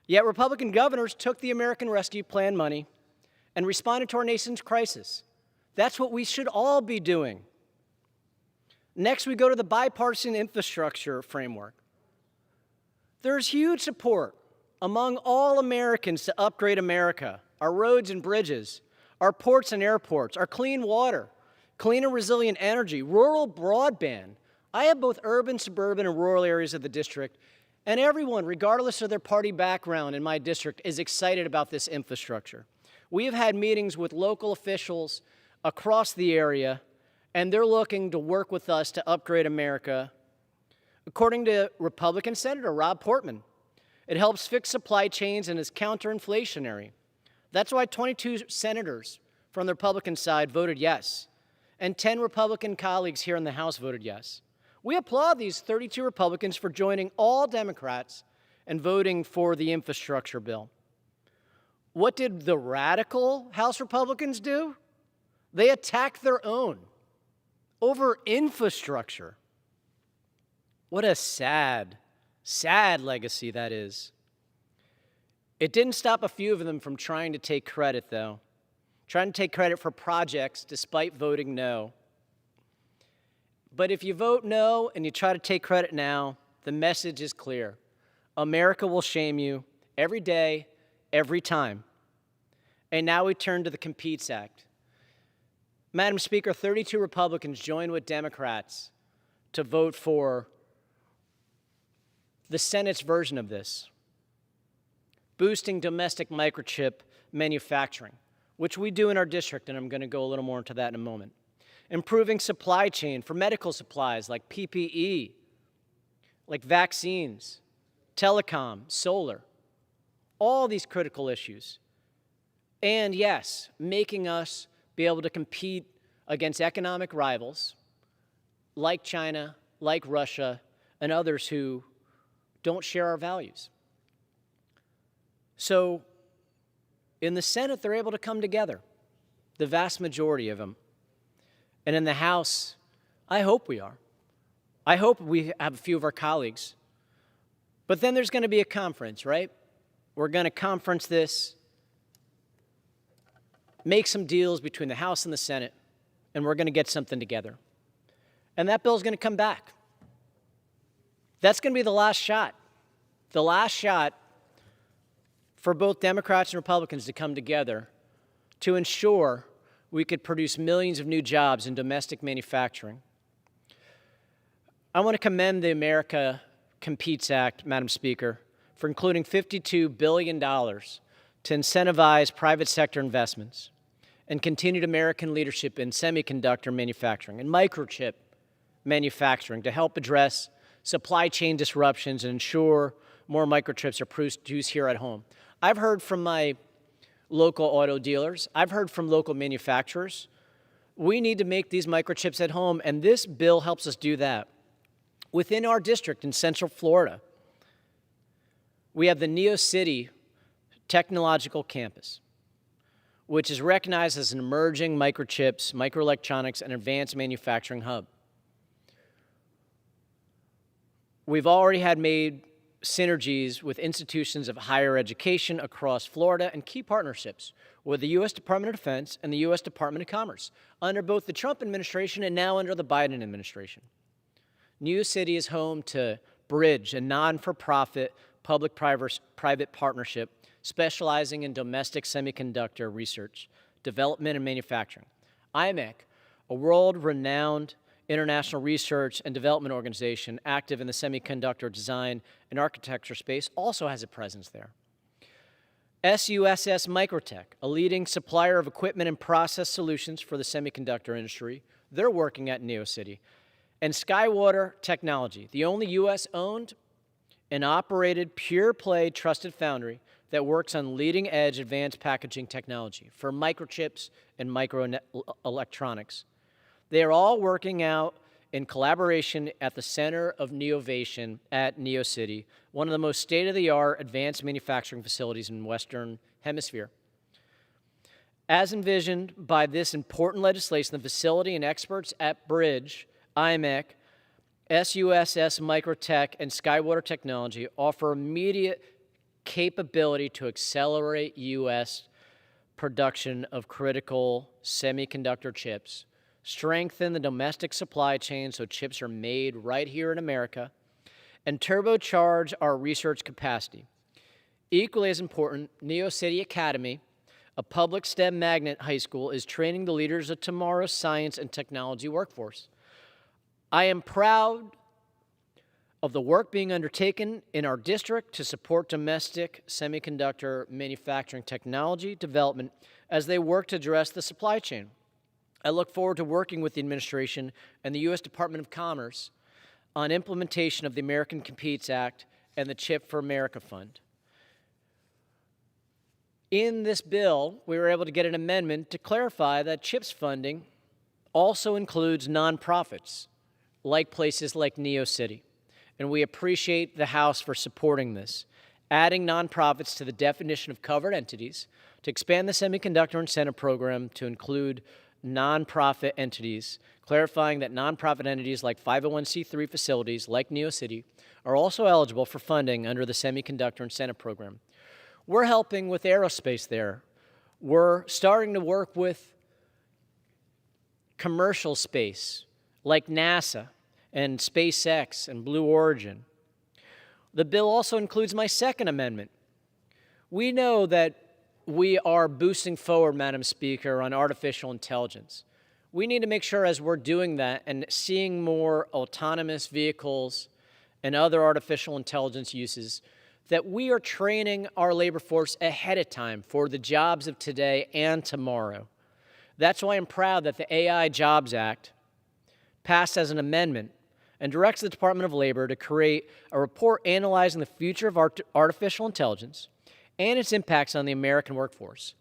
[SPEAKER 6] Yet Republican governors took the American Rescue Plan money and responded to our nation's crisis. That's what we should all be doing. Next, we go to the bipartisan infrastructure framework. There's huge support among all Americans to upgrade America, our roads and bridges, our ports and airports, our clean water, clean and resilient energy, rural broadband. I have both urban, suburban, and rural areas of the district, and everyone, regardless of their party background in my district, is excited about this infrastructure. We have had meetings with local officials across the area, and they're looking to work with us to upgrade America. According to Republican Senator Rob Portman, it helps fix supply chains and is counterinflationary. That's why 22 senators from the Republican side voted yes, and 10 Republican colleagues here in the House voted yes. We applaud these 32 Republicans for joining all Democrats and voting for the infrastructure bill. What did the radical House Republicans do? They attacked their own over infrastructure. What a sad, sad legacy that is. It didn't stop a few of them from trying to take credit, though. Trying to take credit for projects despite voting no. But if you vote no and you try to take credit now, the message is clear. America will shame you every day, every time. And now we turn to the Competes Act. Madam Speaker, 32 Republicans joined with Democrats to vote for the Senate's version of this, boosting domestic microchip manufacturing, which we do in our district, and I'm going to go a little more into that in a moment. Improving supply chain for medical supplies like PPE, like vaccines, telecom, solar, all these critical issues. And yes, making us be able to compete against economic rivals like China, like Russia, and others who don't share our values. So in the Senate, they're able to come together, the vast majority of them. And in the House, I hope we are. I hope we have a few of our colleagues. But then there's going to be a conference, right? We're going to conference this, make some deals between the House and the Senate, and we're going to get something together. And that bill's going to come back. That's going to be the last shot for both Democrats and Republicans to come together to ensure we could produce millions of new jobs in domestic manufacturing. I want to commend the America Competes Act, Madam Speaker, for including $52 billion to incentivize private sector investments and continued American leadership in semiconductor manufacturing and microchip manufacturing to help address supply chain disruptions and ensure more microchips are produced here at home. I've heard from my local auto dealers, I've heard from local manufacturers, we need to make these microchips at home, and this bill helps us do that. Within our district in Central Florida, we have the Neo City Technological Campus, which is recognized as an emerging microchips, microelectronics, and advanced manufacturing hub. We've already had made synergies with institutions of higher education across Florida and key partnerships with the U.S. Department of Defense and the U.S. Department of Commerce under both the Trump administration and now under the Biden administration. New City is home to Bridge, a non-for-profit public-private partnership specializing in domestic semiconductor research, development, and manufacturing. IMEC, a world-renowned international research and development organization active in the semiconductor design and architecture space, also has a presence there. SUSS Microtech, a leading supplier of equipment and process solutions for the semiconductor industry, they're working at Neo City. And Skywater Technology, the only U.S.-owned and operated pure-play trusted foundry that works on leading-edge advanced packaging technology for microchips and microelectronics. They are all working out in collaboration at the Center of Neovation at Neo City, one of the most state-of-the-art advanced manufacturing facilities in the Western Hemisphere. As envisioned by this important legislation, the facility and experts at Bridge, IMEC, SUSS Microtech, and Skywater Technology offer immediate capability to accelerate U.S. production of critical semiconductor chips, strengthen the domestic supply chain so chips are made right here in America, and turbocharge our research capacity. Equally as important, Neo City Academy, a public STEM magnet high school, is training the leaders of tomorrow's science and technology workforce. I am proud of the work being undertaken in our district to support domestic semiconductor manufacturing technology development as they work to address the supply chain. I look forward to working with the administration and the U.S. Department of Commerce on implementation of the American Competes Act and the Chip for America Fund. In this bill, we were able to get an amendment to clarify that CHIPS funding also includes nonprofits, like places like Neo City. And we appreciate the House for supporting this, adding nonprofits to the definition of covered entities to expand the semiconductor incentive program to include nonprofit entities, clarifying that nonprofit entities like 501c3 facilities like Neo City are also eligible for funding under the semiconductor incentive program. We're helping with aerospace there. We're starting to work with commercial space like NASA and SpaceX and Blue Origin. The bill also includes my second amendment. We know that we are boosting forward, Madam Speaker, on artificial intelligence. We need to make sure as we're doing that and seeing more autonomous vehicles and other artificial intelligence uses, that we are training our labor force ahead of time for the jobs of today and tomorrow. That's why I'm proud that the AI Jobs Act passed as an amendment and directs the Department of Labor to create a report analyzing the future of artificial intelligence and its impacts on the American workforce.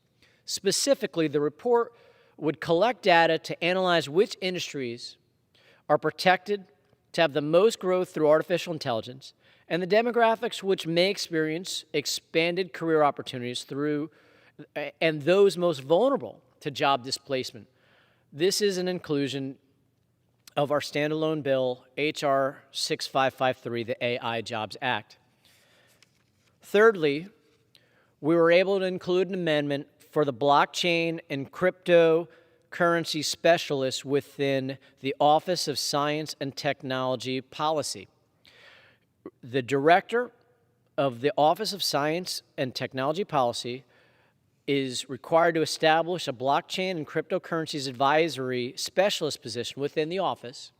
[SPEAKER 6] Specifically, the report would collect data to analyze which industries are protected to have the most growth through artificial intelligence and the demographics which may experience expanded career opportunities through and those most vulnerable to job displacement. This is an inclusion of our standalone bill, H.R. 6553, the AI Jobs Act. Thirdly, we were able to include an amendment for the blockchain and cryptocurrency specialists within the Office of Science and Technology Policy. The director of the Office of Science and Technology Policy is required to establish a blockchain and cryptocurrencies advisory specialist position within the office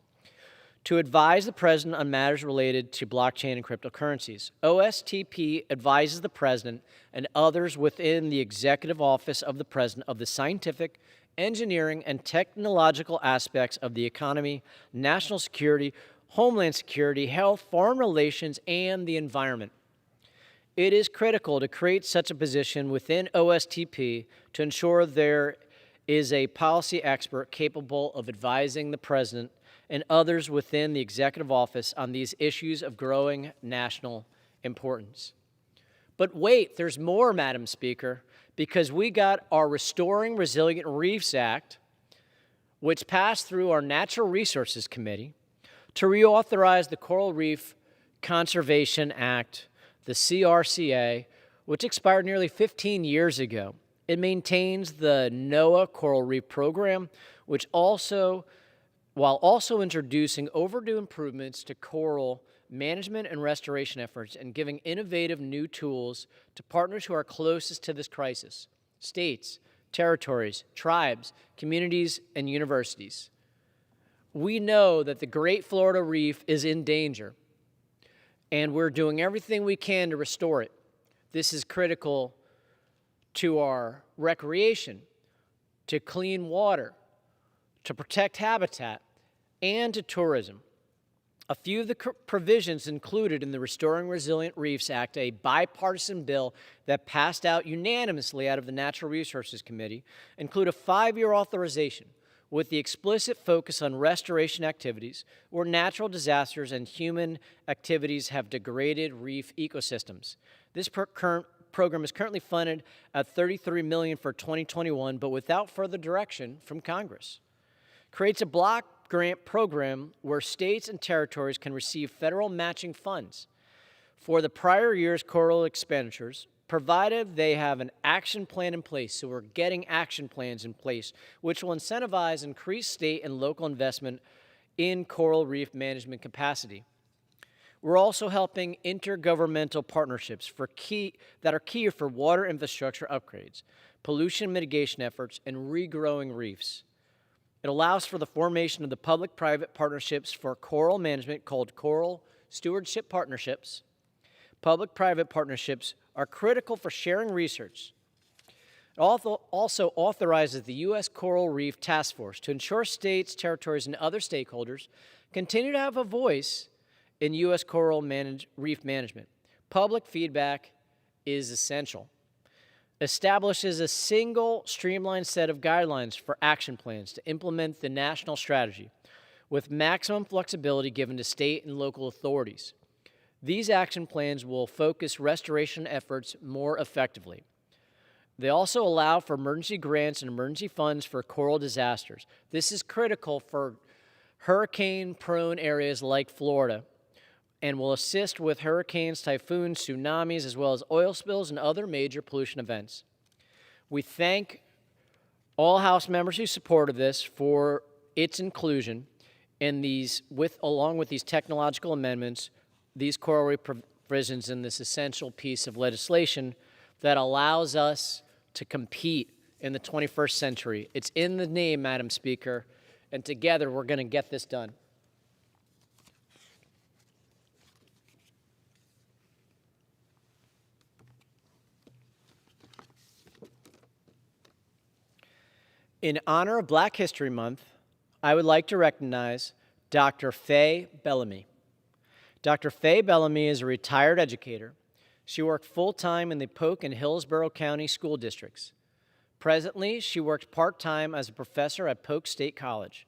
[SPEAKER 6] to advise the president on matters related to blockchain and cryptocurrencies. OSTP advises the president and others within the executive office of the president of the scientific, engineering, and technological aspects of the economy, national security, homeland security, health, foreign relations, and the environment. It is critical to create such a position within OSTP to ensure there is a policy expert capable of advising the president and others within the executive office on these issues of growing national importance. But wait, there's more, Madam Speaker, because we got our Restoring Resilient Reefs Act, which passed through our Natural Resources Committee, to reauthorize the Coral Reef Conservation Act, the CRCA, which expired nearly 15 years ago. It maintains the NOAA Coral Reef Program, which while also introducing overdue improvements to coral management and restoration efforts and giving innovative new tools to partners who are closest to this crisis: states, territories, tribes, communities, and universities. We know that the Great Florida Reef is in danger, and we're doing everything we can to restore it. This is critical to our recreation, to clean water, to protect habitat, and to tourism. A few of the provisions included in the Restoring Resilient Reefs Act, a bipartisan bill that passed out unanimously out of the Natural Resources Committee, include a 5-year authorization with the explicit focus on restoration activities where natural disasters and human activities have degraded reef ecosystems. This current program is currently funded at $33 million for 2021, but without further direction from Congress. Creates a block grant program where states and territories can receive federal matching funds for the prior year's coral expenditures, provided they have an action plan in place. So we're getting action plans in place, which will incentivize increased state and local investment in coral reef management capacity. We're also helping intergovernmental partnerships that are key for water infrastructure upgrades, pollution mitigation efforts, and regrowing reefs. It allows for the formation of the public-private partnerships for coral management called Coral Stewardship Partnerships. Public-private partnerships are critical for sharing research. It also authorizes the U.S. Coral Reef Task Force to ensure states, territories, and other stakeholders continue to have a voice in U.S. coral reef management. Public feedback is essential. Establishes a single streamlined set of guidelines for action plans to implement the national strategy with maximum flexibility given to state and local authorities. These action plans will focus restoration efforts more effectively. They also allow for emergency grants and emergency funds for coral disasters. This is critical for hurricane-prone areas like Florida and will assist with hurricanes, typhoons, tsunamis, as well as oil spills and other major pollution events. We thank all House members who supported this for its inclusion in along with these technological amendments, these coral reef provisions in this essential piece of legislation that allows us to compete in the 21st century. It's in the name, Madam Speaker, and together we're going to get this done. In honor of Black History Month, I would like to recognize Dr. Faye Bellamy. Dr. Faye Bellamy is a retired educator. She worked full-time in the Polk and Hillsborough County school districts. Presently, she works part-time as a professor at Polk State College.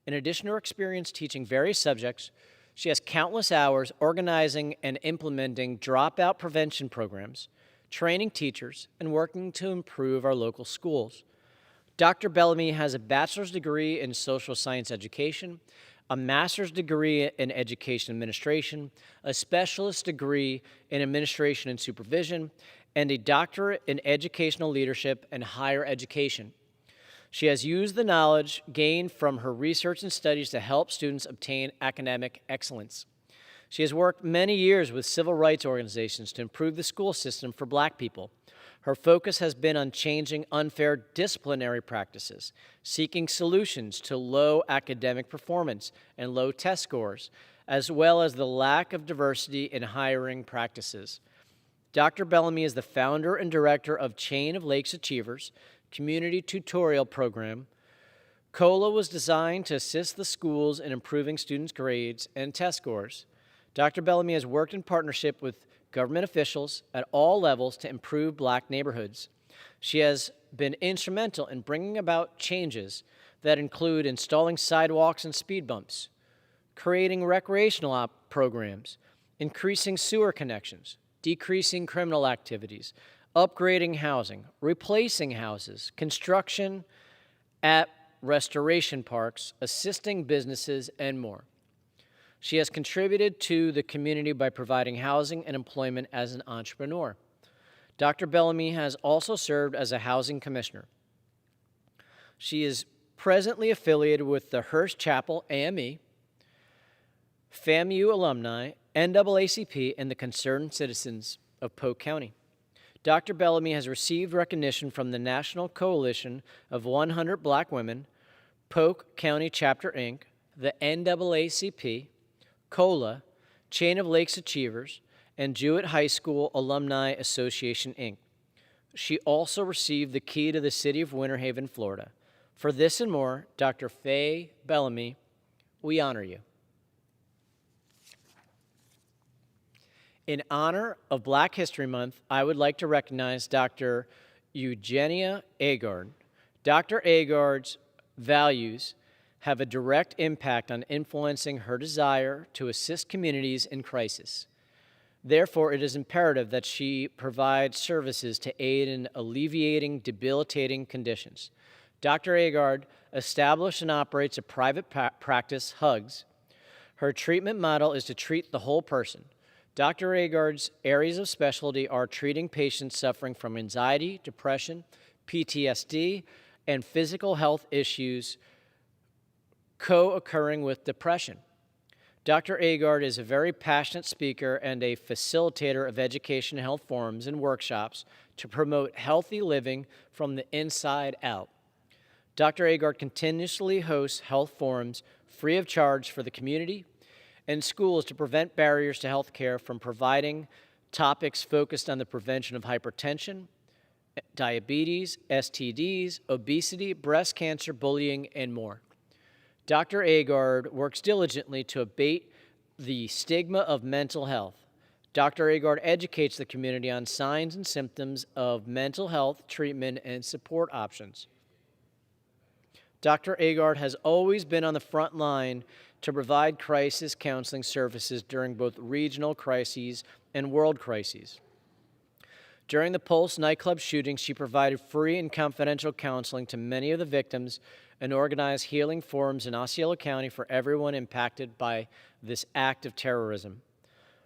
[SPEAKER 6] In addition to her experience teaching various subjects, she has countless hours organizing and implementing dropout prevention programs, training teachers, and working to improve our local schools. Dr. Bellamy has a bachelor's degree in social science education, a master's degree in education administration, a specialist degree in administration and supervision, and a doctorate in educational leadership and higher education. She has used the knowledge gained from her research and studies to help students obtain academic excellence. She has worked many years with civil rights organizations to improve the school system for Black people. Her focus has been on changing unfair disciplinary practices, seeking solutions to low academic performance and low test scores, as well as the lack of diversity in hiring practices. Dr. Bellamy is the founder and director of Chain of Lakes Achievers, community tutorial program. COLA was designed to assist the schools in improving students' grades and test scores. Dr. Bellamy has worked in partnership with government officials at all levels to improve Black neighborhoods. She has been instrumental in bringing about changes that include installing sidewalks and speed bumps, creating recreational programs, increasing sewer connections, decreasing criminal activities, upgrading housing, replacing houses, construction at restoration parks, assisting businesses, and more. She has contributed to the community by providing housing and employment as an entrepreneur. Dr. Bellamy has also served as a housing commissioner. She is presently affiliated with the Hearst Chapel AME, FAMU alumni, NAACP, and the Concerned Citizens of Polk County. Dr. Bellamy has received recognition from the National Coalition of 100 Black Women, Polk County Chapter, Inc., the NAACP, COLA, Chain of Lakes Achievers, and Jewett High School Alumni Association, Inc. She also received the key to the city of Winter Haven, Florida. For this and more, Dr. Faye Bellamy, we honor you. In honor of Black History Month, I would like to recognize Dr. Eugenia Agard. Dr. Agard's values have a direct impact on influencing her desire to assist communities in crisis. Therefore, it is imperative that she provide services to aid in alleviating debilitating conditions. Dr. Agard established and operates a private practice, HUGS. Her treatment model is to treat the whole person. Dr. Agard's areas of specialty are treating patients suffering from anxiety, depression, PTSD, and physical health issues co-occurring with depression. Dr. Agard is a very passionate speaker and a facilitator of education and health forums and workshops to promote healthy living from the inside out. Dr. Agard continuously hosts health forums free of charge for the community and schools to prevent barriers to health care from providing topics focused on the prevention of hypertension, diabetes, STDs, obesity, breast cancer, bullying, and more. Dr. Agard works diligently to abate the stigma of mental health. Dr. Agard educates the community on signs and symptoms of mental health treatment and support options. Dr. Agard has always been on the front line to provide crisis counseling services during both regional crises and world crises. During the Pulse nightclub shooting, she provided free and confidential counseling to many of the victims and organized healing forums in Osceola County for everyone impacted by this act of terrorism.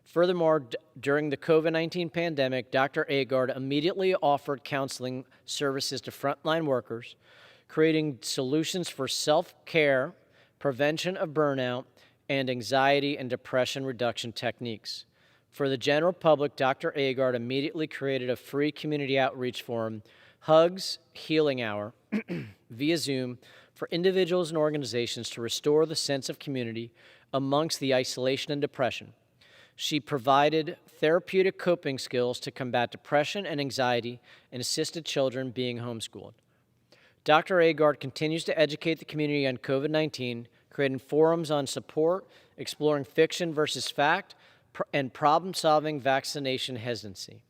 [SPEAKER 6] Furthermore, during the COVID-19 pandemic, Dr. Agard immediately offered counseling services to frontline workers, creating solutions for self-care, prevention of burnout, and anxiety and depression reduction techniques. For the general public, Dr. Agard immediately created a free community outreach forum Hugs Healing Hour via Zoom for individuals and organizations to restore the sense of community amongst the isolation and depression. She provided therapeutic coping skills to combat depression and anxiety and assisted children being homeschooled. Dr. Agard continues to educate the community on COVID-19, creating forums on support, exploring fiction versus fact, and problem-solving vaccination hesitancy.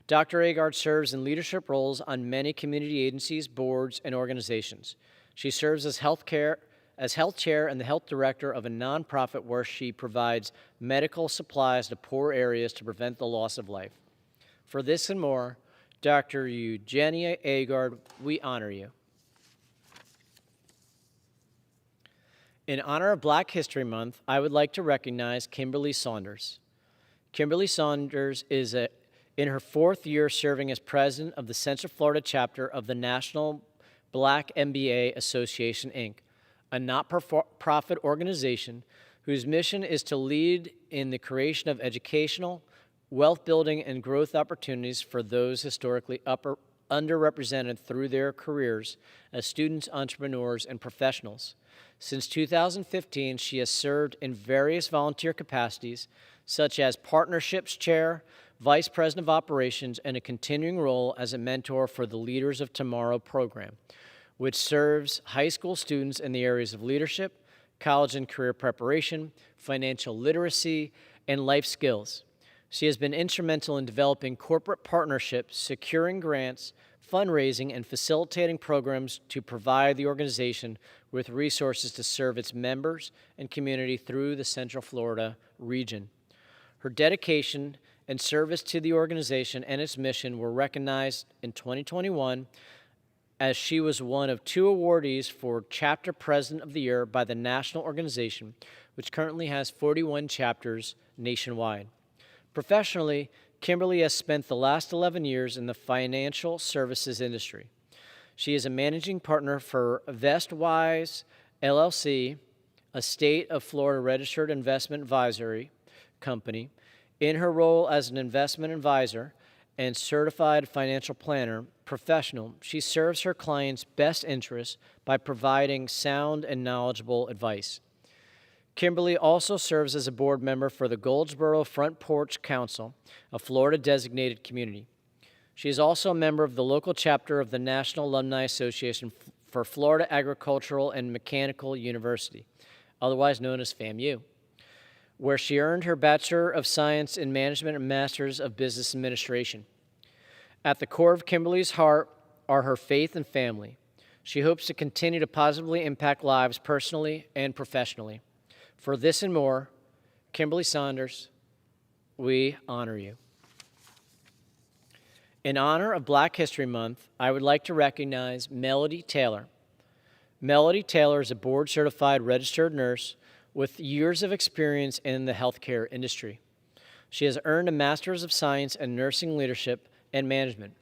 [SPEAKER 6] Dr. Agard serves in leadership roles on many community agencies, boards, and organizations. She serves as health chair and the health director of a nonprofit where she provides medical supplies to poor areas to prevent the loss of life. For this and more, Dr. Eugenia Agard, we honor you. In honor of Black History Month, I would like to recognize Kimberly Saunders. Kimberly Saunders is in her 4th year serving as president of the Central Florida chapter of the National Black MBA Association, Inc., a not-for-profit organization whose mission is to lead in the creation of educational, wealth-building, and growth opportunities for those historically underrepresented through their careers as students, entrepreneurs, and professionals. Since 2015, she has served in various volunteer capacities, such as Partnerships Chair, Vice President of Operations, and a continuing role as a mentor for the Leaders of Tomorrow program, which serves high school students in the areas of leadership, college and career preparation, financial literacy, and life skills. She has been instrumental in developing corporate partnerships, securing grants, fundraising, and facilitating programs to provide the organization with resources to serve its members and community through the Central Florida region. Her dedication and service to the organization and its mission were recognized in 2021 as she was one of 2 awardees for Chapter President of the Year by the national organization, which currently has 41 chapters nationwide. Professionally, Kimberly has spent the last 11 years in the financial services industry. She is a managing partner for Vestwise LLC, a state of Florida registered investment advisory company. In her role as an investment advisor and certified financial planner professional, she serves her clients' best interests by providing sound and knowledgeable advice. Kimberly also serves as a board member for the Goldsboro Front Porch Council, a Florida-designated community. She is also a member of the local chapter of the National Alumni Association for Florida Agricultural and Mechanical University, otherwise known as FAMU, where she earned her Bachelor of Science in Management and Master's of Business Administration. At the core of Kimberly's heart are her faith and family. She hopes to continue to positively impact lives personally and professionally. For this and more, Kimberly Saunders, we honor you. In honor of Black History Month, I would like to recognize Melody Taylor. Melody Taylor is a board-certified registered nurse with years of experience in the healthcare industry. She has earned a Master's of Science in Nursing Leadership and Management.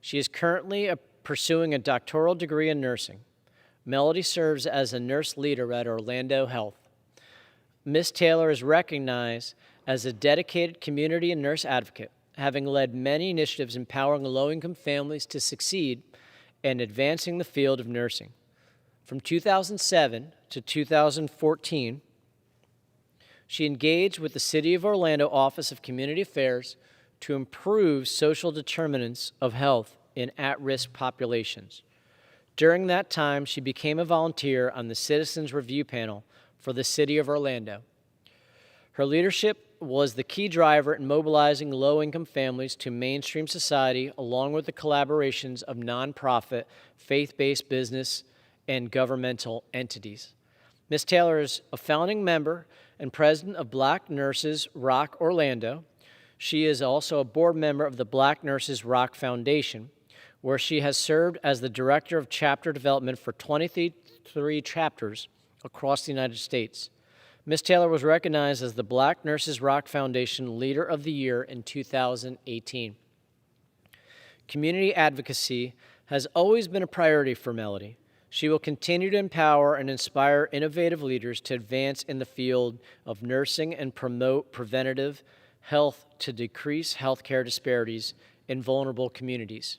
[SPEAKER 6] She is currently pursuing a doctoral degree in nursing. Melody serves as a nurse leader at Orlando Health. Ms. Taylor is recognized as a dedicated community and nurse advocate, having led many initiatives empowering low-income families to succeed and advancing the field of nursing. From 2007 to 2014, she engaged with the City of Orlando Office of Community Affairs to improve social determinants of health in at-risk populations. During that time, she became a volunteer on the Citizens Review Panel for the City of Orlando. Her leadership was the key driver in mobilizing low-income families to mainstream society, along with the collaborations of nonprofit, faith-based business, and governmental entities. Ms. Taylor is a founding member and president of Black Nurses Rock Orlando. She is also a board member of the Black Nurses Rock Foundation, where she has served as the director of chapter development for 23 chapters across the United States. Ms. Taylor was recognized as the Black Nurses Rock Foundation Leader of the Year in 2018. Community advocacy has always been a priority for Melody. She will continue to empower and inspire innovative leaders to advance in the field of nursing and promote preventative health to decrease healthcare disparities in vulnerable communities.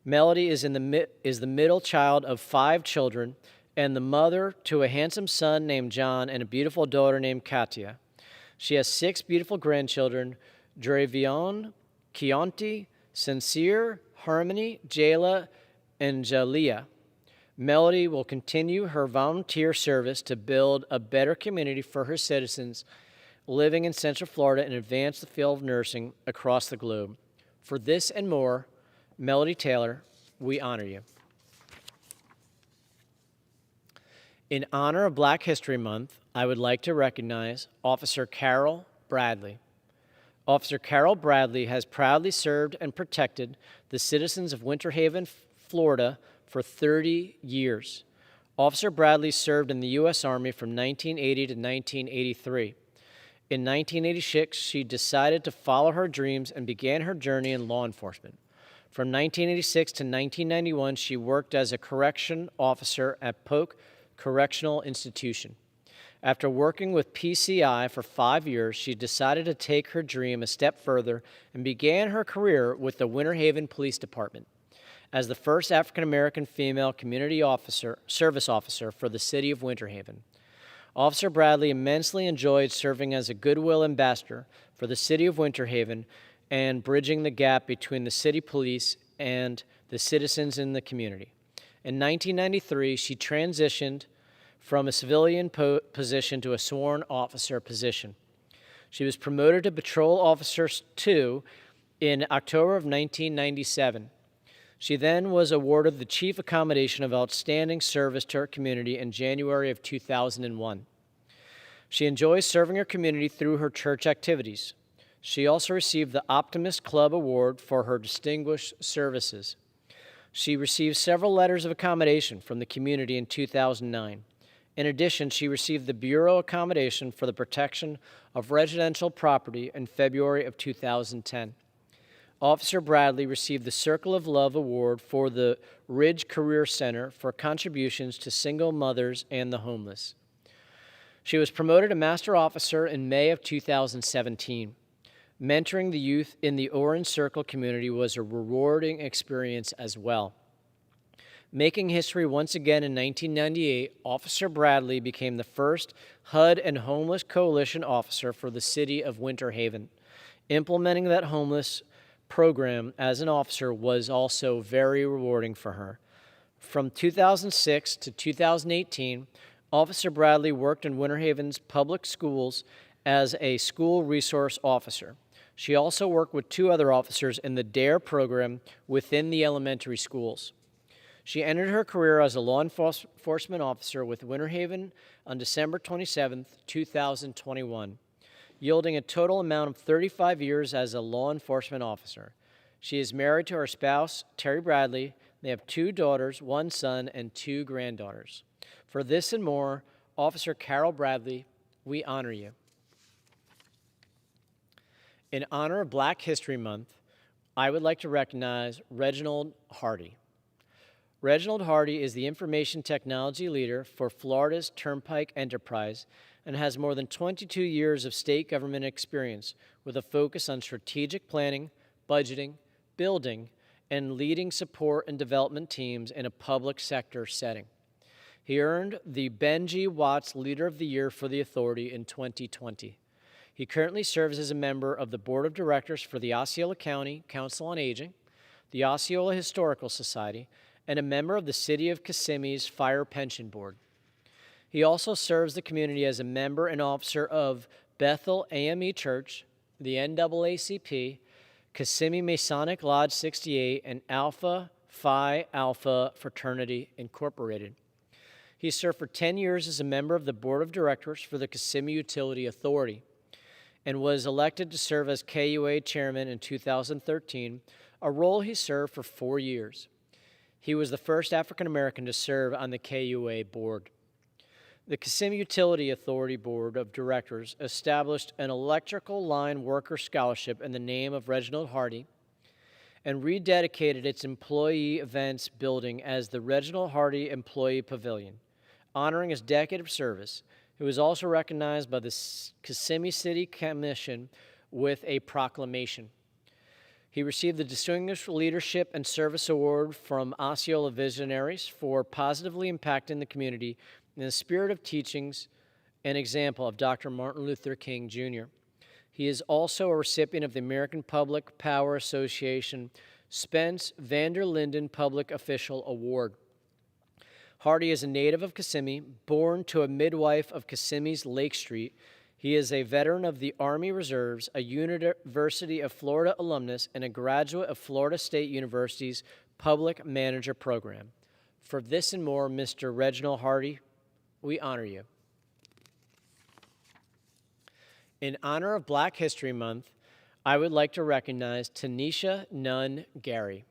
[SPEAKER 6] Melody is the middle child of 5 children and the mother to a handsome son named John and a beautiful daughter named Katia. She has 6 beautiful grandchildren, Dravion, Chianti, Sincere, Harmony, Jayla, and Jalea. Melody will continue her volunteer service to build a better community for her citizens living in Central Florida and advance the field of nursing across the globe. For this and more, Melody Taylor, we honor you. In honor of Black History Month, I would like to recognize Officer Carol Bradley. Officer Carol Bradley has proudly served and protected the citizens of Winter Haven, Florida for 30 years. Officer Bradley served in the U.S. Army from 1980 to 1983. In 1986, she decided to follow her dreams and began her journey in law enforcement. From 1986 to 1991, she worked as a correction officer at Polk Correctional Institution. After working with PCI for 5 years, she decided to take her dream a step further and began her career with the Winter Haven Police Department as the first African-American female community service officer for the city of Winter Haven. Officer Bradley immensely enjoyed serving as a goodwill ambassador for the city of Winter Haven and bridging the gap between the city police and the citizens in the community. In 1993, she transitioned from a civilian position to a sworn officer position. She was promoted to Patrol Officer 2 in October of 1997. She then was awarded the Chief Accommodation of Outstanding Service to her community in January of 2001. She enjoys serving her community through her church activities. She also received the Optimist Club Award for her distinguished services. She received several letters of accommodation from the community in 2009. In addition, she received the Bureau Accommodation for the Protection of Residential Property in February of 2010. Officer Bradley received the Circle of Love Award for the Ridge Career Center for contributions to single mothers and the homeless. She was promoted to Master Officer in May of 2017. Mentoring the youth in the Orange Circle community was a rewarding experience as well. Making history once again in 1998, Officer Bradley became the first HUD and Homeless Coalition officer for the city of Winter Haven. Implementing that homeless program as an officer was also very rewarding for her. From 2006 to 2018, Officer Bradley worked in Winter Haven's public schools as a school resource officer. She also worked with 2 other officers in the DARE program within the elementary schools. She entered her career as a law enforcement officer with Winter Haven on December 27, 2021, yielding a total amount of 35 years as a law enforcement officer. She is married to her spouse, Terry Bradley. They have 2 daughters, 1 son, and 2 granddaughters. For this and more, Officer Carol Bradley, we honor you. In honor of Black History Month, I would like to recognize Reginald Hardy. Reginald Hardy is the information technology leader for Florida's Turnpike Enterprise and has more than 22 years of state government experience with a focus on strategic planning, budgeting, building, and leading support and development teams in a public sector setting. He earned the Ben G. Watts Leader of the Year for the Authority in 2020. He currently serves as a member of the Board of Directors for the Osceola County Council on Aging, the Osceola Historical Society, and a member of the City of Kissimmee's Fire Pension Board. He also serves the community as a member and officer of Bethel AME Church, the NAACP, Kissimmee Masonic Lodge 68, and Alpha Phi Alpha Fraternity Incorporated. He served for 10 years as a member of the Board of Directors for the Kissimmee Utility Authority and was elected to serve as KUA Chairman in 2013, a role he served for 4 years. He was the first African American to serve on the KUA board. The Kissimmee Utility Authority Board of Directors established an electrical line worker scholarship in the name of Reginald Hardy and rededicated its employee events building as the Reginald Hardy Employee Pavilion, honoring his decade of service. He was also recognized by the Kissimmee City Commission with a proclamation. He received the Distinguished Leadership and Service Award from Osceola Visionaries for positively impacting the community in the spirit of teachings and example of Dr. Martin Luther King, Jr. He is also a recipient of the American Public Power Association Spence van der Linden Public Official Award. Hardy is a native of Kissimmee, born to a midwife of Kissimmee's Lake Street. He is a veteran of the Army Reserves, a University of Florida alumnus, and a graduate of Florida State University's Public Manager Program. For this and more, Mr. Reginald Hardy, we honor you. In honor of Black History Month, I would like to recognize Tanisha Nunn Gary.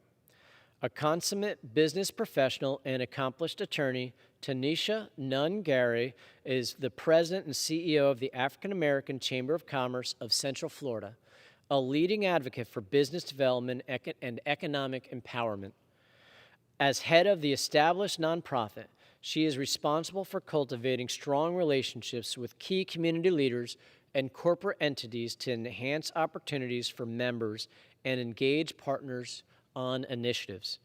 [SPEAKER 6] A consummate business professional and accomplished attorney, Tanisha Nunn Gary is the president and CEO of the African American Chamber of Commerce of Central Florida, a leading advocate for business development and economic empowerment. As head of the established nonprofit, she is responsible for cultivating strong relationships with key community leaders and corporate entities to enhance opportunities for members and engage partners on initiatives.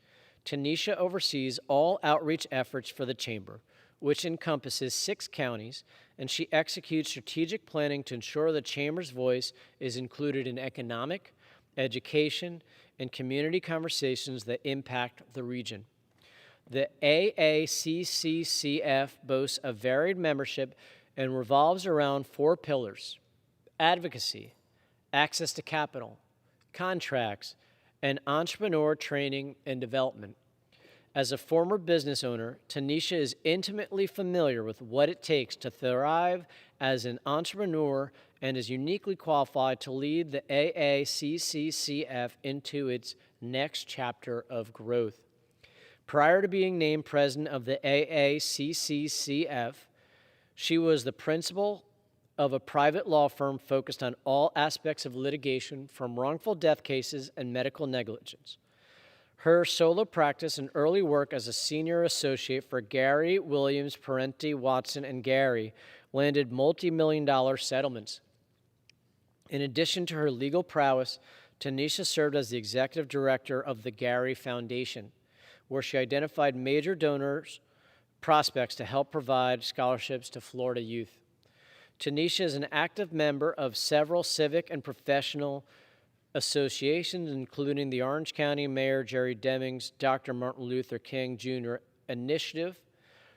[SPEAKER 6] Tanisha oversees all outreach efforts for the Chamber, which encompasses 6 counties, and she executes strategic planning to ensure the Chamber's voice is included in economic, education, and community conversations that impact the region. The AACCCF boasts a varied membership and revolves around 4 pillars: advocacy, access to capital, contracts, and entrepreneur training and development. As a former business owner, Tanisha is intimately familiar with what it takes to thrive as an entrepreneur and is uniquely qualified to lead the AACCCF into its next chapter of growth. Prior to being named president of the AACCCF, she was the principal of a private law firm focused on all aspects of litigation, from wrongful death cases and medical negligence. Her solo practice and early work as a senior associate for Gary, Williams, Parenti, Watson, and Gary landed multi-million-dollar settlements. In addition to her legal prowess, Tanisha served as the executive director of the Gary Foundation, where she identified major donors prospects to help provide scholarships to Florida youth. Tanisha is an active member of several civic and professional associations, including the Orange County Mayor Jerry Deming's Dr. Martin Luther King Jr. Initiative,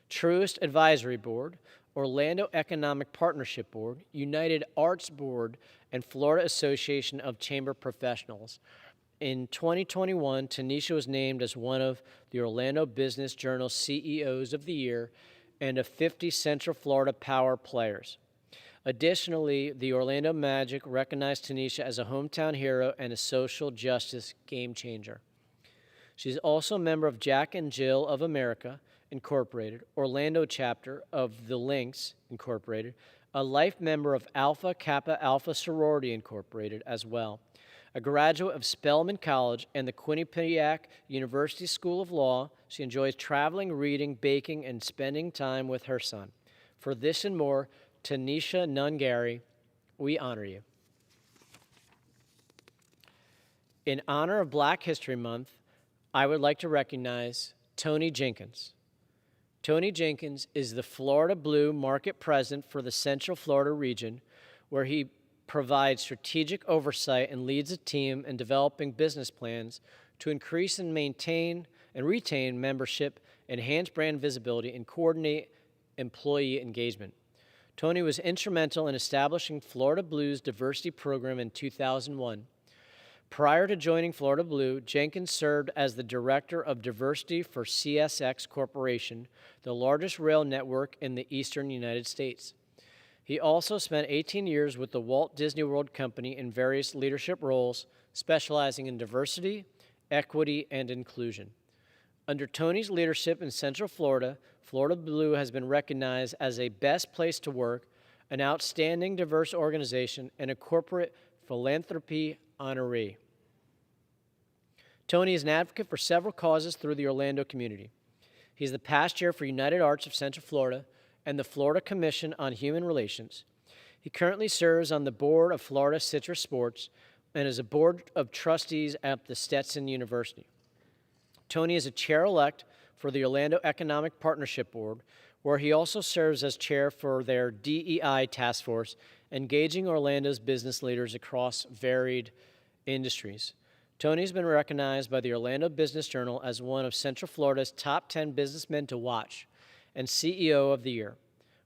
[SPEAKER 6] Truist Advisory Board, Orlando Economic Partnership Board, United Arts Board, and Florida Association of Chamber Professionals. In 2021, Tanisha was named as one of the Orlando Business Journal CEOs of the Year and of 50 Central Florida Power Players. Additionally, the Orlando Magic recognized Tanisha as a hometown hero and a social justice game changer. She's also a member of Jack and Jill of America, Incorporated, Orlando chapter of the Lynx, Incorporated, a life member of Alpha Kappa Alpha Sorority, Incorporated, as well. A graduate of Spelman College and the Quinnipiac University School of Law, she enjoys traveling, reading, baking, and spending time with her son. For this and more, Tanisha Nunn Gary, we honor you. In honor of Black History Month, I would like to recognize Tony Jenkins. Tony Jenkins is the Florida Blue Market President for the Central Florida region, where he provides strategic oversight and leads a team in developing business plans to increase and maintain and retain membership, enhance brand visibility, and coordinate employee engagement. Tony was instrumental in establishing Florida Blue's diversity program in 2001. Prior to joining Florida Blue, Jenkins served as the Director of Diversity for CSX Corporation, the largest rail network in the eastern United States. He also spent 18 years with the Walt Disney World Company in various leadership roles, specializing in diversity, equity, and inclusion. Under Tony's leadership in Central Florida, Florida Blue has been recognized as a best place to work, an outstanding diverse organization, and a corporate philanthropy honoree. Tony is an advocate for several causes through the Orlando community. He's the past chair for United Arts of Central Florida and the Florida Commission on Human Relations. He currently serves on the board of Florida Citrus Sports, and is a board of trustees at the Stetson University. Tony is a chair-elect for the Orlando Economic Partnership Board, where he also serves as chair for their DEI task force, engaging Orlando's business leaders across varied industries. Tony's been recognized by the Orlando Business Journal as one of Central Florida's top 10 businessmen to watch and CEO of the Year.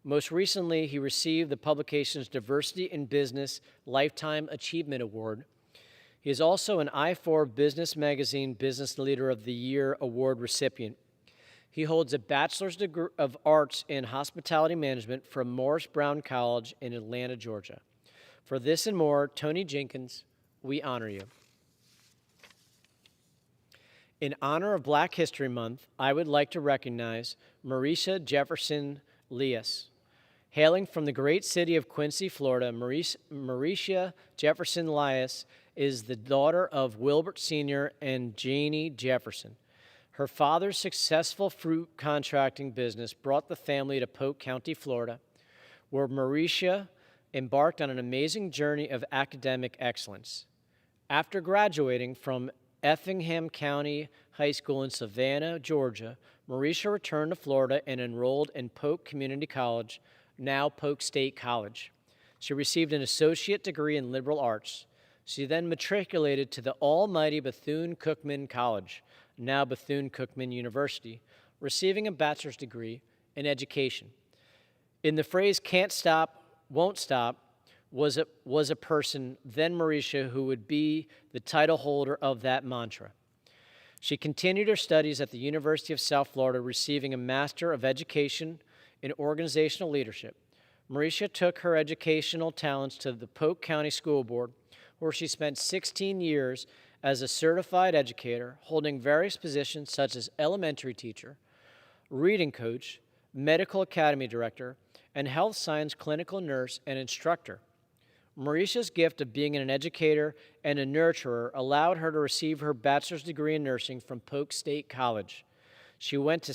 [SPEAKER 6] Most recently, he received the publication's Diversity in Business Lifetime Achievement Award. He is also an I4 Business Magazine Business Leader of the Year Award recipient. He holds a Bachelor's degree of Arts in Hospitality Management from Morris Brown College in Atlanta, Georgia. For this and more, Tony Jenkins, we honor you. In honor of Black History Month, I would like to recognize Marisha Jefferson Lias. Hailing from the great city of Quincy, Florida, Marisha Jefferson Lias is the daughter of Wilbert Sr. and Janie Jefferson. Her father's successful fruit contracting business brought the family to Polk County, Florida, where Marisha embarked on an amazing journey of academic excellence. After graduating from Effingham County High School in Savannah, Georgia, Marisha returned to Florida and enrolled in Polk Community College, now Polk State College. She received an associate degree in liberal arts. She then matriculated to the almighty Bethune-Cookman College, now Bethune-Cookman University, receiving a bachelor's degree in education. In the phrase "can't stop, won't stop," was a person, then Marisha, who would be the title holder of that mantra. She continued her studies at the University of South Florida, receiving a Master of Education in Organizational Leadership. Marisha took her educational talents to the Polk County School Board, where she spent 16 years as a certified educator, holding various positions such as elementary teacher, reading coach, medical academy director, and health science clinical nurse and instructor. Marisha's gift of being an educator and a nurturer allowed her to receive her bachelor's degree in nursing from Polk State College. She went to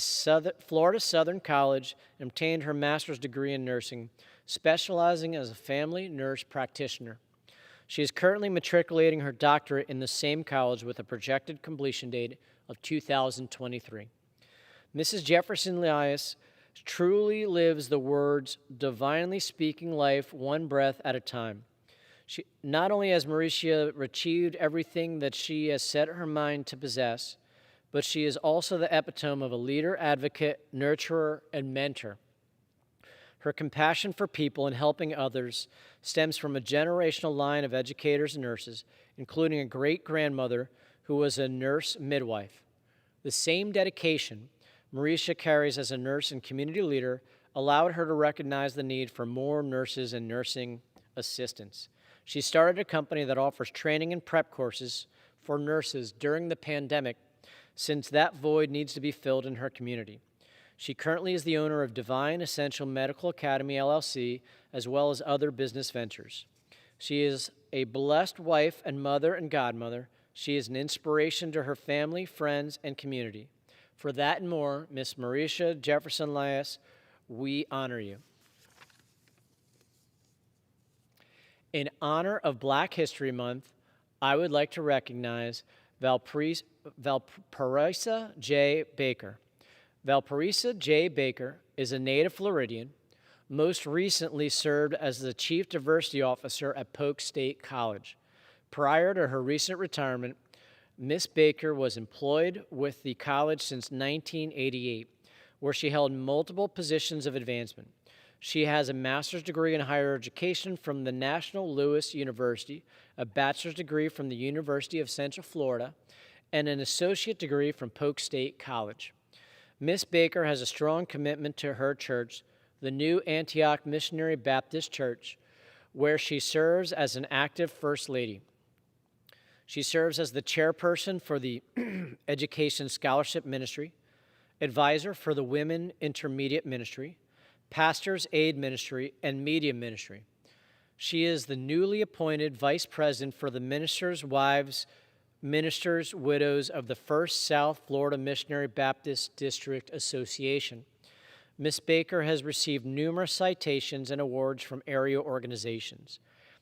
[SPEAKER 6] Florida Southern College and obtained her master's degree in nursing, specializing as a family nurse practitioner. She is currently matriculating her doctorate in the same college with a projected completion date of 2023. Mrs. Jefferson Lias truly lives the words, divinely speaking life one breath at a time. Not only has Marisha achieved everything that she has set her mind to possess, but she is also the epitome of a leader, advocate, nurturer, and mentor. Her compassion for people and helping others stems from a generational line of educators and nurses, including a great-grandmother who was a nurse midwife. The same dedication Marisha carries as a nurse and community leader allowed her to recognize the need for more nurses and nursing assistants. She started a company that offers training and prep courses for nurses during the pandemic, since that void needs to be filled in her community. She currently is the owner of Divine Essential Medical Academy, LLC, as well as other business ventures. She is a blessed wife and mother and godmother. She is an inspiration to her family, friends, and community. For that and more, Miss Marisha Jefferson Lias, we honor you. In honor of Black History Month, I would like to recognize Valparaiso J. Baker. Valparaiso J. Baker is a native Floridian, most recently served as the Chief Diversity Officer at Polk State College. Prior to her recent retirement, Miss Baker was employed with the college since 1988, where she held multiple positions of advancement. She has a master's degree in higher education from the National Louis University, a bachelor's degree from the University of Central Florida, and an associate degree from Polk State College. Miss Baker has a strong commitment to her church, the New Antioch Missionary Baptist Church, where she serves as an active First Lady. She serves as the chairperson for the Education Scholarship Ministry, advisor for the Women Intermediate Ministry, Pastor's Aid Ministry, and Media Ministry. She is the newly appointed vice president for the Ministers' Wives, Ministers' Widows of the First South Florida Missionary Baptist District Association. Ms. Baker has received numerous citations and awards from area organizations.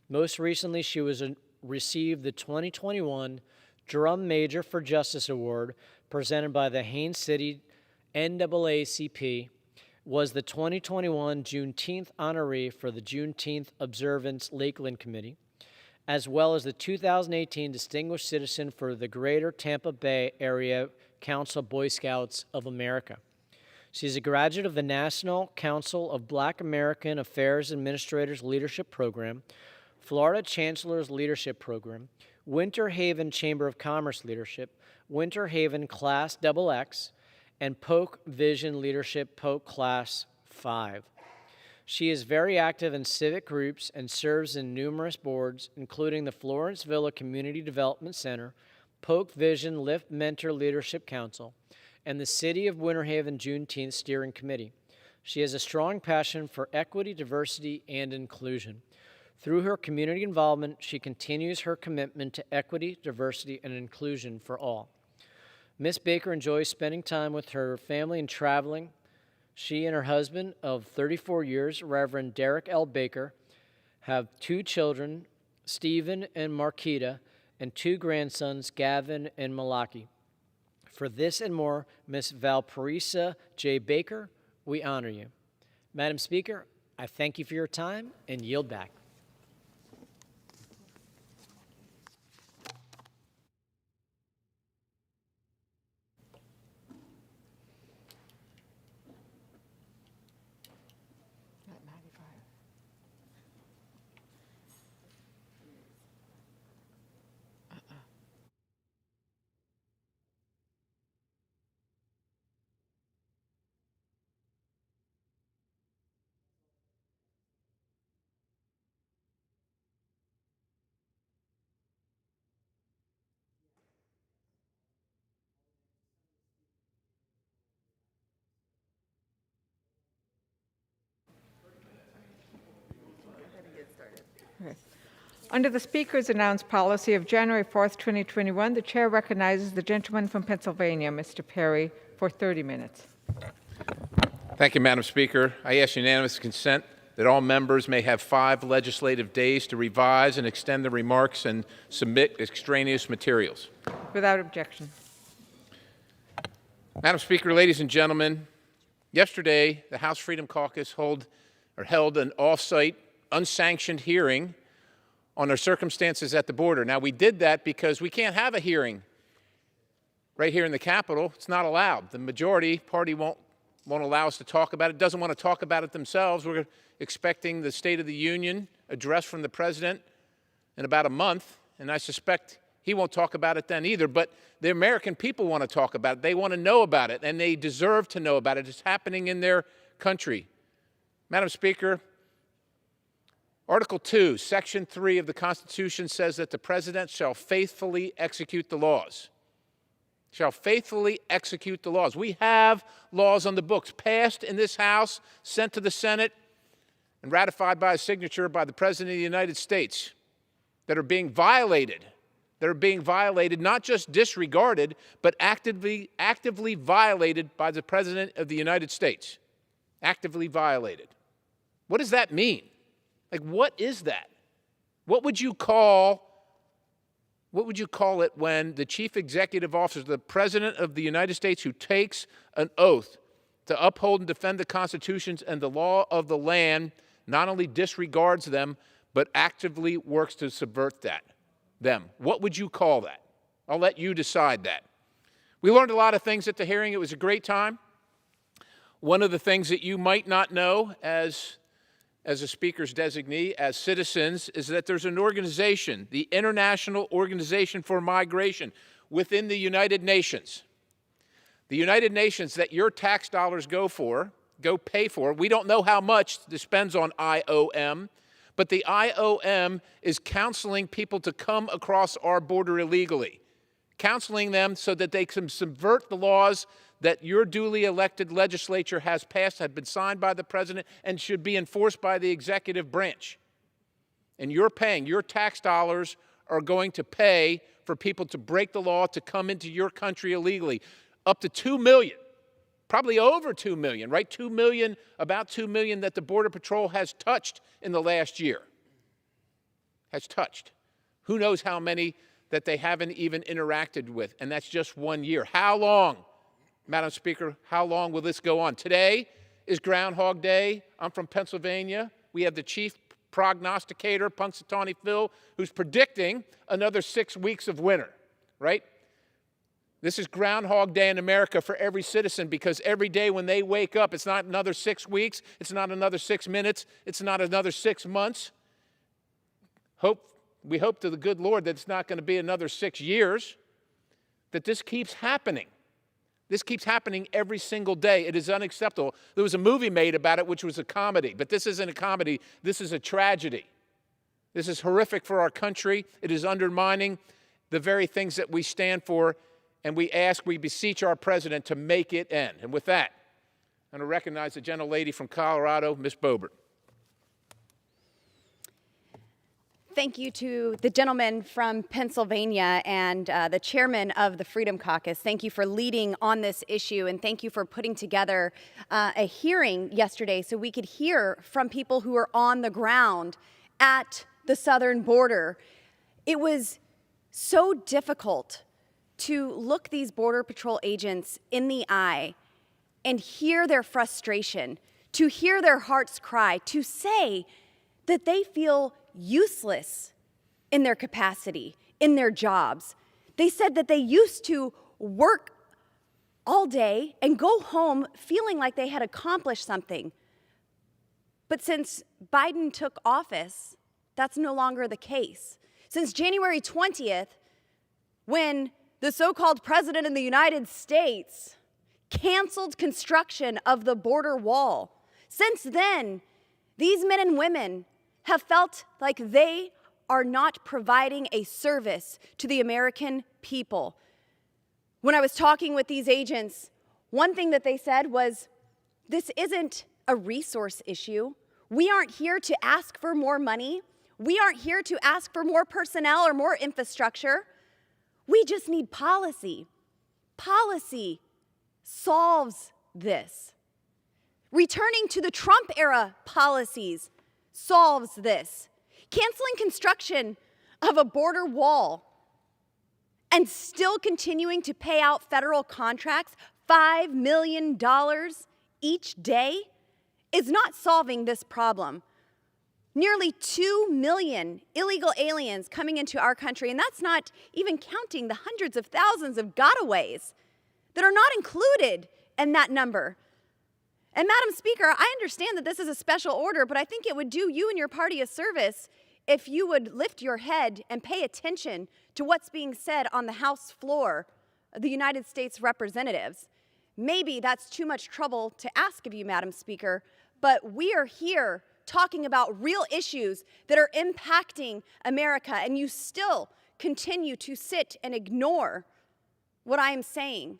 [SPEAKER 6] Most recently, she was received the 2021 Drum Major for Justice Award presented by the Haines City NAACP, was the 2021 Juneteenth honoree for the Juneteenth Observance Lakeland Committee, as well as the 2018 Distinguished Citizen for the Greater Tampa Bay Area Council Boy Scouts of America. She is a graduate of the National Council of Black American Affairs Administrators Leadership Program, Florida Chancellor's Leadership Program, Winter Haven Chamber of Commerce Leadership, Winter Haven Class XX, and Polk Vision Leadership Polk Class 5. She is very active in civic groups and serves in numerous boards, including the Florence Villa Community Development Center, Polk Vision Lift Mentor Leadership Council, and the City of Winter Haven Juneteenth Steering Committee. She has a strong passion for equity, diversity, and inclusion. Through her community involvement, she continues her commitment to equity, diversity, and inclusion for all. Ms. Baker enjoys spending time with her family and traveling. She and her husband of 34 years, Reverend Derek L. Baker, have 2 children, Stephen and Marquita, and 2 grandsons, Gavin and Malaki. For this and more, Ms. Valparisa J. Baker, we honor you. Madam Speaker, I thank you for your time and yield back.
[SPEAKER 8] Under the Speaker's announced policy of January 4th, 2021, the Chair recognizes the gentleman from Pennsylvania, Mr. Perry, for 30 minutes.
[SPEAKER 3] Thank you, Madam Speaker. I ask unanimous consent that all members may have 5 legislative days to revise and extend their remarks and submit extraneous materials.
[SPEAKER 8] Without objection.
[SPEAKER 3] Madam Speaker, ladies and gentlemen, yesterday the House Freedom Caucus held an off-site, unsanctioned hearing on our circumstances at the border. Now, we did that because we can't have a hearing right here in the Capitol. It's not allowed. The majority party won't allow us to talk about it, doesn't want to talk about it themselves. We're expecting the State of the Union address from the President in about a month, and I suspect he won't talk about it then either. But the American people want to talk about it. They want to know about it, and they deserve to know about it. It's happening in their country. Madam Speaker, Article 2, Section 3 of the Constitution says that the President shall faithfully execute the laws. Shall faithfully execute the laws. We have laws on the books passed in this House, sent to the Senate, and ratified by a signature by the President of the United States that are being violated. That are being violated, not just disregarded, but actively violated by the President of the United States. Actively violated. What does that mean? Like, what is that? What would you call it when the chief executive officer, the President of the United States, who takes an oath to uphold and defend the constitutions and the law of the land, not only disregards them, but actively works to subvert them? What would you call that? I'll let you decide that. We learned a lot of things at the hearing. It was a great time. One of the things that you might not know as a speaker's designee, as citizens, is that there's an organization, the International Organization for Migration, within the United Nations. The United Nations that your tax dollars go pay for. We don't know how much this spends on IOM, but the IOM is counseling people to come across our border illegally, counseling them so that they can subvert the laws that your duly elected legislature has passed, have been signed by the President, and should be enforced by the executive branch. And you're paying, your tax dollars are going to pay for people to break the law, to come into your country illegally. Up to 2 million, probably over 2 million, right? 2 million, about 2 million that the Border Patrol has touched in the last year. Has touched. Who knows how many that they haven't even interacted with, and that's just 1 year. How long, Madam Speaker, how long will this go on? Today is Groundhog Day. I'm from Pennsylvania. We have the chief prognosticator, Punxsutawney Phil, who's predicting another 6 weeks of winter, right? This is Groundhog Day in America for every citizen, because every day when they wake up, it's not another 6 weeks, it's not another 6 minutes, it's not another 6 months. We hope to the good Lord that it's not going to be another 6 years, that this keeps happening. This keeps happening every single day. It is unacceptable. There was a movie made about it, which was a comedy, but this isn't a comedy. This is a tragedy. This is horrific for our country. It is undermining the very things that we stand for, and we beseech our president to make it end. And with that, I'm going to recognize the gentlelady from Colorado, Ms. Boebert.
[SPEAKER 5] Thank you to the gentleman from Pennsylvania and the chairman of the Freedom Caucus. Thank you for leading on this issue, and thank you for putting together a hearing yesterday so we could hear from people who are on the ground at the southern border. It was so difficult to look these Border Patrol agents in the eye and hear their frustration, to hear their hearts cry, to say that they feel useless in their capacity, in their jobs. They said that they used to work all day and go home feeling like they had accomplished something. But since Biden took office, that's no longer the case. Since January 20th, when the so-called president of the United States canceled construction of the border wall, since then, these men and women have felt like they are not providing a service to the American people. When I was talking with these agents, one thing that they said was, this isn't a resource issue. We aren't here to ask for more money. We aren't here to ask for more personnel or more infrastructure. We just need policy. Policy solves this. Returning to the Trump-era policies solves this. Canceling construction of a border wall and still continuing to pay out federal contracts $5 million each day is not solving this problem. Nearly 2 million illegal aliens coming into our country, and that's not even counting the hundreds of thousands of gotaways that are not included in that number. And Madam Speaker, I understand that this is a special order, but I think it would do you and your party a service if you would lift your head and pay attention to what's being said on the House floor of the United States representatives. Maybe that's too much trouble to ask of you, Madam Speaker, but we are here talking about real issues that are impacting America, and you still continue to sit and ignore what I am saying.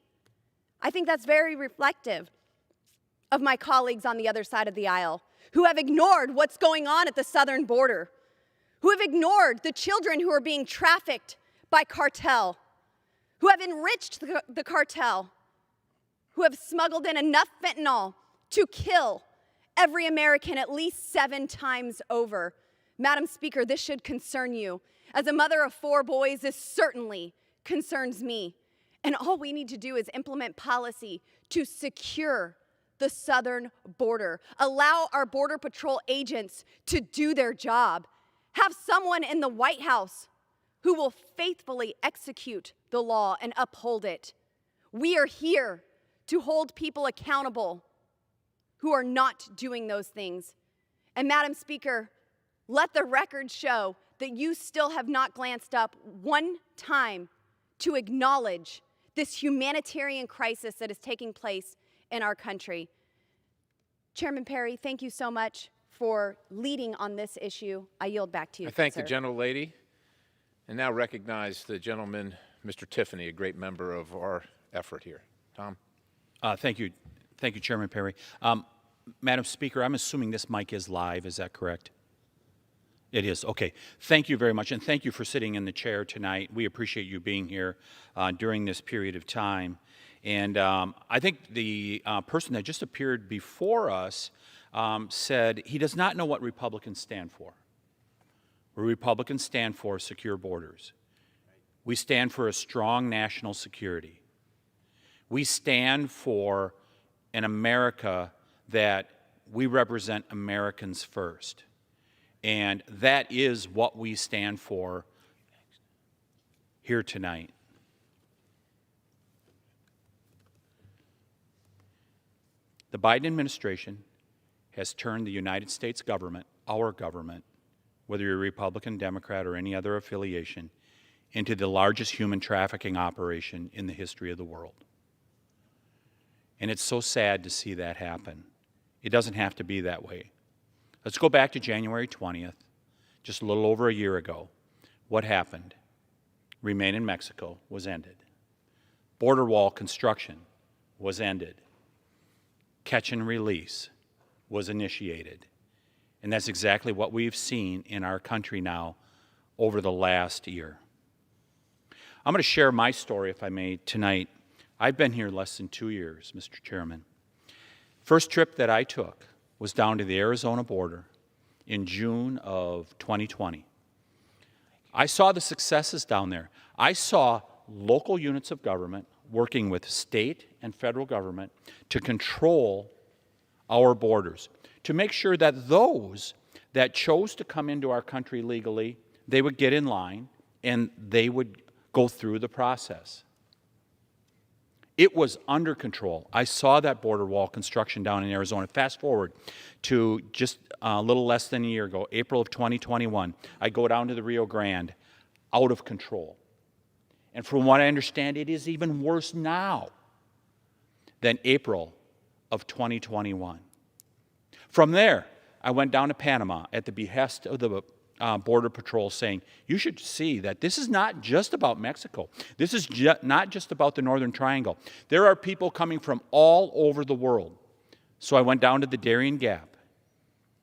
[SPEAKER 5] I think that's very reflective of my colleagues on the other side of the aisle, who have ignored what's going on at the southern border, who have ignored the children who are being trafficked by cartel, who have enriched the cartel, who have smuggled in enough fentanyl to kill every American at least 7 times over. Madam Speaker, this should concern you. As a mother of 4 boys, this certainly concerns me. And all we need to do is implement policy to secure the southern border. Allow our Border Patrol agents to do their job. Have someone in the White House who will faithfully execute the law and uphold it. We are here to hold people accountable who are not doing those things. And Madam Speaker, let the record show that you still have not glanced up one time to acknowledge this humanitarian crisis that is taking place in our country. Chairman Perry, thank you so much for leading on this issue. I yield back to you,
[SPEAKER 3] I thank
[SPEAKER 5] sir.
[SPEAKER 3] the gentlelady, and now recognize the gentleman, Mr. Tiffany, a great member of our effort here. Tom?
[SPEAKER 16] Thank you, Chairman Perry. Madam Speaker, I'm assuming this mic is live. Is that correct? It is. Okay. Thank you very much, and thank you for sitting in the chair tonight. We appreciate you being here during this period of time. And I think the person that just appeared before us said he does not know what Republicans stand for. We Republicans stand for secure borders. We stand for a strong national security. We stand for an America that we represent Americans first. And that is what we stand for here tonight. The Biden administration has turned the United States government, our government, whether you're Republican, Democrat, or any other affiliation, into the largest human trafficking operation in the history of the world. And it's so sad to see that happen. It doesn't have to be that way. Let's go back to January 20th, just a little over a year ago. What happened? Remain in Mexico was ended. Border wall construction was ended. Catch and release was initiated. And that's exactly what we've seen in our country now over the last year. I'm going to share my story, if I may, tonight. I've been here less than 2 years, Mr. Chairman. First trip that I took was down to the Arizona border in June of 2020. I saw the successes down there. I saw local units of government working with state and federal government to control our borders, to make sure that those that chose to come into our country legally, they would get in line and they would go through the process. It was under control. I saw that border wall construction down in Arizona. Fast forward to just a little less than a year ago, April of 2021. I go down to the Rio Grande, out of control. And from what I understand, it is even worse now than April of 2021. From there, I went down to Panama at the behest of the Border Patrol, saying, you should see that this is not just about Mexico. This is not just about the Northern Triangle. There are people coming from all over the world. So I went down to the Darien Gap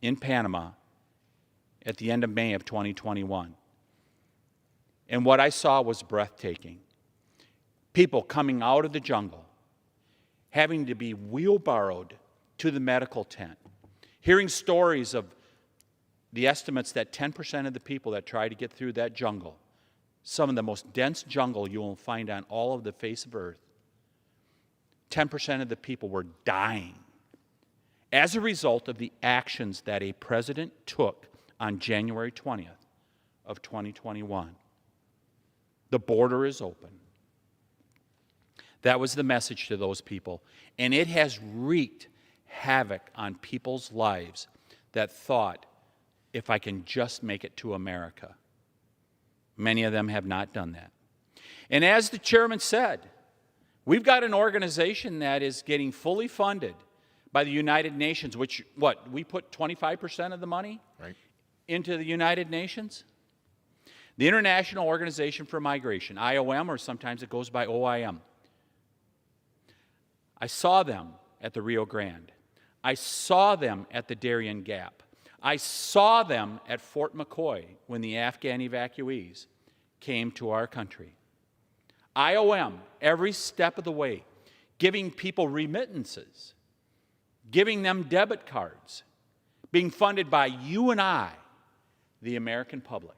[SPEAKER 16] in Panama at the end of May of 2021. And what I saw was breathtaking. People coming out of the jungle, having to be wheelbarrowed to the medical tent, hearing stories of the estimates that 10% of the people that try to get through that jungle, some of the most dense jungle you will find on all of the face of Earth, 10% of the people were dying as a result of the actions that a president took on January 20th of 2021. The border is open. That was the message to those people. And it has wreaked havoc on people's lives that thought, if I can just make it to America. Many of them have not done that. And as the chairman said, we've got an organization that is getting fully funded by the United Nations, which, we put 25% of the money into the United Nations? The International Organization for Migration, IOM, or sometimes it goes by OIM. I saw them at the Rio Grande. I saw them at the Darien Gap. I saw them at Fort McCoy when the Afghan evacuees came to our country. IOM, every step of the way, giving people remittances, giving them debit cards, being funded by you and I, the American public.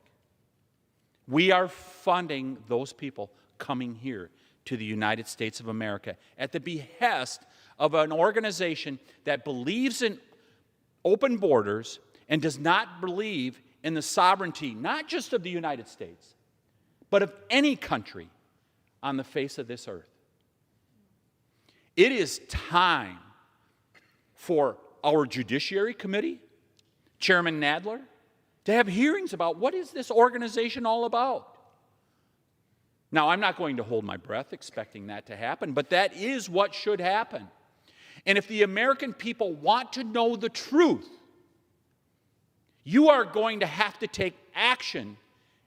[SPEAKER 16] We are funding those people coming here to the United States of America at the behest of an organization that believes in open borders and does not believe in the sovereignty, not just of the United States, but of any country on the face of this earth. It is time for our Judiciary Committee, Chairman Nadler, to have hearings about what is this organization all about. Now, I'm not going to hold my breath expecting that to happen, but that is what should happen. And if the American people want to know the truth, you are going to have to take action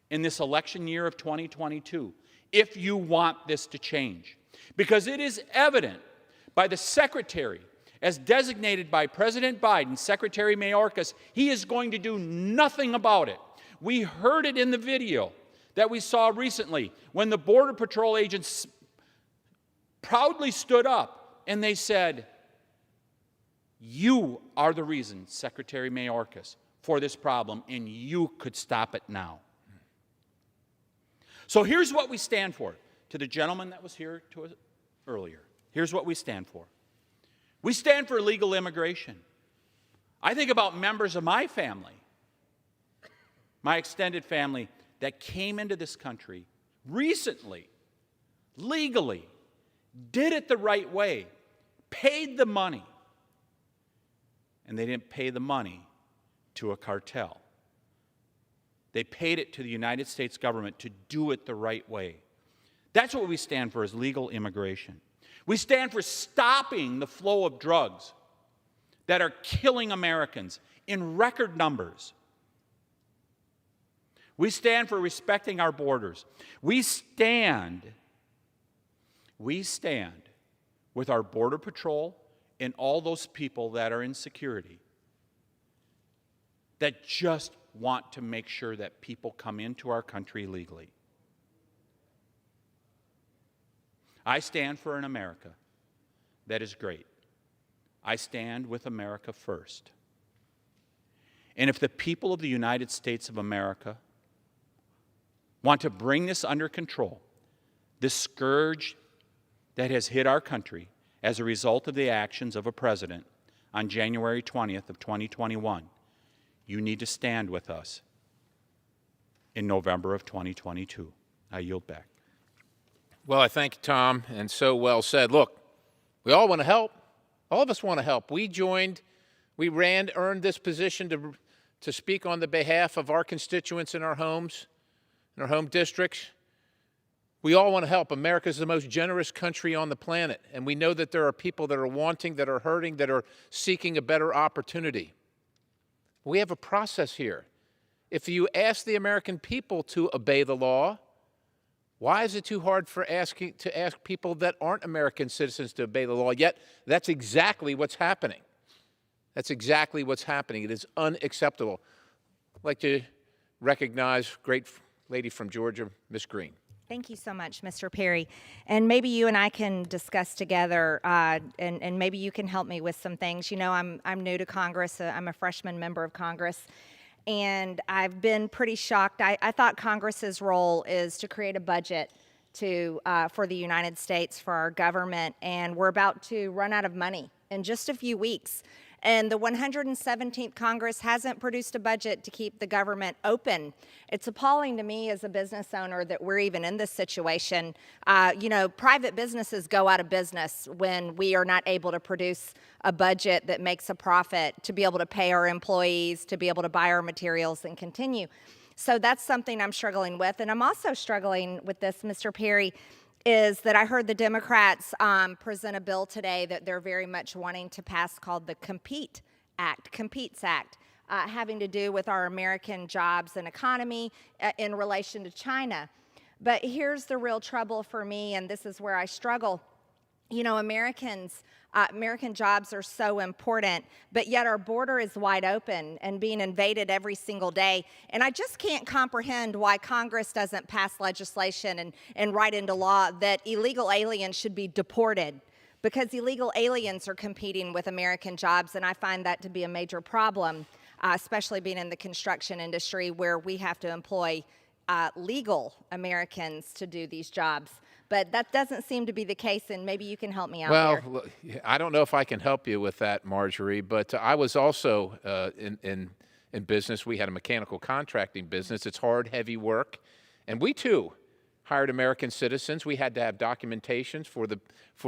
[SPEAKER 16] in this election year of 2022 if you want this to change. Because it is evident by the secretary, as designated by President Biden, Secretary Mayorkas, he is going to do nothing about it. We heard it in the video that we saw recently when the Border Patrol agents proudly stood up and they said, "You are the reason, Secretary Mayorkas, for this problem, and you could stop it now. So here's what we stand for. To the gentleman that was here earlier, here's what we stand for. We stand for legal immigration. I think about members of my family, my extended family, that came into this country recently, legally, did it the right way, paid the money, and they didn't pay the money to a cartel. They paid it to the United States government to do it the right way. That's what we stand for, is legal immigration. We stand for stopping the flow of drugs that are killing Americans in record numbers. We stand for respecting our borders. We stand with our Border Patrol and all those people that are in security that just want to make sure that people come into our country legally. I stand for an America that is great. I stand with America first. And if the people of the United States of America want to bring this under control, this scourge that has hit our country as a result of the actions of a president on January 20th of 2021, you need to stand with us in November of 2022. I yield back.
[SPEAKER 11] Well, I thank you, Tom, and so well said. Look, we all want to help. All of us want to help. We earned this position to speak on the behalf of our constituents in our homes, in our home districts. We all want to help. America is the most generous country on the planet, and we know that there are people that are wanting, that are hurting, that are seeking a better opportunity. We have a process here. If you ask the American people to obey the law, why is it too hard to ask people that aren't American citizens to obey the law? Yet that's exactly what's happening. That's exactly what's happening. It is unacceptable. I'd like to recognize great lady from Georgia, Ms. Green.
[SPEAKER 21] Thank you so much, Mr. Perry. And maybe you and I can discuss together, and maybe you can help me with some things. You know, I'm new to Congress. I'm a freshman member of Congress. And I've been pretty shocked. I thought Congress's role is to create a budget for the United States, for our government, and we're about to run out of money in just a few weeks. And the 117th Congress hasn't produced a budget to keep the government open. It's appalling to me as a business owner that we're even in this situation. You know, private businesses go out of business when we are not able to produce a budget that makes a profit to be able to pay our employees, to be able to buy our materials and continue. So that's something I'm struggling with. And I'm also struggling with this, Mr. Perry, is that I heard the Democrats present a bill today that they're very much wanting to pass called the Competes Act, having to do with our American jobs and economy in relation to China. But here's the real trouble for me, and this is where I struggle. You know, American jobs are so important, but yet our border is wide open and being invaded every single day. And I just can't comprehend why Congress doesn't pass legislation and write into law that illegal aliens should be deported, because illegal aliens are competing with American jobs, and I find that to be a major problem, especially being in the construction industry where we have to employ legal Americans to do these jobs. But that doesn't seem to be the case, and maybe you can help me out there.
[SPEAKER 11] Well, I don't know if I can help you with that, Marjorie, but I was also in business. We had a mechanical contracting business. It's hard, heavy work. And we, too, hired American citizens. We had to have documentations for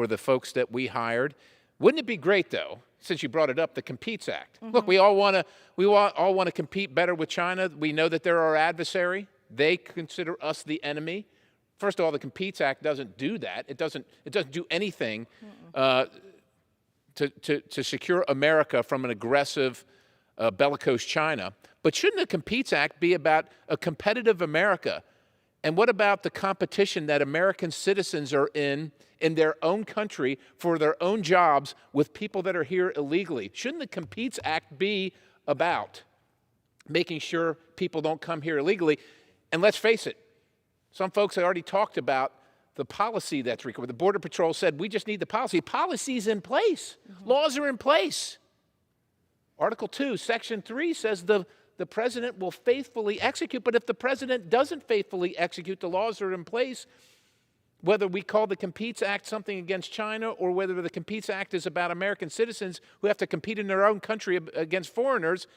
[SPEAKER 11] the folks that we hired. Wouldn't it be great, though, since you brought it up, the Competes Act? Mm-hmm. Look, we all want to compete better with China. We know that they're our adversary. They consider us the enemy. First of all, the Competes Act doesn't do that. It doesn't do anything to secure America from an aggressive, bellicose China. But shouldn't the Competes Act be about a competitive America? And what about the competition that American citizens are in their own country for their own jobs with people that are here illegally? Shouldn't the Competes Act be about making sure people don't come here illegally? And let's face it, some folks have already talked about the policy that's required. The Border Patrol said, we just need the policy. Policy's in place. Mm-hmm. Laws are in place. Article 2, Section 3 says the the president will faithfully execute. But if the president doesn't faithfully execute the laws that are in place, whether we call the Competes Act something against China or whether the Competes Act is about American citizens who have to compete in their own country against foreigners,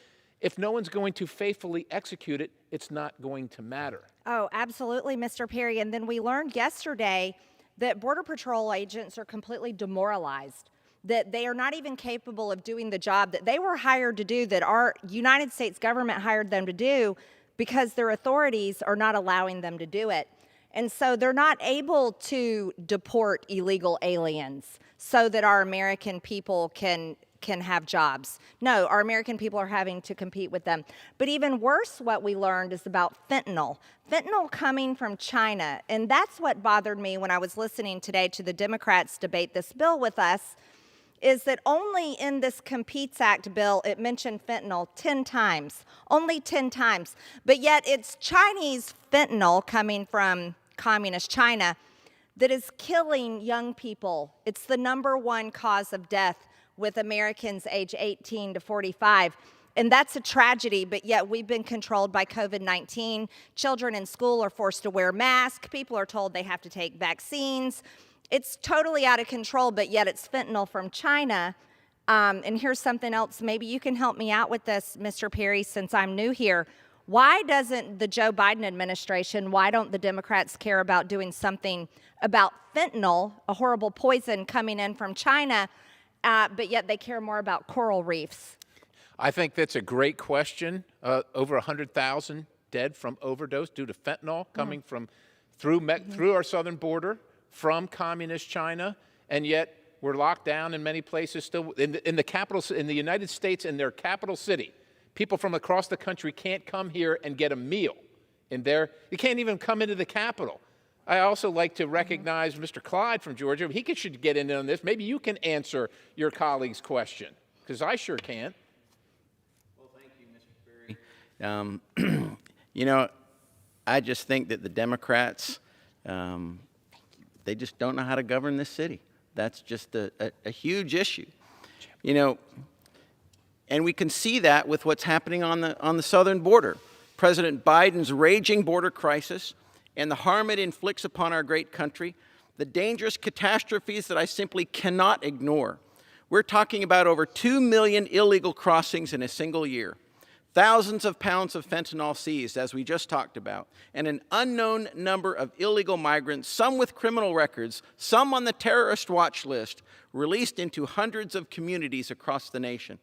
[SPEAKER 11] if no one's going to faithfully execute it, it's not going to matter.
[SPEAKER 21] Oh, absolutely, Mr. Perry. And then we learned yesterday that Border Patrol agents are completely demoralized, that they are not even capable of doing the job that they were hired to do, that our United States government hired them to do, because their authorities are not allowing them to do it. And so they're not able to deport illegal aliens so that our American people can have jobs. No, our American people are having to compete with them. But even worse, what we learned is about fentanyl. Fentanyl coming from China. And that's what bothered me when I was listening today to the Democrats debate this bill with us, is that only in this Competes Act bill, it mentioned fentanyl 10 times, only 10 times. But yet it's Chinese fentanyl coming from communist China that is killing young people. It's the #1 cause of death with Americans age 18 to 45. And that's a tragedy, but yet we've been controlled by COVID-19. Children in school are forced to wear masks. People are told they have to take vaccines. It's totally out of control, but yet it's fentanyl from China. And here's something else. Maybe you can help me out with this, Mr. Perry, since I'm new here. Why doesn't the Joe Biden administration, why don't the Democrats care about doing something about fentanyl, a horrible poison coming in from China, but yet they care more about coral reefs?
[SPEAKER 11] I think that's a great question. Over 100,000 dead from overdose due to fentanyl coming from through our southern border from communist China, and yet we're locked down in many places still in the capital, in the United States, in their capital city. People from across the country can't come here and get a meal. You can't even come into the Capitol. I also like to recognize Mr. Clyde from Georgia. He should get in on this. Maybe you can answer your colleague's question, because I sure can't.
[SPEAKER 15] Well, thank you, Mr. Perry. You know, I just think that the Democrats, they just don't know how to govern this city. That's just a huge issue. You know, and we can see that with what's happening on the southern border. President Biden's raging border crisis and the harm it inflicts upon our great country, the dangerous catastrophes that I simply cannot ignore. We're talking about over 2 million illegal crossings in a single year, thousands of pounds of fentanyl seized, as we just talked about, and an unknown number of illegal migrants, some with criminal records, some on the terrorist watch list, released into hundreds of communities across the nation.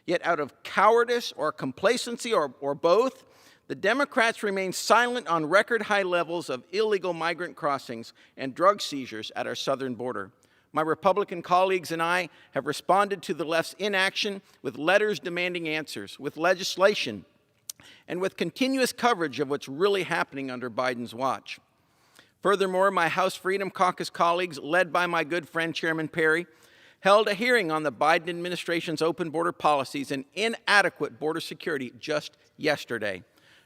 [SPEAKER 15] Yet out of cowardice or complacency or both, the Democrats remain silent on record high levels of illegal migrant crossings and drug seizures at our southern border. My Republican colleagues and I have responded to the left's inaction with letters demanding answers, with legislation, and with continuous coverage of what's really happening under Biden's watch. Furthermore, my House Freedom Caucus colleagues, led by my good friend Chairman Perry, held a hearing on the Biden administration's open border policies and inadequate border security just yesterday.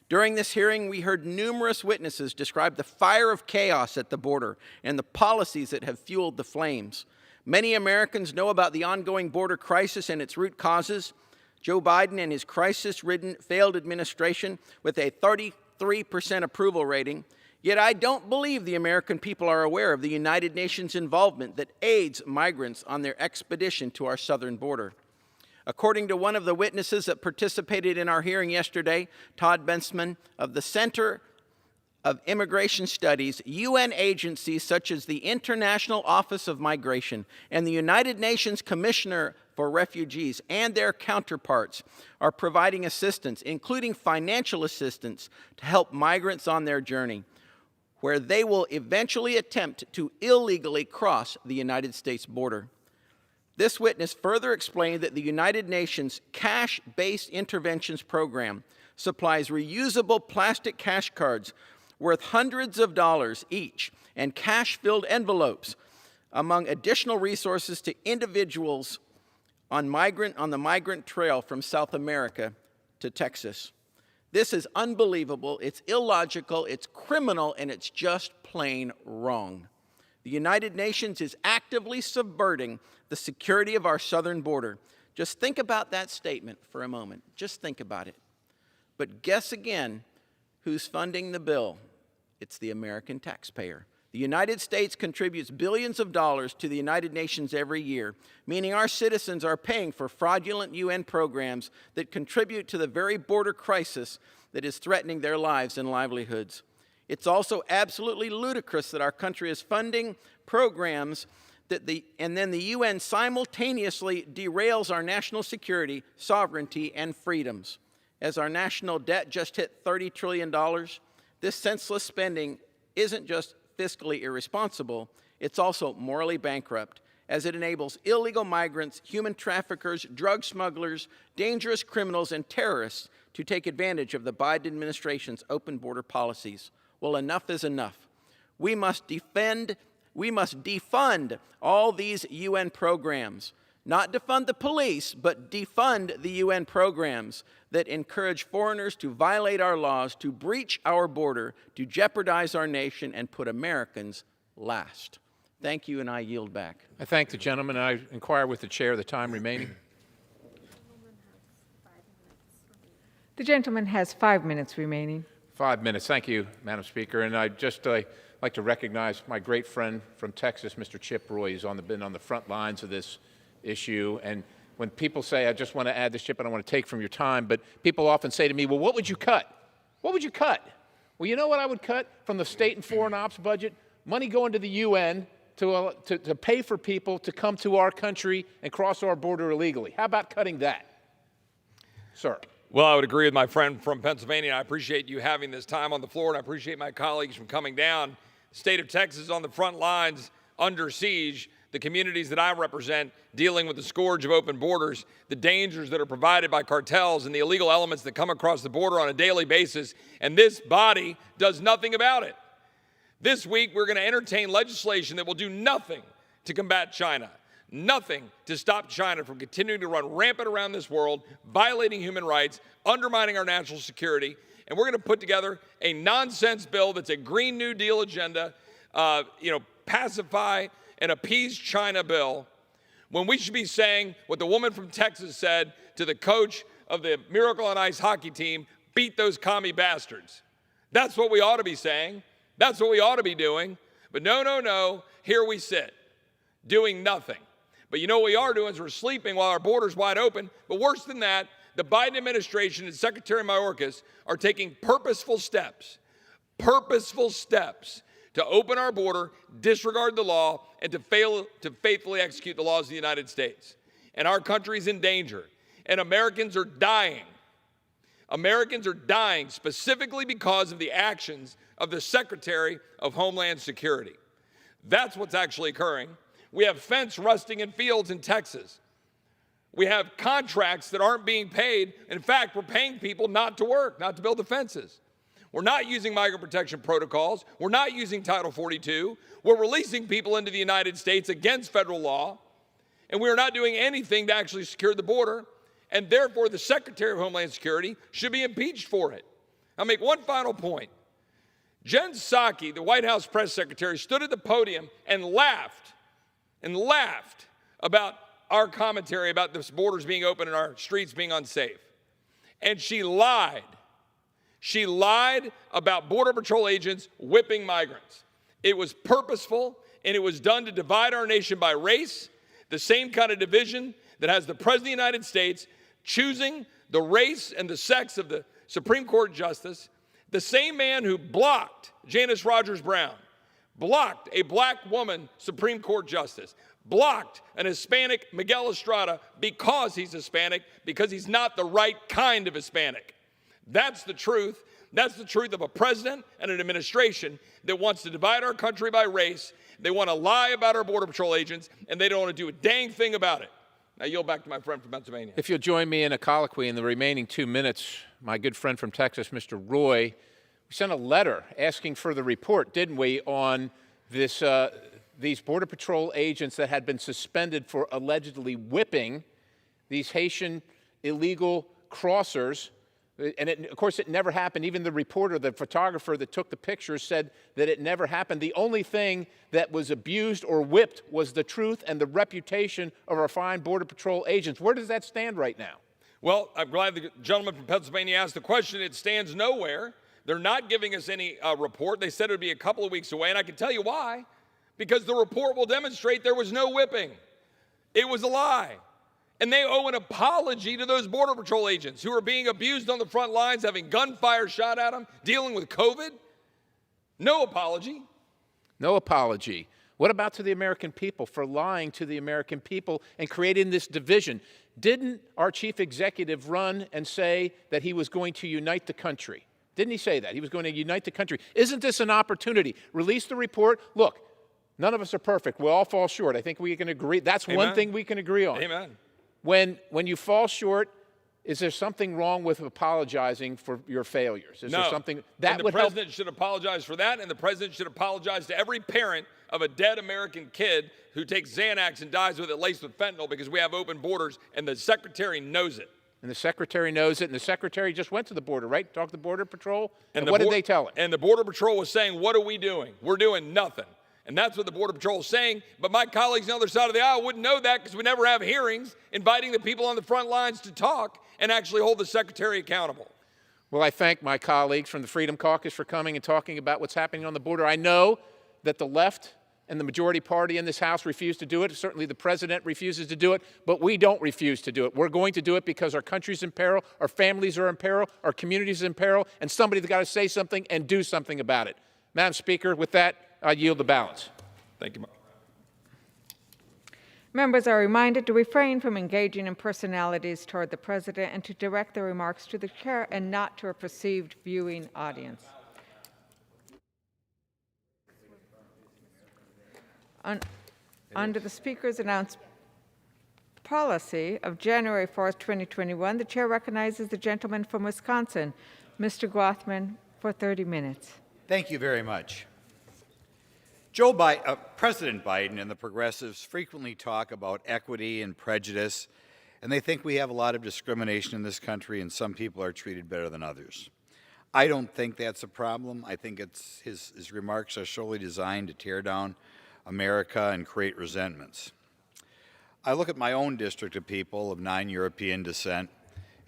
[SPEAKER 15] During this hearing, we heard numerous witnesses describe the fire of chaos at the border and the policies that have fueled the flames. Many Americans know about the ongoing border crisis and its root causes. Joe Biden and his crisis-ridden, failed administration with a 33% approval rating. Yet I don't believe the American people are aware of the United Nations involvement that aids migrants on their expedition to our southern border. According to one of the witnesses that participated in our hearing yesterday, Todd Bensman of the Center of Immigration Studies, UN agencies such as the International Office of Migration and the United Nations Commissioner for Refugees and their counterparts are providing assistance, including financial assistance, to help migrants on their journey, where they will eventually attempt to illegally cross the United States border. This witness further explained that the United Nations Cash-Based Interventions Program supplies reusable plastic cash cards worth hundreds of dollars each and cash-filled envelopes, among additional resources to individuals on the migrant trail from South America to Texas. This is unbelievable, it's illogical, it's criminal, and it's just plain wrong. The United Nations is actively subverting the security of our southern border. Just think about that statement for a moment. Just think about it. But guess again who's funding the bill? It's the American taxpayer. The United States contributes billions of dollars to the United Nations every year, meaning our citizens are paying for fraudulent UN programs that contribute to the very border crisis that is threatening their lives and livelihoods. It's also absolutely ludicrous that our country is funding programs and then the UN simultaneously derails our national security, sovereignty, and freedoms. As our national debt just hit $30 trillion, this senseless spending isn't just fiscally irresponsible, it's also morally bankrupt, as it enables illegal migrants, human traffickers, drug smugglers, dangerous criminals, and terrorists to take advantage of the Biden administration's open border policies. Well, enough is enough. We must defund all these UN programs. Not defund the police, but defund the UN programs that encourage foreigners to violate our laws, to breach our border, to jeopardize our nation, and put Americans last. Thank you, and I yield back.
[SPEAKER 11] I thank the gentleman, and I inquire with the chair the time remaining.
[SPEAKER 8] The gentleman has 5 minutes remaining.
[SPEAKER 11] 5 minutes. Thank you, Madam Speaker. And I'd just like to recognize my great friend from Texas, Mr. Chip Roy. He's been on the front lines of this issue. And when people say, I just want to add this, Chip, I don't want to take from your time, but people often say to me, well, what would you cut? What would you cut? Well, you know what I would cut from the state and foreign ops budget? Money going to the UN to pay for people to come to our country and cross our border illegally. How about cutting that? Sir.
[SPEAKER 17] Well, I would agree with my friend from Pennsylvania. I appreciate you having this time on the floor, and I appreciate my colleagues from coming down. The state of Texas is on the front lines, under siege. The communities that I represent, dealing with the scourge of open borders, the dangers that are provided by cartels and the illegal elements that come across the border on a daily basis, and this body does nothing about it. This week, we're going to entertain legislation that will do nothing to combat China, nothing to stop China from continuing to run rampant around this world, violating human rights, undermining our national security, and we're going to put together a nonsense bill that's a Green New Deal agenda, pacify and appease China bill, when we should be saying what the woman from Texas said to the coach of the Miracle on Ice hockey team, beat those commie bastards. That's what we ought to be saying. That's what we ought to be doing. But no, here we sit, doing nothing. But you know what we are doing is we're sleeping while our border's wide open. But worse than that, the Biden administration and Secretary Mayorkas are taking purposeful steps to open our border, disregard the law, and to fail to faithfully execute the laws of the United States. And our country's in danger. And Americans are dying. Americans are dying specifically because of the actions of the Secretary of Homeland Security. That's what's actually occurring. We have fence rusting in fields in Texas. We have contracts that aren't being paid. In fact, we're paying people not to work, not to build the fences. We're not using migrant protection protocols. We're not using Title 42. We're releasing people into the United States against federal law. And we are not doing anything to actually secure the border. And therefore, the Secretary of Homeland Security should be impeached for it. I'll make one final point. Jen Psaki, the White House press secretary, stood at the podium and laughed about our commentary about the borders being open and our streets being unsafe. And she lied. She lied about Border Patrol agents whipping migrants. It was purposeful, and it was done to divide our nation by race, the same kind of division that has the President of the United States choosing the race and the sex of the Supreme Court justice, the same man who blocked Janice Rogers Brown, blocked a black woman Supreme Court justice, blocked an Hispanic Miguel Estrada because he's Hispanic, because he's not the right kind of Hispanic. That's the truth. That's the truth of a president and an administration that wants to divide our country by race. They want to lie about our Border Patrol agents, and they don't want to do a dang thing about it. I yield back to my friend from Pennsylvania.
[SPEAKER 11] If you'll join me in a colloquy in the remaining 2 minutes, my good friend from Texas, Mr. Roy, we sent a letter asking for the report, didn't we, on this, these Border Patrol agents that had been suspended for allegedly whipping these Haitian illegal crossers. And of course, it never happened. Even the reporter, the photographer that took the pictures said that it never happened. The only thing that was abused or whipped was the truth and the reputation of our fine Border Patrol agents. Where does that stand right now?
[SPEAKER 17] Well, I'm glad the gentleman from Pennsylvania asked the question. It stands nowhere. They're not giving us any report. They said it would be a couple of weeks away, and I can tell you why. Because the report will demonstrate there was no whipping. It was a lie. And they owe an apology to those Border Patrol agents who are being abused on the front lines, having gunfire shot at them, dealing with COVID. No apology.
[SPEAKER 11] No apology. What about to the American people for lying to the American people and creating this division? Didn't our chief executive run and say that he was going to unite the country? Didn't he say that? He was going to unite the country. Isn't this an opportunity? Release the report. Look, none of us are perfect. We all fall short. I think we can agree. That's
[SPEAKER 17] Amen.
[SPEAKER 11] one thing we can agree on.
[SPEAKER 17] Amen.
[SPEAKER 11] When you fall short, is there something wrong with apologizing for your failures? Is
[SPEAKER 17] no.
[SPEAKER 11] there something that
[SPEAKER 17] and the
[SPEAKER 11] would help?
[SPEAKER 17] president should apologize for that, and the president should apologize to every parent of a dead American kid who takes Xanax and dies with it laced with fentanyl because we have open borders, and the secretary knows it.
[SPEAKER 11] And the secretary knows it, and the secretary just went to the border, right? Talked to Border Patrol, and what did they tell him?
[SPEAKER 17] And the Border Patrol was saying, what are we doing? We're doing nothing. And that's what the Border Patrol is saying, but my colleagues on the other side of the aisle wouldn't know that because we never have hearings inviting the people on the front lines to talk and actually hold the secretary accountable.
[SPEAKER 11] Well, I thank my colleagues from the Freedom Caucus for coming and talking about what's happening on the border. I know that the left and the majority party in this House refuse to do it. Certainly the president refuses to do it, but we don't refuse to do it. We're going to do it because our country's in peril, our families are in peril, our community's in peril, and somebody's got to say something and do something about it. Madam Speaker, with that, I yield the balance.
[SPEAKER 17] Thank you.
[SPEAKER 8] Members are reminded to refrain from engaging in personalities toward the president and to direct their remarks to the chair and not to a perceived viewing audience. Under the Speaker's announced policy of January 4th, 2021, the chair recognizes the gentleman from Wisconsin, Mr. Gothman, for 30 minutes.
[SPEAKER 13] Thank you very much. President Biden and the progressives frequently talk about equity and prejudice, and they think we have a lot of discrimination in this country and some people are treated better than others. I don't think that's a problem. I think his remarks are solely designed to tear down America and create resentments. I look at my own district of people of non-European descent,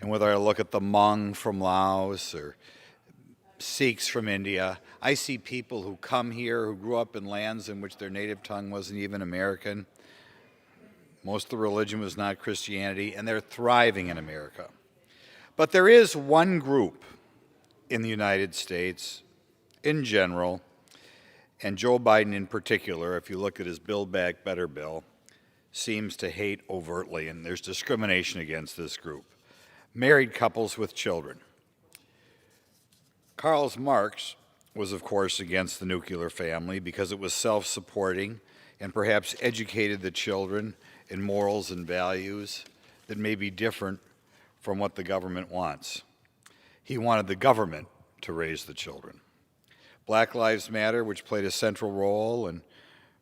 [SPEAKER 13] and whether I look at the Hmong from Laos or Sikhs from India, I see people who come here who grew up in lands in which their native tongue wasn't even American. Most of the religion was not Christianity, and they're thriving in America. But there is one group in the United States, in general, and Joe Biden in particular, if you look at his Build Back Better bill, seems to hate overtly, and there's discrimination against this group. Married couples with children. Karl Marx was, of course, against the nuclear family because it was self-supporting and perhaps educated the children in morals and values that may be different from what the government wants. He wanted the government to raise the children. Black Lives Matter, which played a central role in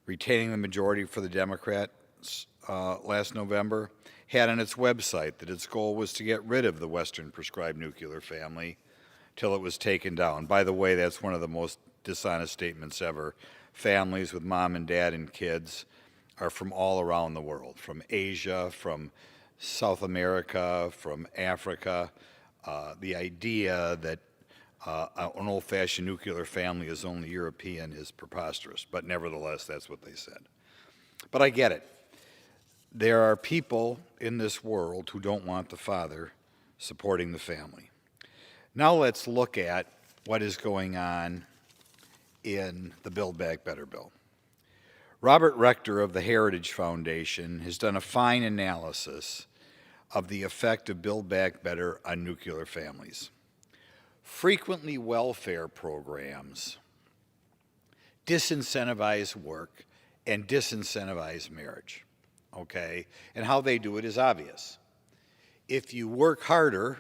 [SPEAKER 13] retaining the majority for the Democrats last November, had on its website that its goal was to get rid of the Western prescribed nuclear family till it was taken down. By the way, that's one of the most dishonest statements ever. Families with mom and dad and kids are from all around the world, from Asia, from South America, from Africa. The idea that an old-fashioned nuclear family is only European is preposterous, but nevertheless, that's what they said. But I get it. There are people in this world who don't want the father supporting the family. Now let's look at what is going on in the Build Back Better bill. Robert Rector of the Heritage Foundation has done a fine analysis of the effect of Build Back Better on nuclear families. Frequently, welfare programs disincentivize work and disincentivize marriage, okay? And how they do it is obvious. If you work harder,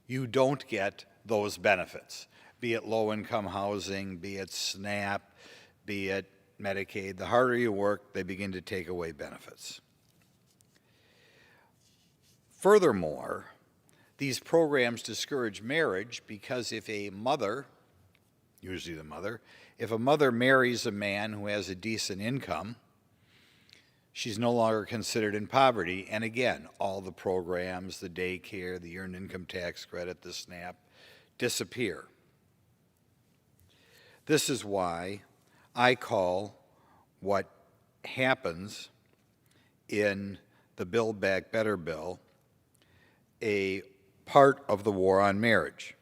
[SPEAKER 13] you don't get those benefits, be it low-income housing, be it SNAP, be it Medicaid. The harder you work, they begin to take away benefits. Furthermore, these programs discourage marriage because if a mother, usually the mother, if a mother marries a man who has a decent income, She's no longer considered in poverty, and again, all the programs, the daycare, the earned income tax credit, the SNAP, disappear. This is why I call what happens in the Build Back Better bill a part of the war on marriage.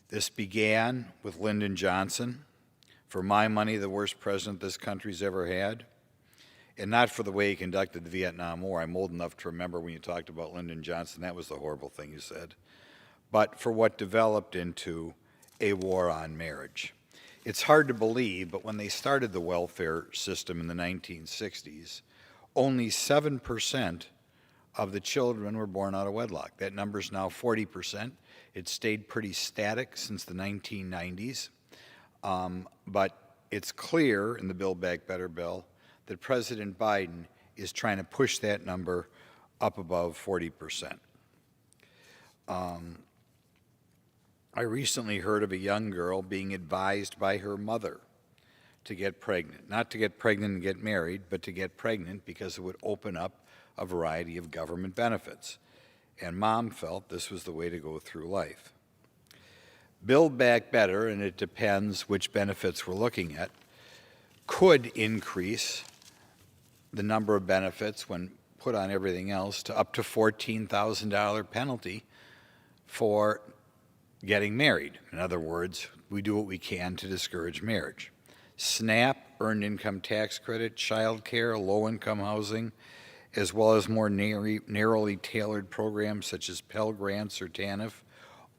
[SPEAKER 13] This began with Lyndon Johnson, for my money, the worst president this country's ever had, and not for the way he conducted the Vietnam War. I'm old enough to remember when you talked about Lyndon Johnson, that was the horrible thing you said, but for what developed into a war on marriage. It's hard to believe, but when they started the welfare system in the 1960s, only 7% of the children were born out of wedlock. That number's now 40%. It's stayed pretty static since the 1990s, but it's clear in the Build Back Better bill that President Biden is trying to push that number up above 40%. I recently heard of a young girl being advised by her mother to get pregnant. Not to get pregnant and get married, but to get pregnant because it would open up a variety of government benefits. And Mom felt this was the way to go through life. Build Back Better, and it depends which benefits we're looking at, could increase the number of benefits when put on everything else to up to $14,000 penalty for getting married. In other words, we do what we can to discourage marriage. SNAP, earned income tax credit, child care, low-income housing, as well as more narrowly tailored programs such as Pell Grants or TANF,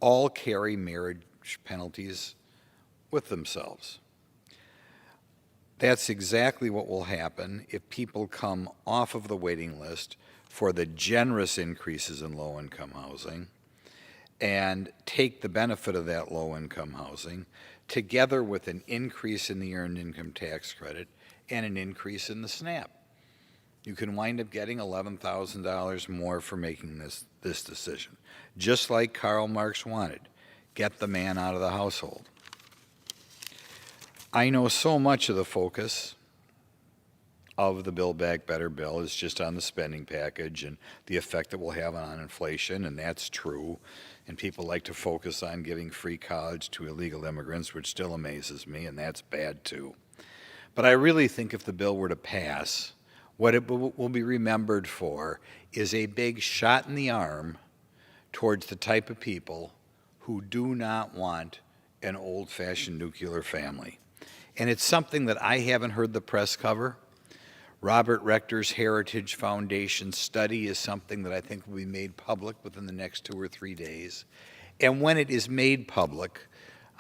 [SPEAKER 13] all carry marriage penalties with themselves. That's exactly what will happen if people come off of the waiting list for the generous increases in low-income housing and take the benefit of that low-income housing together with an increase in the earned income tax credit and an increase in the SNAP. You can wind up getting $11,000 more for making this decision, just like Karl Marx wanted. Get the man out of the household. I know so much of the focus of the Build Back Better bill is just on the spending package and the effect it will have on inflation, and that's true. And people like to focus on giving free college to illegal immigrants, which still amazes me, and that's bad too. But I really think if the bill were to pass, what it will be remembered for is a big shot in the arm towards the type of people who do not want an old-fashioned nuclear family. And it's something that I haven't heard the press cover. Robert Rector's Heritage Foundation study is something that I think will be made public within the next 2 or 3 days. And when it is made public,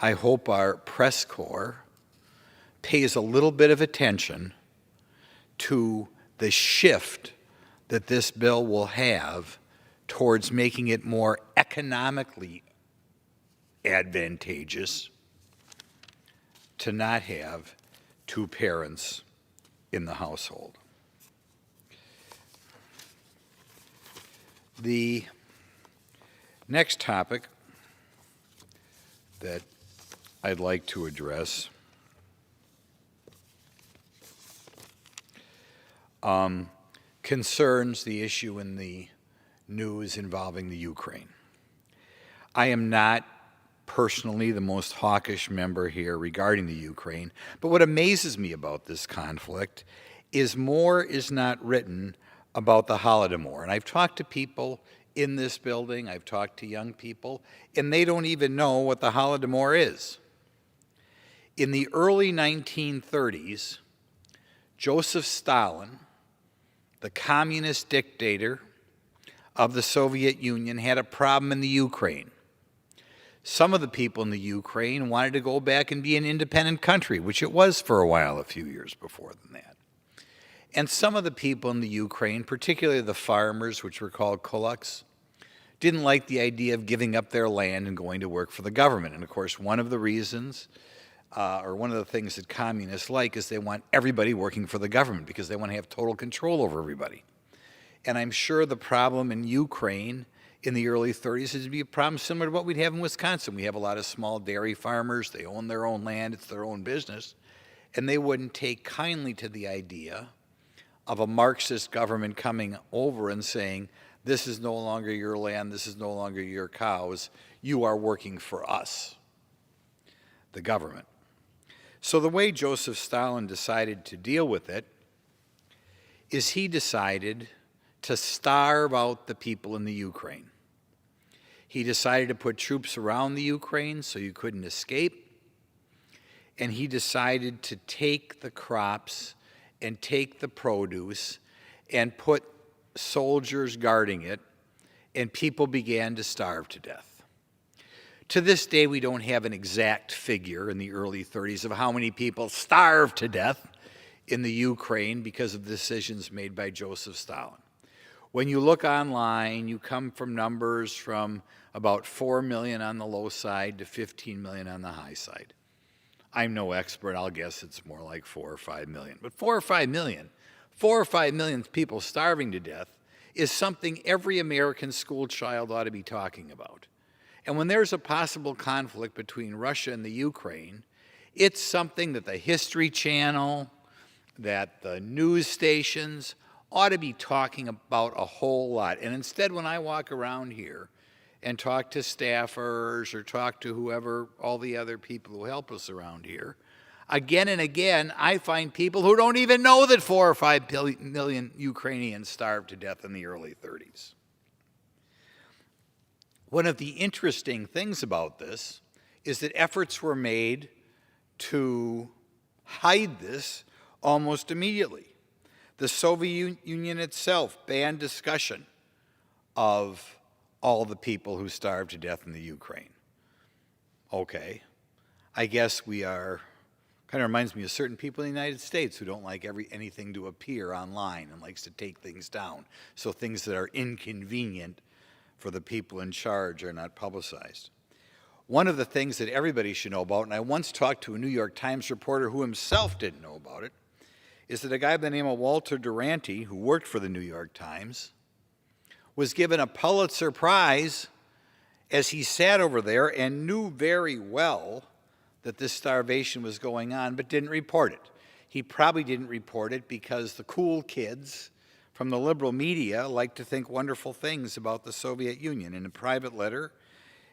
[SPEAKER 13] I hope our press corps pays a little bit of attention to the shift that this bill will have towards making it more economically advantageous to not have two parents in the household. The next topic that I'd like to address concerns the issue in the news involving the Ukraine. I am not personally the most hawkish member here regarding the Ukraine, but what amazes me about this conflict is more is not written about the Holodomor. And I've talked to people in this building, I've talked to young people, and they don't even know what the Holodomor is. In the early 1930s, Joseph Stalin, the communist dictator of the Soviet Union, had a problem in the Ukraine. Some of the people in the Ukraine wanted to go back and be an independent country, which it was for a while, a few years before than that. And some of the people in the Ukraine, particularly the farmers, which were called kulaks, didn't like the idea of giving up their land and going to work for the government. And of course, one of the reasons, or one of the things that communists like is they want everybody working for the government because they want to have total control over everybody. And I'm sure the problem in Ukraine in the early 30s is to be a problem similar to what we'd have in Wisconsin. We have a lot of small dairy farmers. They own their own land. It's their own business. And they wouldn't take kindly to the idea of a Marxist government coming over and saying, this is no longer your land, this is no longer your cows, you are working for us, the government. So the way Joseph Stalin decided to deal with it is he decided to starve out the people in the Ukraine. He decided to put troops around the Ukraine so you couldn't escape. And he decided to take the crops and take the produce and put soldiers guarding it, and people began to starve to death. To this day, we don't have an exact figure in the early 30s of how many people starved to death in the Ukraine because of decisions made by Joseph Stalin. When you look online, you come from numbers from about 4 million on the low side to 15 million on the high side. I'm no expert. I'll guess it's more like 4 or 5 million. But 4 or 5 million people starving to death is something every American school child ought to be talking about. And when there's a possible conflict between Russia and the Ukraine, it's something that the History Channel, that the news stations ought to be talking about a whole lot. And instead, when I walk around here and talk to staffers or talk to whoever, all the other people who help us around here, again and again, I find people who don't even know that 4 or 5 million Ukrainians starved to death in the early 30s. One of the interesting things about this is that efforts were made to hide this almost immediately. The Soviet Union itself banned discussion of all the people who starved to death in the Ukraine. Okay, I guess we are, kind of reminds me of certain people in the United States who don't like anything to appear online and likes to take things down. So things that are inconvenient for the people in charge are not publicized. One of the things that everybody should know about, and I once talked to a New York Times reporter who himself didn't know about it, is that a guy by the name of Walter Duranty, who worked for the New York Times, was given a Pulitzer Prize as he sat over there and knew very well that this starvation was going on, but didn't report it. He probably didn't report it because the cool kids from the liberal media like to think wonderful things about the Soviet Union. In a private letter,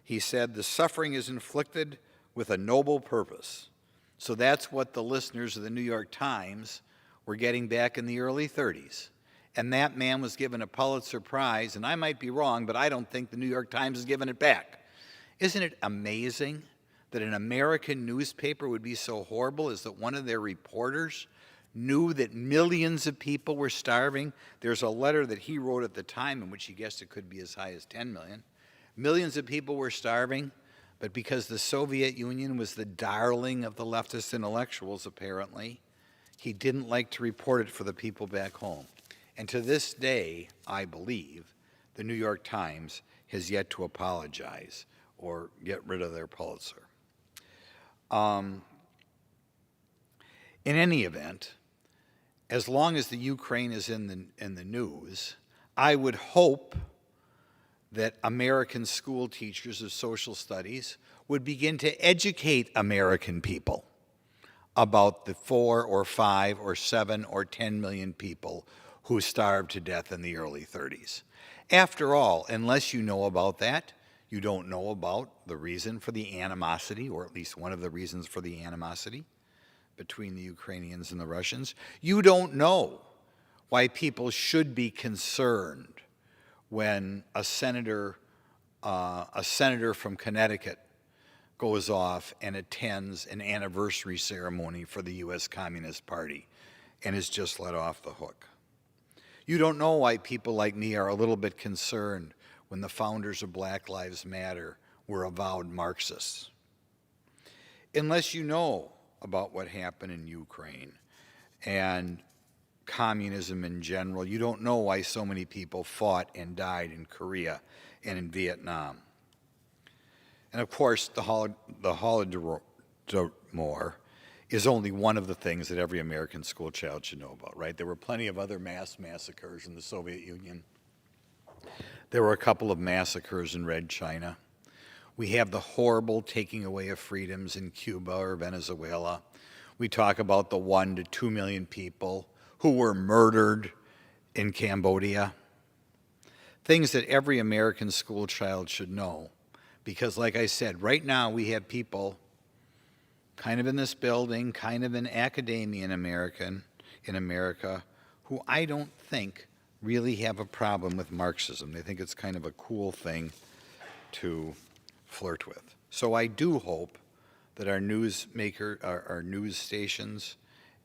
[SPEAKER 13] he said, "The suffering is inflicted with a noble purpose." So that's what the listeners of the New York Times were getting back in the early 30s. And that man was given a Pulitzer Prize, and I might be wrong, but I don't think the New York Times has given it back. Isn't it amazing that an American newspaper would be so horrible as that one of their reporters knew that millions of people were starving? There's a letter that he wrote at the time in which he guessed it could be as high as 10 million. Millions of people were starving, but because the Soviet Union was the darling of the leftist intellectuals, apparently, he didn't like to report it for the people back home. And to this day, I believe, the New York Times has yet to apologize or get rid of their Pulitzer. In any event, as long as the Ukraine is in the news, I would hope that American school teachers of social studies would begin to educate American people about the 4 or 5 or 7 or 10 million people who starved to death in the early 30s. After all, unless you know about that, you don't know about the reason for the animosity, or at least one of the reasons for the animosity between the Ukrainians and the Russians. You don't know why people should be concerned when a senator from Connecticut goes off and attends an anniversary ceremony for the U.S. Communist Party and is just let off the hook. You don't know why people like me are a little bit concerned when the founders of Black Lives Matter were avowed Marxists. Unless you know about what happened in Ukraine and communism in general, you don't know why so many people fought and died in Korea and in Vietnam. And of course, the Holodomor is only one of the things that every American school child should know about, right? There were plenty of other mass massacres in the Soviet Union. There were a couple of massacres in Red China. We have the horrible taking away of freedoms in Cuba or Venezuela. We talk about the 1 to 2 million people who were murdered in Cambodia. Things that every American school child should know. Because like I said, right now we have people kind of in this building, kind of in academia in America, who I don't think really have a problem with Marxism. They think it's kind of a cool thing to flirt with. So I do hope that our news stations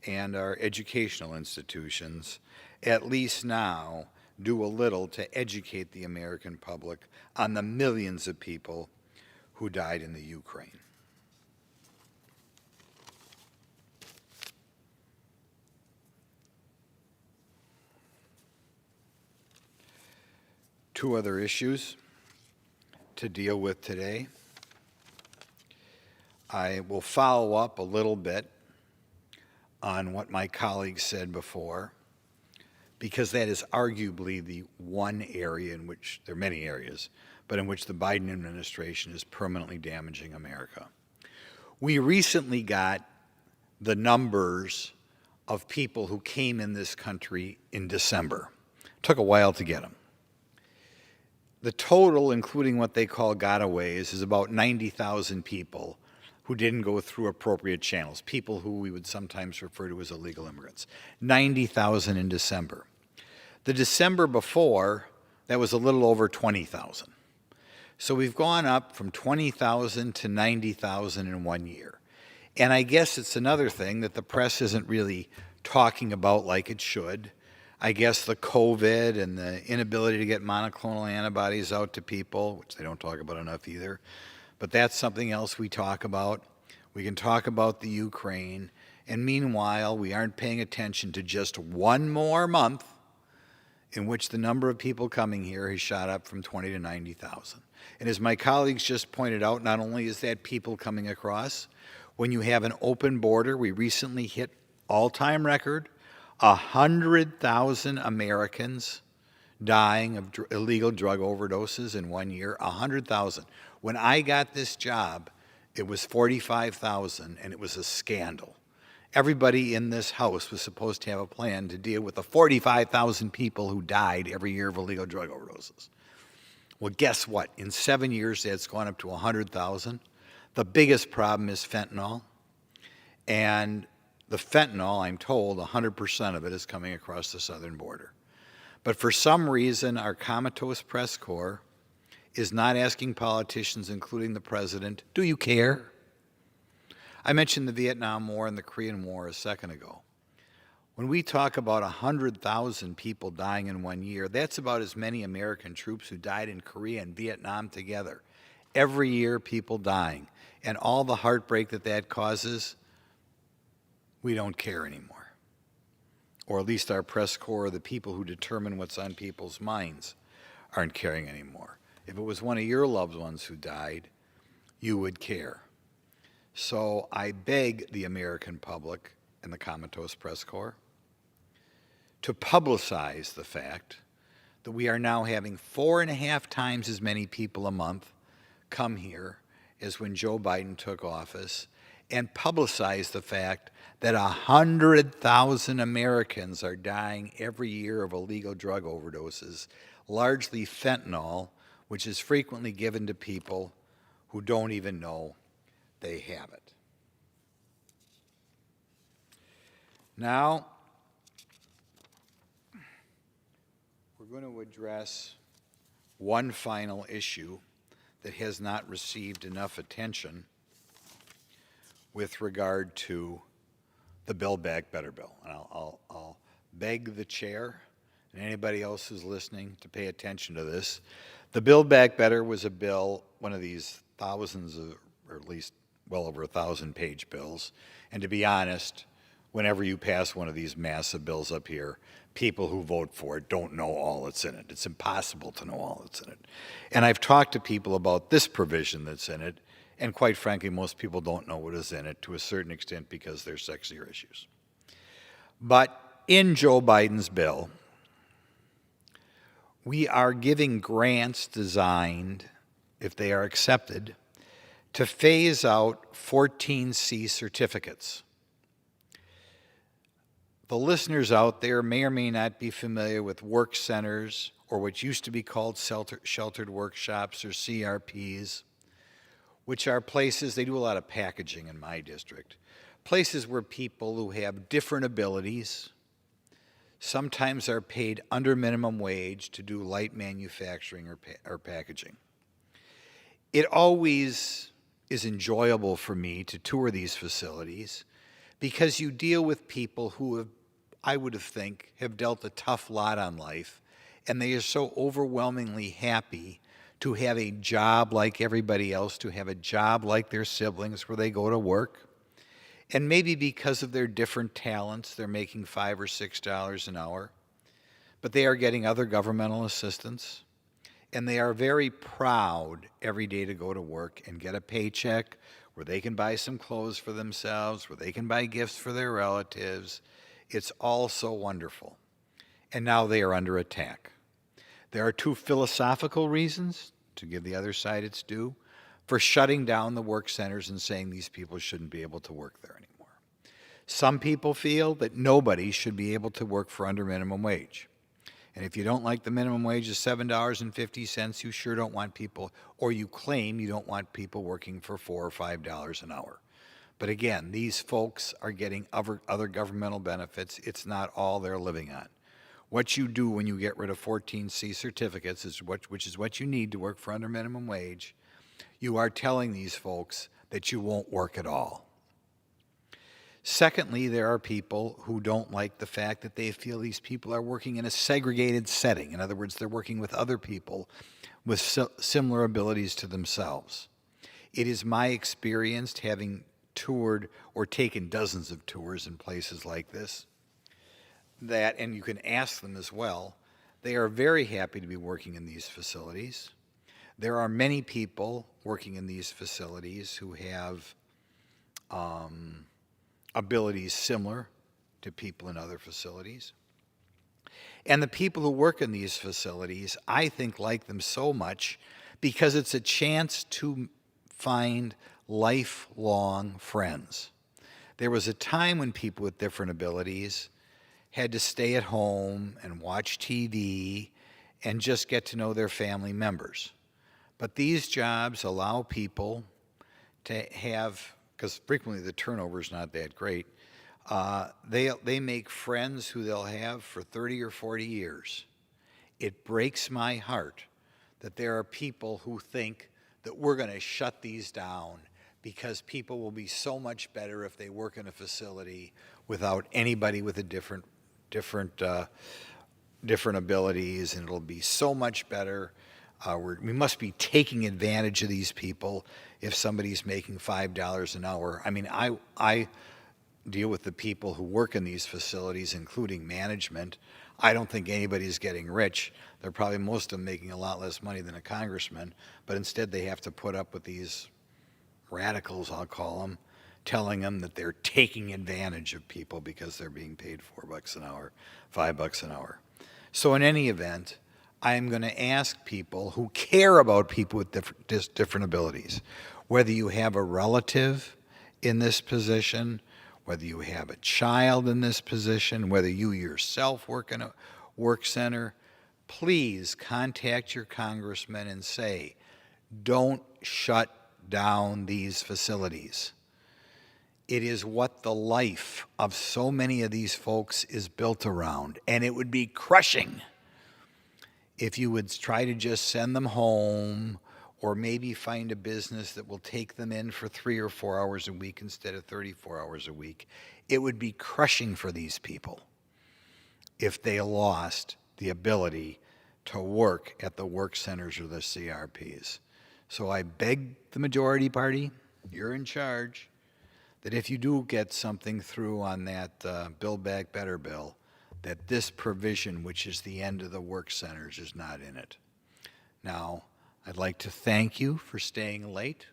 [SPEAKER 13] and our educational institutions, at least now, do a little to educate the American public on the millions of people who died in the Ukraine. Two other issues to deal with today. I will follow up a little bit on what my colleagues said before, because that is arguably the one area in which, there are many areas, but in which the Biden administration is permanently damaging America. We recently got the numbers of people who came in this country in December. It took a while to get them. The total, including what they call gotaways, is about 90,000 people who didn't go through appropriate channels, people who we would sometimes refer to as illegal immigrants. 90,000 in December. The December before, that was a little over 20,000. So we've gone up from 20,000 to 90,000 in 1 year. And I guess it's another thing that the press isn't really talking about like it should. I guess the COVID and the inability to get monoclonal antibodies out to people, which they don't talk about enough either, but that's something else we talk about. We can talk about the Ukraine, and meanwhile, we aren't paying attention to just one more month in which the number of people coming here has shot up from 20 to 90,000. And as my colleagues just pointed out, not only is that people coming across, when you have an open border, we recently hit all-time record, 100,000 Americans dying of illegal drug overdoses in 1 year, 100,000. When I got this job, it was 45,000, and it was a scandal. Everybody in this House was supposed to have a plan to deal with the 45,000 people who died every year of illegal drug overdoses. Well, guess what? In 7 years, that's gone up to 100,000. The biggest problem is fentanyl, and the fentanyl, I'm told, 100% of it is coming across the southern border. But for some reason, our comatose press corps is not asking politicians, including the president, do you care? I mentioned the Vietnam War and the Korean War a second ago. When we talk about 100,000 people dying in 1 year, that's about as many American troops who died in Korea and Vietnam together. Every year, people dying. And all the heartbreak that that causes, we don't care anymore. Or at least our press corps, the people who determine what's on people's minds, aren't caring anymore. If it was one of your loved ones who died, you would care. So I beg the American public and the comatose press corps to publicize the fact that we are now having 4.5 times as many people a month come here as when Joe Biden took office, and publicize the fact that 100,000 Americans are dying every year of illegal drug overdoses, largely fentanyl, which is frequently given to people who don't even know they have it. Now, we're going to address one final issue that has not received enough attention with regard to the Build Back Better bill. And I'll beg the chair and anybody else who's listening to pay attention to this. The Build Back Better was a bill, one of these thousands of, or at least well over 1,000-page bills. And to be honest, whenever you pass one of these massive bills up here, people who vote for it don't know all that's in it. It's impossible to know all that's in it. And I've talked to people about this provision that's in it, and quite frankly, most people don't know what is in it to a certain extent because they're sexier issues. But in Joe Biden's bill, we are giving grants designed, if they are accepted, to phase out 14C certificates. the listeners out there may or may not be familiar with work centers, or what used to be called sheltered workshops, or CRPs, which are places, they do a lot of packaging in my district, places where people who have different abilities sometimes are paid under minimum wage to do light manufacturing or packaging. It always is enjoyable for me to tour these facilities because you deal with people who have, I would think, have dealt a tough lot on life, and they are so overwhelmingly happy to have a job like everybody else, to have a job like their siblings where they go to work. And maybe because of their different talents, they're making $5 or $6 an hour, but they are getting other governmental assistance, and they are very proud every day to go to work and get a paycheck where they can buy some clothes for themselves, where they can buy gifts for their relatives. It's all so wonderful. And now they are under attack. There are two philosophical reasons, to give the other side its due, for shutting down the work centers and saying these people shouldn't be able to work there anymore. Some people feel that nobody should be able to work for under minimum wage. And if you don't like the minimum wage of $7.50, you sure don't want people, or you claim you don't want people working for $4 or $5 an hour. But again, these folks are getting other governmental benefits. It's not all they're living on. What you do when you get rid of 14C certificates, which is what you need to work for under minimum wage, you are telling these folks that you won't work at all. Secondly, there are people who don't like the fact that they feel these people are working in a segregated setting. In other words, they're working with other people with similar abilities to themselves. It is my experience, having toured or taken dozens of tours in places like this, that, and you can ask them as well, they are very happy to be working in these facilities. There are many people working in these facilities who have abilities similar to people in other facilities. And the people who work in these facilities, I think, like them so much because it's a chance to find lifelong friends. There was a time when people with different abilities had to stay at home and watch TV and just get to know their family members. But these jobs allow people to have, because frequently the turnover is not that great, they make friends who they'll have for 30 or 40 years. It breaks my heart that there are people who think that we're going to shut these down because people will be so much better if they work in a facility without anybody with a different abilities, and it'll be so much better. We must be taking advantage of these people if somebody's making $5 an hour. I mean, I deal with the people who work in these facilities, including management. I don't think anybody's getting rich. They're probably, most of them, making a lot less money than a congressman, but instead they have to put up with these radicals, I'll call them, telling them that they're taking advantage of people because they're being paid $4 an hour, $5 an hour. So in any event, I'm going to ask people who care about people with different abilities, whether you have a relative in this position, whether you have a child in this position, whether you yourself work in a work center, please contact your congressman and say, don't shut down these facilities. It is what the life of so many of these folks is built around, and it would be crushing if you would try to just send them home, or maybe find a business that will take them in for 3 or 4 hours a week instead of 34 hours a week. It would be crushing for these people if they lost the ability to work at the work centers or the CRPs. So I beg the majority party, you're in charge, that if you do get something through on that Build Back Better bill, that this provision, which is the end of the work centers, is not in it. Now, I'd like to thank you for staying late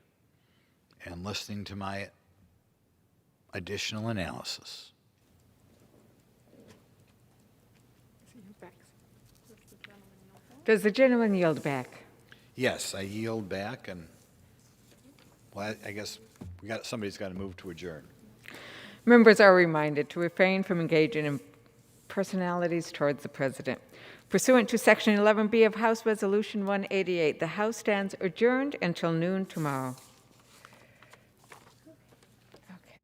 [SPEAKER 13] and listening to my additional analysis.
[SPEAKER 8] Does the gentleman yield back?
[SPEAKER 13] Yes, I yield back, and well, I guess somebody's got to move to adjourn.
[SPEAKER 8] Members are reminded to refrain from engaging in personalities towards the president. Pursuant to Section 11B of House Resolution 188, the House stands adjourned until noon tomorrow. Okay.